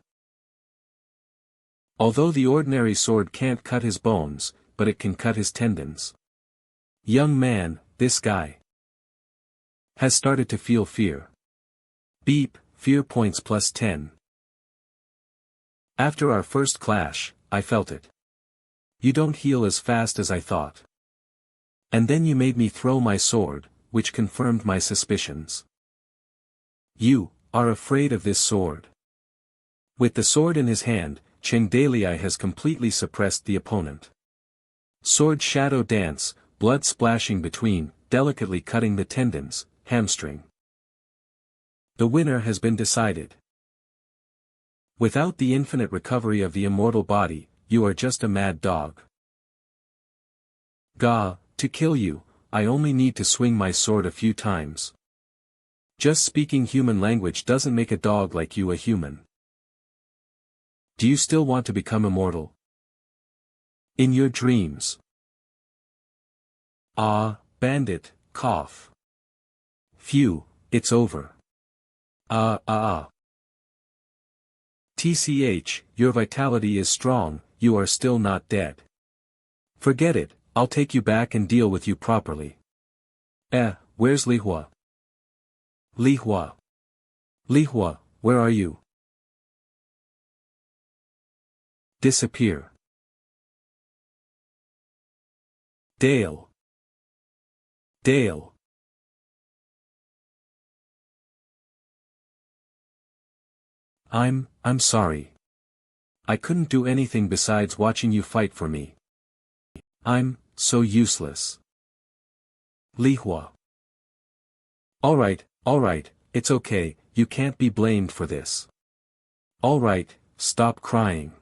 Although the ordinary sword can't cut his bones, but it can cut his tendons. Young man, this guy has started to feel fear. Beep, fear points +10. After our first clash, I felt it. You don't heal as fast as I thought. And then you made me throw my sword, which confirmed my suspicions. You are afraid of this sword. With the sword in his hand, Chengdalia has completely suppressed the opponent. Sword shadow dance, blood splashing between, delicately cutting the tendons, hamstring. The winner has been decided. Without the infinite recovery of the immortal body, you are just a mad dog. Gah, to kill you, I only need to swing my sword a few times. Just speaking human language doesn't make a dog like you a human. Do you still want to become immortal? In your dreams. Ah, bandit, cough. Phew, it's over. TCH, your vitality is strong, you are still not dead. Forget it, I'll take you back and deal with you properly. Where's Lihua? Lihua. Lihua, where are you? Disappear. Dale. Dale. I'm sorry. I couldn't do anything besides watching you fight for me. I'm so useless. Lihua. Alright, it's okay, you can't be blamed for this. Alright, stop crying.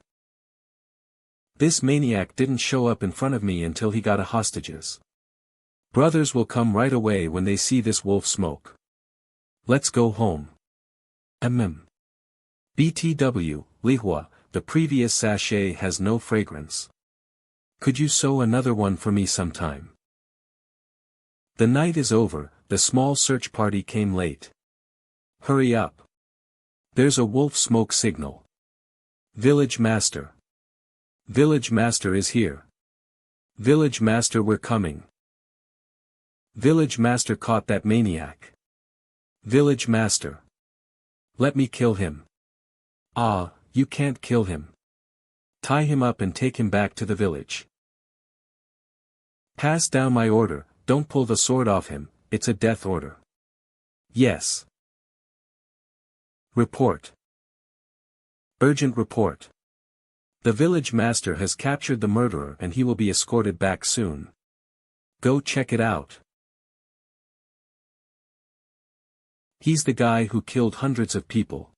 This maniac didn't show up in front of me until he got hostages. Brothers will come right away when they see this wolf smoke. Let's go home. BTW, Lihua, the previous sachet has no fragrance. Could you sew another one for me sometime? The night is over, the small search party came late. Hurry up. There's a wolf smoke signal. Village Master. Village Master is here. Village Master, we're coming. Village Master caught that maniac. Village Master. Let me kill him. Ah, you can't kill him. Tie him up and take him back to the village. Pass down my order, don't pull the sword off him, it's a death order. Yes. Report. Urgent report. The village master has captured the murderer and he will be escorted back soon. Go check it out. He's the guy who killed hundreds of people.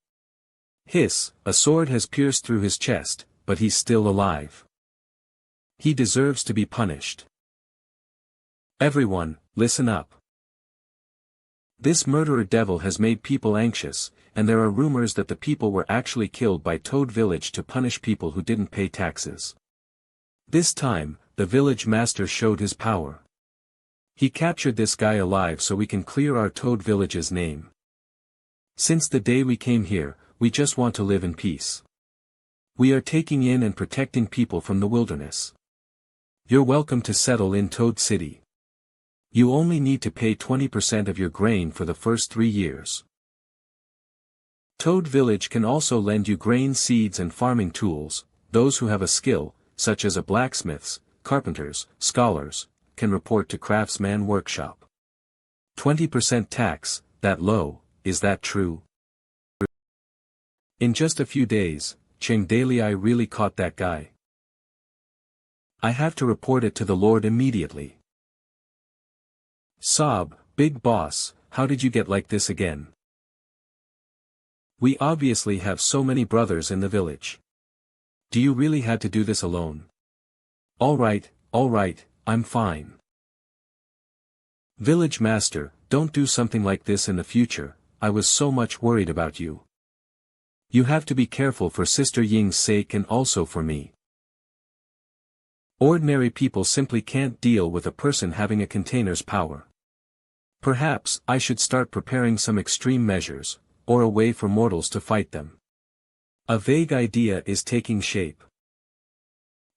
Hiss, a sword has pierced through his chest, but he's still alive. He deserves to be punished. Everyone, listen up. This murderer devil has made people anxious, and there are rumors that the people were actually killed by Toad Village to punish people who didn't pay taxes. This time, the village master showed his power. He captured this guy alive so we can clear our Toad Village's name. Since the day we came here, we just want to live in peace. We are taking in and protecting people from the wilderness. You're welcome to settle in Toad City. You only need to pay 20% of your grain for the first 3 years. Toad Village can also lend you grain seeds and farming tools. Those who have a skill, such as a blacksmiths, carpenters, scholars, can report to Craftsman Workshop. 20% tax, that low, is that true? In just a few days, Cheng Dalei really caught that guy. I have to report it to the Lord immediately. Sob, big boss, how did you get like this again? We obviously have so many brothers in the village. Do you really had to do this alone? All right, I'm fine. Village master, don't do something like this in the future, I was so much worried about you. You have to be careful for Sister Ying's sake and also for me. Ordinary people simply can't deal with a person having a container's power. Perhaps I should start preparing some extreme measures, or a way for mortals to fight them. A vague idea is taking shape.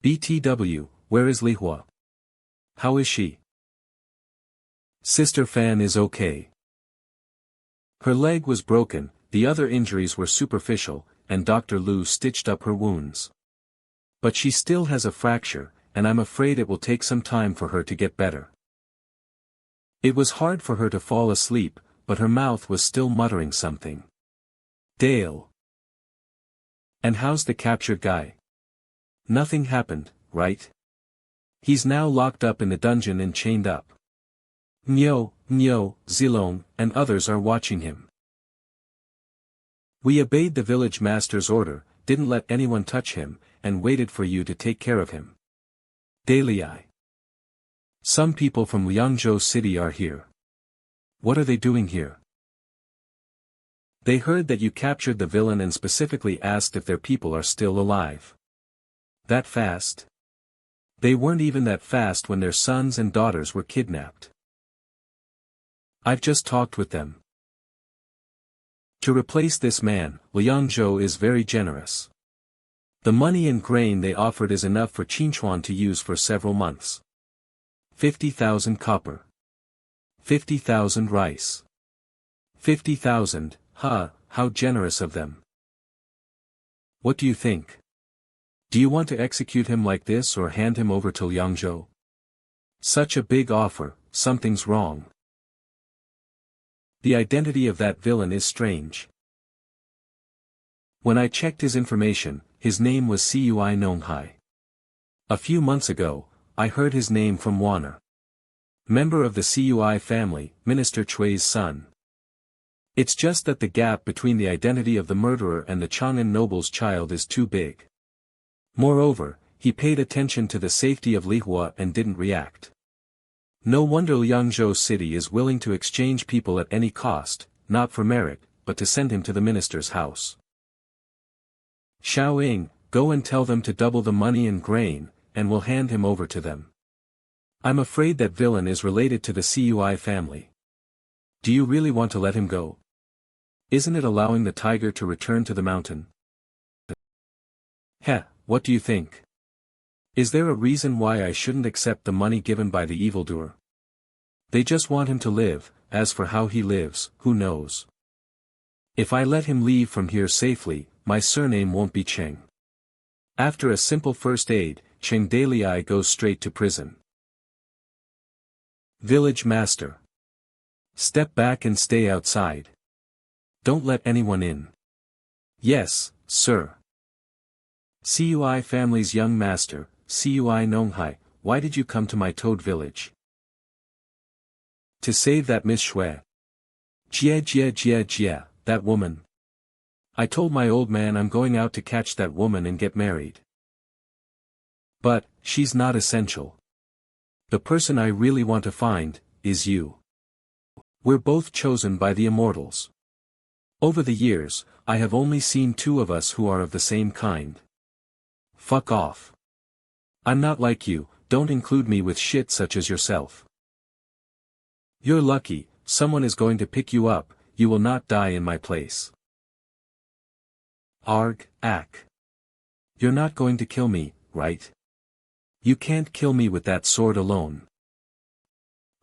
BTW, where is Lihua? How is she? Sister Fan is okay. Her leg was broken, the other injuries were superficial, and Dr. Lu stitched up her wounds. But she still has a fracture, and I'm afraid it will take some time for her to get better. It was hard for her to fall asleep, but her mouth was still muttering something. Dale. And how's the captured guy? Nothing happened, right? He's now locked up in the dungeon and chained up. Nyo, Zilong, and others are watching him. We obeyed the village master's order, didn't let anyone touch him, and waited for you to take care of him. Dalei. Some people from Liangzhou City are here. What are they doing here? They heard that you captured the villain and specifically asked if their people are still alive. That fast? They weren't even that fast when their sons and daughters were kidnapped. I've just talked with them. To replace this man, Liangzhou is very generous. The money and grain they offered is enough for Qinchuan to use for several months. 50,000 copper. 50,000 rice. 50,000, how generous of them. What do you think? Do you want to execute him like this or hand him over to Liangzhou? Such a big offer, something's wrong. The identity of that villain is strange. When I checked his information, his name was Cui Nonghai. A few months ago, I heard his name from Warner. Member of the Cui family, Minister Chui's son. It's just that the gap between the identity of the murderer and the Chang'an noble's child is too big. Moreover, he paid attention to the safety of Lihua and didn't react. No wonder Liangzhou City is willing to exchange people at any cost, not for merit, but to send him to the minister's house. Xiaoying, go and tell them to double the money and grain, and we'll hand him over to them. I'm afraid that villain is related to the Cui family. Do you really want to let him go? Isn't it allowing the tiger to return to the mountain? What do you think? Is there a reason why I shouldn't accept the money given by the evildoer? They just want him to live, as for how he lives, who knows? If I let him leave from here safely, my surname won't be Cheng. After a simple first aid, Cheng Dalei goes straight to prison. Village Master. Step back and stay outside. Don't let anyone in. Yes, sir. Cui family's young master, Cui Nonghai, why did you come to my Toad village? To save that Miss Shui. Jia, that woman. I told my old man I'm going out to catch that woman and get married. But, she's not essential. The person I really want to find, is you. We're both chosen by the immortals. Over the years, I have only seen 2 of us who are of the same kind. Fuck off. I'm not like you, don't include me with shit such as yourself. You're lucky, someone is going to pick you up, you will not die in my place. Arg, ack. You're not going to kill me, right? You can't kill me with that sword alone.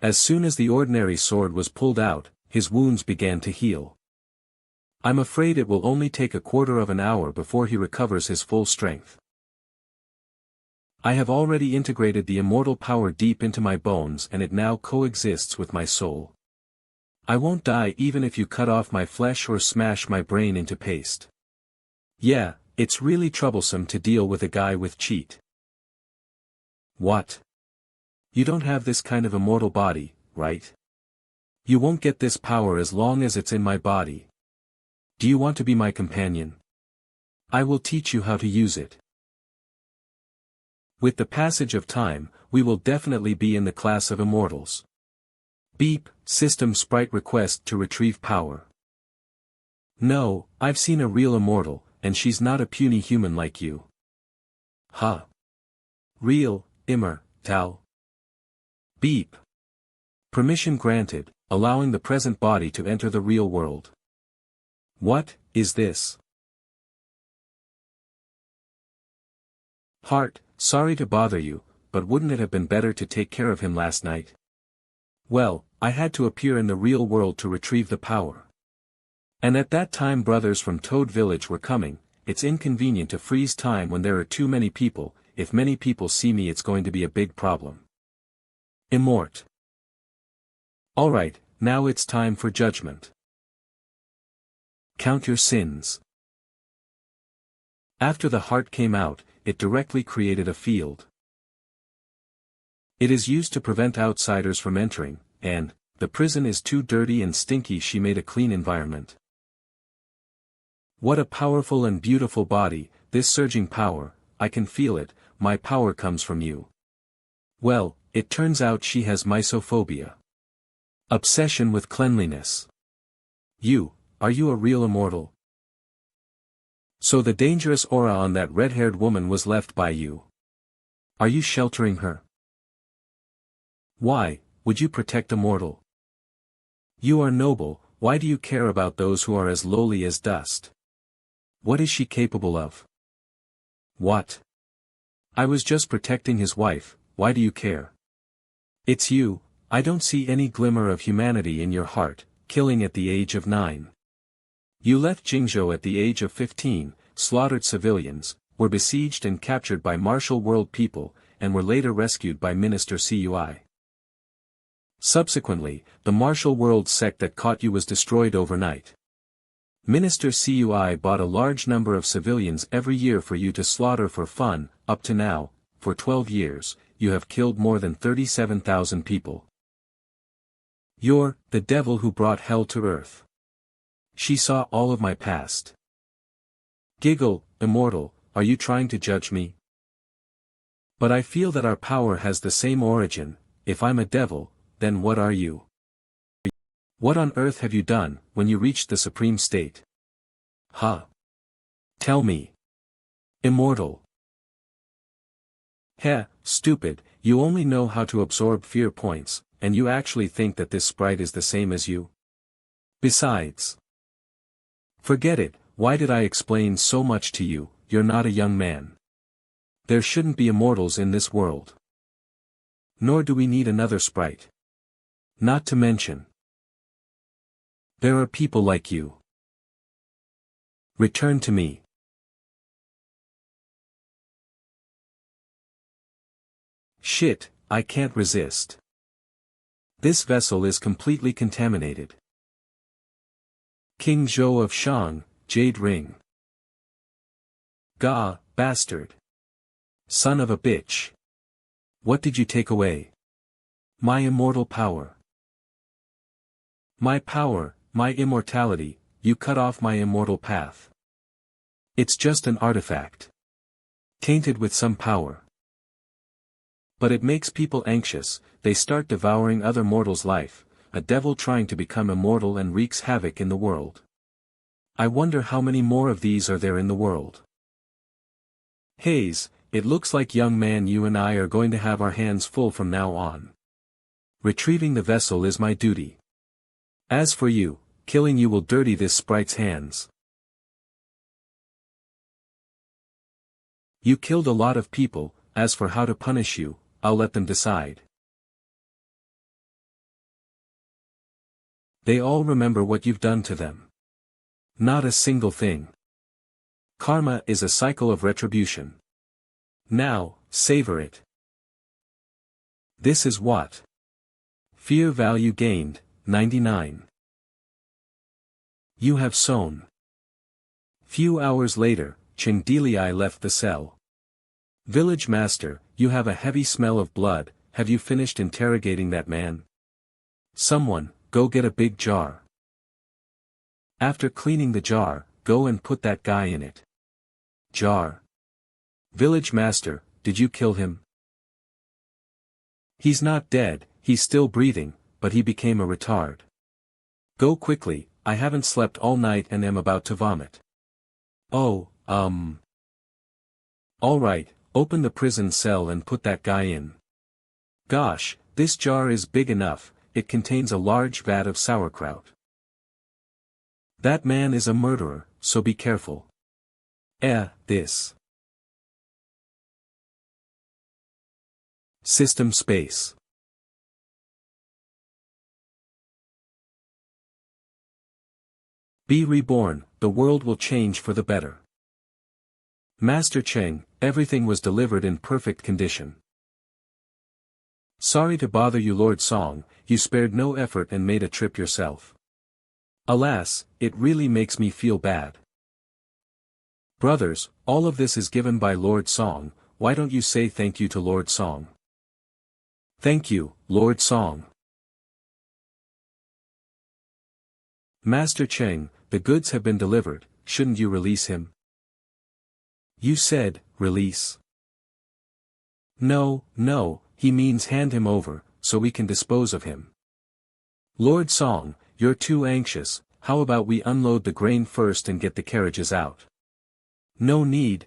As soon as the ordinary sword was pulled out, his wounds began to heal. I'm afraid it will only take a quarter of an hour before he recovers his full strength. I have already integrated the immortal power deep into my bones and it now coexists with my soul. I won't die even if you cut off my flesh or smash my brain into paste. Yeah, it's really troublesome to deal with a guy with cheat. What? You don't have this kind of immortal body, right? You won't get this power as long as it's in my body. Do you want to be my companion? I will teach you how to use it. With the passage of time, we will definitely be in the class of immortals. Beep, system sprite request to retrieve power. No, I've seen a real immortal, and she's not a puny human like you. Huh. Real, immortal. Beep. Permission granted, allowing the present body to enter the real world. What is this? Heart, sorry to bother you, but wouldn't it have been better to take care of him last night? Well, I had to appear in the real world to retrieve the power. And at that time brothers from Toad Village were coming. It's inconvenient to freeze time when there are too many people. If many people see me it's going to be a big problem. Immort. Alright, now it's time for judgment. Count your sins. After the heart came out, it directly created a field. It is used to prevent outsiders from entering, and, the prison is too dirty and stinky, she made a clean environment. What a powerful and beautiful body, this surging power, I can feel it, my power comes from you. Well, it turns out she has mysophobia. Obsession with cleanliness. Are you a real immortal? So the dangerous aura on that red-haired woman was left by you. Are you sheltering her? Why, would you protect a mortal? You are noble, why do you care about those who are as lowly as dust? What is she capable of? What? I was just protecting his wife, why do you care? It's you, I don't see any glimmer of humanity in your heart, killing at the age of 9. You left Jingzhou at the age of 15, slaughtered civilians, were besieged and captured by martial world people, and were later rescued by Minister Cui. Subsequently, the martial world sect that caught you was destroyed overnight. Minister Cui bought a large number of civilians every year for you to slaughter for fun. Up to now, for 12 years, you have killed more than 37,000 people. You're the devil who brought hell to earth. She saw all of my past. Giggle, immortal, are you trying to judge me? But I feel that our power has the same origin. If I'm a devil, then what are you? What on earth have you done, when you reached the supreme state? Huh? Tell me. Immortal. Heh, stupid, you only know how to absorb fear points, and you actually think that this sprite is the same as you? Besides. Forget it, why did I explain so much to you? You're not a young man. There shouldn't be immortals in this world. Nor do we need another sprite. Not to mention. There are people like you. Return to me. Shit, I can't resist. This vessel is completely contaminated. King Zhou of Shang, Jade Ring. Gah, bastard. Son of a bitch. What did you take away? My immortal power. My power, my immortality, you cut off my immortal path. It's just an artifact. Tainted with some power. But it makes people anxious, they start devouring other mortals' life, a devil trying to become immortal and wreaks havoc in the world. I wonder how many more of these are there in the world. Hayes, it looks like young man you and I are going to have our hands full from now on. Retrieving the vessel is my duty. As for you, killing you will dirty this sprite's hands. You killed a lot of people, as for how to punish you, I'll let them decide. They all remember what you've done to them. Not a single thing. Karma is a cycle of retribution. Now, savor it. This is what? Fear value gained, 99. You have sown. Few hours later, Chengdelii left the cell. Village master, you have a heavy smell of blood, have you finished interrogating that man? Someone, go get a big jar. After cleaning the jar, go and put that guy in it. Jar. Village master, did you kill him? He's not dead, he's still breathing, but he became a retard. Go quickly, I haven't slept all night and am about to vomit. Oh, Alright, open the prison cell and put that guy in. Gosh, this jar is big enough, it contains a large vat of sauerkraut. That man is a murderer, so be careful. This. System space. Be reborn, the world will change for the better. Master Cheng, everything was delivered in perfect condition. Sorry to bother you, Lord Song, you spared no effort and made a trip yourself. Alas, it really makes me feel bad. Brothers, all of this is given by Lord Song, why don't you say thank you to Lord Song? Thank you, Lord Song. Master Cheng, the goods have been delivered, shouldn't you release him? You said, release. No, he means hand him over, so we can dispose of him. Lord Song, you're too anxious, how about we unload the grain first and get the carriages out? No need,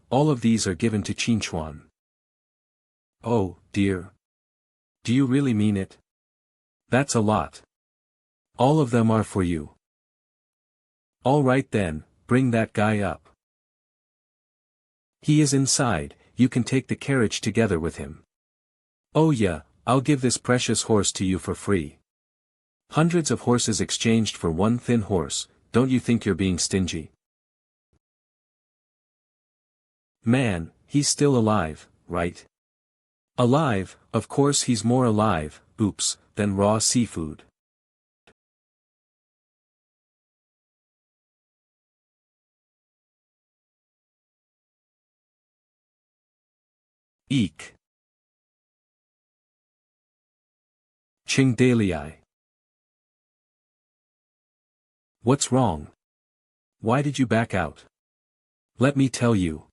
all of these are given to Qinchuan. Oh, dear. Do you really mean it? That's a lot. All of them are for you. All right then, bring that guy up. He is inside, you can take the carriage together with him. Oh yeah, I'll give this precious horse to you for free. Hundreds of horses exchanged for one thin horse, don't you think you're being stingy? Man, he's still alive, right? Alive, of course he's more alive, oops, than raw seafood. Eek. Chengdelii. What's wrong? Why did you back out? Let me tell you.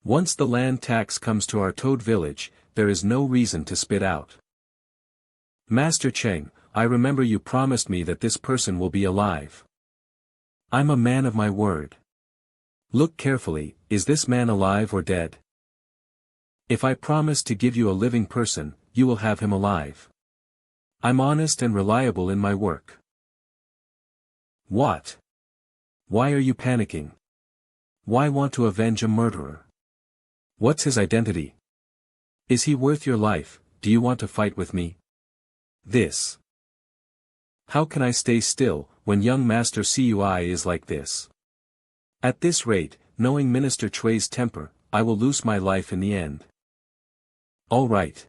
Once the land tax comes to our Toad village, there is no reason to spit out. Master Cheng, I remember you promised me that this person will be alive. I'm a man of my word. Look carefully, is this man alive or dead? If I promise to give you a living person, you will have him alive. I'm honest and reliable in my work. What? Why are you panicking? Why want to avenge a murderer? What's his identity? Is he worth your life? Do you want to fight with me? This. How can I stay still, when young Master Cui is like this? At this rate, knowing Minister Chui's temper, I will lose my life in the end. All right.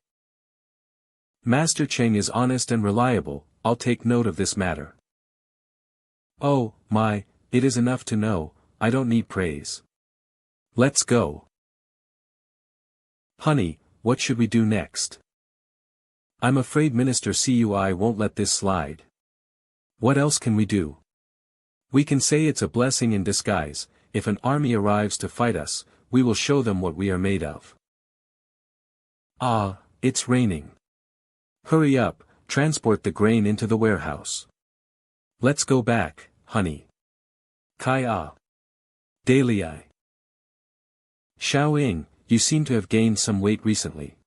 Master Cheng is honest and reliable, I'll take note of this matter. Oh, my, it is enough to know, I don't need praise. Let's go. Honey, what should we do next? I'm afraid Minister Cui won't let this slide. What else can we do? We can say it's a blessing in disguise, if an army arrives to fight us, we will show them what we are made of. Ah, it's raining. Hurry up, transport the grain into the warehouse. Let's go back, honey. Kai-ah. Dalii. Xiao-ing, you seem to have gained some weight recently.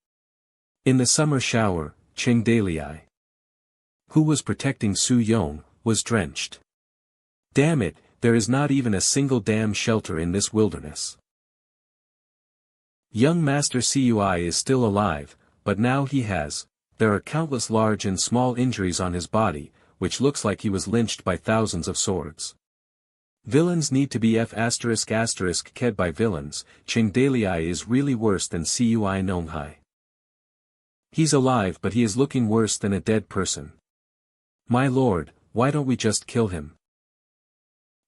In the summer shower, Chengdelii, who was protecting Su Yong, was drenched. Damn it, there is not even a single damn shelter in this wilderness. Young Master Cui is still alive, but now there are countless large and small injuries on his body, which looks like he was lynched by thousands of swords. Villains need to be ked by villains. Chingdalii is really worse than Cui Nonghai. He's alive, but he is looking worse than a dead person. My lord, why don't we just kill him?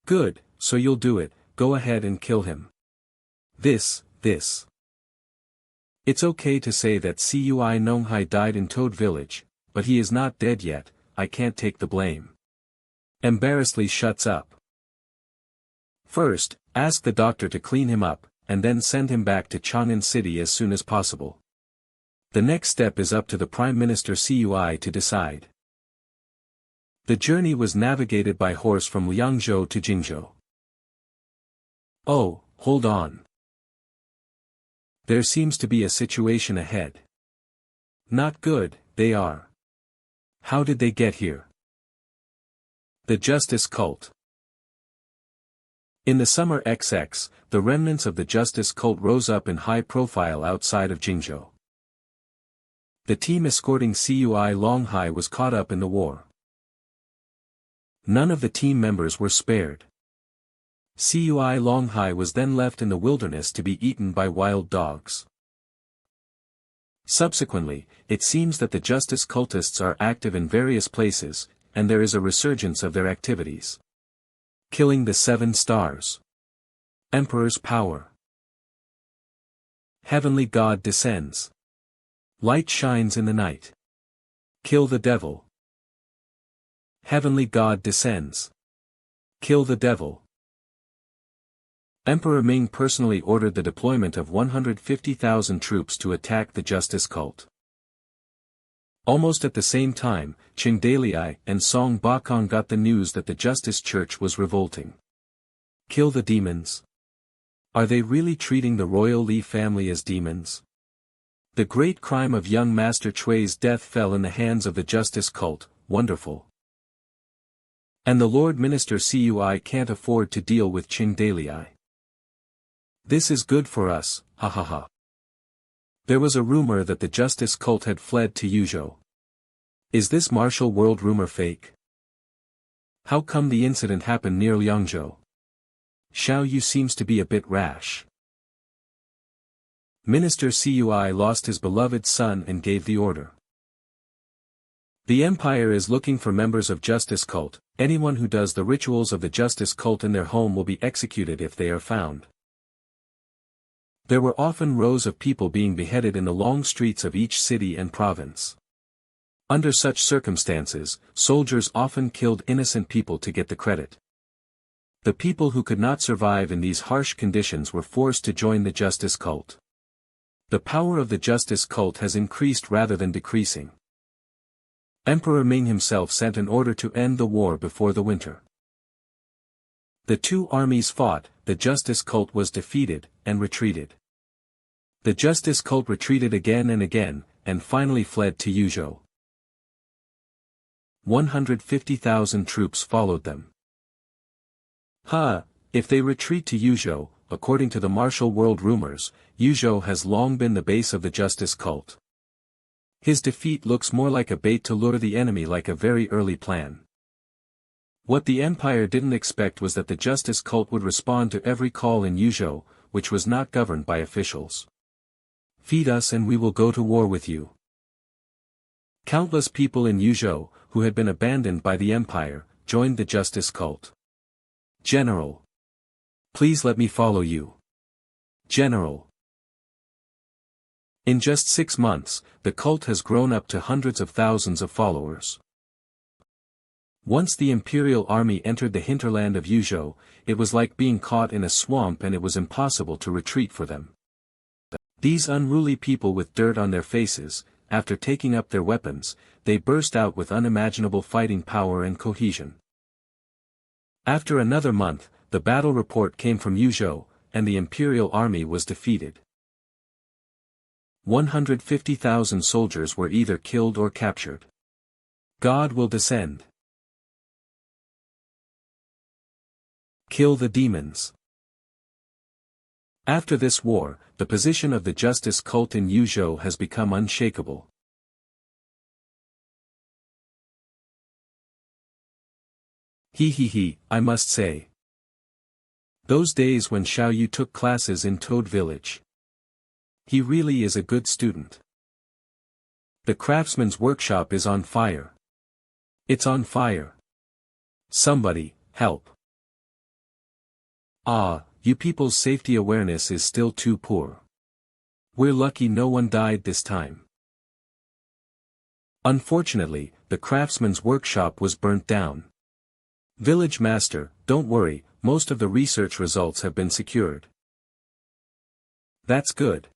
Good, so you'll do it, go ahead and kill him. This. It's okay to say that Cui Nonghai died in Toad Village, but he is not dead yet, I can't take the blame. Embarrassedly shuts up. First, ask the doctor to clean him up, and then send him back to Chang'an City as soon as possible. The next step is up to the Prime Minister Cui to decide. The journey was navigated by horse from Liangzhou to Jingzhou. Oh, hold on. There seems to be a situation ahead. Not good, they are. How did they get here? The Justice Cult. In the summer XX, the remnants of the Justice Cult rose up in high profile outside of Jingzhou. The team escorting Cui Longhai was caught up in the war. None of the team members were spared. Cui Longhai was then left in the wilderness to be eaten by wild dogs. Subsequently, it seems that the Justice Cultists are active in various places, and there is a resurgence of their activities. Killing the 7 stars. Emperor's power. Heavenly God descends. Light shines in the night. Kill the devil. Heavenly God descends. Kill the devil. Emperor Ming personally ordered the deployment of 150,000 troops to attack the Justice Cult. Almost at the same time, Qingdalii and Song Bakong got the news that the Justice Church was revolting. Kill the demons? Are they really treating the royal Li family as demons? The great crime of young Master Chui's death fell in the hands of the Justice Cult, wonderful. And the Lord Minister Cui can't afford to deal with Qingdalii. This is good for us, ha ha ha. There was a rumor that the Justice Cult had fled to Yuzhou. Is this martial world rumor fake? How come the incident happened near Liangzhou? Xiao Yu seems to be a bit rash. Minister Cui lost his beloved son and gave the order. The Empire is looking for members of Justice Cult. Anyone who does the rituals of the Justice Cult in their home will be executed if they are found. There were often rows of people being beheaded in the long streets of each city and province. Under such circumstances, soldiers often killed innocent people to get the credit. The people who could not survive in these harsh conditions were forced to join the Justice Cult. The power of the Justice Cult has increased rather than decreasing. Emperor Ming himself sent an order to end the war before the winter. The two armies fought, the Justice Cult was defeated, and retreated. The Justice Cult retreated again, and finally fled to Yuzhou. 150,000 troops followed them. If they retreat to Yuzhou, according to the martial world rumors, Yuzhou has long been the base of the Justice Cult. His defeat looks more like a bait to lure the enemy, like a very early plan. What the Empire didn't expect was that the Justice Cult would respond to every call in Yuzhou, which was not governed by officials. Feed us and we will go to war with you. Countless people in Yuzhou, who had been abandoned by the Empire, joined the Justice Cult. General. Please let me follow you. General. In just 6 months, the cult has grown up to hundreds of thousands of followers. Once the Imperial Army entered the hinterland of Yuzhou, it was like being caught in a swamp, and it was impossible to retreat for them. These unruly people with dirt on their faces, after taking up their weapons, they burst out with unimaginable fighting power and cohesion. After another month, the battle report came from Yuzhou, and the Imperial Army was defeated. 150,000 soldiers were either killed or captured. God will descend. Kill the demons. After this war, the position of the justice cult in Yuzhou has become unshakable. I must say. Those days when Xiao Yu took classes in Toad Village. He really is a good student. The craftsman's workshop is on fire. It's on fire. Somebody, help. Ah, you people's safety awareness is still too poor. We're lucky no one died this time. Unfortunately, the craftsman's workshop was burnt down. Village master, don't worry, most of the research results have been secured. That's good.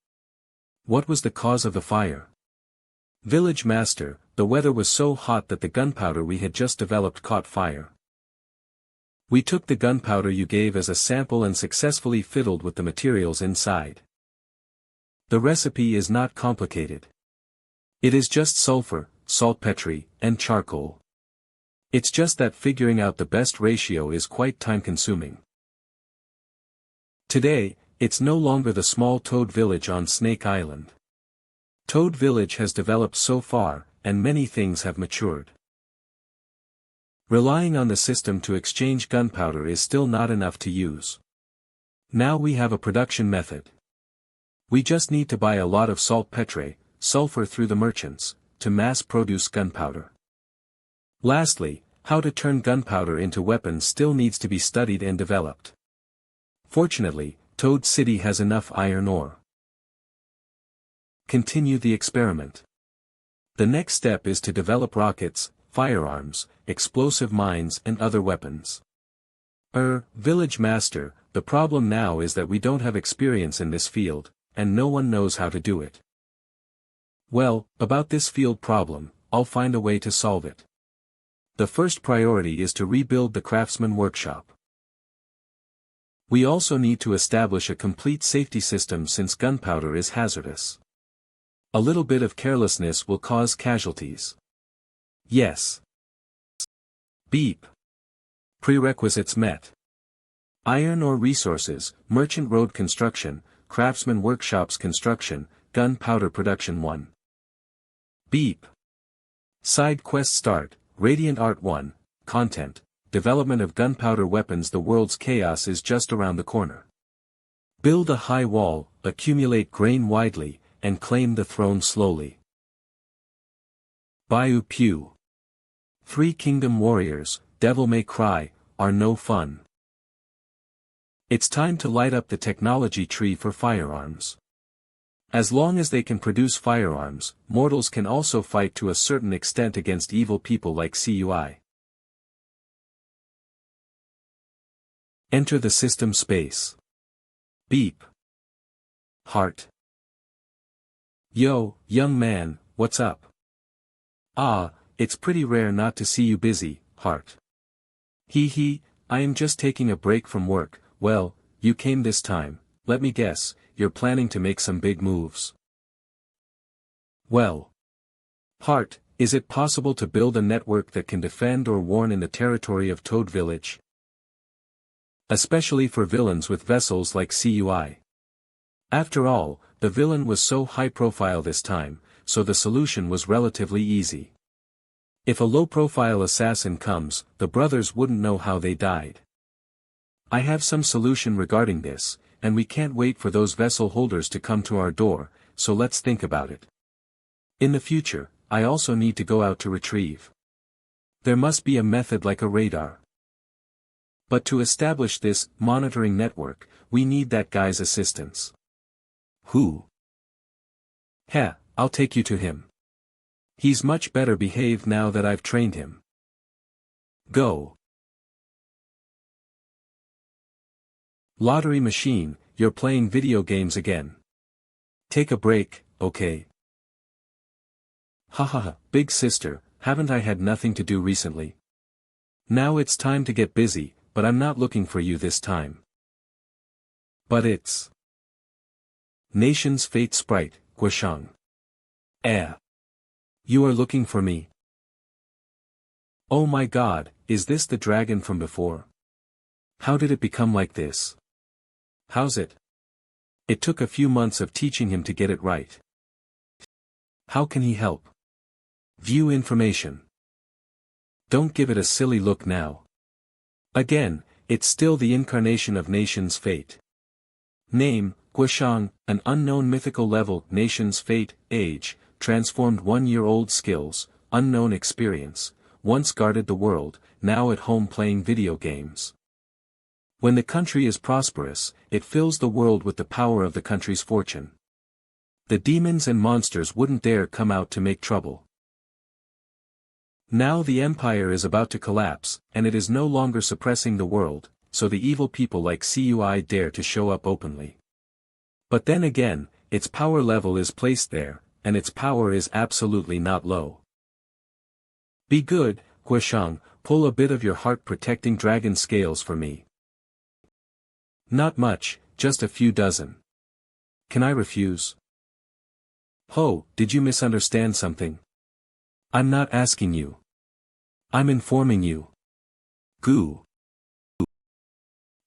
What was the cause of the fire? Village master, the weather was so hot that the gunpowder we had just developed caught fire. We took the gunpowder you gave as a sample and successfully fiddled with the materials inside. The recipe is not complicated. It is just sulfur, saltpetre, and charcoal. It's just that figuring out the best ratio is quite time-consuming. Today, it's no longer the small Toad Village on Snake Island. Toad Village has developed so far, and many things have matured. Relying on the system to exchange gunpowder is still not enough to use. Now we have a production method. We just need to buy a lot of saltpetre, sulfur through the merchants, to mass-produce gunpowder. Lastly, how to turn gunpowder into weapons still needs to be studied and developed. Fortunately, Toad City has enough iron ore. Continue the experiment. The next step is to develop rockets, firearms, explosive mines and other weapons. Village master, the problem now is that we don't have experience in this field, and no one knows how to do it. Well, about this field problem, I'll find a way to solve it. The first priority is to rebuild the craftsman workshop. We also need to establish a complete safety system since gunpowder is hazardous. A little bit of carelessness will cause casualties. Yes. Beep. Prerequisites met. Iron ore resources, merchant road construction, craftsman workshops construction, gunpowder production 1. Beep. Side quest start, Radiant Art 1, content, development of gunpowder weapons. The world's chaos is just around the corner. Build a high wall, accumulate grain widely, and claim the throne slowly. Bayou Pew. 3 Kingdom Warriors, Devil May Cry, are no fun. It's time to light up the technology tree for firearms. As long as they can produce firearms, mortals can also fight to a certain extent against evil people like CUI. Enter the system space. Beep. Heart. Yo, young man, what's up? Ah, it's pretty rare not to see you busy, Heart. I am just taking a break from work. Well, you came this time, let me guess, you're planning to make some big moves. Well. Heart, is it possible to build a network that can defend or warn in the territory of Toad Village? Especially for villains with vessels like CUI. After all, the villain was so high-profile this time, so the solution was relatively easy. If a low-profile assassin comes, the brothers wouldn't know how they died. I have some solution regarding this, and we can't wait for those vessel holders to come to our door, so let's think about it. In the future, I also need to go out to retrieve. There must be a method like a radar. But to establish this monitoring network, we need that guy's assistance. Who? Heh, I'll take you to him. He's much better behaved now that I've trained him. Go. Lottery machine, you're playing video games again. Take a break, okay? Hahaha, big sister, haven't I had nothing to do recently? Now it's time to get busy, but I'm not looking for you this time. But it's Nation's Fate Sprite, Guashang. You are looking for me? Oh my god, is this the dragon from before? How did it become like this? How's it? It took a few months of teaching him to get it right. How can he help? View information. Don't give it a silly look now. Again, it's still the incarnation of Nation's Fate. Name, Guoshang, an unknown mythical level, Nation's Fate, age, transformed 1-year-old skills, unknown experience, once guarded the world, now at home playing video games. When the country is prosperous, it fills the world with the power of the country's fortune. The demons and monsters wouldn't dare come out to make trouble. Now the empire is about to collapse, and it is no longer suppressing the world, so the evil people like Cui dare to show up openly. But then again, its power level is placed there, and its power is absolutely not low. Be good, Guoshang, pull a bit of your heart-protecting dragon scales for me. Not much, just a few dozen. Can I refuse? Ho, did you misunderstand something? I'm not asking you. I'm informing you. Goo.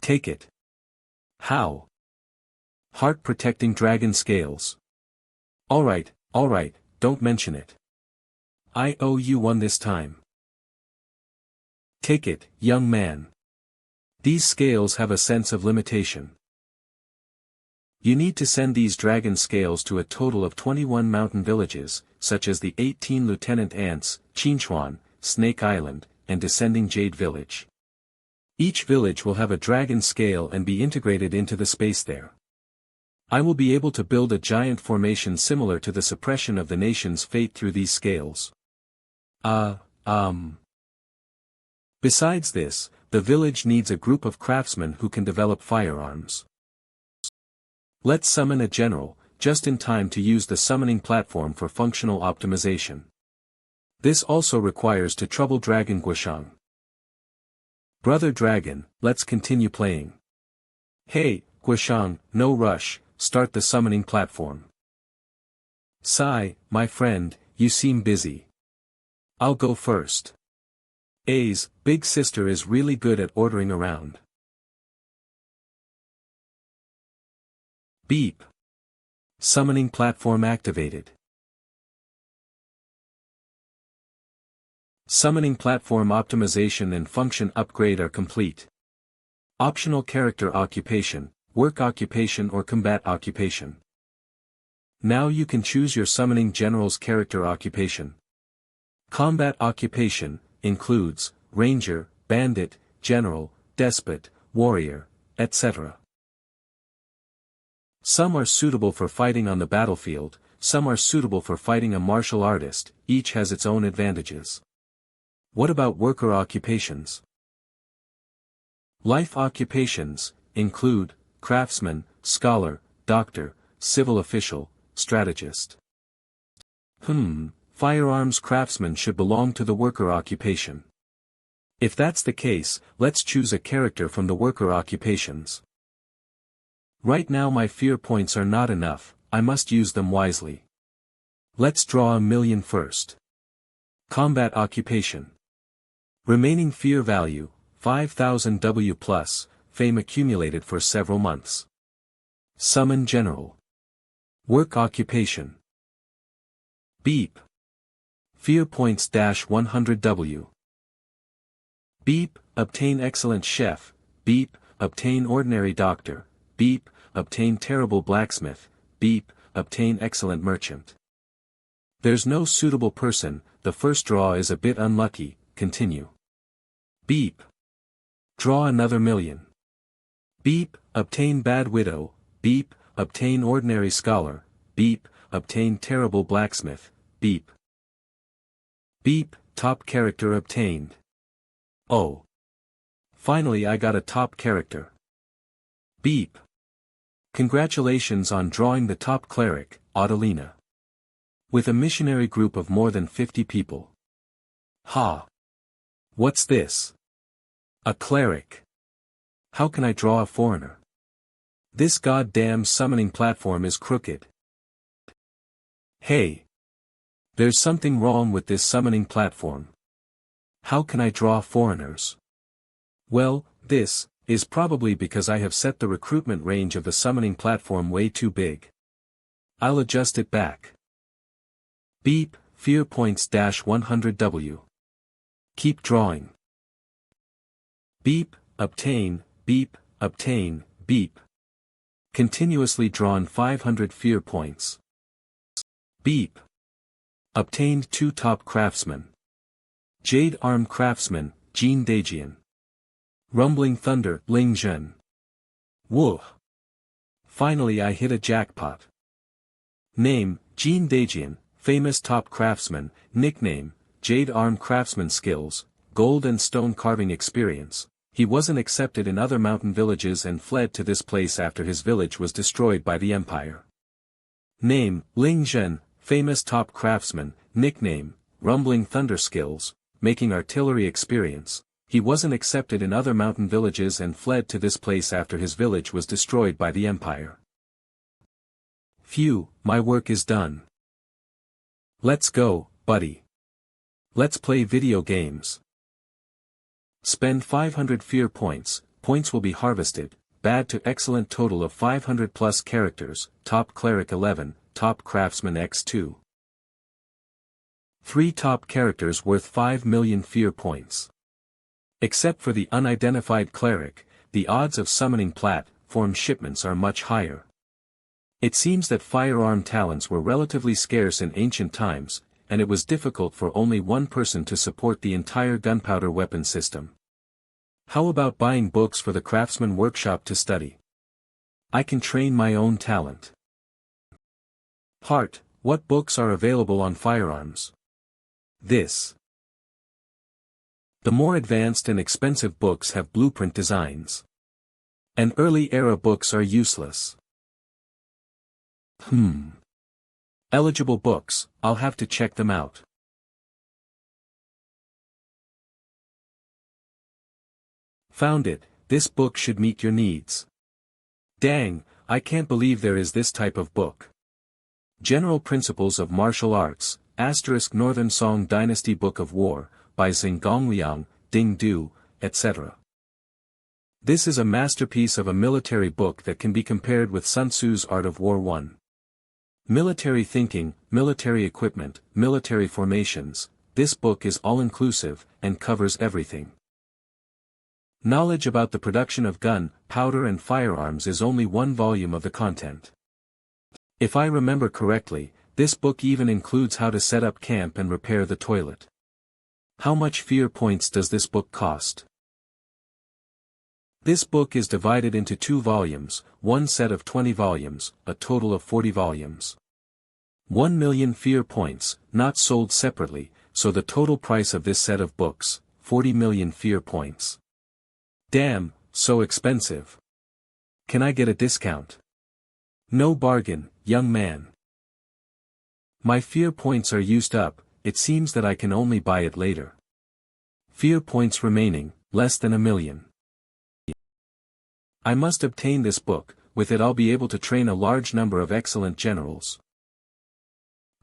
Take it. How? Heart-protecting dragon scales. Alright, don't mention it. I owe you one this time. Take it, young man. These scales have a sense of limitation. You need to send these dragon scales to a total of 21 mountain villages, such as the 18 Lieutenant Ants, Qinchuan, Snake Island, and Descending Jade Village. Each village will have a dragon scale and be integrated into the space there. I will be able to build a giant formation similar to the suppression of the nation's fate through these scales. Besides this, the village needs a group of craftsmen who can develop firearms. Let's summon a general, just in time to use the summoning platform for functional optimization. This also requires to trouble Dragon Guoshang. Brother Dragon, let's continue playing. Hey, Guoshang, no rush, start the summoning platform. Sai, my friend, you seem busy. I'll go first. A's big sister is really good at ordering around. Beep. Summoning platform activated. Summoning platform optimization and function upgrade are complete. Optional character occupation, work occupation or combat occupation. Now you can choose your summoning general's character occupation. Combat occupation includes ranger, bandit, general, despot, warrior, etc. Some are suitable for fighting on the battlefield, some are suitable for fighting a martial artist, each has its own advantages. What about worker occupations? Life occupations include craftsman, scholar, doctor, civil official, strategist. Firearms craftsman should belong to the worker occupation. If that's the case, let's choose a character from the worker occupations. Right now my fear points are not enough, I must use them wisely. Let's draw 1,000,000 first. Combat occupation. Remaining fear value, 5,000 W+, fame accumulated for several months. Summon general. Work occupation. Beep. Fear points -100 W. Beep, obtain excellent chef, beep, obtain ordinary doctor, beep, obtain terrible blacksmith, beep, obtain excellent merchant. There's no suitable person, the first draw is a bit unlucky, continue. Beep. Draw another 1,000,000. Beep, obtain bad widow, beep, obtain ordinary scholar, beep, obtain terrible blacksmith, beep. Beep, top character obtained. Oh. Finally I got a top character. Beep. Congratulations on drawing the top cleric, Adelina. With a missionary group of more than 50 people. Ha. What's this? A cleric. How can I draw a foreigner? This goddamn summoning platform is crooked. Hey. There's something wrong with this summoning platform. How can I draw foreigners? Well, this Is probably because I have set the recruitment range of the summoning platform way too big. I'll adjust it back. Beep, fear points -100W. Keep drawing. Beep, obtain, beep, obtain, beep. Continuously drawn 500 fear points. Beep. Obtained 2 top craftsmen. Jade Arm Craftsman, Jin Daejian. Rumbling Thunder, Ling Zhen. Wooh! Finally I hit a jackpot. Name, Jin Daejian, famous top craftsman, nickname, Jade Arm Craftsman skills, gold and stone carving experience. He wasn't accepted in other mountain villages and fled to this place after his village was destroyed by the empire. Name, Ling Zhen, famous top craftsman, nickname, Rumbling Thunder skills, making artillery experience. He wasn't accepted in other mountain villages and fled to this place after his village was destroyed by the empire. Phew, my work is done. Let's go, buddy. Let's play video games. Spend 500 fear points, points will be harvested, bad to excellent total of 500 plus characters, top cleric 11, top craftsman x2. 3 top characters worth 5 million fear points. Except for the unidentified cleric, the odds of summoning platform shipments are much higher. It seems that firearm talents were relatively scarce in ancient times, and it was difficult for only one person to support the entire gunpowder weapon system. How about buying books for the craftsman workshop to study? I can train my own talent. Heart, what books are available on firearms? This. The more advanced and expensive books have blueprint designs. And early-era books are useless. Eligible books, I'll have to check them out. Found it, this book should meet your needs. Dang, I can't believe there is this type of book. General Principles of Martial Arts, * Northern Song Dynasty Book of War, by Xingongliang, Ding Du, etc. This is a masterpiece of a military book that can be compared with Sun Tzu's Art of War 1. Military thinking, military equipment, military formations, this book is all-inclusive, and covers everything. Knowledge about the production of gun, powder and firearms is only one volume of the content. If I remember correctly, this book even includes how to set up camp and repair the toilet. How much fear points does this book cost? This book is divided into 2 volumes, one set of 20 volumes, a total of 40 volumes. 1 million fear points, not sold separately, so the total price of this set of books, 40 million fear points. Damn, so expensive. Can I get a discount? No bargain, young man. My fear points are used up, it seems that I can only buy it later. Fear points remaining, less than 1 million. I must obtain this book, with it I'll be able to train a large number of excellent generals.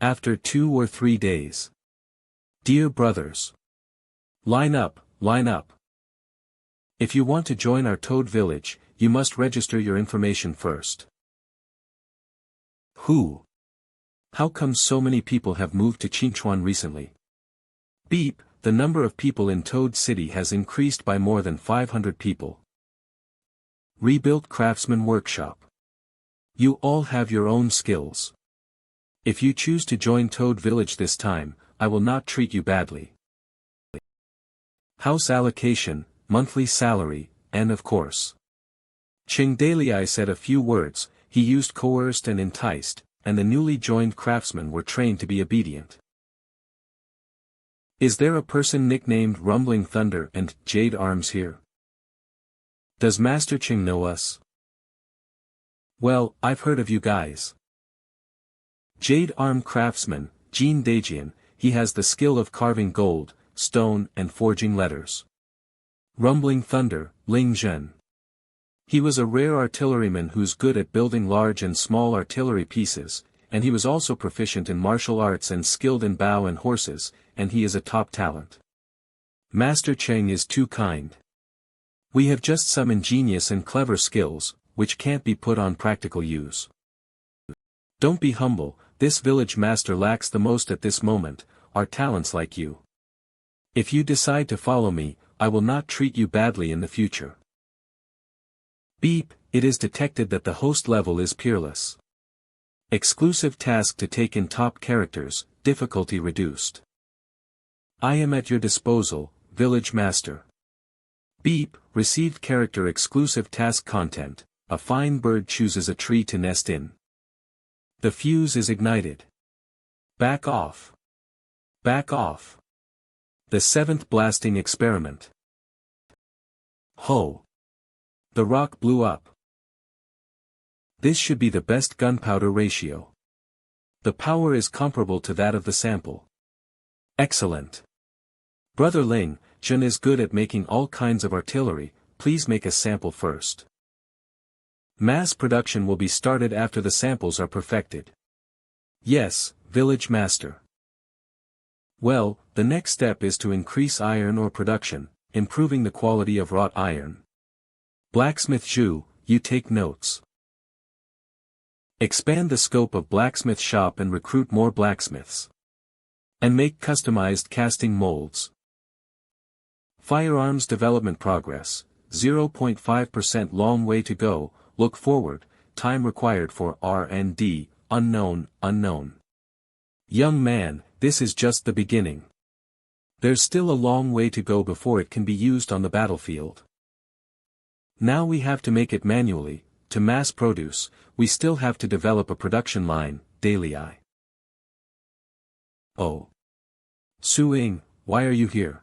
After 2 or 3 days. Dear brothers. Line up, line up. If you want to join our Toad village, you must register your information first. Who? How come so many people have moved to Qinchuan recently? Beep, the number of people in Toad City has increased by more than 500 people. Rebuilt Craftsman Workshop. You all have your own skills. If you choose to join Toad Village this time, I will not treat you badly. House allocation, monthly salary, and of course. Ching Dalei said a few words, he used coerced and enticed, and the newly joined craftsmen were trained to be obedient. Is there a person nicknamed Rumbling Thunder and Jade Arms here? Does Master Ching know us? Well, I've heard of you guys. Jade Arm Craftsman, Jin Daejian, he has the skill of carving gold, stone and forging letters. Rumbling Thunder, Ling Zhen. He was a rare artilleryman who's good at building large and small artillery pieces, and he was also proficient in martial arts and skilled in bow and horses, and he is a top talent. Master Cheng is too kind. We have just some ingenious and clever skills, which can't be put on practical use. Don't be humble, this village master lacks the most at this moment, are talents like you. If you decide to follow me, I will not treat you badly in the future. Beep, it is detected that the host level is peerless. Exclusive task to take in top characters, difficulty reduced. I am at your disposal, village master. Beep, received character exclusive task content, a fine bird chooses a tree to nest in. The fuse is ignited. Back off. Back off. The seventh blasting experiment. Ho! The rock blew up. This should be the best gunpowder ratio. The power is comparable to that of the sample. Excellent. Brother Ling, Jun is good at making all kinds of artillery, please make a sample first. Mass production will be started after the samples are perfected. Yes, village master. Well, the next step is to increase iron ore production, improving the quality of wrought iron. Blacksmith Zhu, you take notes. Expand the scope of blacksmith shop and recruit more blacksmiths. And make customized casting molds. Firearms development progress, 0.5% long way to go, look forward, time required for R&D, unknown. Young man, this is just the beginning. There's still a long way to go before it can be used on the battlefield. Now we have to make it manually, to mass produce, we still have to develop a production line, daily. Oh. Su-ing, why are you here?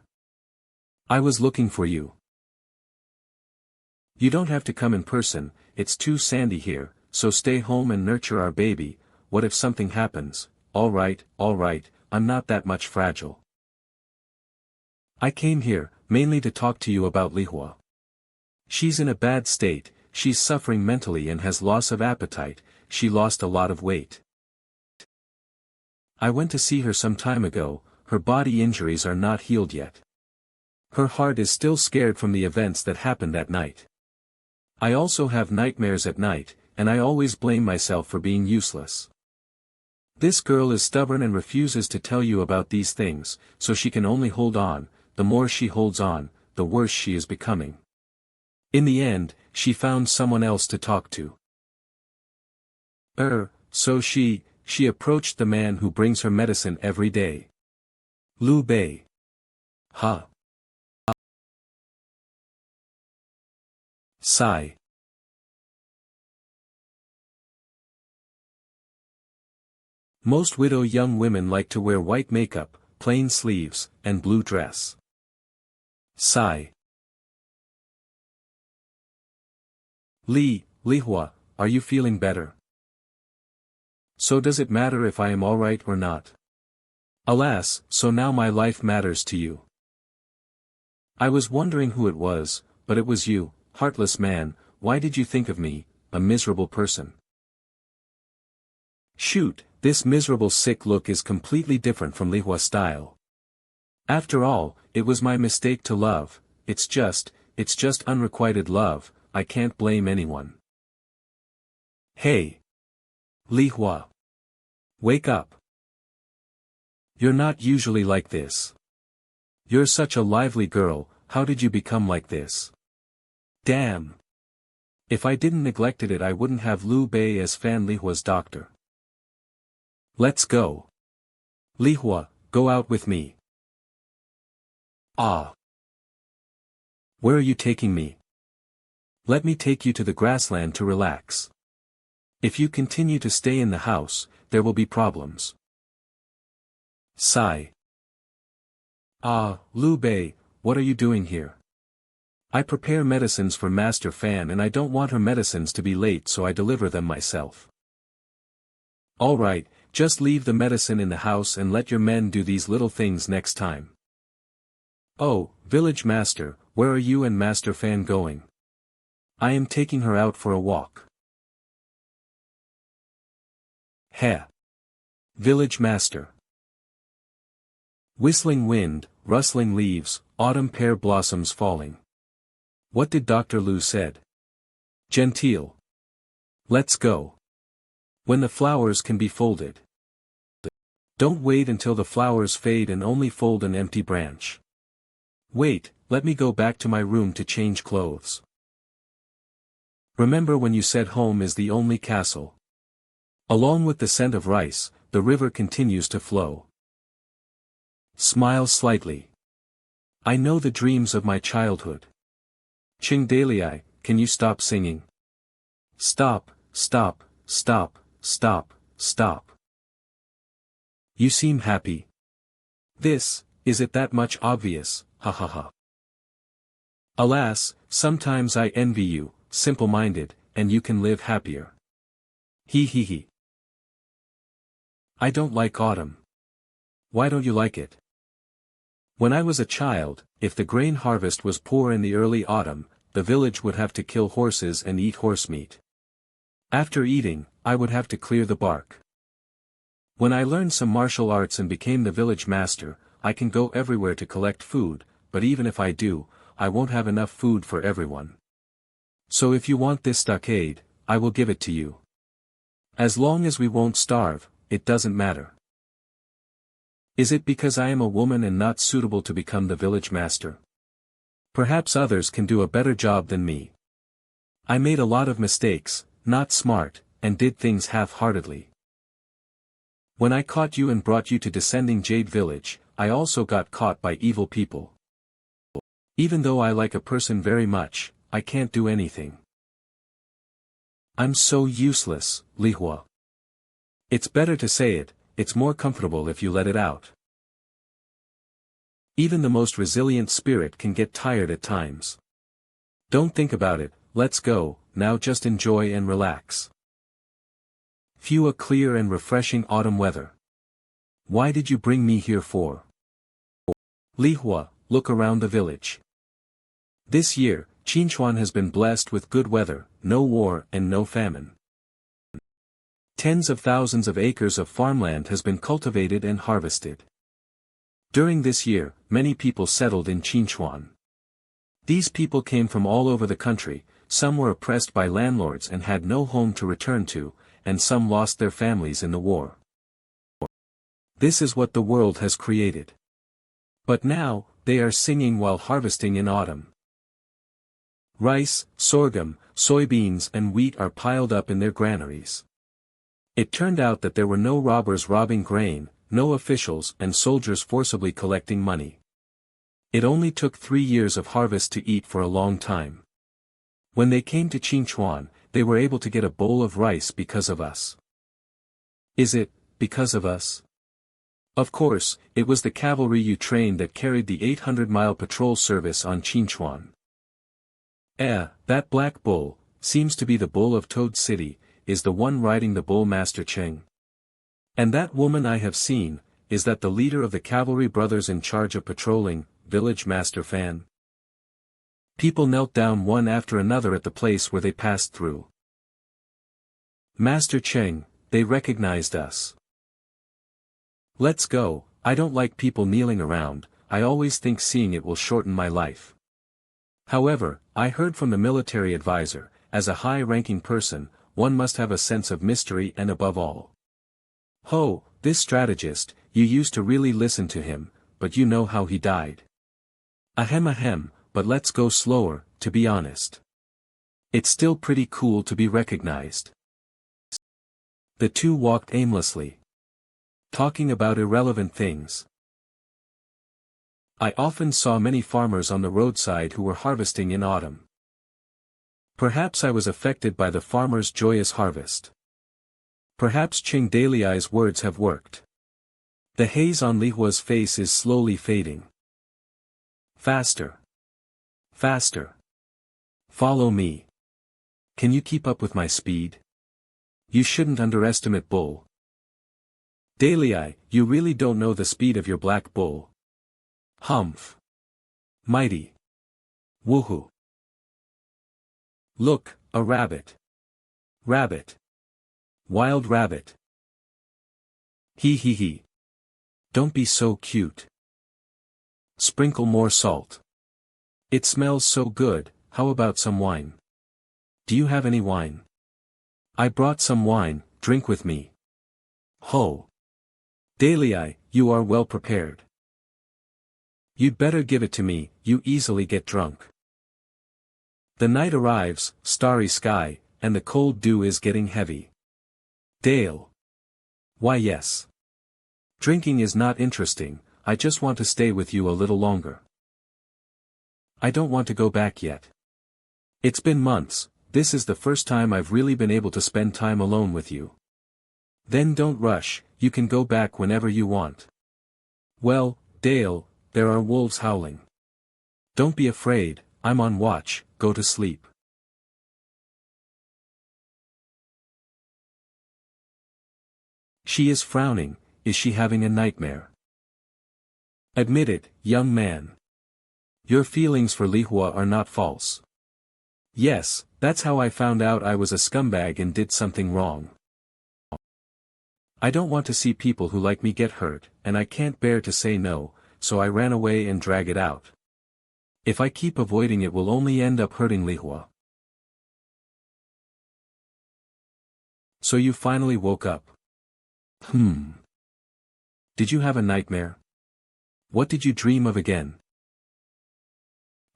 I was looking for you. You don't have to come in person, it's too sandy here, so stay home and nurture our baby. What if something happens? All right, I'm not that much fragile. I came here, mainly to talk to you about Lihua. She's in a bad state, she's suffering mentally and has loss of appetite, she lost a lot of weight. I went to see her some time ago, her body injuries are not healed yet. Her heart is still scared from the events that happened that night. I also have nightmares at night, and I always blame myself for being useless. This girl is stubborn and refuses to tell you about these things, so she can only hold on, the more she holds on, the worse she is becoming. In the end, she found someone else to talk to. So she approached the man who brings her medicine every day. Liu Bei. Huh. Sigh. Most widow young women like to wear white makeup, plain sleeves, and blue dress. Sigh. Lihua, are you feeling better? So does it matter if I am alright or not? Alas, so now my life matters to you. I was wondering who it was, but it was you, heartless man, why did you think of me, a miserable person? Shoot, this miserable sick look is completely different from Lihua's style. After all, it was my mistake to love, it's just unrequited love, I can't blame anyone. Hey! Lihua! Wake up! You're not usually like this. You're such a lively girl, how did you become like this? Damn! If I didn't neglected it I wouldn't have Liu Bei as Fan Lihua's doctor. Let's go. Lihua, go out with me. Ah! Where are you taking me? Let me take you to the grassland to relax. If you continue to stay in the house, there will be problems. Sigh. Ah, Liu Bei, what are you doing here? I prepare medicines for Master Fan and I don't want her medicines to be late so I deliver them myself. Alright, just leave the medicine in the house and let your men do these little things next time. Oh, village master, where are you and Master Fan going? I am taking her out for a walk. Heh. Village master. Whistling wind, rustling leaves, autumn pear blossoms falling. What did Dr. Lu said? Gentile. Let's go. When the flowers can be folded. Don't wait until the flowers fade and only fold an empty branch. Wait, let me go back to my room to change clothes. Remember when you said home is the only castle? Along with the scent of rice, the river continues to flow. Smile slightly. I know the dreams of my childhood. Chingdalii, can you stop singing? Stop, stop, stop, stop, stop. You seem happy. Is it that much obvious, ha ha ha. Alas, sometimes I envy you, simple-minded, and you can live happier. He he he. I don't like autumn. Why don't you like it? When I was a child, if the grain harvest was poor in the early autumn, the village would have to kill horses and eat horse meat. After eating, I would have to clear the bark. When I learned some martial arts and became the village master, I can go everywhere to collect food, but even if I do, I won't have enough food for everyone. So if you want this stockade, I will give it to you. As long as we won't starve, it doesn't matter. Is it because I am a woman and not suitable to become the village master? Perhaps others can do a better job than me. I made a lot of mistakes, not smart, and did things half-heartedly. When I caught you and brought you to Descending Jade Village, I also got caught by evil people. Even though I like a person very much, I can't do anything. I'm so useless, Lihua. It's better to say it, it's more comfortable if you let it out. Even the most resilient spirit can get tired at times. Don't think about it, let's go, now just enjoy and relax. Phew, a clear and refreshing autumn weather. Why did you bring me here for? Lihua, look around the village. This year, Qinchuan has been blessed with good weather, no war and no famine. Tens of thousands of acres of farmland has been cultivated and harvested. During this year, many people settled in Qinchuan. These people came from all over the country, some were oppressed by landlords and had no home to return to, and some lost their families in the war. This is what the world has created. But now, they are singing while harvesting in autumn. Rice, sorghum, soybeans and wheat are piled up in their granaries. It turned out that there were no robbers robbing grain, no officials and soldiers forcibly collecting money. It only took 3 years of harvest to eat for a long time. When they came to Qinchuan, they were able to get a bowl of rice because of us. Is it, because of us? Of course, it was the cavalry you trained that carried the 800-mile patrol service on Qinchuan. That black bull, seems to be the bull of Toad City, is the one riding the bull Master Cheng. And that woman I have seen, is that the leader of the cavalry brothers in charge of patrolling, village Master Fan? People knelt down one after another at the place where they passed through. Master Cheng, they recognized us. Let's go, I don't like people kneeling around, I always think seeing it will shorten my life. However, I heard from the military advisor, as a high-ranking person, one must have a sense of mystery and above all. Ho, this strategist, you used to really listen to him, but you know how he died. Ahem, but let's go slower, to be honest. It's still pretty cool to be recognized. The two walked aimlessly, talking about irrelevant things. I often saw many farmers on the roadside who were harvesting in autumn. Perhaps I was affected by the farmer's joyous harvest. Perhaps Chingdalii's words have worked. The haze on Lihua's face is slowly fading. Faster. Faster. Follow me. Can you keep up with my speed? You shouldn't underestimate bull. Dalii, you really don't know the speed of your black bull. Humph. Mighty. Woohoo. Look, a rabbit. Rabbit. Wild rabbit. He. Don't be so cute. Sprinkle more salt. It smells so good, how about some wine? Do you have any wine? I brought some wine, drink with me. Ho! Dalei, you are well prepared. You'd better give it to me, you easily get drunk. The night arrives, starry sky, and the cold dew is getting heavy. Dale. Why yes. Drinking is not interesting, I just want to stay with you a little longer. I don't want to go back yet. It's been months, this is the first time I've really been able to spend time alone with you. Then don't rush, you can go back whenever you want. Well, Dale, there are wolves howling. Don't be afraid, I'm on watch, go to sleep. She is frowning, is she having a nightmare? Admit it, young man. Your feelings for Lihua are not false. Yes, that's how I found out I was a scumbag and did something wrong. I don't want to see people who like me get hurt, and I can't bear to say no, so I ran away and drag it out. If I keep avoiding it will only end up hurting Lihua. So you finally woke up. Did you have a nightmare? What did you dream of again?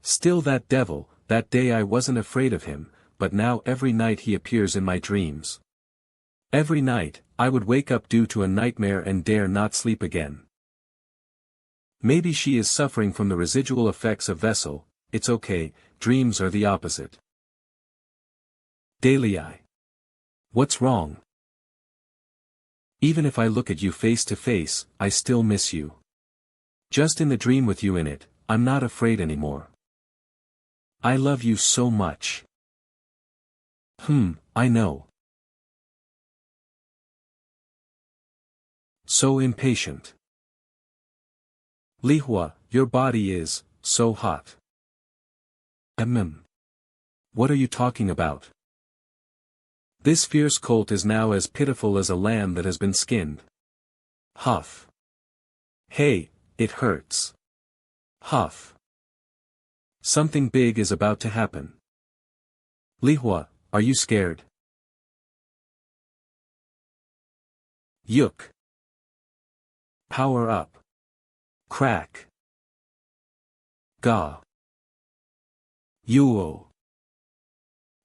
Still that devil, that day I wasn't afraid of him, but now every night he appears in my dreams. Every night, I would wake up due to a nightmare and dare not sleep again. Maybe she is suffering from the residual effects of Vessel, it's okay, dreams are the opposite. Dalei. What's wrong? Even if I look at you face to face, I still miss you. Just in the dream with you in it, I'm not afraid anymore. I love you so much. I know. So impatient. Lihua, your body is, so hot. What are you talking about? This fierce colt is now as pitiful as a lamb that has been skinned. Huff. Hey, it hurts. Huff. Something big is about to happen. Lihua, are you scared? Yuk. Power up. Crack. Ga. Yuo.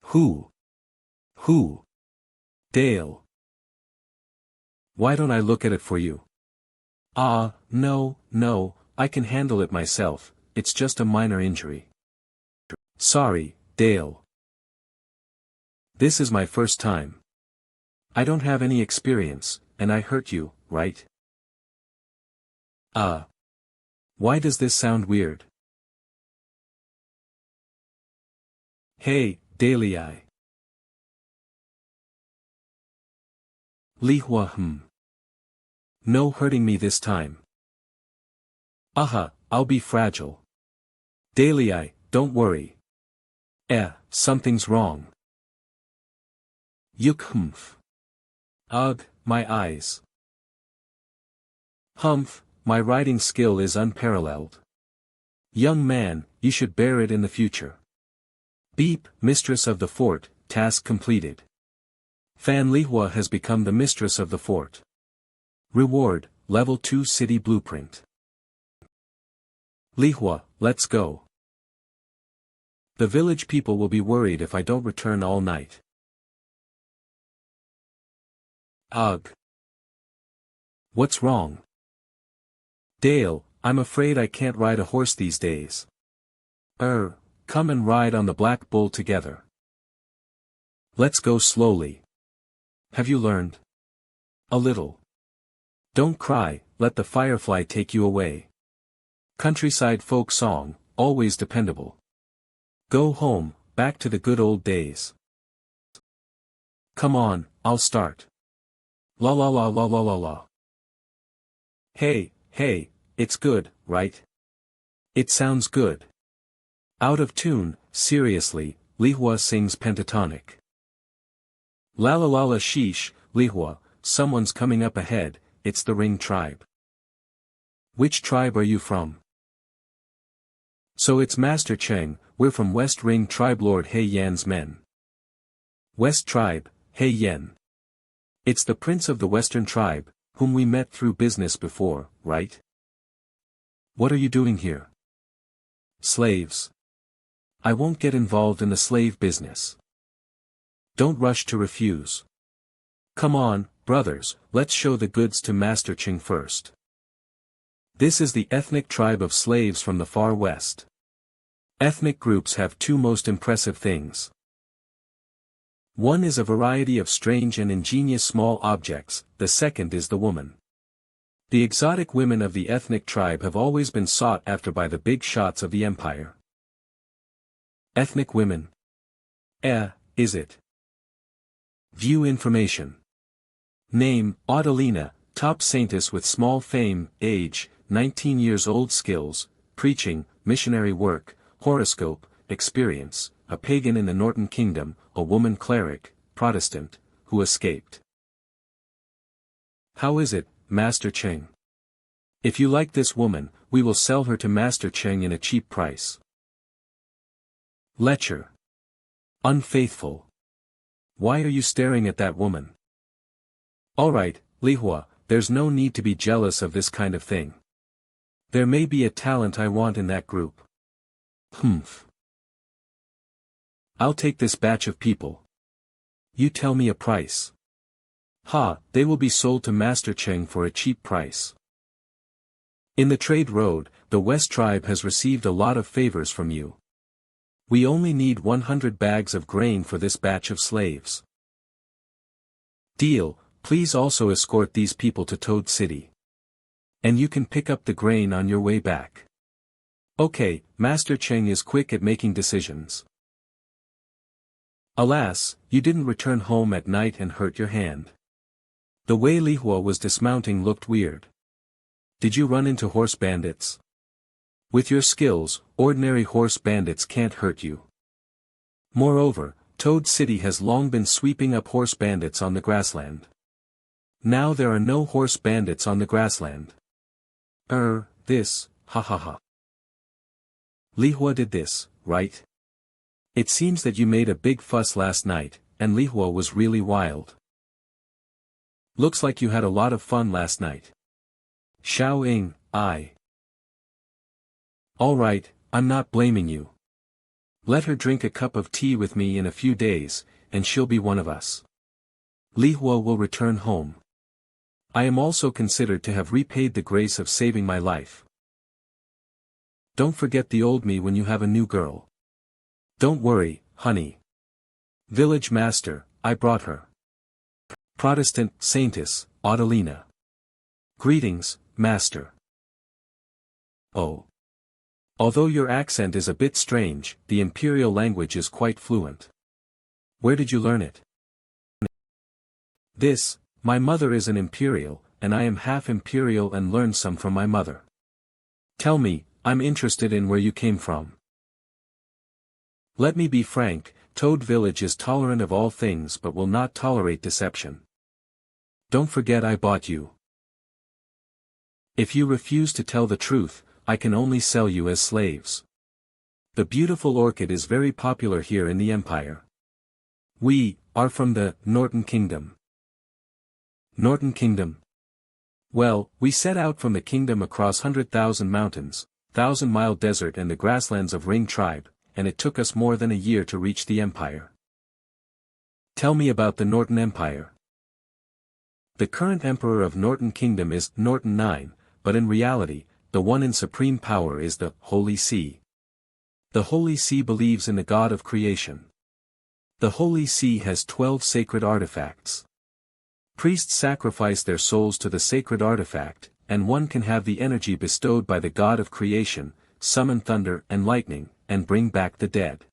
Who? Dale. Why don't I look at it for you? No, I can handle it myself, it's just a minor injury. Sorry, Dale. This is my first time. I don't have any experience, and I hurt you, right? Why does this sound weird? Hey, Dalei. Lihua. No hurting me this time. I'll be fragile. Dalei, don't worry. Something's wrong. Yuk. Ugh, my eyes. My riding skill is unparalleled. Young man, you should bear it in the future. Beep, mistress of the fort, task completed. Fan Lihua has become the mistress of the fort. Reward, level 2 city blueprint. Lihua, let's go. The village people will be worried if I don't return all night. Ugh. What's wrong? Dale, I'm afraid I can't ride a horse these days. Come and ride on the black bull together. Let's go slowly. Have you learned? A little. Don't cry, let the firefly take you away. Countryside folk song, always dependable. Go home, back to the good old days. Come on, I'll start. La la la la la la la. Hey, it's good, right? It sounds good. Out of tune, seriously, Lihua sings pentatonic. La la la la sheesh, Lihua, someone's coming up ahead, it's the Ring tribe. Which tribe are you from? So it's Master Cheng, we're from West Ring Tribe, Lord He Yan's men. West Tribe, He Yan. It's the prince of the Western Tribe, whom we met through business before, right? What are you doing here? Slaves. I won't get involved in the slave business. Don't rush to refuse. Come on, brothers, let's show the goods to Master Ching first. This is the ethnic tribe of slaves from the far west. Ethnic groups have two most impressive things. One is a variety of strange and ingenious small objects, the second is the woman. The exotic women of the ethnic tribe have always been sought after by the big shots of the empire. Ethnic women. Is it? View information. Name, Adelina, top saintess with small fame, age, 19 years old, skills, preaching, missionary work, horoscope, experience, a pagan in the Northern Kingdom, a woman cleric, Protestant, who escaped. How is it, Master Cheng? If you like this woman, we will sell her to Master Cheng in a cheap price. Lecher. Unfaithful. Why are you staring at that woman? Alright, Lihua, there's no need to be jealous of this kind of thing. There may be a talent I want in that group. Humph. I'll take this batch of people. You tell me a price. They will be sold to Master Cheng for a cheap price. In the trade road, the West Tribe has received a lot of favors from you. We only need 100 bags of grain for this batch of slaves. Deal, please also escort these people to Toad City. And you can pick up the grain on your way back. Okay, Master Cheng is quick at making decisions. Alas, you didn't return home at night and hurt your hand. The way Lihua was dismounting looked weird. Did you run into horse bandits? With your skills, ordinary horse bandits can't hurt you. Moreover, Toad City has long been sweeping up horse bandits on the grassland. Now there are no horse bandits on the grassland. Ha ha ha. Lihua did this, right? It seems that you made a big fuss last night, and Lihua was really wild. Looks like you had a lot of fun last night. Xiao Ying, Alright, I'm not blaming you. Let her drink a cup of tea with me in a few days, and she'll be one of us. Lihua will return home. I am also considered to have repaid the grace of saving my life. Don't forget the old me when you have a new girl. Don't worry, honey. Village master, I brought her. Protestant saintess, Adelina. Greetings, master. Oh. Although your accent is a bit strange, the imperial language is quite fluent. Where did you learn it? My mother is an imperial, and I am half imperial and learned some from my mother. Tell me, I'm interested in where you came from. Let me be frank, Toad Village is tolerant of all things but will not tolerate deception. Don't forget I bought you. If you refuse to tell the truth, I can only sell you as slaves. The beautiful orchid is very popular here in the Empire. We are from the Northern Kingdom. Northern Kingdom? Well, we set out from the kingdom across 100,000 mountains, 1,000-mile desert and the grasslands of Ring Tribe, and it took us more than a year to reach the Empire. Tell me about the Northern Empire. The current emperor of Northern Kingdom is Norton IX, but in reality, the one in supreme power is the Holy See. The Holy See believes in the God of creation. The Holy See has 12 sacred artifacts. Priests sacrifice their souls to the sacred artifact, and one can have the energy bestowed by the God of creation, summon thunder and lightning, and bring back the dead.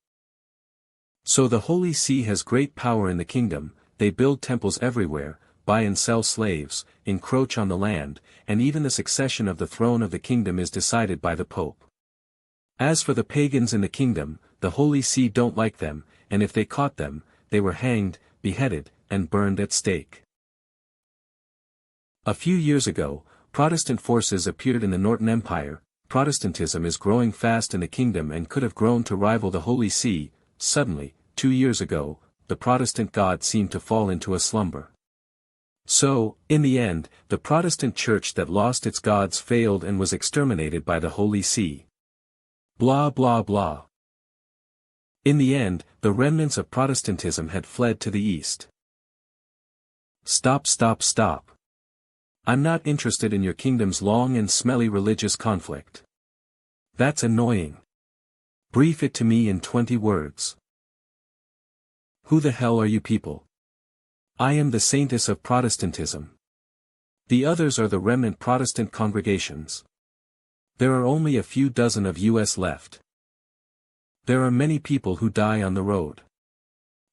So the Holy See has great power in the kingdom. They build temples everywhere, buy and sell slaves, encroach on the land, and even the succession of the throne of the kingdom is decided by the Pope. As for the pagans in the kingdom, the Holy See don't like them, and if they caught them, they were hanged, beheaded, and burned at stake. A few years ago, Protestant forces appeared in the Northern Empire, Protestantism is growing fast in the kingdom and could have grown to rival the Holy See. Suddenly, 2 years ago, the Protestant God seemed to fall into a slumber. So, in the end, the Protestant church that lost its gods failed and was exterminated by the Holy See. Blah blah blah. In the end, the remnants of Protestantism had fled to the east. Stop stop stop. I'm not interested in your kingdom's long and smelly religious conflict. That's annoying. Brief it to me in 20 words. Who the hell are you people? I am the saintess of Protestantism. The others are the remnant Protestant congregations. There are only a few dozen of US left. There are many people who die on the road.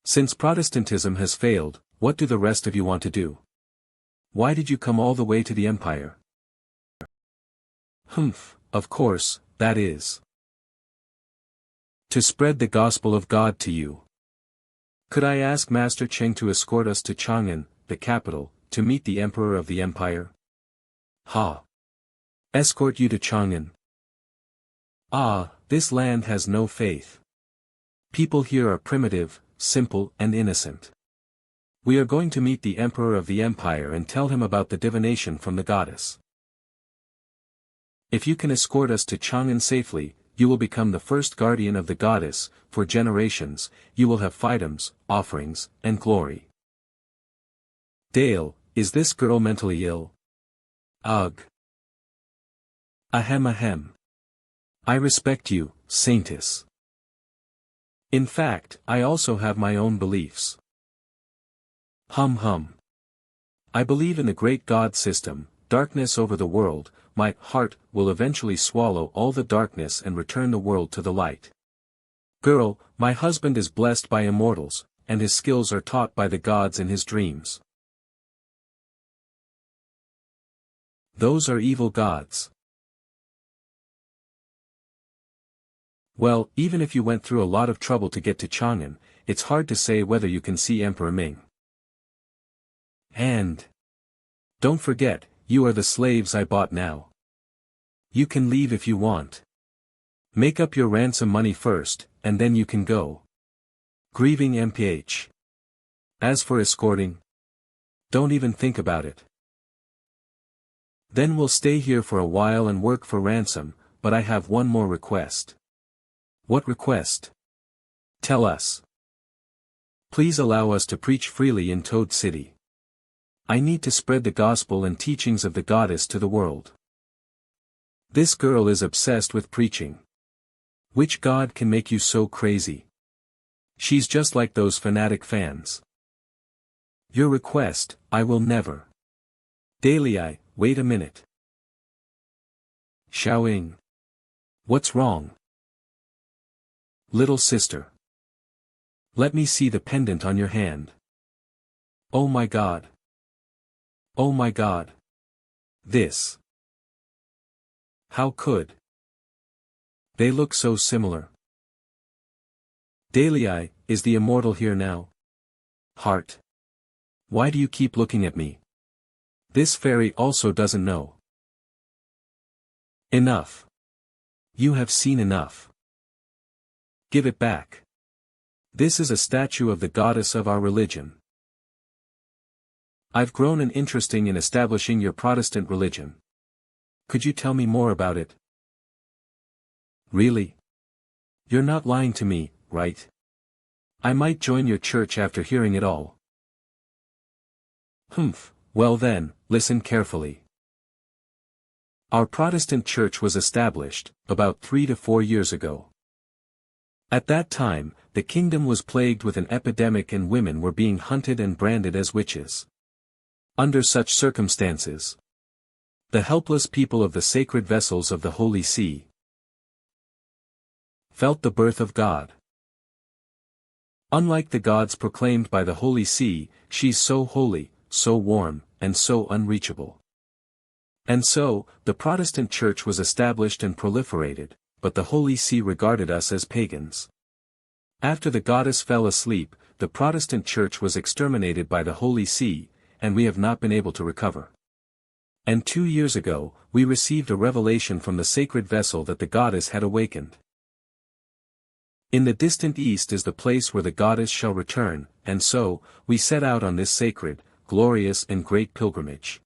Since Protestantism has failed, what do the rest of you want to do? Why did you come all the way to the empire? Humph, of course, that is. To spread the gospel of God to you. Could I ask Master Cheng to escort us to Chang'an, the capital, to meet the emperor of the empire? Ha! Escort you to Chang'an. Ah, this land has no faith. People here are primitive, simple and innocent. We are going to meet the emperor of the empire and tell him about the divination from the goddess. If you can escort us to Chang'an safely, you will become the first guardian of the goddess. For generations, you will have fiefdoms, offerings, and glory. Dale, is this girl mentally ill? Ugh. Ahem ahem. I respect you, saintess. In fact, I also have my own beliefs. Hum hum. I believe in the great God system, darkness over the world. My heart will eventually swallow all the darkness and return the world to the light. Girl, my husband is blessed by immortals, and his skills are taught by the gods in his dreams. Those are evil gods. Well, even if you went through a lot of trouble to get to Chang'an, it's hard to say whether you can see Emperor Ming. And don't forget, you are the slaves I bought now. You can leave if you want. Make up your ransom money first, and then you can go. Grieving MPH. As for escorting, don't even think about it. Then we'll stay here for a while and work for ransom, but I have one more request. What request? Tell us. Please allow us to preach freely in Toad City. I need to spread the gospel and teachings of the goddess to the world. This girl is obsessed with preaching. Which god can make you so crazy? She's just like those fanatic fans. Your request, I will never. Dalei, wait a minute. Xiaoying. What's wrong? Little sister. Let me see the pendant on your hand. Oh my God. Oh my God. This. How could? They look so similar. Dalei, is the immortal here now? Heart. Why do you keep looking at me? This fairy also doesn't know. Enough. You have seen enough. Give it back. This is a statue of the goddess of our religion. I've grown an interest in establishing your Protestant religion. Could you tell me more about it? Really? You're not lying to me, right? I might join your church after hearing it all. Humph, well then, listen carefully. Our Protestant church was established, about 3 to 4 years ago. At that time, the kingdom was plagued with an epidemic and women were being hunted and branded as witches. Under such circumstances, the helpless people of the sacred vessels of the Holy See felt the birth of God. Unlike the gods proclaimed by the Holy See, she's so holy, so warm, and so unreachable. And so, the Protestant Church was established and proliferated, but the Holy See regarded us as pagans. After the goddess fell asleep, the Protestant Church was exterminated by the Holy See, and we have not been able to recover. And 2 years ago, we received a revelation from the sacred vessel that the goddess had awakened. In the distant east is the place where the goddess shall return, and so, we set out on this sacred, glorious and great pilgrimage.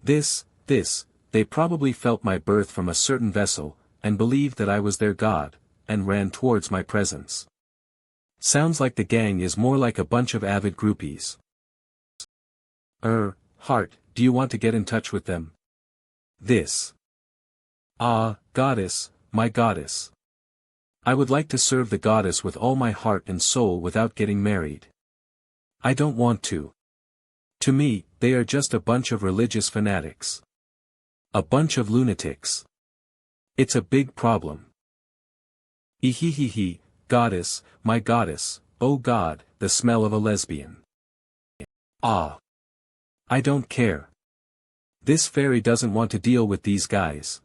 They probably felt my birth from a certain vessel, and believed that I was their god, and ran towards my presence. Sounds like the gang is more like a bunch of avid groupies. Heart, do you want to get in touch with them? Goddess, my goddess. I would like to serve the goddess with all my heart and soul without getting married. I don't want to. To me, they are just a bunch of religious fanatics. A bunch of lunatics. It's a big problem. Goddess, my goddess, oh God, the smell of a lesbian. I don't care. This fairy doesn't want to deal with these guys.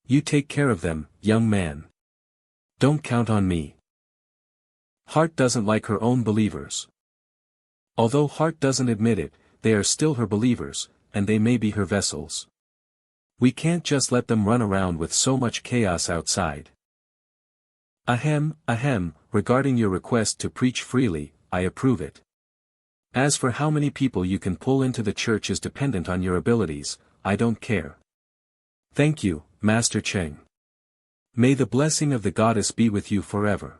You take care of them, young man. Don't count on me. Heart doesn't like her own believers. Although Heart doesn't admit it, they are still her believers, and they may be her vessels. We can't just let them run around with so much chaos outside. Regarding your request to preach freely, I approve it. As for how many people you can pull into the church is dependent on your abilities, I don't care. Thank you, Master Cheng. May the blessing of the goddess be with you forever.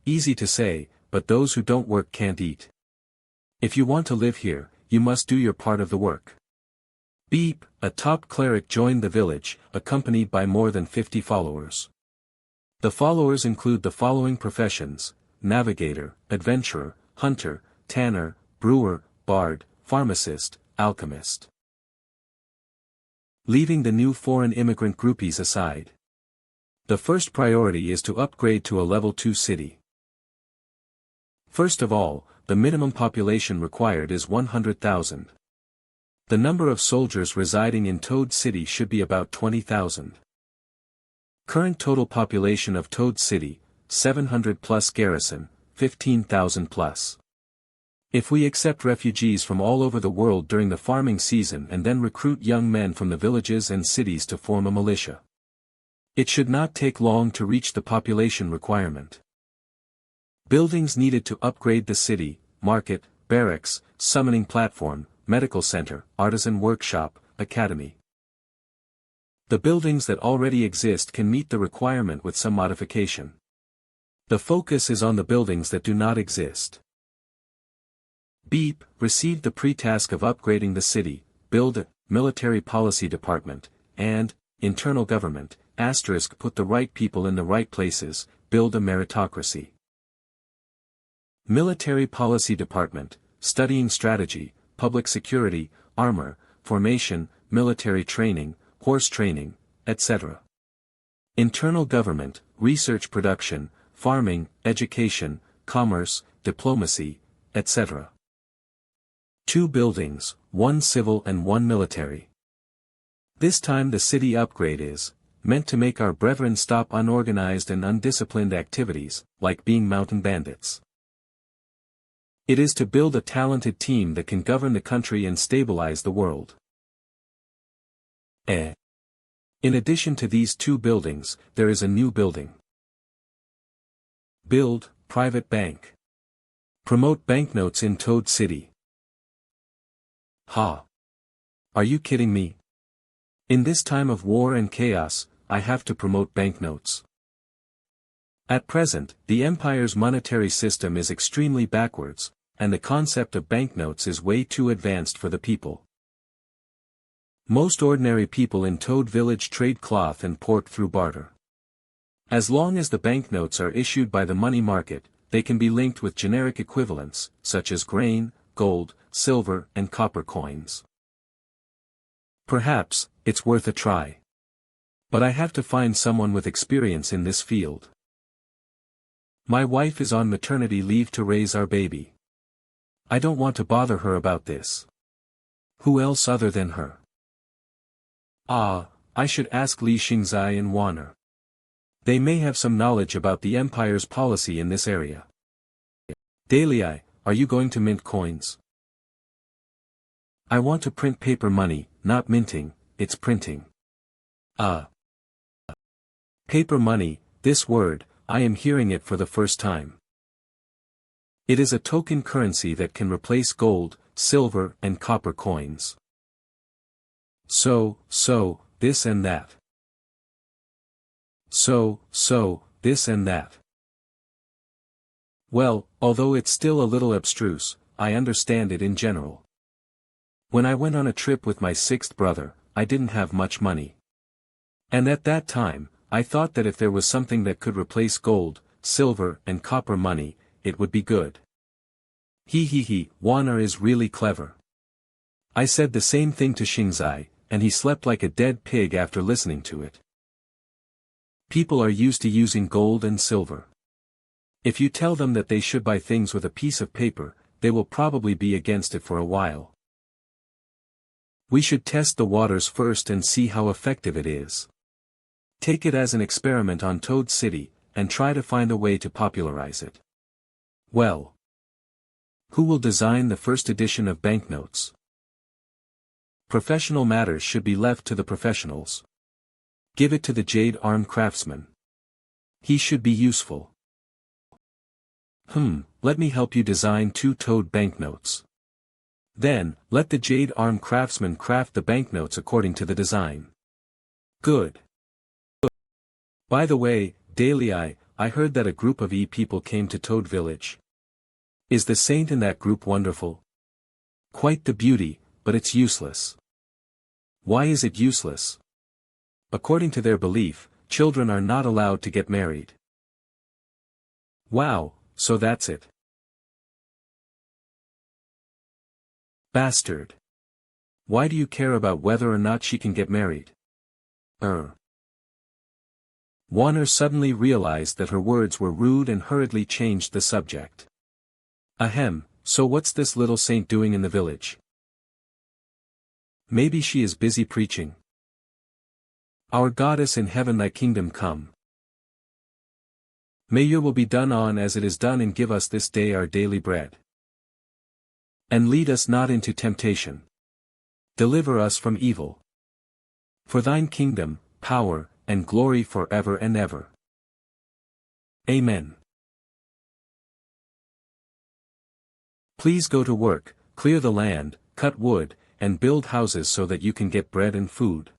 Easy to say, but those who don't work can't eat. If you want to live here, you must do your part of the work. Beep, a top cleric joined the village, accompanied by more than 50 followers. The followers include the following professions: navigator, adventurer, hunter, tanner, brewer, bard, pharmacist, alchemist. Leaving the new foreign immigrant groupies aside. The first priority is to upgrade to a level 2 city. First of all, the minimum population required is 100,000. The number of soldiers residing in Toad City should be about 20,000. Current total population of Toad City, 700 plus garrison, 15,000 plus. If we accept refugees from all over the world during the farming season and then recruit young men from the villages and cities to form a militia, it should not take long to reach the population requirement. Buildings needed to upgrade: the city, market, barracks, summoning platform, medical center, artisan workshop, academy. The buildings that already exist can meet the requirement with some modification. The focus is on the buildings that do not exist. Beep received the pre-task of upgrading the city, build a military policy department, and internal government, * put the right people in the right places, build a meritocracy. Military policy department, studying strategy, public security, armor, formation, military training, horse training, etc. Internal government, research production, farming, education, commerce, diplomacy, etc. 2 buildings, 1 civil and 1 military. This time the city upgrade is meant to make our brethren stop unorganized and undisciplined activities, like being mountain bandits. It is to build a talented team that can govern the country and stabilize the world. In addition to these 2 buildings, there is a new building. Build, private bank. Promote banknotes in Toad City. Are you kidding me? In this time of war and chaos, I have to promote banknotes. At present, the Empire's monetary system is extremely backwards, and the concept of banknotes is way too advanced for the people. Most ordinary people in Toad Village trade cloth and pork through barter. As long as the banknotes are issued by the money market, they can be linked with generic equivalents, such as grain, gold, silver, and copper coins. Perhaps, it's worth a try. But I have to find someone with experience in this field. My wife is on maternity leave to raise our baby. I don't want to bother her about this. Who else other than her? I should ask Li Xingzai and Wanner. They may have some knowledge about the Empire's policy in this area. Dalei, are you going to mint coins? I want to print paper money, not minting, it's printing. Paper money, this word, I am hearing it for the first time. It is a token currency that can replace gold, silver and copper coins. So, this and that. So, this and that. Well, although it's still a little abstruse, I understand it in general. When I went on a trip with my sixth brother, I didn't have much money. And at that time, I thought that if there was something that could replace gold, silver and copper money, it would be good. Warner is really clever. I said the same thing to Xingzai, and he slept like a dead pig after listening to it. People are used to using gold and silver. If you tell them that they should buy things with a piece of paper, they will probably be against it for a while. We should test the waters first and see how effective it is. Take it as an experiment on Toad City, and try to find a way to popularize it. Well, who will design the first edition of banknotes? Professional matters should be left to the professionals. Give it to the jade-arm craftsman. He should be useful. Let me help you design 2 toad banknotes. Then, let the jade-arm craftsman craft the banknotes according to the design. Good. By the way, Daily I heard that a group of people came to Toad Village. Is the saint in that group wonderful? Quite the beauty, but it's useless. Why is it useless? According to their belief, children are not allowed to get married. Wow, so that's it. Bastard. Why do you care about whether or not she can get married? Warner suddenly realized that her words were rude and hurriedly changed the subject. So what's this little saint doing in the village? Maybe she is busy preaching. Our goddess in heaven, thy kingdom come. May your will be done on as it is done, and give us this day our daily bread. And lead us not into temptation. Deliver us from evil. For thine kingdom, power, and glory forever and ever. Amen. Please go to work, clear the land, cut wood, and build houses so that you can get bread and food.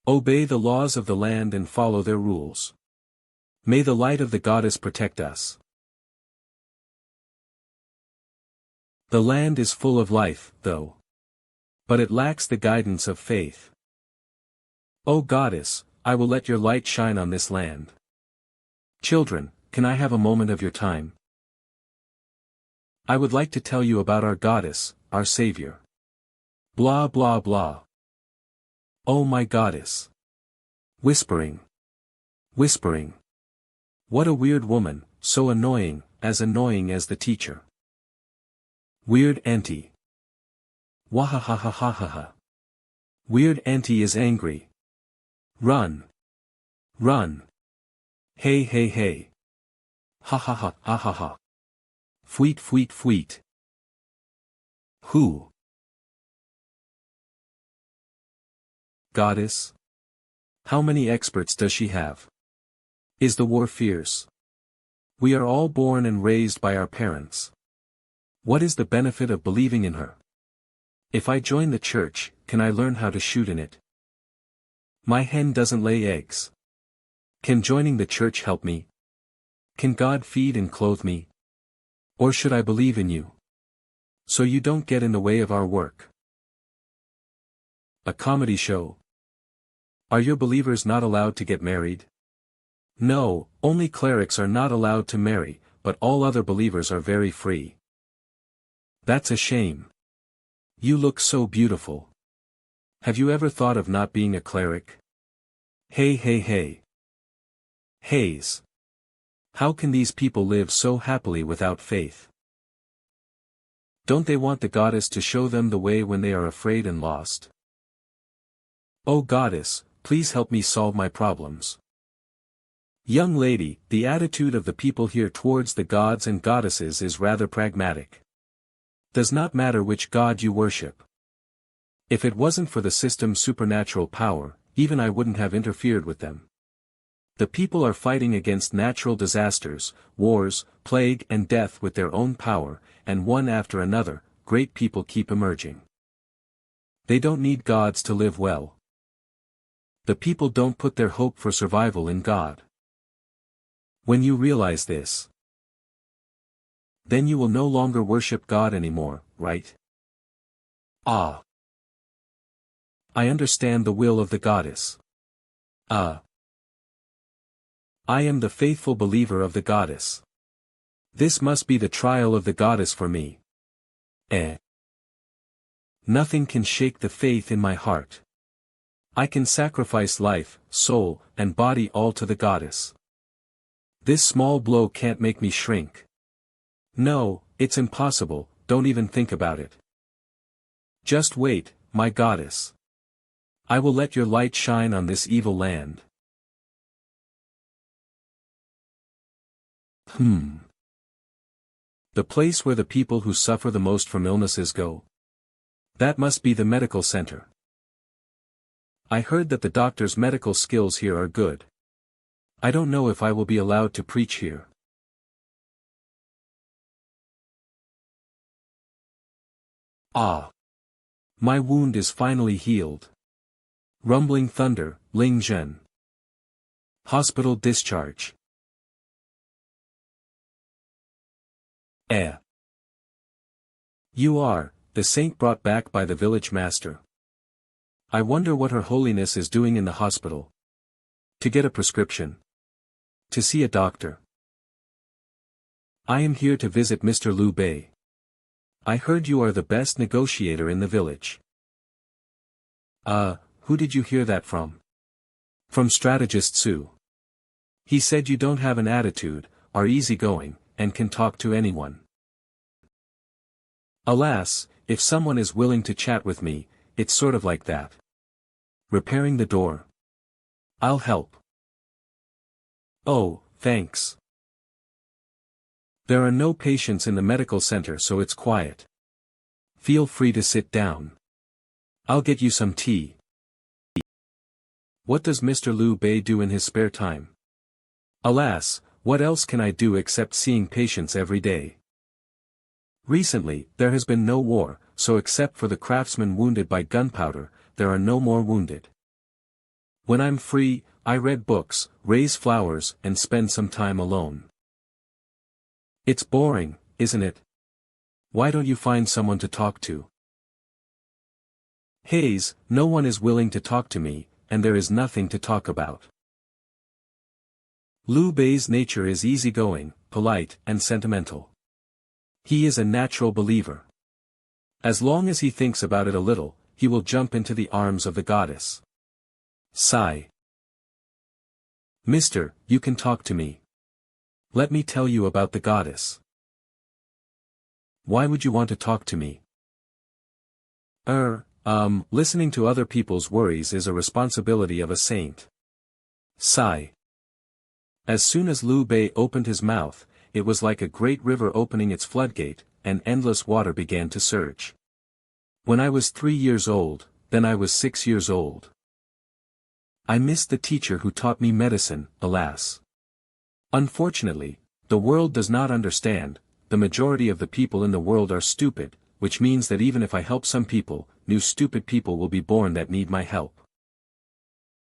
Obey the laws of the land and follow their rules. May the light of the goddess protect us. The land is full of life, though. But it lacks the guidance of faith. O goddess, I will let your light shine on this land. Children, can I have a moment of your time? I would like to tell you about our goddess, our savior. Blah blah blah. Oh my goddess. Whispering. Whispering. What a weird woman, so annoying as the teacher. Weird auntie. Wahahahahaha. Weird auntie is angry. Run. Run. Hey hey hey. Ha ha ha ha ha ha. Fweet fweet fweet. Who? Goddess? How many experts does she have? Is the war fierce? We are all born and raised by our parents. What is the benefit of believing in her? If I join the church, can I learn how to shoot in it? My hen doesn't lay eggs. Can joining the church help me? Can God feed and clothe me? Or should I believe in you? So you don't get in the way of our work. A comedy show. Are your believers not allowed to get married? No, only clerics are not allowed to marry, but all other believers are very free. That's a shame. You look so beautiful. Have you ever thought of not being a cleric? Hey hey hey. Haze. How can these people live so happily without faith? Don't they want the goddess to show them the way when they are afraid and lost? Oh goddess, please help me solve my problems. Young lady, the attitude of the people here towards the gods and goddesses is rather pragmatic. Does not matter which god you worship. If it wasn't for the system's supernatural power, even I wouldn't have interfered with them. The people are fighting against natural disasters, wars, plague and death with their own power, and one after another, great people keep emerging. They don't need gods to live well. The people don't put their hope for survival in God. When you realize this, then you will no longer worship God anymore, right? Ah. I understand the will of the goddess. I am the faithful believer of the goddess. This must be the trial of the goddess for me. Nothing can shake the faith in my heart. I can sacrifice life, soul, and body all to the goddess. This small blow can't make me shrink. No, it's impossible, don't even think about it. Just wait, my goddess. I will let your light shine on this evil land. The place where the people who suffer the most from illnesses go? That must be the medical center. I heard that the doctor's medical skills here are good. I don't know if I will be allowed to preach here. Ah! My wound is finally healed. Rumbling thunder, Ling Zhen. Hospital discharge. You are, the saint brought back by the village master. I wonder what Her Holiness is doing in the hospital. To get a prescription. To see a doctor. I am here to visit Mr. Liu Bei. I heard you are the best negotiator in the village. Who did you hear that from? From strategist Su. He said you don't have an attitude, are easygoing, and can talk to anyone. Alas, if someone is willing to chat with me, it's sort of like that. Repairing the door. I'll help. Oh, thanks. There are no patients in the medical center so it's quiet. Feel free to sit down. I'll get you some tea. What does Mr. Liu Bei do in his spare time? Alas, what else can I do except seeing patients every day? Recently, there has been no war, so except for the craftsmen wounded by gunpowder, there are no more wounded. When I'm free, I read books, raise flowers, and spend some time alone. It's boring, isn't it? Why don't you find someone to talk to? Hayes, no one is willing to talk to me, and there is nothing to talk about. Liu Bei's nature is easygoing, polite, and sentimental. He is a natural believer. As long as he thinks about it a little, he will jump into the arms of the goddess. Sigh. Mister, you can talk to me. Let me tell you about the goddess. Why would you want to talk to me? Listening to other people's worries is a responsibility of a saint. Sigh. As soon as Liu Bei opened his mouth, it was like a great river opening its floodgate, and endless water began to surge. When I was 3 years old, then I was 6 years old. I missed the teacher who taught me medicine, alas. Unfortunately, the world does not understand, the majority of the people in the world are stupid, which means that even if I help some people, new stupid people will be born that need my help.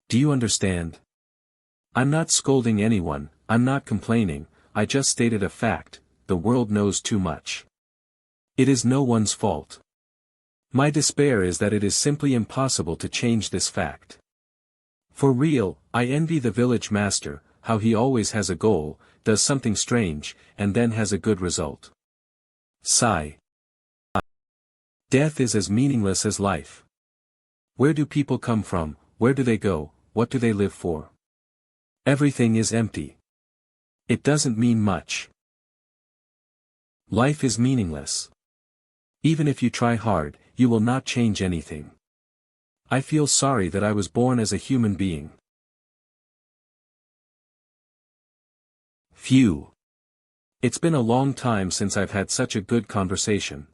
Do you understand? I'm not scolding anyone, I'm not complaining, I just stated a fact, the world knows too much. It is no one's fault. My despair is that it is simply impossible to change this fact. For real, I envy the village master, how he always has a goal, does something strange, and then has a good result. Sigh. Death is as meaningless as life. Where do people come from, where do they go, what do they live for? Everything is empty. It doesn't mean much. Life is meaningless. Even if you try hard, you will not change anything. I feel sorry that I was born as a human being. Phew. It's been a long time since I've had such a good conversation.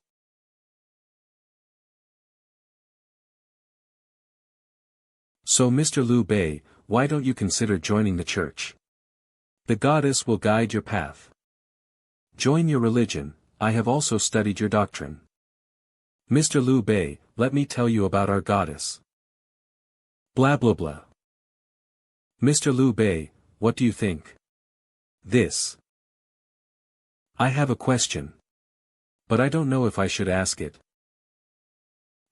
So Mr. Liu Bei, why don't you consider joining the church? The goddess will guide your path. Join your religion, I have also studied your doctrine. Mr. Liu Bei, let me tell you about our goddess. Blah blah blah. Mr. Liu Bei, what do you think? This. I have a question. But I don't know if I should ask it.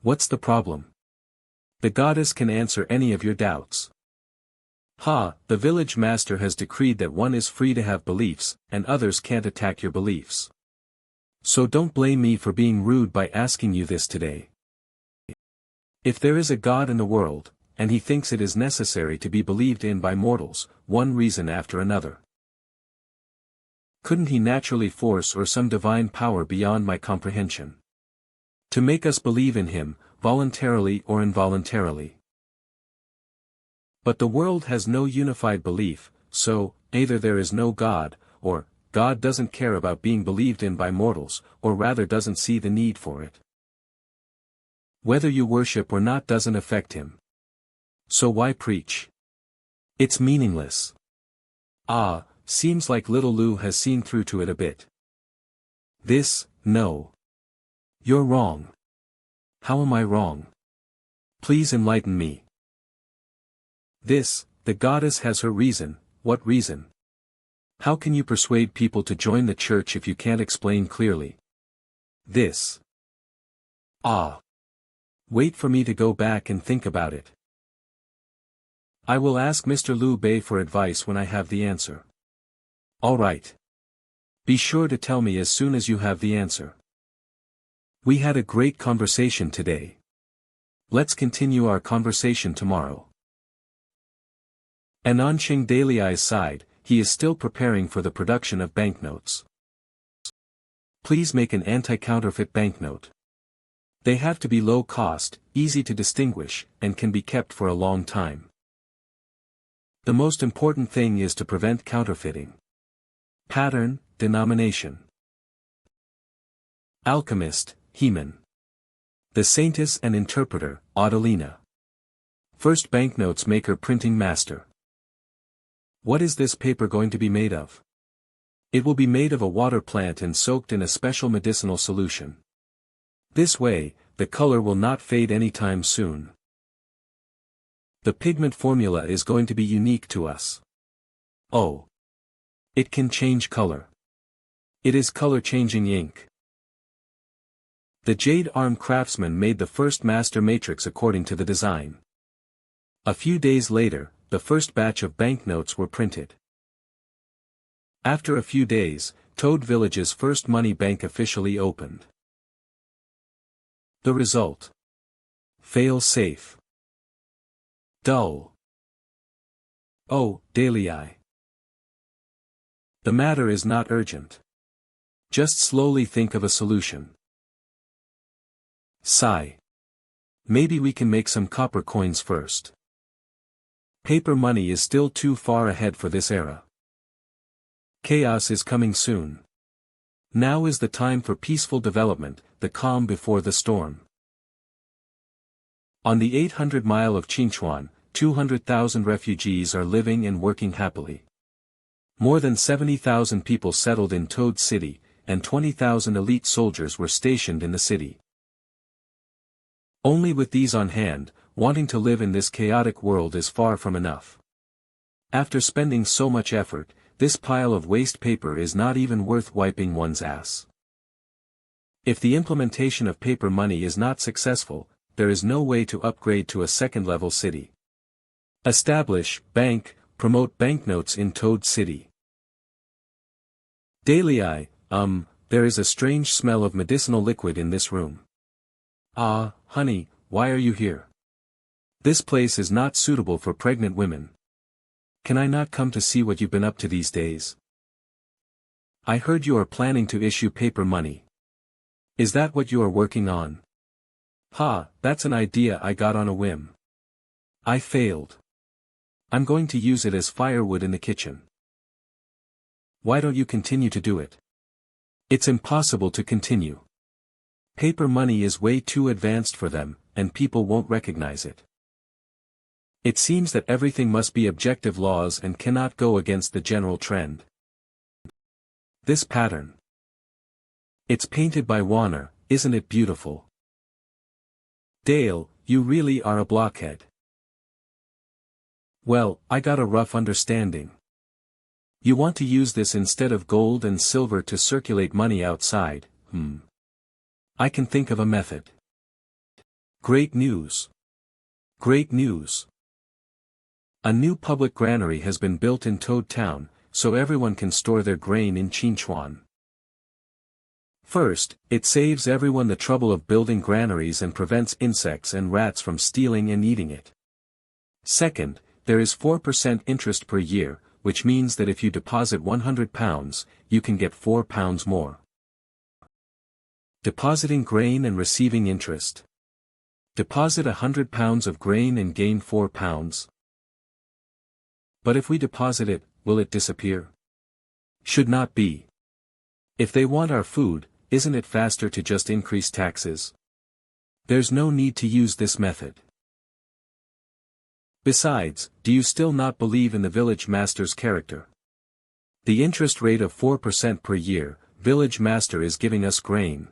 What's the problem? The goddess can answer any of your doubts. The village master has decreed that one is free to have beliefs, and others can't attack your beliefs. So don't blame me for being rude by asking you this today. If there is a God in the world, and he thinks it is necessary to be believed in by mortals, one reason after another, couldn't he naturally force or some divine power beyond my comprehension to make us believe in him, voluntarily or involuntarily? But the world has no unified belief, so, either there is no God, or, God doesn't care about being believed in by mortals, or rather doesn't see the need for it. Whether you worship or not doesn't affect him. So why preach? It's meaningless. Seems like little Lou has seen through to it a bit. No. You're wrong. How am I wrong? Please enlighten me. The goddess has her reason. What reason? How can you persuade people to join the church if you can't explain clearly? Wait for me to go back and think about it. I will ask Mr. Liu Bei for advice when I have the answer. Alright. Be sure to tell me as soon as you have the answer. We had a great conversation today. Let's continue our conversation tomorrow. And on Qing Daliai's side, he is still preparing for the production of banknotes. Please make an anti-counterfeit banknote. They have to be low cost, easy to distinguish, and can be kept for a long time. The most important thing is to prevent counterfeiting. Pattern, denomination. Alchemist, Heman. The Saintess and Interpreter, Adelina. First banknotes maker printing master. What is this paper going to be made of? It will be made of a water plant and soaked in a special medicinal solution. This way, the color will not fade anytime soon. The pigment formula is going to be unique to us. It can change color. It is color-changing ink. The jade arm craftsman made the first master matrix according to the design. A few days later, the first batch of banknotes were printed. After a few days, Toad Village's first money bank officially opened. The result. Fail-safe. Dull. Dalai. The matter is not urgent. Just slowly think of a solution. Sigh. Maybe we can make some copper coins first. Paper money is still too far ahead for this era. Chaos is coming soon. Now is the time for peaceful development, the calm before the storm. On the 800 mile of Qingchuan, 200,000 refugees are living and working happily. More than 70,000 people settled in Toad City, and 20,000 elite soldiers were stationed in the city. Only with these on hand, wanting to live in this chaotic world is far from enough. After spending so much effort, this pile of waste paper is not even worth wiping one's ass. If the implementation of paper money is not successful, there is no way to upgrade to a second-level city. Establish, bank, promote banknotes in Toad City. Dalai, there is a strange smell of medicinal liquid in this room. Honey, why are you here? This place is not suitable for pregnant women. Can I not come to see what you've been up to these days? I heard you are planning to issue paper money. Is that what you are working on? That's an idea I got on a whim. I failed. I'm going to use it as firewood in the kitchen. Why don't you continue to do it? It's impossible to continue. Paper money is way too advanced for them, and people won't recognize it. It seems that everything must be objective laws and cannot go against the general trend. This pattern. It's painted by Warner, isn't it beautiful? Dale, you really are a blockhead. Well, I got a rough understanding. You want to use this instead of gold and silver to circulate money outside, I can think of a method. Great news. Great news. A new public granary has been built in Toad Town, so everyone can store their grain in Qinchuan. First, it saves everyone the trouble of building granaries and prevents insects and rats from stealing and eating it. Second, there is 4% interest per year, which means that if you deposit £100, you can get £4 more. Depositing grain and receiving interest. Deposit £100 of grain and gain £4. But if we deposit it, will it disappear? Should not be. If they want our food, isn't it faster to just increase taxes? There's no need to use this method. Besides, do you still not believe in the village master's character? The interest rate of 4% per year, village master is giving us grain.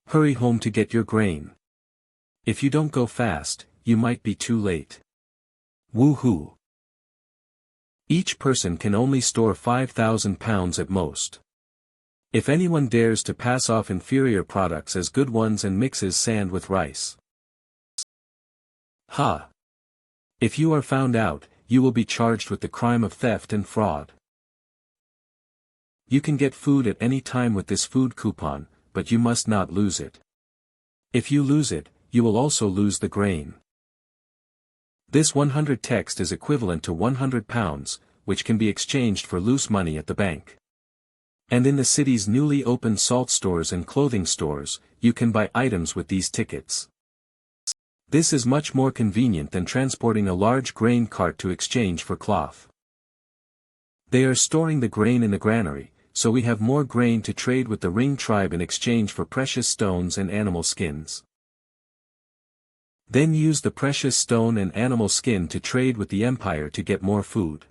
Hurry home to get your grain. If you don't go fast, you might be too late. Woohoo! Each person can only store £5,000 at most. If anyone dares to pass off inferior products as good ones and mixes sand with rice. Ha! If you are found out, you will be charged with the crime of theft and fraud. You can get food at any time with this food coupon, but you must not lose it. If you lose it, you will also lose the grain. This 100 text is equivalent to £100, which can be exchanged for loose money at the bank. And in the city's newly opened salt stores and clothing stores, you can buy items with these tickets. This is much more convenient than transporting a large grain cart to exchange for cloth. They are storing the grain in the granary, so we have more grain to trade with the Ring tribe in exchange for precious stones and animal skins. Then use the precious stone and animal skin to trade with the empire to get more food.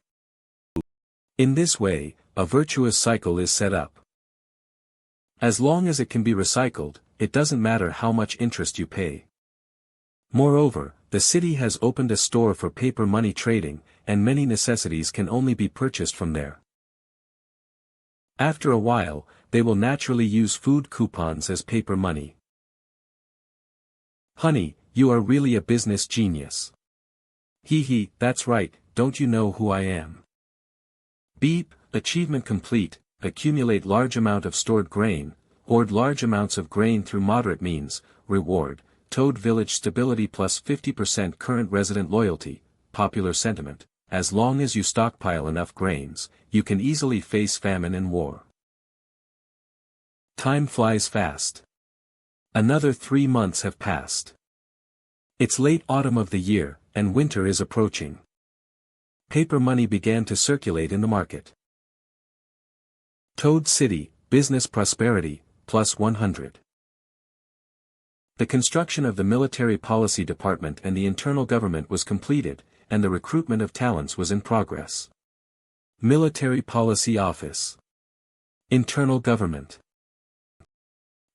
In this way, a virtuous cycle is set up. As long as it can be recycled, it doesn't matter how much interest you pay. Moreover, the city has opened a store for paper money trading, and many necessities can only be purchased from there. After a while, they will naturally use food coupons as paper money. Honey, you are really a business genius. Hee, that's right, don't you know who I am? Beep, achievement complete, accumulate large amount of stored grain, hoard large amounts of grain through moderate means, reward, Toad Village stability plus 50% current resident loyalty, popular sentiment, as long as you stockpile enough grains, you can easily face famine and war. Time flies fast. Another 3 months have passed. It's late autumn of the year, and winter is approaching. Paper money began to circulate in the market. Toad City, business prosperity, plus 100. The construction of the Military Policy Department and the internal government was completed, and the recruitment of talents was in progress. Military Policy Office. Internal Government.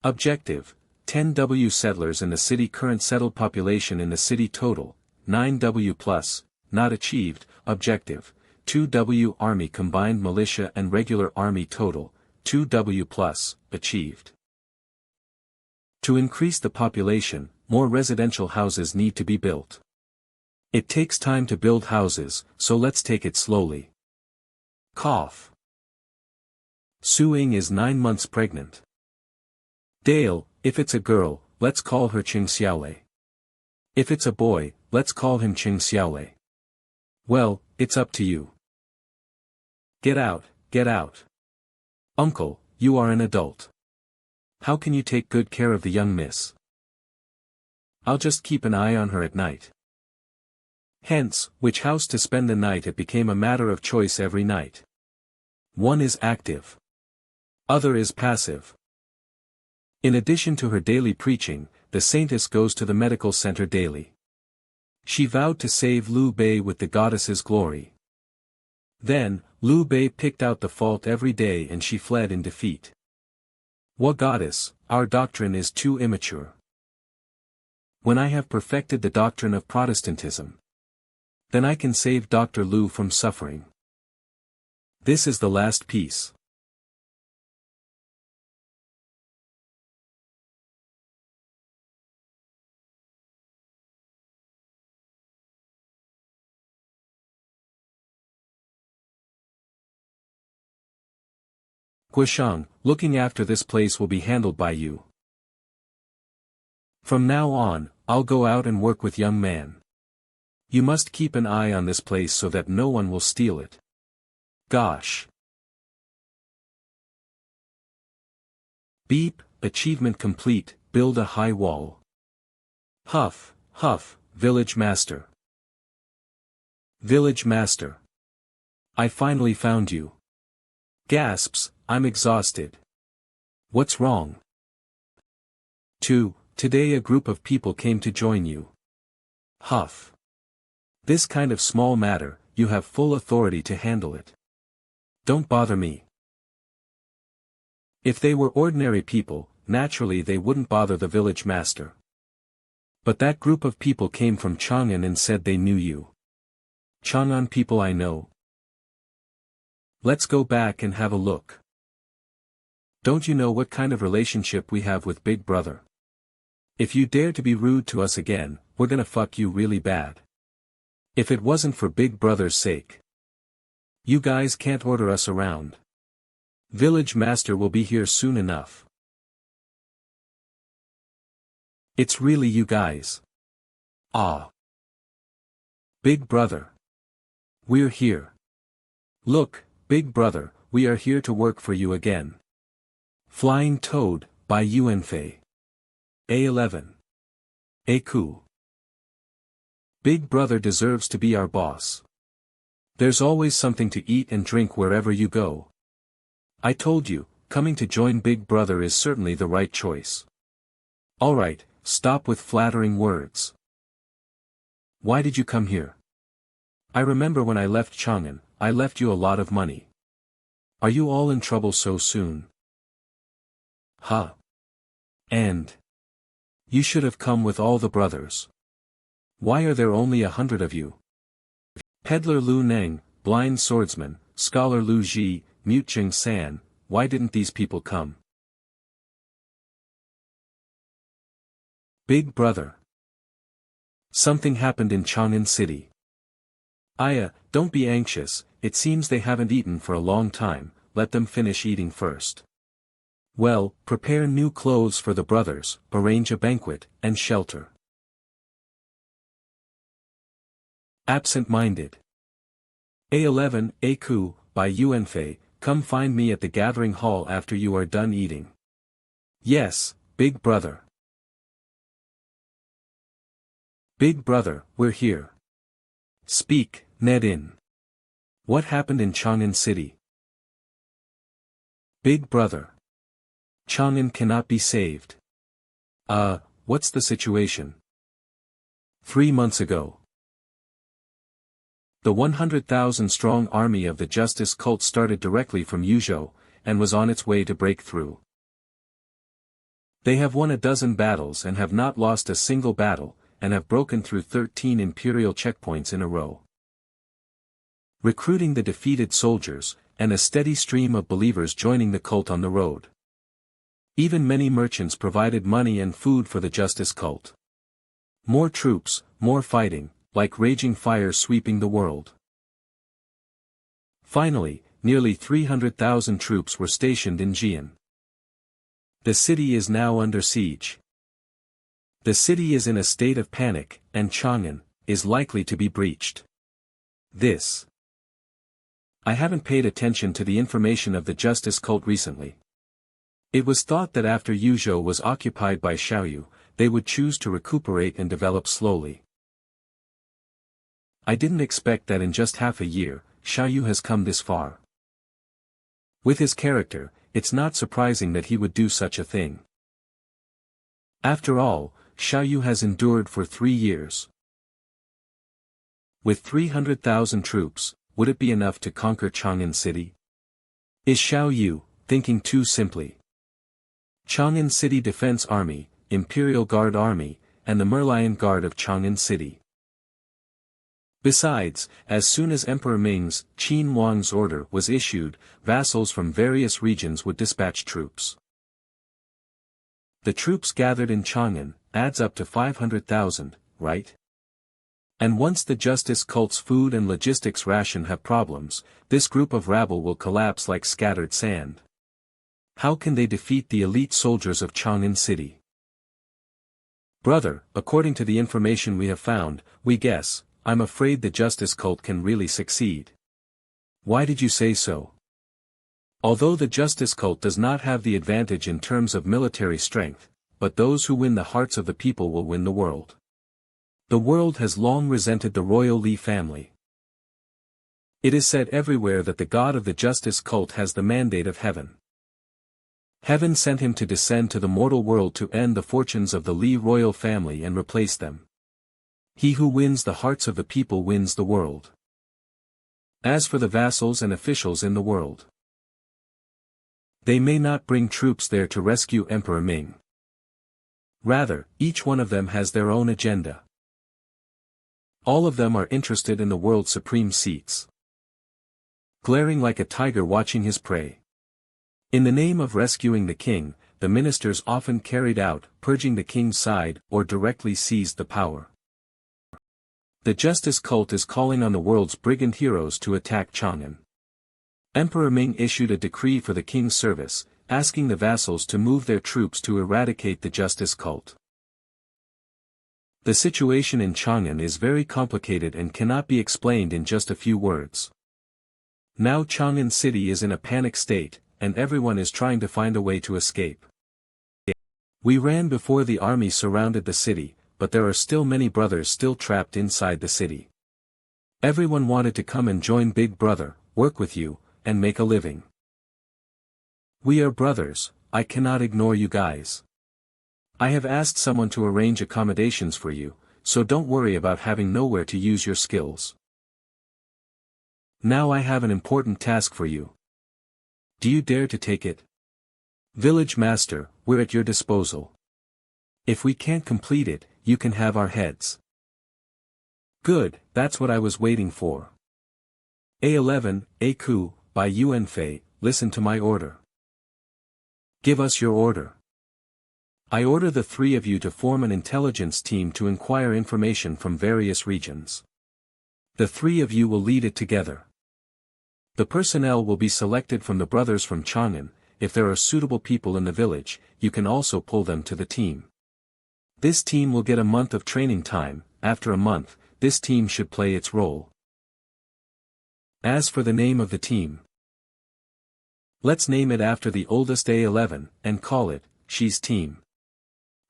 Objective, 10W settlers in the city. Current settled population in the city total, 9W plus, not achieved. Objective, 2W Army combined militia and regular army total, 2W plus, achieved. To increase the population, more residential houses need to be built. It takes time to build houses, so let's take it slowly. Cough. Su-Ying is 9 months pregnant. Dale, if it's a girl, let's call her Ching Xiaolei. If it's a boy, let's call him Ching Xiaolei. Well, it's up to you. Get out, get out. Uncle, you are an adult. How can you take good care of the young miss? I'll just keep an eye on her at night. Hence, which house to spend the night it became a matter of choice every night. One is active. Other is passive. In addition to her daily preaching, the saintess goes to the medical center daily. She vowed to save Liu Bei with the goddess's glory. Then, Liu Bei picked out the fault every day and she fled in defeat. What goddess, our doctrine is too immature. When I have perfected the doctrine of Protestantism, then I can save Dr. Liu from suffering. This is the last piece. Guisheng, looking after this place will be handled by you. From now on, I'll go out and work with young man. You must keep an eye on this place so that no one will steal it. Gosh. Beep, achievement complete, build a high wall. Huff, huff, village master. Village master. I finally found you. Gasps, I'm exhausted. What's wrong? Today a group of people came to join you. Huff. This kind of small matter, you have full authority to handle it. Don't bother me. If they were ordinary people, naturally they wouldn't bother the village master. But that group of people came from Chang'an and said they knew you. Chang'an people I know. Let's go back and have a look. Don't you know what kind of relationship we have with Big Brother? If you dare to be rude to us again, we're gonna fuck you really bad. If it wasn't for Big Brother's sake. You guys can't order us around. Village master will be here soon enough. It's really you guys. Ah. Big Brother. We're here. Look, Big Brother, we are here to work for you again. Flying Toad, by Yuanfei. A11. Aku. Big Brother deserves to be our boss. There's always something to eat and drink wherever you go. I told you, coming to join Big Brother is certainly the right choice. Alright, stop with flattering words. Why did you come here? I remember when I left Chang'an, I left you a lot of money. Are you all in trouble so soon? Huh. And you should have come with all the brothers. Why are there only 100 of you? Peddler Lu Neng, blind swordsman, scholar Lu Ji, mute Jing San, why didn't these people come? Big Brother. Something happened in Chang'an City. Aya, don't be anxious, it seems they haven't eaten for a long time, let them finish eating first. Well, prepare new clothes for the brothers, arrange a banquet, and shelter. Absent-minded. A11, Aku, by Yuanfei, come find me at the gathering hall after you are done eating. Yes, Big Brother. Big Brother, we're here. Speak, Nedin. What happened in Chang'an City? Big Brother. Chang'an cannot be saved. What's the situation? 3 months ago. The 100,000-strong army of the Justice Cult started directly from Yuzhou, and was on its way to break through. They have won 12 battles and have not lost a single battle, and have broken through 13 imperial checkpoints in a row. Recruiting the defeated soldiers, and a steady stream of believers joining the cult on the road. Even many merchants provided money and food for the Justice Cult. More troops, more fighting, like raging fire sweeping the world. Finally, nearly 300,000 troops were stationed in Jian. The city is now under siege. The city is in a state of panic, and Chang'an is likely to be breached. I haven't paid attention to the information of the Justice Cult recently. It was thought that after Yuzhou was occupied by Xiaoyu, they would choose to recuperate and develop slowly. I didn't expect that in just half a year, Xiaoyu has come this far. With his character, it's not surprising that he would do such a thing. After all, Xiaoyu has endured for 3 years. With 300,000 troops, would it be enough to conquer Chang'an City? Is Xiao Yu thinking too simply? Chang'an City Defense Army, Imperial Guard Army, and the Merlion Guard of Chang'an City. Besides, as soon as Emperor Ming's, Qin Huang's order was issued, vassals from various regions would dispatch troops. The troops gathered in Chang'an adds up to 500,000, right? And once the justice cult's food and logistics ration have problems, this group of rabble will collapse like scattered sand. How can they defeat the elite soldiers of Chang'an City? Brother, according to the information we have found, we guess, I'm afraid the justice cult can really succeed. Why did you say so? Although the justice cult does not have the advantage in terms of military strength, but those who win the hearts of the people will win the world. The world has long resented the royal Li family. It is said everywhere that the god of the justice cult has the mandate of heaven. Heaven sent him to descend to the mortal world to end the fortunes of the Li royal family and replace them. He who wins the hearts of the people wins the world. As for the vassals and officials in the world, they may not bring troops there to rescue Emperor Ming. Rather, each one of them has their own agenda. All of them are interested in the world's supreme seats. Glaring like a tiger watching his prey. In the name of rescuing the king, the ministers often carried out, purging the king's side, or directly seized the power. The justice cult is calling on the world's brigand heroes to attack Chang'an. Emperor Ming issued a decree for the king's service, asking the vassals to move their troops to eradicate the justice cult. The situation in Chang'an is very complicated and cannot be explained in just a few words. Now Chang'an City is in a panic state, and everyone is trying to find a way to escape. We ran before the army surrounded the city, but there are still many brothers still trapped inside the city. Everyone wanted to come and join Big Brother, work with you, and make a living. We are brothers, I cannot ignore you guys. I have asked someone to arrange accommodations for you, so don't worry about having nowhere to use your skills. Now I have an important task for you. Do you dare to take it? Village Master, we're at your disposal. If we can't complete it, you can have our heads. Good, that's what I was waiting for. A11, A-Ku, by Yuan Fei, listen to my order. Give us your order. I order the three of you to form an intelligence team to inquire information from various regions. The three of you will lead it together. The personnel will be selected from the brothers from Chang'an. If there are suitable people in the village, you can also pull them to the team. This team will get a month of training time. After a month, this team should play its role. As for the name of the team, let's name it after the oldest A11, and call it, She's Team.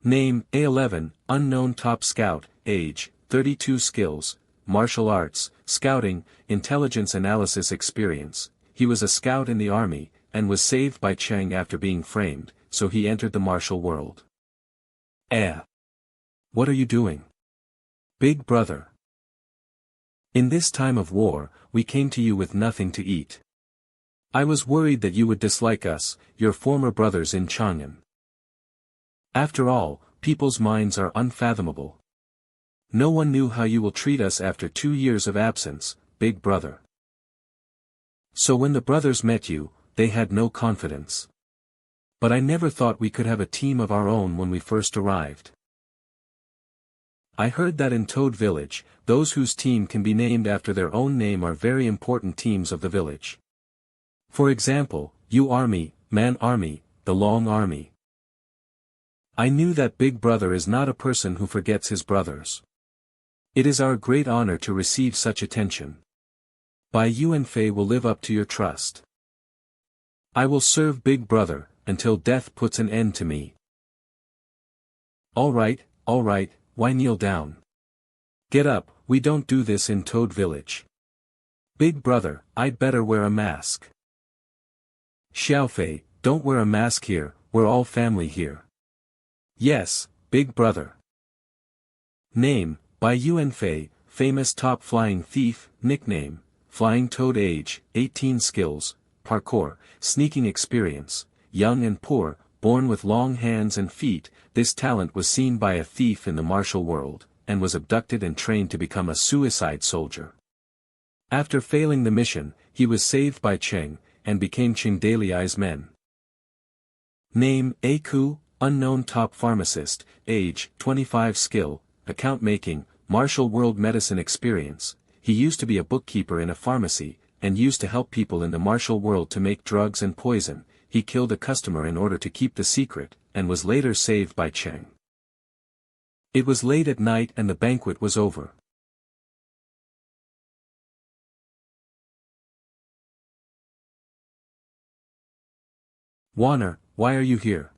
Name, A11, Unknown Top Scout, Age, 32 Skills, Martial Arts, Scouting, Intelligence Analysis Experience. He was a scout in the army, and was saved by Cheng after being framed, so he entered the martial world. What are you doing? Big Brother. In this time of war, we came to you with nothing to eat. I was worried that you would dislike us, your former brothers in Chang'an. After all, people's minds are unfathomable. No one knew how you will treat us after 2 years of absence, Big Brother. So when the brothers met you, they had no confidence. But I never thought we could have a team of our own when we first arrived. I heard that in Toad Village, those whose team can be named after their own name are very important teams of the village. For example, You Army, Man Army, the Long Army. I knew that Big Brother is not a person who forgets his brothers. It is our great honor to receive such attention. Bai Yuan Fei will live up to your trust. I will serve Big Brother, until death puts an end to me. All right, why kneel down? Get up, we don't do this in Toad Village. Big Brother, I'd better wear a mask. Xiaofei, don't wear a mask here, we're all family here. Yes, Big Brother. Name, Bai Yuan Fei, famous top flying thief, nickname, Flying Toad. Age, 18. Skills, parkour, sneaking experience, young and poor, born with long hands and feet. This talent was seen by a thief in the martial world, and was abducted and trained to become a suicide soldier. After failing the mission, he was saved by Cheng, and became Cheng Daliai's men. Name, Aku, unknown top pharmacist, age, 25. Skill, account making, martial world medicine experience. He used to be a bookkeeper in a pharmacy, and used to help people in the martial world to make drugs and poison. He killed a customer in order to keep the secret, and was later saved by Cheng. It was late at night and the banquet was over. Warner, why are you here?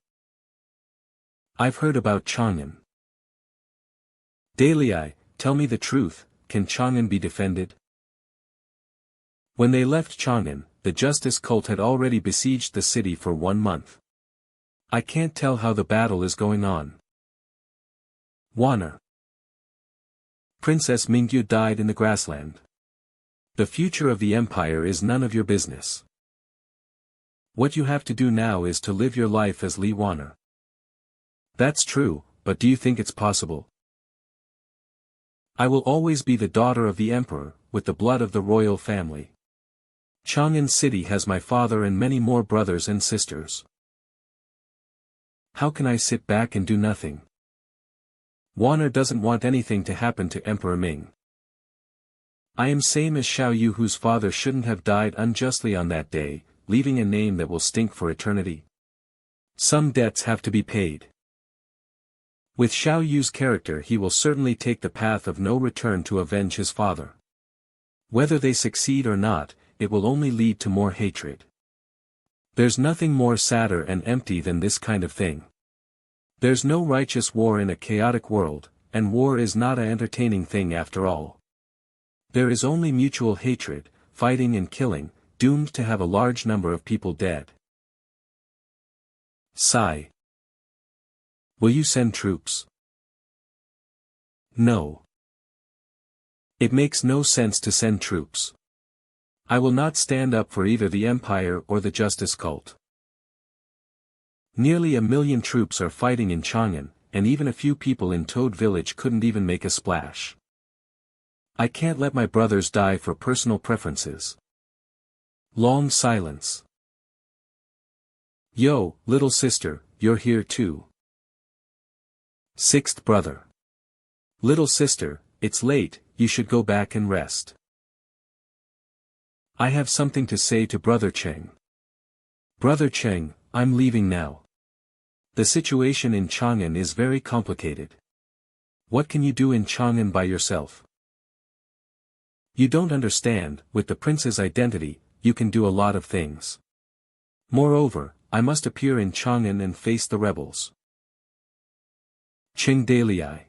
I've heard about Chang'an. Daliai, tell me the truth, can Chang'an be defended? When they left Chang'an, the justice cult had already besieged the city for 1 month. I can't tell how the battle is going on. Warner. Princess Mingyu died in the grassland. The future of the empire is none of your business. What you have to do now is to live your life as Li Warner. That's true, but do you think it's possible? I will always be the daughter of the emperor, with the blood of the royal family. Chang'an City has my father and many more brothers and sisters. How can I sit back and do nothing? Warner doesn't want anything to happen to Emperor Ming. I am same as Xiao Yu, whose father shouldn't have died unjustly on that day, leaving a name that will stink for eternity. Some debts have to be paid. With Xiao Yu's character, he will certainly take the path of no return to avenge his father. Whether they succeed or not, it will only lead to more hatred. There's nothing more sadder and empty than this kind of thing. There's no righteous war in a chaotic world, and war is not an entertaining thing after all. There is only mutual hatred, fighting and killing, doomed to have a large number of people dead. Sigh. Will you send troops? No. It makes no sense to send troops. I will not stand up for either the Empire or the Justice Cult. Nearly 1 million troops are fighting in Chang'an, and even a few people in Toad Village couldn't even make a splash. I can't let my brothers die for personal preferences. Long silence. Yo, little sister, you're here too. Sixth brother. Little sister, it's late, you should go back and rest. I have something to say to Brother Cheng. Brother Cheng, I'm leaving now. The situation in Chang'an is very complicated. What can you do in Chang'an by yourself? You don't understand, with the prince's identity, you can do a lot of things. Moreover, I must appear in Chang'an and face the rebels. Cheng Daliai.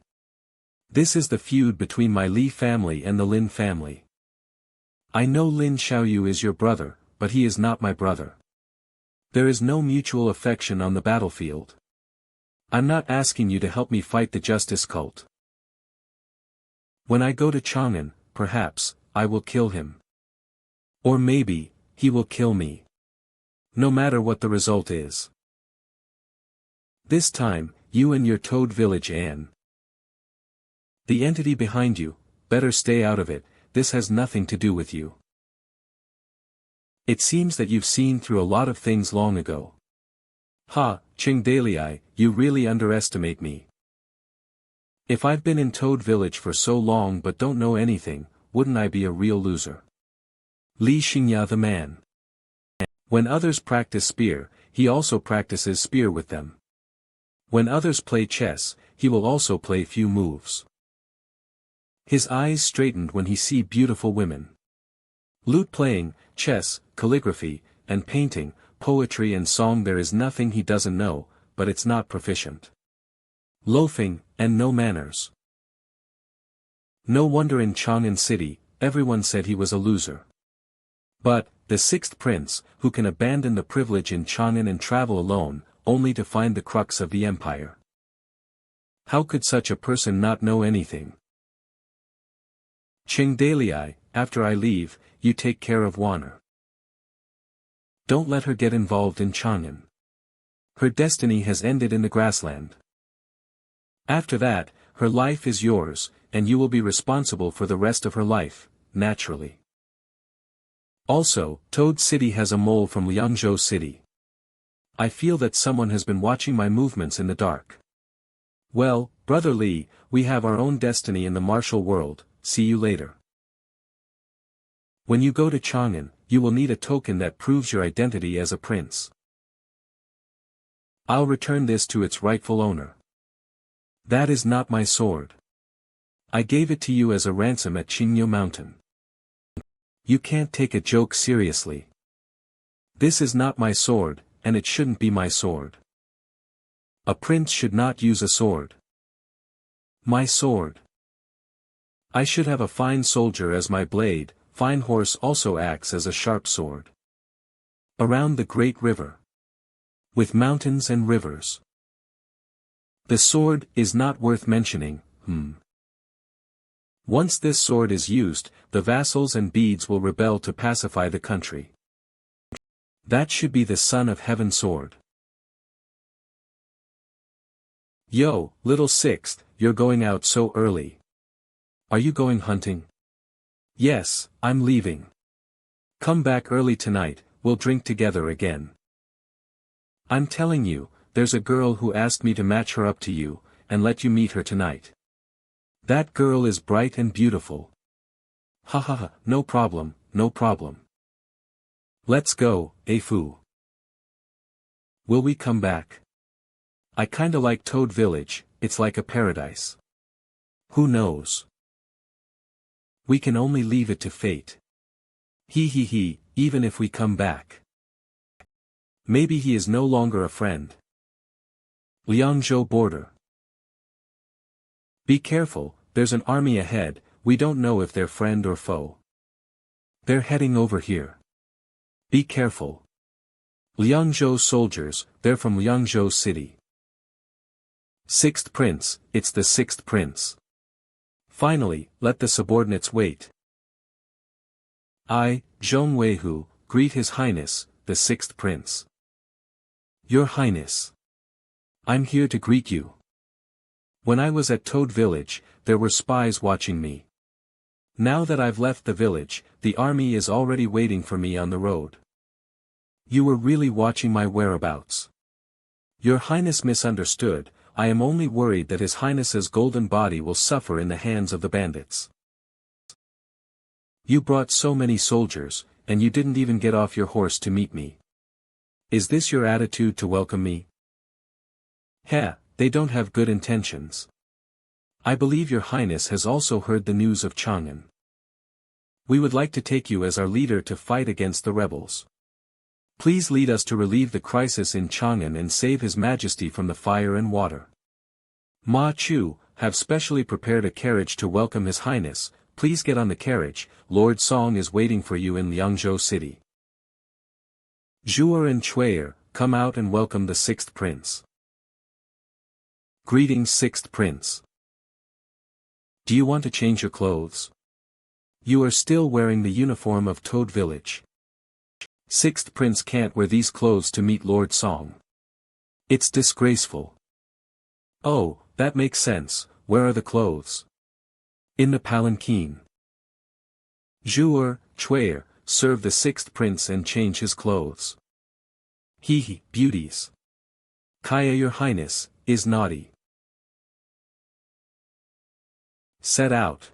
This is the feud between my Li family and the Lin family. I know Lin Xiaoyu is your brother, but he is not my brother. There is no mutual affection on the battlefield. I'm not asking you to help me fight the Justice Cult. When I go to Chang'an, perhaps, I will kill him. Or maybe, he will kill me. No matter what the result is. This time, you and your Toad Village Anne. The entity behind you, better stay out of it, this has nothing to do with you. It seems that you've seen through a lot of things long ago. Ha, Cheng Daliai, you really underestimate me. If I've been in Toad Village for so long but don't know anything, wouldn't I be a real loser? Li Xingya the man. When others practice spear, he also practices spear with them. When others play chess, he will also play few moves. His eyes straightened when he see beautiful women. Lute playing, chess, calligraphy, and painting, poetry and song, there is nothing he doesn't know, but it's not proficient. Loafing, and no manners. No wonder in Chang'an City, everyone said he was a loser. But, the sixth prince, who can abandon the privilege in Chang'an and travel alone, only to find the crux of the empire. How could such a person not know anything? Ching Dalei, after I leave, you take care of Wanner. Don't let her get involved in Chang'an. Her destiny has ended in the grassland. After that, her life is yours, and you will be responsible for the rest of her life, naturally. Also, Toad City has a mole from Liangzhou City. I feel that someone has been watching my movements in the dark. Well, Brother Li, we have our own destiny in the martial world, see you later. When you go to Chang'an, you will need a token that proves your identity as a prince. I'll return this to its rightful owner. That is not my sword. I gave it to you as a ransom at Qingyu Mountain. You can't take a joke seriously. This is not my sword, and it shouldn't be my sword. A prince should not use a sword. My sword. I should have a fine soldier as my blade, fine horse also acts as a sharp sword. Around the great river. With mountains and rivers. The sword is not worth mentioning, Once this sword is used, the vassals and beads will rebel to pacify the country. That should be the Son of Heaven sword. Yo, little sixth, you're going out so early. Are you going hunting? Yes, I'm leaving. Come back early tonight, we'll drink together again. I'm telling you, there's a girl who asked me to match her up to you, and let you meet her tonight. That girl is bright and beautiful. Ha ha ha, no problem, no problem. Let's go, Fu. Will we come back? I kinda like Toad Village, it's like a paradise. Who knows? We can only leave it to fate. He, even if we come back. Maybe he is no longer a friend. Liangzhou border. Be careful, there's an army ahead, we don't know if they're friend or foe. They're heading over here. Be careful. Liangzhou soldiers, they're from Liangzhou City. Sixth Prince, it's the Sixth Prince. Finally, let the subordinates wait. I, Zhong Weihu, greet His Highness, the Sixth Prince. Your Highness. I'm here to greet you. When I was at Toad Village, there were spies watching me. Now that I've left the village, the army is already waiting for me on the road. You were really watching my whereabouts. Your Highness misunderstood, I am only worried that His Highness's golden body will suffer in the hands of the bandits. You brought so many soldiers, and you didn't even get off your horse to meet me. Is this your attitude to welcome me? Heh, they don't have good intentions. I believe your Highness has also heard the news of Chang'an. We would like to take you as our leader to fight against the rebels. Please lead us to relieve the crisis in Chang'an and save His Majesty from the fire and water. Ma Chu, have specially prepared a carriage to welcome His Highness, please get on the carriage, Lord Song is waiting for you in Liangzhou City. Zhu'er and Chui'er, come out and welcome the Sixth Prince. Greetings Sixth Prince. Do you want to change your clothes? You are still wearing the uniform of Toad Village. Sixth Prince can't wear these clothes to meet Lord Song. It's disgraceful. Oh, that makes sense, where are the clothes? In the palanquin. Zhu'er, Chui'er, serve the Sixth Prince and change his clothes. He, beauties. Kaya your Highness, is naughty. Set out.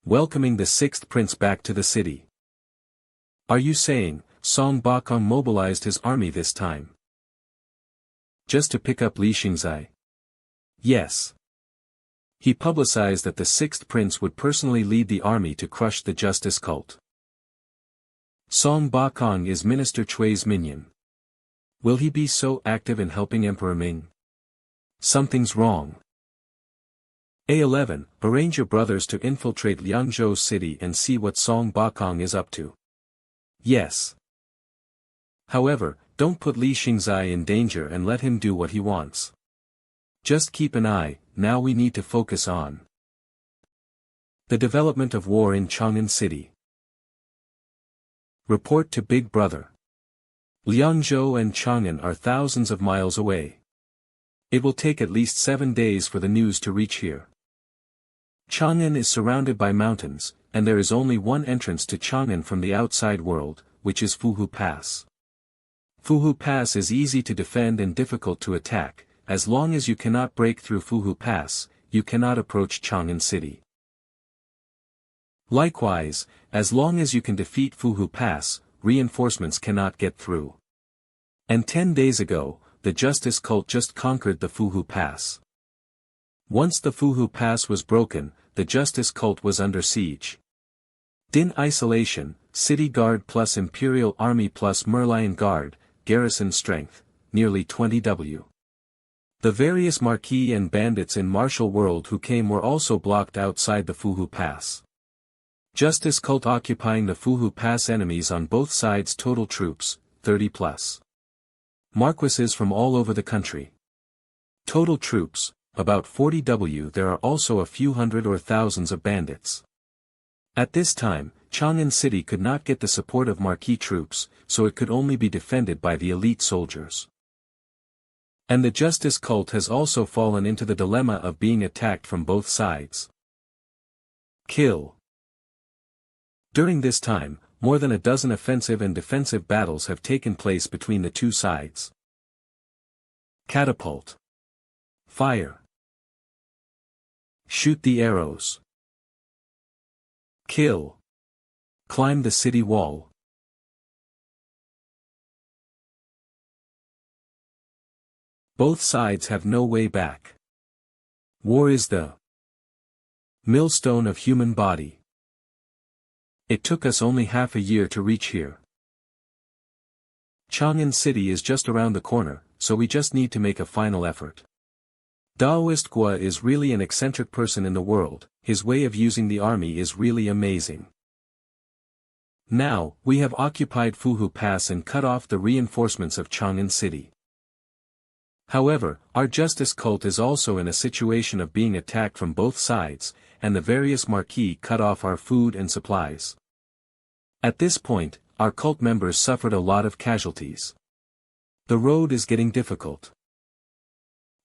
Welcoming the Sixth Prince back to the city. Are you saying, Song Bakong mobilized his army this time? Just to pick up Li Xingzai? Yes. He publicized that the Sixth Prince would personally lead the army to crush the justice cult. Song Bakong is Minister Chui's minion. Will he be so active in helping Emperor Ming? Something's wrong. A11, arrange your brothers to infiltrate Liangzhou City and see what Song Bakong is up to. Yes. However, don't put Li Xingzai in danger and let him do what he wants. Just keep an eye, now we need to focus on The development of war in Chang'an City. Report to Big Brother. Liangzhou and Chang'an are thousands of miles away. It will take at least 7 days for the news to reach here. Chang'an is surrounded by mountains, and there is only one entrance to Chang'an from the outside world, which is Fuhu Pass. Fuhu Pass is easy to defend and difficult to attack. As long as you cannot break through Fuhu Pass, you cannot approach Chang'an City. Likewise, as long as you can defeat Fuhu Pass, reinforcements cannot get through. And 10 days ago, the Justice Cult just conquered the Fuhu Pass. Once the Fuhu Pass was broken, the Justice Cult was under siege. Din Isolation, City Guard plus Imperial Army plus Merlion Guard, garrison strength, nearly 20 W. The various Marquis and bandits in Martial World who came were also blocked outside the Fuhu Pass. Justice Cult occupying the Fuhu Pass. Enemies on both sides. Total troops, 30 plus. Marquises from all over the country. Total troops, about 40 W. There are also a few hundred or thousands of bandits. At this time, Chang'an City could not get the support of Marquis troops, so it could only be defended by the elite soldiers. And the Justice Cult has also fallen into the dilemma of being attacked from both sides. Kill. During this time, more than a dozen offensive and defensive battles have taken place between the two sides. Catapult. Fire. Shoot the arrows. Kill. Climb the city wall. Both sides have no way back. War is the millstone of human body. It took us only half a year to reach here. Chang'an City is just around the corner, so we just need to make a final effort. Daoist Gua is really an eccentric person in the world. His way of using the army is really amazing. Now, we have occupied Fuhu Pass and cut off the reinforcements of Chang'an City. However, our Justice Cult is also in a situation of being attacked from both sides, and the various Marquis cut off our food and supplies. At this point, our cult members suffered a lot of casualties. The road is getting difficult.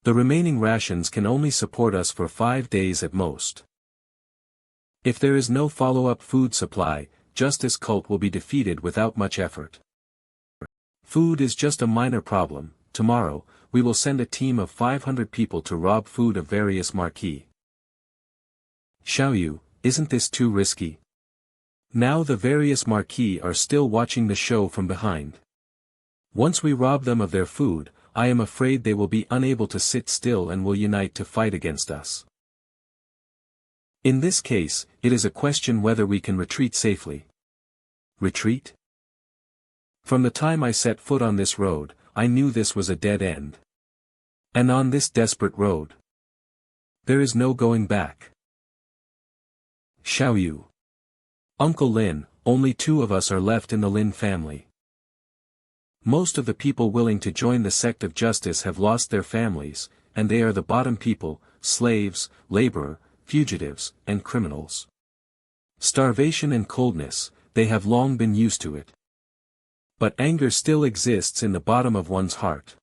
The remaining rations can only support us for 5 days at most. If there is no follow-up food supply, Justice Cult will be defeated without much effort. Food is just a minor problem. Tomorrow, we will send a team of 500 people to rob food of various Marquis. Xiaoyu, isn't this too risky? Now the various Marquis are still watching the show from behind. Once we rob them of their food, I am afraid they will be unable to sit still and will unite to fight against us. In this case, it is a question whether we can retreat safely. Retreat? From the time I set foot on this road, I knew this was a dead end. And on this desperate road, there is no going back. Xiaoyu. Uncle Lin, only 2 of us are left in the Lin family. Most of the people willing to join the sect of justice have lost their families, and they are the bottom people, slaves, labor, fugitives, and criminals. Starvation and coldness, they have long been used to it. But anger still exists in the bottom of one's heart.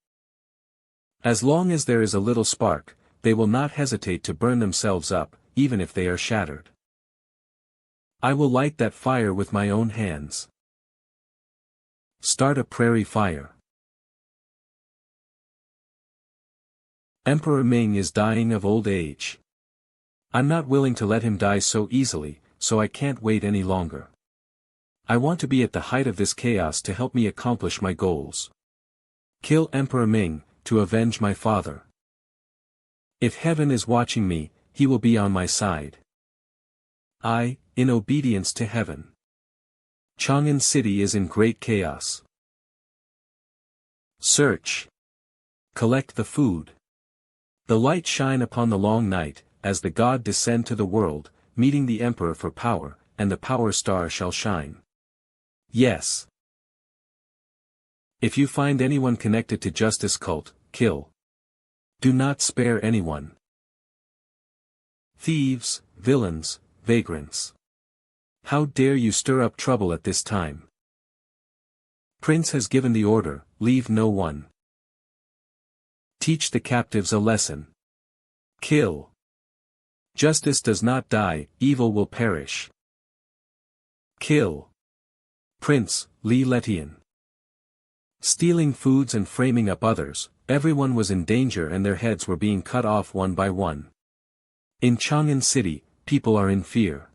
As long as there is a little spark, they will not hesitate to burn themselves up, even if they are shattered. I will light that fire with my own hands. Start a prairie fire. Emperor Ming is dying of old age. I'm not willing to let him die so easily, so I can't wait any longer. I want to be at the height of this chaos to help me accomplish my goals. Kill Emperor Ming, to avenge my father. If heaven is watching me, he will be on my side. In obedience to heaven. Chang'an City is in great chaos. Search. Collect the food. The light shine upon the long night, as the god descend to the world, meeting the emperor for power, and the power star shall shine. Yes. If you find anyone connected to Justice Cult, kill. Do not spare anyone. Thieves, villains, vagrants. How dare you stir up trouble at this time? Prince has given the order, leave no one. Teach the captives a lesson. Kill. Justice does not die, evil will perish. Kill. Prince, Li Letian. Stealing foods and framing up others, everyone was in danger and their heads were being cut off one by one. In Chang'an City, people are in fear.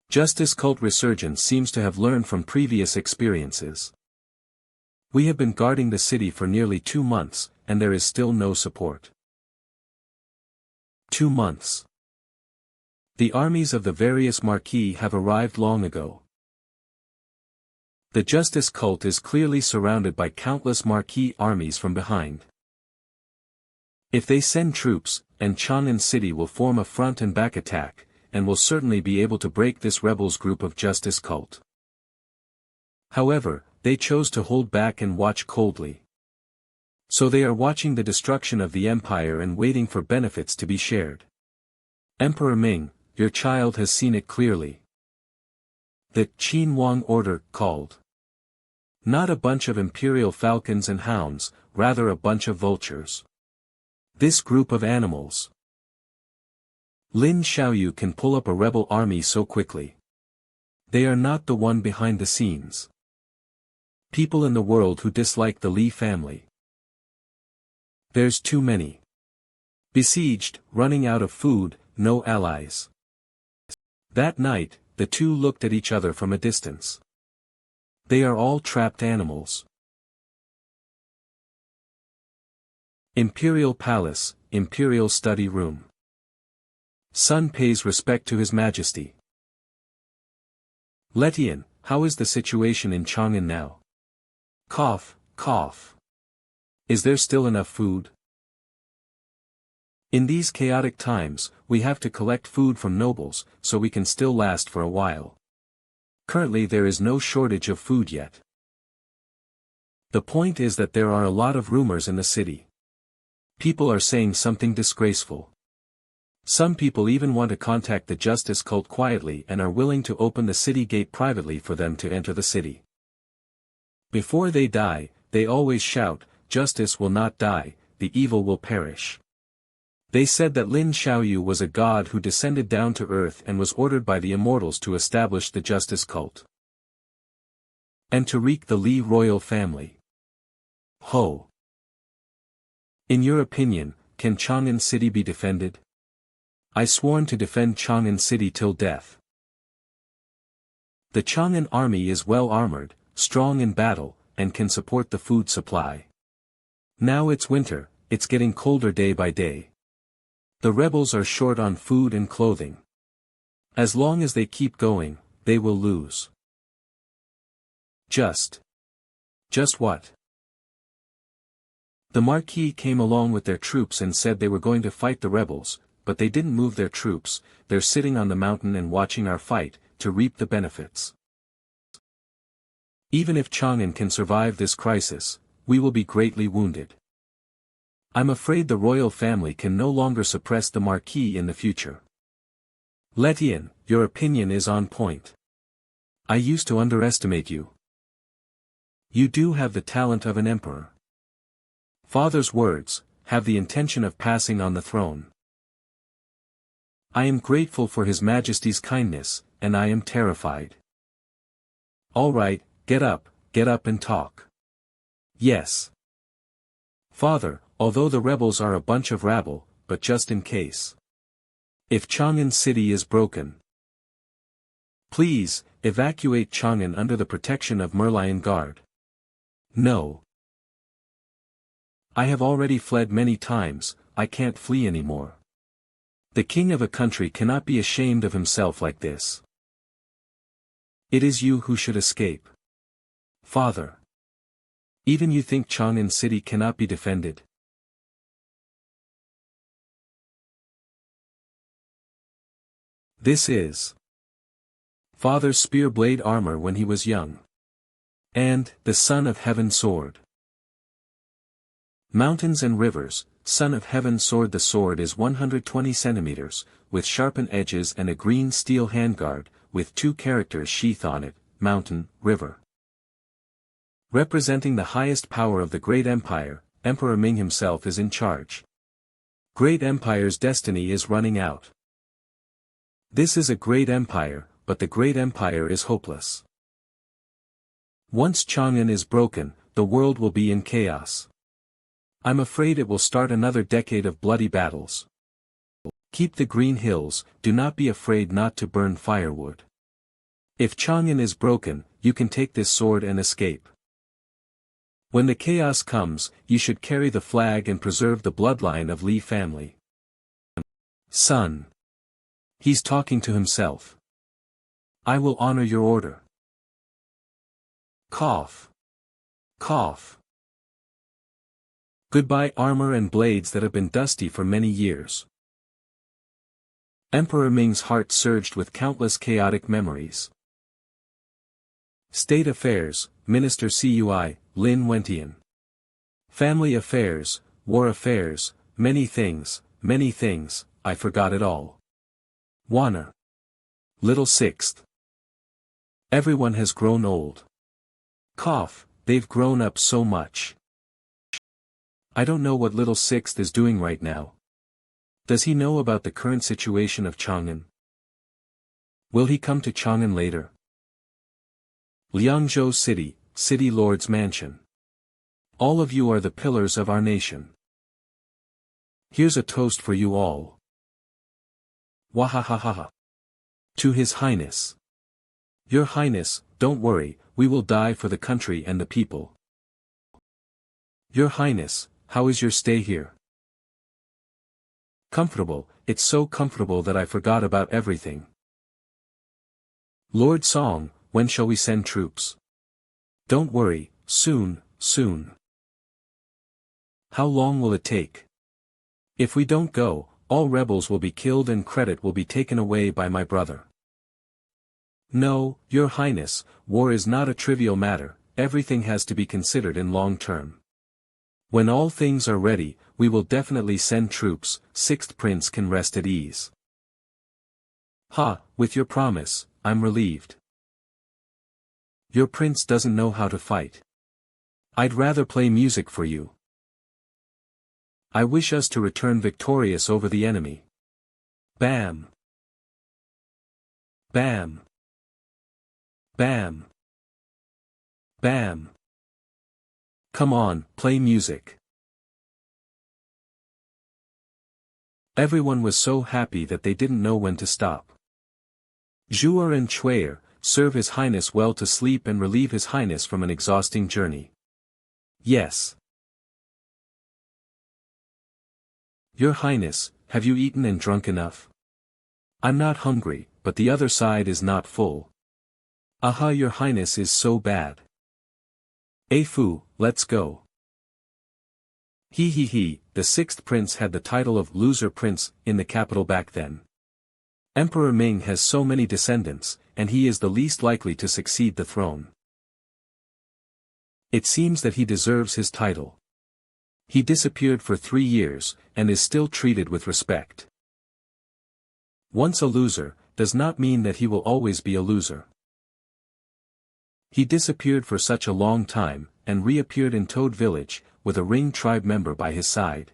Justice cult resurgence seems to have learned from previous experiences. We have been guarding the city for nearly 2 months, and there is still no support. 2 months. The armies of the various marquis have arrived long ago. The justice cult is clearly surrounded by countless marquis armies from behind. If they send troops, and Chang'an City will form a front and back attack, and will certainly be able to break this rebels group of justice cult. However, they chose to hold back and watch coldly. So they are watching the destruction of the empire and waiting for benefits to be shared. Emperor Ming, your child has seen it clearly. The Qin Wang order called. Not a bunch of imperial falcons and hounds, rather a bunch of vultures. This group of animals. Lin Xiaoyu can pull up a rebel army so quickly. They are not the one behind the scenes. People in the world who dislike the Li family. There's too many. Besieged, running out of food, no allies. That night, the two looked at each other from a distance. They are all trapped animals. Imperial Palace, Imperial Study Room. Sun pays respect to His Majesty. Letian, how is the situation in Chang'an now? Cough, cough. Is there still enough food? In these chaotic times, we have to collect food from nobles, so we can still last for a while. Currently there is no shortage of food yet. The point is that there are a lot of rumors in the city. People are saying something disgraceful. Some people even want to contact the justice cult quietly and are willing to open the city gate privately for them to enter the city. Before they die, they always shout, "Justice will not die, the evil will perish." They said that Lin Xiaoyu was a god who descended down to earth and was ordered by the immortals to establish the justice cult. And to wreak the Li royal family. Ho! In your opinion, can Chang'an City be defended? I sworn to defend Chang'an City till death. The Chang'an army is well armored, strong in battle, and can support the food supply. Now it's winter, it's getting colder day by day. The rebels are short on food and clothing. As long as they keep going, they will lose. Just what? The Marquis came along with their troops and said they were going to fight the rebels, but they didn't move their troops, they're sitting on the mountain and watching our fight, to reap the benefits. Even if Chang'an can survive this crisis, we will be greatly wounded. I'm afraid the royal family can no longer suppress the Marquis in the future. Letian, your opinion is on point. I used to underestimate you. You do have the talent of an emperor. Father's words, have the intention of passing on the throne. I am grateful for His Majesty's kindness, and I am terrified. All right, get up and talk. Yes. Father, although the rebels are a bunch of rabble, but just in case. If Chang'an City is broken. Please, evacuate Chang'an under the protection of Merlion Guard. No. I have already fled many times, I can't flee anymore. The king of a country cannot be ashamed of himself like this. It is you who should escape. Father. Even you think Chang'an City cannot be defended? This is Father's spear blade armor when he was young. And, the son of heaven sword. Mountains and rivers, son of heaven sword. The sword is 120 centimeters, with sharpened edges and a green steel handguard, with 2 characters sheath on it, mountain, river. Representing the highest power of the great empire, Emperor Ming himself is in charge. Great empire's destiny is running out. This is a great empire, but the great empire is hopeless. Once Chang'an is broken, the world will be in chaos. I'm afraid it will start another decade of bloody battles. Keep the green hills, do not be afraid not to burn firewood. If Chang'an is broken, you can take this sword and escape. When the chaos comes, you should carry the flag and preserve the bloodline of Li family. Son. He's talking to himself. I will honor your order. Cough. Cough. Goodbye armor and blades that have been dusty for many years. Emperor Ming's heart surged with countless chaotic memories. State Affairs, Minister Cui, Lin Wentian. Family Affairs, War Affairs, many things, I forgot it all. Wana. Little Sixth. Everyone has grown old. Cough, they've grown up so much. I don't know what Little Sixth is doing right now. Does he know about the current situation of Chang'an? Will he come to Chang'an later? Liangzhou City, City Lord's Mansion. All of you are the pillars of our nation. Here's a toast for you all. Wahahaha. To His Highness. Your Highness, don't worry, we will die for the country and the people. Your Highness, how is your stay here? Comfortable, it's so comfortable that I forgot about everything. Lord Song, when shall we send troops? Don't worry, soon, soon. How long will it take? If we don't go, all rebels will be killed and credit will be taken away by my brother. No, Your Highness, war is not a trivial matter, everything has to be considered in long term. When all things are ready, we will definitely send troops, Sixth Prince can rest at ease. Ha, with your promise, I'm relieved. Your prince doesn't know how to fight. I'd rather play music for you. I wish us to return victorious over the enemy. Bam. Bam. Bam. Bam. Come on, play music. Everyone was so happy that they didn't know when to stop. Zhu'er and Chui'er, serve His Highness well to sleep and relieve His Highness from an exhausting journey. Yes. Your Highness, have you eaten and drunk enough? I'm not hungry, but the other side is not full. Aha, Your Highness is so bad. Fu, let's go. He, the Sixth Prince had the title of Loser Prince in the capital back then. Emperor Ming has so many descendants, and he is the least likely to succeed the throne. It seems that he deserves his title. He disappeared for 3 years, and is still treated with respect. Once a loser, does not mean that he will always be a loser. He disappeared for such a long time, and reappeared in Toad Village, with a Ring tribe member by his side.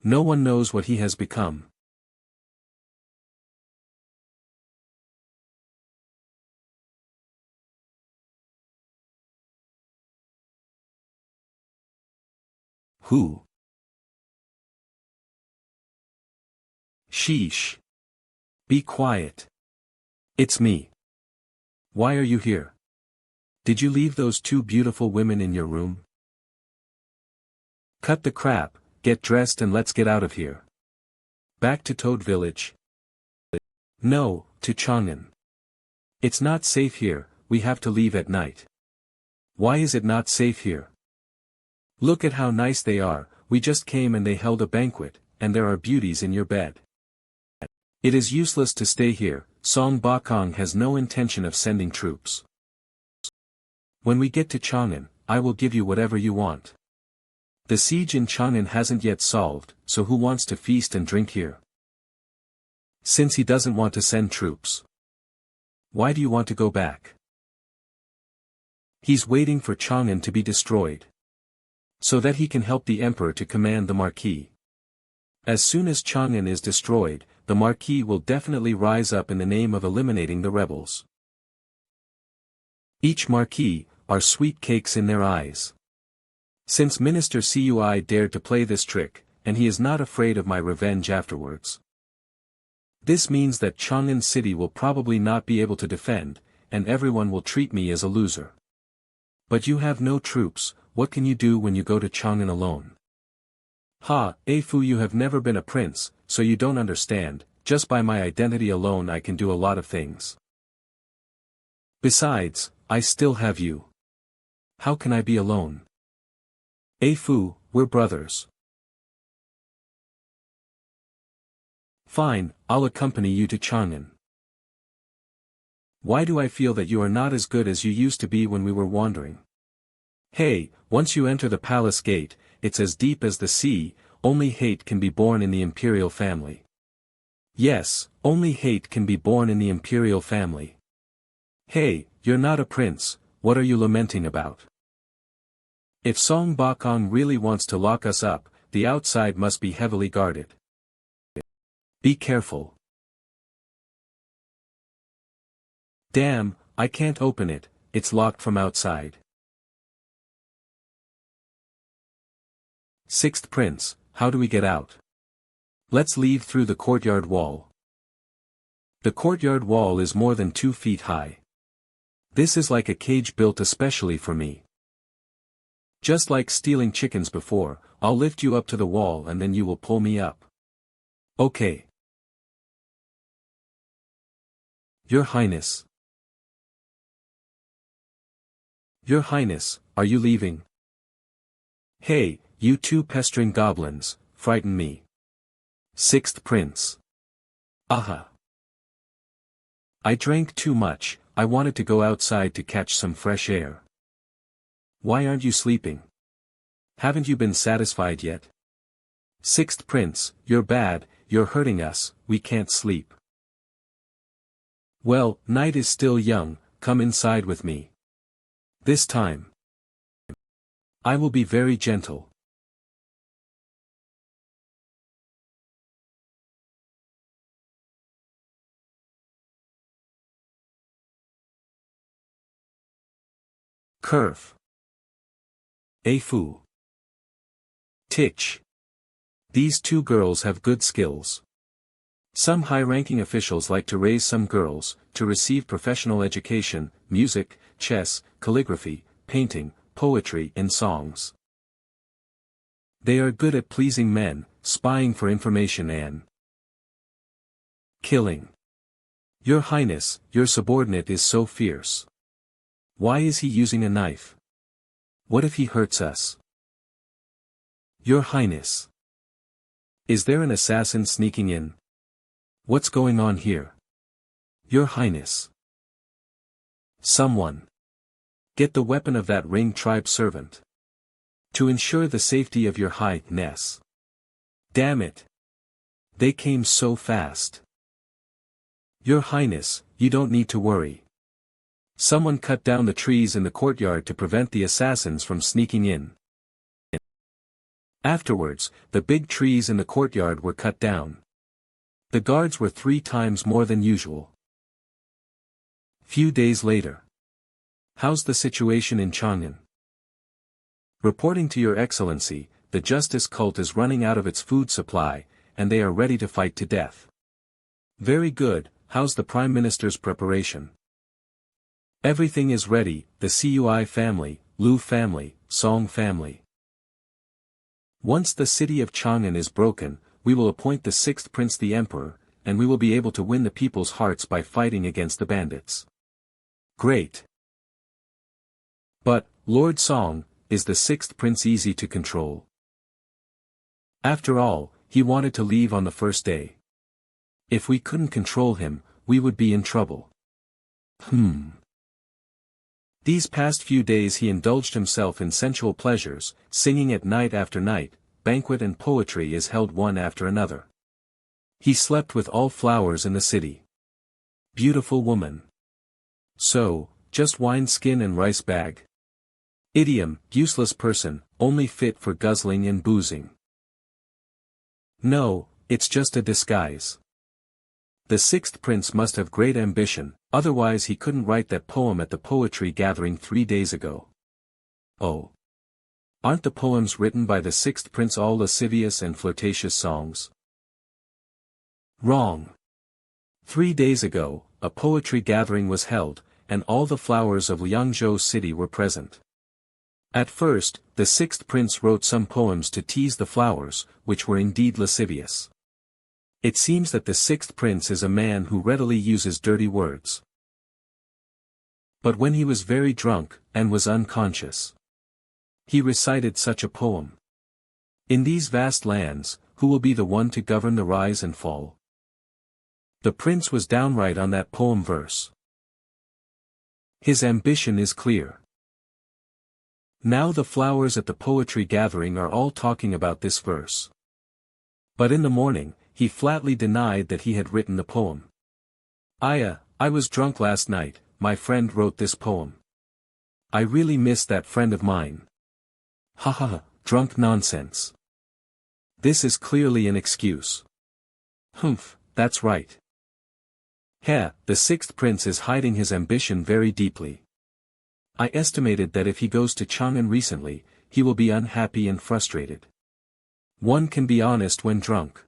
No one knows what he has become. Who? Sheesh. Be quiet. It's me. Why are you here? Did you leave those 2 beautiful women in your room? Cut the crap, get dressed and let's get out of here. Back to Toad Village? No, to Chang'an. It's not safe here, we have to leave at night. Why is it not safe here? Look at how nice they are, we just came and they held a banquet, and there are beauties in your bed. It is useless to stay here, Song Bakong has no intention of sending troops. When we get to Chang'an, I will give you whatever you want. The siege in Chang'an hasn't yet solved, so who wants to feast and drink here? Since he doesn't want to send troops. Why do you want to go back? He's waiting for Chang'an to be destroyed, so that he can help the emperor to command the marquis. As soon as Chang'an is destroyed, the marquis will definitely rise up in the name of eliminating the rebels. Each marquis are sweet cakes in their eyes. Since Minister Cui dared to play this trick, and he is not afraid of my revenge afterwards. This means that Chang'an city will probably not be able to defend, and everyone will treat me as a loser. But you have no troops, what can you do when you go to Chang'an alone? Ha, Fu, you have never been a prince, so you don't understand, just by my identity alone I can do a lot of things. Besides, I still have you. How can I be alone? Fu, we're brothers. Fine, I'll accompany you to Chang'an. Why do I feel that you are not as good as you used to be when we were wandering? Hey, once you enter the palace gate, it's as deep as the sea, only hate can be born in the imperial family. Yes, only hate can be born in the imperial family. Hey, you're not a prince, what are you lamenting about? If Song Bakong really wants to lock us up, the outside must be heavily guarded. Be careful. Damn, I can't open it, it's locked from outside. Sixth Prince, how do we get out? Let's leave through the courtyard wall. The courtyard wall is more than 2 feet high. This is like a cage built especially for me. Just like stealing chickens before, I'll lift you up to the wall and then you will pull me up. Okay. Your Highness. Your Highness, are you leaving? Hey, you two pestering goblins, frighten me. Sixth Prince. Aha. I drank too much, I wanted to go outside to catch some fresh air. Why aren't you sleeping? Haven't you been satisfied yet? Sixth Prince, you're bad, you're hurting us, we can't sleep. Well, night is still young, come inside with me. This time. I will be very gentle. Curve. Fu. Titch. These two girls have good skills. Some high-ranking officials like to raise some girls, to receive professional education, music, chess, calligraphy, painting, poetry and songs. They are good at pleasing men, spying for information and killing. Your Highness, your subordinate is so fierce. Why is he using a knife? What if he hurts us? Your Highness. Is there an assassin sneaking in? What's going on here? Your Highness. Someone. Get the weapon of that Ring tribe servant. To ensure the safety of your Highness. Damn it. They came so fast. Your Highness, you don't need to worry. Someone cut down the trees in the courtyard to prevent the assassins from sneaking in. Afterwards, the big trees in the courtyard were cut down. The guards were 3 times more than usual. Few days later. How's the situation in Chang'an? Reporting to Your Excellency, the justice cult is running out of its food supply, and they are ready to fight to death. Very good, how's the Prime Minister's preparation? Everything is ready, the Cui family, Lu family, Song family. Once the city of Chang'an is broken, we will appoint the 6th Prince the Emperor, and we will be able to win the people's hearts by fighting against the bandits. Great. But, Lord Song, is the 6th Prince easy to control? After all, he wanted to leave on the first day. If we couldn't control him, we would be in trouble. These past few days he indulged himself in sensual pleasures, singing at night after night, banquet and poetry is held one after another. He slept with all flowers in the city. Beautiful woman. So, just wine skin and rice bag? Idiom, useless person, only fit for guzzling and boozing. No, it's just a disguise. The sixth prince must have great ambition, otherwise he couldn't write that poem at the poetry gathering 3 days ago. Oh. Aren't the poems written by the sixth prince all lascivious and flirtatious songs? Wrong. 3 days ago, a poetry gathering was held, and all the flowers of Liangzhou city were present. At first, the sixth prince wrote some poems to tease the flowers, which were indeed lascivious. It seems that the sixth prince is a man who readily uses dirty words. But when he was very drunk, and was unconscious, he recited such a poem. In these vast lands, who will be the one to govern the rise and fall? The prince was downright on that poem verse. His ambition is clear. Now the flowers at the poetry gathering are all talking about this verse. But in the morning, he flatly denied that he had written the poem. I was drunk last night, my friend wrote this poem. I really miss that friend of mine. Ha ha ha, drunk nonsense. This is clearly an excuse. Humph, that's right. Heh, the sixth prince is hiding his ambition very deeply. I estimated that if he goes to Chang'an recently, he will be unhappy and frustrated. One can be honest when drunk.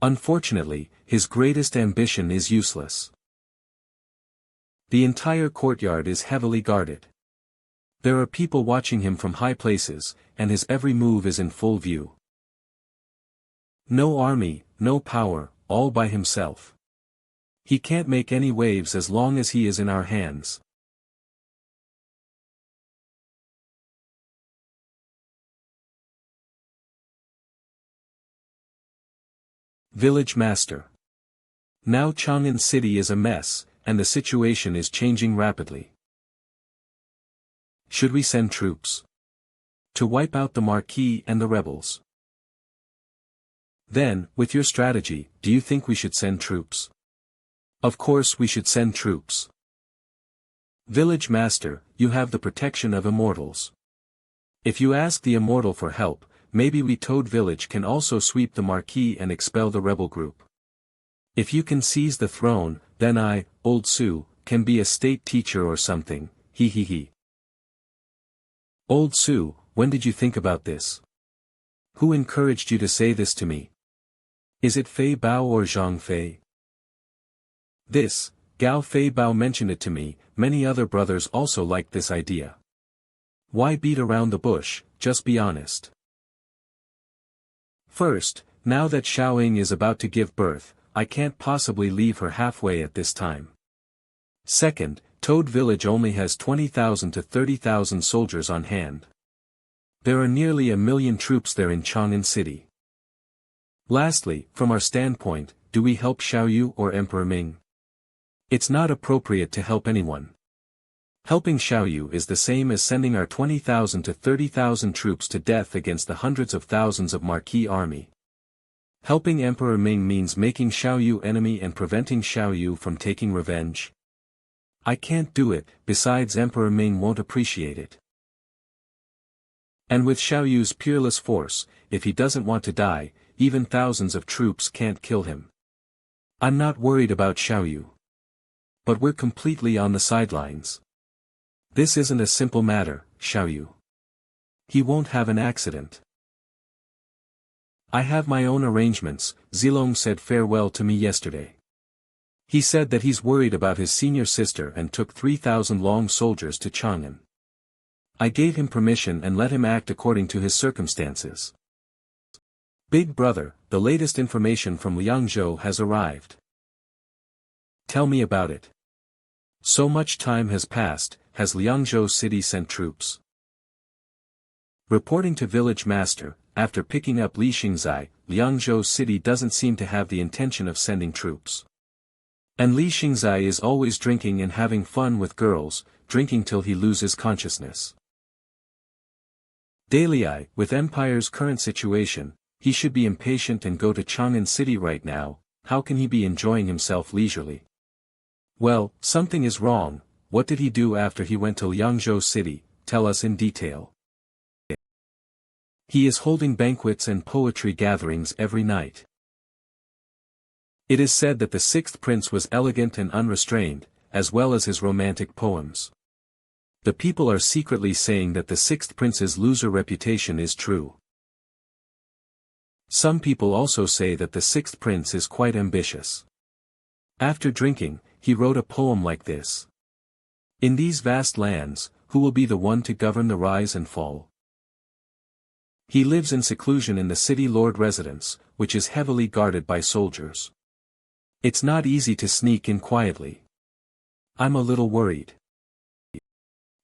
Unfortunately, his greatest ambition is useless. The entire courtyard is heavily guarded. There are people watching him from high places, and his every move is in full view. No army, no power, all by himself. He can't make any waves as long as he is in our hands. Village Master. Now Chang'an City is a mess, and the situation is changing rapidly. Should we send troops to wipe out the Marquis and the rebels? Then, with your strategy, do you think we should send troops? Of course we should send troops. Village Master, you have the protection of immortals. If you ask the immortal for help, maybe we Toad Village can also sweep the Marquis and expel the rebel group. If you can seize the throne, then I, Old Su, can be a state teacher or something, he he he. Old Su, when did you think about this? Who encouraged you to say this to me? Is it Fei Bao or Zhang Fei? This, Gao Fei Bao mentioned it to me, many other brothers also liked this idea. Why beat around the bush, just be honest. First, now that Xiaoying is about to give birth, I can't possibly leave her halfway at this time. Second, Toad Village only has 20,000 to 30,000 soldiers on hand. There are nearly 1 million troops there in Chang'an City. Lastly, from our standpoint, do we help Xiaoyu or Emperor Ming? It's not appropriate to help anyone. Helping Xiaoyu is the same as sending our 20,000 to 30,000 troops to death against the hundreds of thousands of Marquis army. Helping Emperor Ming means making Xiaoyu enemy and preventing Xiaoyu from taking revenge. I can't do it, besides Emperor Ming won't appreciate it. And with Xiaoyu's peerless force, if he doesn't want to die, even thousands of troops can't kill him. I'm not worried about Xiaoyu. But we're completely on the sidelines. This isn't a simple matter, Xiaoyu. He won't have an accident. I have my own arrangements, Zilong said farewell to me yesterday. He said that he's worried about his senior sister and took 3,000 long soldiers to Chang'an. I gave him permission and let him act according to his circumstances. Big brother, the latest information from Liangzhou has arrived. Tell me about it. So much time has passed, has Liangzhou city sent troops? Reporting to Village Master, after picking up Li Xingzai, Liangzhou city doesn't seem to have the intention of sending troops. And Li Xingzai is always drinking and having fun with girls, drinking till he loses consciousness. Daily, with Empire's current situation, he should be impatient and go to Chang'an City right now. How can he be enjoying himself leisurely? Well, something is wrong. What did he do after he went to Liangzhou City? Tell us in detail. He is holding banquets and poetry gatherings every night. It is said that the sixth prince was elegant and unrestrained, as well as his romantic poems. The people are secretly saying that the sixth prince's loser reputation is true. Some people also say that the sixth prince is quite ambitious. After drinking, he wrote a poem like this. In these vast lands, who will be the one to govern the rise and fall? He lives in seclusion in the city lord residence, which is heavily guarded by soldiers. It's not easy to sneak in quietly. I'm a little worried.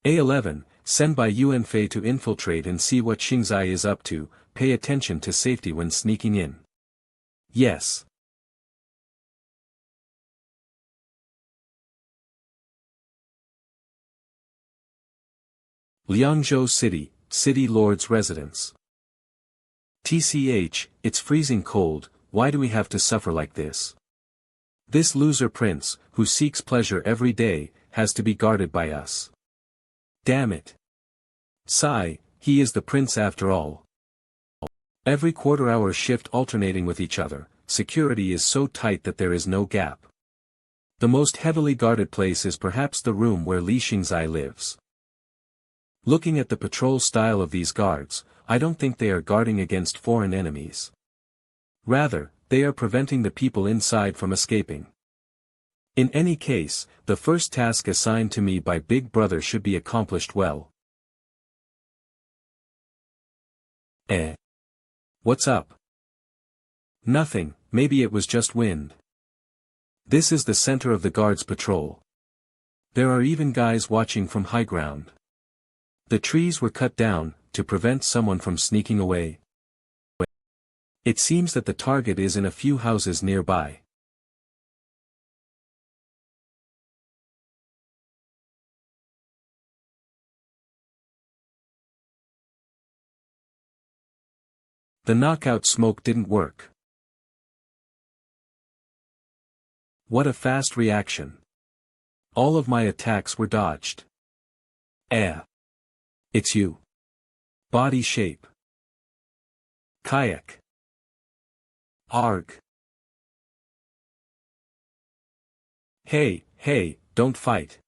A11, send by Yuan Fei to infiltrate and see what Xingzai is up to. Pay attention to safety when sneaking in. Yes. Liangzhou City, City Lord's Residence. TCH, it's freezing cold. Why do we have to suffer like this? This loser prince, who seeks pleasure every day, has to be guarded by us. Damn it. Sigh, he is the prince after all. Every quarter-hour shift alternating with each other, security is so tight that there is no gap. The most heavily guarded place is perhaps the room where Li Xingzai lives. Looking at the patrol style of these guards, I don't think they are guarding against foreign enemies. Rather, they are preventing the people inside from escaping. In any case, the first task assigned to me by Big Brother should be accomplished well. What's up? Nothing, maybe it was just wind. This is the center of the guards' patrol. There are even guys watching from high ground. The trees were cut down, to prevent someone from sneaking away. It seems that the target is in a few houses nearby. The knockout smoke didn't work. What a fast reaction. All of my attacks were dodged. It's you. Body shape. Kayak. Arg. Hey, don't fight.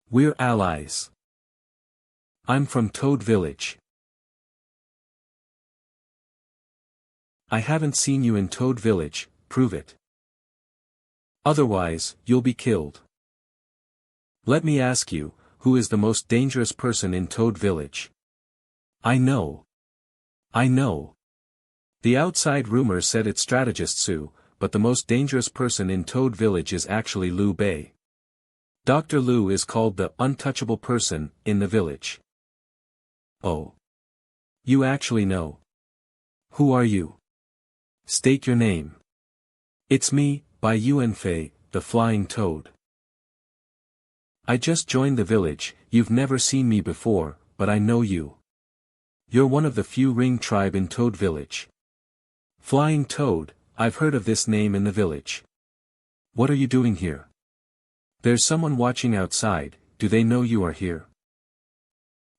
We're allies. I'm from Toad Village. I haven't seen you in Toad Village, prove it. Otherwise, you'll be killed. Let me ask you, who is the most dangerous person in Toad Village? I know. The outside rumor said it's strategist Su, but the most dangerous person in Toad Village is actually Liu Bei. Dr. Liu is called the untouchable person in the village. Oh. You actually know. Who are you? State your name. It's me, Bai Yuan Fei, the Flying Toad. I just joined the village. You've never seen me before, but I know you. You're one of the few Ring tribe in Toad Village. Flying Toad, I've heard of this name in the village. What are you doing here? There's someone watching outside. Do they know you are here?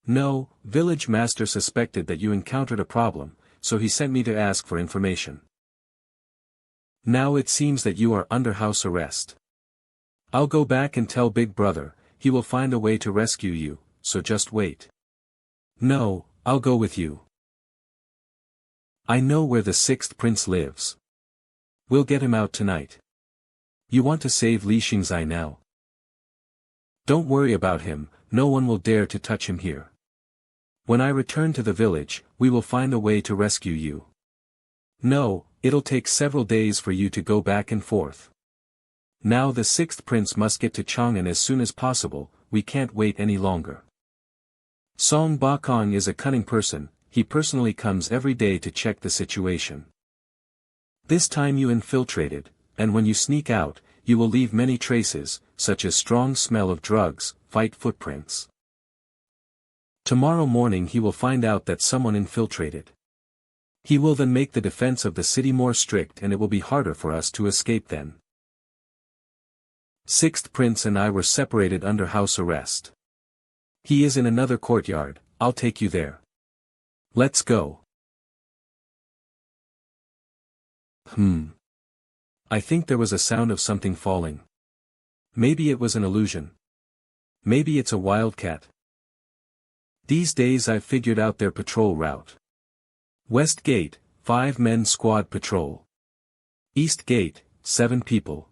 No, village master suspected that you encountered a problem, so he sent me to ask for information. Now it seems that you are under house arrest. I'll go back and tell Big Brother. He will find a way to rescue you, so just wait. No, I'll go with you. I know where the sixth prince lives. We'll get him out tonight. You want to save Li Xingzai now? Don't worry about him, no one will dare to touch him here. When I return to the village, we will find a way to rescue you. No, it'll take several days for you to go back and forth. Now the sixth prince must get to Chang'an as soon as possible, we can't wait any longer. Song Bakong is a cunning person, he personally comes every day to check the situation. This time you infiltrated, and when you sneak out, you will leave many traces, such as strong smell of drugs, fight footprints. Tomorrow morning he will find out that someone infiltrated. He will then make the defense of the city more strict and it will be harder for us to escape then. Sixth Prince and I were separated under house arrest. He is in another courtyard, I'll take you there. Let's go. I think there was a sound of something falling. Maybe it was an illusion. Maybe it's a wildcat. These days I've figured out their patrol route. West Gate, 5-men squad patrol. East Gate, 7 people.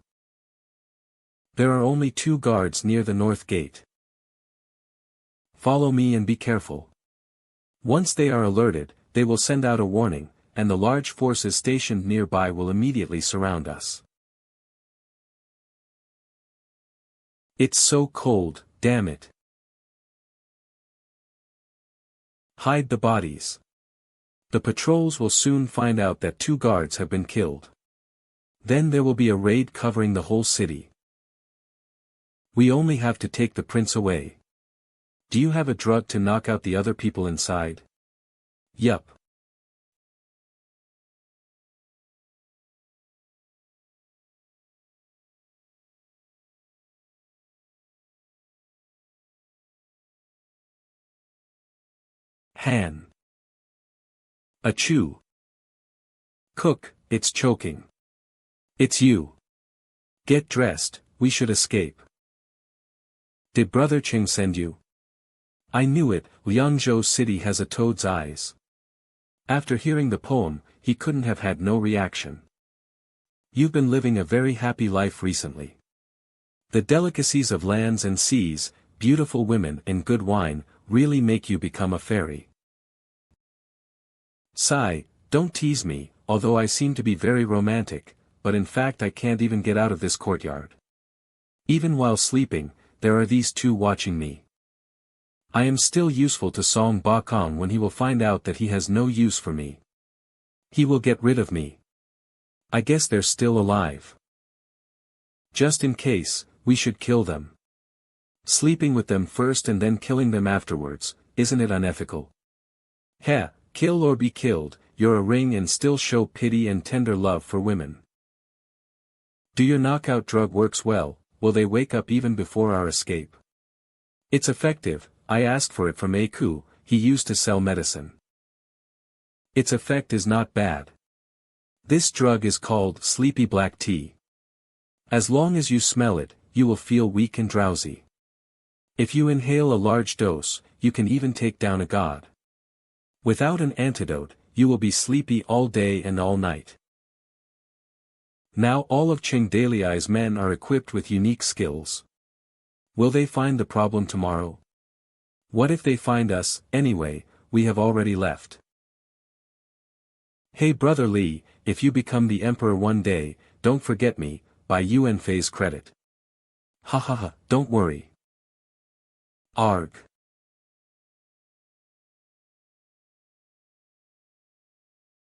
There are only 2 guards near the North Gate. Follow me and be careful. Once they are alerted, they will send out a warning, and the large forces stationed nearby will immediately surround us. It's so cold, damn it. Hide the bodies. The patrols will soon find out that 2 guards have been killed. Then there will be a raid covering the whole city. We only have to take the prince away. Do you have a drug to knock out the other people inside? Yup. Han. Achoo. Cook, it's choking. It's you. Get dressed, we should escape. Did Brother Ching send you? I knew it, Liangzhou City has a toad's eyes. After hearing the poem, he couldn't have had no reaction. You've been living a very happy life recently. The delicacies of lands and seas, beautiful women and good wine, really make you become a fairy. Sigh, don't tease me, although I seem to be very romantic, but in fact I can't even get out of this courtyard. Even while sleeping, there are these 2 watching me. I am still useful to Song Bakong when he will find out that he has no use for me. He will get rid of me. I guess they're still alive. Just in case, we should kill them. Sleeping with them first and then killing them afterwards, isn't it unethical? Heh, kill or be killed, you're a ring and still show pity and tender love for women. Do your knockout drug works well, will they wake up even before our escape? It's effective, I asked for it from Aku, he used to sell medicine. Its effect is not bad. This drug is called sleepy black tea. As long as you smell it, you will feel weak and drowsy. If you inhale a large dose, you can even take down a god. Without an antidote, you will be sleepy all day and all night. Now all of Ching Daliai's men are equipped with unique skills. Will they find the problem tomorrow? What if they find us, anyway, we have already left. Hey Brother Li, if you become the emperor one day, don't forget me, by Yuan Fei's credit. Ha ha ha, don't worry. Arg.